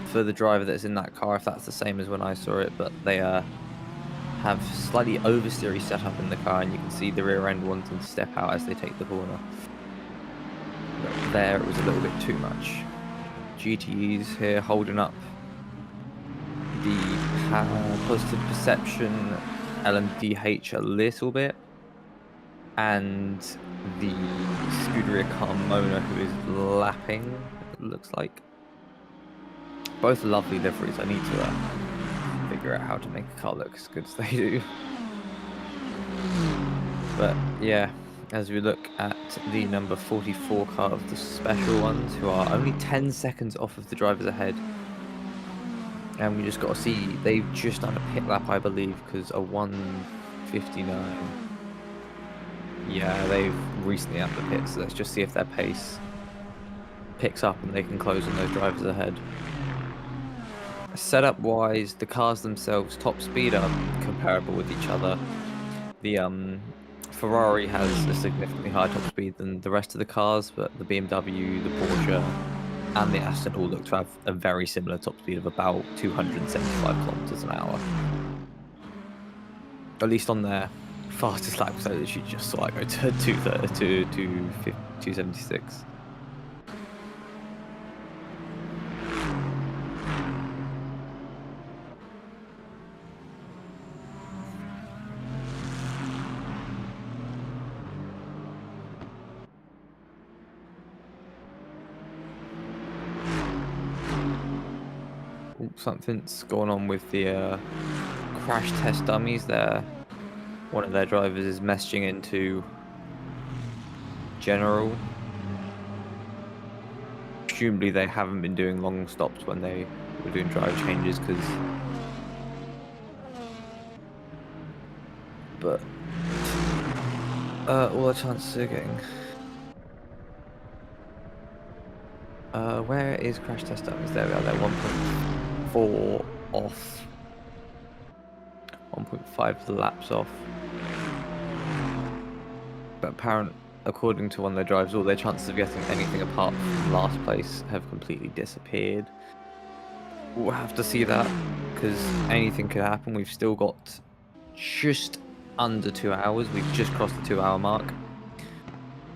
for the driver that's in that car, if that's the same as when I saw it, but they have slightly oversteery setup in the car, and you can see the rear end wanting to step out as they take the corner. But there, it was a little bit too much. GTEs here holding up the positive perception LMDH a little bit, and the Scuderia Carmona, who is lapping, it looks like. Both lovely liveries. I need to figure out how to make a car look as good as they do. But yeah, as we look at the number 44 car of the special ones, who are only 10 seconds off of the drivers ahead. And we just got to see, they've just done a pit lap, I believe, because a 1:59. Yeah, they've recently had the pit, so let's just see if their pace picks up and they can close on those drivers ahead. Setup wise, the cars themselves, top speed are comparable with each other. The Ferrari has a significantly higher top speed than the rest of the cars, but the BMW, the Porsche, and the Aston all look to have a very similar top speed of about 275 kilometers an hour. At least on their fastest lap, because I literally just saw it go to 276. Something's going on with the crash test dummies there. One of their drivers is messaging into General. Presumably they haven't been doing long stops when they were doing drive changes, but all the chances are getting. Where is crash test dummies? There we are. They're 1.4 off. 1.5 laps off. But according to one of their drivers, all their chances of getting anything apart from last place have completely disappeared. We'll have to see that, because anything could happen. We've still got just under 2 hours. We've just crossed the 2 hour mark.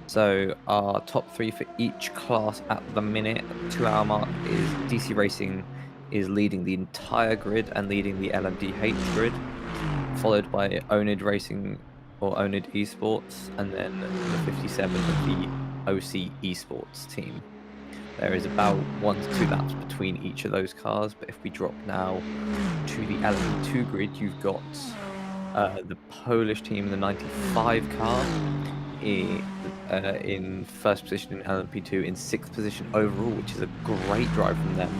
So our top three for each class at the minute, 2 hour mark, is DC Racing is leading the entire grid and leading the LMDH grid, followed by Onid Racing or Onid Esports, and then the 57 of the OC Esports team. There is about 1 to 2 laps between each of those cars, but if we drop now to the LMP2 grid, you've got the Polish team, the 95 car, in first position in LMP2, in 6th position overall, which is a great drive from them,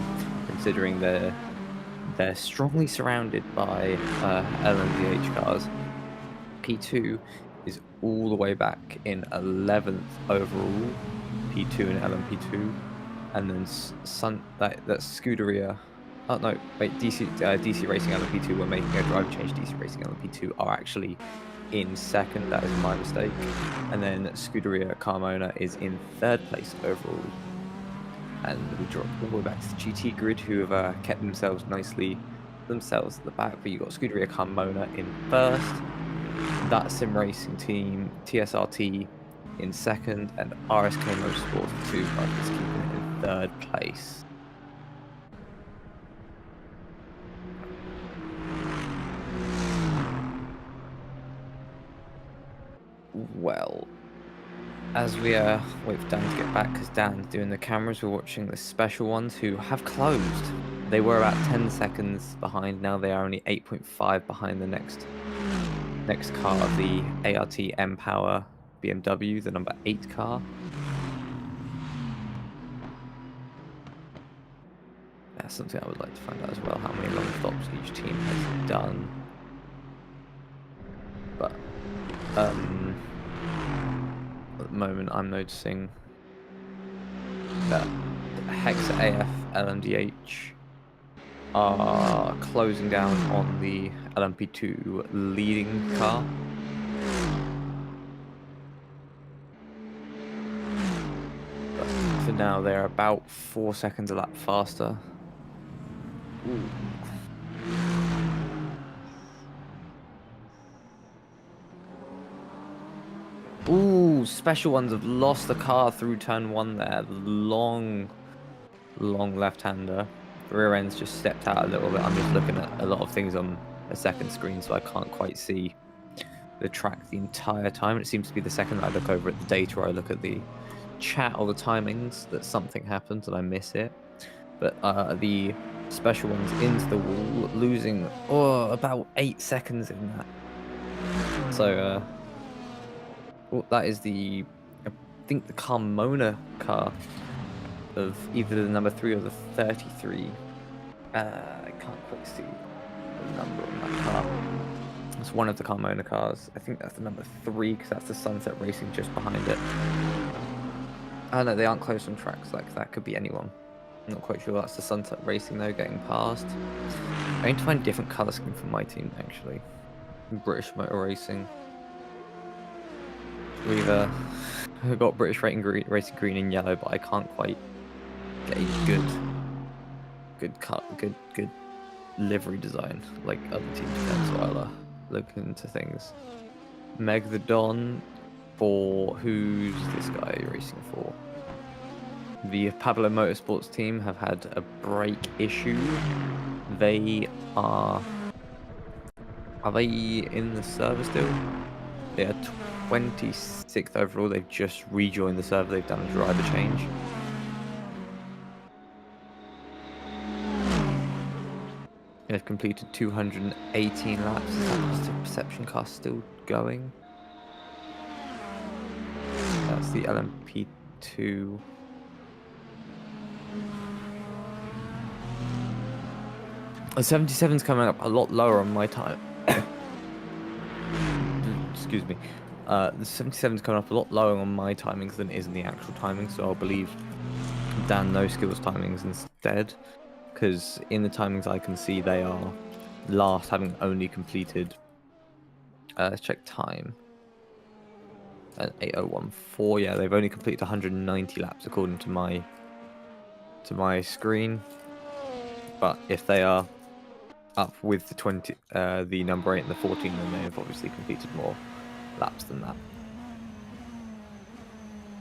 considering they're strongly surrounded by LMDH cars. P2 is all the way back in 11th overall, P2 and LMP2, and then that's Scuderia. Oh no, wait, DC Racing LMP2 were making a drive change. DC Racing LMP2 are actually in 2nd, that is my mistake. And then Scuderia Carmona is in 3rd place overall. And we drop all the way back to the GT grid, who have kept themselves nicely at the back, but you've got Scuderia Carmona in 1st, that Sim Racing team, TSRT in 2nd, and RSK Motorsport 2 drivers keeping it in 3rd place. Well, as we wait for Dan to get back, because Dan's doing the cameras, we're watching the special ones who have closed. They were about 10 seconds behind, now they are only 8.5 behind the next car of the ART M-Power BMW, the number 8 car. That's something I would like to find out as well, how many long stops each team has done. At the moment, I'm noticing that Hexa AF LMDH are closing down on the LMP2 leading car. But for now, they're about 4 seconds a lap faster. Ooh, Special Ones have lost the car through turn 1 there. Long left-hander. Rear end's just stepped out a little bit. I'm just looking at a lot of things on a second screen, so I can't quite see the track the entire time. It seems to be the second I look over at the data or I look at the chat or the timings that something happens and I miss it. But the Special Ones into the wall, losing about 8 seconds in that. So that is the, I think, the Carmona car of either the number 3 or the 33. I can't quite see the number on that car. It's one of the Carmona cars. I think that's the number 3 because that's the Sunset Racing just behind it. Oh no, they aren't close on tracks. Like that could be anyone. I'm not quite sure. That's the Sunset Racing though, getting past. I need to find a different colour scheme for my team actually. British Motor Racing. We've got British Racing Green and yellow, but I can't quite get a good livery design like other teams can, so I'll look into things. Meg the Don, for who's this guy racing for? The Pablo Motorsports team have had a brake issue. They are they in the server still? They are 26th overall. They've just rejoined the server. They've done a driver change. They've completed 218 laps. Is the perception car still going? That's the LMP2. The 77's coming up a lot lower on my time. Excuse me. The 77's coming up a lot lower on my timings than it is in the actual timing, so I'll believe Dan No Skills timings instead. Because in the timings I can see they are last, having only completed, let's check time, at 8014. Yeah, they've only completed 190 laps according to my screen. But if they are up with the number 8 and the 14, then they have obviously completed more laps than that.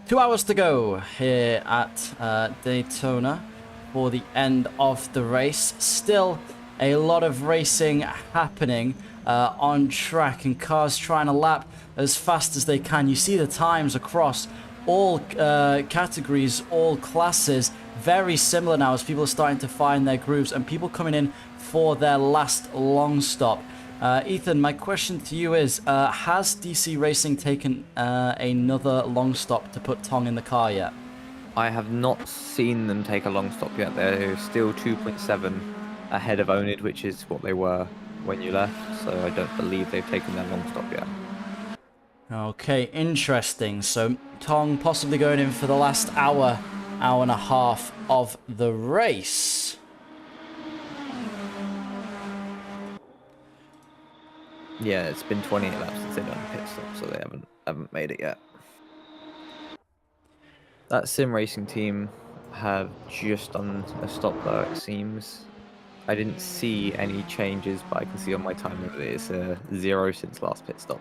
2 hours to go here at Daytona for the end of the race. Still a lot of racing happening on track, and cars trying to lap as fast as they can. You see the times across all categories, all classes, very similar now as people are starting to find their grooves and people coming in for their last long stop. Ethan, my question to you is, has DC Racing taken another long stop to put Tong in the car yet? I have not seen them take a long stop yet. They're still 2.7 ahead of Onid, which is what they were when you left, so I don't believe they've taken their long stop yet. Okay, interesting. So Tong possibly going in for the last hour and a half of the race. Yeah, it's been 28 laps since they've done a pit stop, so they haven't made it yet. That sim racing team have just done a stop though, it seems. I didn't see any changes, but I can see on my timer that it's 0 since last pit stop.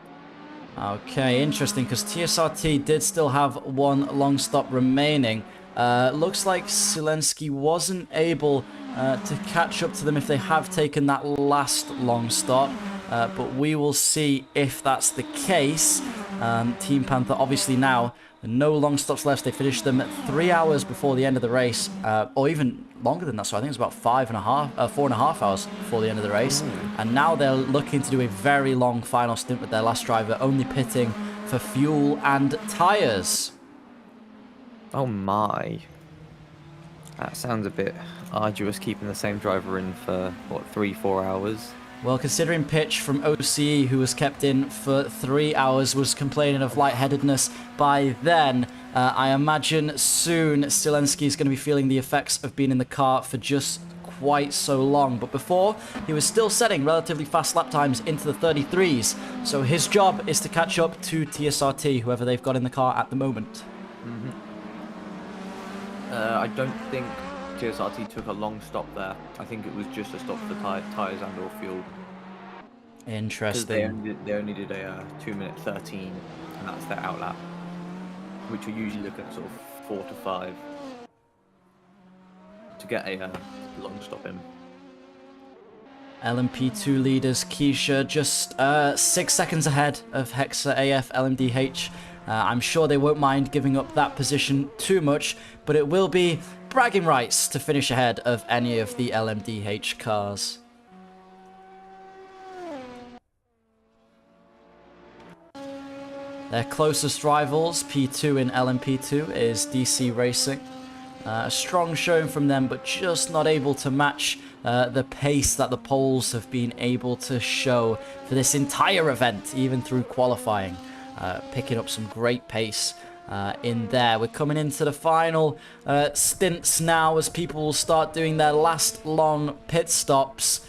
Okay, interesting, because TSRT did still have one long stop remaining. Looks like Zelensky wasn't able to catch up to them if they have taken that last long stop. But we will see if that's the case. Team Panther obviously now no long stops left. They finished them 3 hours before the end of the race, or even longer than that. So I think it was about 4.5 hours before the end of the race. And now they're looking to do a very long final stint with their last driver, only pitting for fuel and tires. Oh my. That sounds a bit arduous, keeping the same driver in for, what, 3-4 hours? Well, considering Pitch from OCE, who was kept in for 3 hours, was complaining of lightheadedness by then, I imagine soon Zelensky is going to be feeling the effects of being in the car for just quite so long. But before, he was still setting relatively fast lap times into the 33s. So his job is to catch up to TSRT, whoever they've got in the car at the moment. I don't think TSRT took a long stop there. I think it was just a stop for tyres and or fuel. Interesting. They only did a 2-minute 13, and that's their outlap, which are usually looking at sort of 4 to 5 to get a long stop in. LMP2 leaders Keisha just 6 seconds ahead of Hexa AF LMDH. I'm sure they won't mind giving up that position too much, but it will be bragging rights to finish ahead of any of the LMDH cars. Their closest rivals, P2 in LMP2, is DC Racing. A strong showing from them, but just not able to match the pace that the Poles have been able to show for this entire event, even through qualifying. Picking up some great pace in there. We're coming into the final stints now as people will start doing their last long pit stops.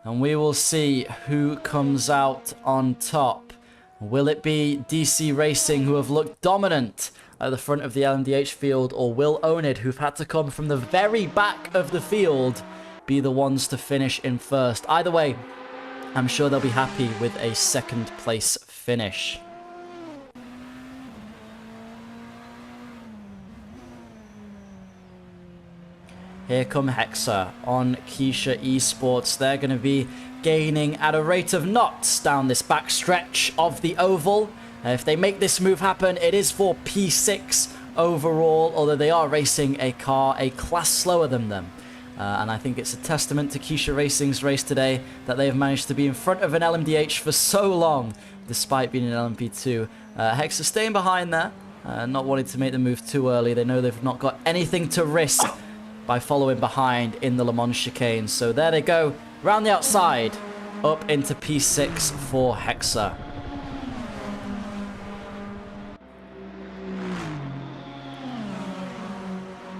And we will see who comes out on top. Will it be DC Racing, who have looked dominant at the front of the LMDH field, or will Onid, who've had to come from the very back of the field, be the ones to finish in first? Either way, I'm sure they'll be happy with a second place finish. Here come Hexa on Keisha Esports. They're going to be gaining at a rate of knots down this back stretch of the oval. If they make this move happen, it is for P6 overall, although they are racing a car a class slower than them. And I think it's a testament to Keisha Racing's race today that they have managed to be in front of an LMDH for so long, despite being in LMP2. Hexa staying behind there, not wanting to make the move too early. They know they've not got anything to risk by following behind in the Le Mans chicane. So there they go, round the outside, up into P6 for Hexa.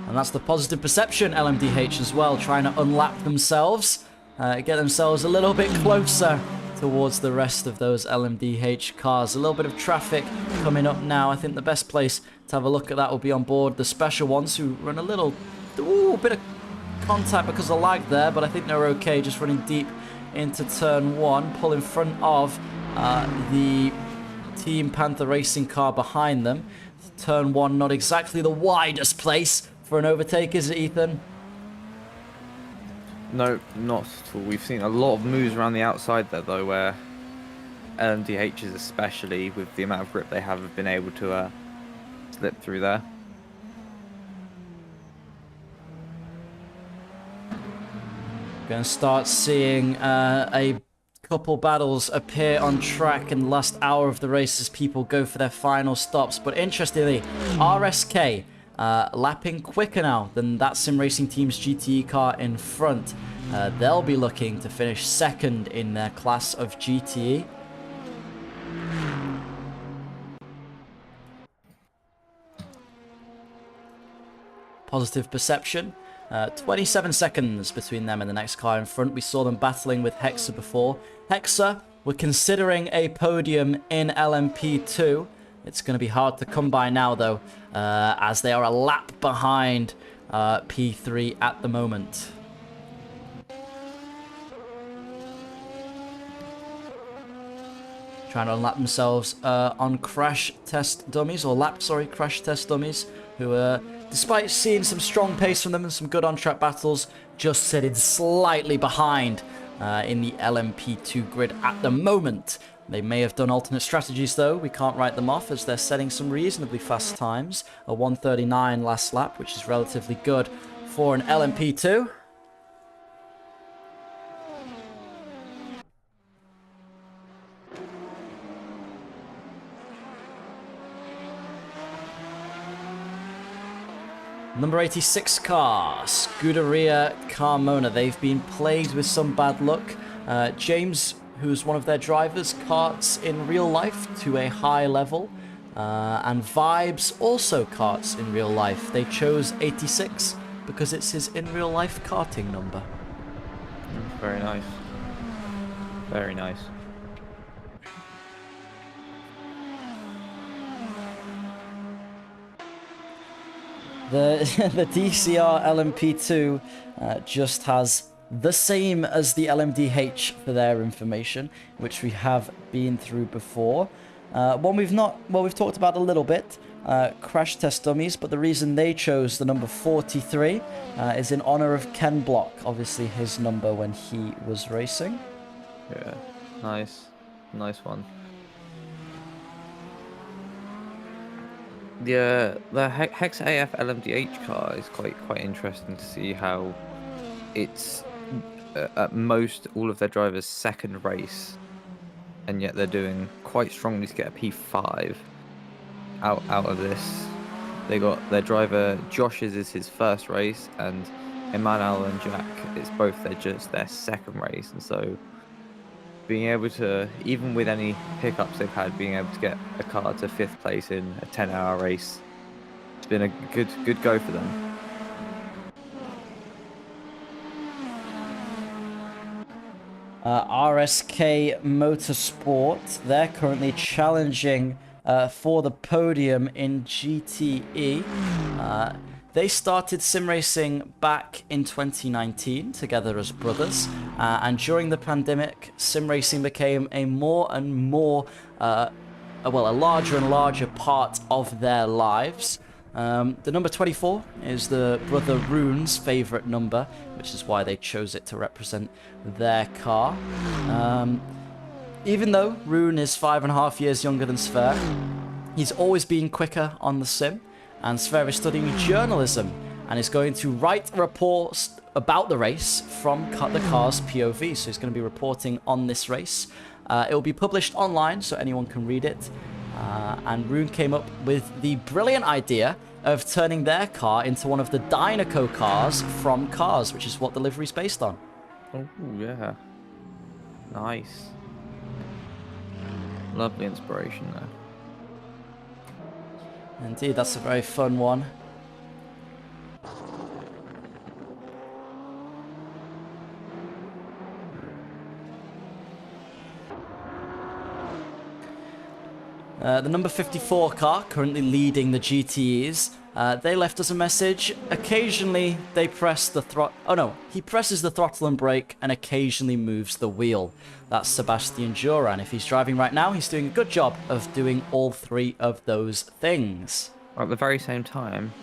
And that's the positive perception LMDH as well, trying to unlap themselves, get themselves a little bit closer towards the rest of those LMDH cars. A little bit of traffic coming up now. I think the best place to have a look at that will be on board the special ones, who run a little bit of contact because of lag there, but I think they're okay, just running deep into turn 1, pull in front of the Team Panther Racing car behind them. Turn 1, not exactly the widest place for an overtake, is it, Ethan? No, not at all. We've seen a lot of moves around the outside there, though, where LMDHs, especially with the amount of grip they have been able to slip through there. Going to start seeing a couple battles appear on track in the last hour of the race as people go for their final stops. But interestingly, RSK lapping quicker now than that Sim Racing Team's GTE car in front. They'll be looking to finish second in their class of GTE. Positive perception. 27 seconds between them and the next car in front. We saw them battling with Hexa before. Hexa were considering a podium in LMP2. It's going to be hard to come by now, though, as they are a lap behind P3 at the moment. Trying to unlap themselves on crash test dummies, or crash test dummies, who despite seeing some strong pace from them and some good on-track battles, just sitting slightly behind in the LMP2 grid at the moment. They may have done alternate strategies, though. We can't write them off, as they're setting some reasonably fast times. A 1:39 last lap, which is relatively good for an LMP2. Number 86 car, Scuderia Carmona. They've been plagued with some bad luck James, who's one of their drivers, karts in real life to a high level. And Vibes also karts in real life. They chose 86 because it's his in real life karting number. Very nice. Very nice. The DCR LMP2 just has the same as the LMDH for their information, which we have been through before. One we've talked about a little bit, crash test dummies, but the reason they chose the number 43 is in honor of Ken Block, obviously his number when he was racing. Yeah, nice one. The Hex AF LMDH car is quite interesting to see how it's at most all of their drivers' second race, and yet they're doing quite strongly to get a P5 out of this. They got their driver Josh's is his first race, and Emmanuel and Jack, it's both just their second race, and so being able to, even with any hiccups they've had, being able to get a car to 5th place in a 10-hour race, it's been a good go for them. RSK Motorsport, they're currently challenging for the podium in GTE. They started sim racing back in 2019 together as brothers, and during the pandemic, sim racing became a more and more, a larger and larger part of their lives. The number 24 is the brother Rune's favorite number, which is why they chose it to represent their car. Even though Rune is 5.5 years younger than Sver, he's always been quicker on the sim, and Sver is studying journalism and is going to write reports about the race from the car's POV, so he's going to be reporting on this race. It will be published online so anyone can read it. And Rune came up with the brilliant idea of turning their car into one of the Dynaco cars from Cars, which is what the livery's based on. Oh, yeah. Nice. Lovely inspiration there. Indeed, that's a very fun one. The number 54 car, currently leading the GTEs, they left us a message. Occasionally, they press the throttle. Oh no, he presses the throttle and brake and occasionally moves the wheel. That's Sebastian Duran. If he's driving right now, he's doing a good job of doing all three of those things. At the very same time,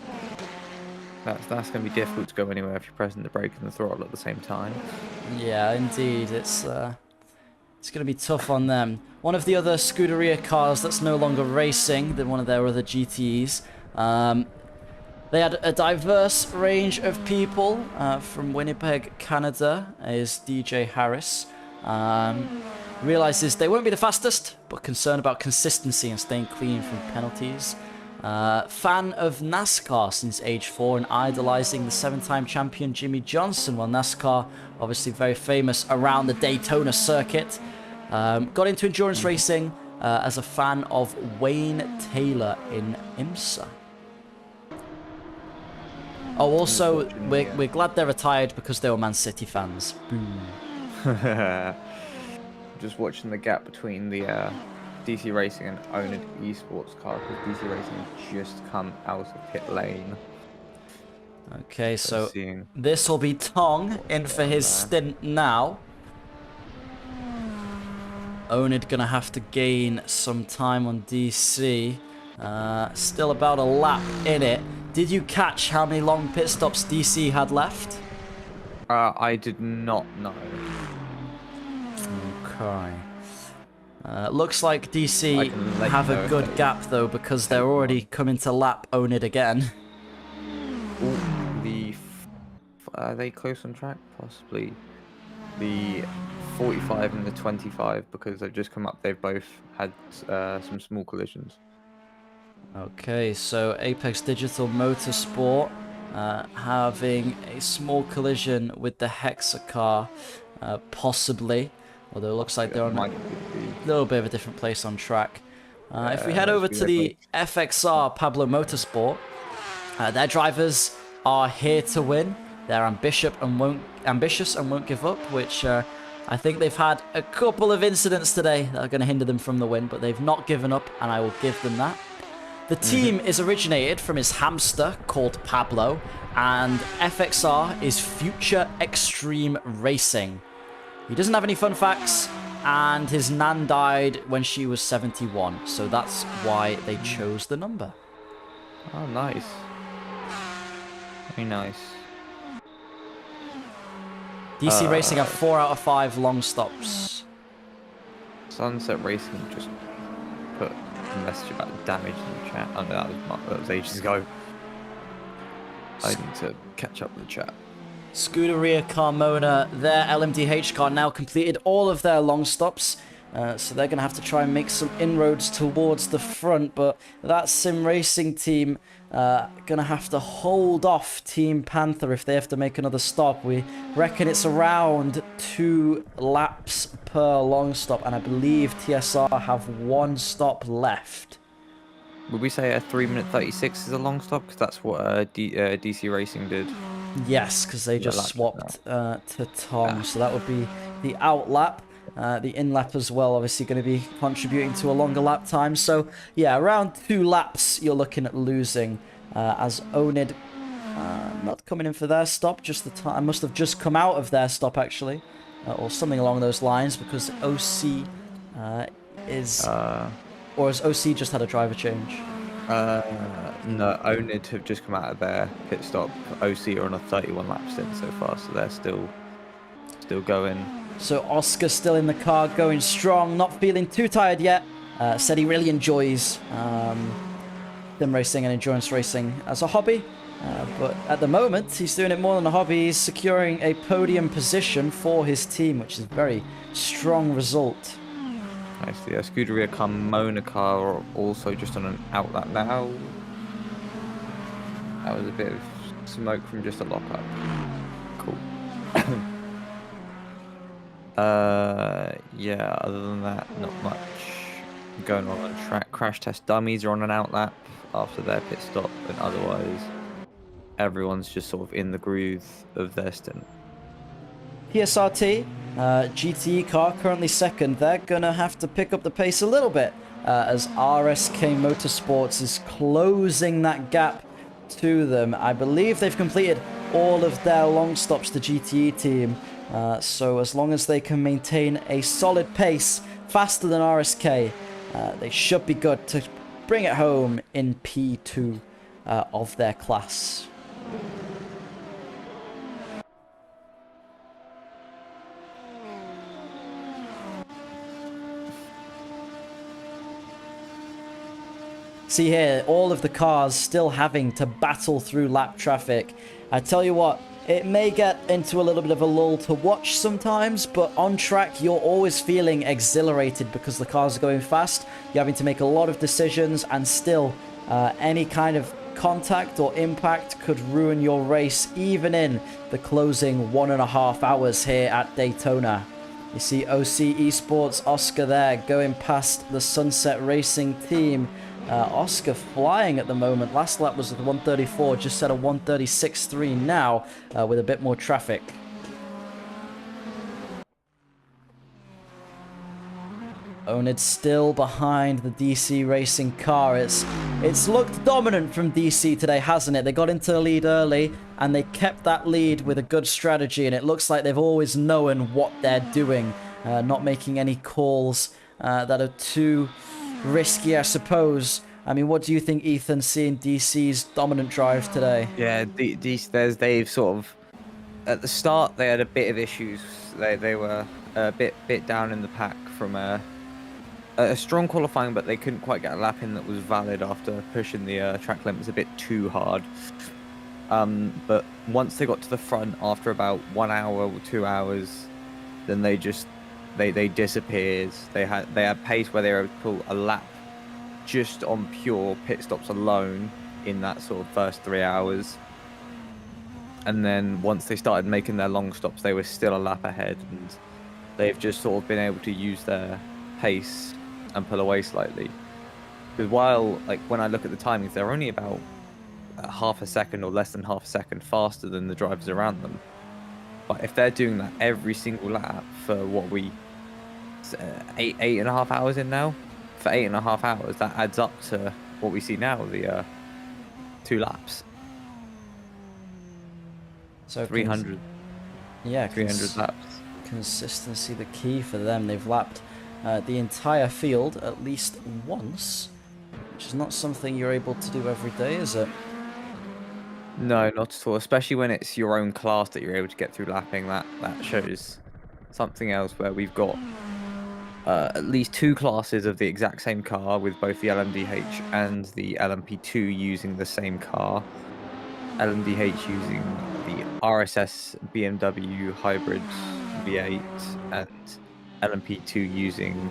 that's going to be difficult to go anywhere if you're pressing the brake and the throttle at the same time. Yeah, indeed. It's going to be tough on them. One of the other Scuderia cars that's no longer racing than one of their other GTEs. They had a diverse range of people. From Winnipeg, Canada, is DJ Harris. Realizes they won't be the fastest, but concerned about consistency and staying clean from penalties. Fan of NASCAR since age 4 and idolizing the 7-time champion Jimmy Johnson. Well, NASCAR, obviously very famous around the Daytona circuit. Got into endurance racing as a fan of Wayne Taylor in IMSA. Oh, also, we're glad they're retired because they were Man City fans. Boom. Just watching the gap between the DC Racing and Owned Esports car, because DC Racing has just come out of pit lane. Okay, so this will be Tong in for his stint now. Owned gonna have to gain some time on DC. Still about a lap in it. Did you catch how many long pit stops DC had left? I did not know. Okay. Looks like DC have a good gap though, because they're already coming to lap Owned again. Ooh, are they close on track? Possibly. The 45 and the 25, because they've just come up, they've both had some small collisions. Okay, so Apex Digital Motorsport having a small collision with the Hexa car. possibly. Although it looks like they're on a little bit of a different place on track. If we head over to the FXR Pablo Motorsport, their drivers are here to win. They're ambitious and won't give up, which I think they've had a couple of incidents today that are going to hinder them from the win, but they've not given up, and I will give them that. The team is originated from his hamster called Pablo, and FXR is Future Extreme Racing. He doesn't have any fun facts, and his nan died when she was 71, so that's why they chose the number. Oh, nice. Very nice. DC Racing have 4 out of 5 long stops. Sunset Racing just put a message about damage in the chat. Oh no, that was ages ago. I need to catch up with the chat. Scuderia Carmona, their LMDH car now completed all of their long stops. So they're going to have to try and make some inroads towards the front, but that Sim Racing team going to have to hold off Team Panther if they have to make another stop. We reckon it's around 2 laps per long stop, and I believe TSR have 1 stop left. Would we say a 3-minute 36 is a long stop? Because that's what DC Racing did. Yes, because they just swapped to Tom, so that would be the out lap. The in lap as well, obviously going to be contributing to a longer lap time. So yeah, around 2 laps you're looking at losing, as Onid not coming in for their stop. Just the time must have just come out of their stop actually, or something along those lines, because OC is or has OC just had a driver change? No, Onid have just come out of their pit stop. OC are on a 31 lap stint so far, so they're still going. So Oscar still in the car, going strong, not feeling too tired yet. Said he really enjoys sim racing and endurance racing as a hobby. But at the moment, he's doing it more than a hobby. He's securing a podium position for his team, which is a very strong result. Nice. The Scuderia Carmona car are also just on an outlet now. That was a bit of smoke from just a lockup. Cool. Yeah, other than that, not much going on track. Crash test dummies are on an outlap after their pit stop, and otherwise everyone's just sort of in the groove of their stint. PSRT, GTE car currently second. They're gonna have to pick up the pace a little bit as RSK Motorsports is closing that gap to them. I believe they've completed all of their long stops, the GTE team. So as long as they can maintain a solid pace, faster than RSK, they should be good to bring it home in P2 of their class. See here, all of the cars still having to battle through lap traffic. I tell you what, it may get into a little bit of a lull to watch sometimes, but on track you're always feeling exhilarated because the cars are going fast. You're having to make a lot of decisions, and still any kind of contact or impact could ruin your race, even in the closing 1.5 hours here at Daytona. You see OC Esports Oscar there going past the Sunset Racing team. Oscar flying at the moment. Last lap was at 134, just set a 136.3 now with a bit more traffic. Onid still behind the DC Racing car. It's looked dominant from DC today, hasn't it? They got into the lead early and they kept that lead with a good strategy, and it looks like they've always known what they're doing, not making any calls that are too risky, I suppose. I mean, what do you think, Ethan, seeing DC's dominant drive today? Yeah, they've sort of, at the start they had a bit of issues. They were a bit down in the pack from a strong qualifying, but they couldn't quite get a lap in that was valid after pushing the track limits a bit too hard. But once they got to the front after about 1 hour or 2 hours, then they disappeared. They had pace where they were able to pull a lap just on pure pit stops alone in that sort of first 3 hours. and then once they started making their long stops, they were still a lap ahead, and they've just sort of been able to use their pace and pull away slightly. Because while, like, when I look at the timings, they're only about half a second or less than half a second faster than the drivers around them. But if they're doing that every single lap for what we 8.5 hours in now, for 8.5 hours, that adds up to what we see now, the 2 laps. So 300. Yeah, 300 laps. Consistency the key for them. They've lapped the entire field at least once, which is not something you're able to do every day, is it? No, not at all. Especially when it's your own class that you're able to get through lapping. That shows something else, where we've got at least 2 classes of the exact same car, with both the LMDH and the LMP2 using the same car. LMDH using the RSS BMW hybrid V8, and LMP2 using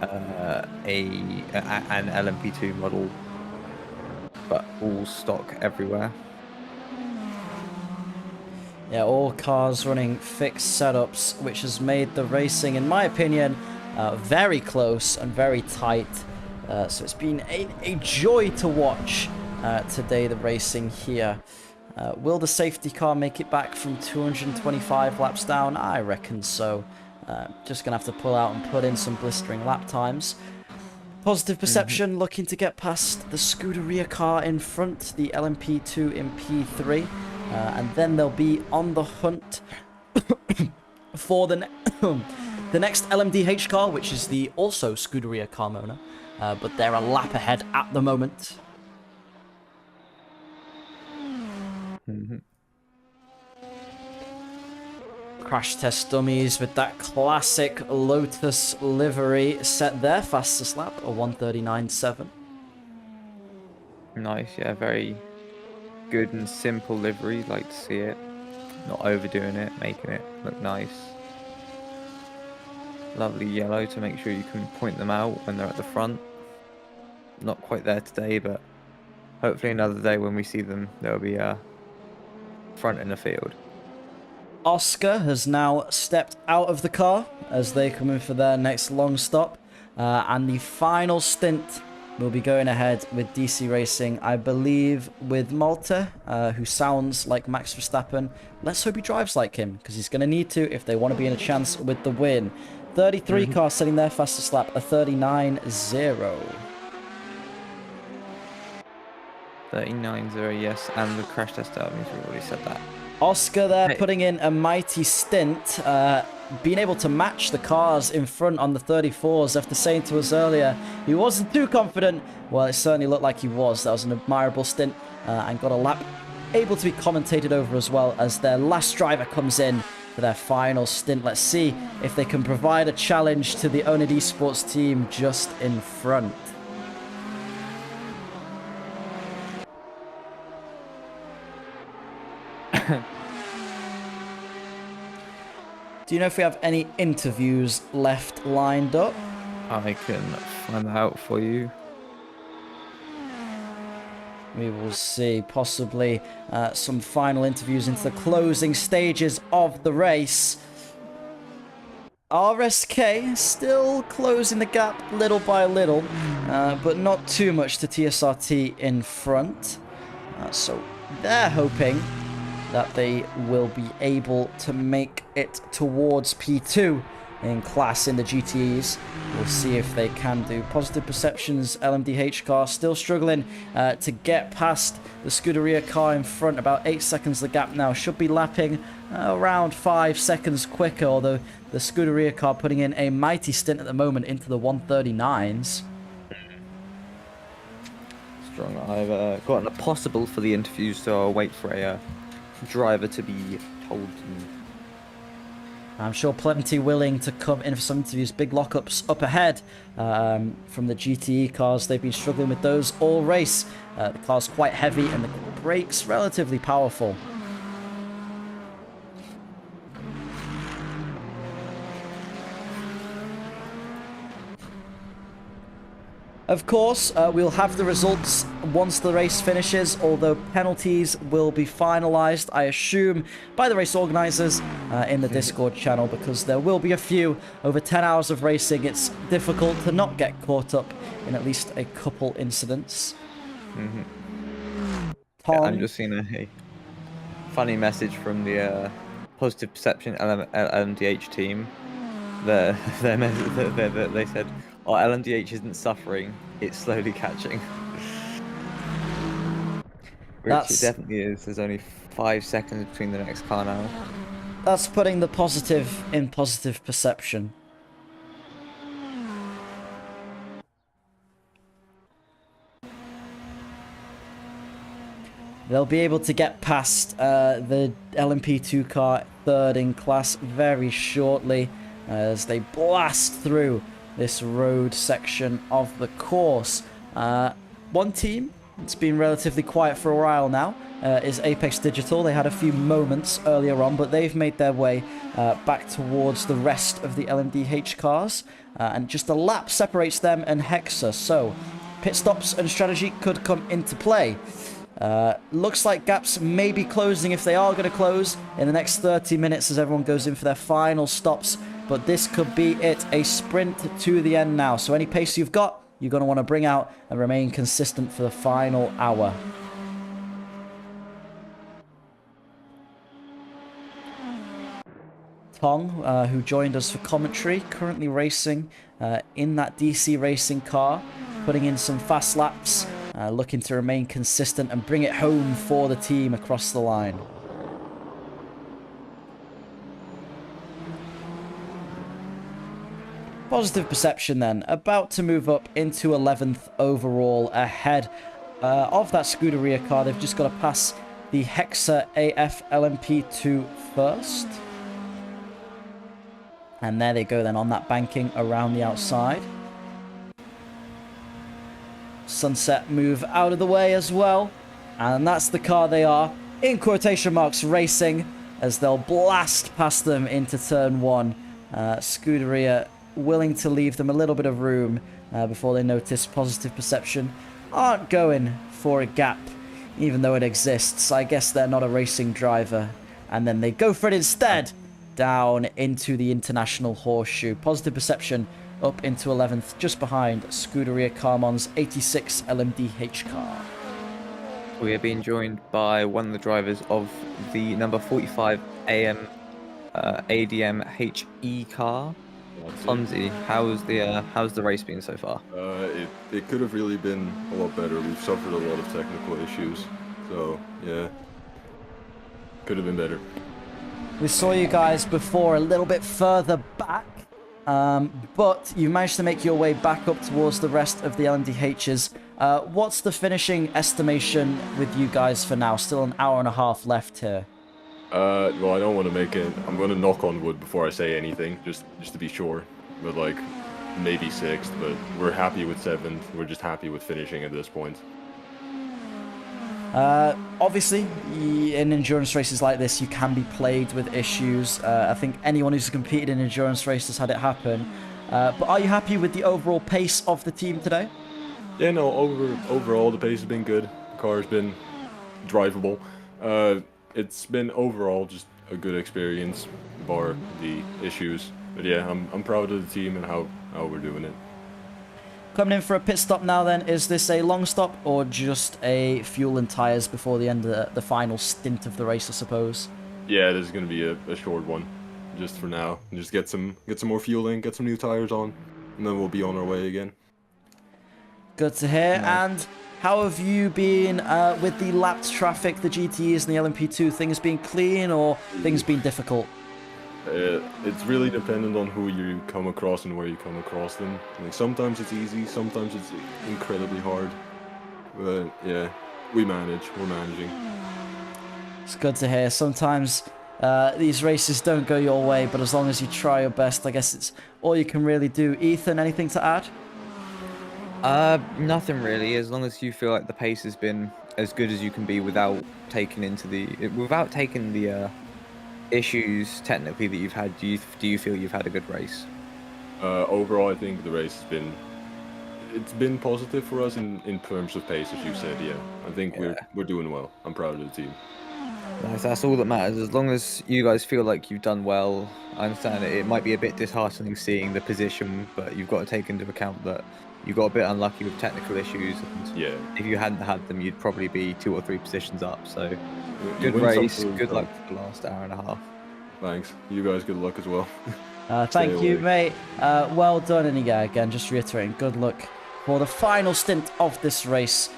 an LMP2 model, but all stock everywhere. Yeah, all cars running fixed setups, which has made the racing, in my opinion, very close and very tight. So it's been a joy to watch today, the racing here. Will the safety car make it back from 225 laps down? I reckon so. Just going to have to pull out and put in some blistering lap times. Positive perception looking to get past the Scuderia car in front, the LMP2 in P3. And then they'll be on the hunt for the next LMDH car, which is the also Scuderia Carmona. But they're a lap ahead at the moment. Crash test dummies with that classic Lotus livery set their fastest lap, a 1:39.7. Nice, yeah, very good and simple livery. Like to see it, not overdoing it, making it look nice. Lovely yellow to make sure you can point them out when they're at the front. Not quite there today, but hopefully another day when we see them, they'll be front in the field. Oscar has now stepped out of the car as they come in for their next long stop. And the final stint will be going ahead with DC Racing, I believe, with Malta, who sounds like Max Verstappen. Let's hope he drives like him, because he's going to need to if they want to be in a chance with the win. 33 car setting their fastest lap, a 39.0. 39.0, yes, and the crash test out means we've already said that. Oscar there putting in a mighty stint, being able to match the cars in front on the 34s after saying to us earlier he wasn't too confident. Well, it certainly looked like he was. That was an admirable stint and got a lap able to be commentated over as well as their last driver comes in for their final stint. Let's see if they can provide a challenge to the Onid Esports team just in front. Do you know if we have any interviews left lined up? I can find that out for you. We will see. Possibly some final interviews into the closing stages of the race. RSK still closing the gap little by little, but not too much to TSRT in front. So they're hoping that they will be able to make it towards P2 in class in the GTEs. We'll see if they can do. Positive perceptions, LMDH car still struggling to get past the Scuderia car in front. About 8 seconds the gap now. Should be lapping around 5 seconds quicker, although the Scuderia car putting in a mighty stint at the moment into the 139s. Strong. I've gotten a possible for the interviews, so I'll wait for a driver to be told. I'm sure plenty willing to come in for some interviews. Big lockups up ahead from the GTE cars. They've been struggling with those all race. The car's quite heavy and the brakes relatively powerful. Of course, we'll have the results once the race finishes, although penalties will be finalized, I assume, by the race organizers in the Discord channel, because there will be a few. Over 10 hours of racing, it's difficult to not get caught up in at least a couple incidents. Yeah, I'm just seeing a funny message from the Positive Perception LMDH team. They said, "Oh, LMDH isn't suffering; it's slowly catching." Which it definitely is. There's only 5 seconds between the next car now. That's putting the positive in positive perception. They'll be able to get past the LMP2 car third in class very shortly as they blast through this road section of the course. One team, it's been relatively quiet for a while now, is Apex Digital. They had a few moments earlier on, but they've made their way back towards the rest of the LMDH cars, and just a lap separates them and Hexa, so pit stops and strategy could come into play. Looks like gaps may be closing if they are going to close in the next 30 minutes as everyone goes in for their final stops. But this could be it, a sprint to the end now. So any pace you've got, you're going to want to bring out and remain consistent for the final hour. Tong, who joined us for commentary, currently racing in that DC racing car, putting in some fast laps. Looking to remain consistent and bring it home for the team across the line. Positive Perception then, about to move up into 11th overall ahead of that Scuderia car. They've just got to pass the Hexa AF LMP2 first. And there they go then on that banking around the outside. Sunset move out of the way as well, and that's the car they are, in quotation marks, racing, as they'll blast past them into turn 1. Scuderia willing to leave them a little bit of room before they notice Positive Perception aren't going for a gap, even though it exists. I guess they're not a racing driver, and then they go for it instead, down into the International Horseshoe. Positive Perception up into 11th, just behind Scuderia Carmon's 86 LMDH car. We are being joined by one of the drivers of the number 45 AM ADM HE car. Clumsy, how's the race been so far? It could have really been a lot better. We've suffered a lot of technical issues, so yeah, could have been better. We saw you guys before a little bit further back. But you managed to make your way back up towards the rest of the LMDHs. What's the finishing estimation with you guys for now? Still an hour and a half left here. Well, I don't want to make it. I'm going to knock on wood before I say anything, just to be sure. But like, maybe 6th, but we're happy with 7th. We're just happy with finishing at this point. Obviously, in endurance races like this, you can be plagued with issues. I think anyone who's competed in endurance races has had it happen. But are you happy with the overall pace of the team today? Yeah, no, overall the pace has been good. The car's been drivable. It's been overall just a good experience, bar the issues. But yeah, I'm proud of the team and how we're doing it. Coming in for a pit stop now then, is this a long stop or just a fuel and tyres before the end of the final stint of the race, I suppose? Yeah, this is going to be a short one, just for now. Just get some more fuel in, get some new tyres on, and then we'll be on our way again. Good to hear. Nice. And how have you been with the lapped traffic, the GTEs and the LMP2? Things been clean or things been difficult? It's really dependent on who you come across and where you come across them. Like, sometimes it's easy, sometimes it's incredibly hard. But yeah, we're managing. It's good to hear. Sometimes these races don't go your way, but as long as you try your best, I guess it's all you can really do. Ethan, anything to add? Nothing really. As long as you feel like the pace has been as good as you can be without taking the issues technically that you've had, do you feel you've had a good race? Overall, I think the race has been it's been positive for us in terms of pace, as you said. Yeah, I think we're doing well. I'm proud of the team. Nice, that's all that matters. As long as you guys feel like you've done well, I understand it might be a bit disheartening seeing the position, but you've got to take into account that you got a bit unlucky with technical issues, and if you hadn't had them, you'd probably be 2 or 3 positions up. So, good race, good luck for the last hour and a half. Thanks. You guys, good luck as well. Thank you, mate. Well done, and again, just reiterating, good luck for the final stint of this race.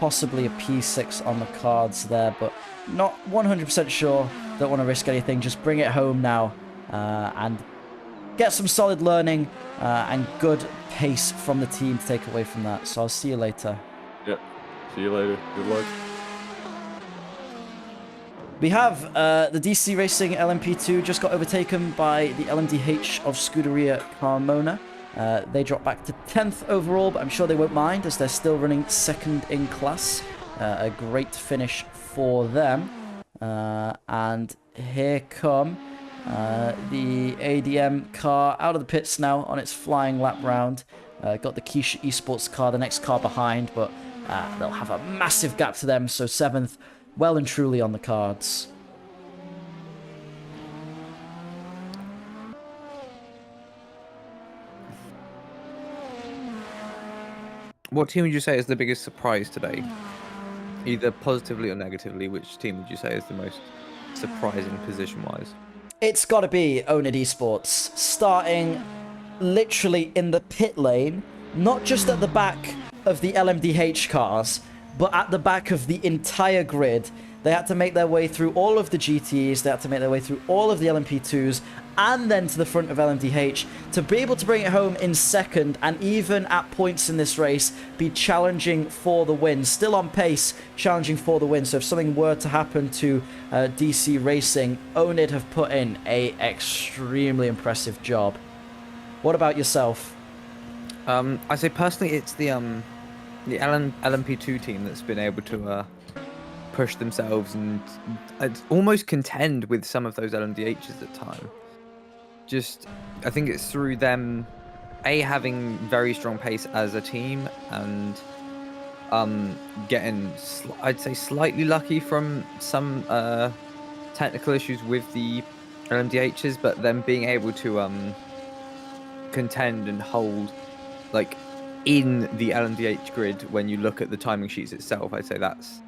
Possibly a P6 on the cards there, but not 100% sure. Don't want to risk anything. Just bring it home now and get some solid learning and good pace from the team to take away from that. So I'll see you later. Yep. See you later. Good luck. We have the DC Racing LMP2 just got overtaken by the LMDH of Scuderia Carmona. They dropped back to 10th overall, but I'm sure they won't mind as they're still running second in class. A great finish for them. And here come the ADM car out of the pits now on its flying lap round. Got the Keisha Esports car, the next car behind, but they'll have a massive gap to them, so 7th. Well and truly on the cards. What team would you say is the biggest surprise today? Either positively or negatively, which team would you say is the most surprising position-wise? It's got to be Onid Esports, starting literally in the pit lane, not just at the back of the LMDH cars, but at the back of the entire grid. They had to make their way through all of the GTEs, they had to make their way through all of the LMP2s, and then to the front of LMDH to be able to bring it home in second, and even at points in this race be challenging for the win. Still on pace, challenging for the win. So if something were to happen to DC Racing, Onid have put in a extremely impressive job. What about yourself? I say personally, it's the LMP2 team that's been able to push themselves and almost contend with some of those LMDHs at time. Just, I think it's through them, having very strong pace as a team, and getting, I'd say, slightly lucky from some technical issues with the LMDHs, but them being able to contend and hold, like, in the LMDH grid. When you look at the timing sheets itself, I'd say that's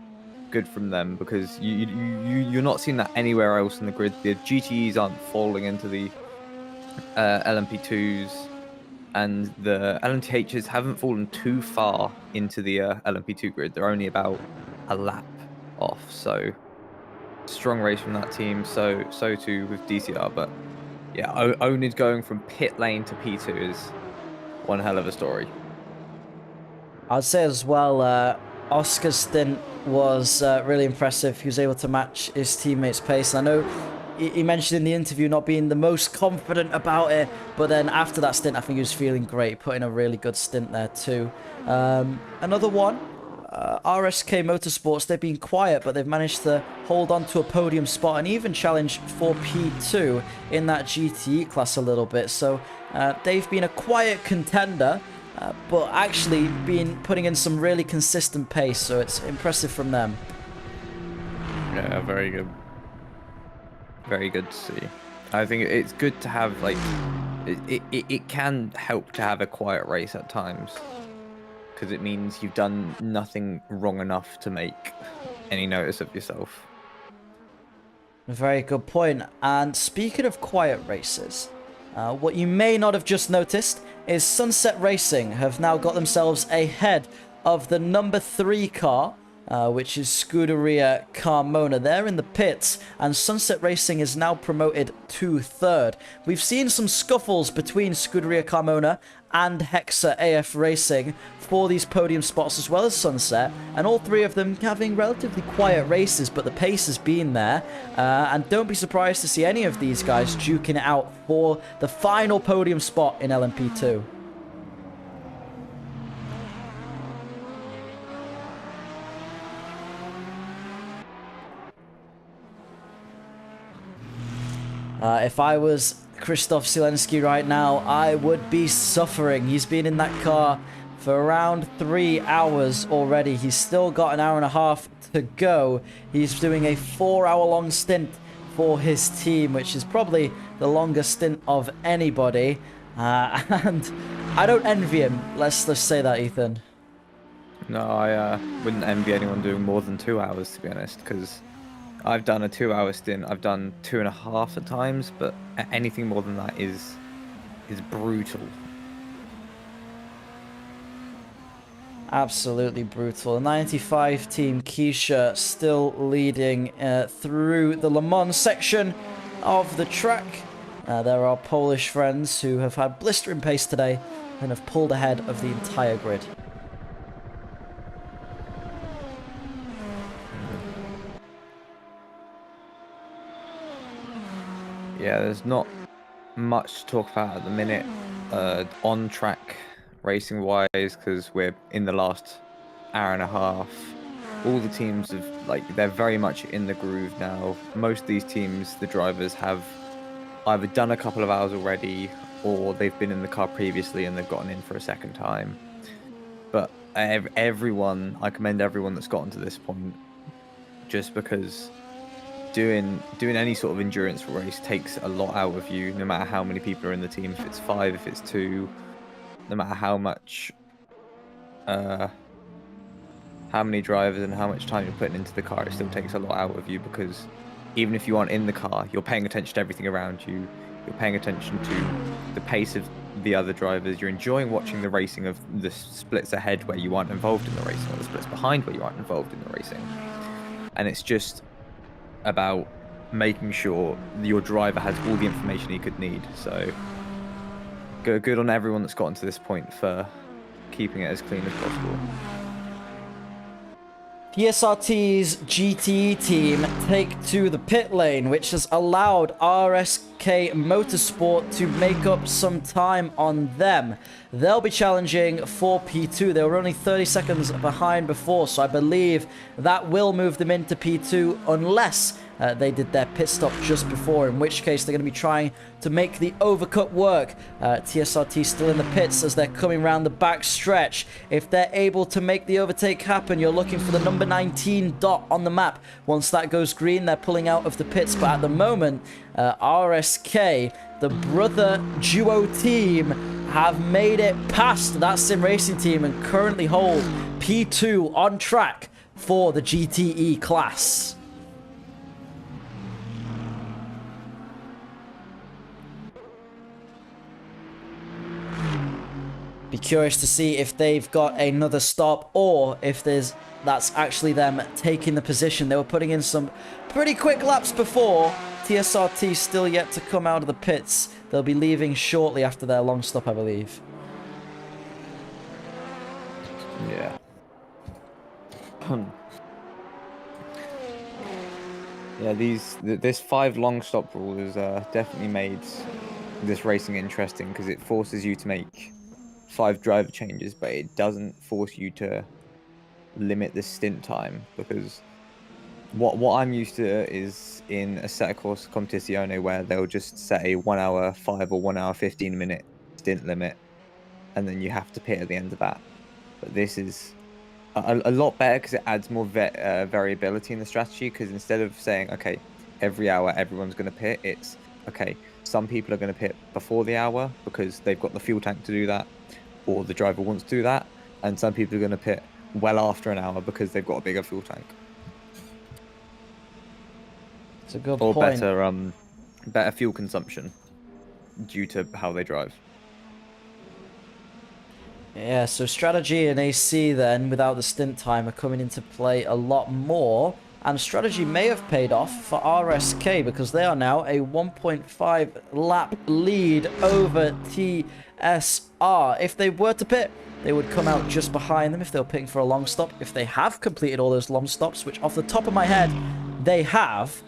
good from them, because you're not seeing that anywhere else in the grid. The GTEs aren't falling into the LMP2s, and the LMDHs haven't fallen too far into the LMP2 grid. They're only about a lap off, so strong race from that team. So too with DCR, but yeah, Onid going from pit lane to P2 is one hell of a story. I'd say as well, Oscar's stint was really impressive. He was able to match his teammates' pace. I know he mentioned in the interview not being the most confident about it, but then after that stint, I think he was feeling great, putting a really good stint there too. Another one, RSK Motorsports, they've been quiet, but they've managed to hold on to a podium spot and even challenge for P2 in that GTE class a little bit. So they've been a quiet contender, but actually been putting in some really consistent pace, so it's impressive from them. Yeah, very good. Very good to see. I think it's good to have, like, it can help to have a quiet race at times, because it means you've done nothing wrong enough to make any notice of yourself. Very good point. And speaking of quiet races, what you may not have just noticed is Sunset Racing have now got themselves ahead of the number 3 car, which is Scuderia Carmona. They're in the pits, and Sunset Racing is now promoted to 3rd. We've seen some scuffles between Scuderia Carmona and Hexa AF Racing for these podium spots, as well as Sunset, and all 3 of them having relatively quiet races, but the pace has been there, and don't be surprised to see any of these guys duking it out for the final podium spot in LMP2. If I was Krzysztof Zielinski right now, I would be suffering. He's been in that car for around 3 hours already. He's still got an hour and a half to go. He's doing a 4-hour-long stint for his team, which is probably the longest stint of anybody. And I don't envy him. Let's just say that, Ethan. No, I wouldn't envy anyone doing more than 2 hours, to be honest, because I've done a 2-hour stint. I've done 2.5 at times, but anything more than that is brutal. Absolutely brutal. The 95 team, Keisha, still leading through the Le Mans section of the track. There are Polish friends who have had blistering pace today and have pulled ahead of the entire grid. Yeah, there's not much to talk about at the minute on track racing wise, because we're in the last hour and a half. All the teams have, they're very much in the groove now. Most of these teams, the drivers have either done a couple of hours already, or they've been in the car previously and they've gotten in for a second time. But everyone, I commend everyone that's gotten to this point, just because doing any sort of endurance race takes a lot out of you, no matter how many people are in the team. If it's 5, if it's 2, no matter how much how many drivers and how much time you're putting into the car, it still takes a lot out of you, because even if you aren't in the car, you're paying attention to everything around you. You're paying attention to the pace of the other drivers. You're enjoying watching the racing of the splits ahead where you aren't involved in the racing, or the splits behind where you aren't involved in the racing. And it's just about making sure your driver has all the information he could need. So good on everyone that's gotten to this point for keeping it as clean as possible. PSRT's GTE team take to the pit lane, which has allowed RSK Motorsport to make up some time on them. They'll be challenging for P2. They were only 30 seconds behind before, so I believe that will move them into P2 unless they did their pit stop just before, in which case they're going to be trying to make the overcut work. TSRT still in the pits as they're coming around the back stretch. If they're able to make the overtake happen, you're looking for the number 19 dot on the map. Once that goes green, they're pulling out of the pits, but at the moment, RSK, the brother duo team, have made it past that sim racing team and currently hold P2 on track for the GTE class. Be curious to see if they've got another stop, or if that's actually them taking the position. They were putting in some pretty quick laps before. TSRT still yet to come out of the pits. They'll be leaving shortly after their long stop, I believe. Yeah. Yeah, this 5 long stop rule has definitely made this racing interesting, because it forces you to make 5 driver changes, but it doesn't force you to limit the stint time, because what I'm used to is in a set course competizione where they'll just set a 1 hour 5 or 1 hour 15 minute stint limit, and then you have to pit at the end of that. But this is a lot better because it adds more variability in the strategy, because instead of saying, okay, every hour everyone's going to pit, it's, okay, some people are going to pit before the hour because they've got the fuel tank to do that, or the driver wants to do that, and some people are going to pit well after an hour because they've got a bigger fuel tank. It's a good or point. better fuel consumption due to how they drive. Yeah, so strategy and AC then, without the stint time, are coming into play a lot more. And strategy may have paid off for RSK, because they are now a 1.5 lap lead over TSR. If they were to pit, they would come out just behind them if they were pitting for a long stop. If they have completed all those long stops, which off the top of my head, they have,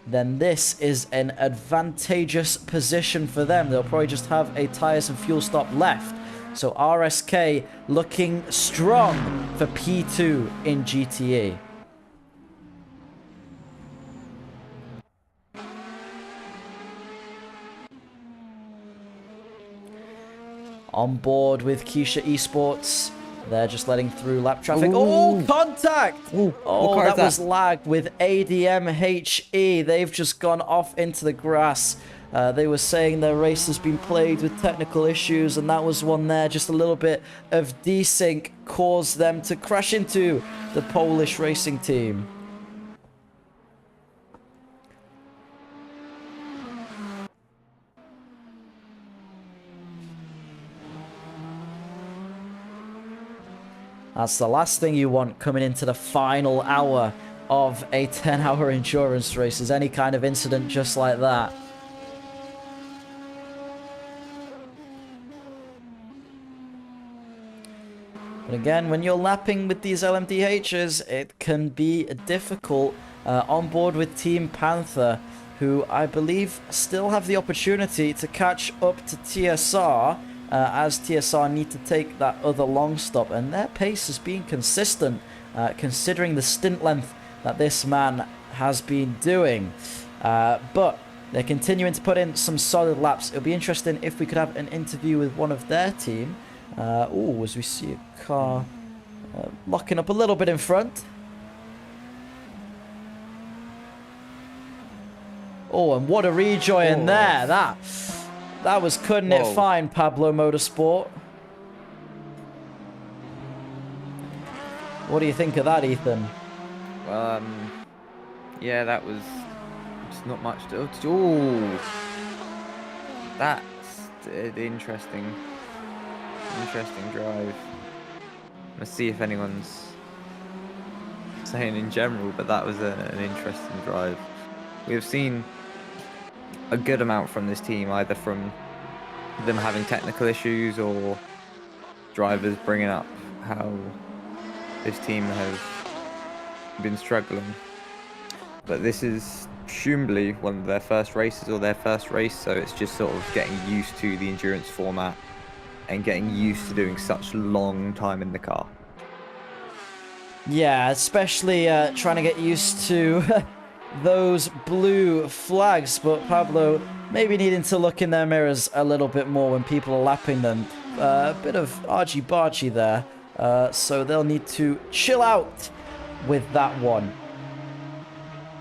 then this is an advantageous position for them. They'll probably just have a tyres and fuel stop left. So RSK looking strong for P2 in GTE. on board with Keisha Esports. They're just letting through lap traffic. Oh, contact! Oh, that was lag with ADMHE. They've just gone off into the grass. They were saying their race has been plagued with technical issues, and that was one there. Just a little bit of desync caused them to crash into the Polish racing team. That's the last thing you want coming into the final hour of a 10-hour endurance race, is any kind of incident just like that. But again, when you're lapping with these LMDHs, it can be difficult. On board with Team Panther, who I believe still have the opportunity to catch up to TSR, as TSR need to take that other long stop, and their pace has been consistent, considering the stint length that this man has been doing. But they're continuing to put in some solid laps. It'll be interesting if we could have an interview with one of their team. Oh, as we see a car locking up a little bit in front. Oh, and what a rejoin there. That was cutting it fine, Pablo Motorsport. What do you think of that, Ethan? Well, yeah, that was just not much to... Oh, that's an interesting drive. Let's see if anyone's saying in general, but that was an interesting drive. We have seen a good amount from this team, either from them having technical issues or drivers bringing up how this team has been struggling. But this is presumably one of their first races or their first race, so it's just sort of getting used to the endurance format and getting used to doing such long time in the car. Yeah, especially trying to get used to those blue flags, but Pablo maybe needing to look in their mirrors a little bit more when people are lapping them. A bit of argy-bargy there, so they'll need to chill out with that one.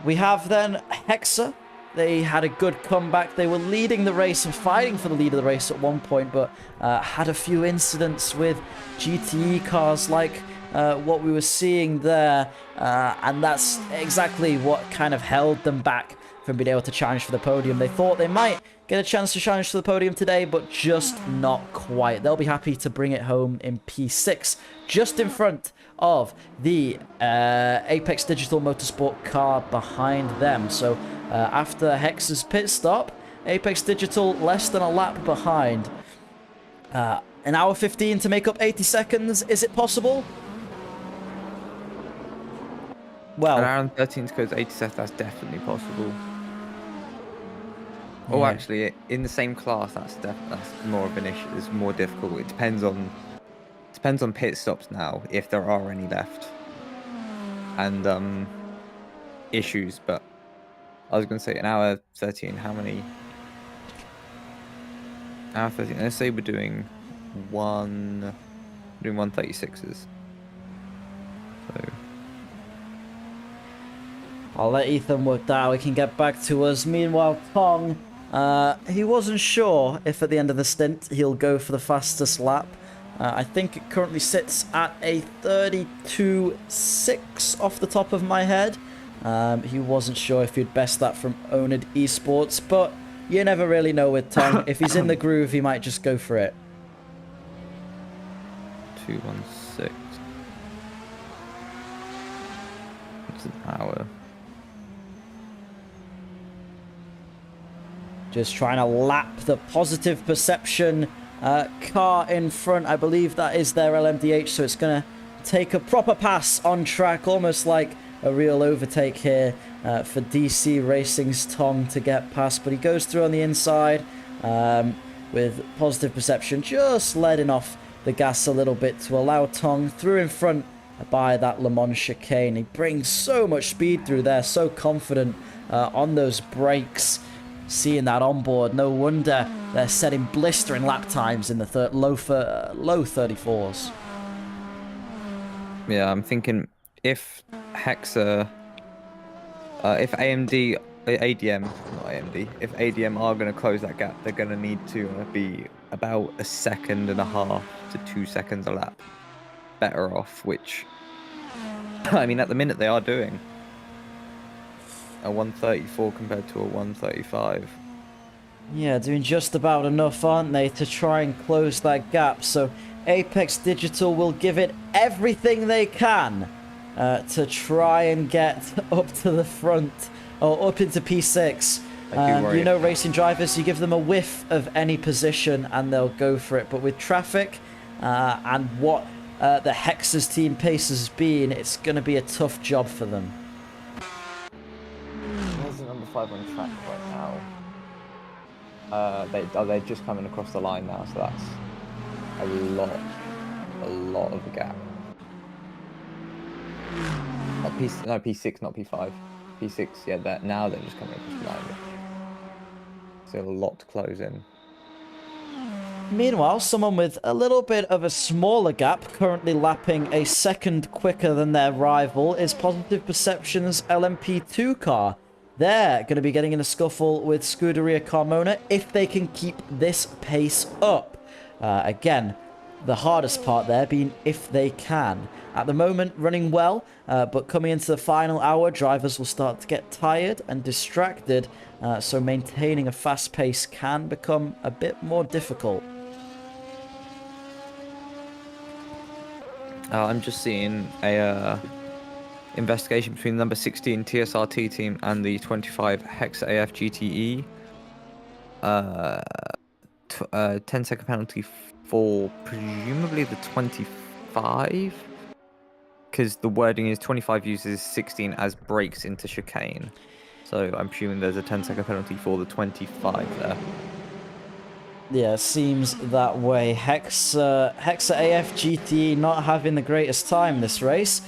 We have then Hexa. They had a good comeback. They were leading the race and fighting for the lead of the race at one point, but had a few incidents with GTE cars like what we were seeing there, and that's exactly what kind of held them back from being able to challenge for the podium. They thought they might get a chance to challenge for the podium today, but just not quite. They'll be happy to bring it home in P6, just in front of the Apex Digital Motorsport car behind them. So after Hexa's pit stop, Apex Digital less than a lap behind. An hour 15 to make up 80 seconds. Is it possible? Well, an hour and 13 to go to 80 seconds, that's definitely possible. Oh, yeah. actually, in the same class, that's more of an issue. It's more difficult. It depends on pit stops now, if there are any left, and issues. But I was going to say an hour 13. How many? Hour 13. Let's say we're doing 136s. So. I'll let Ethan work that out. He can get back to us. Meanwhile, Tong, he wasn't sure if at the end of the stint he'll go for the fastest lap. I think it currently sits at a 32.6 off the top of my head. He wasn't sure if he'd best that from Oned Esports, but you never really know with Tong. If he's in the groove, he might just go for it. 2:16. It's an hour. Just trying to lap the positive perception car in front. I believe that is their LMDH, so it's going to take a proper pass on track, almost like a real overtake here for DC Racing's Tong to get past. But he goes through on the inside with positive perception, just letting off the gas a little bit to allow Tong through in front by that Le Mans chicane. He brings so much speed through there, so confident on those brakes. seeing that on board. No wonder they're setting blistering lap times in the low 34s. Yeah, I'm thinking if Hexa, if AMD, ADM, not AMD, if ADM are going to close that gap, they're going to need to be about 1.5 seconds to 2 seconds a lap better off, which, I mean, at the minute they are doing. A 134 compared to a 135. Yeah, doing just about enough, aren't they, to try and close that gap. So Apex Digital will give it everything they can to try and get up to the front, or up into P6. You know, racing drivers, you give them a whiff of any position and they'll go for it. But with traffic and what the Hexa's team pace has been, it's going to be a tough job for them. There's the number 5 on track right now. They're just coming across the line now, so that's a lot of a gap. P6, not P5. P6, yeah, now they're just coming across the line. So a lot to close in. Meanwhile, someone with a little bit of a smaller gap, currently lapping a second quicker than their rival, is Positive Perception's LMP2 car. They're going to be getting in a scuffle with Scuderia Carmona if they can keep this pace up. Again, the hardest part there being if they can. At the moment, running well, but coming into the final hour, drivers will start to get tired and distracted, so maintaining a fast pace can become a bit more difficult. I'm just seeing a investigation between the number 16 TSRT team and the 25 Hexa AF GTE. 10-second penalty for presumably the 25, because the wording is 25 uses 16 as brakes into chicane. So I'm assuming there's a 10-second penalty for the 25 there. Yeah, seems that way. Hexa AF GTE not having the greatest time this race.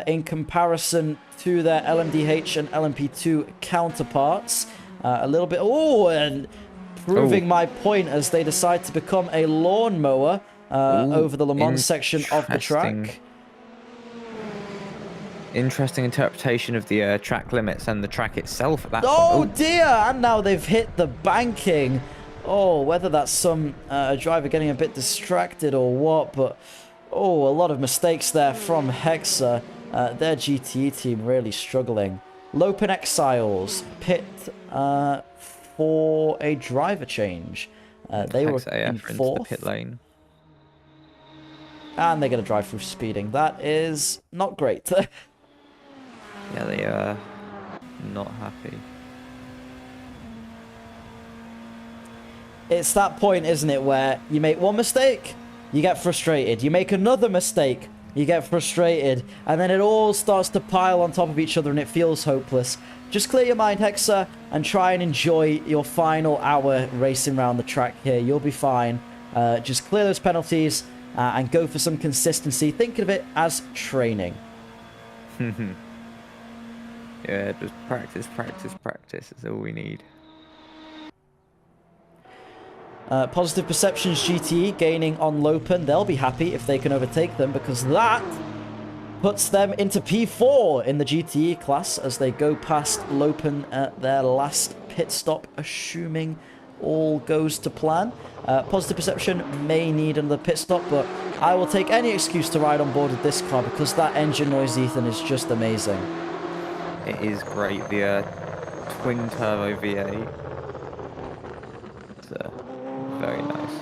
In comparison to their LMDH and LMP2 counterparts. A little bit... Oh, and proving my point as they decide to become a lawnmower over the Le Mans section of the track. Interesting interpretation of the track limits and the track itself at that point. Dear! And now they've hit the banking. Oh, whether that's some driver getting a bit distracted or what, but... Oh, a lot of mistakes there from Hexa. Their GTE team really struggling. Lopen Exiles pit for a driver change. They were in fourth. The pit lane. And they're going to drive through speeding. That is not great. Yeah, they are not happy. It's that point, isn't it, where you make one mistake, you get frustrated. You make another mistake, you get frustrated. And then it all starts to pile on top of each other and it feels hopeless. Just clear your mind, Hexa, and try and enjoy your final hour racing around the track here. You'll be fine. Just clear those penalties and go for some consistency. Think of it as training. Yeah, just practice is all we need. Positive Perceptions GTE gaining on Lopen. They'll be happy if they can overtake them, because that puts them into P4 in the GTE class as they go past Lopen at their last pit stop, assuming all goes to plan. Positive Perception may need another pit stop, but I will take any excuse to ride on board with this car because that engine noise, Ethan, is just amazing. It is great. The twin turbo V8. It's very nice.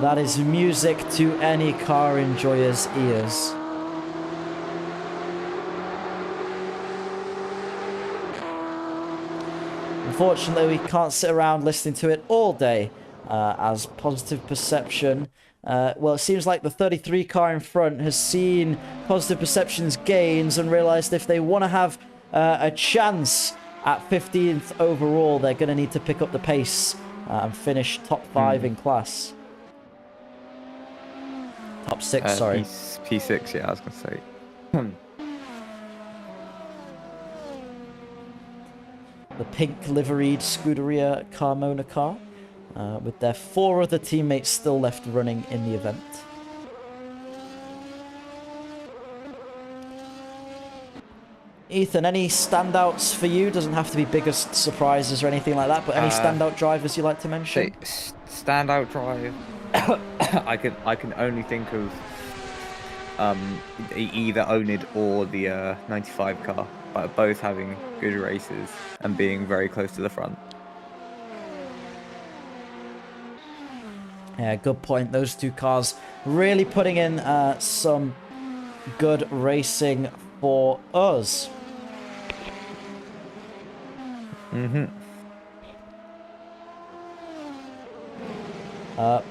That is music to any car enjoyer's ears. Unfortunately, we can't sit around listening to it all day, as Positive Perception... well, it seems like the 33 car in front has seen Positive Perception's gains and realised if they want to have a chance at 15th overall, they're going to need to pick up the pace and finish top 5 in class. Top 6, sorry. P6, yeah, I was going to say. the pink liveried Scuderia Carmona car, with their 4 other teammates still left running in the event. Ethan, any standouts for you? Doesn't have to be biggest surprises or anything like that, but any standout drivers you like to mention? Standout drive. I can only think of either Onid or the 95 car, but both having good races and being very close to the front. Yeah, good point. Those 2 cars really putting in some good racing for us.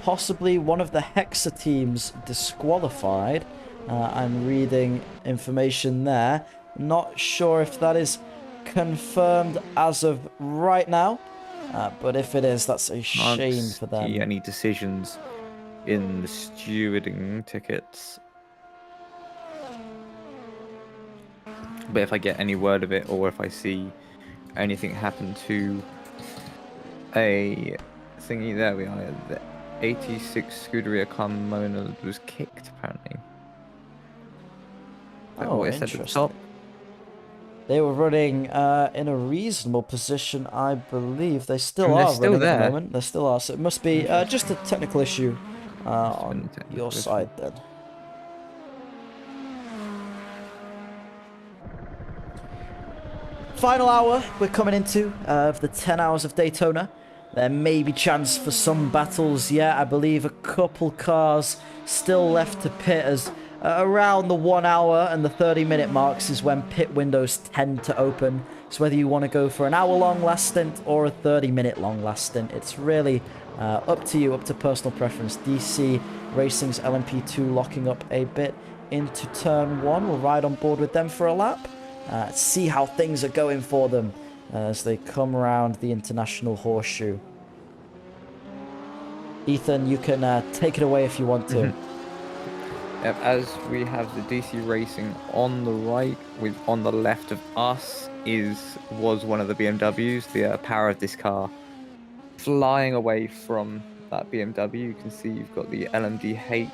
Possibly one of the Hexa teams disqualified. I'm reading information there. Not sure if that is confirmed as of right now. But if it is, that's a shame for them. Any decisions in the stewarding tickets? But if I get any word of it, or if I see anything happen to a thingy, there we are. The 86 Scuderia Carmona was kicked, apparently. Oh, interesting. They were running in a reasonable position, I believe. They still are running at the moment. They still are. So it must be just a technical issue on your side then. Final hour we're coming into of the 10 hours of Daytona. There may be chance for some battles yet. I believe a couple cars still left to pit as around the 1 hour and the 30-minute marks is when pit windows tend to open. So whether you want to go for an hour-long last stint or a 30-minute long last stint, it's really up to you, up to personal preference. DC Racing's LMP2 locking up a bit into turn 1. We'll ride on board with them for a lap. See how things are going for them as they come around the International Horseshoe. Ethan, you can take it away if you want to. Yep, as we have the DC Racing on the right, with on the left of us was one of the BMWs. The power of this car flying away from that BMW. You can see you've got the LMDH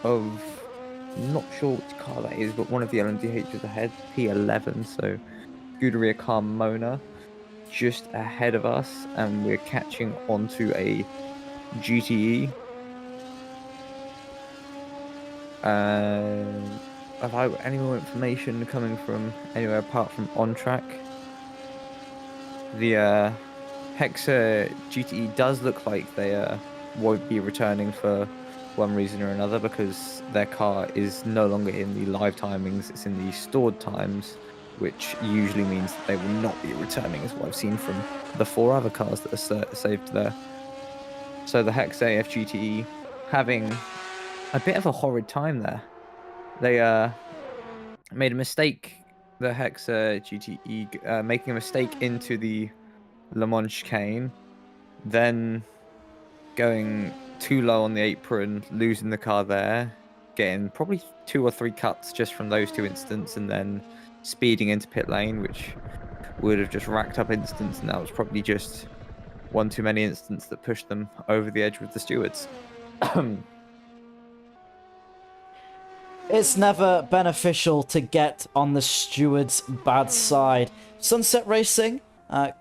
of, I'm not sure which car that is, but one of the LMDHs ahead, P11, so Scuderia Carmona just ahead of us, and we're catching onto a GTE. Have I got any more information coming from anywhere apart from on track? The Hexa GTE does look like they won't be returning for one reason or another, because their car is no longer in the live timings, it's in the stored times, which usually means that they will not be returning, is what I've seen from the 4 other cars that are saved there. So the Hexa AF GTE having a bit of a horrid time there. They made a mistake, the Hexa GTE, making a mistake into the Le Mans chicane, then going too low on the apron, losing the car there, getting probably 2 or 3 cuts just from those 2 incidents, and then speeding into pit lane, which would have just racked up incidents, and that was probably just one too many incidents that pushed them over the edge with the stewards. It's never beneficial to get on the steward's bad side. Sunset Racing,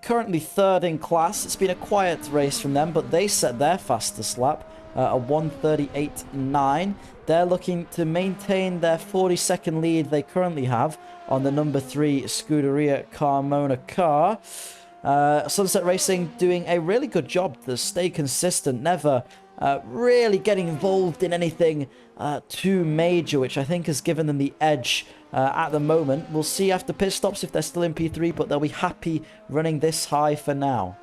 currently 3rd in class. It's been a quiet race from them, but they set their fastest lap, a 1:38.9. They're looking to maintain their 40-second lead they currently have on the number 3 Scuderia Carmona car. Sunset Racing doing a really good job to stay consistent, never really getting involved in anything too major, which I think has given them the edge at the moment. We'll see after pit stops if they're still in P3, but they'll be happy running this high for now.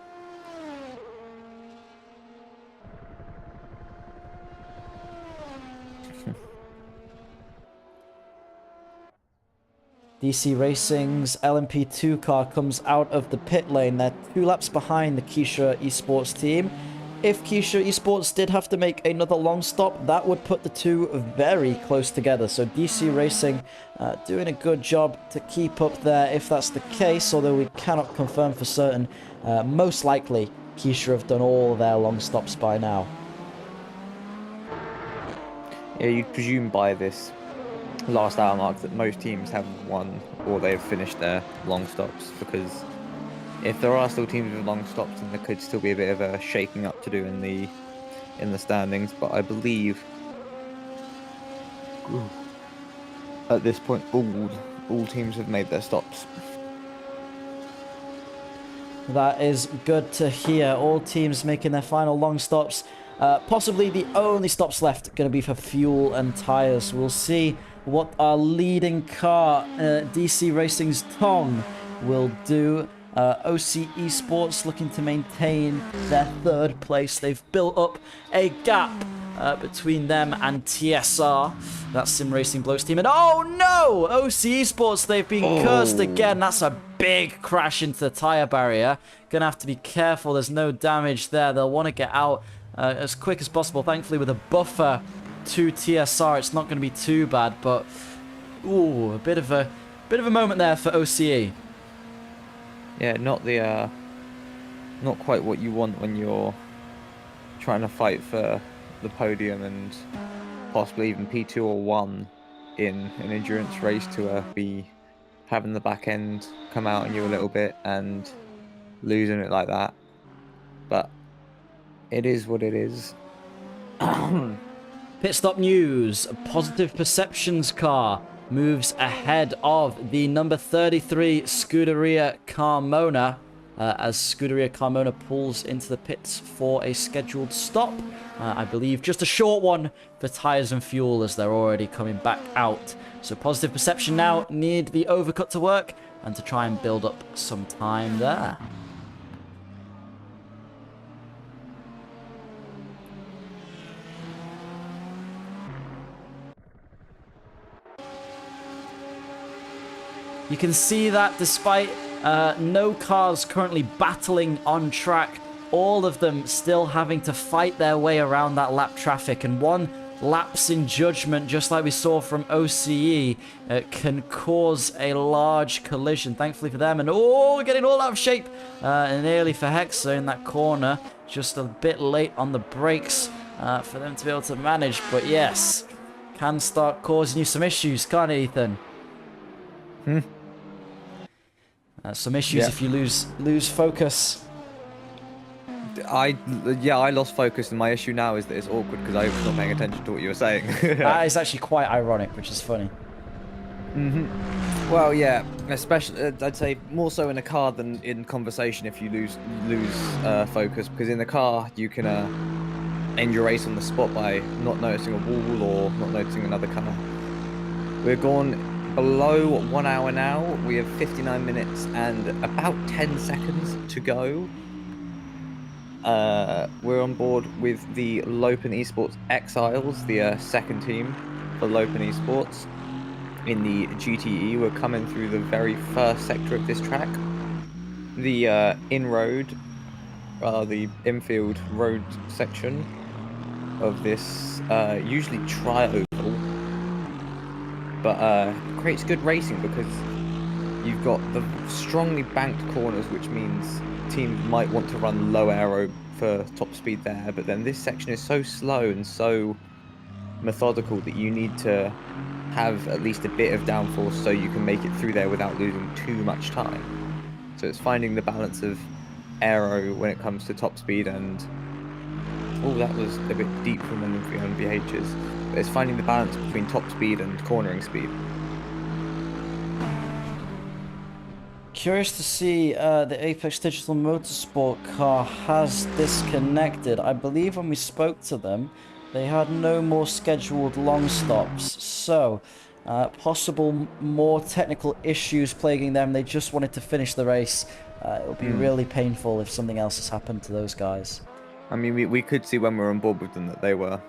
DC Racing's LMP2 car comes out of the pit lane. They're 2 laps behind the Keisha Esports team. if Keisha Esports did have to make another long stop, that would put the two very close together. So DC Racing doing a good job to keep up there if that's the case, although we cannot confirm for certain. Most likely, Keisha have done all their long stops by now. Yeah, you'd presume by this last hour mark that most teams have won or they've finished their long stops, because if there are still teams with long stops, then there could still be a bit of a shaking up to do in the standings. But I believe at this point all teams have made their stops. That is good to hear. All teams making their final long stops. Possibly the only stops left going to be for fuel and tires. We'll see what our leading car, DC Racing's Tom, will do. OC Esports looking to maintain their third place. They've built up a gap between them and TSR. That's Sim Racing Blokes team. And oh no! OC Esports, they've been cursed again. That's a big crash into the tire barrier. Gonna have to be careful. There's no damage there. They'll want to get out as quick as possible. Thankfully, with a buffer to TSR, it's not going to be too bad. But ooh, a bit of a moment there for OCE. Yeah, not quite what you want when you're trying to fight for the podium and possibly even P2 or 1 in an endurance race, to be having the back end come out on you a little bit and losing it like that. But it is what it is. Pit stop news. A Positive Perceptions car moves ahead of the number 33 Scuderia Carmona as Scuderia Carmona pulls into the pits for a scheduled stop. I believe just a short one for tyres and fuel, as they're already coming back out. So Positive Perception now need the overcut to work and to try and build up some time there. You can see that despite no cars currently battling on track, all of them still having to fight their way around that lap traffic, and one lapse in judgment, just like we saw from OCE, can cause a large collision. Thankfully for them, and we're getting all out of shape nearly for Hexa in that corner. Just a bit late on the brakes for them to be able to manage, but yes, can start causing you some issues, can't it, Ethan? Some issues if you lose focus. I lost focus, and my issue now is that it's awkward because I was not paying attention to what you were saying. That is actually quite ironic, which is funny. Well, yeah, especially I'd say more so in a car than in conversation if you lose focus, because in the car you can end your race on the spot by not noticing a wall or not noticing another car. We're gone below 1 hour now. We have 59 minutes and about 10 seconds to go. We're on board with the Lopen Esports Exiles, the second team for Lopen Esports. In the GTE, we're coming through the very first sector of this track. The the infield road section of this usually tri-oval, but creates good racing because you've got the strongly banked corners, which means teams might want to run low aero for top speed there, but then this section is so slow and so methodical that you need to have at least a bit of downforce so you can make it through there without losing too much time. So it's finding the balance of aero when it comes to top speed and... Oh, that was a bit deep from the 300 VHs. But it's finding the balance between top speed and cornering speed. Curious to see the Apex Digital Motorsport car has disconnected. I believe when we spoke to them, they had no more scheduled long stops. So, possible more technical issues plaguing them. They just wanted to finish the race. It would be really painful if something else has happened to those guys. I mean, we could see when we were on board with them that they were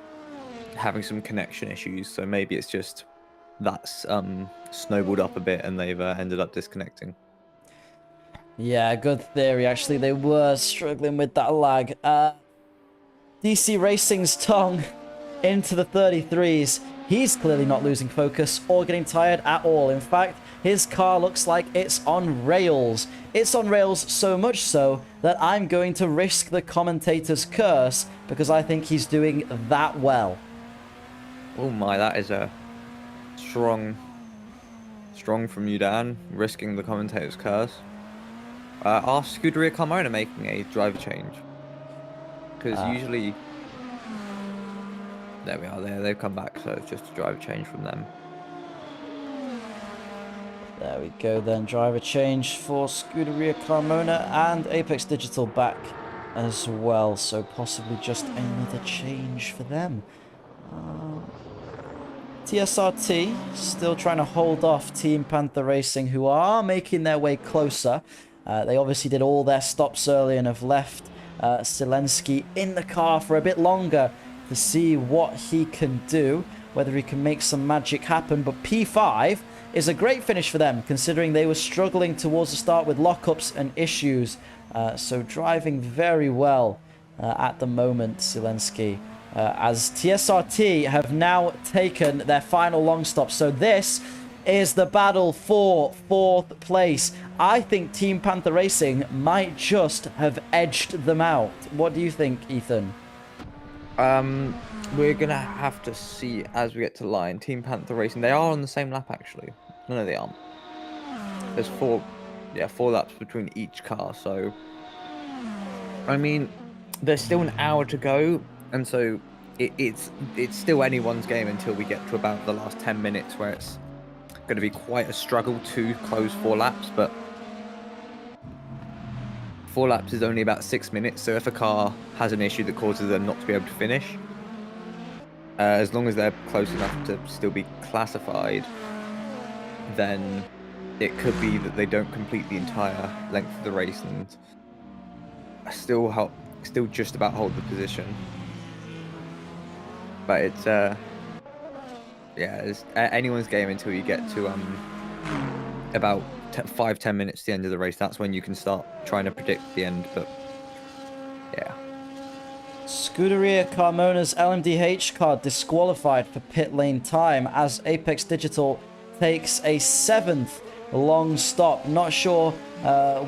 having some connection issues. So maybe it's just that's snowballed up a bit and they've ended up disconnecting. Yeah, good theory, actually. They were struggling with that lag. DC Racing's tongue into the 33s. He's clearly not losing focus or getting tired at all. In fact, his car looks like it's on rails. It's on rails so much so that I'm going to risk the commentator's curse because I think he's doing that well. Oh my, that is a strong from you, Dan, risking the commentator's curse. Are Scuderia Carmona making a driver change? Because usually... There we are, they've come back, so it's just a driver change from them. There we go then, driver change for Scuderia Carmona and Apex Digital back as well, so possibly just another change for them. TSRT still trying to hold off Team Panther Racing, who are making their way closer. They obviously did all their stops early and have left Zelensky in the car for a bit longer to see what he can do, whether he can make some magic happen. But P5 is a great finish for them, considering they were struggling towards the start with lockups and issues. So driving very well at the moment, Zelensky. As TSRT have now taken their final long stop. So this is the battle for 4th place. I think Team Panther Racing might just have edged them out. What do you think, Ethan? We're going to have to see as we get to line. Team Panther Racing, they are on the same lap, actually. No, they aren't. There's four laps between each car, so... I mean, there's still an hour to go, and so it's still anyone's game until we get to about the last 10 minutes, where it's going to be quite a struggle to close 4 laps, but 4 laps is only about 6 minutes, so if a car has an issue that causes them not to be able to finish, as long as they're close enough to still be classified, then it could be that they don't complete the entire length of the race and still just about hold the position. But it's it's anyone's game until you get to about 5-10 minutes to the end of the race. That's when you can start trying to predict the end. But yeah, Scuderia Carmona's LMDH car disqualified for pit lane time as Apex Digital takes a 7th long stop. Not sure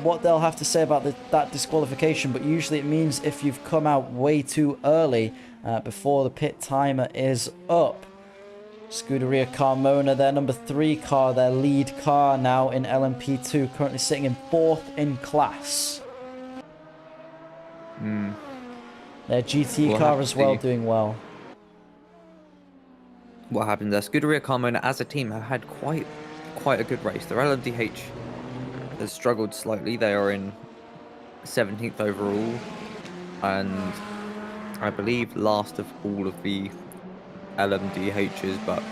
what they'll have to say about that disqualification, but usually it means if you've come out way too early before the pit timer is up. Scuderia Carmona, their number 3 car, their lead car now in LMP2, currently sitting in 4th in class. Their GT car as well doing well. What happened there? Scuderia Carmona as a team have had quite a good race. Their LMDH has struggled slightly. They are in 17th overall, and I believe last of all of the LMDHs, but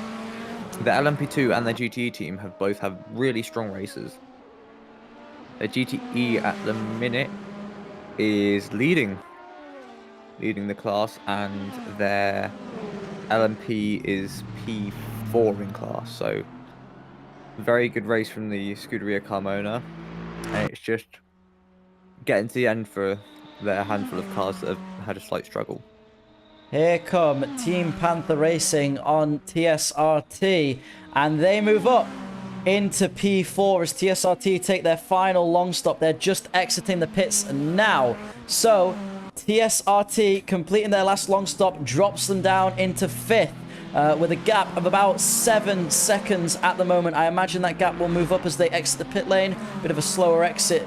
the LMP2 and their GTE team have both had really strong races. Their GTE at the minute is leading the class, and their LMP is P4 in class, so very good race from the Scuderia Carmona, and it's just getting to the end for their handful of cars that have had a slight struggle. Here come Team Panther Racing on TSRT, and they move up into P4 as TSRT take their final long stop. They're just exiting the pits now. So TSRT completing their last long stop drops them down into 5th. With a gap of about 7 seconds at the moment. I imagine that gap will move up as they exit the pit lane. Bit of a slower exit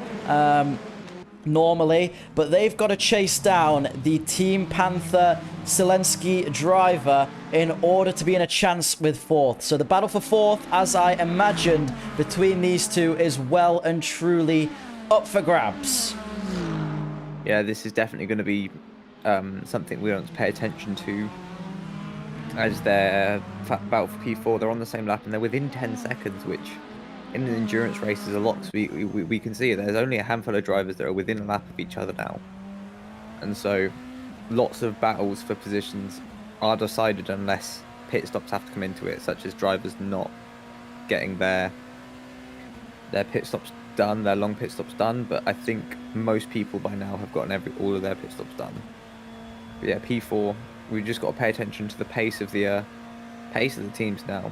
normally. But they've got to chase down the Team Panther Zelensky driver in order to be in a chance with 4th. So the battle for 4th, as I imagined, between these two is well and truly up for grabs. Yeah, this is definitely going to be something we want to pay attention to. As their battle for P4, they're on the same lap and they're within 10 seconds, which in an endurance race is a lot. So we can see there's only a handful of drivers that are within a lap of each other now. And so lots of battles for positions are decided unless pit stops have to come into it, such as drivers not getting their pit stops done, their long pit stops done. But I think most people by now have gotten all of their pit stops done. But yeah, P4. We've just got to pay attention to the pace of the teams now.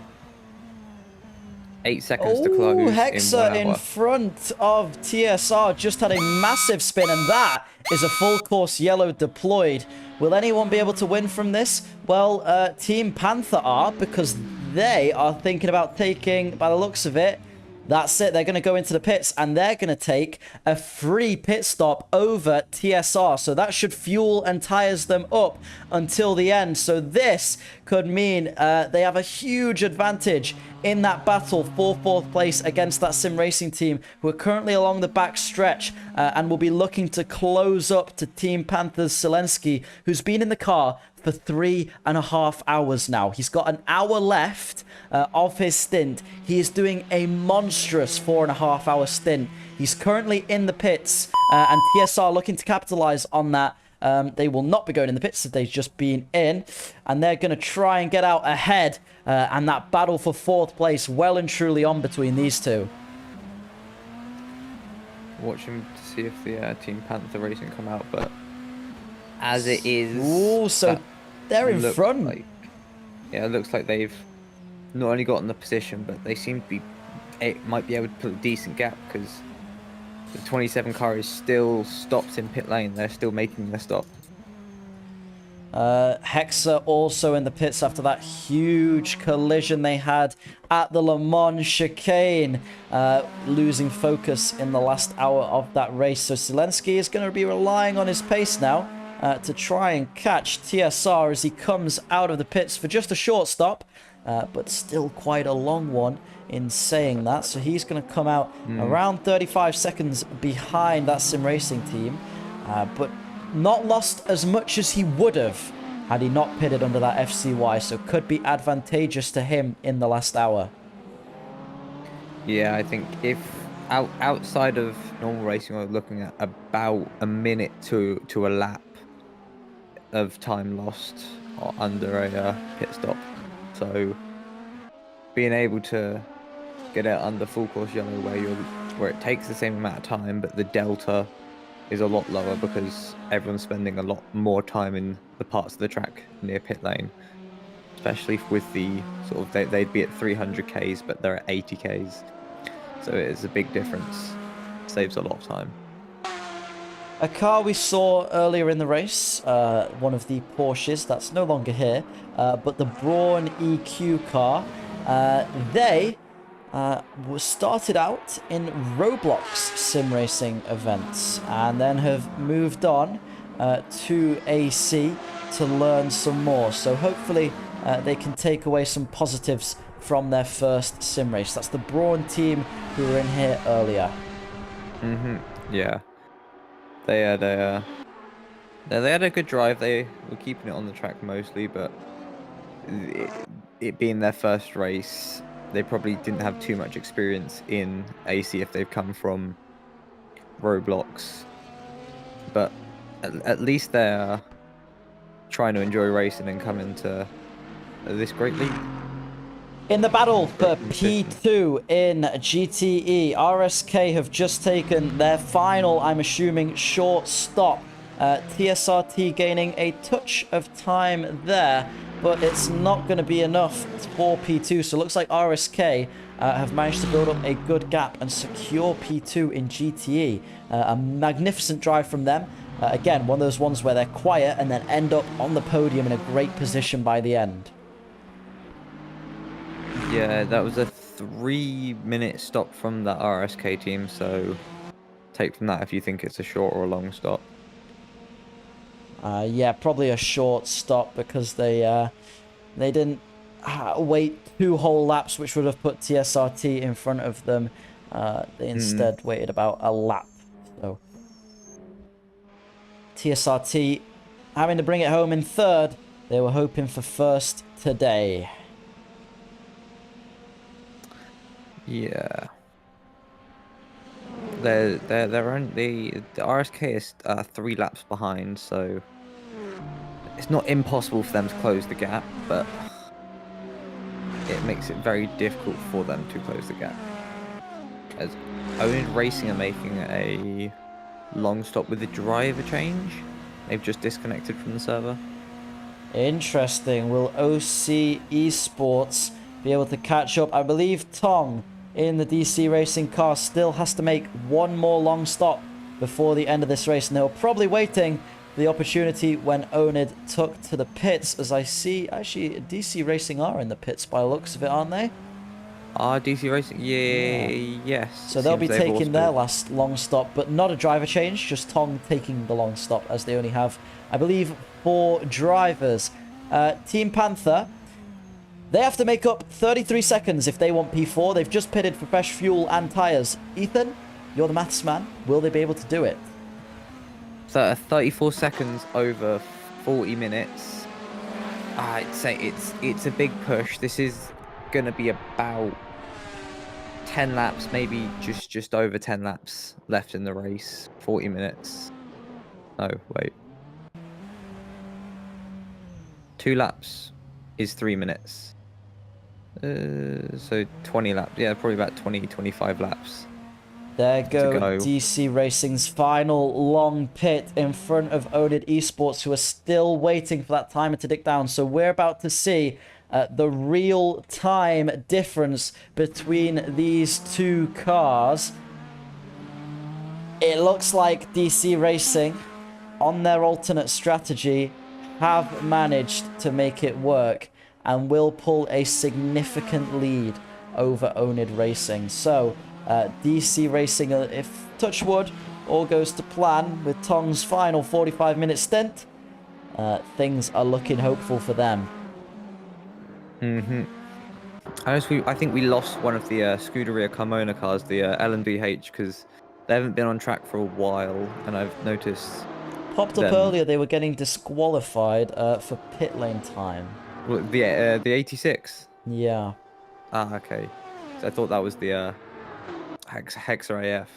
8 seconds to close in 1 Hexa in hour. front of TSR just had a massive spin, and that is a full course yellow deployed. Will anyone be able to win from this? Well, Team Panther are, because they are thinking about taking, by the looks of it, that's it. They're going to go into the pits, and they're going to take a free pit stop over TSR. So that should fuel and tires them up until the end. So this could mean they have a huge advantage in that battle for 4th place against that sim racing team, who are currently along the back stretch and will be looking to close up to Team Panthers' Zelensky, who's been in the car for 3.5 hours now. He's got an hour left of his stint. He is doing a monstrous 4.5 hour stint. He's currently in the pits, and TSR looking to capitalize on that. They will not be going in the pits if they've just been in, and they're going to try and get out ahead, and that battle for 4th place well and truly on between these two. Watching to see if the Team Panther Racing come out, but as it is... Ooh, so they're in front. Like, yeah, it looks like they've not only gotten the position, but they seem to be... It might be able to put a decent gap, because the 27 car is still stopped in pit lane. They're still making their stop. Hexa also in the pits after that huge collision they had at the Le Mans chicane, losing focus in the last hour of that race. So Zelensky is going to be relying on his pace now to try and catch TSR as he comes out of the pits for just a short stop, but still quite a long one in saying that. So he's going to come out around 35 seconds behind that sim racing team, but not lost as much as he would have had he not pitted under that FCY, so could be advantageous to him in the last hour. Yeah, I think if outside of normal racing, we're looking at about a minute to a lap of time lost under a pit stop. So being able to get it under full course yellow where it takes the same amount of time, but the delta is a lot lower because everyone's spending a lot more time in the parts of the track near pit lane, especially with the sort of they'd be at 300 Ks, but they're at 80 Ks, so it is a big difference. Saves a lot of time. A car we saw earlier in the race, one of the Porsches that's no longer here, but the Braun EQ car, they started out in Roblox sim racing events and then have moved on to AC to learn some more. So hopefully they can take away some positives from their first sim race. That's the Braun team who were in here earlier. Yeah. They had a good drive. They were keeping it on the track mostly, but it being their first race, they probably didn't have too much experience in AC if they've come from Roblox. But at least they're trying to enjoy racing and come into this great league. In the battle for P2 in GTE, RSK have just taken their final, I'm assuming, short stop. TSRT gaining a touch of time there, but it's not going to be enough for P2. So it looks like RSK have managed to build up a good gap and secure P2 in GTE. A magnificent drive from them. Again, one of those ones where they're quiet and then end up on the podium in a great position by the end. Yeah, that was a 3-minute stop from the RSK team, so take from that if you think it's a short or a long stop. Yeah, probably a short stop because they didn't wait 2 whole laps, which would have put TSRT in front of them. They instead waited about a lap. So TSRT having to bring it home in 3rd. They were hoping for 1st today. Yeah. They're only the RSK is 3 laps behind, so it's not impossible for them to close the gap, but it makes it very difficult for them to close the gap. As Owned Racing are making a long stop with the driver change. They've just disconnected from the server. Interesting. Will OC Esports be able to catch up? I believe Tong in the DC Racing car still has to make one more long stop before the end of this race, and they were probably waiting for the opportunity when Onid took to the pits. As I see, actually, DC Racing are in the pits by the looks of it, aren't they? DC Racing? Yeah, yes. So they'll be taking their last long stop, but not a driver change, just Tong taking the long stop, as they only have, I believe, 4 drivers. Team Panther, they have to make up 33 seconds if they want P4. They've just pitted for fresh fuel and tyres. Ethan, you're the maths man. Will they be able to do it? So 34 seconds over 40 minutes. I'd say it's a big push. This is going to be about 10 laps, maybe just over 10 laps left in the race. 40 minutes. No, wait. 2 laps is 3 minutes. So 20 laps. Yeah, probably about 25 laps. There go DC Racing's final long pit in front of Onid Esports, who are still waiting for that timer to tick down. So we're about to see the real time difference between these 2 cars. It looks like DC Racing, on their alternate strategy, have managed to make it work and will pull a significant lead over Onid Racing. So DC Racing, if touch wood, all goes to plan with Tong's final 45-minute stint, things are looking hopeful for them. I think we lost one of the Scuderia Carmona cars, the LMDH, because they haven't been on track for a while, and I've noticed... Popped up earlier, they were getting disqualified for pit lane time. Well, the 86? Yeah. Ah, okay. So I thought that was the Hexa AF.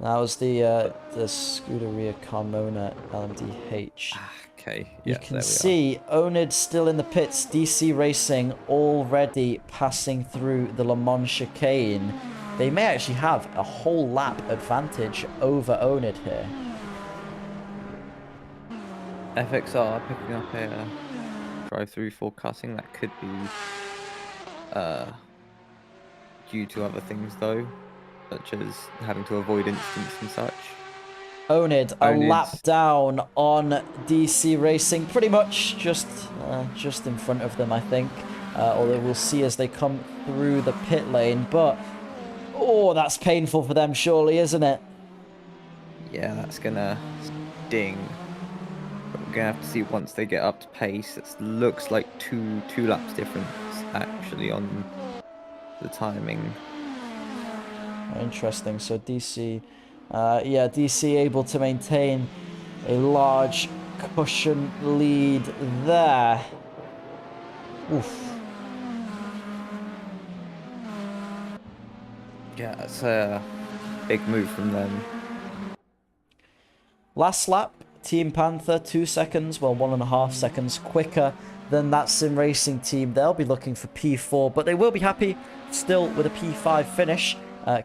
That was the Scuderia Carmona LMDH. Okay. You can see Onid still in the pits. DC Racing already passing through the Le Mans chicane. They may actually have a whole lap advantage over Onid here. FXR picking up a drive-through forecasting. That could be due to other things though, such as having to avoid incidents and such. Onid a lap down on DC Racing, pretty much just in front of them, I think. Although we'll see as they come through the pit lane. But oh, that's painful for them, surely, isn't it? Yeah, that's gonna sting. But we're gonna have to see once they get up to pace. It looks like two laps difference actually on the timing. Interesting. So DC, DC able to maintain a large cushion lead there. Oof. Yeah, that's a big move from them. Last lap, Team Panther, 2 seconds, well, 1.5 seconds quicker than that Sim Racing team. They'll be looking for P4, but they will be happy still with a P5 finish,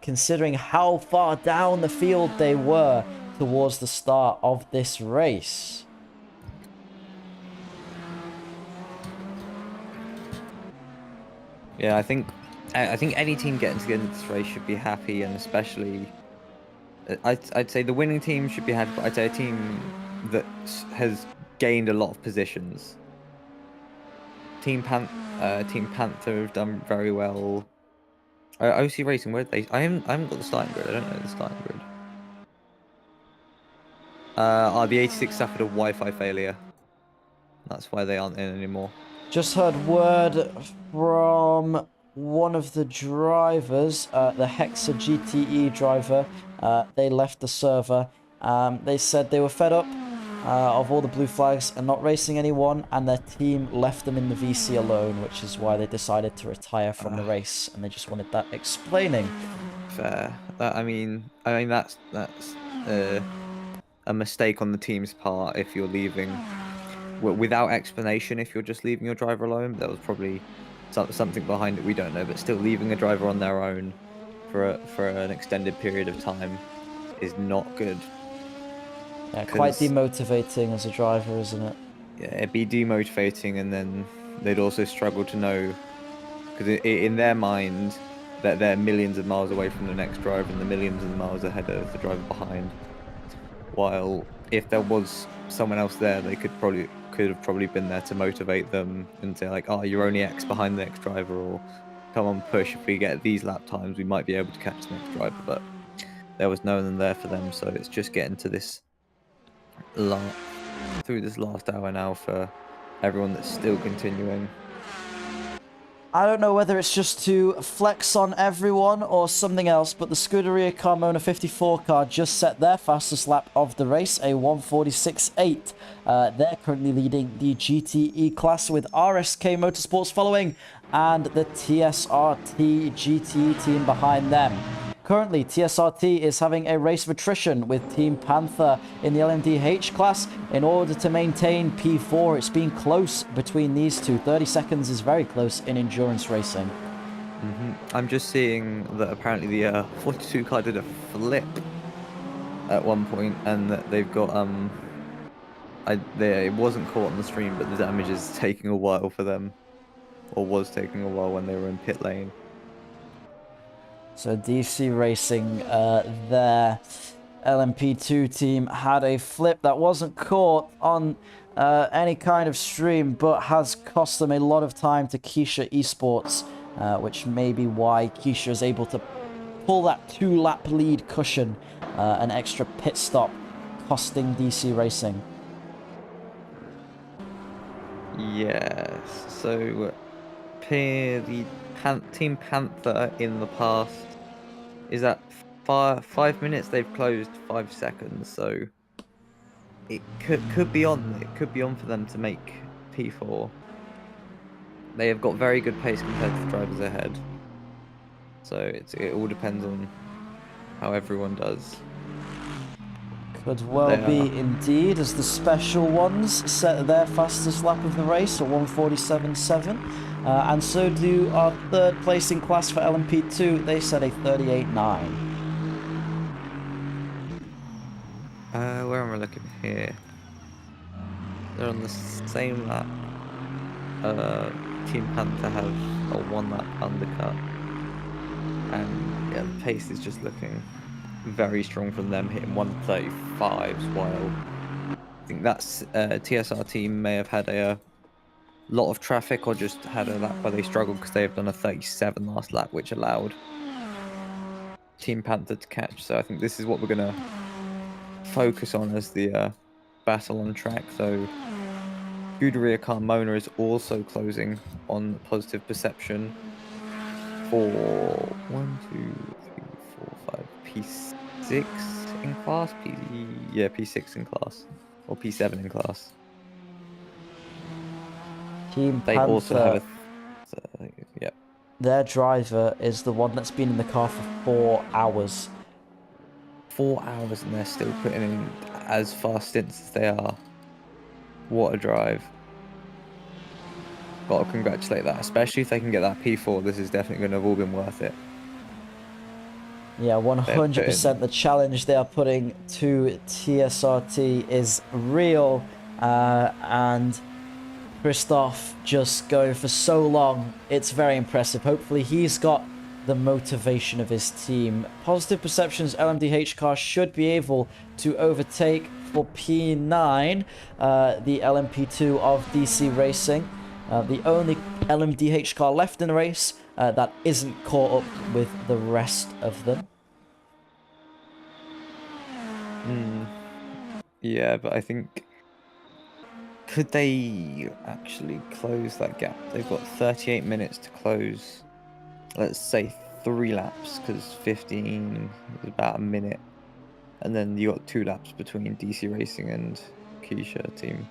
considering how far down the field they were towards the start of this race. Yeah, I think any team getting to get into this race should be happy, and especially I'd say the winning team should be happy, but I'd say a team that has gained a lot of positions. Team Panther have done very well. OC Racing, where are they? I haven't got the starting grid. I don't know the starting grid. The 86 suffered a Wi-Fi failure. That's why they aren't in anymore. Just heard word from one of the drivers, the Hexa GTE driver. They left the server. They said they were fed up of all the blue flags and not racing anyone, and their team left them in the VC alone, which is why they decided to retire from the race, and they just wanted that explaining. Fair. I mean that's a mistake on the team's part if you're leaving without explanation. If you're just leaving your driver alone, there was probably something behind it, we don't know, but still leaving a driver on their own for an extended period of time is not good. Yeah, quite 'Cause- demotivating as a driver, isn't it? Yeah, it'd be demotivating, and then they'd also struggle to know, because in their mind, that they're millions of miles away from the next driver and the millions of miles ahead of the driver behind. While if there was someone else there, they could have probably been there to motivate them and say like, "Oh, you're only X behind the next driver," or "Come on, push! If we get these lap times, we might be able to catch the next driver." But there was no one there for them, so it's just getting to this through this last hour now for everyone that's still continuing. I don't know whether it's just to flex on everyone or something else, but the Scuderia Carmona 54 car just set their fastest lap of the race, a 1:46.8. They're currently leading the GTE class with RSK Motorsports following, and the TSRT GTE team behind them. Currently, TSRT is having a race of attrition with Team Panther in the LMDH class in order to maintain P4. It's been close between these two. 30 seconds is very close in endurance racing. I'm just seeing that apparently the 42 car did a flip at one point, and that they've got it wasn't caught on the stream, but the damage is taking a while for them, or was taking a while when they were in pit lane. So DC Racing, their LMP2 team had a flip that wasn't caught on any kind of stream, but has cost them a lot of time to Keisha Esports, which may be why Keisha is able to pull that 2-lap lead cushion, an extra pit stop, costing DC Racing. Yes, so the Team Panther in the past is at 5 minutes. They've closed 5 seconds, so it could be on. It could be on for them to make P4. They have got very good pace compared to the drivers ahead, so it all depends on how everyone does. Could well be indeed, as the special ones set their fastest lap of the race at 1:47.7. And so do our third placing class for LMP2. They set a 38.9. Where am I looking here? They're on the same lap. Team Panther have a 1-lap undercut, and yeah, the pace is just looking very strong from them, hitting 1:35s, while I think that's TSRT may have had a lot of traffic, or just had a lap where they struggled because they have done a 37 last lap, which allowed Team Panther to catch. So I think this is what we're going to focus on as the battle on track. So Scuderia Carmona is also closing on positive perception for 1, 2, 3, 4, 5, P6 in class? P6 in class. Or P7 in class. Team They Panther, also have their driver is the one that's been in the car for 4 hours. 4 hours, and they're still putting in as fast stints as they are. What a drive. Got to congratulate that, especially if they can get that P4. This is definitely going to have all been worth it. Yeah, 100% the challenge they are putting to TSRT is real, and Christoph just going for so long. It's very impressive. Hopefully he's got the motivation of his team. Positive Perception's LMDH car should be able to overtake for P9 the LMP2 of DC Racing. The only LMDH car left in the race that isn't caught up with the rest of them. Yeah, but I think... Could they actually close that gap? They've got 38 minutes to close, let's say 3 laps, because 15 is about a minute. And then you got 2 laps between DC Racing and Keisha team.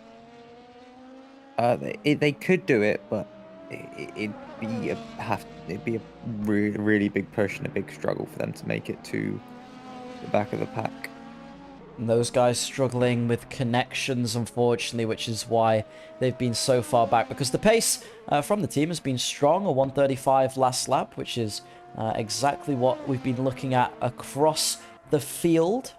They could do it, but it'd be a really big push and a big struggle for them to make it to the back of the pack. And those guys struggling with connections, unfortunately, which is why they've been so far back. Because the pace from the team has been strong, a 1:35 last lap, which is exactly what we've been looking at across the field.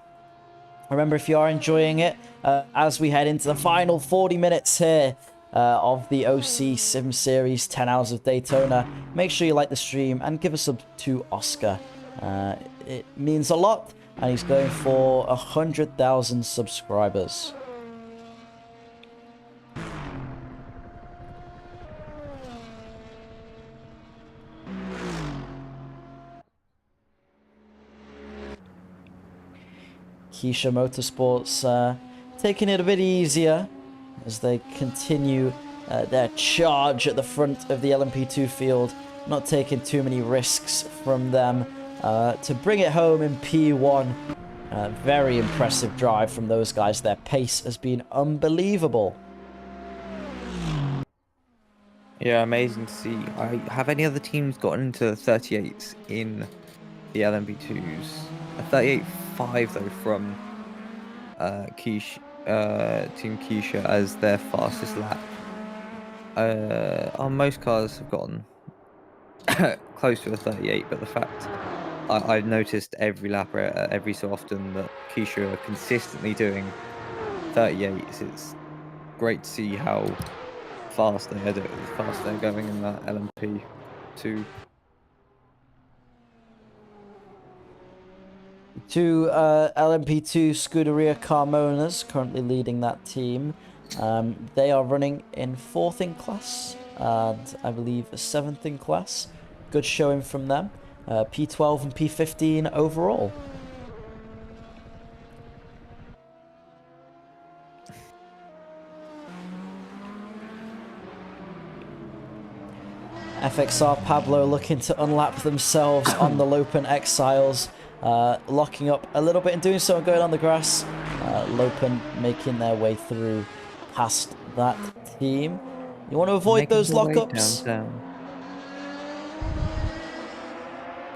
Remember, if you are enjoying it, as we head into the final 40 minutes here of the OC Sim Series 10 Hours of Daytona, make sure you like the stream and give a sub to Oscar. It means a lot, and he's going for 100,000 subscribers. Keisha Motorsports taking it a bit easier as they continue their charge at the front of the LMP2 field, not taking too many risks from them to bring it home in P1. Very impressive drive from those guys. Their pace has been unbelievable. Yeah, amazing to see. Have any other teams gotten into 38s in the LMP2s? A 38.5 though from Team Keisha as their fastest lap. Most cars have gotten close to a 38, but the fact I've noticed every lap, every so often, that Keisha are consistently doing 38s. It's great to see how fast they're going in that LMP2. Two LMP2 Scuderia Carmonas currently leading that team. They are running in 4th in class and I believe 7th in class. Good showing from them. P12 and P15 overall. FXR Pablo looking to unlap themselves on the Lopen Exiles. Locking up a little bit and doing so and going on the grass. Lopen making their way through past that team. You want to avoid those lockups.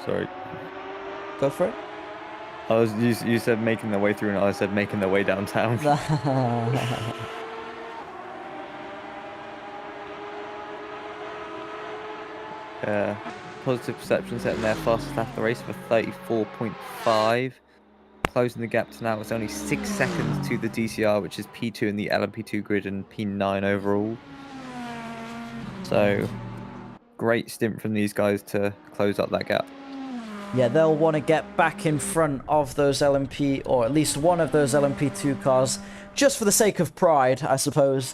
Sorry. Go for it. You said making their way through, and I said making their way downtown. Positive perception setting their fastest lap of the race for 34.5. Closing the gap to now, it's only 6 seconds to the DCR, which is P2 in the LMP2 grid and P9 overall. So, great stint from these guys to close up that gap. Yeah, they'll want to get back in front of those LMP, or at least one of those LMP2 cars, just for the sake of pride, I suppose,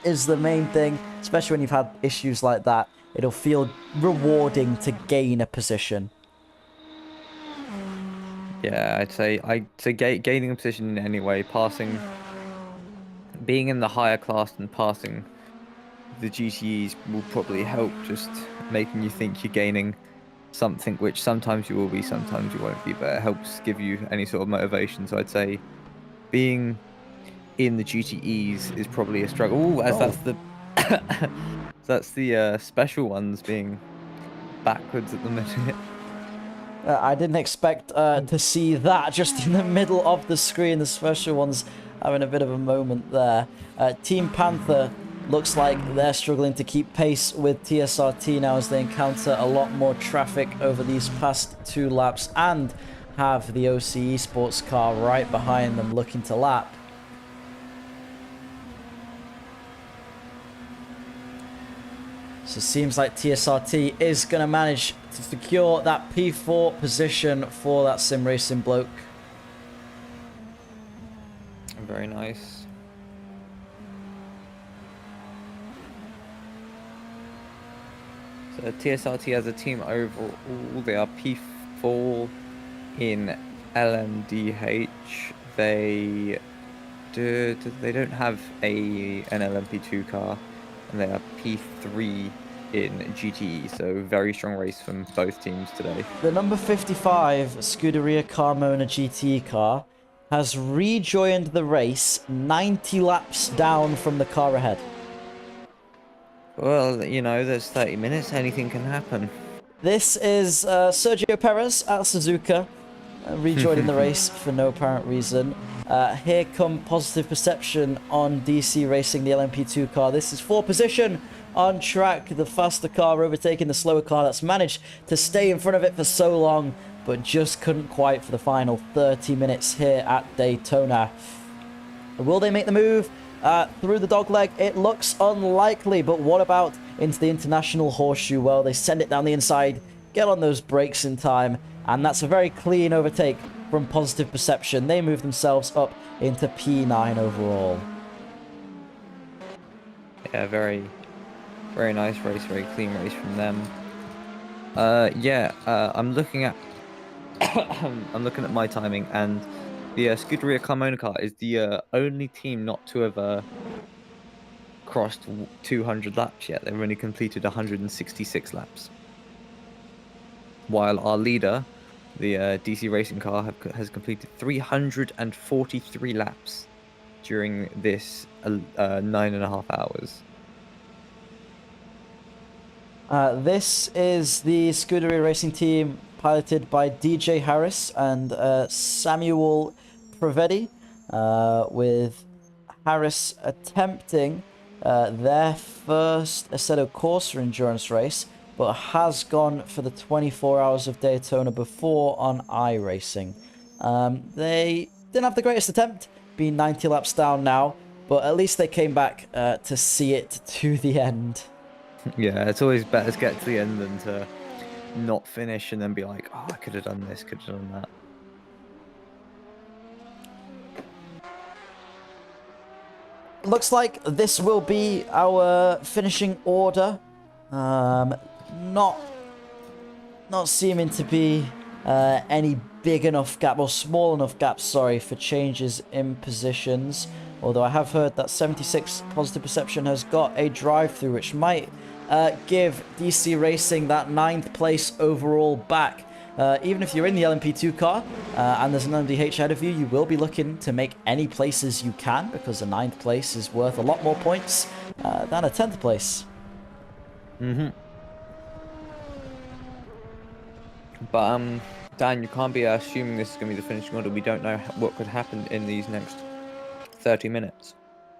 is the main thing, especially when you've had issues like that. It'll feel rewarding to gain a position. Yeah, I'd say gaining a position in any way, being in the higher class and passing the GTEs will probably help, just making you think you're gaining something, which sometimes you will be, sometimes you won't be, but it helps give you any sort of motivation. So I'd say being in the GTEs is probably a struggle. That's the special ones being backwards at the minute. I didn't expect to see that just in the middle of the screen. The special ones having a bit of a moment there. Team Panther looks like they're struggling to keep pace with TSRT now as they encounter a lot more traffic over these past 2 laps and have the OC Esports car right behind them looking to lap. So it seems like TSRT is going to manage to secure that P4 position for that sim racing bloke. Very nice. So TSRT as a team overall, they are P4 in LMDH. They don't have an LMP2 car, and they are P3 in GTE, so very strong race from both teams today. The number 55 Scuderia Carmona GTE car has rejoined the race 90 laps down from the car ahead. Well, you know, there's 30 minutes, anything can happen. This is Sergio Perez at Suzuka, rejoining the race for no apparent reason. Here come Positive Perception on DC Racing, the LMP2 car. This is 4th position on track. The faster car overtaking the slower car that's managed to stay in front of it for so long. but just couldn't quite for the final 30 minutes here at Daytona. Will they make the move through the dogleg? It looks unlikely, but what about into the international horseshoe? Well, they send it down the inside, get on those brakes in time, and that's a very clean overtake from Positive Perception. They move themselves up into P9 overall. Yeah, very nice race, very clean race from them. I'm looking at I'm looking at my timing, and the Scuderia Carmona car is the only team not to have crossed 200 laps yet. They've only completed 166 laps, while our leader, the DC Racing car, has completed 343 laps during this 9.5 hours. This is the Scuderia Racing team piloted by DJ Harris and Samuel Prevedi, with Harris attempting their first Assetto Corsa endurance race, but has gone for the 24 hours of Daytona before on iRacing. They didn't have the greatest attempt, being 90 laps down now, but at least they came back to see it to the end. Yeah, it's always better to get to the end than to not finish and then be like, oh, I could have done this, could have done that. Looks like this will be our finishing order. Not seeming to be any big enough gap, or small enough gap, sorry, for changes in positions. Although I have heard that 76 Positive Perception has got a drive-through, which might give DC Racing that 9th place overall back. Even if you're in the LMP2 car and there's an MDH ahead of you, you will be looking to make any places you can, because a 9th place is worth a lot more points than a 10th place. But Dan, you can't be assuming this is going to be the finishing order. We don't know what could happen in these next 30 minutes.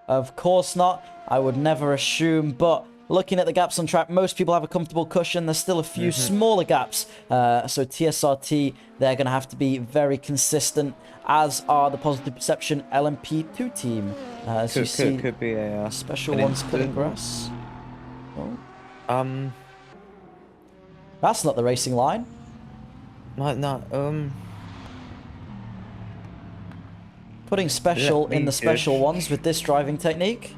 Of course not. I would never assume, but looking at the gaps on track, most people have a comfortable cushion. There's still a few smaller gaps. So TSRT, they're going to have to be very consistent, as are the Positive Perception LMP2 team. As you see, could be a special ones cutting grass. Oh. That's not the racing line. Putting special in the special ones with this driving technique.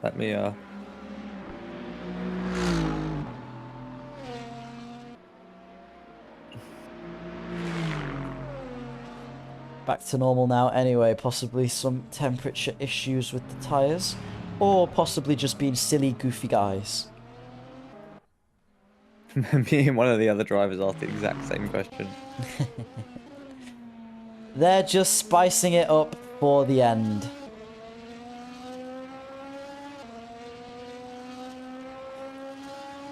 Let me Back to normal now anyway, possibly some temperature issues with the tyres, or possibly just being silly, goofy guys. Me and one of the other drivers asked the exact same question. They're just spicing it up for the end.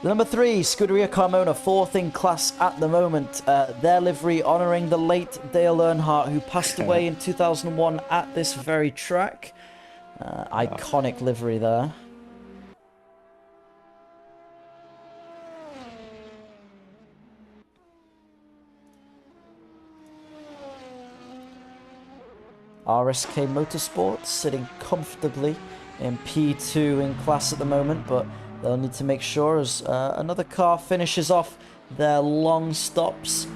Number 3, Scuderia Carmona, 4th in class at the moment. Their livery honouring the late Dale Earnhardt, who passed away in 2001 at this very track. Iconic livery there. RSK Motorsports sitting comfortably in P2 in class at the moment, but they'll need to make sure as another car finishes off their long stops.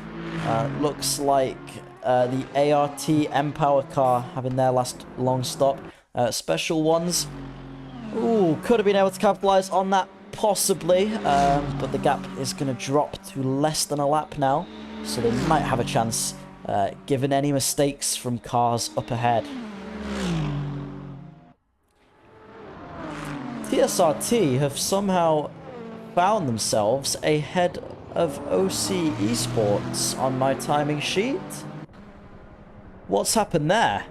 Looks like the ART M-Power car having their last long stop. Special ones. Ooh, could have been able to capitalize on that possibly, but the gap is going to drop to less than a lap now, so they might have a chance given any mistakes from cars up ahead. TSRT have somehow found themselves ahead of OC Esports on my timing sheet. What's happened there?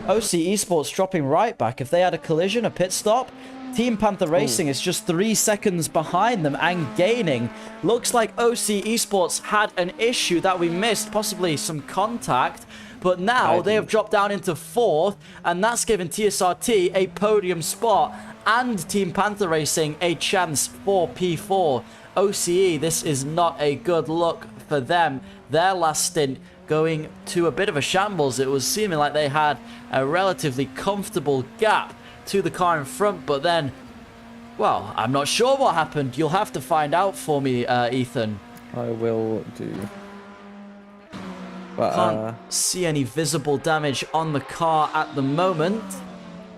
OC Esports dropping right back. If they had a collision, a pit stop, Team Panther Racing is just 3 seconds behind them and gaining. Looks like OC Esports had an issue that we missed, possibly some contact, But now they have dropped down into 4th, and that's given TSRT a podium spot and Team Panther Racing a chance for P4. OCE, this is not a good look for them. Their last stint going to a bit of a shambles. It was seeming like they had a relatively comfortable gap to the car in front, but then, well, I'm not sure what happened. You'll have to find out for me, Ethan. I will do. But, Can't see any visible damage on the car at the moment.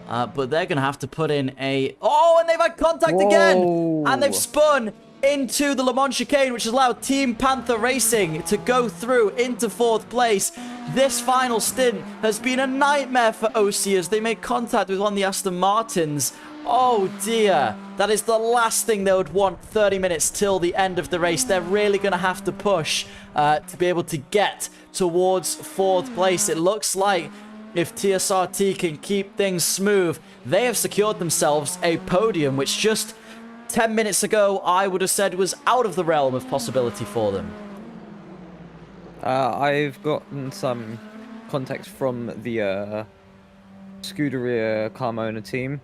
But they're going to have to put in a... Oh, and they've had contact again! And they've spun into the Le Mans chicane, which has allowed Team Panther Racing to go through into 4th place. This final stint has been a nightmare for OC as they made contact with one of the Aston Martins. Oh dear, that is the last thing they would want 30 minutes till the end of the race. They're really going to have to push to be able to get towards 4th place. It looks like if TSRT can keep things smooth, they have secured themselves a podium, which just 10 minutes ago I would have said was out of the realm of possibility for them. I've gotten some context from the Scuderia Carmona team.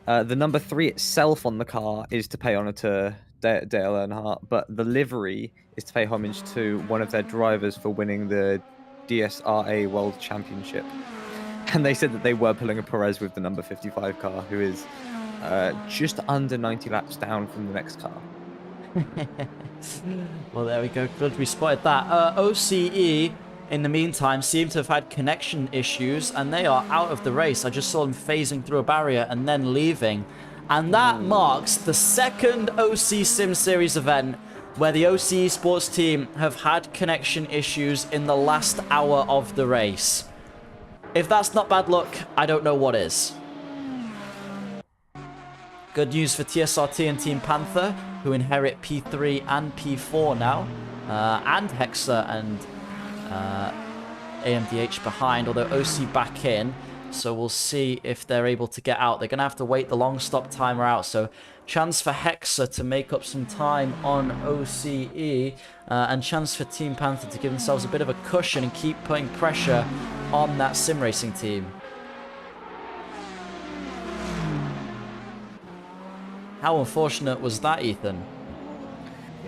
The number 3 itself on the car is to pay honor to Dale Earnhardt, but the livery is to pay homage to one of their drivers for winning the DSRA World Championship. And they said that they were pulling a Perez with the number 55 car, who is just under 90 laps down from the next car. Well, there we go. Good, we spotted that. OCE, in the meantime, seem to have had connection issues, and they are out of the race. I just saw them phasing through a barrier and then leaving. And that marks the second OC Sim Series event where the OCE sports team have had connection issues in the last hour of the race. If that's not bad luck, I don't know what is. Good news for TSRT and Team Panther, who inherit P3 and P4 now, and Hexa and AMDH behind, although OC back in. So we'll see if they're able to get out. They're going to have to wait the long stop timer out. So chance for Hexa to make up some time on OCE, and chance for Team Panther to give themselves a bit of a cushion and keep putting pressure on that sim racing team. How unfortunate was that, Ethan?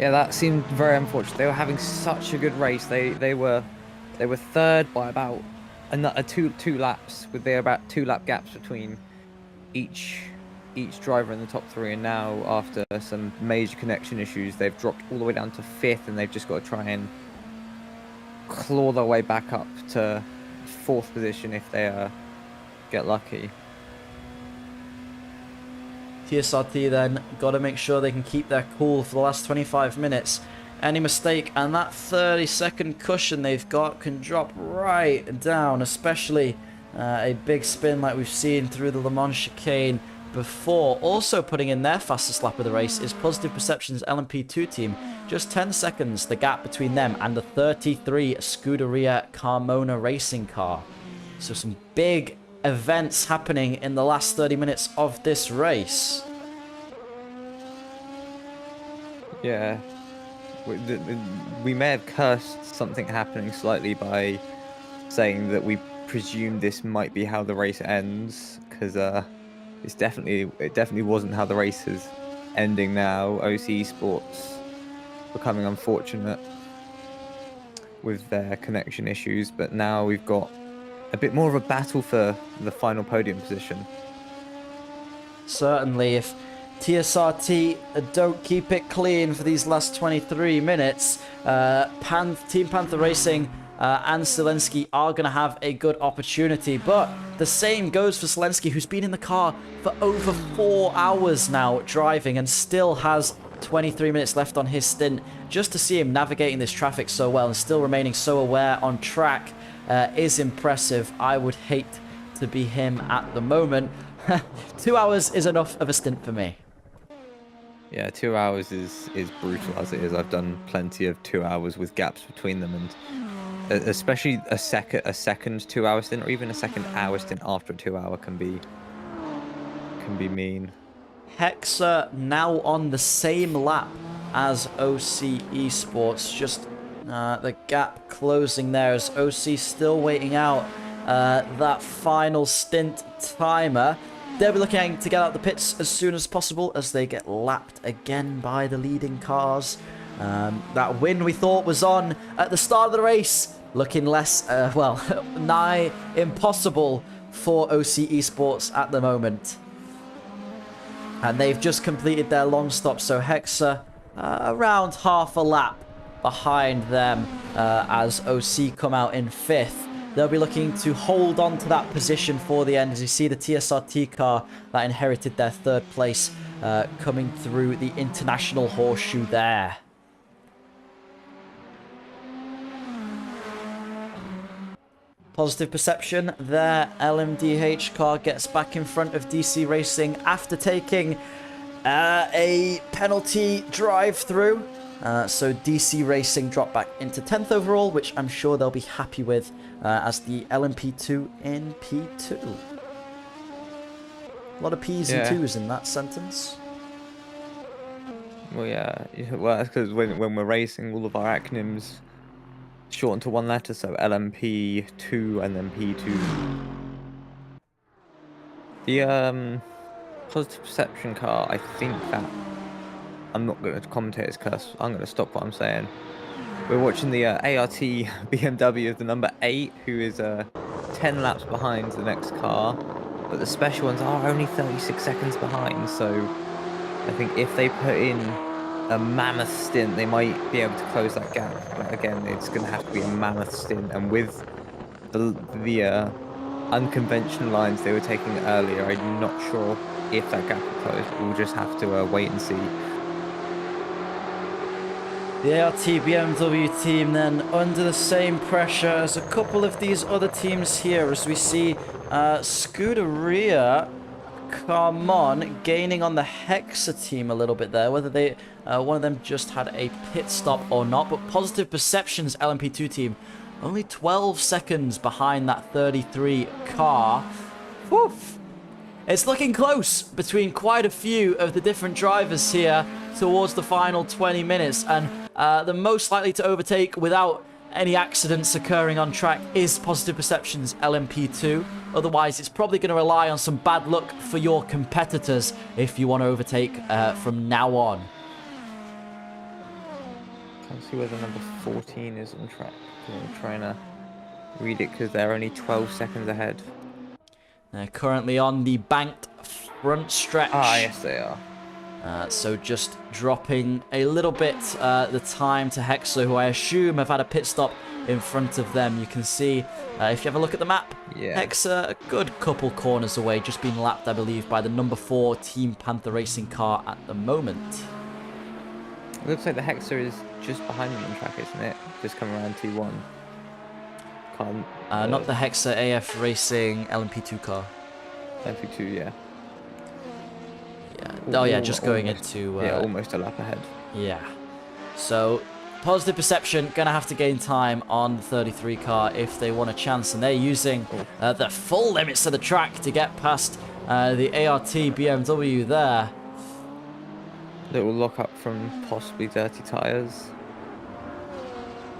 Yeah, that seemed very unfortunate. They were having such a good race. They were third by about another two laps, with there about 2 lap gaps between each driver in the top 3. And now, after some major connection issues, they've dropped all the way down to 5th, and they've just got to try and claw their way back up to 4th position if they get lucky. TSRT then got to make sure they can keep their cool for the last 25 minutes. Any mistake and that 30-second cushion they've got can drop right down, especially a big spin like we've seen through the Le Mans chicane before. Also putting in their fastest lap of the race is Positive Perception's LMP2 team. Just 10 seconds the gap between them and the 33 Scuderia Carmona racing car. So some big events happening in the last 30 minutes of this race. Yeah, we may have cursed something happening slightly by saying that we presume this might be how the race ends, because it definitely wasn't how the race is ending now. OC Sports becoming unfortunate with their connection issues, but now we've got a bit more of a battle for the final podium position. Certainly, if TSRT don't keep it clean for these last 23 minutes, Team Panther Racing and Zelensky are going to have a good opportunity. But the same goes for Zelensky, who's been in the car for over 4 hours now driving and still has 23 minutes left on his stint. Just to see him navigating this traffic so well and still remaining so aware on track is impressive. I would hate to be him at the moment. 2 hours is enough of a stint for me. Yeah, 2 hours is brutal as it is. I've done plenty of 2 hours with gaps between them, and especially a second 2 hour stint, or even a second hour stint after a 2 hour can be mean. Hexa now on the same lap as OC Esports, just The gap closing there as OC still waiting out that final stint timer. They'll be looking to get out the pits as soon as possible as they get lapped again by the leading cars. That win we thought was on at the start of the race, looking less, well, nigh impossible for OC Esports at the moment. And they've just completed their long stop, so Hexa around half a lap behind them as OC come out in 5th. They'll be looking to hold on to that position for the end as you see the TSRT car that inherited their 3rd place coming through the international horseshoe there. Positive perception, their LMDH car gets back in front of DC Racing after taking a penalty drive-through. So DC Racing drop back into 10th overall, which I'm sure they'll be happy with as the LMP2 in P2. A lot of P's and 2's in that sentence. Well, yeah. Well, that's because when we're racing, all of our acronyms shortened to one letter, so LMP2 and then P2. The positive perception car, I think that... I'm not going to commentate his curse. I'm going to stop what I'm saying. We're watching the ART BMW of the number 8, who is 10 laps behind the next car. But the special ones are only 36 seconds behind, so I think if they put in a mammoth stint, they might be able to close that gap. But again, it's going to have to be a mammoth stint, and with the unconventional lines they were taking earlier, I'm not sure if that gap will close. We'll just have to wait and see. The ART BMW team then under the same pressure as a couple of these other teams here, as we see Scuderia Carmon gaining on the Hexa team a little bit there, whether they one of them just had a pit stop or not. But Positive Perception's LMP2 team only 12 seconds behind that 33 car. Woof. It's looking close between quite a few of the different drivers here towards the final 20 minutes, and the most likely to overtake without any accidents occurring on track is Positive Perception's LMP2. Otherwise, it's probably going to rely on some bad luck for your competitors if you want to overtake from now on. Can't see where the number 14 is on track. I'm trying to read it because they're only 12 seconds ahead. They're currently on the banked front stretch. Ah, yes, they are. So just dropping a little bit the time to Hexa, who I assume have had a pit stop in front of them. You can see, if you have a look at the map, Hexa a good couple corners away, just being lapped, I believe, by the number 4 Team Panther Racing car at the moment. It looks like the Hexa is just behind them on track, isn't it? Just coming around T1. Not the Hexa AF Racing LMP2 car. LMP2, yeah. Oh yeah, just going into... yeah, almost a lap ahead. Yeah. So, Positive Perception going to have to gain time on the 33 car if they want a chance. And they're using the full limits of the track to get past the ART BMW there. Little lock up from possibly dirty tyres.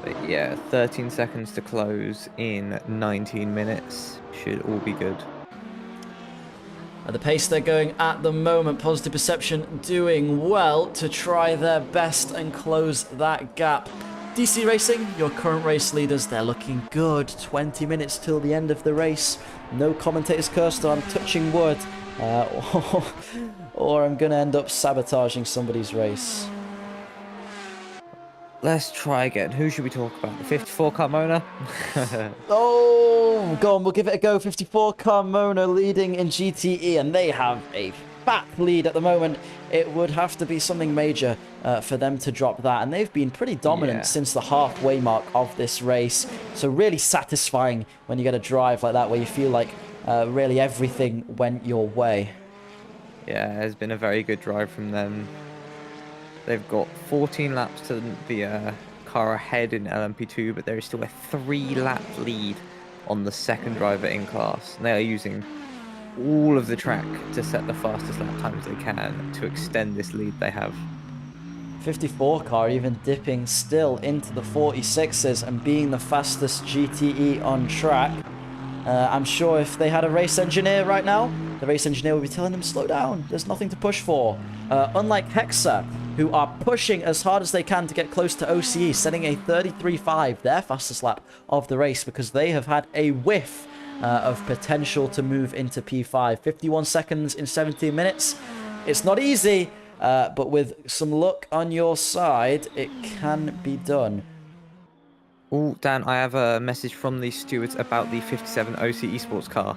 But yeah, 13 seconds to close in 19 minutes. Should all be good. At the pace they're going at the moment, Positive Perception doing well to try their best and close that gap. DC Racing, your current race leaders, they're looking good. 20 minutes till the end of the race. No commentators cursed, I'm touching wood. Or I'm going to end up sabotaging somebody's race. Let's try again. Who should we talk about? The 54 Carmona? Oh, go on, we'll give it a go. 54 Carmona leading in GTE, and they have a fat lead at the moment. It would have to be something major for them to drop that, and they've been pretty dominant since the halfway mark of this race. So really satisfying when you get a drive like that where you feel like really everything went your way. Yeah, it has been a very good drive from them. They've got 14 laps to the car ahead in LMP2, but there is still a 3-lap lead on the second driver in class. And they are using all of the track to set the fastest lap times they can to extend this lead they have. 54 car even dipping still into the 46s and being the fastest GTE on track. I'm sure if they had a race engineer right now, the race engineer would be telling them, slow down, there's nothing to push for. Unlike Hexa, who are pushing as hard as they can to get close to OCE, setting a 33.5, their fastest lap of the race, because they have had a whiff of potential to move into P5. 51 seconds in 17 minutes. It's not easy, but with some luck on your side, it can be done. Oh, Dan, I have a message from the stewards about the 57 OC Esports car.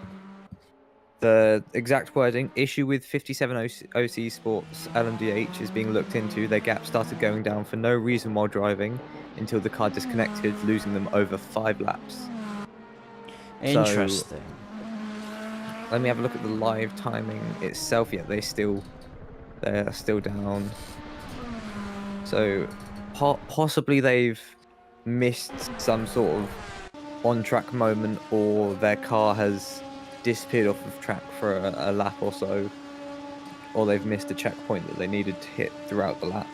The exact wording, issue with 57 OC Esports LMDH is being looked into. Their gap started going down for no reason while driving until the car disconnected, losing them over 5 laps. Interesting. So, let me have a look at the live timing itself. Yeah, they're still down. So possibly they've missed some sort of on-track moment, or their car has disappeared off of track for a lap or so, or they've missed a checkpoint that they needed to hit throughout the lap.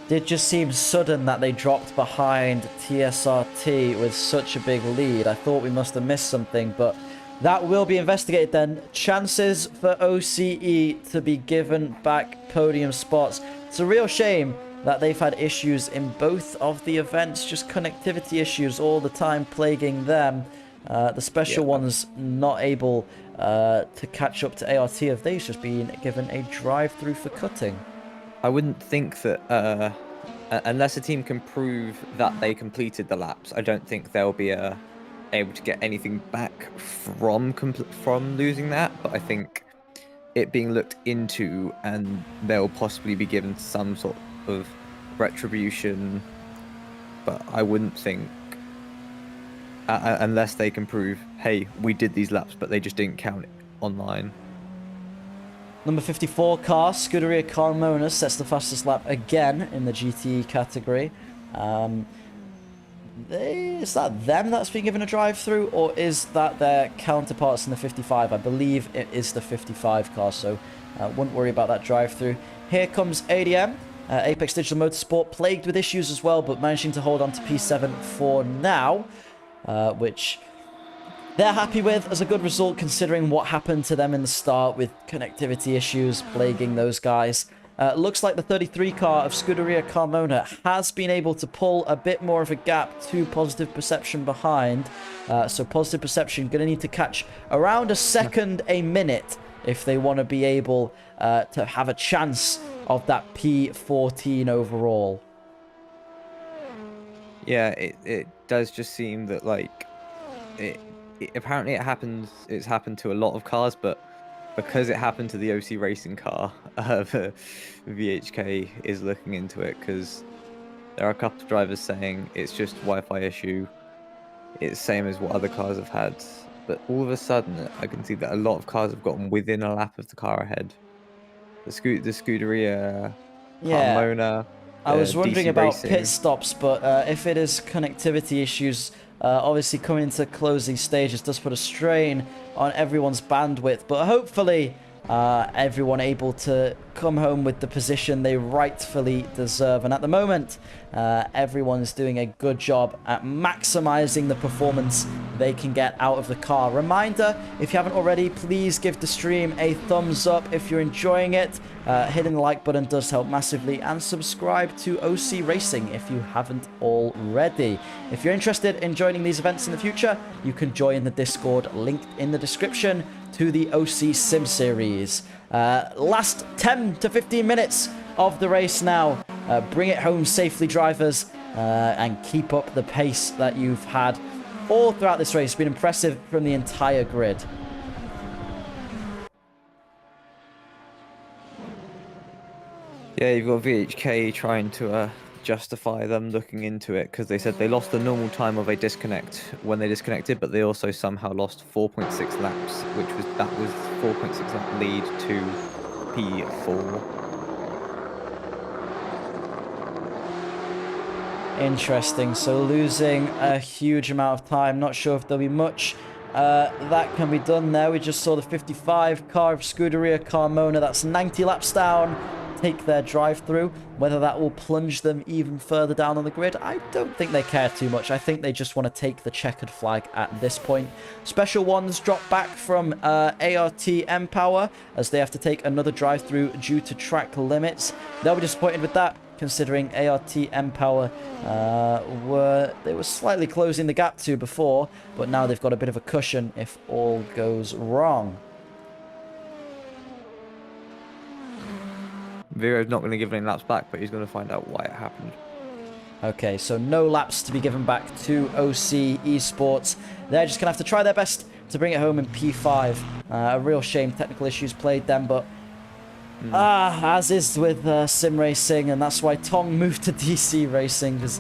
It just seems sudden that they dropped behind TSRT with such a big lead. I thought we must have missed something, but that will be investigated then. Chances for OCE to be given back podium spots. It's a real shame that they've had issues in both of the events, just connectivity issues all the time plaguing them. The special ones not able to catch up to ART. Have they just been given a drive-through for cutting? I wouldn't think that, unless a team can prove that they completed the laps, I don't think they'll be able to get anything back from losing that. But I think it being looked into, and they'll possibly be given some sort of retribution. But I wouldn't think, unless they can prove, hey, we did these laps, but they just didn't count it online. Number 54 car, Scuderia Carmona, sets the fastest lap again in the GTE category. Is that them that's been given a drive-through, or is that their counterparts in the 55? I believe it is the 55 car, so wouldn't worry about that drive-through. Here comes ADM, Apex Digital Motorsport, plagued with issues as well, but managing to hold on to P7 for now, which they're happy with as a good result considering what happened to them in the start with connectivity issues plaguing those guys. Looks like the 33 car of Scuderia Carmona has been able to pull a bit more of a gap to Positive Perception behind. So Positive Perception going to need to catch around a second a minute if they want to be able to have a chance of that P14 overall. Yeah, it does just seem that, like, apparently it's happened to a lot of cars, but because it happened to the OC Racing car, VHK is looking into it, because there are a couple of drivers saying it's just Wi-Fi issue. It's same as what other cars have had, but all of a sudden I can see that a lot of cars have gotten within a lap of the car ahead. The Scuderia, Carmona. I was wondering DC about Racing. pit stops, but if it is connectivity issues, obviously coming into closing stages does put a strain on everyone's bandwidth, but hopefully everyone able to come home with the position they rightfully deserve. And at the moment, everyone's doing a good job at maximizing the performance they can get out of the car. Reminder, if you haven't already, please give the stream a thumbs up if you're enjoying it. Hitting the like button does help massively, and subscribe to OC Racing if you haven't already. If you're interested in joining these events in the future, you can join the Discord linked in the description to the OC Sim Series. Last 10 to 15 minutes of the race now. Bring it home safely, drivers, and keep up the pace that you've had all throughout this race. It's been impressive from the entire grid. Yeah, you've got VHK trying to justify them looking into it, because they said they lost the normal time of a disconnect when they disconnected, but they also somehow lost 4.6 laps, that was 4.6 lap lead to P4. Interesting. So losing a huge amount of time. Not sure if there'll be much that can be done there. We just saw the 55 car of Scuderia Carmona. That's 90 laps down take their drive through. Whether that will plunge them even further down on the grid, I don't think they care too much. I think they just want to take the checkered flag at this point. Special ones drop back from ART Empower as they have to take another drive through due to track limits. They'll be disappointed with that, considering ART Empower they were slightly closing the gap to before, but now they've got a bit of a cushion if all goes wrong. Vero's not going to give any laps back, but he's going to find out why it happened. Okay, so no laps to be given back to OC Esports. They're just going to have to try their best to bring it home in P5. A real shame technical issues played them, but as is with sim racing, and that's why Tong moved to DC Racing, because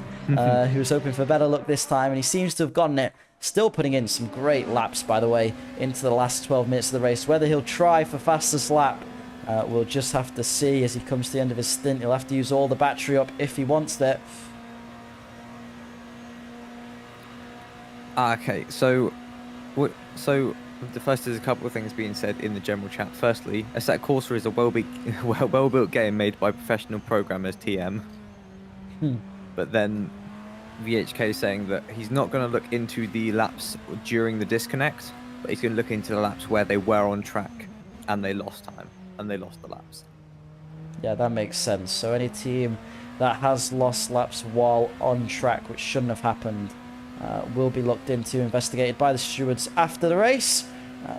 he was hoping for better luck this time, and he seems to have gotten it. Still putting in some great laps, by the way, into the last 12 minutes of the race. Whether he'll try for fastest lap, we'll just have to see as he comes to the end of his stint. He'll have to use all the battery up if he wants that. Okay, so the first, there's a couple of things being said in the general chat. Firstly, Assetto Corsa is a well-built game made by professional programmers, TM. But then VHK saying that he's not going to look into the laps during the disconnect, but he's going to look into the laps where they were on track and they lost time and they lost the laps. Yeah, that makes sense. So any team that has lost laps while on track, which shouldn't have happened, will be looked into, investigated by the stewards after the race,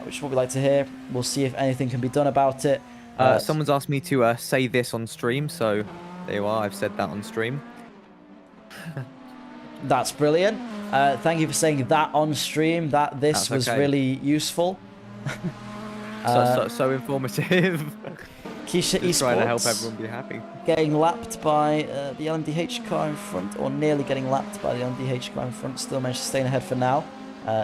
which is what we like to hear. We'll see if anything can be done about it. Someone's asked me to say this on stream, so there you are. I've said that on stream. That's brilliant. Thank you for saying that on stream. This was really useful. So informative. Keisha Just trying to help Esports everyone be happy. getting lapped by the LMDH car in front, or nearly getting lapped by the LMDH car in front. Still managed to stay ahead for now.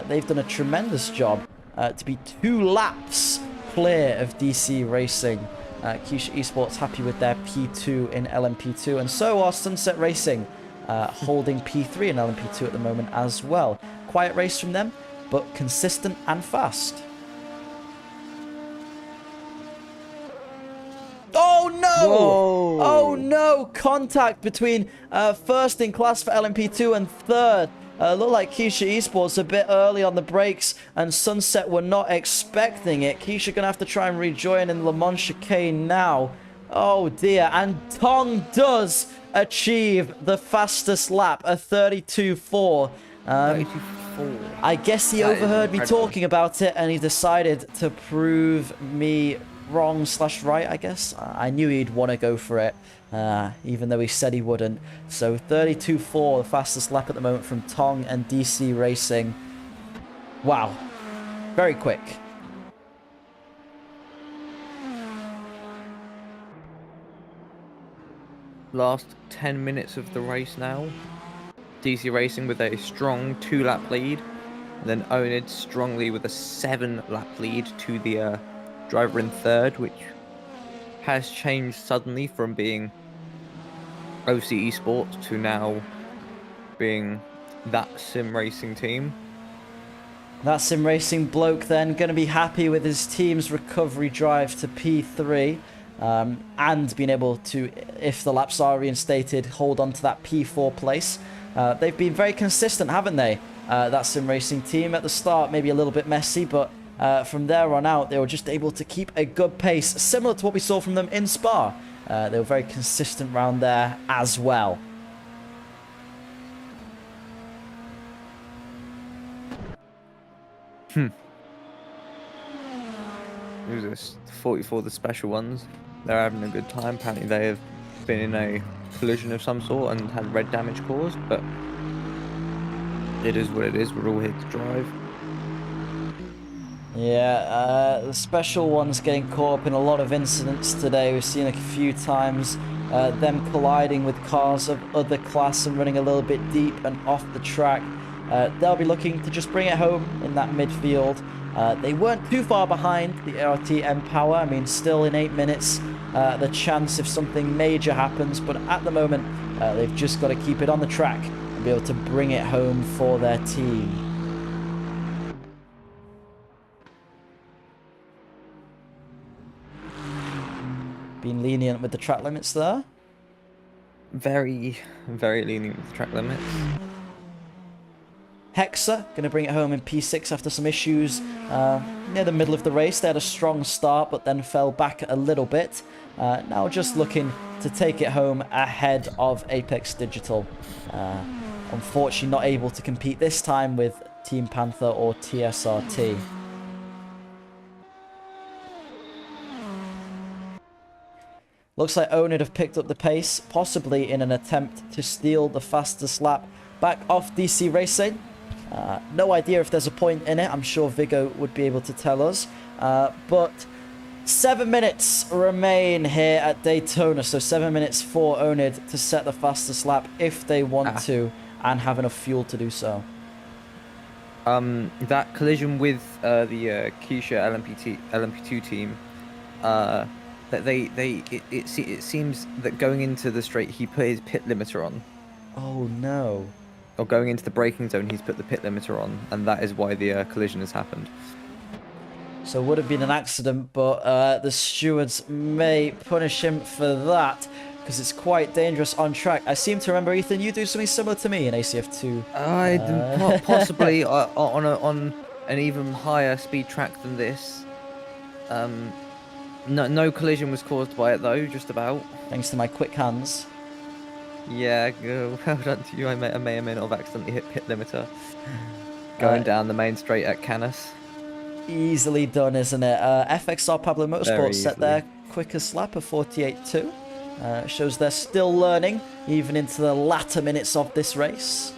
They've done a tremendous job to be 2 laps clear of DC Racing. Keisha Esports happy with their P2 in LMP2, and so are Sunset Racing holding P3 in LMP2 at the moment as well. Quiet race from them, but consistent and fast. Oh no! Whoa. Oh no! Contact between first in class for LMP2 and third. Looked like Keisha Esports a bit early on the brakes, and Sunset were not expecting it. Keisha gonna have to try and rejoin in Le Mans chicane now. Oh dear, and Tong does achieve the fastest lap, a 32.4. 32.4. I guess he overheard me talking about it, and he decided to prove me wrong/right, I guess. I knew he'd want to go for it, even though he said he wouldn't. So 32.4, the fastest lap at the moment from Tong and DC Racing. Wow. Very quick. Last 10 minutes of the race now. DC Racing with a strong 2-lap lead. And then Onid strongly with a 7-lap lead to the driver in third, which has changed suddenly from being OC Esports to now being that sim racing team. That sim racing bloke then going to be happy with his team's recovery drive to P3, and being able to, if the laps are reinstated, hold on to that P4 place. They've been very consistent, haven't they? That sim racing team at the start, maybe a little bit messy, but from there on out, they were just able to keep a good pace, similar to what we saw from them in Spa. They were very consistent round there as well. Who's this? 44, the special ones. They're having a good time. Apparently they have been in a collision of some sort and had red damage caused, but it is what it is. We're all here to drive. Yeah, the special ones getting caught up in a lot of incidents today. We've seen a few times them colliding with cars of other class and running a little bit deep and off the track. They'll be looking to just bring it home in that midfield. They weren't too far behind the ART Empower. I mean, still in 8 minutes, the chance if something major happens, but at the moment, they've just got to keep it on the track and be able to bring it home for their team. Being lenient with the track limits there. Very, very lenient with the track limits. Hexer going to bring it home in P6 after some issues near the middle of the race. They had a strong start, but then fell back a little bit. Now just looking to take it home ahead of Apex Digital. Unfortunately not able to compete this time with Team Panther or TSRT. Looks like Onid have picked up the pace, possibly in an attempt to steal the fastest lap back off DC Racing. No idea if there's a point in it. I'm sure Vigo would be able to tell us. But 7 minutes remain here at Daytona. So 7 minutes for Onid to set the fastest lap if they want to and have enough fuel to do so. That collision with the Keisha LMP2 team, that it seems that going into the straight he put his pit limiter on. Oh no. Or going into the braking zone, he's put the pit limiter on, and that is why the collision has happened. So it would have been an accident, but the stewards may punish him for that, because it's quite dangerous on track. I seem to remember, Ethan, you do something similar to me in ACF2. Possibly on an even higher speed track than this. No collision was caused by it though, just about. Thanks to my quick hands. Yeah, well done to you. I may or may not have accidentally hit pit limiter. Going down the main straight at Canis. Easily done, isn't it? FXR Pablo Motorsport set their quickest lap of 48.2. Shows they're still learning, even into the latter minutes of this race.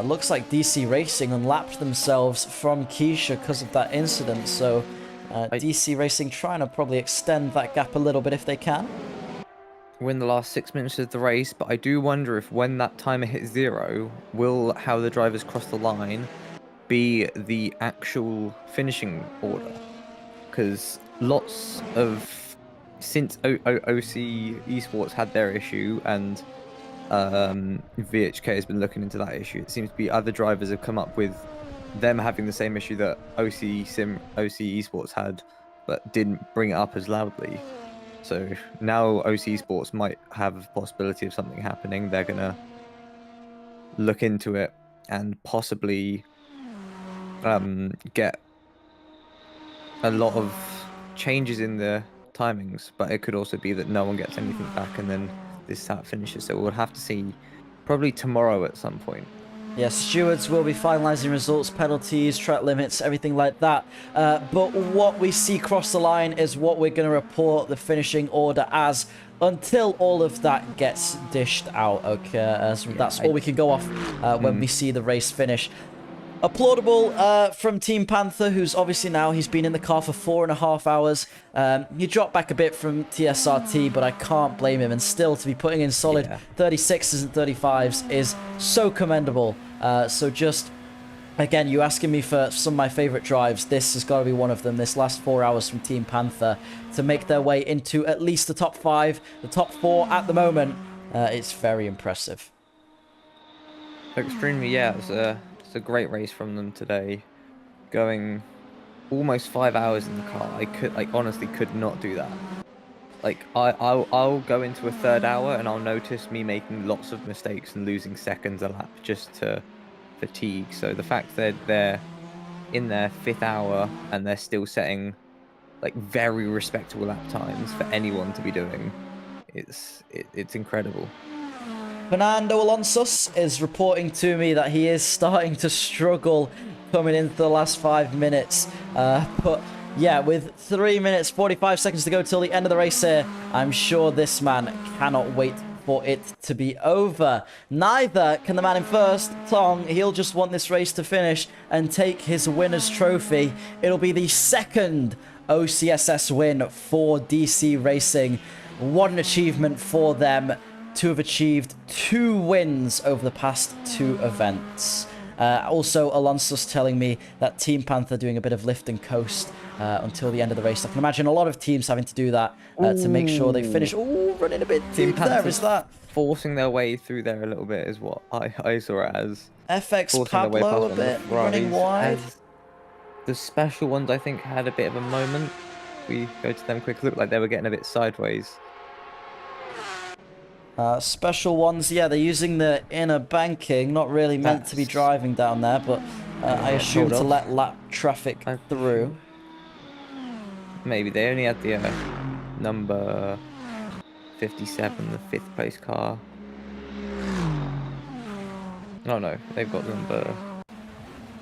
Looks like DC Racing unlapped themselves from Keisha because of that incident, so DC Racing trying to probably extend that gap a little bit if they can. We're in the last 6 minutes of the race, but I do wonder if when that timer hits 0, will how the drivers cross the line be the actual finishing order? Because lots of, since OC Esports had their issue and VHK has been looking into that issue, it seems to be other drivers have come up with them having the same issue that OC Esports had, but didn't bring it up as loudly. So now OC Esports might have a possibility of something happening. They're gonna look into it and possibly get a lot of changes in the timings, but it could also be that no one gets anything back and then this start finishes. So we'll have to see probably tomorrow at some point. Yes, stewards will be finalising results, penalties, track limits, everything like that. But what we see cross the line is what we're going to report the finishing order as until all of that gets dished out. Okay, so that's all we can go off when we see the race finish. Applaudable from Team Panther, who's obviously now, he's been in the car for 4.5 hours. He dropped back a bit from TSRT, but I can't blame him. And still, to be putting in solid 36s and 35s is so commendable. So just, again, you asking me for some of my favourite drives. This has got to be one of them. This last 4 hours from Team Panther to make their way into at least the top 5, the top 4 at the moment. It's very impressive. Extremely, yeah. It's a great race from them today. Going almost 5 hours in the car. I honestly could not do that. Like, I'll go into a third hour and I'll notice me making lots of mistakes and losing seconds a lap just to fatigue. So the fact that they're in their 5th hour and they're still setting like very respectable lap times for anyone to be doing, it's incredible. Fernando Alonso is reporting to me that he is starting to struggle coming into the last 5 minutes. But yeah, with 3 minutes, 45 seconds to go till the end of the race here, I'm sure this man cannot wait for it to be over. Neither can the man in first, Tong. He'll just want this race to finish and take his winner's trophy. It'll be the second OCSS win for DC Racing. What an achievement for them to have achieved 2 wins over the past 2 events. Also, Alonso's telling me that Team Panther doing a bit of lift and coast until the end of the race. I can imagine a lot of teams having to do that to make sure they finish. Ooh, running a bit deep there, is that? Forcing their way through there a little bit is what I saw it as. FX forcing their way past Pablo a on the bit, running Ferraris. wide. As the special ones, I think, had a bit of a moment. We go to them quick. Looked like they were getting a bit sideways. Special ones, yeah, they're using the inner banking, not really meant to be driving down there, but I assume to let lap traffic through. Maybe they only had the number 57, the 5th place car. Oh no, they've got number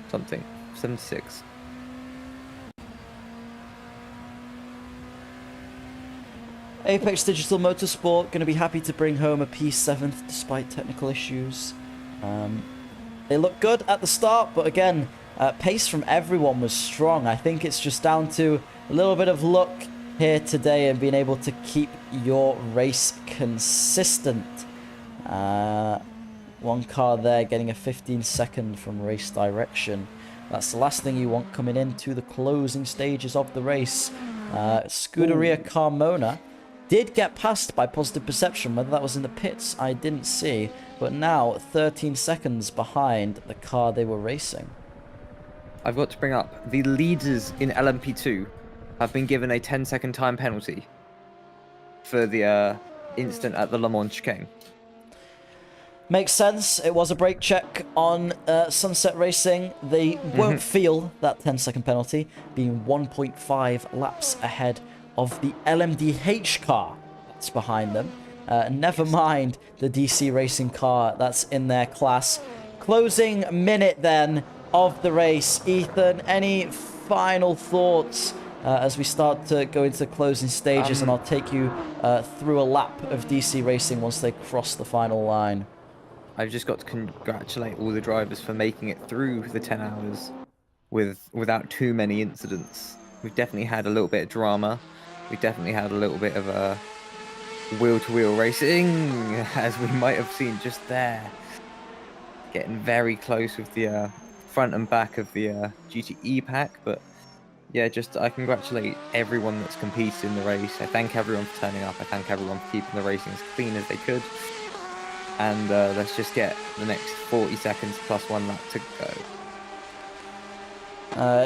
something, 76. Apex Digital Motorsport going to be happy to bring home a P7th despite technical issues. They look good at the start, but again, pace from everyone was strong. I think it's just down to a little bit of luck here today and being able to keep your race consistent. One car there getting a 15-second from race direction. That's the last thing you want coming into the closing stages of the race. Scuderia Carmona did get passed by Positive Perception. Whether that was in the pits, I didn't see. But now, 13 seconds behind the car they were racing. I've got to bring up, the leaders in LMP2 have been given a 10-second time penalty for the incident at the Le Mans chicane. Makes sense. It was a brake check on Sunset Racing. They won't feel that 10-second penalty, being 1.5 laps ahead of the LMDH car that's behind them. Never mind the DC Racing car that's in their class. Closing minute then of the race. Ethan, any final thoughts as we start to go into the closing stages, and I'll take you through a lap of DC Racing once they cross the final line. I've just got to congratulate all the drivers for making it through the 10 hours without too many incidents. We've definitely had a little bit of drama. We definitely had a little bit of wheel-to-wheel racing, as we might have seen just there. Getting very close with the front and back of the GTE pack, but yeah, I congratulate everyone that's competed in the race. I thank everyone for turning up. I thank everyone for keeping the racing as clean as they could. And let's just get the next 40 seconds plus 1 lap to go.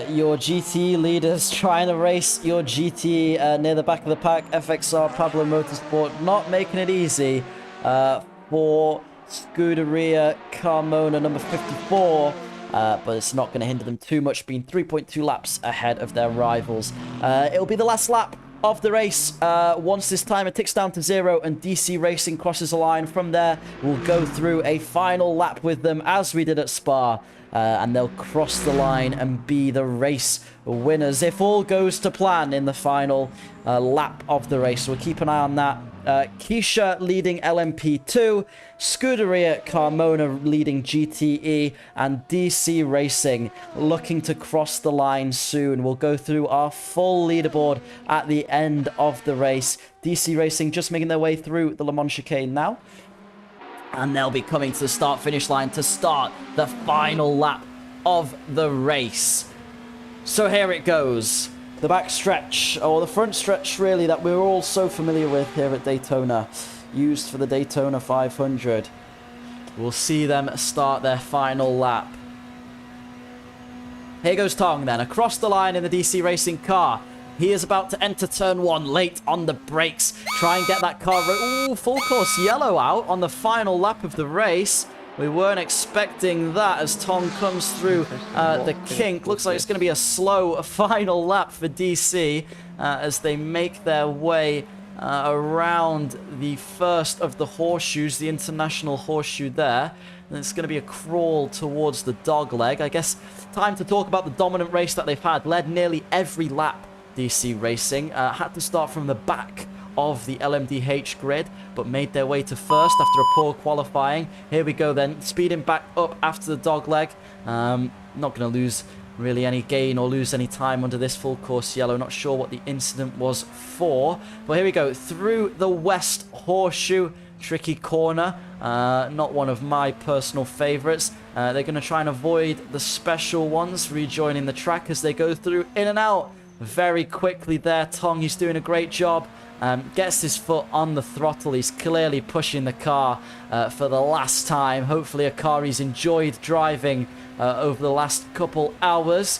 Your GT leaders trying to race your GT near the back of the pack. FXR Pablo Motorsport not making it easy for Scuderia Carmona number 54. But it's not going to hinder them too much, being 3.2 laps ahead of their rivals. It'll be the last lap of the race. Once this timer ticks down to 0 and DC Racing crosses the line, from there we'll go through a final lap with them as we did at Spa. And they'll cross the line and be the race winners if all goes to plan in the final lap of the race. So we'll keep an eye on that. Keisha leading LMP2, Scuderia Carmona leading GTE, and DC Racing looking to cross the line soon. We'll go through our full leaderboard at the end of the race. DC Racing just making their way through the Le Mans chicane now. And they'll be coming to the start-finish line to start the final lap of the race. So here it goes. The back stretch, or the front stretch really, that we're all so familiar with here at Daytona. Used for the Daytona 500. We'll see them start their final lap. Here goes Tong then, across the line in the DC Racing car. He is about to enter turn 1, late on the brakes. Try and get that car... Ooh, full course yellow out on the final lap of the race. We weren't expecting that as Tom comes through the kink. Looks like it's going to be a slow final lap for DC as they make their way around the first of the horseshoes, the international horseshoe there. And it's going to be a crawl towards the dog leg. I guess time to talk about the dominant race that they've had. Led nearly every lap, DC Racing. Had to start from the back of the LMDH grid, but made their way to first after a poor qualifying. Here we go then, speeding back up after the dog leg. Not going to lose really any gain or lose any time under this full course yellow. Not sure what the incident was for, but here we go through the west horseshoe. Tricky corner, not one of my personal favorites. They're going to try and avoid the special ones rejoining the track as they go through in and out very quickly there. Tong, he's doing a great job. Gets his foot on the throttle. He's clearly pushing the car for the last time. Hopefully a car he's enjoyed driving over the last couple hours.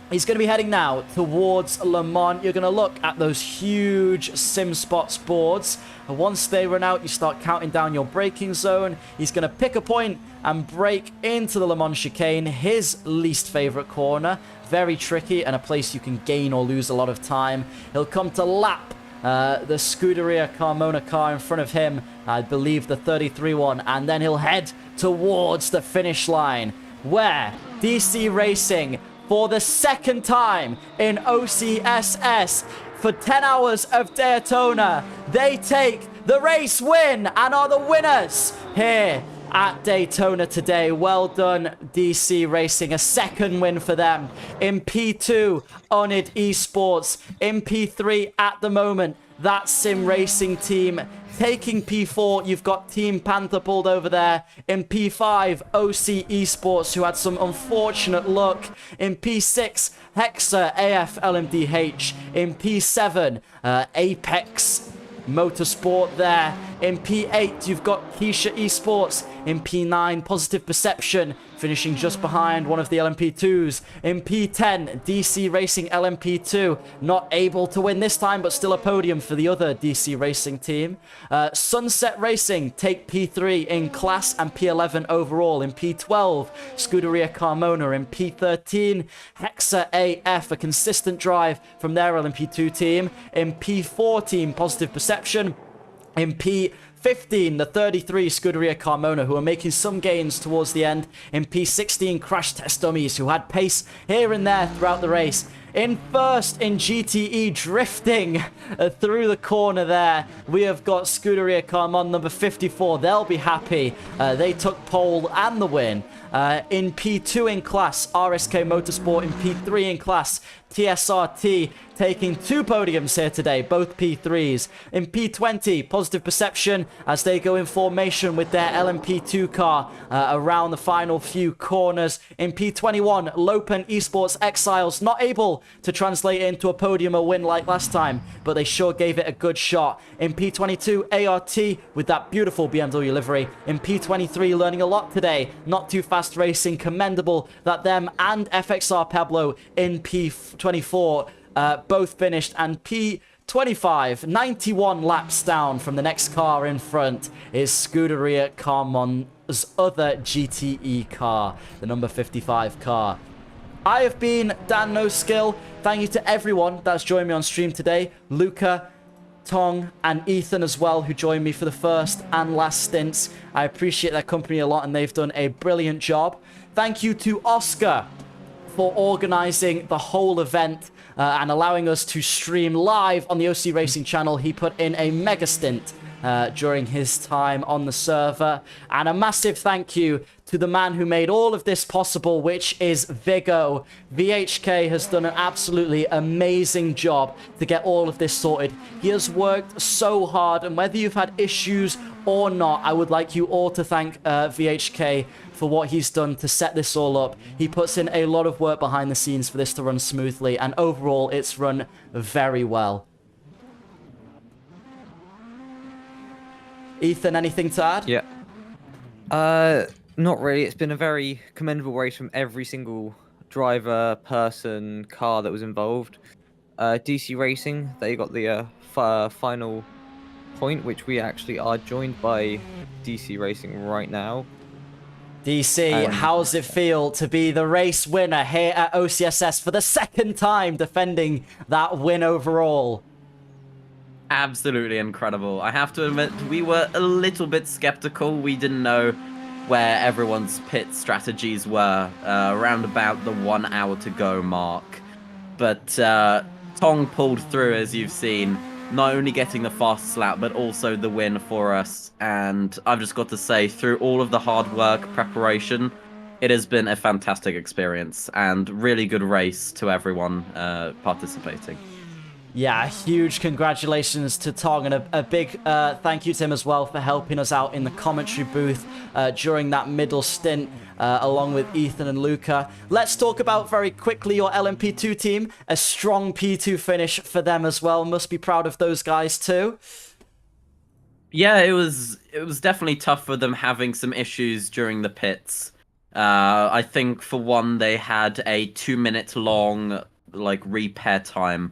He's going to be heading now towards Le Mans. You're going to look at those huge sim spots boards. And once they run out, you start counting down your braking zone. He's going to pick a point and brake into the Le Mans chicane, his least favorite corner. Very tricky and a place you can gain or lose a lot of time. He'll come to lap the Scuderia Carmona car in front of him, I believe the 33 one, and then he'll head towards the finish line, where DC Racing, for the second time in OCSS, for 10 hours of Daytona, they take the race win and are the winners here at Daytona today. Well done, DC Racing. A second win for them. In P2, Onid Esports. In P3 at the moment, that Sim Racing team. Taking P4, you've got Team Panther pulled over there. In P5, OC Esports, who had some unfortunate luck. In P6, Hexa AF LMDH. In P7, Apex Motorsport there. In P8, you've got Keisha Esports. In P9, Positive Perception, finishing just behind one of the LMP2s. In P10, DC Racing LMP2, not able to win this time, but still a podium for the other DC Racing team. Sunset Racing take P3 in class and P11 overall. In P12, Scuderia Carmona. In P13, Hexa AF, a consistent drive from their LMP2 team. In P14, Positive Perception. In P15, the 33 Scuderia Carmona, who are making some gains towards the end. In P16, Crash Test Dummies, who had pace here and there throughout the race. In first in GTE, drifting through the corner there, we have got Scuderia Carmona number 54. They'll be happy. They took pole and the win. In P2 in class, RSK Motorsport. In P3 in class, TSRT, taking 2 podiums here today, both P3s. In P20, Positive Perception, as they go in formation with their LMP2 car around the final few corners. In P21, Lopen Esports Exiles, not able to translate it into a podium or win like last time, but they sure gave it a good shot. In P22, ART with that beautiful BMW livery. In P23, learning a lot today, not too fast racing, commendable that them and FXR Pablo in P24 both finished. And P25, 91 laps down from the next car in front, is Scuderia Carmona's other GTE car, the number 55 car. I have been Dan No Skill. Thank you to everyone that's joined me on stream today. Luca, Tong, and Ethan as well, who joined me for the first and last stints. I appreciate their company a lot, and they've done a brilliant job. Thank you to Oscar for organizing the whole event and allowing us to stream live on the OC Racing channel. He put in a mega stint during his time on the server. And a massive thank you to the man who made all of this possible, which is Vigo. VHK has done an absolutely amazing job to get all of this sorted. He has worked so hard, and whether you've had issues or not, I would like you all to thank VHK for what he's done to set this all up. He puts in a lot of work behind the scenes for this to run smoothly, and overall it's run very well. Ethan, anything to add? Yeah. Not really. It's been a very commendable race from every single driver, person, car that was involved. DC Racing, they got the final point, which we actually are joined by DC Racing right now. DC, how's it feel to be the race winner here at OCSS for the second time, defending that win overall? Absolutely incredible. I have to admit, we were a little bit skeptical. We didn't know where everyone's pit strategies were around about the 1 hour to go mark. But Tong pulled through, as you've seen, not only getting the fastest lap, but also the win for us. And I've just got to say, through all of the hard work, preparation, it has been a fantastic experience and really good race to everyone participating. Yeah, huge congratulations to Tong, and a big thank you to him as well for helping us out in the commentary booth during that middle stint, along with Ethan and Luca. Let's talk about very quickly your LMP2 team. A strong P2 finish for them as well. Must be proud of those guys too. Yeah, it was definitely tough for them having some issues during the pits. I think for one, they had a 2-minute long repair time,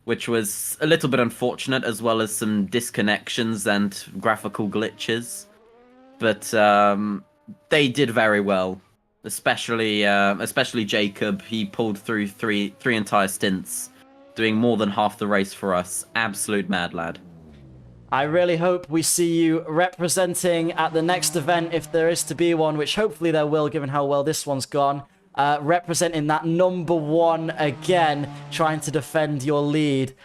which was a little bit unfortunate, as well as some disconnections and graphical glitches. But they did very well, especially Jacob. He pulled through three entire stints, doing more than half the race for us. Absolute mad lad. I really hope we see you representing at the next event, if there is to be one, which hopefully there will, given how well this one's gone. Representing that #1 again, trying to defend your lead.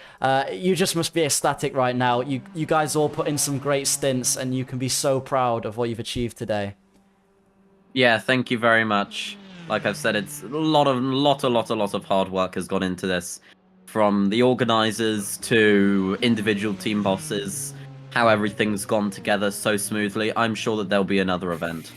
You just must be ecstatic right now. You guys all put in some great stints, and you can be so proud of what you've achieved today. Yeah, thank you very much. Like I've said, it's a lot of hard work has gone into this. From the organizers to individual team bosses, how everything's gone together so smoothly. I'm sure that there'll be another event.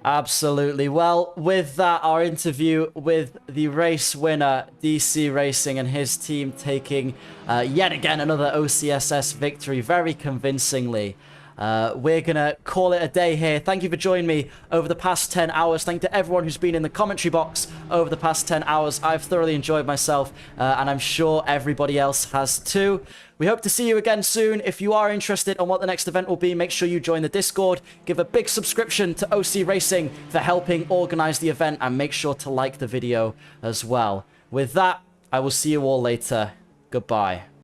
Absolutely. Well, with that, our interview with the race winner, DC Racing, and his team taking yet again another OCSS victory very convincingly. We're going to call it a day here. Thank you for joining me over the past 10 hours. Thank you to everyone who's been in the commentary box over the past 10 hours. I've thoroughly enjoyed myself, and I'm sure everybody else has too. We hope to see you again soon. If you are interested on what the next event will be, make sure you join the Discord. Give a big subscription to OC Racing for helping organize the event, and make sure to like the video as well. With that, I will see you all later. Goodbye.